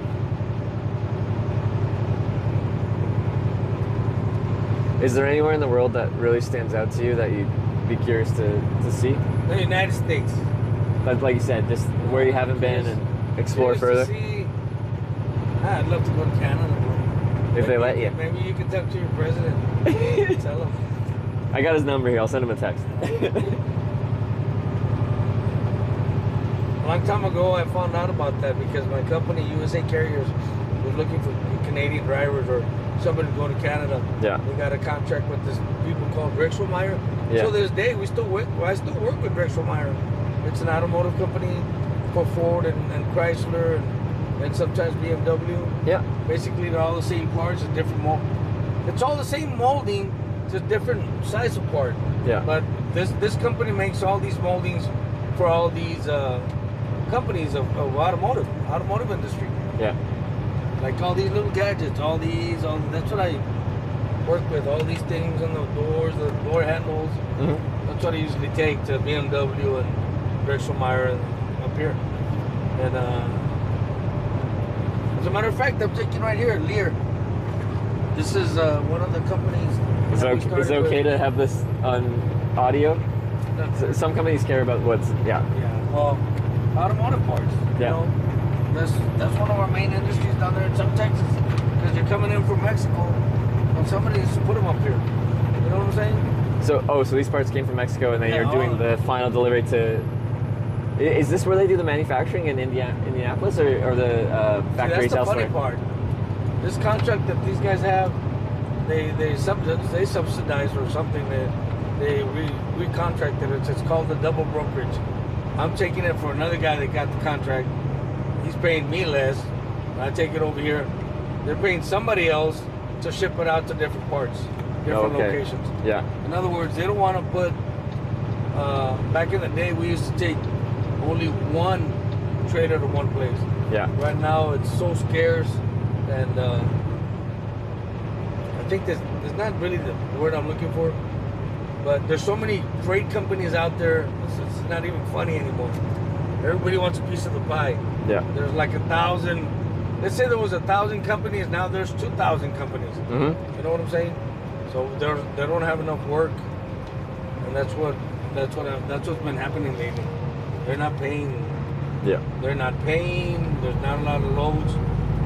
Is there anywhere in the world that really stands out to you that you'd be curious to see? The United States. But like you said, just where you haven't been and explore further. I'd love to go to Canada. If they let you. Maybe you can talk to your president. Tell him. I got his number here. I'll send him a text. A long time ago, I found out about that because my company, USA Carriers, was looking for Canadian drivers or somebody to go to Canada. Yeah. We got a contract with this people called Drexelmeyer. Yeah. So this day, I still work with Drexelmeyer. It's an automotive company for Ford and Chrysler and sometimes BMW. Yeah. Basically, they're all the same parts, a different mold. It's all the same molding, just different size of part. Yeah. But this company makes all these moldings for all these companies of automotive industry. Yeah. Like all these little gadgets, that's what I work with. All these things on the doors, the door handles. Mm-hmm. That's what I usually take to BMW and Drexelmeyer and up here. And as a matter of fact, I'm taking right here, Lear. This is one of the companies. Is it okay to have this on audio? Some companies care about what's Yeah. Well, automotive parts. Yeah. You know, that's one of our main industries down there in South Texas. Because you're coming in from Mexico, and somebody needs to put them up here. You know what I'm saying? So these parts came from Mexico, and then you're doing the final delivery to. Is this where they do the manufacturing in Indianapolis or the factories elsewhere? That's the funny part. This contract that these guys have, they subsidize or something. They recontracted it. It's called the double brokerage. I'm taking it for another guy that got the contract. He's paying me less. I take it over here. They're paying somebody else to ship it out to different parts, different locations. Yeah. In other words, they don't want to put. Back in the day, we used to take only one trailer to one place. Yeah. Right now, it's so scarce, and I think there's not really the word I'm looking for, but there's so many freight companies out there. It's not even funny anymore. Everybody wants a piece of the pie. Yeah. There's like 1,000. Let's say there was 1,000 companies. Now there's 2,000 companies. Mm-hmm. You know what I'm saying? So they don't have enough work, and that's what's been happening lately. They're not paying. Yeah. They're not paying. There's not a lot of loads.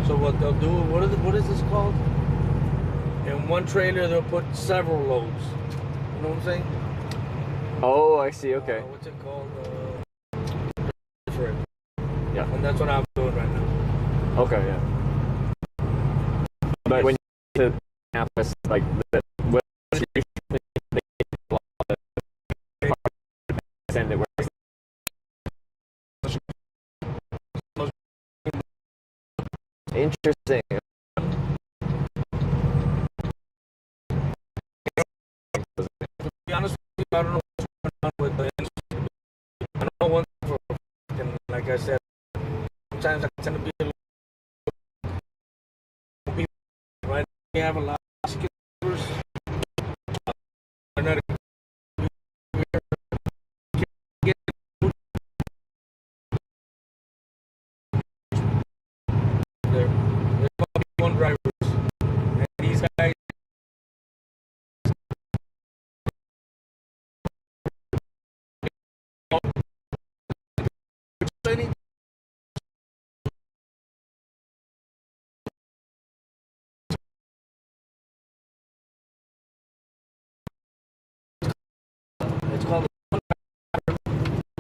So what they'll do? What is this called? In one trailer, they'll put several loads. You know what I'm saying? Oh, I see. Okay. What's it called? Yeah. And that's what I'm doing right now. Okay. Yeah. But when you get to campus, like send it where. Interesting. To be honest with you, I don't know what's going on with the industry. I know one thing for and like I said, sometimes I tend to be a little right. We have a lot of skippers. There's one drivers, and these guys. It's called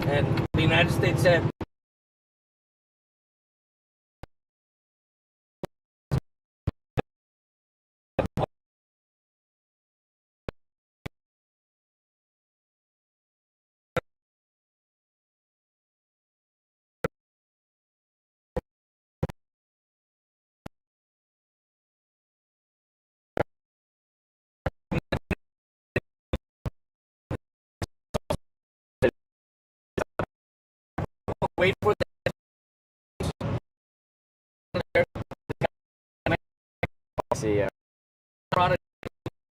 and the United States said wait for the See, yeah. product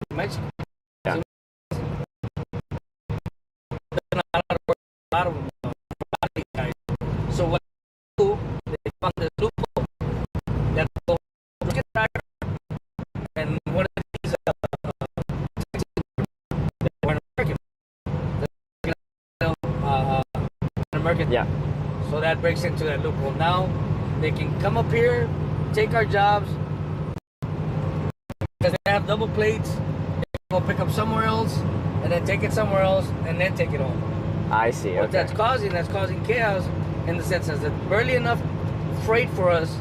in Mexico. Yeah. So what they do, they found this loophole that will get driver and one of these were an American. An American. Yeah. So that breaks into that loophole. Now they can come up here, take our jobs, because they have double plates. They go pick up somewhere else, and then take it somewhere else, and then take it home. I see. What Okay. that's causing chaos in the sense that there's barely enough freight for us,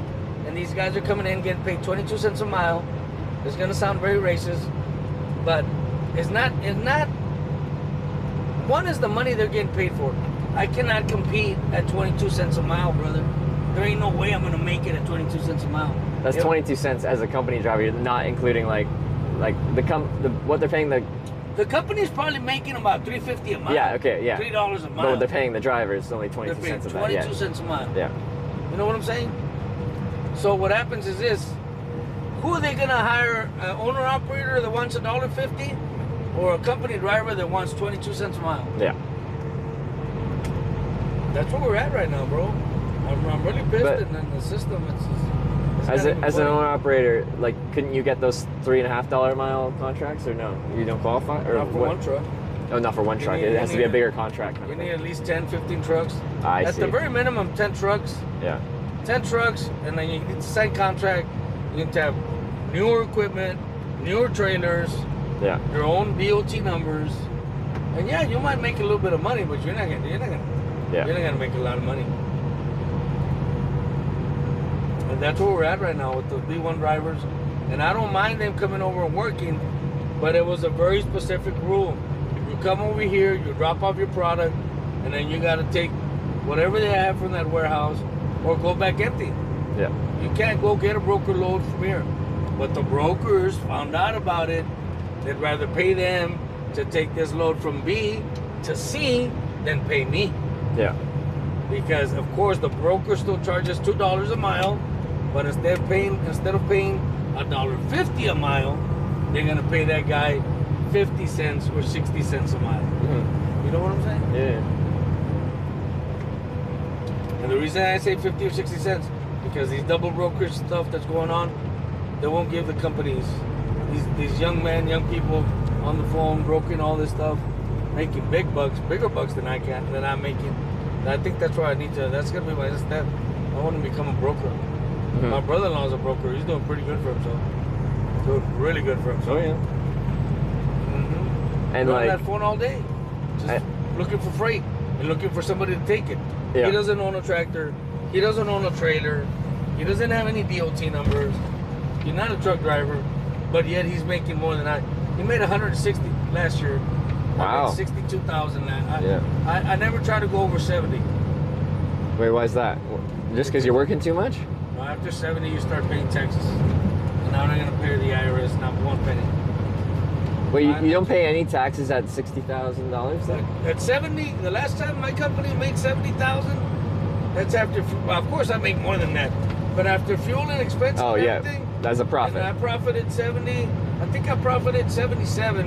and these guys are coming in getting paid 22 cents a mile. It's gonna sound very racist, but it's not. One is the money they're getting paid for. I cannot compete at 22 cents a mile, brother. There ain't no way I'm gonna make it at 22 cents a mile. That's 22 cents as a company driver. You're not including like what they're paying the. The company's probably making about $3.50 a mile. Yeah. Okay. Yeah. $3 a But mile. what they're paying the driver is only 22 They're paying cents of that. 22 Yeah. cents a mile. Yeah. You know what I'm saying? So what happens is this: who are they gonna hire? An owner operator that wants $1.50, or a company driver that wants 22 cents a mile? Yeah. That's where we're at right now, bro. I'm really pissed But- in the system. It's As, not even as an funny. owner operator, like, couldn't you get those $3.50 a mile contracts, or no? You don't qualify, or Not for what? one truck. Oh, not for one You truck. need- It you has to be a need- bigger contract. Kind You of need thing. at least 10, 15 trucks. I At see. the very minimum, 10 trucks. Yeah. 10 trucks, and then you need to sign contract. You need to have newer equipment, newer trailers, Yeah. your own DOT numbers, and yeah, you might make a little bit of money, but you're not gonna make a lot of money. And that's where we're at right now with the B1 drivers. And I don't mind them coming over and working, but it was a very specific rule. You come over here, you drop off your product, and then you got to take whatever they have from that warehouse or go back empty. Yeah. You can't go get a broker load from here. But the brokers found out about it. They'd rather pay them to take this load from B to C than pay me. Yeah. Because of course the broker still charges $2 a mile, but instead of paying $1.50 a mile, they're gonna pay that guy 50 cents or 60 cents a mile. Mm-hmm. You know what I'm saying? Yeah. And the reason I say 50 or 60 cents, because these double brokerage stuff that's going on, they won't give the companies, these young men, young people on the phone, brokering all this stuff, making big bucks, bigger bucks than I'm making. And I think that's why that's gonna be my next step. I want to become a broker. Mm-hmm. My brother-in-law's a broker. He's doing pretty good for himself. Doing really good for himself. Oh yeah. Mm-hmm. And on like that phone all day, just looking for freight and looking for somebody to take it. Yeah. He doesn't own a tractor. He doesn't own a trailer. He doesn't have any DOT numbers. He's not a truck driver, but yet he's making more than I. He made 160 last year. Wow. I made 62,000. Yeah. I never try to go over 70. Wait, why is that? Just because you're working too much? After 70, you start paying taxes. And now they're going to pay the IRS not one penny. Wait, you don't pay any taxes at $60,000 then? At 70, the last time my company made 70,000, that's after, well, of course I make more than that. But after fuel and expenses Oh, and yeah. everything, That's a profit. and I profited 70, I think I profited 77,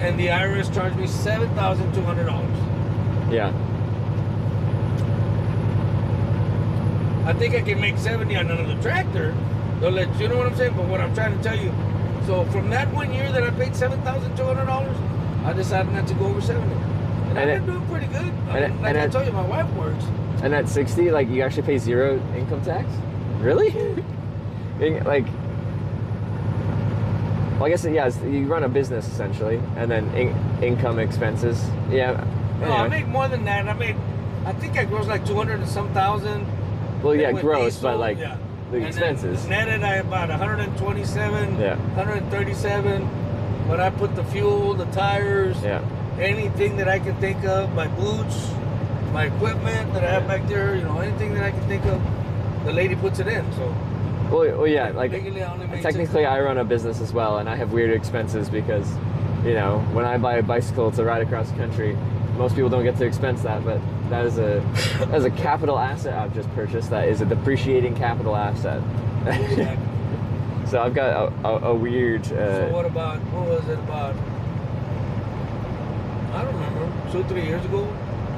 and the IRS charged me $7,200. Yeah. I think I can make 70 on another tractor. They'll let you know what I'm saying. But what I'm trying to tell you, so from that 1 year that I paid $7,200, I decided not to go over 70, and I've been doing pretty good. Like I told you, my wife works. And at 60, like, you actually pay zero income tax? Really? Like, well, I guess yeah. You run a business essentially, and then income expenses. Yeah. No, I make more than that. I think I gross like 200 and some thousand. Well, yeah, With gross, diesel, but like yeah. the And expenses. then netted I about 127, Yeah. 137. But I put the fuel, the tires, Yeah. anything that I can think of, my boots, my equipment that I have back there, anything that I can think of, the lady puts it in. So. Well, yeah, like Legally, I only make technically I run a business as well, and I have weird expenses because, when I buy a bicycle to ride across the country, most people don't get to expense that, but that is a capital asset I've just purchased. That is a depreciating capital asset. So I've got a weird. So what was it about? I don't remember. 2 or 3 years ago,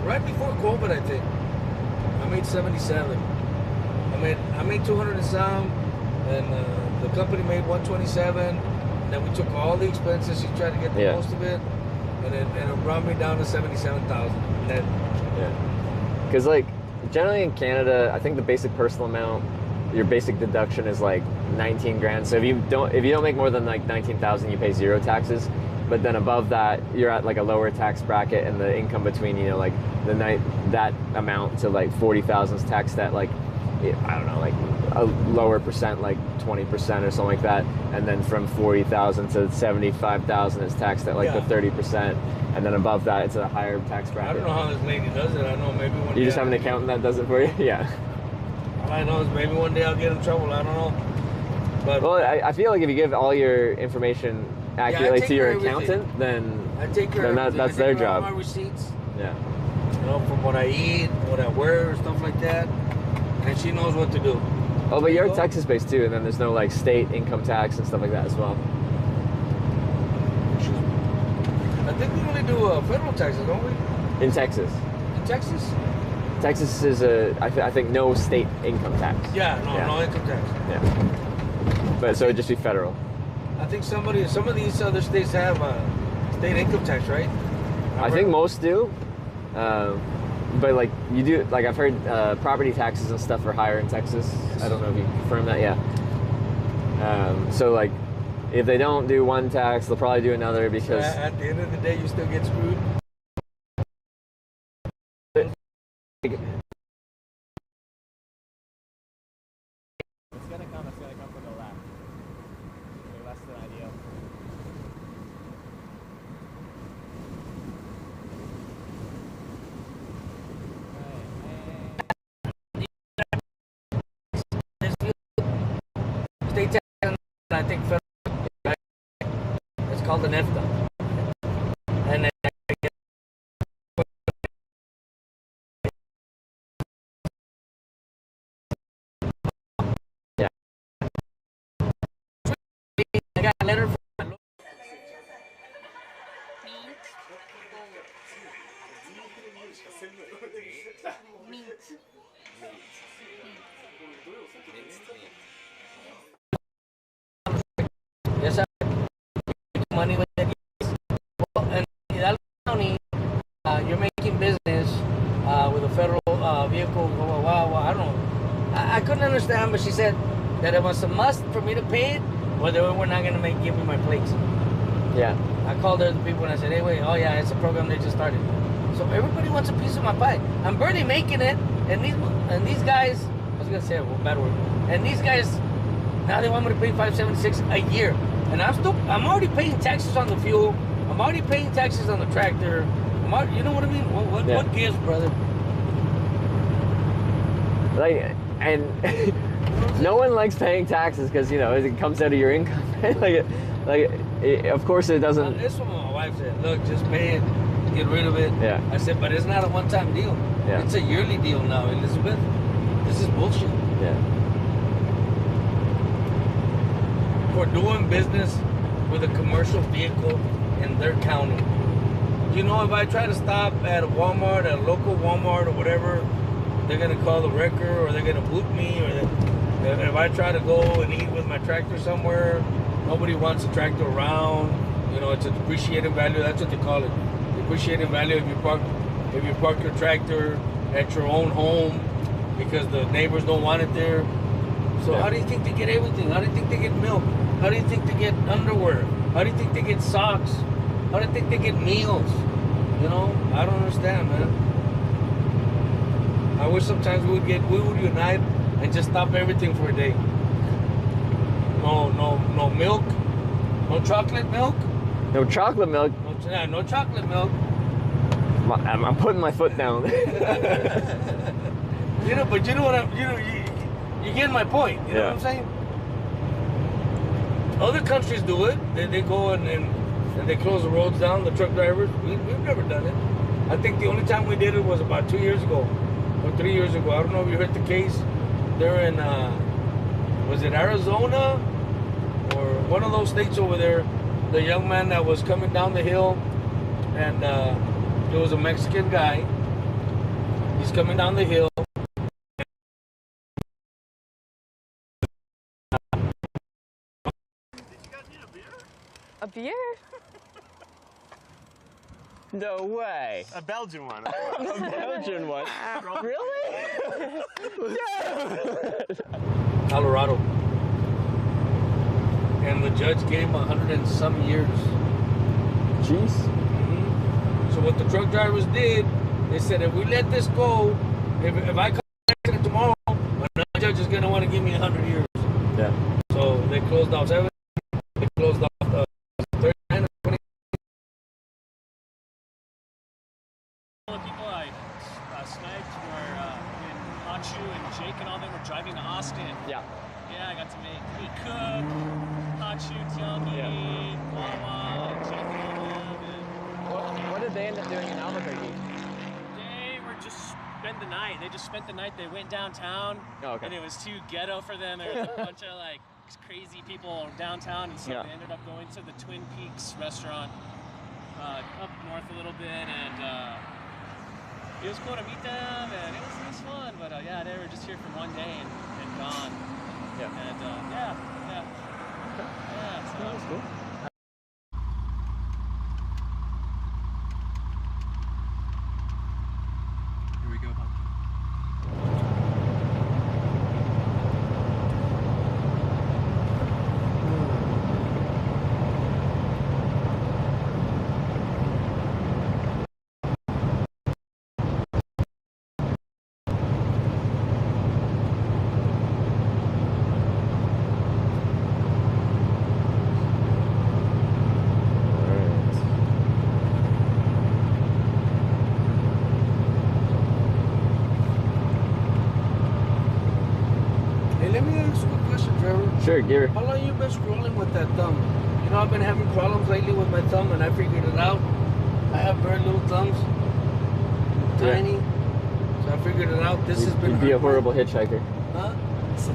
right before COVID, I think. I made 77. I made 200 and some, and the company made 127. And then we took all the expenses. You tried to get the most of it, and it brought me down to 77,000. Yeah. Because like generally in Canada, I think the basic personal amount, your basic deduction is like 19 grand. So if you don't make more than like 19,000, you pay 0 taxes. But then above that, you're at like a lower tax bracket, and the income between, you know, like that amount to like 40,000 is taxed at like, I don't know, like a lower percent, like 20% or something like that. And then from 40,000 to 75,000 is taxed at like the 30%. And then above that, it's a higher tax bracket. I don't know how this lady does it. I know maybe one day. You just have an accountant that does it for you? Yeah. All I know is maybe one day I'll get in trouble. I don't know. But well, I feel like if you give all your information accurately to your accountant, then I take care of that's their job. My receipts. Yeah. You know, from what I eat, what I wear, stuff like that, and she knows what to do. Oh, but you're Texas-based too, and then there's no like state income tax and stuff like that as well. I think we only do federal taxes, don't we? In Texas. In Texas? Texas is I think no state income tax. Yeah, no income tax. Yeah. But so it'd just be federal. I think some of these other states have state income tax, right? I think most do. But like you do, like I've heard property taxes and stuff are higher in Texas. I don't know if you confirm that. Yeah. So like if they don't do one tax, they'll probably do another because so at the end of the day, you still get screwed. It's gonna come from the left. Less than ideal. State tax, I think federal, right? It's called an EFTA. And then I got a letter from yes, I money with that. Well, and in Hidalgo County, you're making business with a federal vehicle. Wow, I don't know. I couldn't understand, but she said that it was a must for me to pay it, or they were not going to give me my plates. Yeah. I called the people and I said, hey, wait, oh yeah, it's a program they just started. So everybody wants a piece of my pie. I'm barely making it, and these guys, I was going to say a bad word, and these guys, now they want me to pay $576 a year. And I'm already paying taxes on the fuel. I'm already paying taxes on the tractor. You know what I mean? What gives, brother? Like, and no one likes paying taxes because, you know, it comes out of your income. Of course it doesn't. This is what my wife said. Look, just pay it, get rid of it. Yeah. I said, but it's not a one-time deal. Yeah. It's a yearly deal now, Elizabeth. This is bullshit. Yeah. For doing business with a commercial vehicle in their county. You know, if I try to stop at a Walmart, at a local Walmart or whatever, they're going to call the wrecker, or they're going to boot me, or if I try to go and eat with my tractor somewhere, nobody wants a tractor around. You know, it's a depreciating value. That's what they call it. Depreciating value if you park your tractor at your own home because the neighbors don't want it there. So how do you think they get everything? How do you think they get milk? How do you think they get underwear? How do you think they get socks? How do you think they get meals? You know, I don't understand, man. I wish sometimes we would unite and just stop everything for a day. No milk, no chocolate milk. No chocolate milk. No chocolate milk. I'm putting my foot down. You know, but you know what you get my point. You know what I'm saying? Other countries do it. They go and they close the roads down. The truck drivers. We've never done it. I think the only time we did it was about 2 years ago or 3 years ago. I don't know if you heard the case. They're in, was it Arizona or one of those states over there? The young man that was coming down the hill, and there was a Mexican guy. He's coming down the hill. A beer? No way. A Belgian one. A Belgian one? Really? Colorado. And the judge gave him 100 and some years. Jeez. So what the truck drivers did, they said, if we let this go, if I come back tomorrow, another judge is going to want to give me 100 years. Yeah. So they closed off 7. They closed off 39 or 20. People I sniped were when Hachu and Jake and all them were driving to Austin. Yeah. Yeah, I got to meet Cook, Hachu, Tiami, Wawa, and Jake and all them. What did they end up doing in Albuquerque? They were just spent the night. They just spent the night. They went downtown. Oh, okay. And it was too ghetto for them. There was a bunch of like crazy people downtown, and so Yeah. they ended up going to the Twin Peaks restaurant up north a little bit, and it was cool to meet them, and it was fun. But yeah, they were just here for one day and gone. Yeah. And yeah. So that was cool. Here we go, Pumpkin. Hey, let me ask you a question, Trevor. Sure, give her. How long you been scrolling with that thumb? You know, I've been having problems lately with my thumb, and I figured it out. I have very little thumbs, tiny. So I figured it out. This has been. You'd be a horrible hitchhiker. Huh?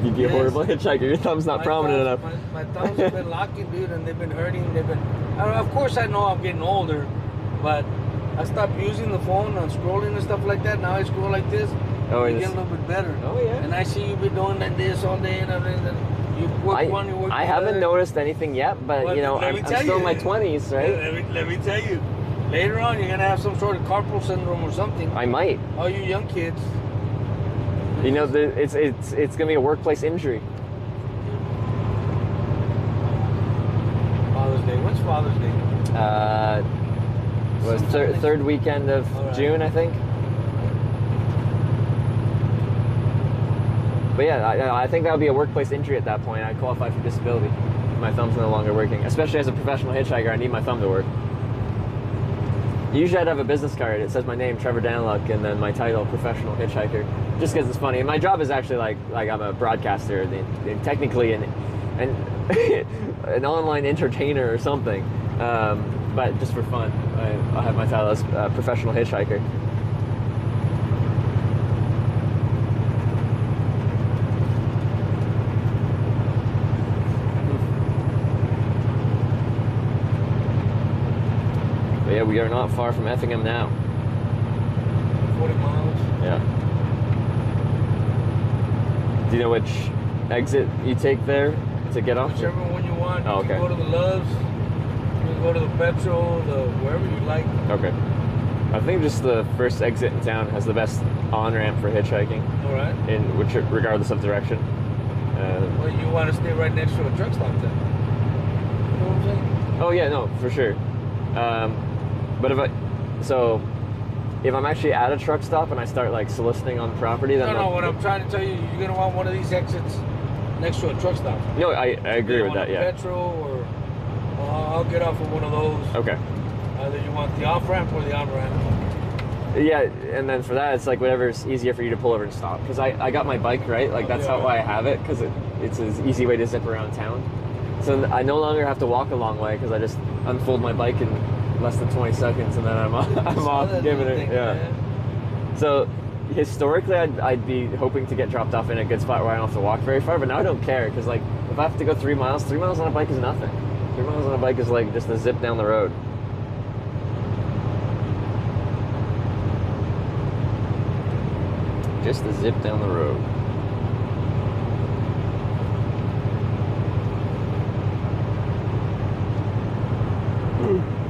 You'd be a horrible hitchhiker. Your thumb's not prominent enough. My thumbs have been locking, dude, and they've been hurting. Of course, I know I'm getting older, but I stopped using the phone on scrolling and stuff like that. Now I scroll like this. Oh, you get a little bit better. Oh, yeah. And I see you've been doing like this all day, and you work one, you work the I haven't other. noticed anything yet, but Well, you know, let me I'm tell still in you. my 20s, right? Let me tell you. Later on, you're gonna have some sort of carpal syndrome or something. I might. All you young kids. You know, it's gonna be a workplace injury. Father's Day. When's Father's Day? Was third weekend of June, I think. But yeah, I think that would be a workplace injury at that point. I'd qualify for disability. My thumb's no longer working. Especially as a professional hitchhiker, I need my thumb to work. Usually I'd have a business card. It says my name, Trevor Danluck, and then my title, professional hitchhiker. Just because it's funny. And my job is actually like I'm a broadcaster, technically an online entertainer or something. But just for fun, I'll have my title as professional hitchhiker. But yeah, we are not far from Effingham now. 40 miles. Yeah. Do you know which exit you take there to get off? Whichever one you want. Oh, You okay. can go to the Loves. You can go to the Petrol, wherever you like. Okay. I think just the first exit in town has the best on-ramp for hitchhiking. All right. Regardless of direction. Well, you want to stay right next to a truck stop then. You know what I'm saying? Oh yeah, no, for sure. But if I'm actually at a truck stop and I start like soliciting on the property, then No, what I'm trying to tell you, you're gonna want one of these exits next to a truck stop. No, I agree with that. Yeah. Petrol or I'll get off of one of those. Okay. Either you want the off ramp or the on ramp. Yeah, and then for that, it's like whatever's easier for you to pull over and stop. Because I got my bike, right? Like that's how I have it, because it's an easy way to zip around town. So I no longer have to walk a long way because I just unfold my bike and less than 20 seconds, and then I'm off giving it. Yeah. So historically, I'd be hoping to get dropped off in a good spot where I don't have to walk very far, but now I don't care because like if I have to go 3 miles on a bike is nothing. 3 miles on a bike is like just a zip down the road. Just a zip down the road.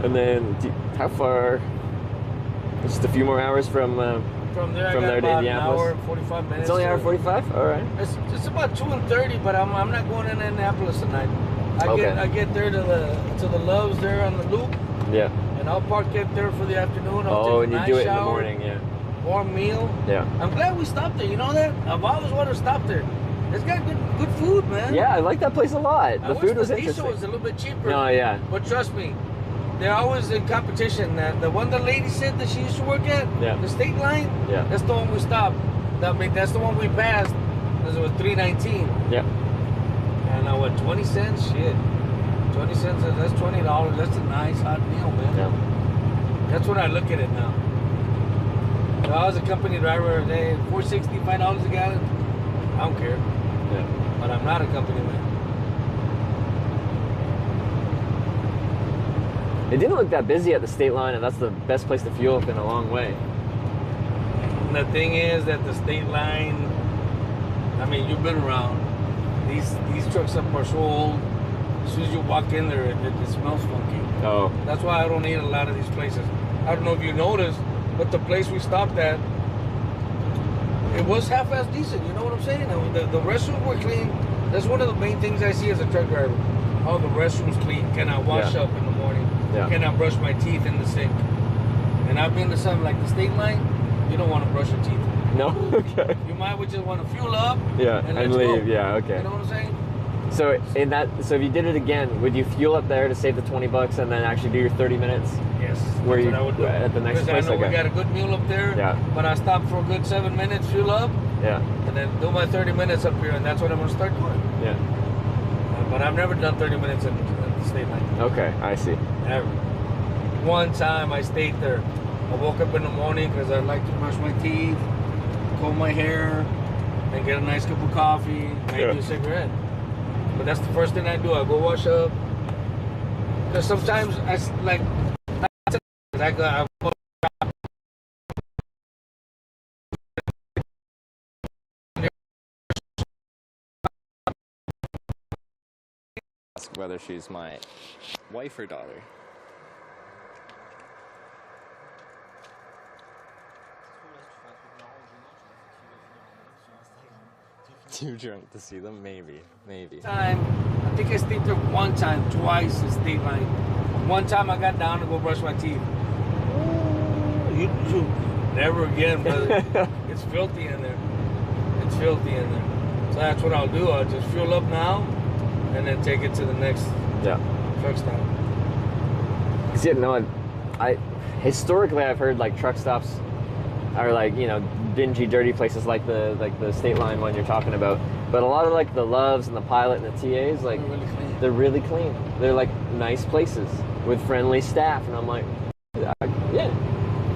And then, how far? Just a few more hours from there I got to about Indianapolis. an hour and 45 minutes. It's only an hour 45. All right. It's about 2:30, but I'm not going in Indianapolis tonight. I get there to the Loves there on the loop. Yeah. And I'll park it there for the afternoon. I'll take and a you nice do it shower, in the morning, yeah. Warm meal. Yeah. I'm glad we stopped there. You know that? I've always wanted to stop there. It's got good food, man. Yeah, I like that place a lot. The food was the interesting. diesel was a little bit cheaper. No, yeah. But trust me, they're always in competition. The one the lady said that she used to work at, the state line, that's the one we stopped. That's the one we passed. Because it was $3.19. Yeah. And I went 20 cents. Shit, 20 cents. That's $20. That's a nice hot meal, man. Yeah. That's what I look at it now. If I was a company driver, they $4.65 a gallon. I don't care. Yeah. But I'm not a company man. It didn't look that busy at the state line, and that's the best place to fuel up in a long way. And the thing is that the state line, I mean, you've been around. These trucks up are so old. As soon as you walk in there, it smells funky. Oh. That's why I don't eat a lot of these places. I don't know if you noticed, but the place we stopped at, it was half-ass decent. You know what I'm saying? The restrooms were clean. That's one of the main things I see as a truck driver. Oh, the restrooms clean. Can I wash up in the morning? Yeah. Can I brush my teeth in the sink? And I've been to something like the state line. You don't want to brush your teeth. No? Okay. You might just want to fuel up. Yeah, and and let's leave. go. Yeah, okay. You know what I'm saying? So if you did it again, would you fuel up there to save the $20 and then actually do your 30 minutes? Yes. Where you what I would do. at the next Because place? I know we got a good meal up there. Yeah. But I stop for a good 7 minutes, fuel up. Yeah. And then do my 30 minutes up here, and that's what I'm gonna start doing. Yeah. But I've never done 30 minutes at the state line. Okay, I see. Never. One time I stayed there. I woke up in the morning because I like to brush my teeth, comb my hair, and get a nice cup of coffee, maybe a cigarette. But that's the first thing I do. I go wash up. Because sometimes ask whether she's my wife or daughter. Too drunk to see them? Maybe. I think I stayed there one time, twice in state line. One time I got down to go brush my teeth. You never again, brother. It's filthy in there. It's filthy in there. So that's what I'll do. I'll just fuel up now and then take it to the next truck stop. Cause I historically I've heard like truck stops are like, you know, dingy, dirty places like the state line one you're talking about. But a lot of like the Loves and the Pilot and the TAs, like they're really clean. They're like nice places with friendly staff, and I'm like, yeah.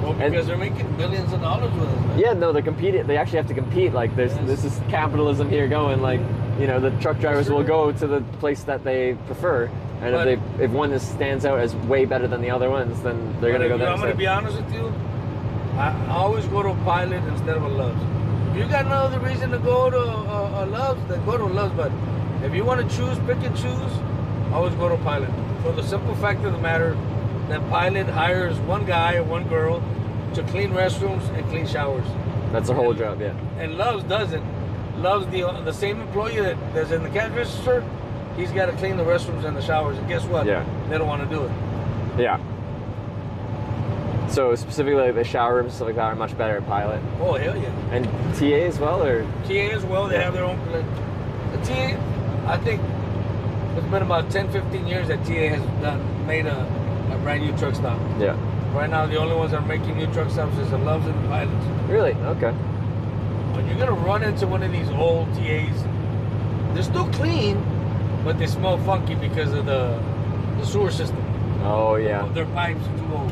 Well, because they're making billions of dollars with it. Man. Yeah, no, they're competing. They actually have to compete. Like this is capitalism here going. Like, you know, the truck drivers will go to the place that they prefer, and if one stands out as way better than the other ones, then they're gonna go there. I'm gonna be honest with you. I always go to a Pilot instead of a Loves. If you got no other reason to go to a Loves, then go to a Loves. But if you want to choose, pick and choose, always go to a Pilot. For the simple fact of the matter, that Pilot hires one guy or one girl to clean restrooms and clean showers. That's their whole job, yeah. And Loves doesn't. Loves the same employee that's in the cash register, he's got to clean the restrooms and the showers. And guess what? Yeah. They don't want to do it. Yeah. So specifically, like the shower rooms and stuff like that are much better at Pilot. Oh, hell yeah. And TA as well, or? TA as well, they have their own. The TA, I think it's been about 10, 15 years that TA has made a brand new truck stop. Yeah. Right now, the only ones that are making new truck stops is the Loves and the Pilots. Really? Okay. When you're gonna run into one of these old TAs, they're still clean, but they smell funky because of the sewer system. Oh yeah. Their pipes are too old.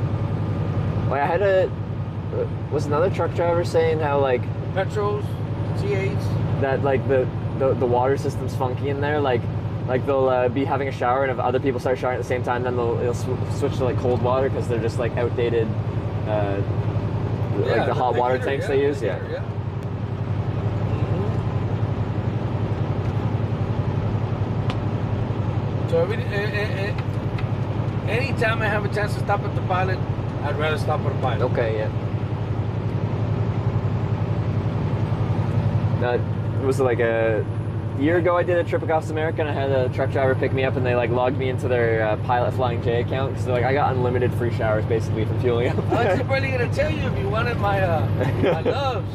Like I had was another truck driver saying how like Petros, C8s. That like the water system's funky in there. Like they'll be having a shower, and if other people start showering at the same time, then they'll switch to like cold water because they're just like outdated. Like the hot water tanks they use. Yeah. So anytime I have a chance to stop at the pilot, I'd rather stop at the pilot. Okay, yeah. That was like a year ago. I did a trip across America, and I had a truck driver pick me up, and they like logged me into their Pilot Flying J account. So like I got unlimited free showers basically from fueling up. I was really gonna tell you if you wanted my my loves.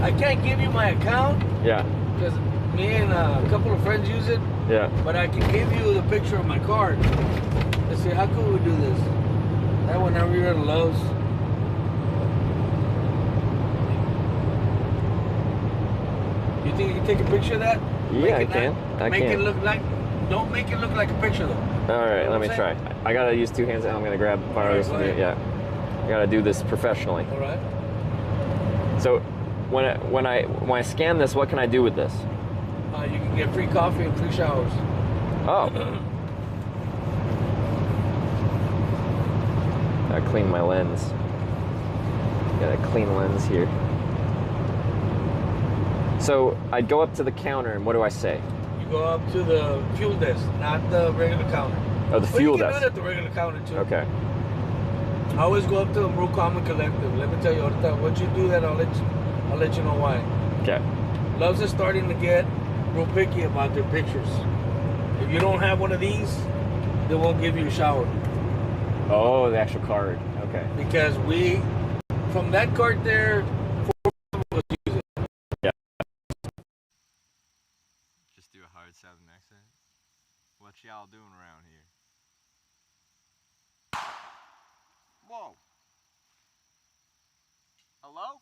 I can't give you my account. Yeah. Because me and a couple of friends use it. Yeah. But I can give you the picture of my card. Let's see, how could we do this? That one, whenever you're at Lowe's. You think you can take a picture of that? Yeah, I can. Make it look like. Don't make it look like a picture though. All right, let me try. I gotta use two hands, and I'm gonna borrow this from you. Yeah. I gotta do this professionally. All right. So, when I scan this, what can I do with this? You can get free coffee and free showers. Oh. Gotta clean my lens. Got a clean lens here. So I'd go up to the counter, and what do I say? You go up to the fuel desk, not the regular counter. Oh, the fuel desk. You can do it at the regular counter too. Okay. I always go up to them real calm and collective. Let me tell you all the time. Once you do that, I'll let you know why. Okay. Loves are starting to get real picky about their pictures. If you don't have one of these, they won't give you a shower. Oh, the actual card. Okay. Because from that card there, 4 of us use it. Yeah. Just do a hard Southern accent. What y'all doing around here? Whoa. Hello?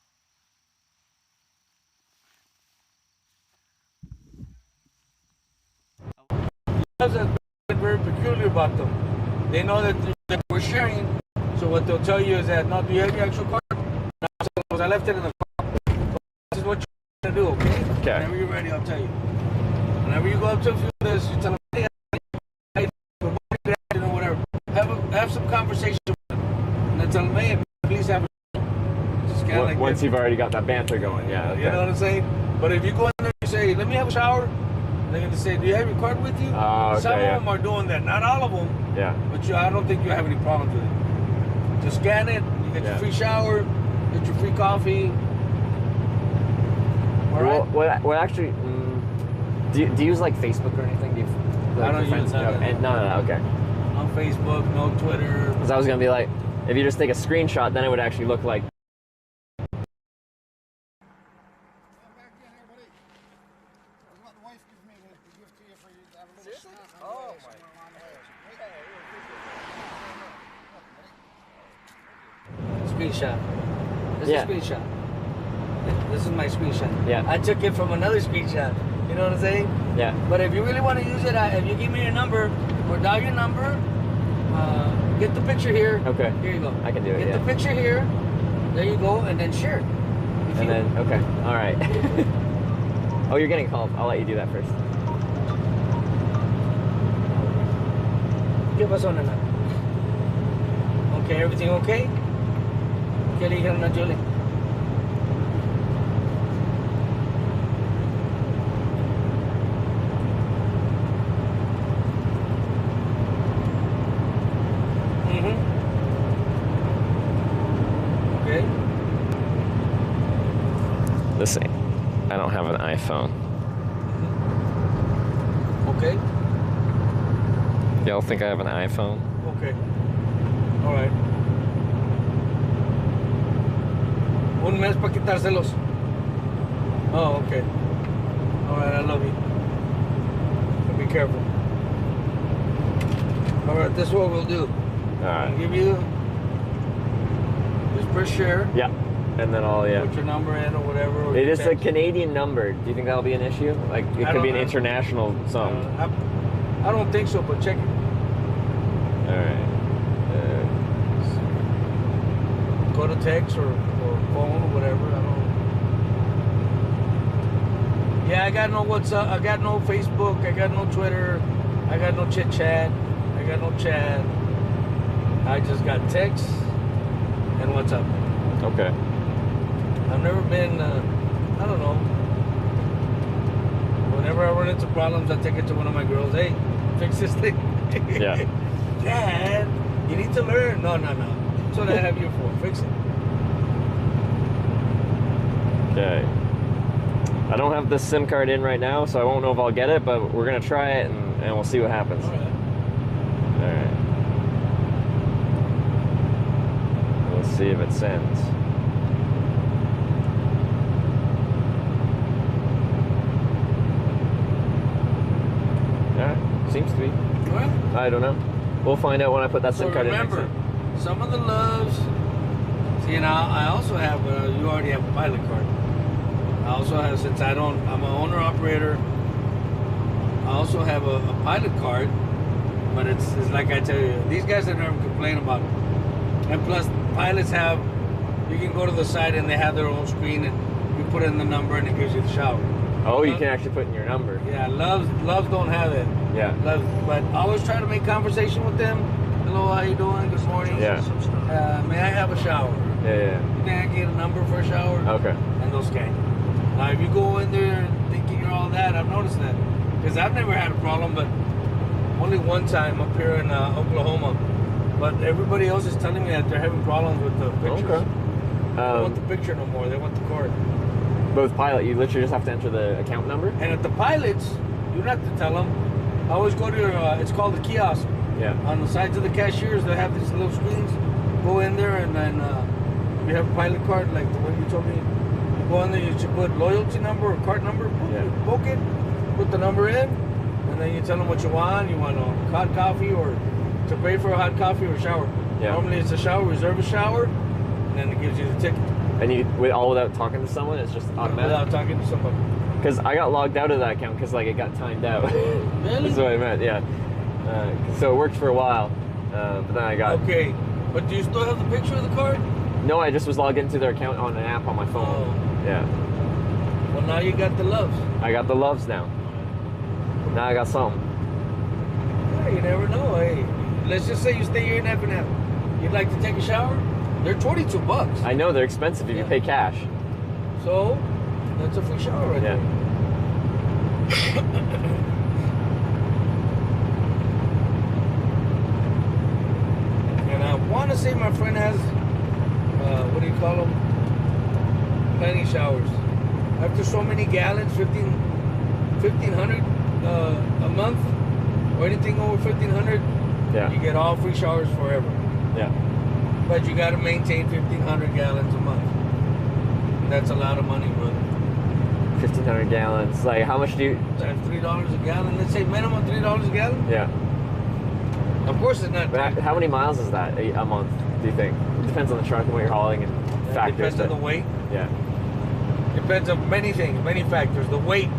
Very peculiar about them. They know that we're sharing, so what they'll tell you is that, no, do you have your actual card? No, I left it in the car. This is what you're going to do, okay? Okay. Whenever you're ready, I'll tell you. Whenever you go up to a few this, you tell them, hey, you know, whatever. Have some conversation with them. And then tell them, hey, please have a just kinda like once you've already got that banter going, yeah. Okay. You know what I'm saying? But if you go in there and you say, let me have a shower, they're going to say, do you have your card with you? Okay, Some of them are doing that. Not all of them. Yeah. But I don't think you have any problems with it. Just scan it. You get your free shower. Get your free coffee. All right? Well, actually, do you use like Facebook or anything? Do you, like, I don't use that. No, okay. No Facebook, no Twitter. Because I was going to be like, if you just take a screenshot, then it would actually look like. Screenshot. This is a screenshot. This is my screenshot. Yeah. I took it from another screenshot. You know what I'm saying? Yeah. But if you really want to use it, if you give me your number or dial your number, get the picture here. Okay. Here you go. I can do it. Get the picture here. There you go, and then share. And then okay. All right. Oh, you're getting called. I'll let you do that first. Give us on a night. Okay, everything okay? ¿Qué le dijeron a Julie? Okay. Listen, I don't have an iPhone. Okay. Y'all think I have an iPhone? Okay. All right. Un mes para quitárselos. Oh, okay. All right, I love you. Be careful. All right, this is what we'll do. All right. I'll give you just press share. Yeah. And then I'll Put your number in or whatever. Or it is a Canadian number. Do you think that'll be an issue? Like it could be an international song. I don't think so, but check it. right. Go to text or phone or whatever. I don't. Yeah, I got no WhatsApp. I got no Facebook. I got no Twitter. I got no chit chat. I got no chat. I just got text and WhatsApp. Okay. I've never been. I don't know. Whenever I run into problems, I take it to one of my girls. Hey, fix this thing. Yeah. Dad, you need to learn. No. That's what I have you for. Fix it. Okay. I don't have this SIM card in right now, so I won't know if I'll get it, but we're gonna try it and we'll see what happens. All right. Alright. Let's see if it sends. Yeah, seems to be. What? I don't know. We'll find out when I put that SIM card remember, in. some of the loves. See, now I also have. You already have a pilot card. I also have, since I'm an owner operator. I also have a pilot card, but it's like I tell you, these guys that never complain about it. And plus, pilots have. You can go to the site and they have their own screen, and you put in the number and it gives you the shower. Oh, you can actually put in your number. Yeah, loves don't have that. Yeah. But I always try to make conversation with them. Hello, how you doing? Good morning. Yeah. May I have a shower? Yeah. Can I get a number for a shower? Okay. And they'll scan you. Now, if you go in there thinking you're all that, I've noticed that. Because I've never had a problem, but only one time up here in Oklahoma. But everybody else is telling me that they're having problems with the pictures. Okay. They don't want the picture no more. They want the card. Both pilot, you literally just have to enter the account number? And at the pilots, you don't have to tell them. I always go to your, it's called the kiosk. Yeah. On the sides of the cashiers, they have these little screens. Go in there, and then you have a pilot card, like the one you told me. You go in there, you should put loyalty number or card number, poke it, put the number in, and then you tell them what you want. You want a hot coffee or to pay for a hot coffee or shower. Yeah. Normally it's a shower, reserve a shower, and then it gives you the ticket. And you, without talking to someone, it's just automatic? Without talking to somebody. Because I got logged out of that account because like it got timed out. Really? That's what I meant, yeah. So it worked for a while, but then I got... Okay, but do you still have the picture of the card? No, I just was logged into their account on an app on my phone. Oh. Yeah. Well, now you got the loves. I got the loves now. Now I got some. Yeah, you never know. Hey, let's just say you stay here in Effingham. You'd like to take a shower? They're $22. I know they're expensive if you pay cash. So that's a free shower right there. And I want to say my friend has, what do you call them? Plenty showers. After so many gallons, 1,500 a month, or anything over 1,500, you get all free showers forever. Yeah. But you got to maintain 1,500 gallons a month. That's a lot of money, brother. 1,500 gallons. Like, how much do you... Times $3 a gallon. Let's say minimum $3 a gallon. Yeah. Of course it's not. But how many miles is that a month, do you think? It depends on the truck and what you're hauling and factors. Depends on the weight. Yeah. Depends on many things, many factors. The weight,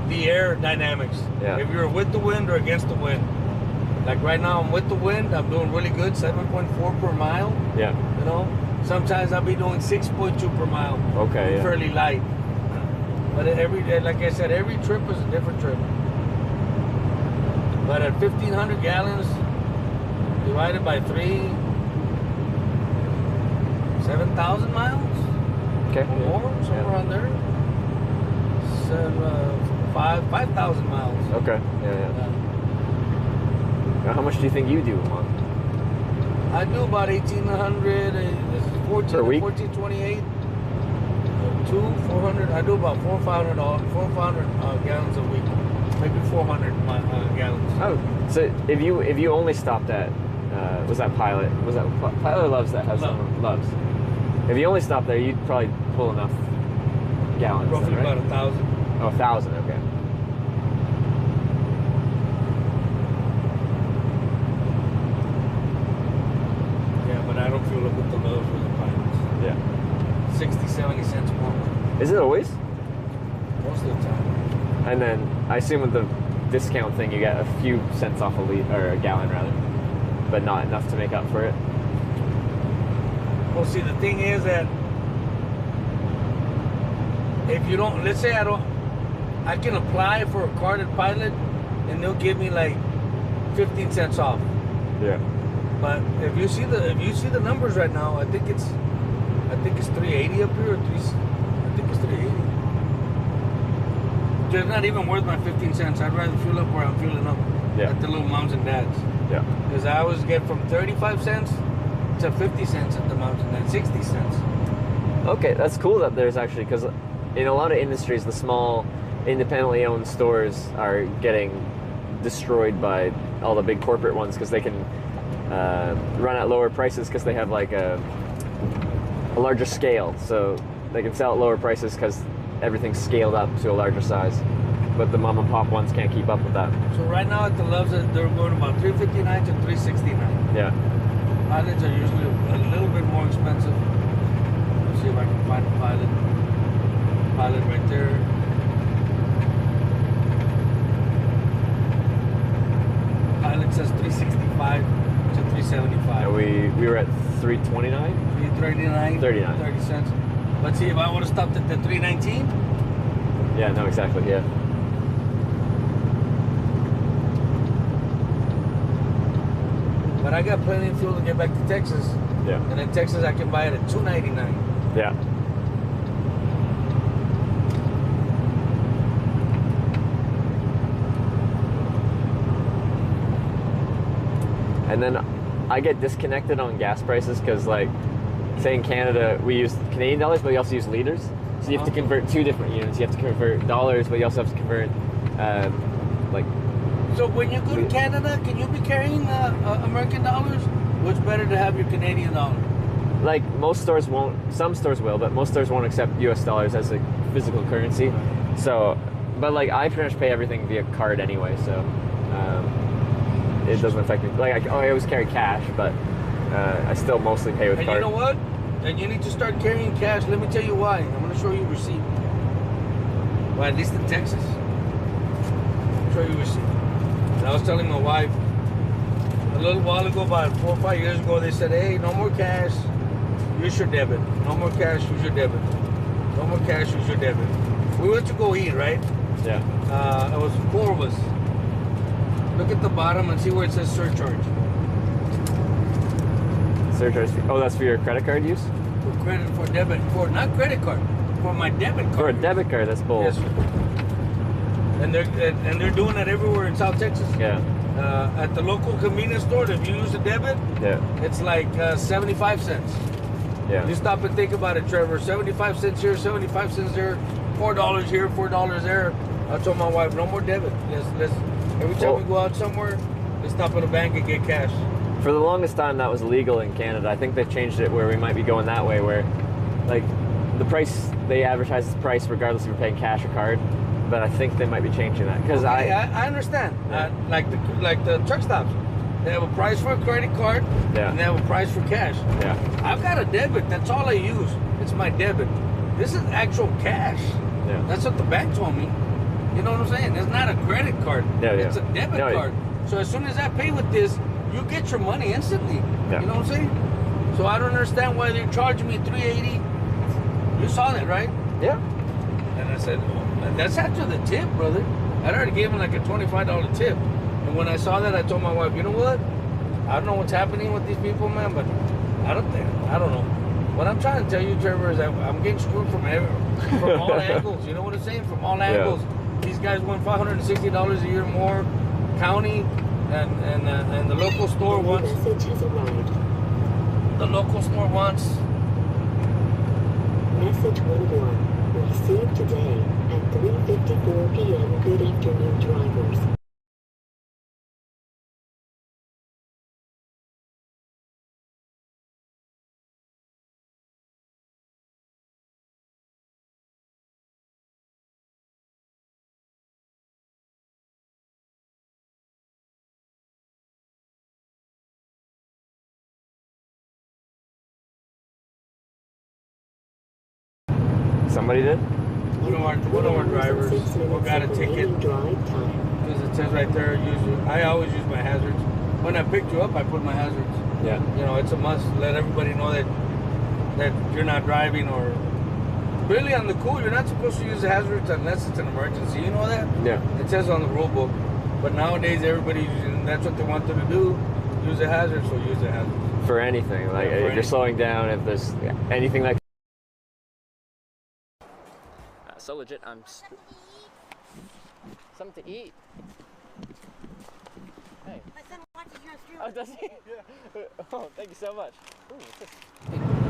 the air dynamics. Yeah. If you're with the wind or against the wind. Like right now, I'm with the wind. I'm doing really good, 7.4 per mile. Yeah. You know, sometimes I'll be doing 6.2 per mile. Okay. Yeah. Fairly light. But every day, like I said, every trip is a different trip. But at 1,500 gallons divided by 3, 7,000 miles. Okay. Or more, somewhere around there. 5,000 miles. Okay. Yeah. Now, how much do you think you do a month? I do about 1,800. This is 14, per week? 1428. 400. I do about 400 gallons a week. Maybe 400 gallons. Oh, so if you only stopped at was that Pilot? Was that Pilot or Loves that has some Loves? If you only stopped there, you'd probably pull enough gallons. Roughly then, right? about 1,000. Oh, 1,000. Okay. Yeah, but I don't feel it with the Loves or the Pilots. Yeah. 60, 70 cents more. Is it always? Most of the time. And then I assume with the discount thing, you get a few cents off a liter or a gallon rather. but not enough to make up for it. Well, see, the thing is that if you don't, let's say I can apply for a carded pilot, and they'll give me like 15 cents off. Yeah. But if you see the numbers right now, I think it's 380 up here, I think it's 380. It's not even worth my 15 cents. I'd rather fuel up where I'm fueling up. Yeah. At the little moms and dads. Yeah. Because I always get from 35 cents to 50 cents at the moms and dads, 60 cents. Okay, that's cool that there's actually, because in a lot of industries, the small, independently owned stores are getting destroyed by all the big corporate ones because they can run at lower prices because they have like a larger scale, so they can sell at lower prices because everything's scaled up to a larger size. But the mom and pop ones can't keep up with that. So right now at the Loves, they're going about $3.59 to $3.69. Yeah. Pilots are usually a little bit more expensive. Let's see if I can find a pilot. Pilot right there. Pilot says $3.65 to $3.75. And we were at $3.29? $3.39. 39. 30 cents. Let's see if I would have stopped at the $3.19. Yeah, no, exactly, yeah. But I got plenty of fuel to get back to Texas. Yeah. And in Texas, I can buy it at $2.99. Yeah. And then I get disconnected on gas prices because, like, say in Canada, we use Canadian dollars, but we also use liters. So you have to convert two different units. You have to convert dollars, but you also have to convert, like... So when you go to Canada, can you be carrying American dollars? Or it's better to have your Canadian dollar? Like, most stores won't, some stores will, but most stores won't accept US dollars as a physical currency. So, but like, I pretty much pay everything via card anyway, so it doesn't affect me. Like, I always carry cash, but I still mostly pay with card. And you know what? And you need to start carrying cash. Let me tell you why. I'm going to show you a receipt. Well, at least in Texas. I'll show you a receipt. And I was telling my wife, a little while ago, about 4 or 5 years ago, they said, hey, no more cash, use your debit. No more cash, use your debit. No more cash, use your debit. We went to go eat, right? Yeah. It was 4 of us. Look at the bottom and see where it says surcharge. Surcharge fee. Oh, that's for your credit card use? For credit, for debit, for not credit card, for my debit card. For a debit card, that's bull. Yes. And they're doing that everywhere in South Texas. Yeah. At the local convenience store, if you use a debit, yeah, it's like 75 cents. Yeah. You stop and think about it, Trevor. 75 cents here, 75 cents there, $4 here, $4 there. I told my wife, no more debit. Let's every time we go out somewhere, let's stop at a bank and get cash. For the longest time, that was illegal in Canada. I think they've changed it where we might be going that way, where, like, the price, they advertise the price regardless if you're paying cash or card. But I think they might be changing that because I understand. Like the truck stops, they have a price for a credit card, and they have a price for cash. Yeah. I've got a debit. That's all I use. It's my debit. This is actual cash. Yeah. That's what the bank told me. You know what I'm saying? It's not a credit card. Yeah, yeah. It's a debit card. So as soon as I pay with this, you get your money instantly. Yeah. You know what I'm saying? So I don't understand why they're charging me $3.80. You saw that, right? Yeah. And I said, that's after the tip, brother. I'd already gave him like a $25 tip. And when I saw that, I told my wife, you know what? I don't know what's happening with these people, man, but I don't know. What I'm trying to tell you, Trevor, is that I'm getting screwed from all angles. You know what I'm saying? From all angles. These guys want $560 a year more. County and the local store wants. The local store wants. Message 11. Received today at 3:54 p.m. Good afternoon, drivers. Somebody did? One of our drivers got a ticket because it says right there, I always use my hazards. when I picked you up, I put my hazards. Yeah. You know, it's a must. Let everybody know that you're not driving or really on the cool. You're not supposed to use the hazards unless it's an emergency. You know that? Yeah. It says on the rule book. But nowadays, everybody, that's what they want you to do. Use the hazards, so use the hazards. For anything, like if you're slowing down, if there's anything that. So legit, something to eat. Hey. My son watches your stream. Oh, does he? Yeah. Oh, thank you so much. Ooh, what's this?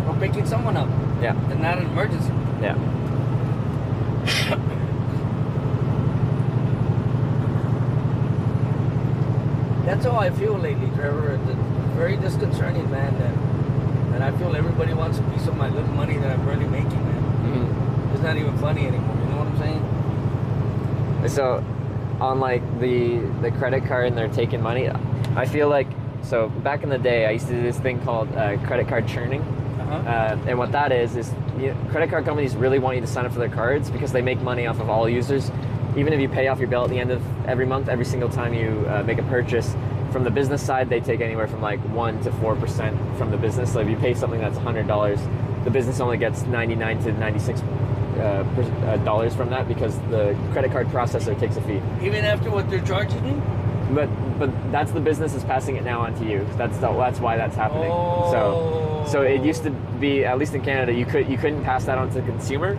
We're picking someone up. Yeah. It's not an emergency. Yeah. That's how I feel lately, Trevor. It's very disconcerting, man. That I feel everybody wants a piece of my little money that I'm barely making, man. Mm-hmm. It's not even funny anymore. You know what I'm saying? So, on like the credit card and they're taking money, I feel like, so back in the day, I used to do this thing called credit card churning. And what that is credit card companies really want you to sign up for their cards because they make money off of all users. Even if you pay off your bill at the end of every month, every single time you make a purchase, from the business side, they take anywhere from like 1 to 4% from the business. So if you pay something that's $100, the business only gets 99 to 96 dollars from that because the credit card processor takes a fee. Even after what they're charging you? But that's the business is passing it now on to you. That's why that's happening. So it used to be, at least in Canada, you couldn't pass that on to the consumer.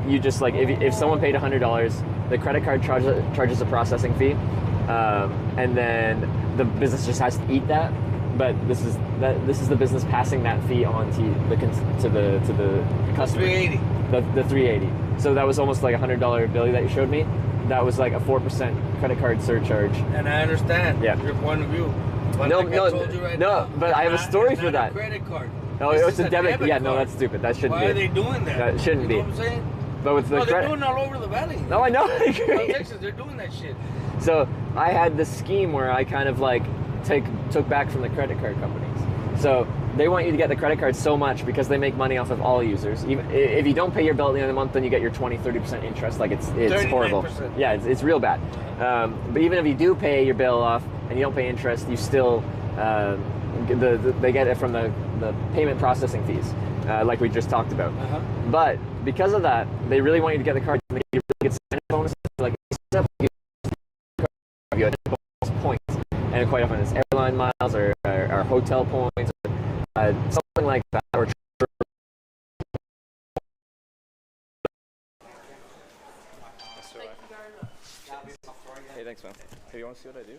You just like if someone paid $100, the credit card charges a processing fee, and then the business just has to eat that. But this is the business passing that fee on to the customer. 380. The 380. So that was almost like a $100 bill that you showed me. That was like a 4% credit card surcharge. And I understand your point of view. But but I have a story for that. Credit card. No, it's a debit. Yeah, no, that's stupid. That shouldn't be. Why are they doing that? That shouldn't be. You know what I'm saying? But with the they're doing it all over the valley. No, I know. I agree. Texas, they're doing that shit. So I had this scheme where I kind of like took back from the credit card companies. So they want you to get the credit card so much because they make money off of all users. Even if you don't pay your bill at the end of the month, then you get your 20-30% interest. Like it's horrible. Yeah, it's real bad. But even if you do pay your bill off and you don't pay interest, you still they get it from the payment processing fees, like we just talked about. But because of that, they really want you to get the card. And they give you really good sign-up bonuses. Like you had points, and quite often it's airline miles or hotel points, or something like that. Or hey, thanks, man. Hey, you want to see what I do?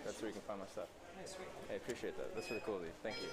That's where you can find my stuff. Hey, appreciate that. That's really cool of you. Thank you.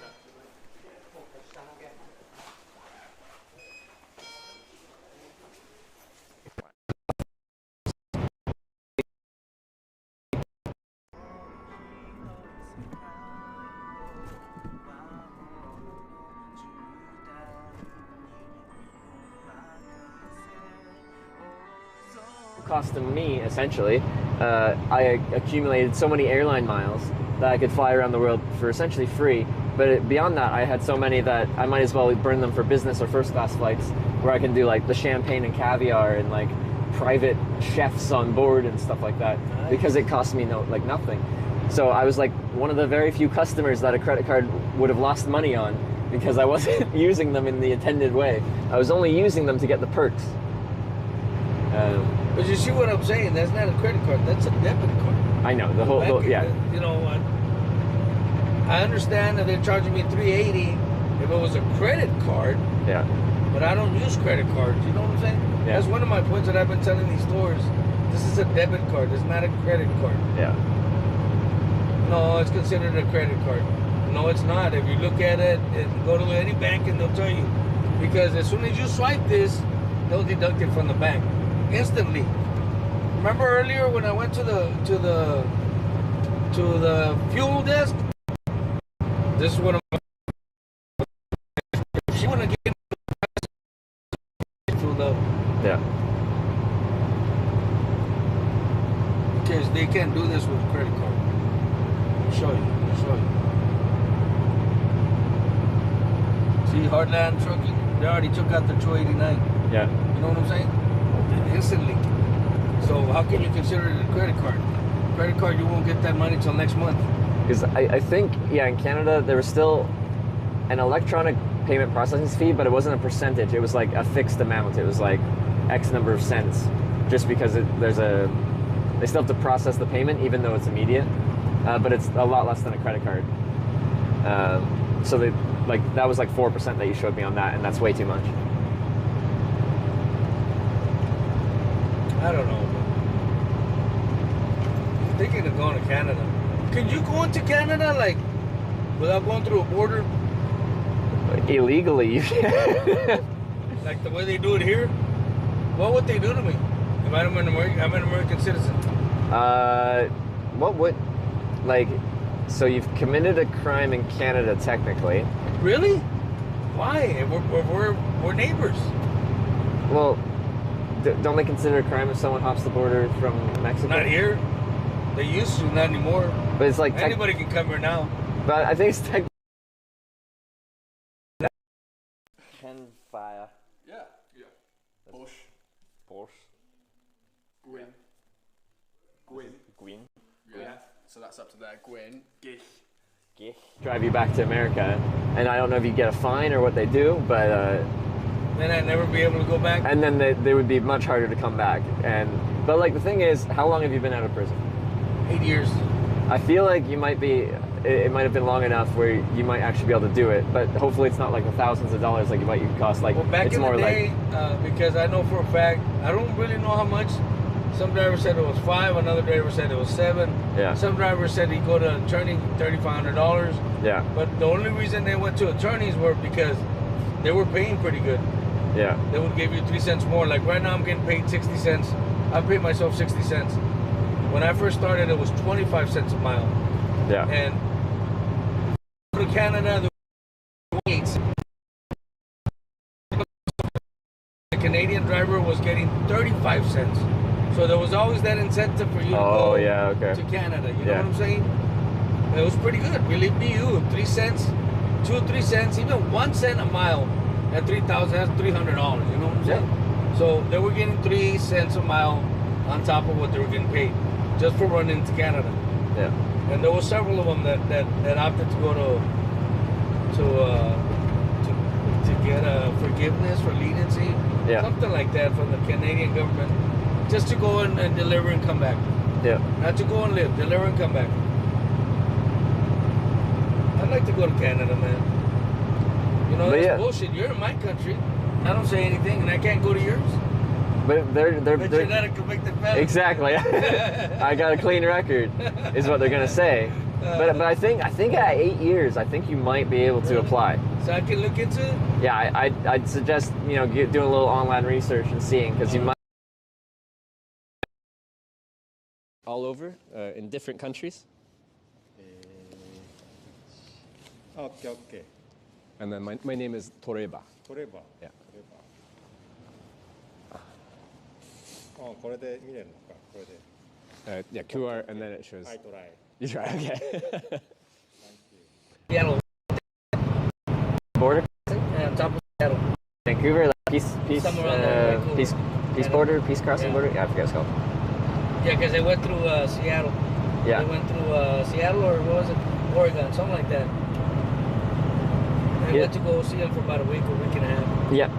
Costing me, essentially, I accumulated so many airline miles that I could fly around the world for essentially free. But beyond that, I had so many that I might as well burn them for business or first class flights, where I can do like the champagne and caviar and like private chefs on board and stuff like that, because it cost me nothing. So I was like one of the very few customers that a credit card would have lost money on because I wasn't using them in the intended way. I was only using them to get the perks. But you see what I'm saying? That's not a credit card. That's a debit card. I know yeah. You know what? I understand that they're charging me $380 if it was a credit card. Yeah. But I don't use credit cards. You know what I'm saying? Yeah. That's one of my points that I've been telling these stores. This is a debit card. It's not a credit card. Yeah. No, it's considered a credit card. No, it's not. If you look at it and go to any bank and they'll tell you, because as soon as you swipe this, they'll deduct it from the bank instantly. Remember earlier when I went to the fuel desk? This is what she wouldn't have given fuel up. Yeah. Because they can't do this with a credit card. I'll show you. See, Heartland Trucking, they already took out the 289. Yeah. You know what I'm saying? Instantly. So how can you consider it a credit card? Credit card, you won't get that money till next month. Because I think, yeah, in Canada, there was still an electronic payment processing fee, but it wasn't a percentage. It was like a fixed amount. It was like X number of cents, just because they still have to process the payment, even though it's immediate. But it's a lot less than a credit card. So that was like 4% that you showed me on that, and that's way too much. I don't know. I'm thinking of going to Canada. Can you go into Canada like without going through a border? Illegally, you can. Like the way they do it here? What would they do to me if I'm an American citizen? What would, like, so you've committed a crime in Canada technically. Really? Why? We're neighbors. Well, don't they consider a crime if someone hops the border from Mexico? Not here. They used to, not anymore. But it's like anybody can come here now. But I think it's technically. Ken fire. Yeah. Porsche. Gwyn. Yeah. So that's up to there. Gwyn. Gich. Drive you back to America, and I don't know if you get a fine or what they do, but then I'd never be able to go back. And then they would be much harder to come back. But like the thing is, how long have you been out of prison? 8 years. I feel like you might be. It might have been long enough where you might actually be able to do it, but hopefully it's not like the thousands of dollars like it might cost. Like back it's in more the day, because I know for a fact, I don't really know how much. Some driver said it was 5, another driver said it was 7. Yeah. Some driver said he'd go to an attorney, $3,500. Yeah. But the only reason they went to attorneys were because they were paying pretty good. Yeah. They would give you 3 cents more. Like right now I'm getting paid 60 cents. I pay myself 60 cents. When I first started, it was 25 cents a mile. Yeah. And to Canada, the Canadian driver was getting 35 cents. So there was always that incentive for you to go to Canada. You know what I'm saying? It was pretty good. Believe me, 3 cents, 2 or 3 cents, even 1 cent a mile at 3,000, that's $300. You know what I'm saying? So they were getting 3 cents a mile on top of what they were getting paid just for running to Canada. Yeah. And there were several of them that opted to go to get a forgiveness for leniency, something like that from the Canadian government, just to go and deliver and come back. Yeah. Not to go and live, deliver and come back. I'd like to go to Canada, man. You know, that's bullshit. You're in my country. I don't say anything, and I can't go to yours. But they're you're not a convicted felon. Exactly. I got a clean record, is what they're gonna say. But I think at 8 years, I think you might be able to apply. So I can look into it. Yeah, I'd suggest doing a little online research and seeing, because you might. All over in different countries. Okay. And then my name is Toreba. Toreba. Yeah. これで見れるのか、これで。Yeah, QR, and then it shows. I try. You try, okay. Seattle. Border? Yeah, on top of Seattle. Vancouver, like peace border, peace crossing border? Yeah, I forget what it's called. Yeah, because they went through Seattle. Yeah. They went through Seattle, or what was it? Oregon, something like that. They went to go see them for about a week and a half. Yeah.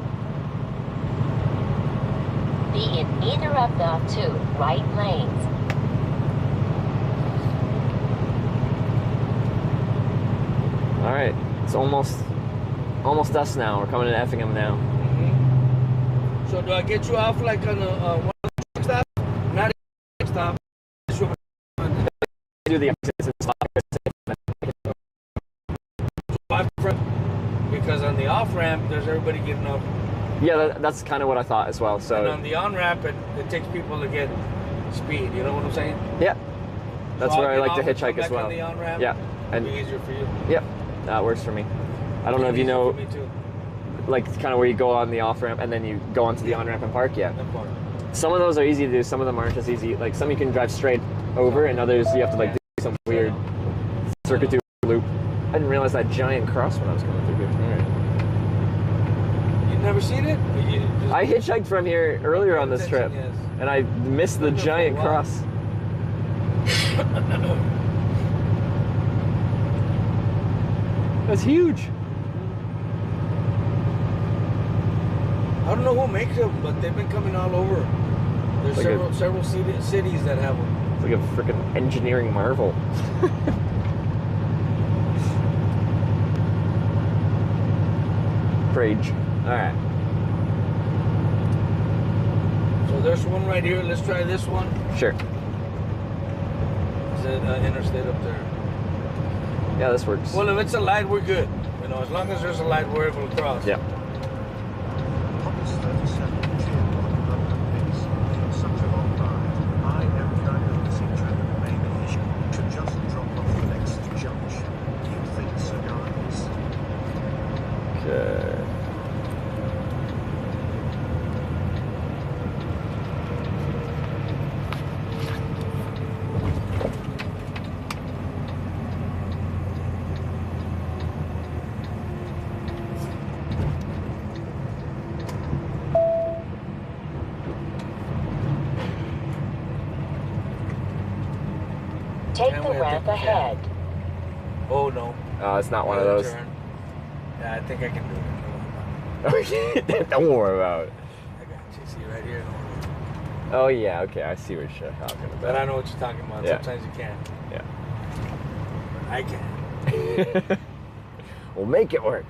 Be in either of the 2 right lanes. All right, it's almost us now. We're coming to Effingham now. Mm-hmm. So do I get you off like on one stop? Not a stop. Do the exits and stop. Because on the off ramp, there's everybody getting off. Yeah, that's kind of what I thought as well. So. And on the on ramp, it takes people to get speed. You know what I'm saying? Yeah. That's so where I like to and hitchhike as well. On the on ramp, yeah. And it'll be easier for you. Yep. That works for me. I don't know if you know, like kind of where you go on the off ramp and then you go onto the on ramp and park. Yeah. Some of those are easy to do. Some of them aren't as easy. Like some you can drive straight over, and others you have to like do some weird circuit loop. I didn't realize that giant cross when I was going through here. All right. You've never seen it? I hitchhiked from here earlier on this trip, and I missed the giant cross. That's huge. I don't know who makes them, but they've been coming all over. There's Like several cities that have them. It's like a freaking engineering marvel. Rage. All right. So there's one right here. Let's try this one. Sure. Is it interstate up there? Yeah, this works. Well, if it's a light, we're good. You know, as long as there's a light, we're able to cross. Yeah. Thomas 37 Jim, such a long ride. I am diagnosing traffic main issue to just drop off the next junction. You think so, guys? Okay. Take the ramp ahead. Oh no. Oh, it's not one of those. Turn. Yeah, I think I can do it. Don't worry about it. I got you. See right here. Oh yeah, okay, I see what you're talking about. But I know what you're talking about. Yeah. Sometimes you can't. Yeah. I can. We'll make it work.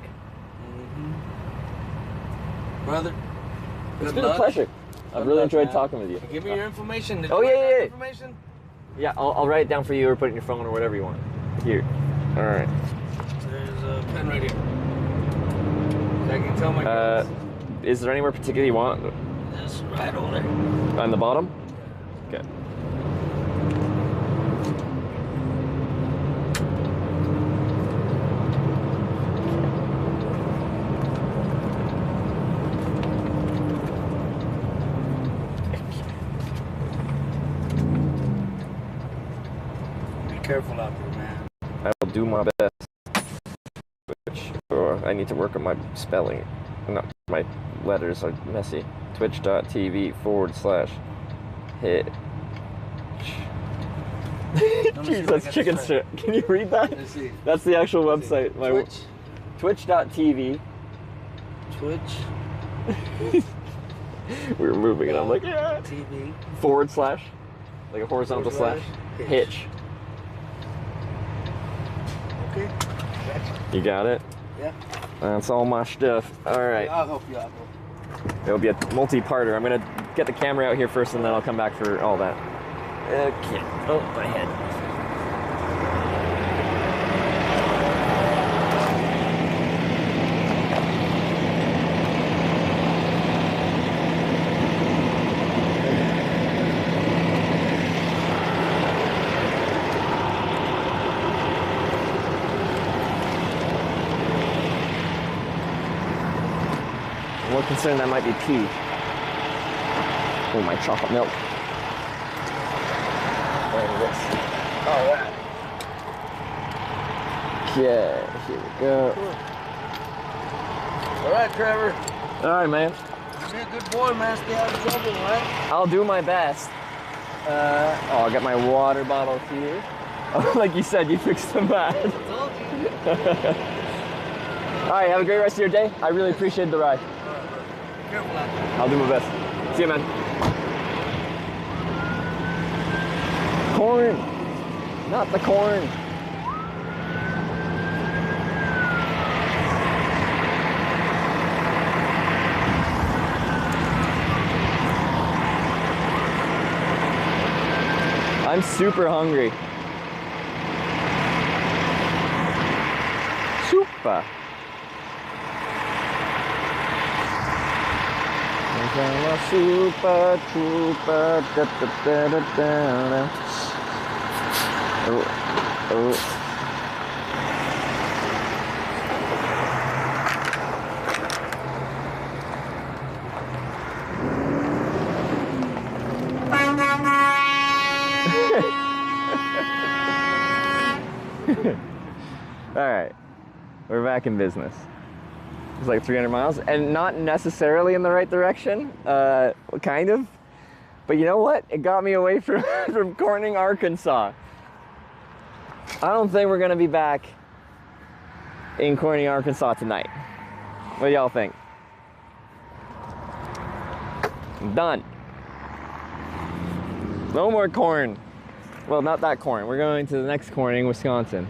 Brother, It's good been luck. a pleasure. I've Good really luck, enjoyed man. talking with you. Give me your information. Did Oh, you yeah, write yeah, down yeah. Information? Yeah, I'll write it down for you or put it in your phone or whatever you want. Here. All right. There's a pen right here. So I can tell my is there anywhere particular you want? This right over there. On the bottom? Okay. Be careful out there, man. I will do my best. I need to work on my spelling. No, my letters are messy. Twitch.tv/hit. Jeez, that's chicken strip. Can you read that? Let's see. That's the actual website. My Twitch. Twitch.tv. Twitch. We were moving and I'm like, yeah. TV. / like a horizontal slash. Hitch. Okay. Gotcha. You got it? Yeah. That's all my stuff. All right. I'll help you out, bro. It'll be a multi-parter. I'm gonna get the camera out here first and then I'll come back for all that. Okay. Oh, my head. I'm a little concerned that might be pee. Oh, my chocolate milk. This. All right. Okay, here we go. All right, Trevor. All right, man. Be a good boy, man. Stay out of trouble, right? I'll do my best. I'll get my water bottle here. Oh, like you said, you fixed the mat. All right, have a great rest of your day. I really appreciate the ride. Careful out there. I'll do my best. See you, man. Corn. Not the corn. I'm super hungry. Super. Super trooper. Da, da, da, da, da, da. Oh, oh. All right, we're back in business. It's like 300 miles and not necessarily in the right direction, kind of. But you know what? It got me away from, from Corning, Arkansas. I don't think we're gonna be back in Corning, Arkansas tonight. What do y'all think? Done. No more corn. Well, not that corn. We're going to the next Corning, Wisconsin.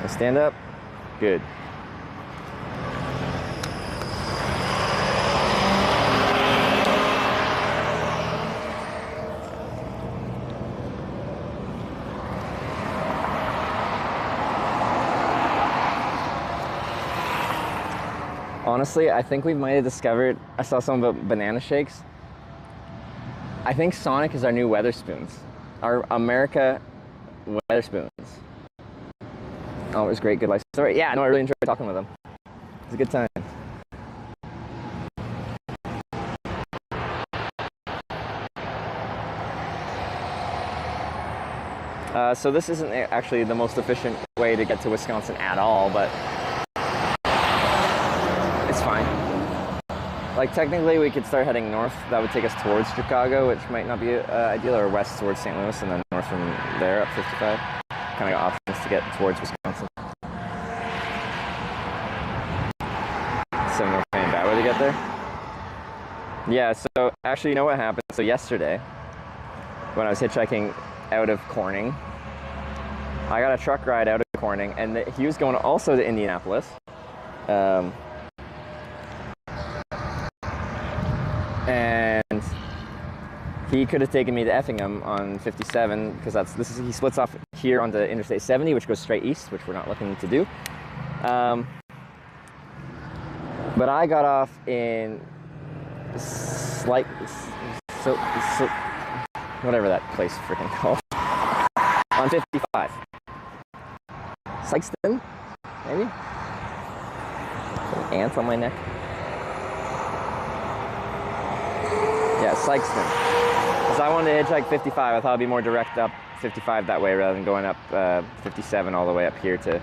Stand up. Good. Honestly, I think we might have discovered, I saw something about banana shakes. I think Sonic is our new Weatherspoons. Our America Weatherspoons. Oh, it was great, good life story. Yeah, no, I really enjoyed talking with them. It was a good time. So this isn't actually the most efficient way to get to Wisconsin at all, but it's fine. Like technically we could start heading north. That would take us towards Chicago, which might not be ideal, or west towards St. Louis, and then north from there up 55. Kind of got options to get towards Wisconsin. So no pain bad way to get there. Yeah, so actually, you know what happened? So yesterday, when I was hitchhiking out of Corning, I got a truck ride out of Corning, and he was going also to Indianapolis. And he could have taken me to Effingham on 57, because he splits off here onto Interstate 70, which goes straight east, which we're not looking to do. But I got off in whatever that place freaking called, on 55. Sykeston, maybe? An ant on my neck. Yeah, Sykeston. Because I wanted to hitchhike 55. I thought it'd be more direct up 55 that way rather than going up 57 all the way up here to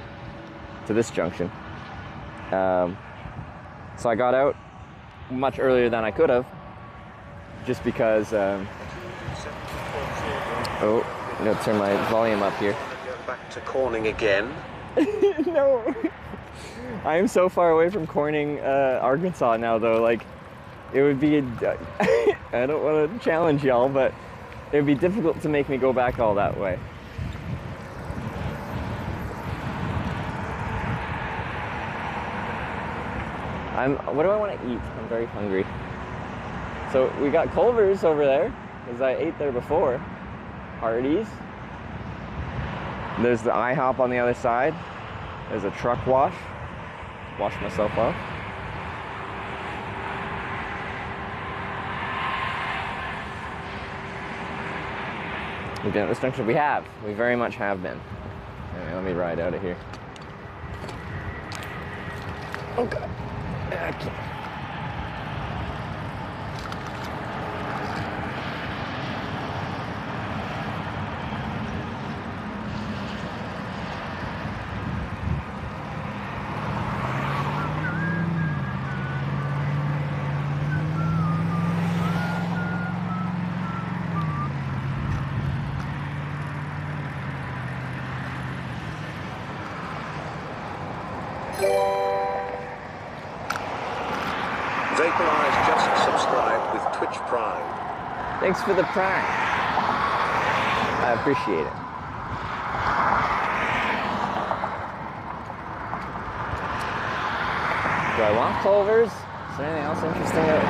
this junction. So I got out much earlier than I could have, just because. Oh, I'm gonna turn my volume up here. Back to Corning again. No, I am so far away from Corning, Arkansas now, though. Like, it would be. I don't want to challenge y'all, but it would be difficult to make me go back all that way. What do I want to eat? I'm very hungry. So we got Culver's over there, because I ate there before. Hardee's. There's the IHOP on the other side. There's a truck wash. Wash myself off. We've been at this junction. We have. We very much have been. Anyway, let me ride out of here. Oh God. Okay. Vaporize just subscribed with Twitch Prime. Thanks for the prime. I appreciate it. Do I want Culver's? Is there anything else interesting out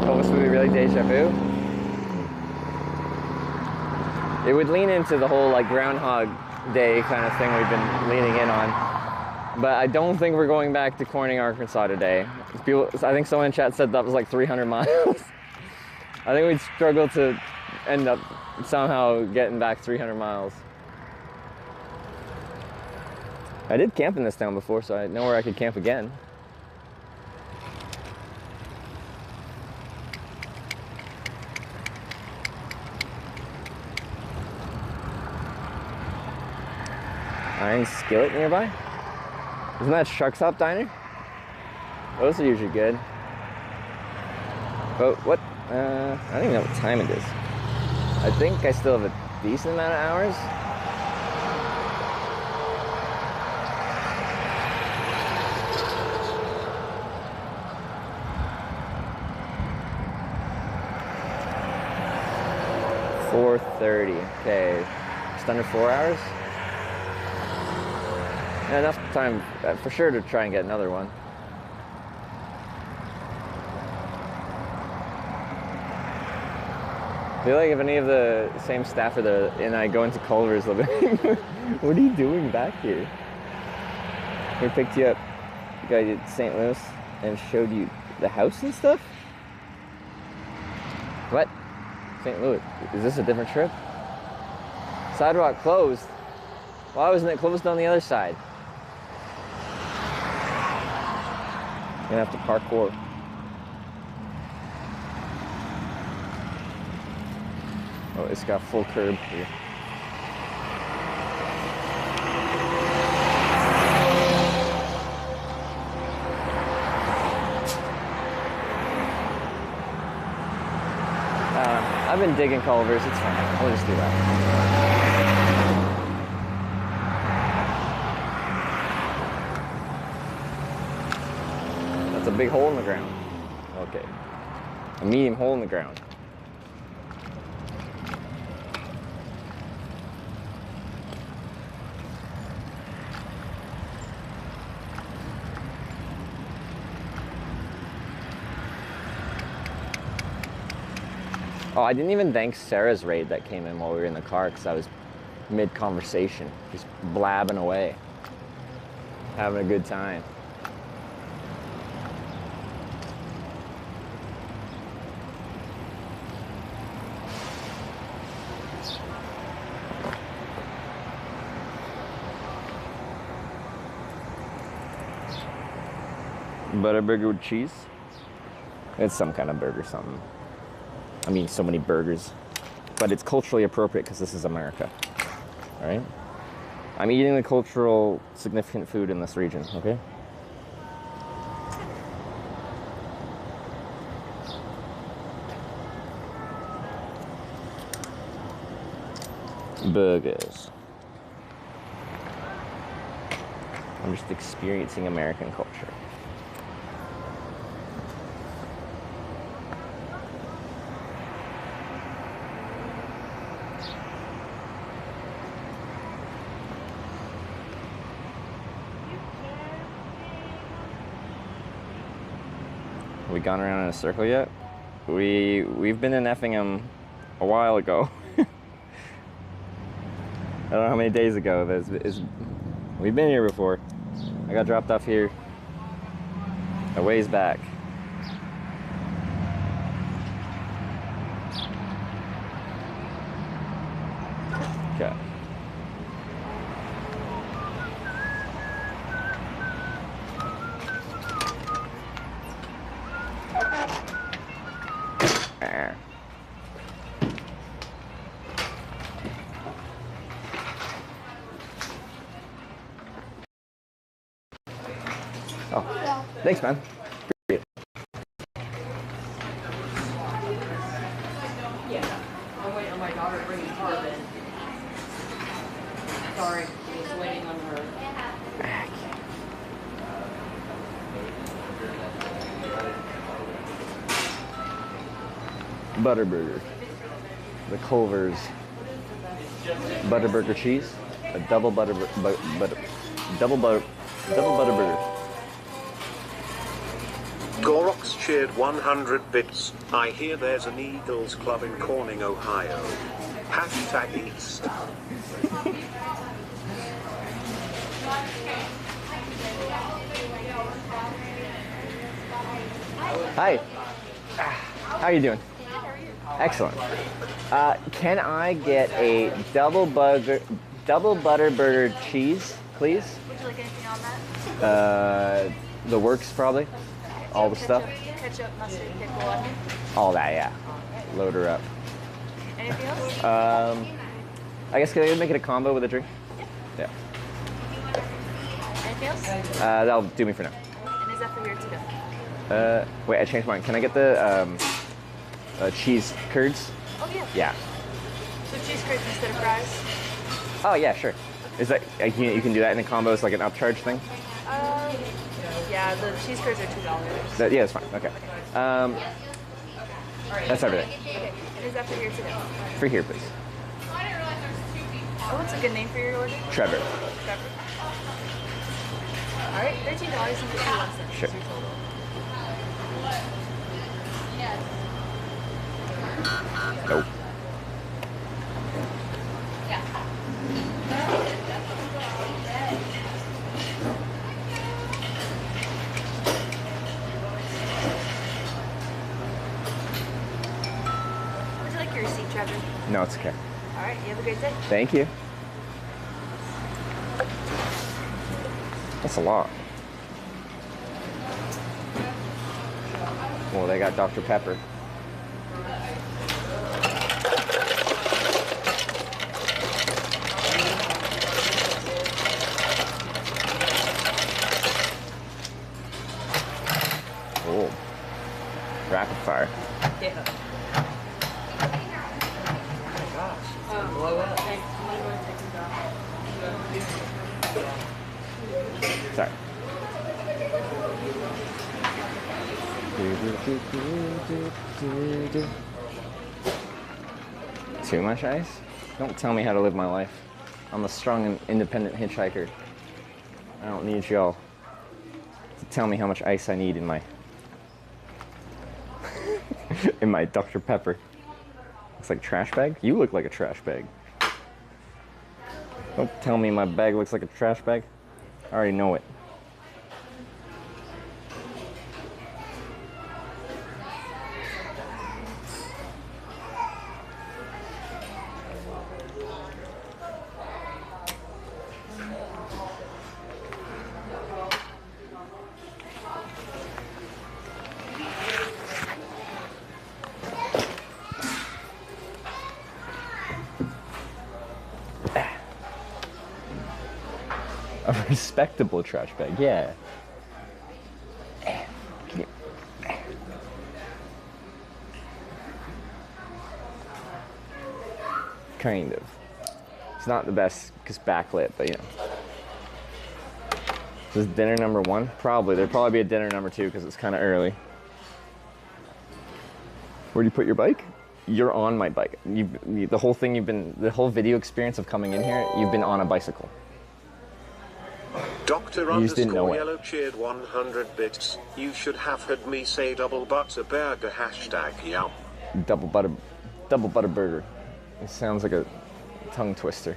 here? Almost would be really deja vu. It would lean into the whole like Groundhog Day kind of thing we've been leaning in on. But I don't think we're going back to Corning, Arkansas today. I think someone in chat said that was like 300 miles. I think we'd struggle to end up somehow getting back 300 miles. I did camp in this town before, so I know where I could camp again. Iron Skillet nearby? Isn't that Shark Top Diner? Those are usually good. But what? I don't even know what time it is. I think I still have a decent amount of hours. .30. Okay, just under 4 hours. Yeah, enough time for sure to try and get another one. I feel like if any of the same staff are there and I go into Culver's, they'll be like, what are you doing back here? We picked you up, got you to St. Louis and showed you the house and stuff? What? St. Louis, is this a different trip? Sidewalk closed. Why wasn't it closed on the other side? Gonna have to parkour. Oh, it's got full curb here. I've been digging Culver's, it's fine. We'll just do that. That's a big hole in the ground. Okay. A medium hole in the ground. Oh, I didn't even thank Sarah's raid that came in while we were in the car because I was mid-conversation, just blabbing away, having a good time. Butterburger with cheese? It's some kind of burger, something. I mean, so many burgers, but it's culturally appropriate because this is America, all right? I'm eating the cultural significant food in this region, okay? Burgers. I'm just experiencing American culture. We gone around in a circle yet? We've been in Effingham a while ago. I don't know how many days ago. We've been here before. I got dropped off here a ways back. Okay. Oh, thanks, man. Appreciate it. Yeah, I'm waiting on my daughter bringing carbon. Sorry, I was waiting on her. Butterburger. The Culver's Butterburger cheese. A double butterburger. Gorox cheered 100 bits. I hear there's an Eagles club in Corning, Ohio. Hashtag East. Hi. How are you doing? Excellent. Can I get a double butter burger cheese, please? Would you like anything on that? The works probably. All the stuff. Ketchup, mustard, pickle, onion. All that, yeah. Load her up. Anything else? I guess can I make it a combo with a drink? Yeah. Anything else? That'll do me for now. And is that for here to go? Wait, I changed mine. Can I get the cheese curds? Oh yeah. Yeah. So cheese curds instead of fries? Oh yeah, sure. Is that you can do that in the combo as like an upcharge thing? Yeah, the cheese curds are $2. Yeah, that's fine. Okay. That's everything. Okay. And is that for here to go? For here, please. Oh, what's a good name for your order? Trevor. Trevor. All right, $13.51. Sure. Your total. Nope. Would you like your receipt, Trevor? No, it's okay. All right, you have a great day. Thank you. That's a lot. Well, they got Dr. Pepper. Oh, rapid fire. Yeah. Oh my gosh. Blow up. Sorry. Too much ice? Don't tell me how to live my life. I'm a strong and independent hitchhiker. I don't need y'all to tell me how much ice I need in my in my Dr. Pepper. Looks like a trash bag? You look like a trash bag. Don't tell me my bag looks like a trash bag. I already know it. A respectable trash bag, yeah. Kind of. It's not the best because backlit, but you know. Is this dinner number one? Probably. There'll probably be a dinner number two because it's kind of early. Where do you put your bike? You're on my bike. The whole video experience of coming in here, you've been on a bicycle. Dr. You just didn't know it. Yellow cheered 100 bits. You should have heard me say double butter burger hashtag yum. Double butter burger. It sounds like a tongue twister.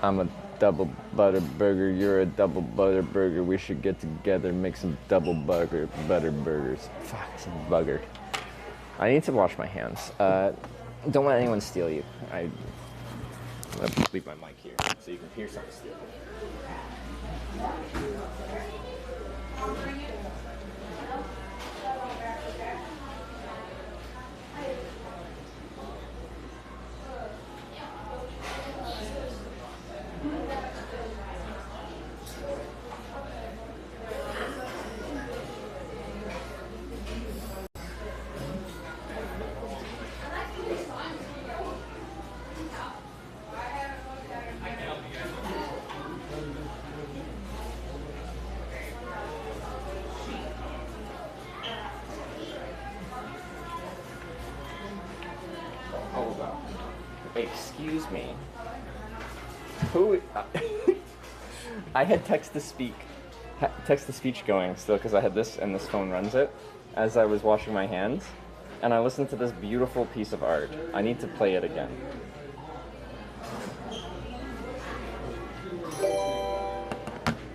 I'm a double butter burger. You're a double butter burger. We should get together, make some double butter burgers. Fuck, some bugger. I need to wash my hands. Don't let anyone steal you. I'm gonna leave my mic here so you can hear someone steal it. Hold on. Excuse me. Who? I had text to speech going still because I had this and this phone runs it as I was washing my hands, and I listened to this beautiful piece of art. I need to play it again.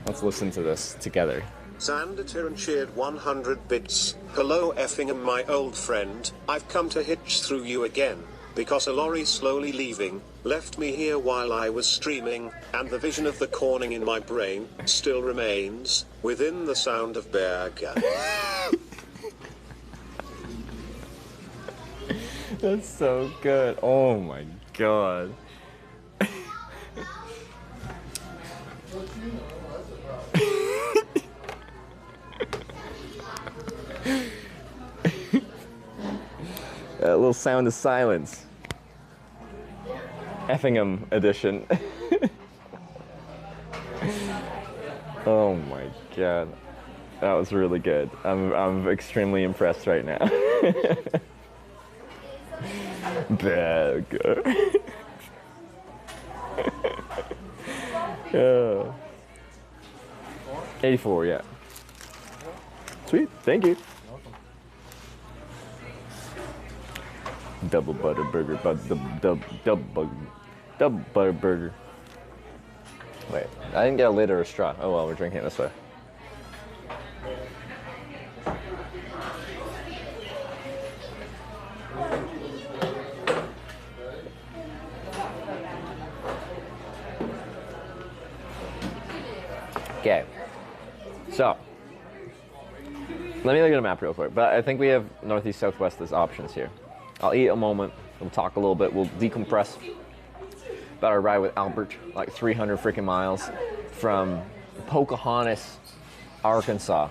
Let's listen to this together. Xander Tyran cheered 100 bits. Hello Effingham, my old friend. I've come to hitch through you again, because a lorry slowly leaving left me here while I was streaming, and the vision of the corning in my brain still remains within the sound of burger. That's so good. Oh my god. A little sound of silence. Effingham edition. Oh my god. That was really good. I'm extremely impressed right now. Burger. Oh. 84, yeah. Sweet, thank you. Double butter burger, double butter burger. Wait, I didn't get a lid or a straw. Oh well, we're drinking it this way. Okay, so let me look at a map real quick, but I think we have northeast, southwest as options here. I'll eat a moment, we'll talk a little bit, we'll decompress about our ride with Albert, like 300 freaking miles from Pocahontas, Arkansas.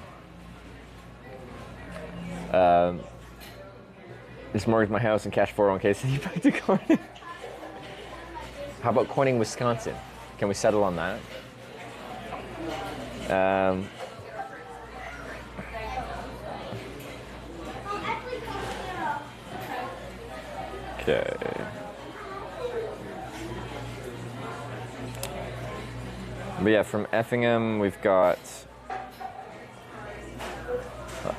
Just mortgage my house and cash 401k, so you back to Corning. How about Corning, Wisconsin? Can we settle on that? Okay. But yeah, from Effingham, we've got...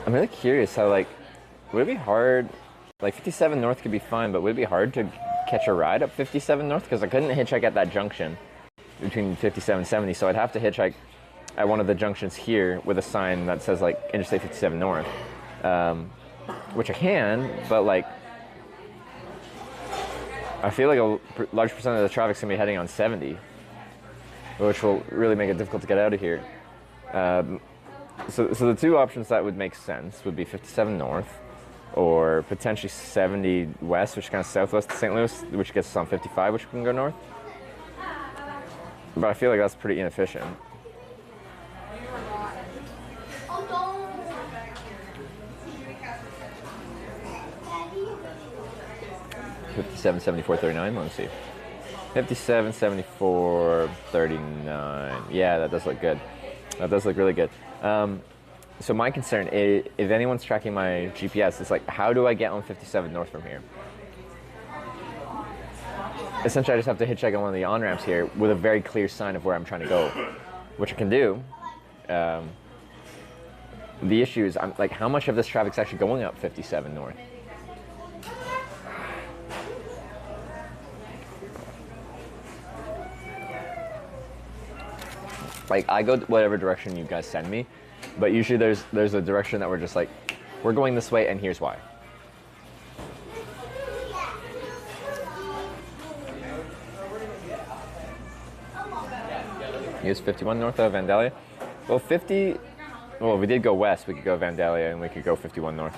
I'm really curious how, like, would it be hard... Like, 57 North could be fine, but would it be hard to catch a ride up 57 North? Because I couldn't hitchhike at that junction between 57 and 70, so I'd have to hitchhike at one of the junctions here with a sign that says, like, Interstate 57 North. Which I can, but, like... I feel like a large percent of the traffic's gonna be heading on 70, which will really make it difficult to get out of here. So the two options that would make sense would be 57 North, or potentially 70 West, which is kind of southwest of St. Louis, which gets us on 55, which can go north. But I feel like that's pretty inefficient. 57, 74, 39, let me see. 57, 74, 39. Yeah, that does look good. That does look really good. So my concern is, if anyone's tracking my GPS, it's like, how do I get on 57 North from here? Essentially, I just have to hitchhike on one of the on-ramps here with a very clear sign of where I'm trying to go, which I can do. The issue is, I'm like, how much of this traffic's actually going up 57 North? Like, I go whatever direction you guys send me, but usually there's a direction that we're just like, we're going this way and here's why. Use 51 north of Vandalia. Well, we did go west, we could go Vandalia and we could go 51 north.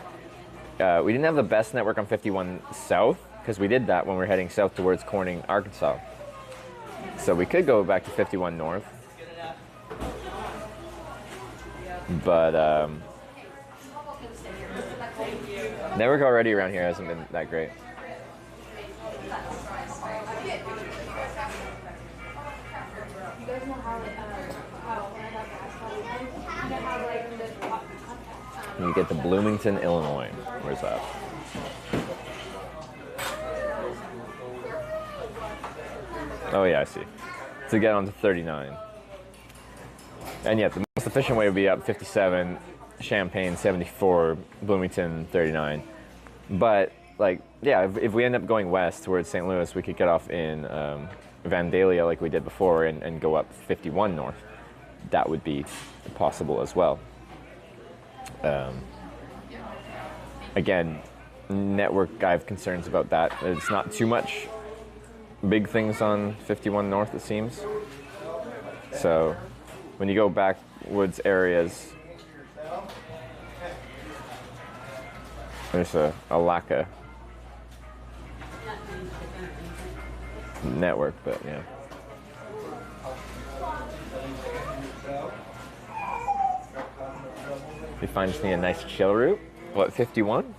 We didn't have the best network on 51 south, because we did that when we were heading south towards Corning, Arkansas. So we could go back to 51 north. But network already around here hasn't been that great. You get to Bloomington, Illinois. Where's that? Oh yeah, I see. To get onto 39. And yeah, the most efficient way would be up 57, Champaign, 74, Bloomington, 39. But like, yeah, if we end up going west towards St. Louis, we could get off in Vandalia like we did before and go up 51 north. That would be possible as well. Again, network, I have concerns about that. It's not too much big things on 51 north, it seems. So when you go backwoods areas, there's a lack of network, but yeah. He finds me a nice chill route. What, 51?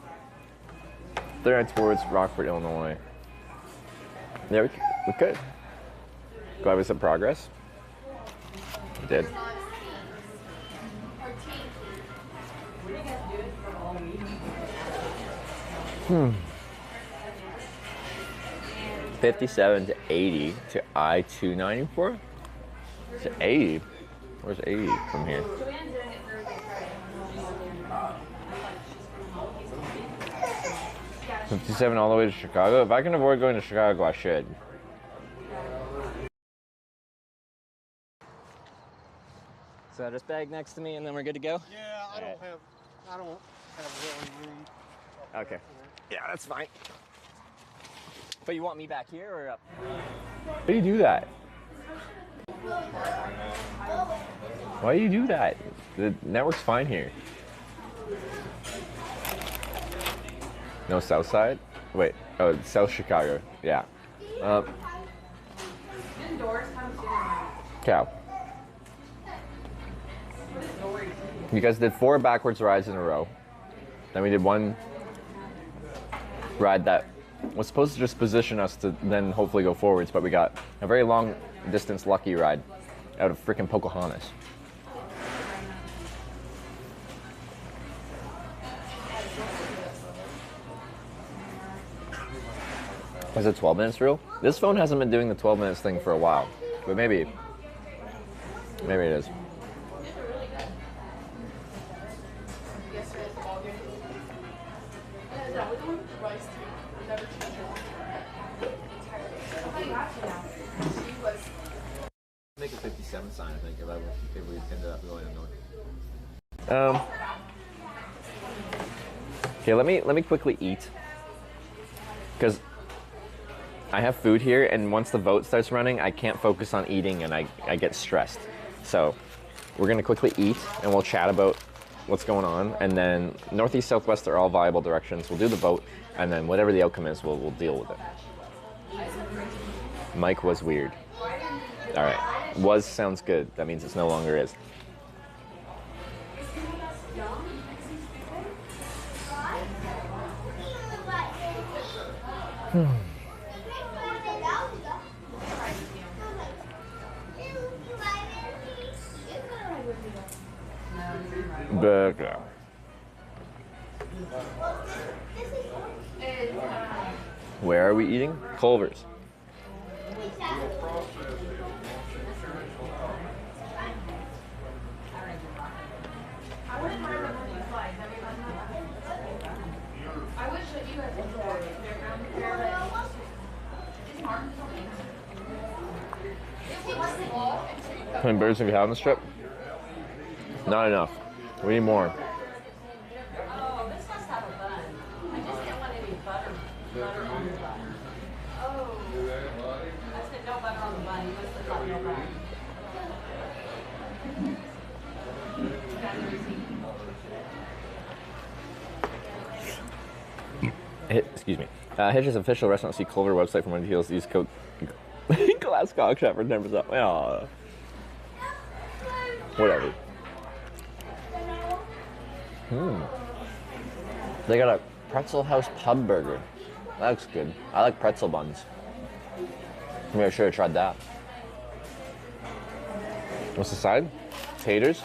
They're towards Rockford, Illinois. Yeah, we could. Glad we said progress. We did. 57 to 80 to I-294? To 80? Where's 80 from here? 57 all the way to Chicago? If I can avoid going to Chicago, I should. So just bag next to me and then we're good to go? Yeah, I don't have really room. Okay. Yeah, that's fine. But you want me back here or up? Why do you do that? Why do you do that? The network's fine here. No south side? Wait, oh, it's South Chicago. Yeah. Cow. You guys did 4 backwards rides in a row. Then we did one ride that was supposed to just position us to then hopefully go forwards, but we got a very long distance lucky ride out of freaking Pocahontas. Is it 12 minutes real? This phone hasn't been doing the 12 minutes thing for a while, but maybe it is. Make a 57 sign, I think, if we ended up going north. Okay, let me quickly eat, because I have food here, and once the vote starts running, I can't focus on eating, and I get stressed. So we're gonna quickly eat, and we'll chat about what's going on, and then northeast, southwest are all viable directions. We'll do the vote, and then whatever the outcome is, we'll deal with it. Mike was weird. All right, was sounds good. That means it's no longer is. Burger. Where are we eating? Culver's. How many burgers have you had on the strip? Not enough. We need more. Oh, this must have a bun. I just didn't want any butter on the bun. Oh. I said no butter on the bun. You must have thought no butter. Excuse me. Hitch's official restaurant. See Culver website from when deals use code glass cock shot for 10%. Oh. Whatever. They got a Pretzel House pub burger. That looks good. I like pretzel buns. Maybe I should have tried that. What's the side? Taters.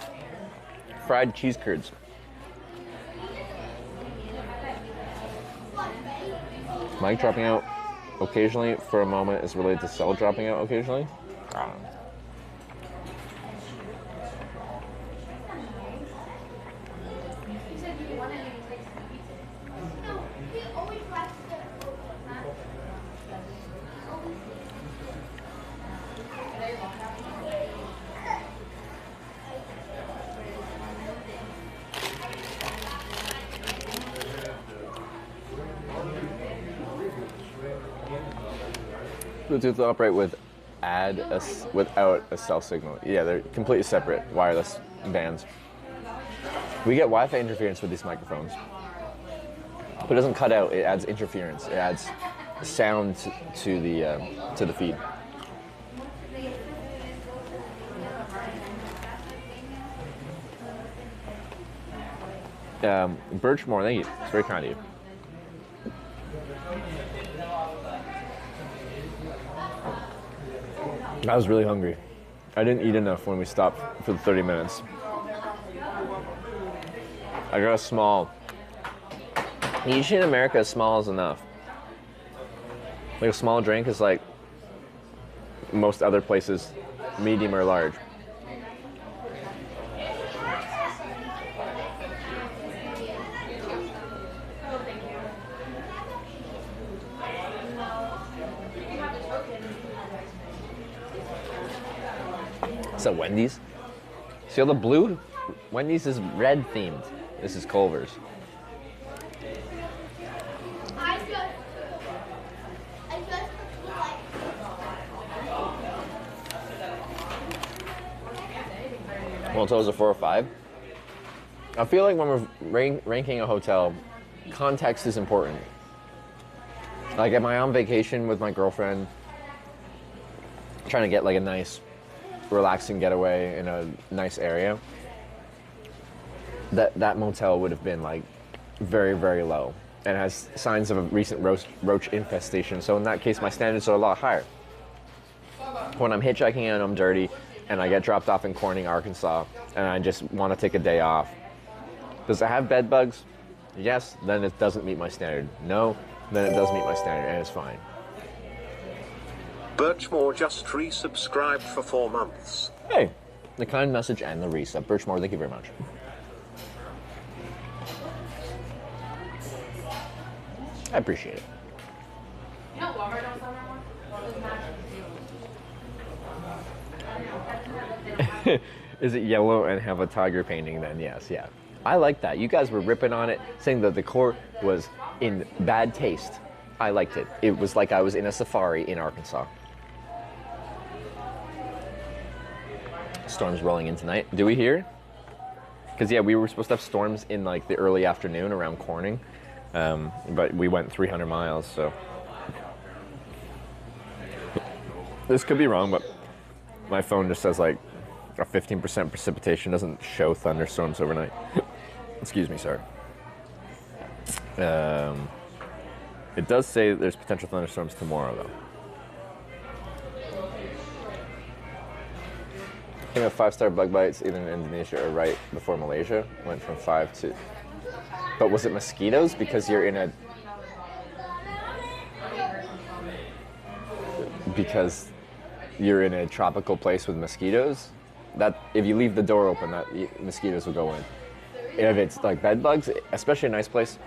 Fried cheese curds. Mike dropping out occasionally for a moment is related to Cell dropping out occasionally? I don't know. Bluetooth operate without a cell signal. Yeah, they're completely separate wireless bands. We get Wi-Fi interference with these microphones, but it doesn't cut out. It adds interference. It adds sound to the feed. Birchmore, thank you. It's very kind of you. I was really hungry. I didn't eat enough when we stopped for the 30 minutes. I got a small. Usually in America, a small is enough. Like a small drink is like most other places, medium or large. Is that Wendy's? See all the blue? Wendy's is red themed. This is Culver's. Motels are 4 or 5. I feel like when we're ranking a hotel, context is important. Like, am I on vacation with my girlfriend, trying to get like a nice, relaxing getaway in a nice area? That motel would have been like very, very low and has signs of a recent roach infestation. So in that case, my standards are a lot higher. When I'm hitchhiking and I'm dirty and I get dropped off in Corning, Arkansas, and I just want to take a day off, does it have bed bugs? Yes, then it doesn't meet my standard. No, then it does meet my standard, and it's fine. Birchmore just resubscribed for 4 months. Hey, the kind message and the resub. Birchmore, thank you very much. I appreciate it. You know Walmart don't sell anymore? Is it yellow and have a tiger painting then? Yes, yeah. I like that. You guys were ripping on it, saying that the decor was in bad taste. I liked it. It was like I was in a safari in Arkansas. Storms rolling in tonight. Do we hear? Because yeah, we were supposed to have storms in like the early afternoon around Corning, but we went 300 miles, so. This could be wrong, but my phone just says like a 15% precipitation, doesn't show thunderstorms overnight. Excuse me, sorry. It does say that there's potential thunderstorms tomorrow, though. Came at 5-star bug bites, either in Indonesia or right before Malaysia. Went from 5 to... But was it mosquitoes? Because you're in a... Because you're in a tropical place with mosquitoes? That if you leave the door open, that mosquitoes will go in. If it's like bed bugs, especially a nice place,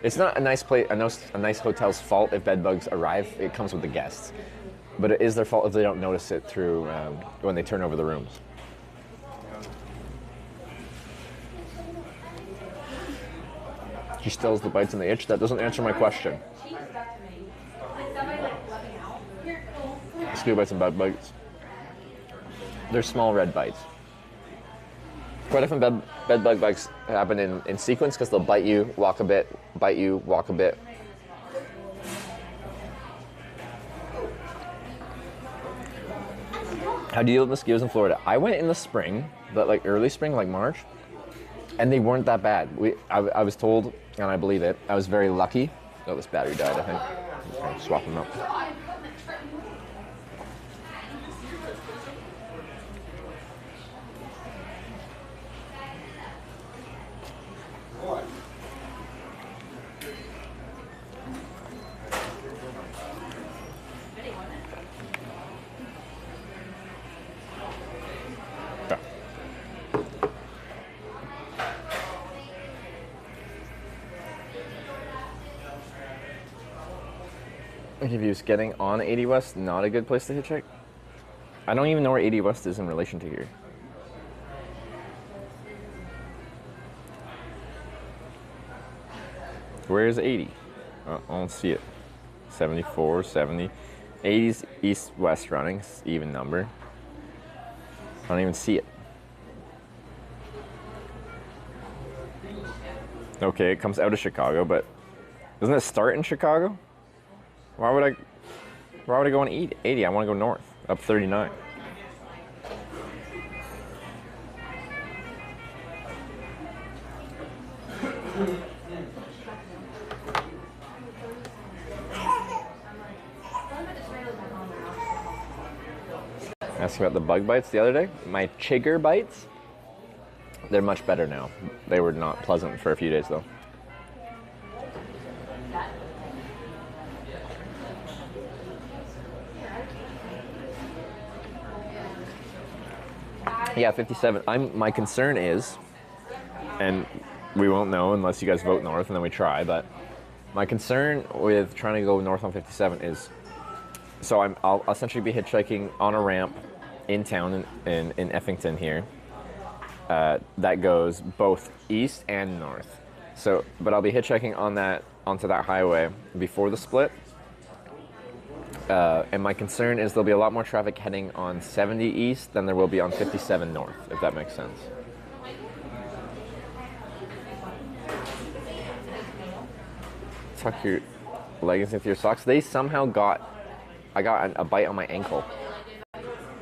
it's not a nice place, a nice hotel's fault if bed bugs arrive. It comes with the guests, but it is their fault if they don't notice it through when they turn over the rooms. She stills the bites and the itch. That doesn't answer my question. Mosquito bites and bed bugs. They're small red bites. Quite often bed bug bites happen in sequence because they'll bite you, walk a bit, bite you, walk a bit. How do you deal with mosquitoes in Florida? I went in the spring, but like early spring, like March, and they weren't that bad. I was told, and I believe it, I was very lucky. Oh, this battery died, I think. I'll swap them out. Confused. Getting on 80 West, not a good place to hitchhike. I don't even know where 80 West is in relation to here. Where is 80? I don't see it. 74, 70. 80's east-west running, even number. I don't even see it. Okay, it comes out of Chicago, but doesn't it start in Chicago? Why would I go on 80? I want to go north, up 39. Asking about the bug bites the other day. My chigger bites, they're much better now. They were not pleasant for a few days though. Yeah, 57. My concern is, and we won't know unless you guys vote north and then we try, but my concern with trying to go north on 57 is, so I'll essentially be hitchhiking on a ramp in town in Effingham here. That goes both east and north. So, but I'll be hitchhiking onto that highway before the split. And my concern is there'll be a lot more traffic heading on 70 east than there will be on 57 north, if that makes sense. Tuck your leggings into your socks. They somehow I got a bite on my ankle.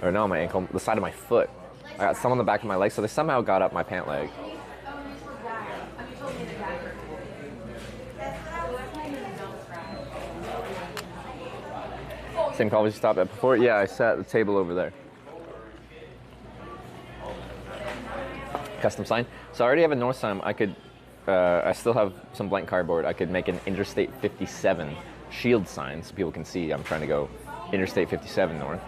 Or not on my ankle, the side of my foot. I got some on the back of my leg, so they somehow got up my pant leg. Same coffee stop at before? Yeah, I sat at the table over there. Custom sign. So I already have a north sign. I still have some blank cardboard. I could make an Interstate 57 shield sign so people can see I'm trying to go Interstate 57 north.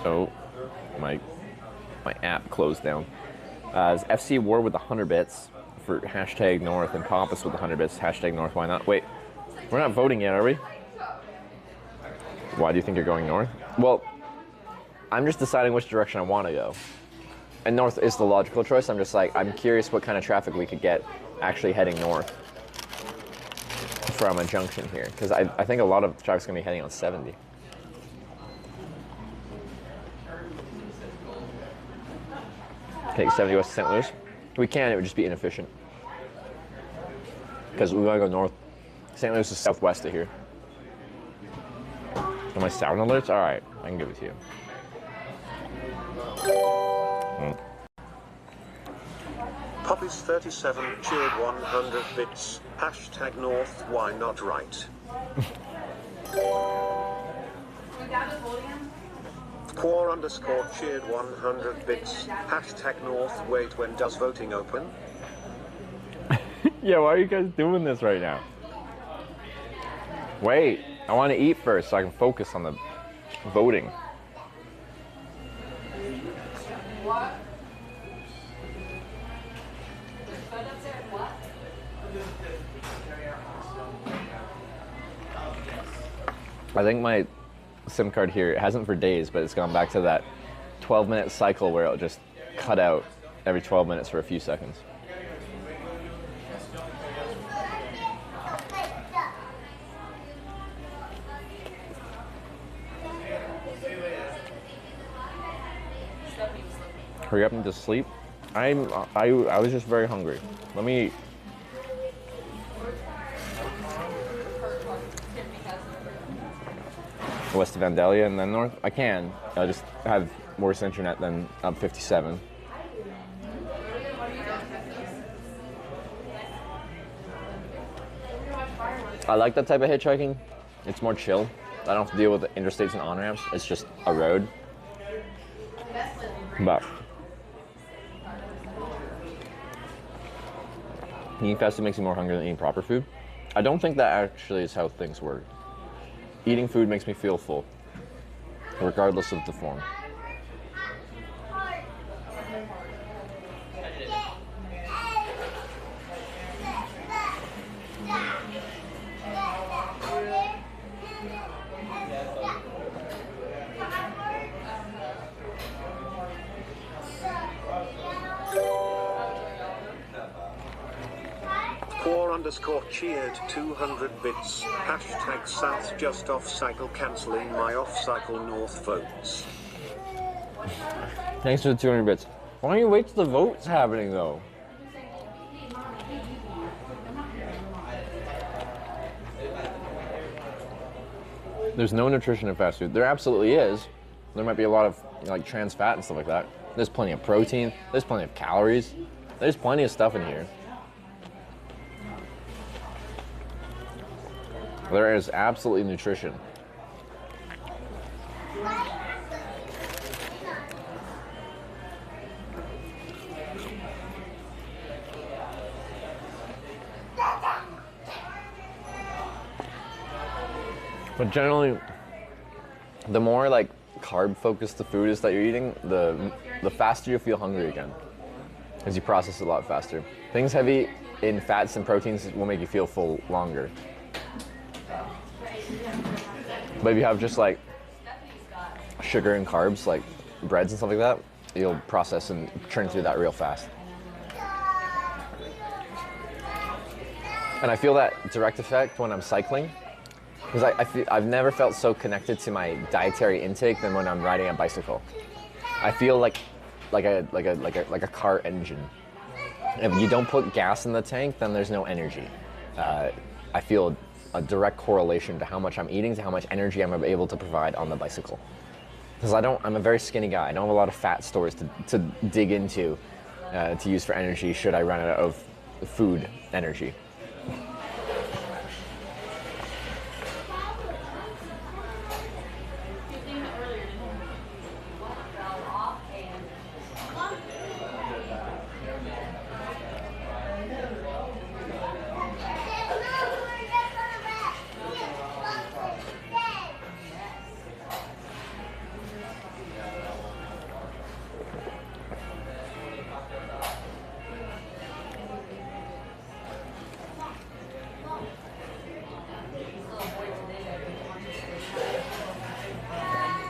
Oh, my app closed down. FC War with 100 bits for hashtag North, and Pompous with 100 bits, hashtag North. Why not? Wait, we're not voting yet, are we? Why do you think you're going north? Well, I'm just deciding which direction I want to go. And north is the logical choice. I'm just like, I'm curious what kind of traffic we could get actually heading north from a junction here. Because I think a lot of traffic's going to be heading on 70. Take 70 west to St. Louis. We can, it would just be inefficient. Because we want to go north. St. Louis is southwest of here. Am I sound alerts? Alright, I can give it to you. Poppy's 37 cheered 100 bits. Hashtag North, why not right? Quor underscore cheered 100 bits. Hashtag North, wait, when does voting open? Yeah, why are you guys doing this right now? Wait, I want to eat first so I can focus on the voting. What? I think my SIM card here, it hasn't for days, but it's gone back to that 12-minute cycle where it'll just cut out every 12 minutes for a few seconds. Hurry up and just sleep. I was just very hungry. Let me eat. West of Vandalia and then north? I can. I just have worse internet than up 57. I like that type of hitchhiking. It's more chill. I don't have to deal with the interstates and on-ramps. It's just a road. But eating fast food makes you more hungry than eating proper food. I don't think that actually is how things work. Eating food makes me feel full, regardless of the form. underscore cheered 200 bits. Hashtag south just off cycle cancelling my off cycle north votes. Thanks for the 200 bits. Why don't you wait till the vote's happening though? There's no nutrition in fast food. There absolutely is. There might be a lot of like trans fat and stuff like that. There's plenty of protein. There's plenty of calories. There's plenty of stuff in here. There is absolutely nutrition. But generally, the more like carb focused the food is that you're eating, the faster you feel hungry again, as you process it a lot faster. Things heavy in fats and proteins will make you feel full longer. But if you have just like sugar and carbs, like breads and stuff like that, you'll process and churn through that real fast. And I feel that direct effect when I'm cycling, because I've never felt so connected to my dietary intake than when I'm riding a bicycle. I feel like a car engine. If you don't put gas in the tank, then there's no energy. I feel a direct correlation to how much I'm eating to how much energy I'm able to provide on the bicycle. Because I'm a very skinny guy. I don't have a lot of fat stores to dig into to use for energy should I run out of food energy.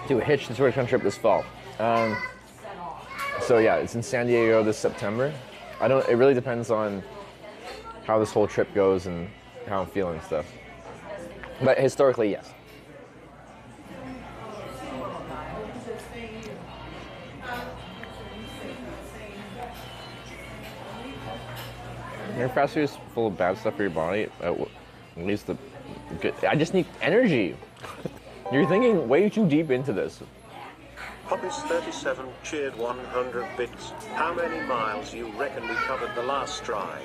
Do a Hitchhiking trip this fall. So yeah, it's in San Diego this September. It really depends on how this whole trip goes and how I'm feeling and stuff. But historically, yes. Your fast food is full of bad stuff for your body. At least I just need energy. You're thinking way too deep into this. Hobbies37 cheered 100 bits. How many miles you reckon we covered the last ride?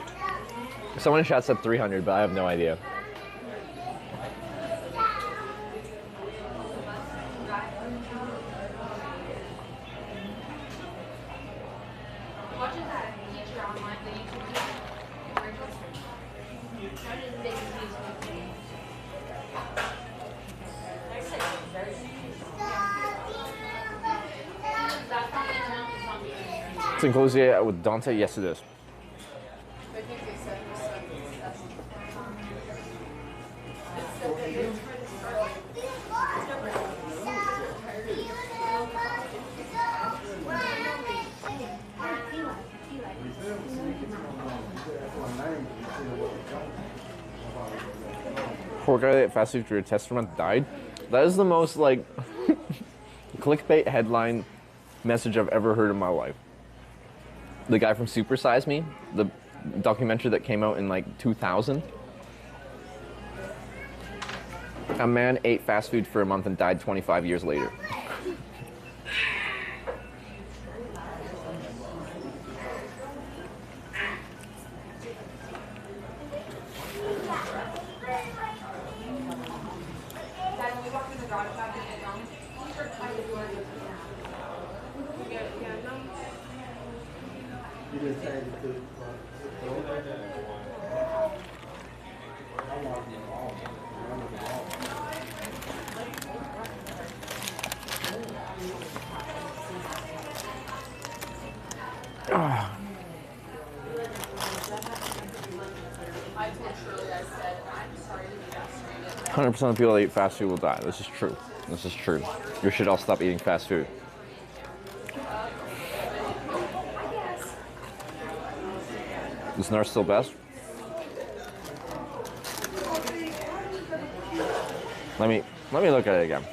Someone in chat said 300, but I have no idea. It's in Gosier with Dante. Yes, it is. Poor guy at fast food for a test month died. That is the most like clickbait headline message I've ever heard in my life. The guy from Super Size Me, the documentary that came out in like 2000. A man ate fast food for a month and died 25 years later. Ah. 100% of people that eat fast food will die. This is true. This is true. You should all stop eating fast food. Is Nurse still best? Let me look at it again.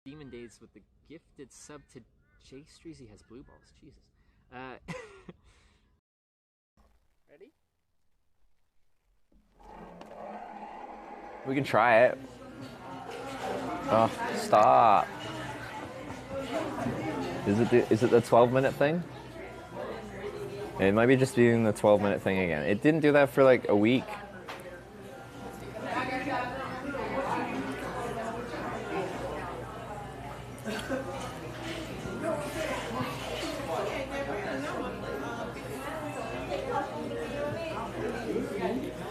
Demon Days with the gifted sub to Jay Streezy has blue balls. Jesus. Ready? We can try it. Oh, stop. Is it the 12-minute thing? It might be just doing the 12-minute thing again. It didn't do that for like a week.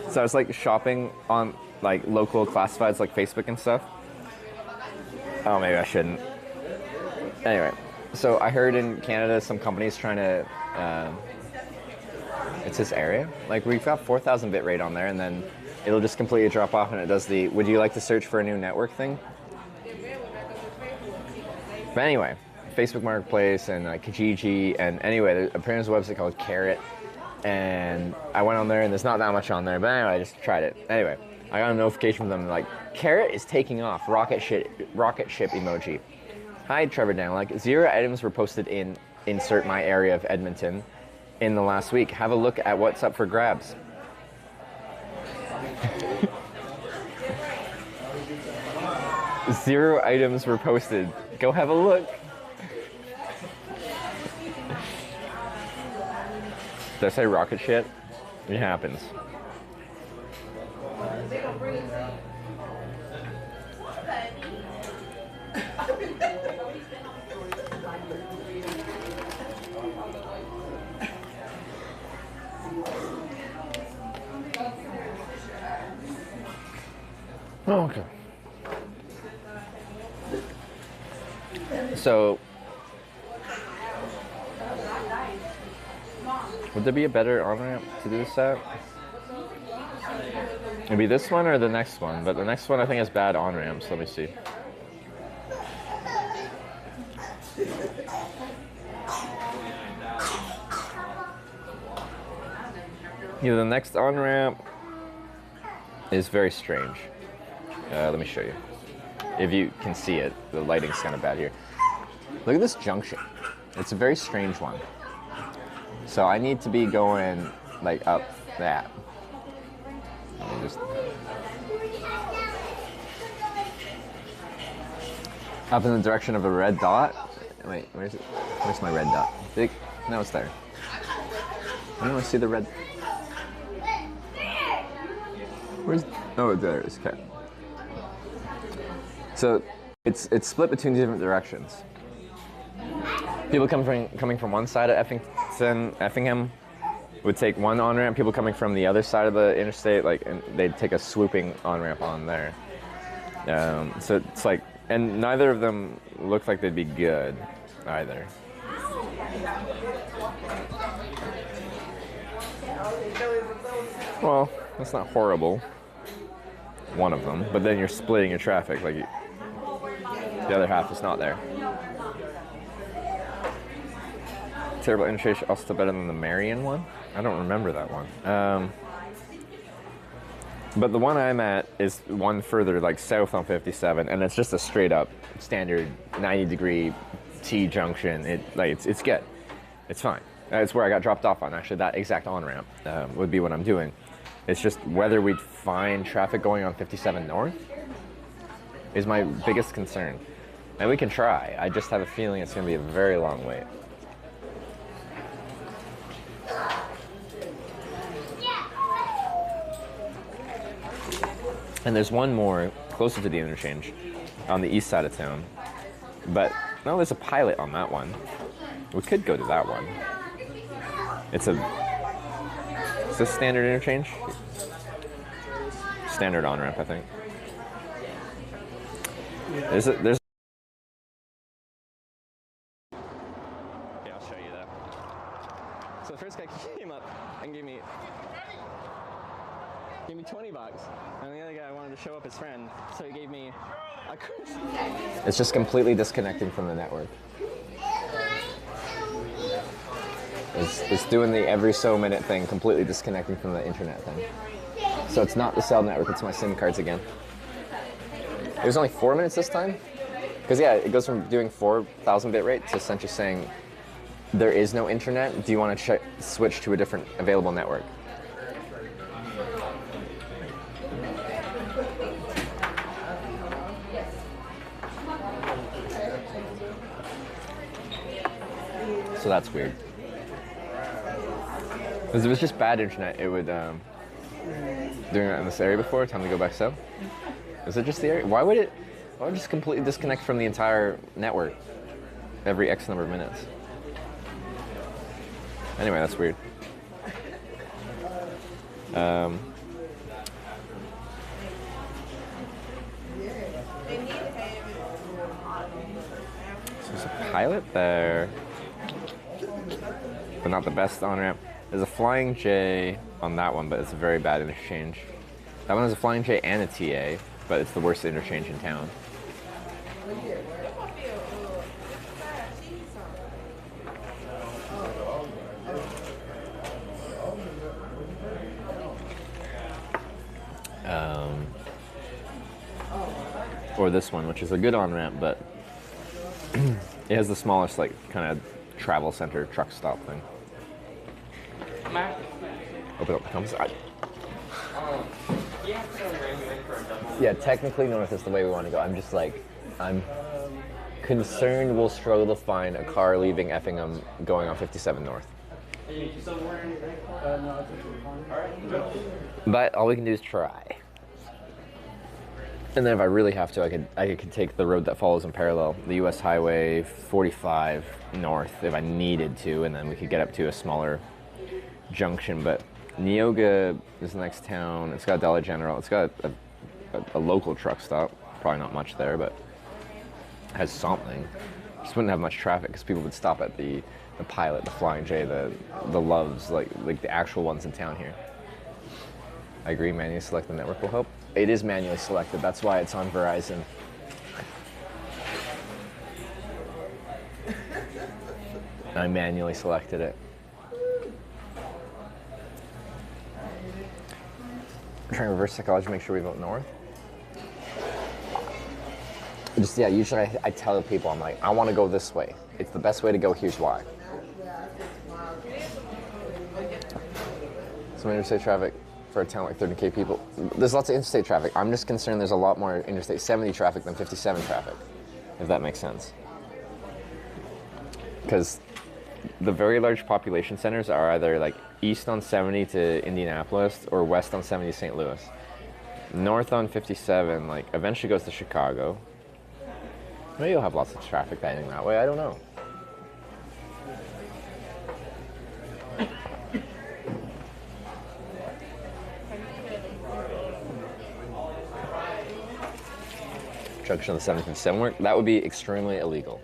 So I was like shopping on like local classifieds like Facebook and stuff. Oh, maybe I shouldn't. Anyway, so I heard in Canada some companies trying to, it's this area. Like we've got 4,000 bit rate on there and then it'll just completely drop off and it does the, would you like to search for a new network thing? But anyway, Facebook Marketplace and like Kijiji and anyway, apparently there's a website called Carrot. And I went on there and there's not that much on there, but anyway, I just tried it. Anyway, I got a notification from them like, Carrot is taking off, rocket ship emoji. Hi, Trevor Dan. Like 0 items were posted in insert my area of Edmonton in the last week. Have a look at what's up for grabs. Zero items were posted. Go have a look. Did I say rocket shit? It happens. Oh, okay. So, would there be a better on-ramp to do this at? It'd be this one or the next one, but the next one I think has bad on-ramps. Let me see. Yeah, the next on-ramp is very strange. Let me show you. If you can see it, the lighting's kind of bad here. Look at this junction. It's a very strange one. So I need to be going like up that. Let me just up in the direction of a red dot. Wait, where's it? Where's my red dot? Big? No, it's there. I don't see the red. Where's? Oh, there it is. Okay. So it's split between different directions. People coming from one side of Effingham would take one on-ramp. People coming from the other side of the interstate, like, and they'd take a swooping on-ramp on there. So it's like, and neither of them look like they'd be good either. Well, that's not horrible. One of them, but then you're splitting your traffic, like the other half is not there. Terrible interchange, also better than the Marion one. I don't remember that one. But the one I'm at is one further, like south on 57, and it's just a straight up standard 90-degree T junction. It's good. It's fine. It's where I got dropped off on. Actually, that exact on ramp would be what I'm doing. It's just whether we'd find traffic going on 57 north is my biggest concern. And we can try. I just have a feeling it's going to be a very long wait. And there's one more closer to the interchange on the east side of town. But no, there's a pilot on that one. We could go to that one. Is this standard interchange? Standard on-ramp, I think. There's yeah, I'll show you that. So the first guy came up and gave me Gave me $20, and the other guy wanted to show up his friend, so he gave me a Christmas. It's just completely disconnecting from the network. It's doing the every so minute thing, completely disconnecting from the internet thing. So it's not the cell network, it's my SIM cards again. It was only 4 minutes this time? Because yeah, it goes from doing 4,000 bit rate to essentially saying, there is no internet, do you want to switch to a different available network? So that's weird. Because if it was just bad internet, it would, doing that in this area before, time to go back south? Is it just the area? Why would it just completely disconnect from the entire network every X number of minutes? Anyway, that's weird. So there's a pilot there, but not the best on-ramp. There's a Flying J on that one, but it's a very bad interchange. That one has a Flying J and a TA, but it's the worst interchange in town. Or this one, which is a good on-ramp, but it has the smallest, like, kind of travel center truck stop thing. Open up the compass. Yeah, technically north is the way we want to go. I'm just like, I'm concerned we'll struggle to find a car leaving Effingham going on 57 north. But all we can do is try. And then if I really have to, I could take the road that follows in parallel, the US Highway 45 north if I needed to, and then we could get up to a smaller junction. But Neoga is the next town. It's got Dollar General. It's got a local truck stop. Probably not much there, but it has something. Just wouldn't have much traffic because people would stop at the Pilot, the Flying J, the Loves, like the actual ones in town here. I agree, manually select the network will help. It is manually selected, that's why it's on Verizon. I manually selected it. I'm trying to reverse psychology, make sure we vote north. Just, yeah, usually I tell people, I'm like, I want to go this way. It's the best way to go, here's why. Some interstate traffic for a town like 30K people. There's lots of interstate traffic. I'm just concerned there's a lot more interstate 70 traffic than 57 traffic, if that makes sense. Because the very large population centers are either like east on 70 to Indianapolis or west on 70 to St. Louis. North on 57, like, eventually goes to Chicago. Maybe you'll have lots of traffic heading that way, I don't know. Junction of the 757 work, that would be extremely illegal.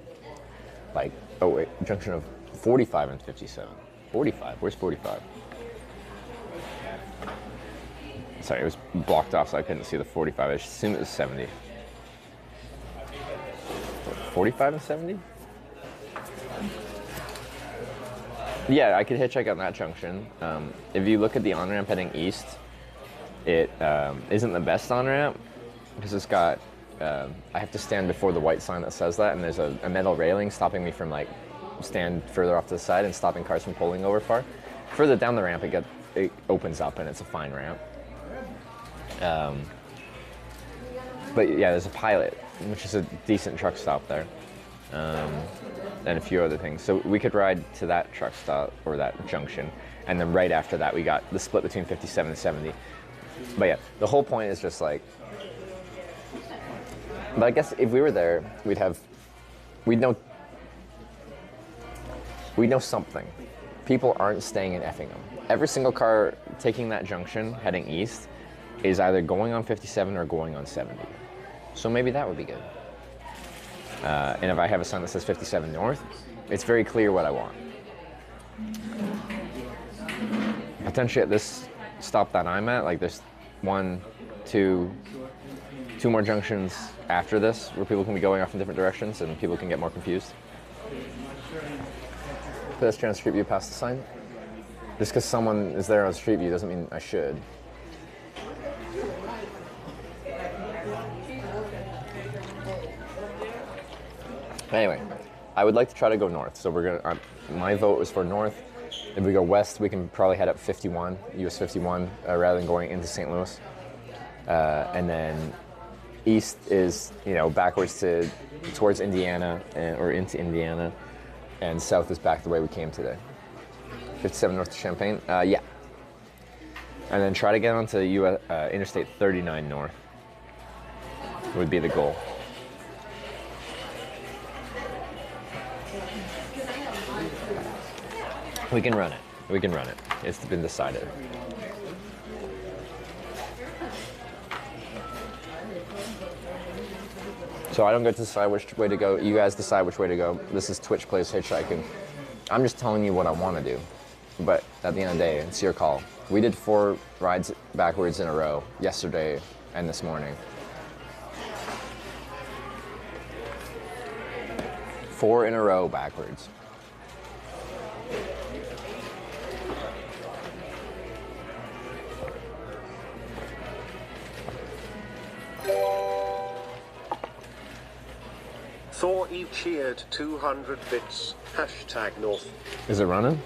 Like, oh wait, junction of 45 and 57. 45, where's 45? Sorry, it was blocked off so I couldn't see the 45. I just assumed it was 70. 45 and 70? Yeah, I could hitchhike on that junction. If you look at the on-ramp heading east, it isn't the best on-ramp because it's got, I have to stand before the white sign that says that, and there's a metal railing stopping me from like stand further off to the side and stopping cars from pulling over far. Further down the ramp, it opens up and it's a fine ramp. But yeah, there's a Pilot, which is a decent truck stop there, and a few other things. So we could ride to that truck stop or that junction, and then right after that we got the split between 57 and 70. But yeah, the whole point is just like, but I guess if we were there, we'd know something. People aren't staying in Effingham. Every single car taking that junction heading east is either going on 57 or going on 70. So maybe that would be good. And if I have a sign that says 57 north, it's very clear what I want. Potentially at this stop that I'm at, like two more junctions after this where people can be going off in different directions and people can get more confused. Pedestrian street view past the sign. Just because someone is there on street view doesn't mean I should. Anyway, I would like to try to go north, so we're gonna. My vote was for north. If we go west, we can probably head up 51, US 51, rather than going into St. Louis. And then east is, backwards towards Indiana or into Indiana, and south is back the way we came today. 57 north to Champaign, yeah. And then try to get onto Interstate 39 north would be the goal. We can run it. We can run it. It's been decided. So I don't get to decide which way to go. You guys decide which way to go. This is Twitch Plays Hitchhiking. I'm just telling you what I want to do. But at the end of the day, it's your call. We did 4 rides backwards in a row yesterday and this morning. 4 in a row backwards. Thor E cheered 200 bits. Hashtag North. Is it running?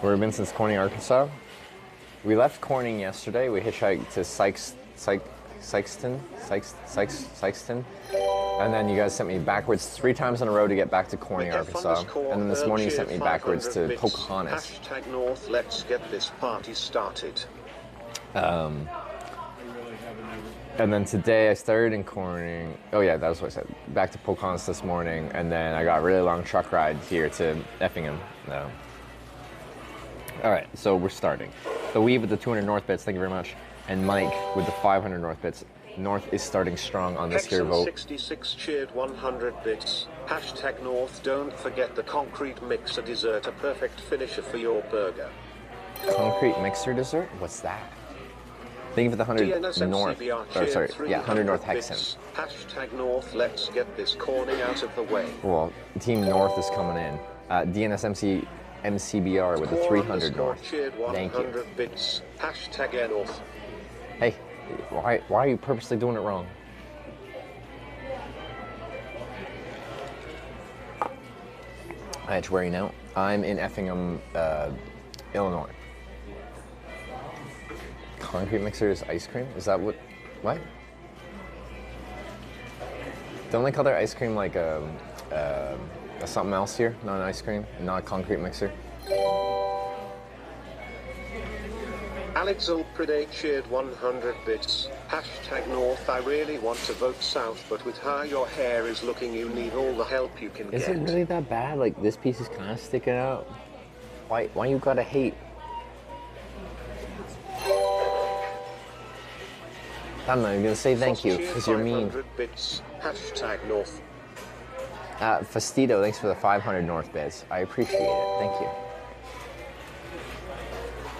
Where have we been since Corning, Arkansas? We left Corning yesterday. We hitchhiked to Sykeston. And then you guys sent me backwards 3 times in a row to get back to Corning, Arkansas. And then this morning you sent me backwards to Pocahontas. Hashtag North, let's get this party started. And then today I started in Corning. Oh yeah, that was what I said. Back to Pocahontas this morning, and then I got a really long truck ride here to Effingham. No. All right, so we're starting. The Weave with the 200 north bits, thank you very much. And Mike with the 500 north bits. North is starting strong on this here vote. 66 cheered 100 bits. Hashtag North, don't forget the concrete mixer dessert, a perfect finisher for your burger. Concrete mixer dessert? What's that? Thank you for the 100 north. Or sorry, yeah, 100 north Hexham. Hashtag North, let's get this corning out of the way. Well, Team North is coming in. DNSMC MCBR with the 300 north. Thank you. Bits. Hashtag North. Hey, why are you purposely doing it wrong? Where are you now? I'm in Effingham, Illinois. Concrete mixer is ice cream? Is that what? Don't they call their ice cream like something else here? Not an ice cream, not a concrete mixer. Alex Ulpride cheered 100 bits. Hashtag North, I really want to vote South, but with how your hair is looking, you need all the help you can get. Is it really that bad? Like, this piece is kind of sticking out? Why you gotta hate? I'm not even gonna say thank you, because you're mean. Bits. Hashtag North. Fastito, thanks for the 500 north bits. I appreciate it. Thank you.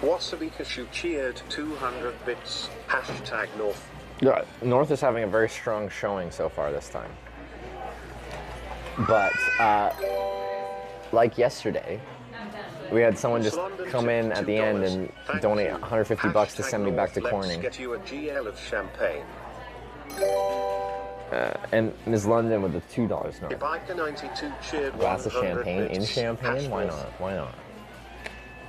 Wasabi Kashu cheered 200 bits. Hashtag North. Yeah, North is having a very strong showing so far this time. But, like yesterday, we had someone just come in at the end and donate 150 bucks to send me back to Corning. Let's get you a GL of champagne. And Ms. London with the $2 note. Biker 92 cheered Glass of champagne in Champagne? Why not? Why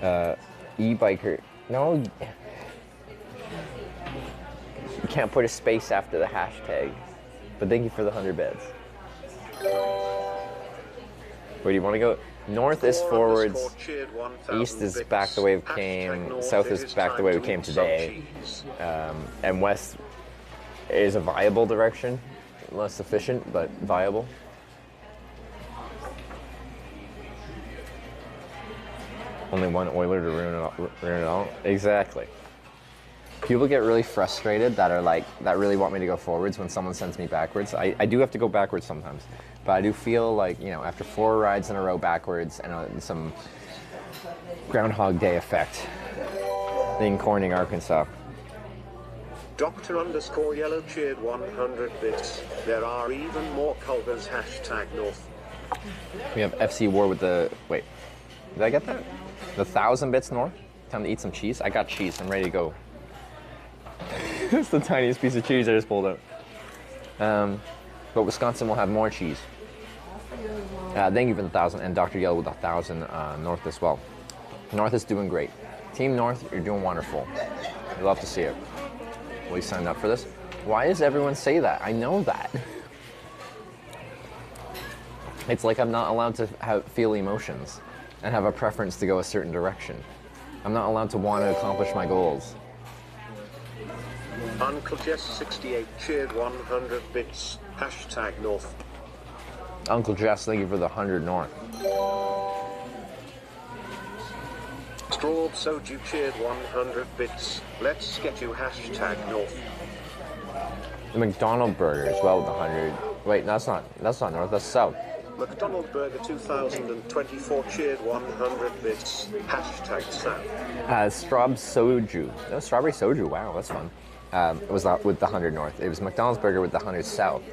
not? E-biker. No. You can't put a space after the hashtag. But thank you for the 100 bits. Where do you want to go? North is forwards, east is back the way we came, south is back the way we came today, and west is a viable direction. Less efficient, but viable. Only one Oiler to ruin it all. Exactly. People get really frustrated that really want me to go forwards when someone sends me backwards. I do have to go backwards sometimes, but I do feel like, you know, after 4 rides in a row backwards and some Groundhog Day effect in Corning, Arkansas. Dr_Yellow cheered 100 bits. There are even more Culvers #North. We have FC War with the, wait, did I get that? The 1,000 bits north? Time to eat some cheese? I got cheese, I'm ready to go. It's the tiniest piece of cheese I just pulled out. But Wisconsin will have more cheese. Thank you for the 1,000, and Dr. Yellow with the 1,000 north as well. North is doing great. Team North, you're doing wonderful. I'd love to see it. Will you sign up for this? Why does everyone say that? I know that. It's like I'm not allowed to feel emotions and have a preference to go a certain direction. I'm not allowed to want to accomplish my goals. Uncle Jess 68 cheered 100 bits. #North. Uncle Jess, thank you for the 100 north. Straub Soju cheered 100 bits. Let's get you #North. The McDonald burger as well with the 100. Wait, that's not north, that's south. McDonald Burger 2024 cheered 100 bits. #South. Straub Soju. No, strawberry soju. Wow, that's fun. It was with the 100 north. It was McDonald's burger with the 100 south.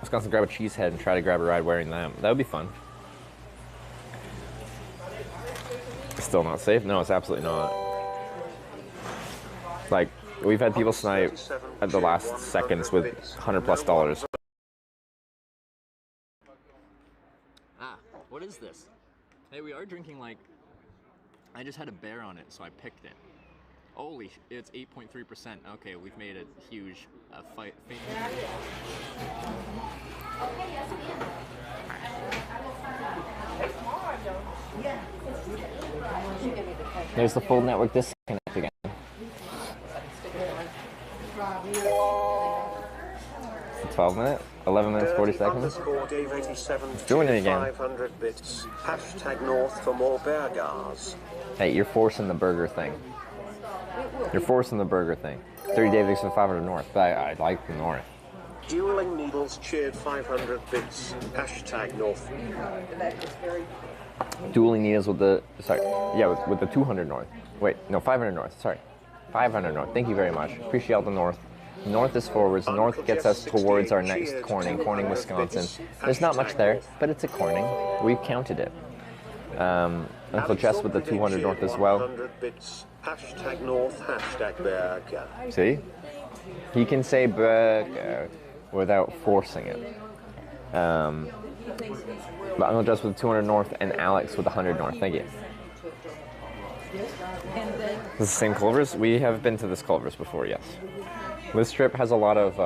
Wisconsin, grab a cheesehead and try to grab a ride wearing them. That would be fun. Still not safe? No, it's absolutely not. Like, we've had people snipe at the last seconds with $100+. What is this? Hey, we are drinking, like, I just had a bear on it, so I picked it. Holy, it's 8.3%. Okay, we've made a huge fight. There's the full network disconnect again. It's a 12 minute, 11 minutes, 40 seconds. It's doing it again. 500 bits. #North for more burgers. Hey, you're forcing the burger thing. You're forcing the burger thing. 30 David for 500 north, but I like the north. Dueling Needles cheered 500 bits. #North. Dueling Needles with the, sorry, yeah, with the 200 north. Wait, no, 500 north, sorry. 500 north, thank you very much. Appreciate the north. North is forwards, north gets us towards our next Corning, Wisconsin. There's not much there, but it's a Corning. We've counted it. Uncle Jess with the 200 north as well. #North, #burger. See? He can say burger without forcing it. But Uncle Jess with the 200 north and Alex with the 100 north. Thank you. This is the same Culver's? We have been to this Culver's before, yes. This trip has a lot of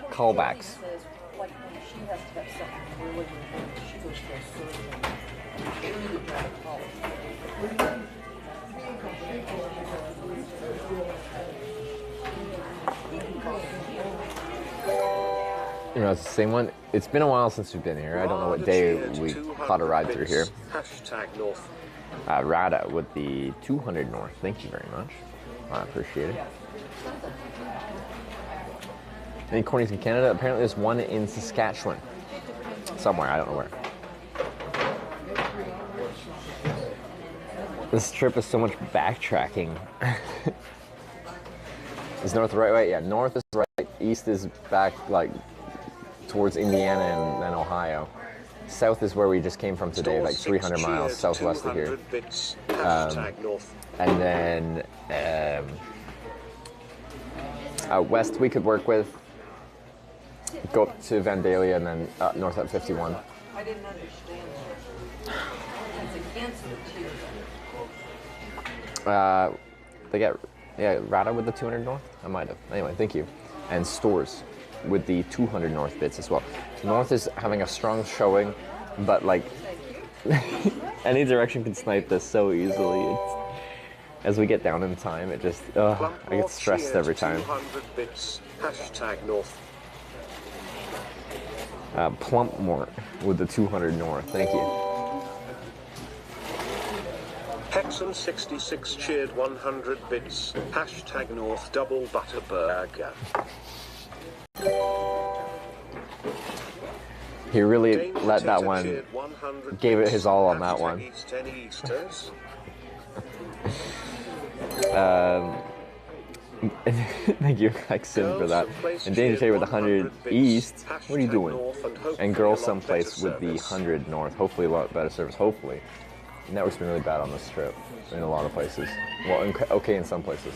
callbacks. You know, it's the same one. It's been a while since we've been here. I don't know what day we caught a ride through here. #North. Rada with the 200 north. Thank you very much. I appreciate it. Any Cornings in Canada? Apparently there's one in Saskatchewan. Somewhere, I don't know where. This trip is so much backtracking. Is north the right way? Yeah, north is right. East is back, like, towards Indiana and Ohio. South is where we just came from today, like 300 miles southwest of here. And then west we could work with. Go up to Vandalia and then north at 51. I didn't understand that. It's against the They get, yeah, Rada with the 200 north? I might have. Anyway, thank you. And Stores with the 200 north bits as well. North is having a strong showing, but like any direction can snipe this so easily. It's, as we get down in time, it just, I get stressed every time. 200 bits. #North. Plumpmort with the 200 north. Thank you. Hexon66 cheered 100 bits. Hashtag North double butter burger. He really let that one, gave it his all on that one. Thank you, Hexon, for that. And Dane J with 100 east. What are you doing? And Girl Someplace with the 100 north. Hopefully a lot better service. Hopefully. The network's been really bad on this trip in a lot of places. Well, okay in some places.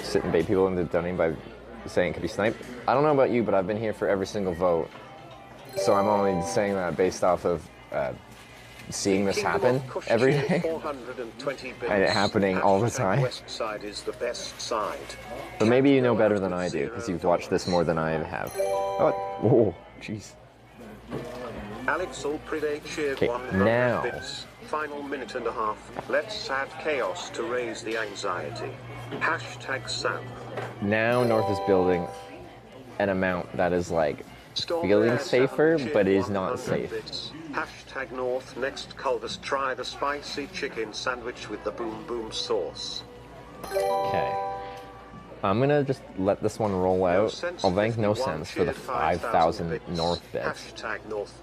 Sit and bait people into dunning by saying it could be sniped. I don't know about you, but I've been here for every single vote. So I'm only saying that based off of seeing this happen every day and it happening all the time. West side is the best side. But maybe you know better than I do because you've watched this more than I have. Oh, whoa, jeez. Alex Ulpride cheered 100 now. bits. Final minute and a half. Let's add chaos to raise the anxiety. Hashtag Sam. Now North is building an amount that is like feeling safer, but is not safe. Hashtag North next Culvers try the spicy chicken sandwich with the boom boom sauce. Okay. I'm gonna just let this one roll out. I'll thank No Sense for the 5,000 North bits. Hashtag North.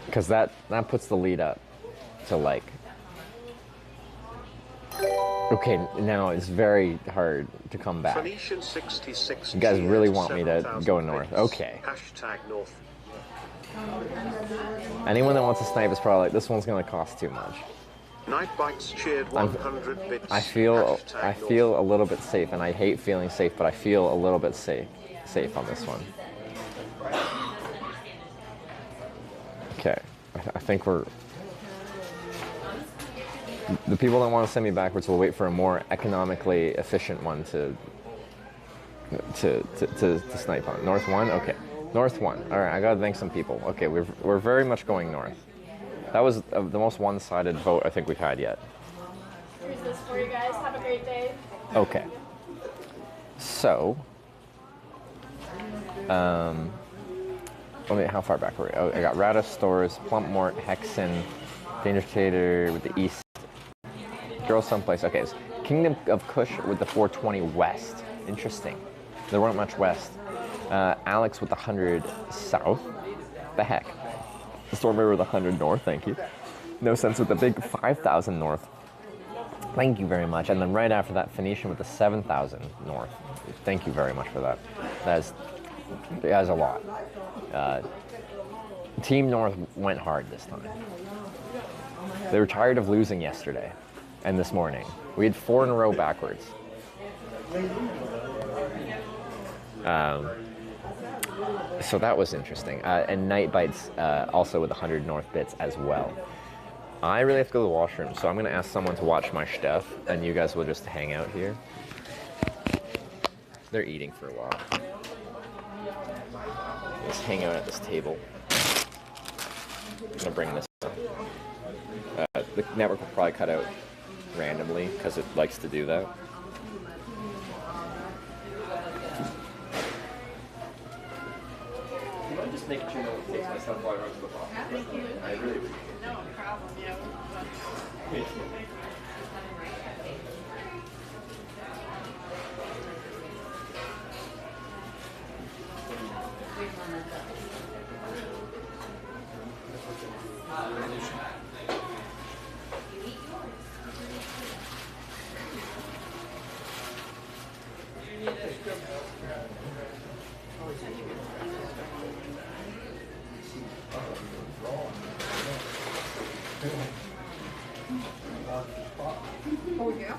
Because that puts the lead up to like... Okay, now it's very hard to come back. Phoenician 66 You guys really want me to go north. Okay. Hashtag North. Anyone that wants to snipe is probably like, this one's gonna cost too much. Night Bites cheered 100 bits. I feel a little bit safe, and I hate feeling safe, but I feel a little bit safe on this one. Okay, I think we're... The people that want to send me backwards will wait for a more economically efficient one to snipe on. North 1? Okay. North 1. Alright, I gotta thank some people. Okay, we're very much going north. That was the most one-sided vote I think we've had yet. Here's this for you guys. Have a great day. Okay. So... how far back were we? Oh, I got Rata Stores, Plumpmort, Hexon, Danger Tater with the east. Girl Someplace. Okay, it's Kingdom of Kush with the 420 west. Interesting. There weren't much west. Alex with the 100 south. The heck. The Stormbearer with the 100 north. Thank you. No Sense with the big 5,000 north. Thank you very much. And then right after that, Phoenician with the 7,000 north. Thank you very much for that. That is a lot. Team North went hard this time. They were tired of losing yesterday and this morning. We had 4 in a row backwards. So that was interesting. And Night Bites also with 100 North bits as well. I really have to go to the washroom, so I'm going to ask someone to watch my stuff, and you guys will just hang out here. They're eating for a while. Let's hang out at this table. I'm going to bring this up. The network will probably cut out randomly, because it likes to do that. You want to just make sure no one takes my stuff while I run to the box? Thank you. I really appreciate it. No problem. Yeah. Oh, yeah?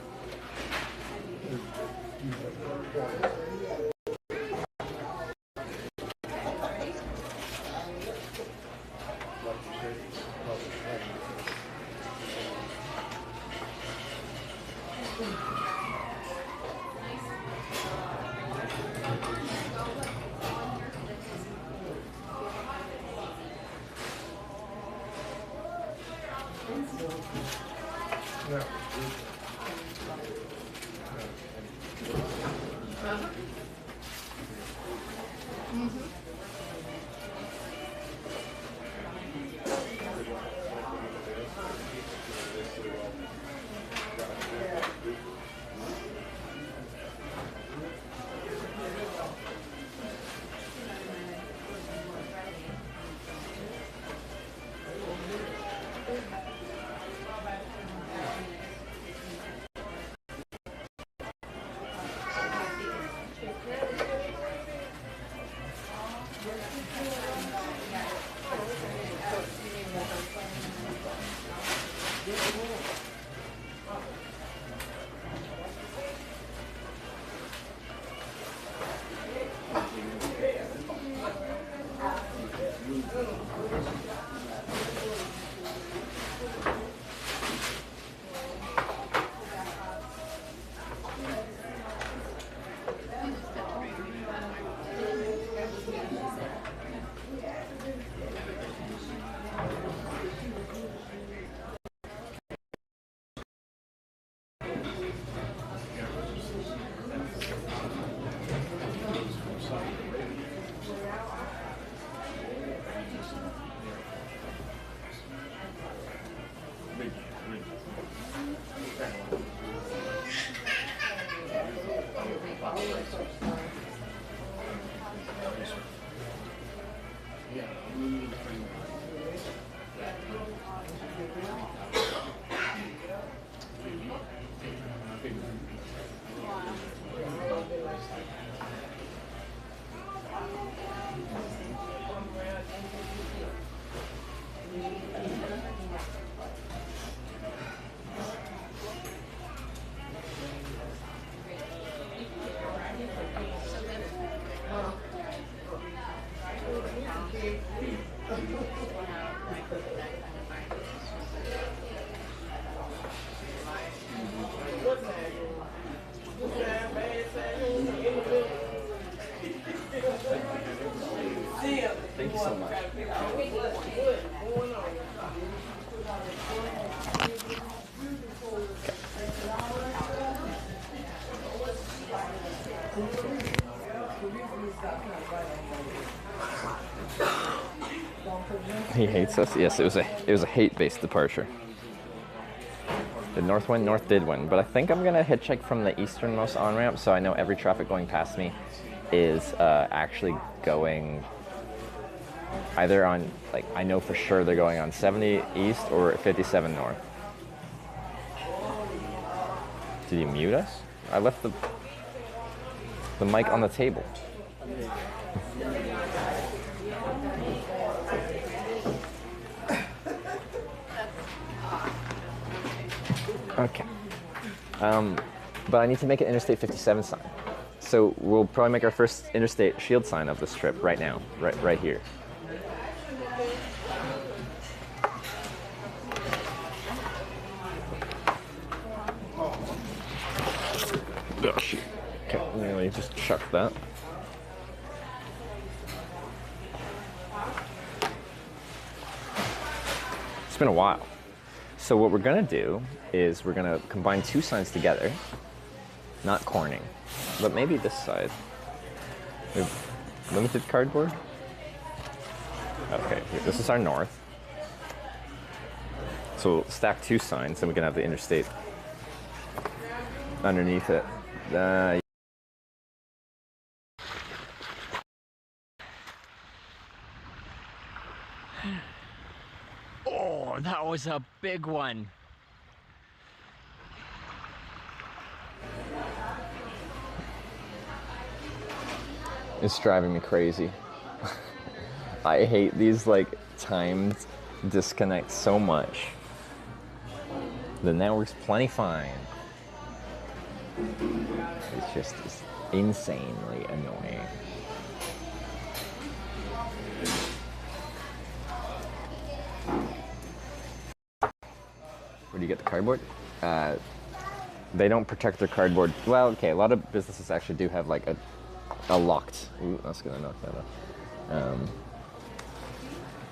Thank you so much. He hates us. Yes, it was a hate-based departure. Did north win? North did win, but I think I'm gonna hitchhike from the easternmost on-ramp, so I know every traffic going past me is actually going either on, like, I know for sure they're going on 70 east or 57 north. Did he mute us? I left the mic on the table. Okay. But I need to make an Interstate 57 sign. So we'll probably make our first interstate shield sign of this trip right now, right here. Oh, shoot. Okay, let me just chuck that. It's been a while. So what we're gonna do is we're gonna combine two signs together, not corning, but maybe this side. We have limited cardboard. Okay, this is our north. So we'll stack two signs and we can have the interstate underneath it. Oh, that was a big one. It's driving me crazy. I hate these like timed disconnects so much. The network's plenty fine. It's just insanely annoying. Where do you get the cardboard? They don't protect their cardboard. Well, okay, a lot of businesses actually do have like a locked. Ooh, that's gonna knock that off.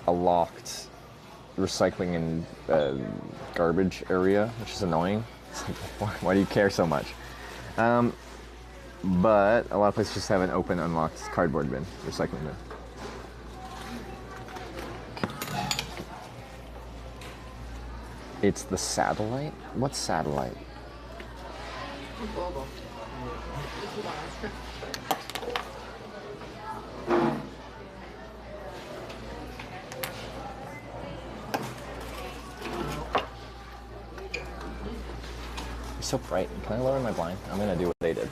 A locked recycling and garbage area, which is annoying. It's like, why do you care so much? but a lot of places just have an open, unlocked cardboard bin, recycling bin. It's the satellite? What's satellite? It's so bright. Can I lower my blind? I'm gonna do what they did.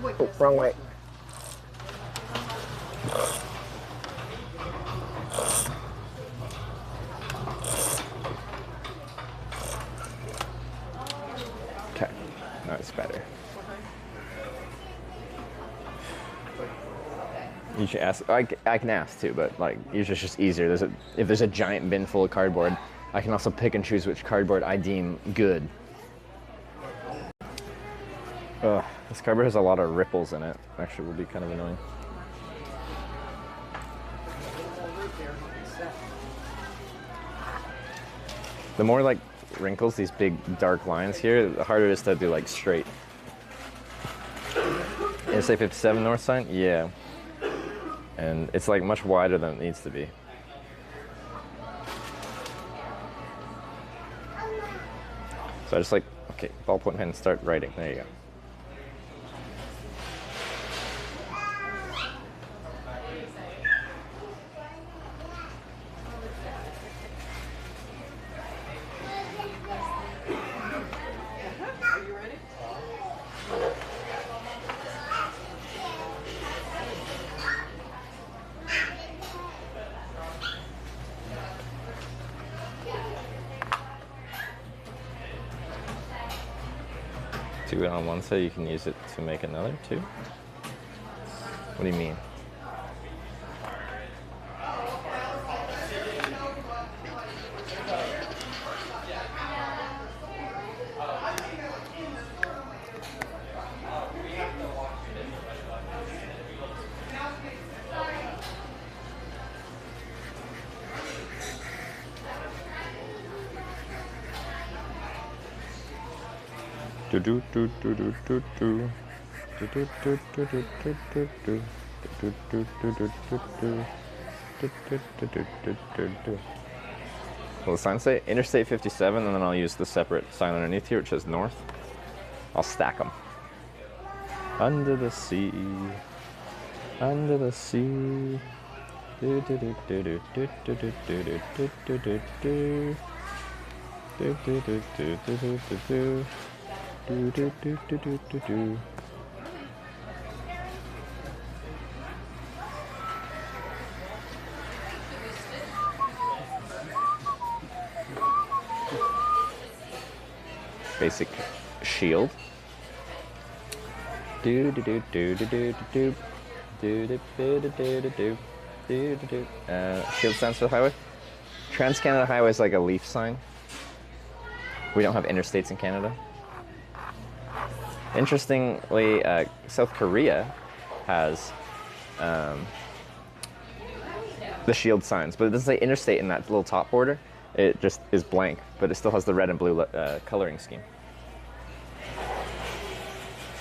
Oh, wrong way. Okay, now it's better. You should ask. I can ask too, but like usually it's just easier. If there's a giant bin full of cardboard, I can also pick and choose which cardboard I deem good. Ugh, this cardboard has a lot of ripples in it. Actually, will be kind of annoying. The more like wrinkles, these big dark lines here, the harder it is to do like straight. Interstate 57 north sign? Yeah. And it's like much wider than it needs to be. So I just like, okay, ballpoint pen, start writing. There you go. Do it on one side, you can use it to make another too? What do you mean? Will the sign say Interstate 57, and then I'll use the separate sign underneath here which says north. I'll stack them. Under the sea, under the sea. Basic shield. Shield signs for the highway. Trans-Canada Highway is like a leaf sign. We don't have interstates in Canada. Interestingly, South Korea has the shield signs, but it doesn't say interstate in that little top border. It just is blank, but it still has the red and blue coloring scheme.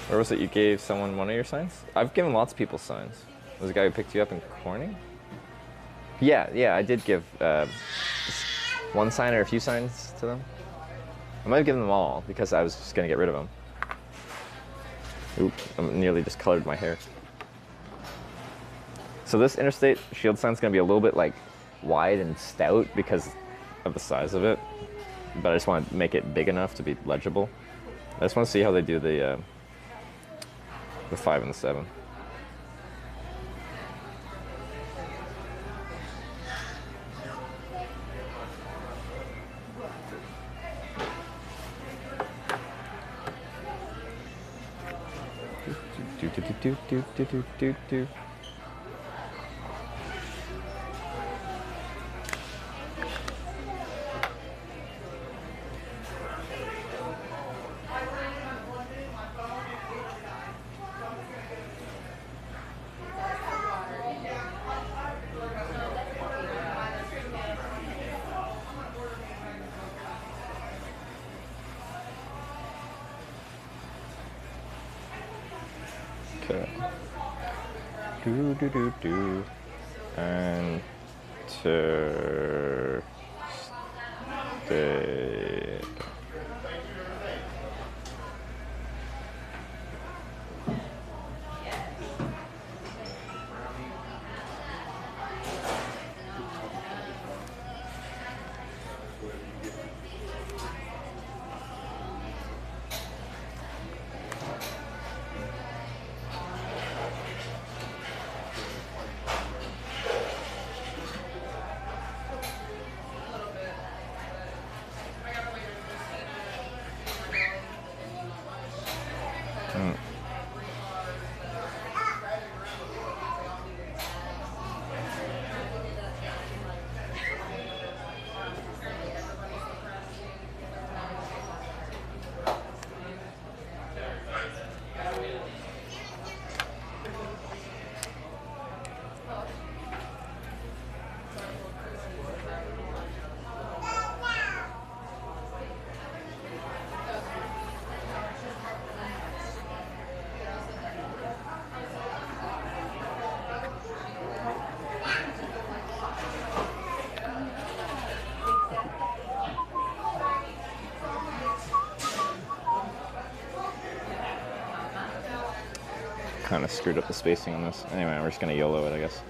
Where was it you gave someone one of your signs? I've given lots of people signs. Was the guy who picked you up in Corning? Yeah, I did give one sign or a few signs to them. I might have given them all because I was just going to get rid of them. Oop, I nearly just colored my hair. So this interstate shield sign is going to be a little bit like wide and stout because of the size of it, but I just want to make it big enough to be legible. I just want to see how they do the 5 and the 7. Do. Do do do do. And to stay. Kind of screwed up the spacing on this. Anyway, we're just gonna YOLO it, I guess.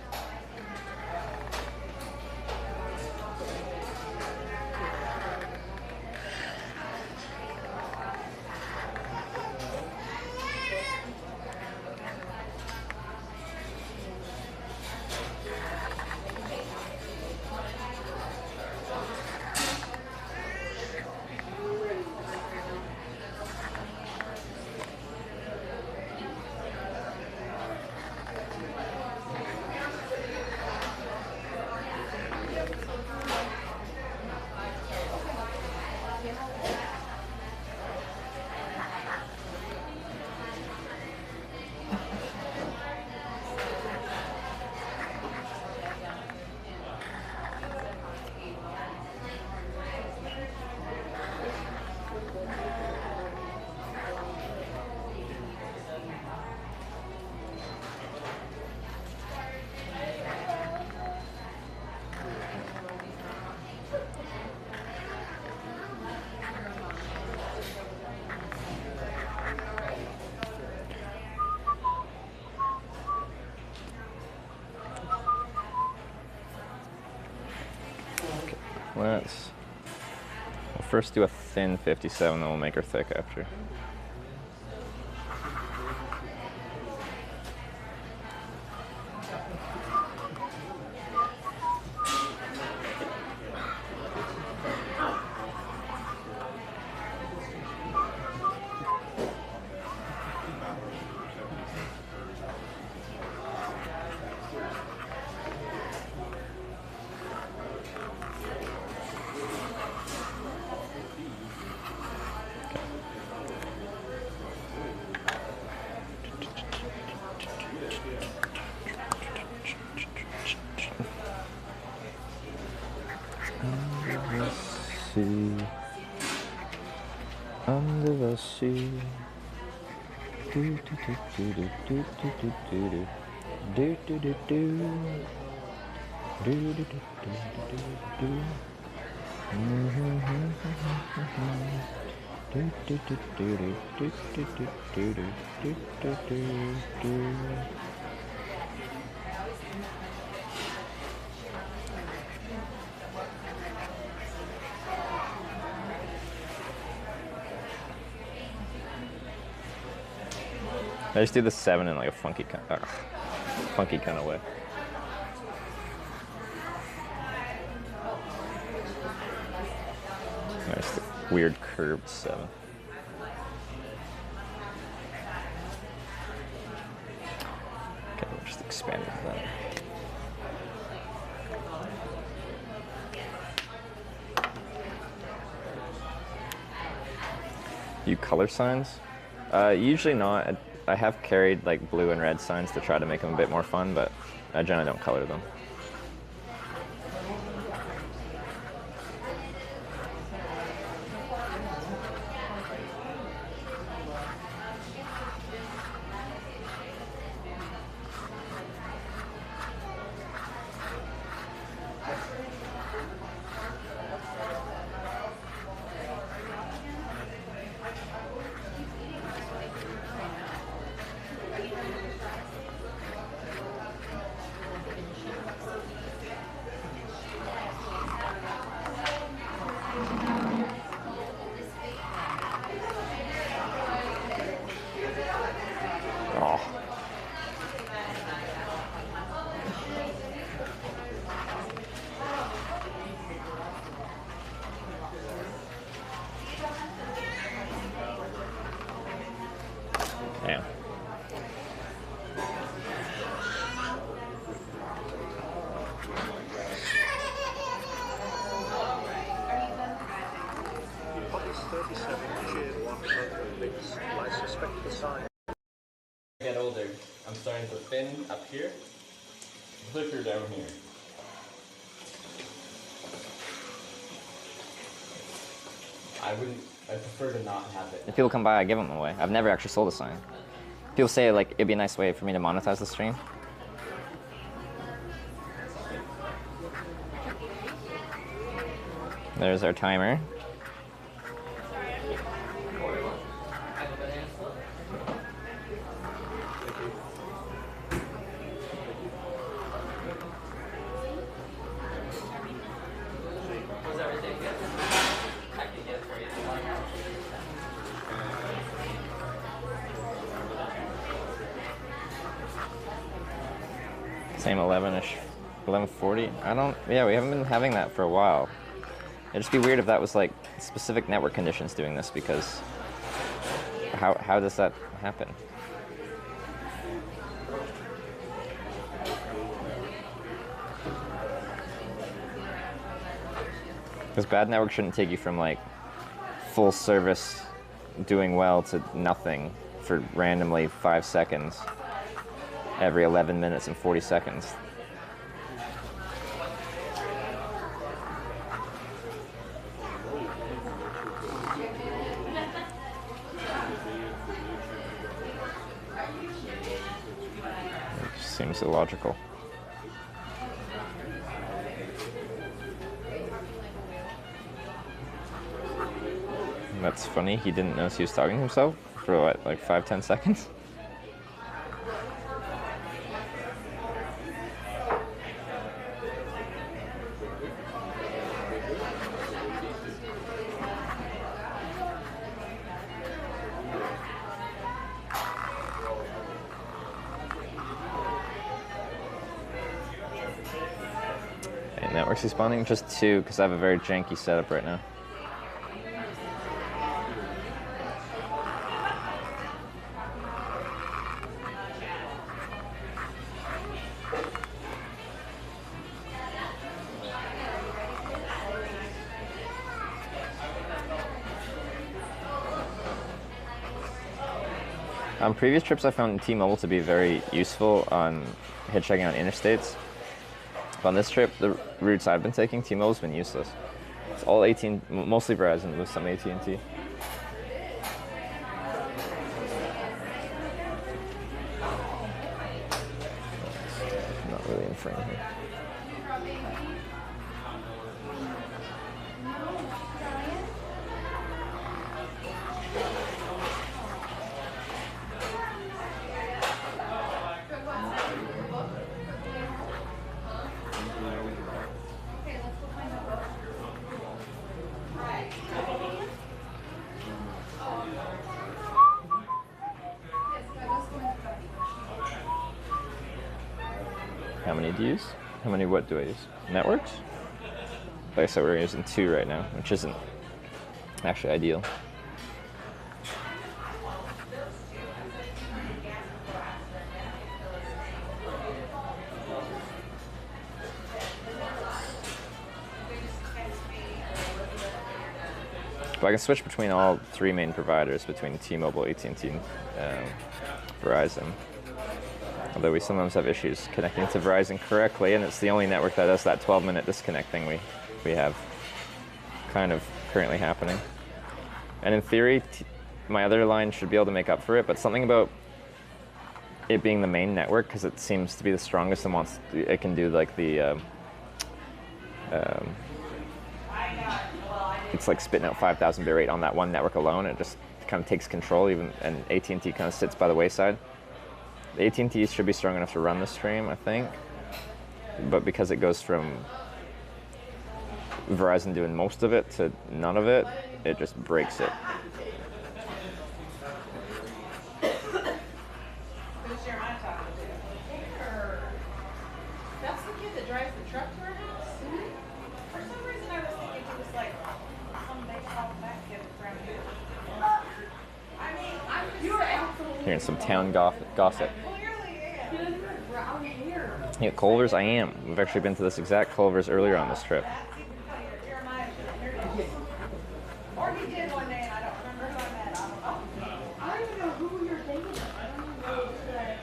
We'll first do a thin 57, then we'll make her thick after. Under the sea. Do do do do do do do do do do do do do do do do do do. I just do the 7 in like a funky kind of way. Nice, weird curved 7. Okay, we'll just expand that. You color signs? Usually not. I have carried like blue and red signs to try to make them a bit more fun, but I generally don't color them. Yeah. Hobbies 37 cheered one local mix. I suspect the sign. Get older, I'm starting to thin up here, thicker down here. I prefer to not have it. If people come by, I give them away. I've never actually sold a sign. People say like it'd be a nice way for me to monetize the stream. There's our timer. Same 11-ish, 11:40. Yeah, we haven't been having that for a while. It'd just be weird if that was like specific network conditions doing this, because how does that happen? Because bad network shouldn't take you from like full service doing well to nothing for randomly 5 seconds every 11 minutes and 40 seconds. It just seems illogical. And that's funny, he didn't notice he was talking to himself for what, like 5-10 seconds? Networks responding? Just 2, because I have a very janky setup right now. On previous trips, I found T-Mobile to be very useful on hitchhiking on interstates. But on this trip, the routes I've been taking, T-Mobile's been useless. It's all mostly Verizon with some AT&T. Not really in frame here. How many do you use? What do I use? Networks? Like I said, we're using 2 right now, which isn't actually ideal. But I can switch between all 3 main providers, between T-Mobile, AT&T, and Verizon. Although we sometimes have issues connecting to Verizon correctly, and it's the only network that does that 12-minute disconnect thing we have kind of currently happening. And in theory, my other line should be able to make up for it, but something about it being the main network, because it seems to be the strongest and it can do like the it's like spitting out 5,000 bit rate on that one network alone. It just kind of takes control, and AT&T kind of sits by the wayside. The AT&T should be strong enough to run the stream, I think, but because it goes from Verizon doing most of it to none of it, it just breaks it. That's the kid that drives the truck to our house? For some reason I was thinking he was like some baseball back kid around here. I mean, you were absolutely Hearing some town gossip. Yeah, Culver's, I am. We've actually been to this exact Culver's earlier on this trip. Or he did one day and I don't remember who I met. I don't know who you're thinking of. I don't even know who that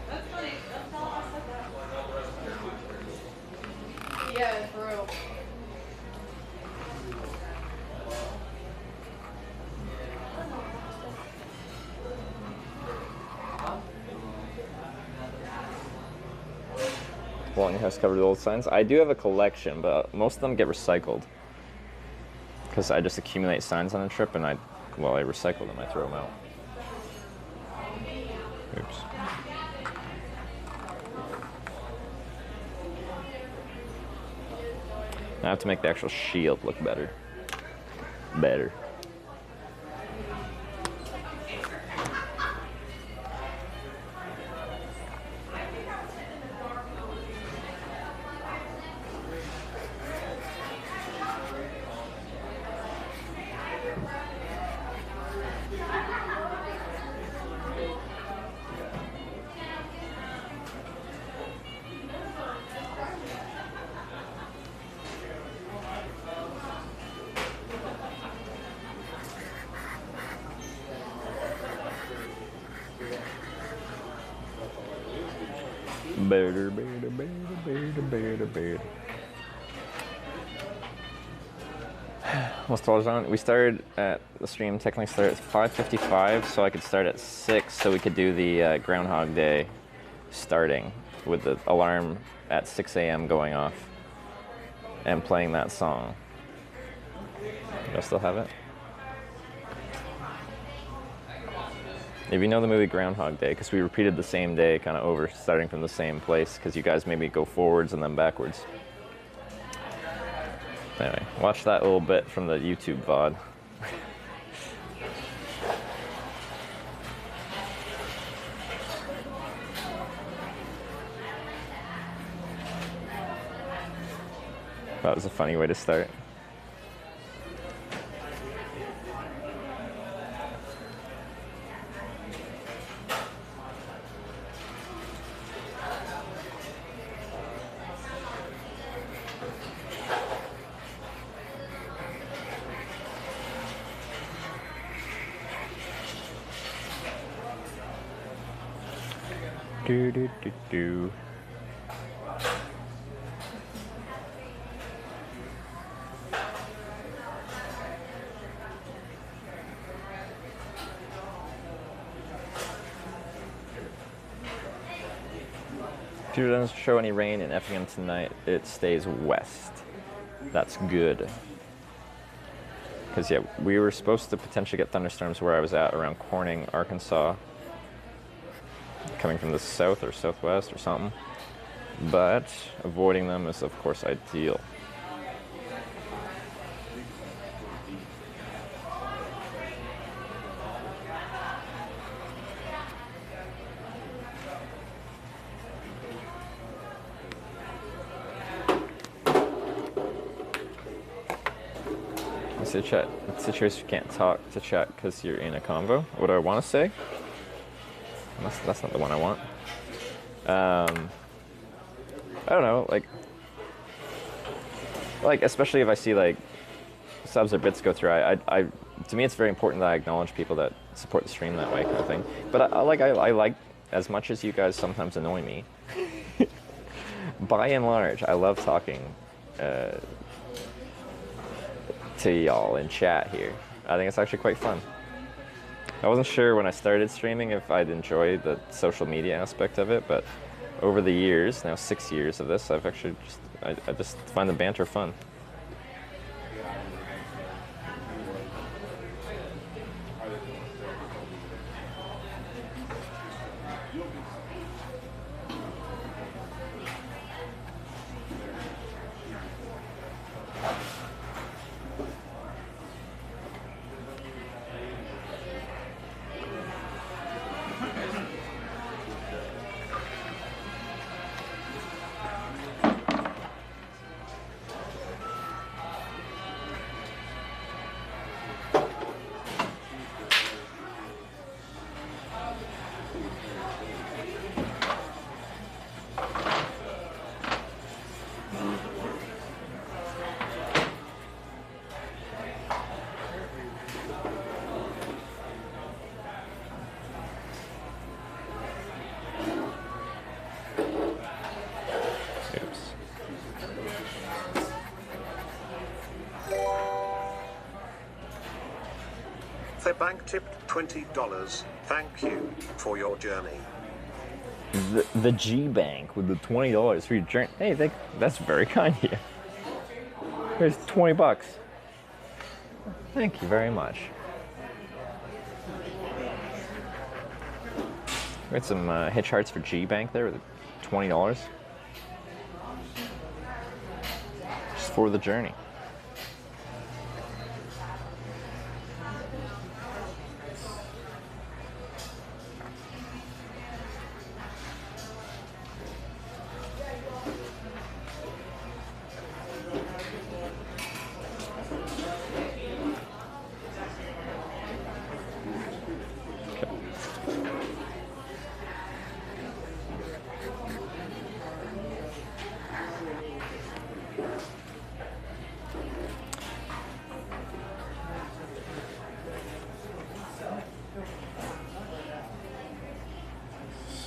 That's funny. That's all I said that. Yeah, for real. Walling House covered with old signs. I do have a collection, but most of them get recycled. Because I just accumulate signs on a trip and I recycle them, I throw them out. Oops. I have to make the actual shield look better. Better. What's on? We started at the stream. Technically started at 5:55, so I could start at 6, so we could do the Groundhog Day starting with the alarm at 6 a.m. going off and playing that song. Do I still have it? If you know the movie Groundhog Day, because we repeated the same day kind of over, starting from the same place, because you guys made me go forwards and then backwards. Anyway, watch that little bit from the YouTube VOD. That was a funny way to start. Do do do do. If it doesn't show any rain in Effingham tonight, it stays west. That's good. Because, yeah, we were supposed to potentially get thunderstorms where I was at, around Corning, Arkansas. Coming from the south or southwest or something. But avoiding them is, of course, ideal. So chat, situation you can't talk to chat because you're in a convo. What do I want to say? That's not the one I want. I don't know, like especially if I see like subs or bits go through. I to me it's very important that I acknowledge people that support the stream that way, kind of thing. But I like as much as you guys sometimes annoy me. By and large, I love talking to y'all in chat here. I think it's actually quite fun. I wasn't sure when I started streaming if I'd enjoy the social media aspect of it, but over the years, now 6 years of this, I've actually I just find the banter fun. bank tipped $20. Thank you for your journey. The G Bank with the $20 for your journey. Hey, that's very kind of you. Here's $20. Thank you very much. We got some hitch hearts for G Bank there with $20. Just for the journey.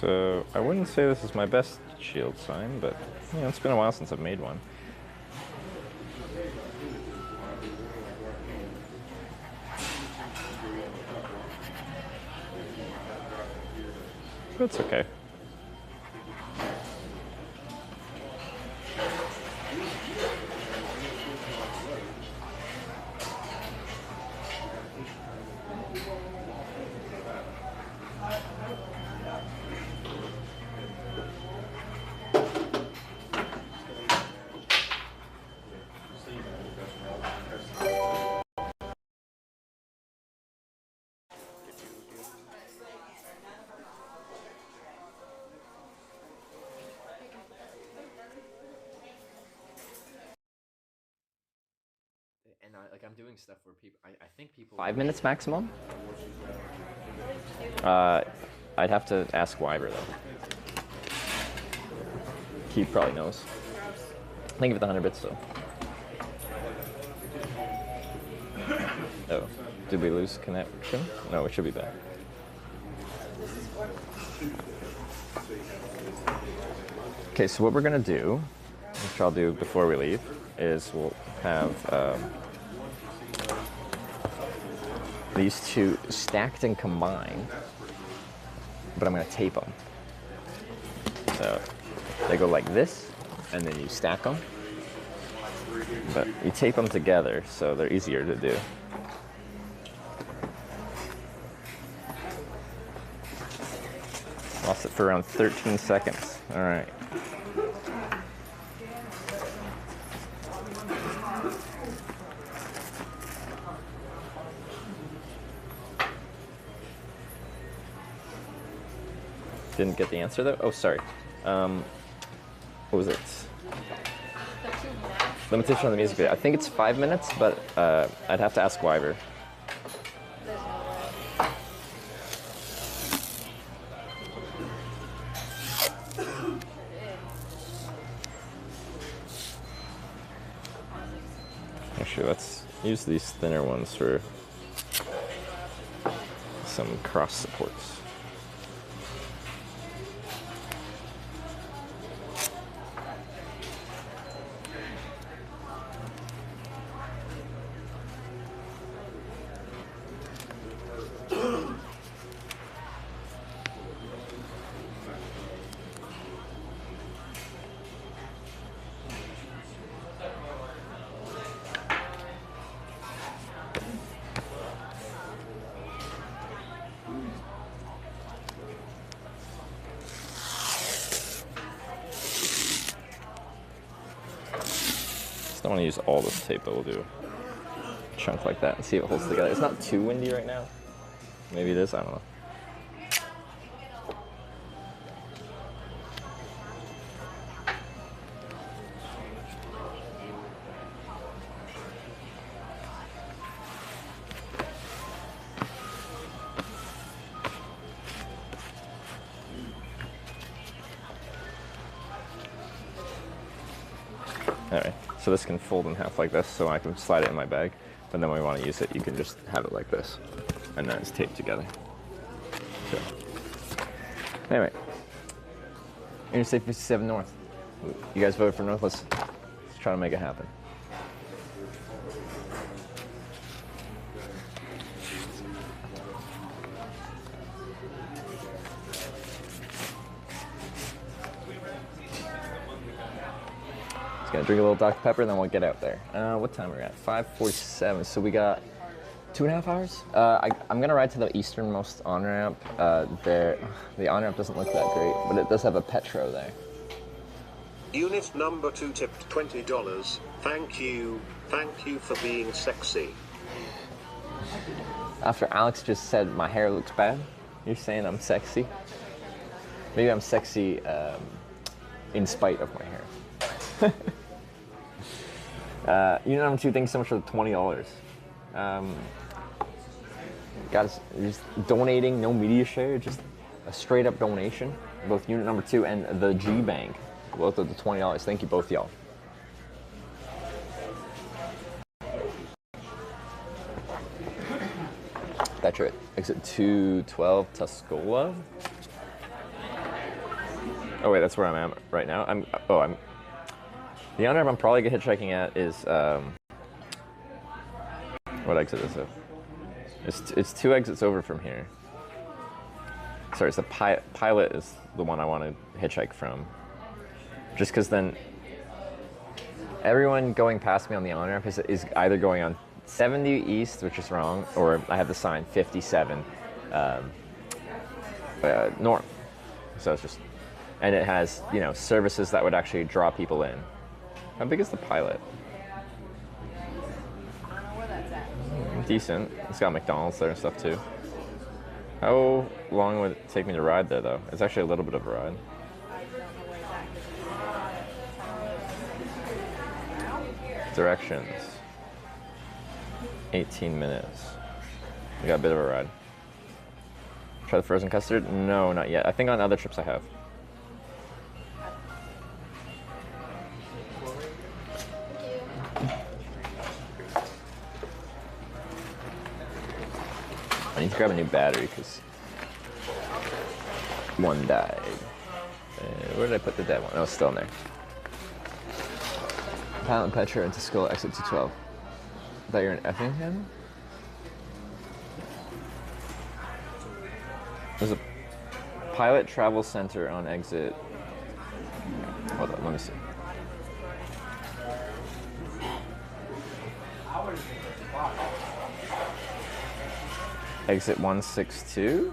So I wouldn't say this is my best shield sign, but it's been a while since I've made one. But it's okay. And I'm doing stuff where people, I think people. 5 minutes maximum? I'd have to ask Wyver though. He probably knows. Think of it the 100 bits though. Oh, did we lose connection? No, it should be back. Okay, so what we're gonna do, which I'll do before we leave, is we'll have these two stacked and combined, but I'm gonna tape them. So they go like this, and then you stack them, but you tape them together so they're easier to do. Lost it for around 13 seconds. All right. Didn't get the answer though? Oh, sorry. What was it? Limitation on the music video. I think it's 5 minutes, but I'd have to ask Wyver. Actually, let's use these thinner ones for some cross supports. Don't want to use all this tape, but we'll do a chunk like that and see if it holds together. It's not too windy right now. Maybe it is, I don't know. Alright, so this can fold in half like this, so I can slide it in my bag. But then when we want to use it, you can just have it like this. And then it's taped together. So. Anyway. Interstate 57 North. You guys voted for North, let's try to make it happen. Gonna drink a little Dr. Pepper, and then we'll get out there. What time are we at? 5:47. So we got 2.5 hours. I'm gonna ride to the easternmost on-ramp. The on-ramp doesn't look that great, but it does have a Petro there. Unit number 2 tipped $20. Thank you. Thank you for being sexy. After Alex just said my hair looks bad, you're saying I'm sexy? Maybe I'm sexy in spite of my hair. Unit number 2, thanks so much for the $20. Guys, just donating, no media share, just a straight up donation. Both unit number 2 and the G Bank, both of the $20. Thank you both, y'all. That's right. Exit 212, Tuscola. Oh wait, that's where I'm at right now. The on-ramp I'm probably hitchhiking at is what exit is it? It's 2 exits over from here. Sorry, it's the Pilot is the one I want to hitchhike from. Just because then everyone going past me on the on-ramp is either going on 70 east, which is wrong, or I have the sign 57 north. So it's just, and it has, you know, services that would actually draw people in. How big is the Pilot? Decent. It's got McDonald's there and stuff too. How long would it take me to ride there though? It's actually a little bit of a ride. Directions. 18 minutes. We got a bit of a ride. Try the frozen custard? No, not yet. I think on other trips I have. I need to grab a new battery because one died. Where did I put the dead one? Oh, it's still in there. Pilot Petro into Skull, exit 212. I thought you were in Effingham? There's a Pilot Travel Center on exit. Hold on, let me see. Exit 162?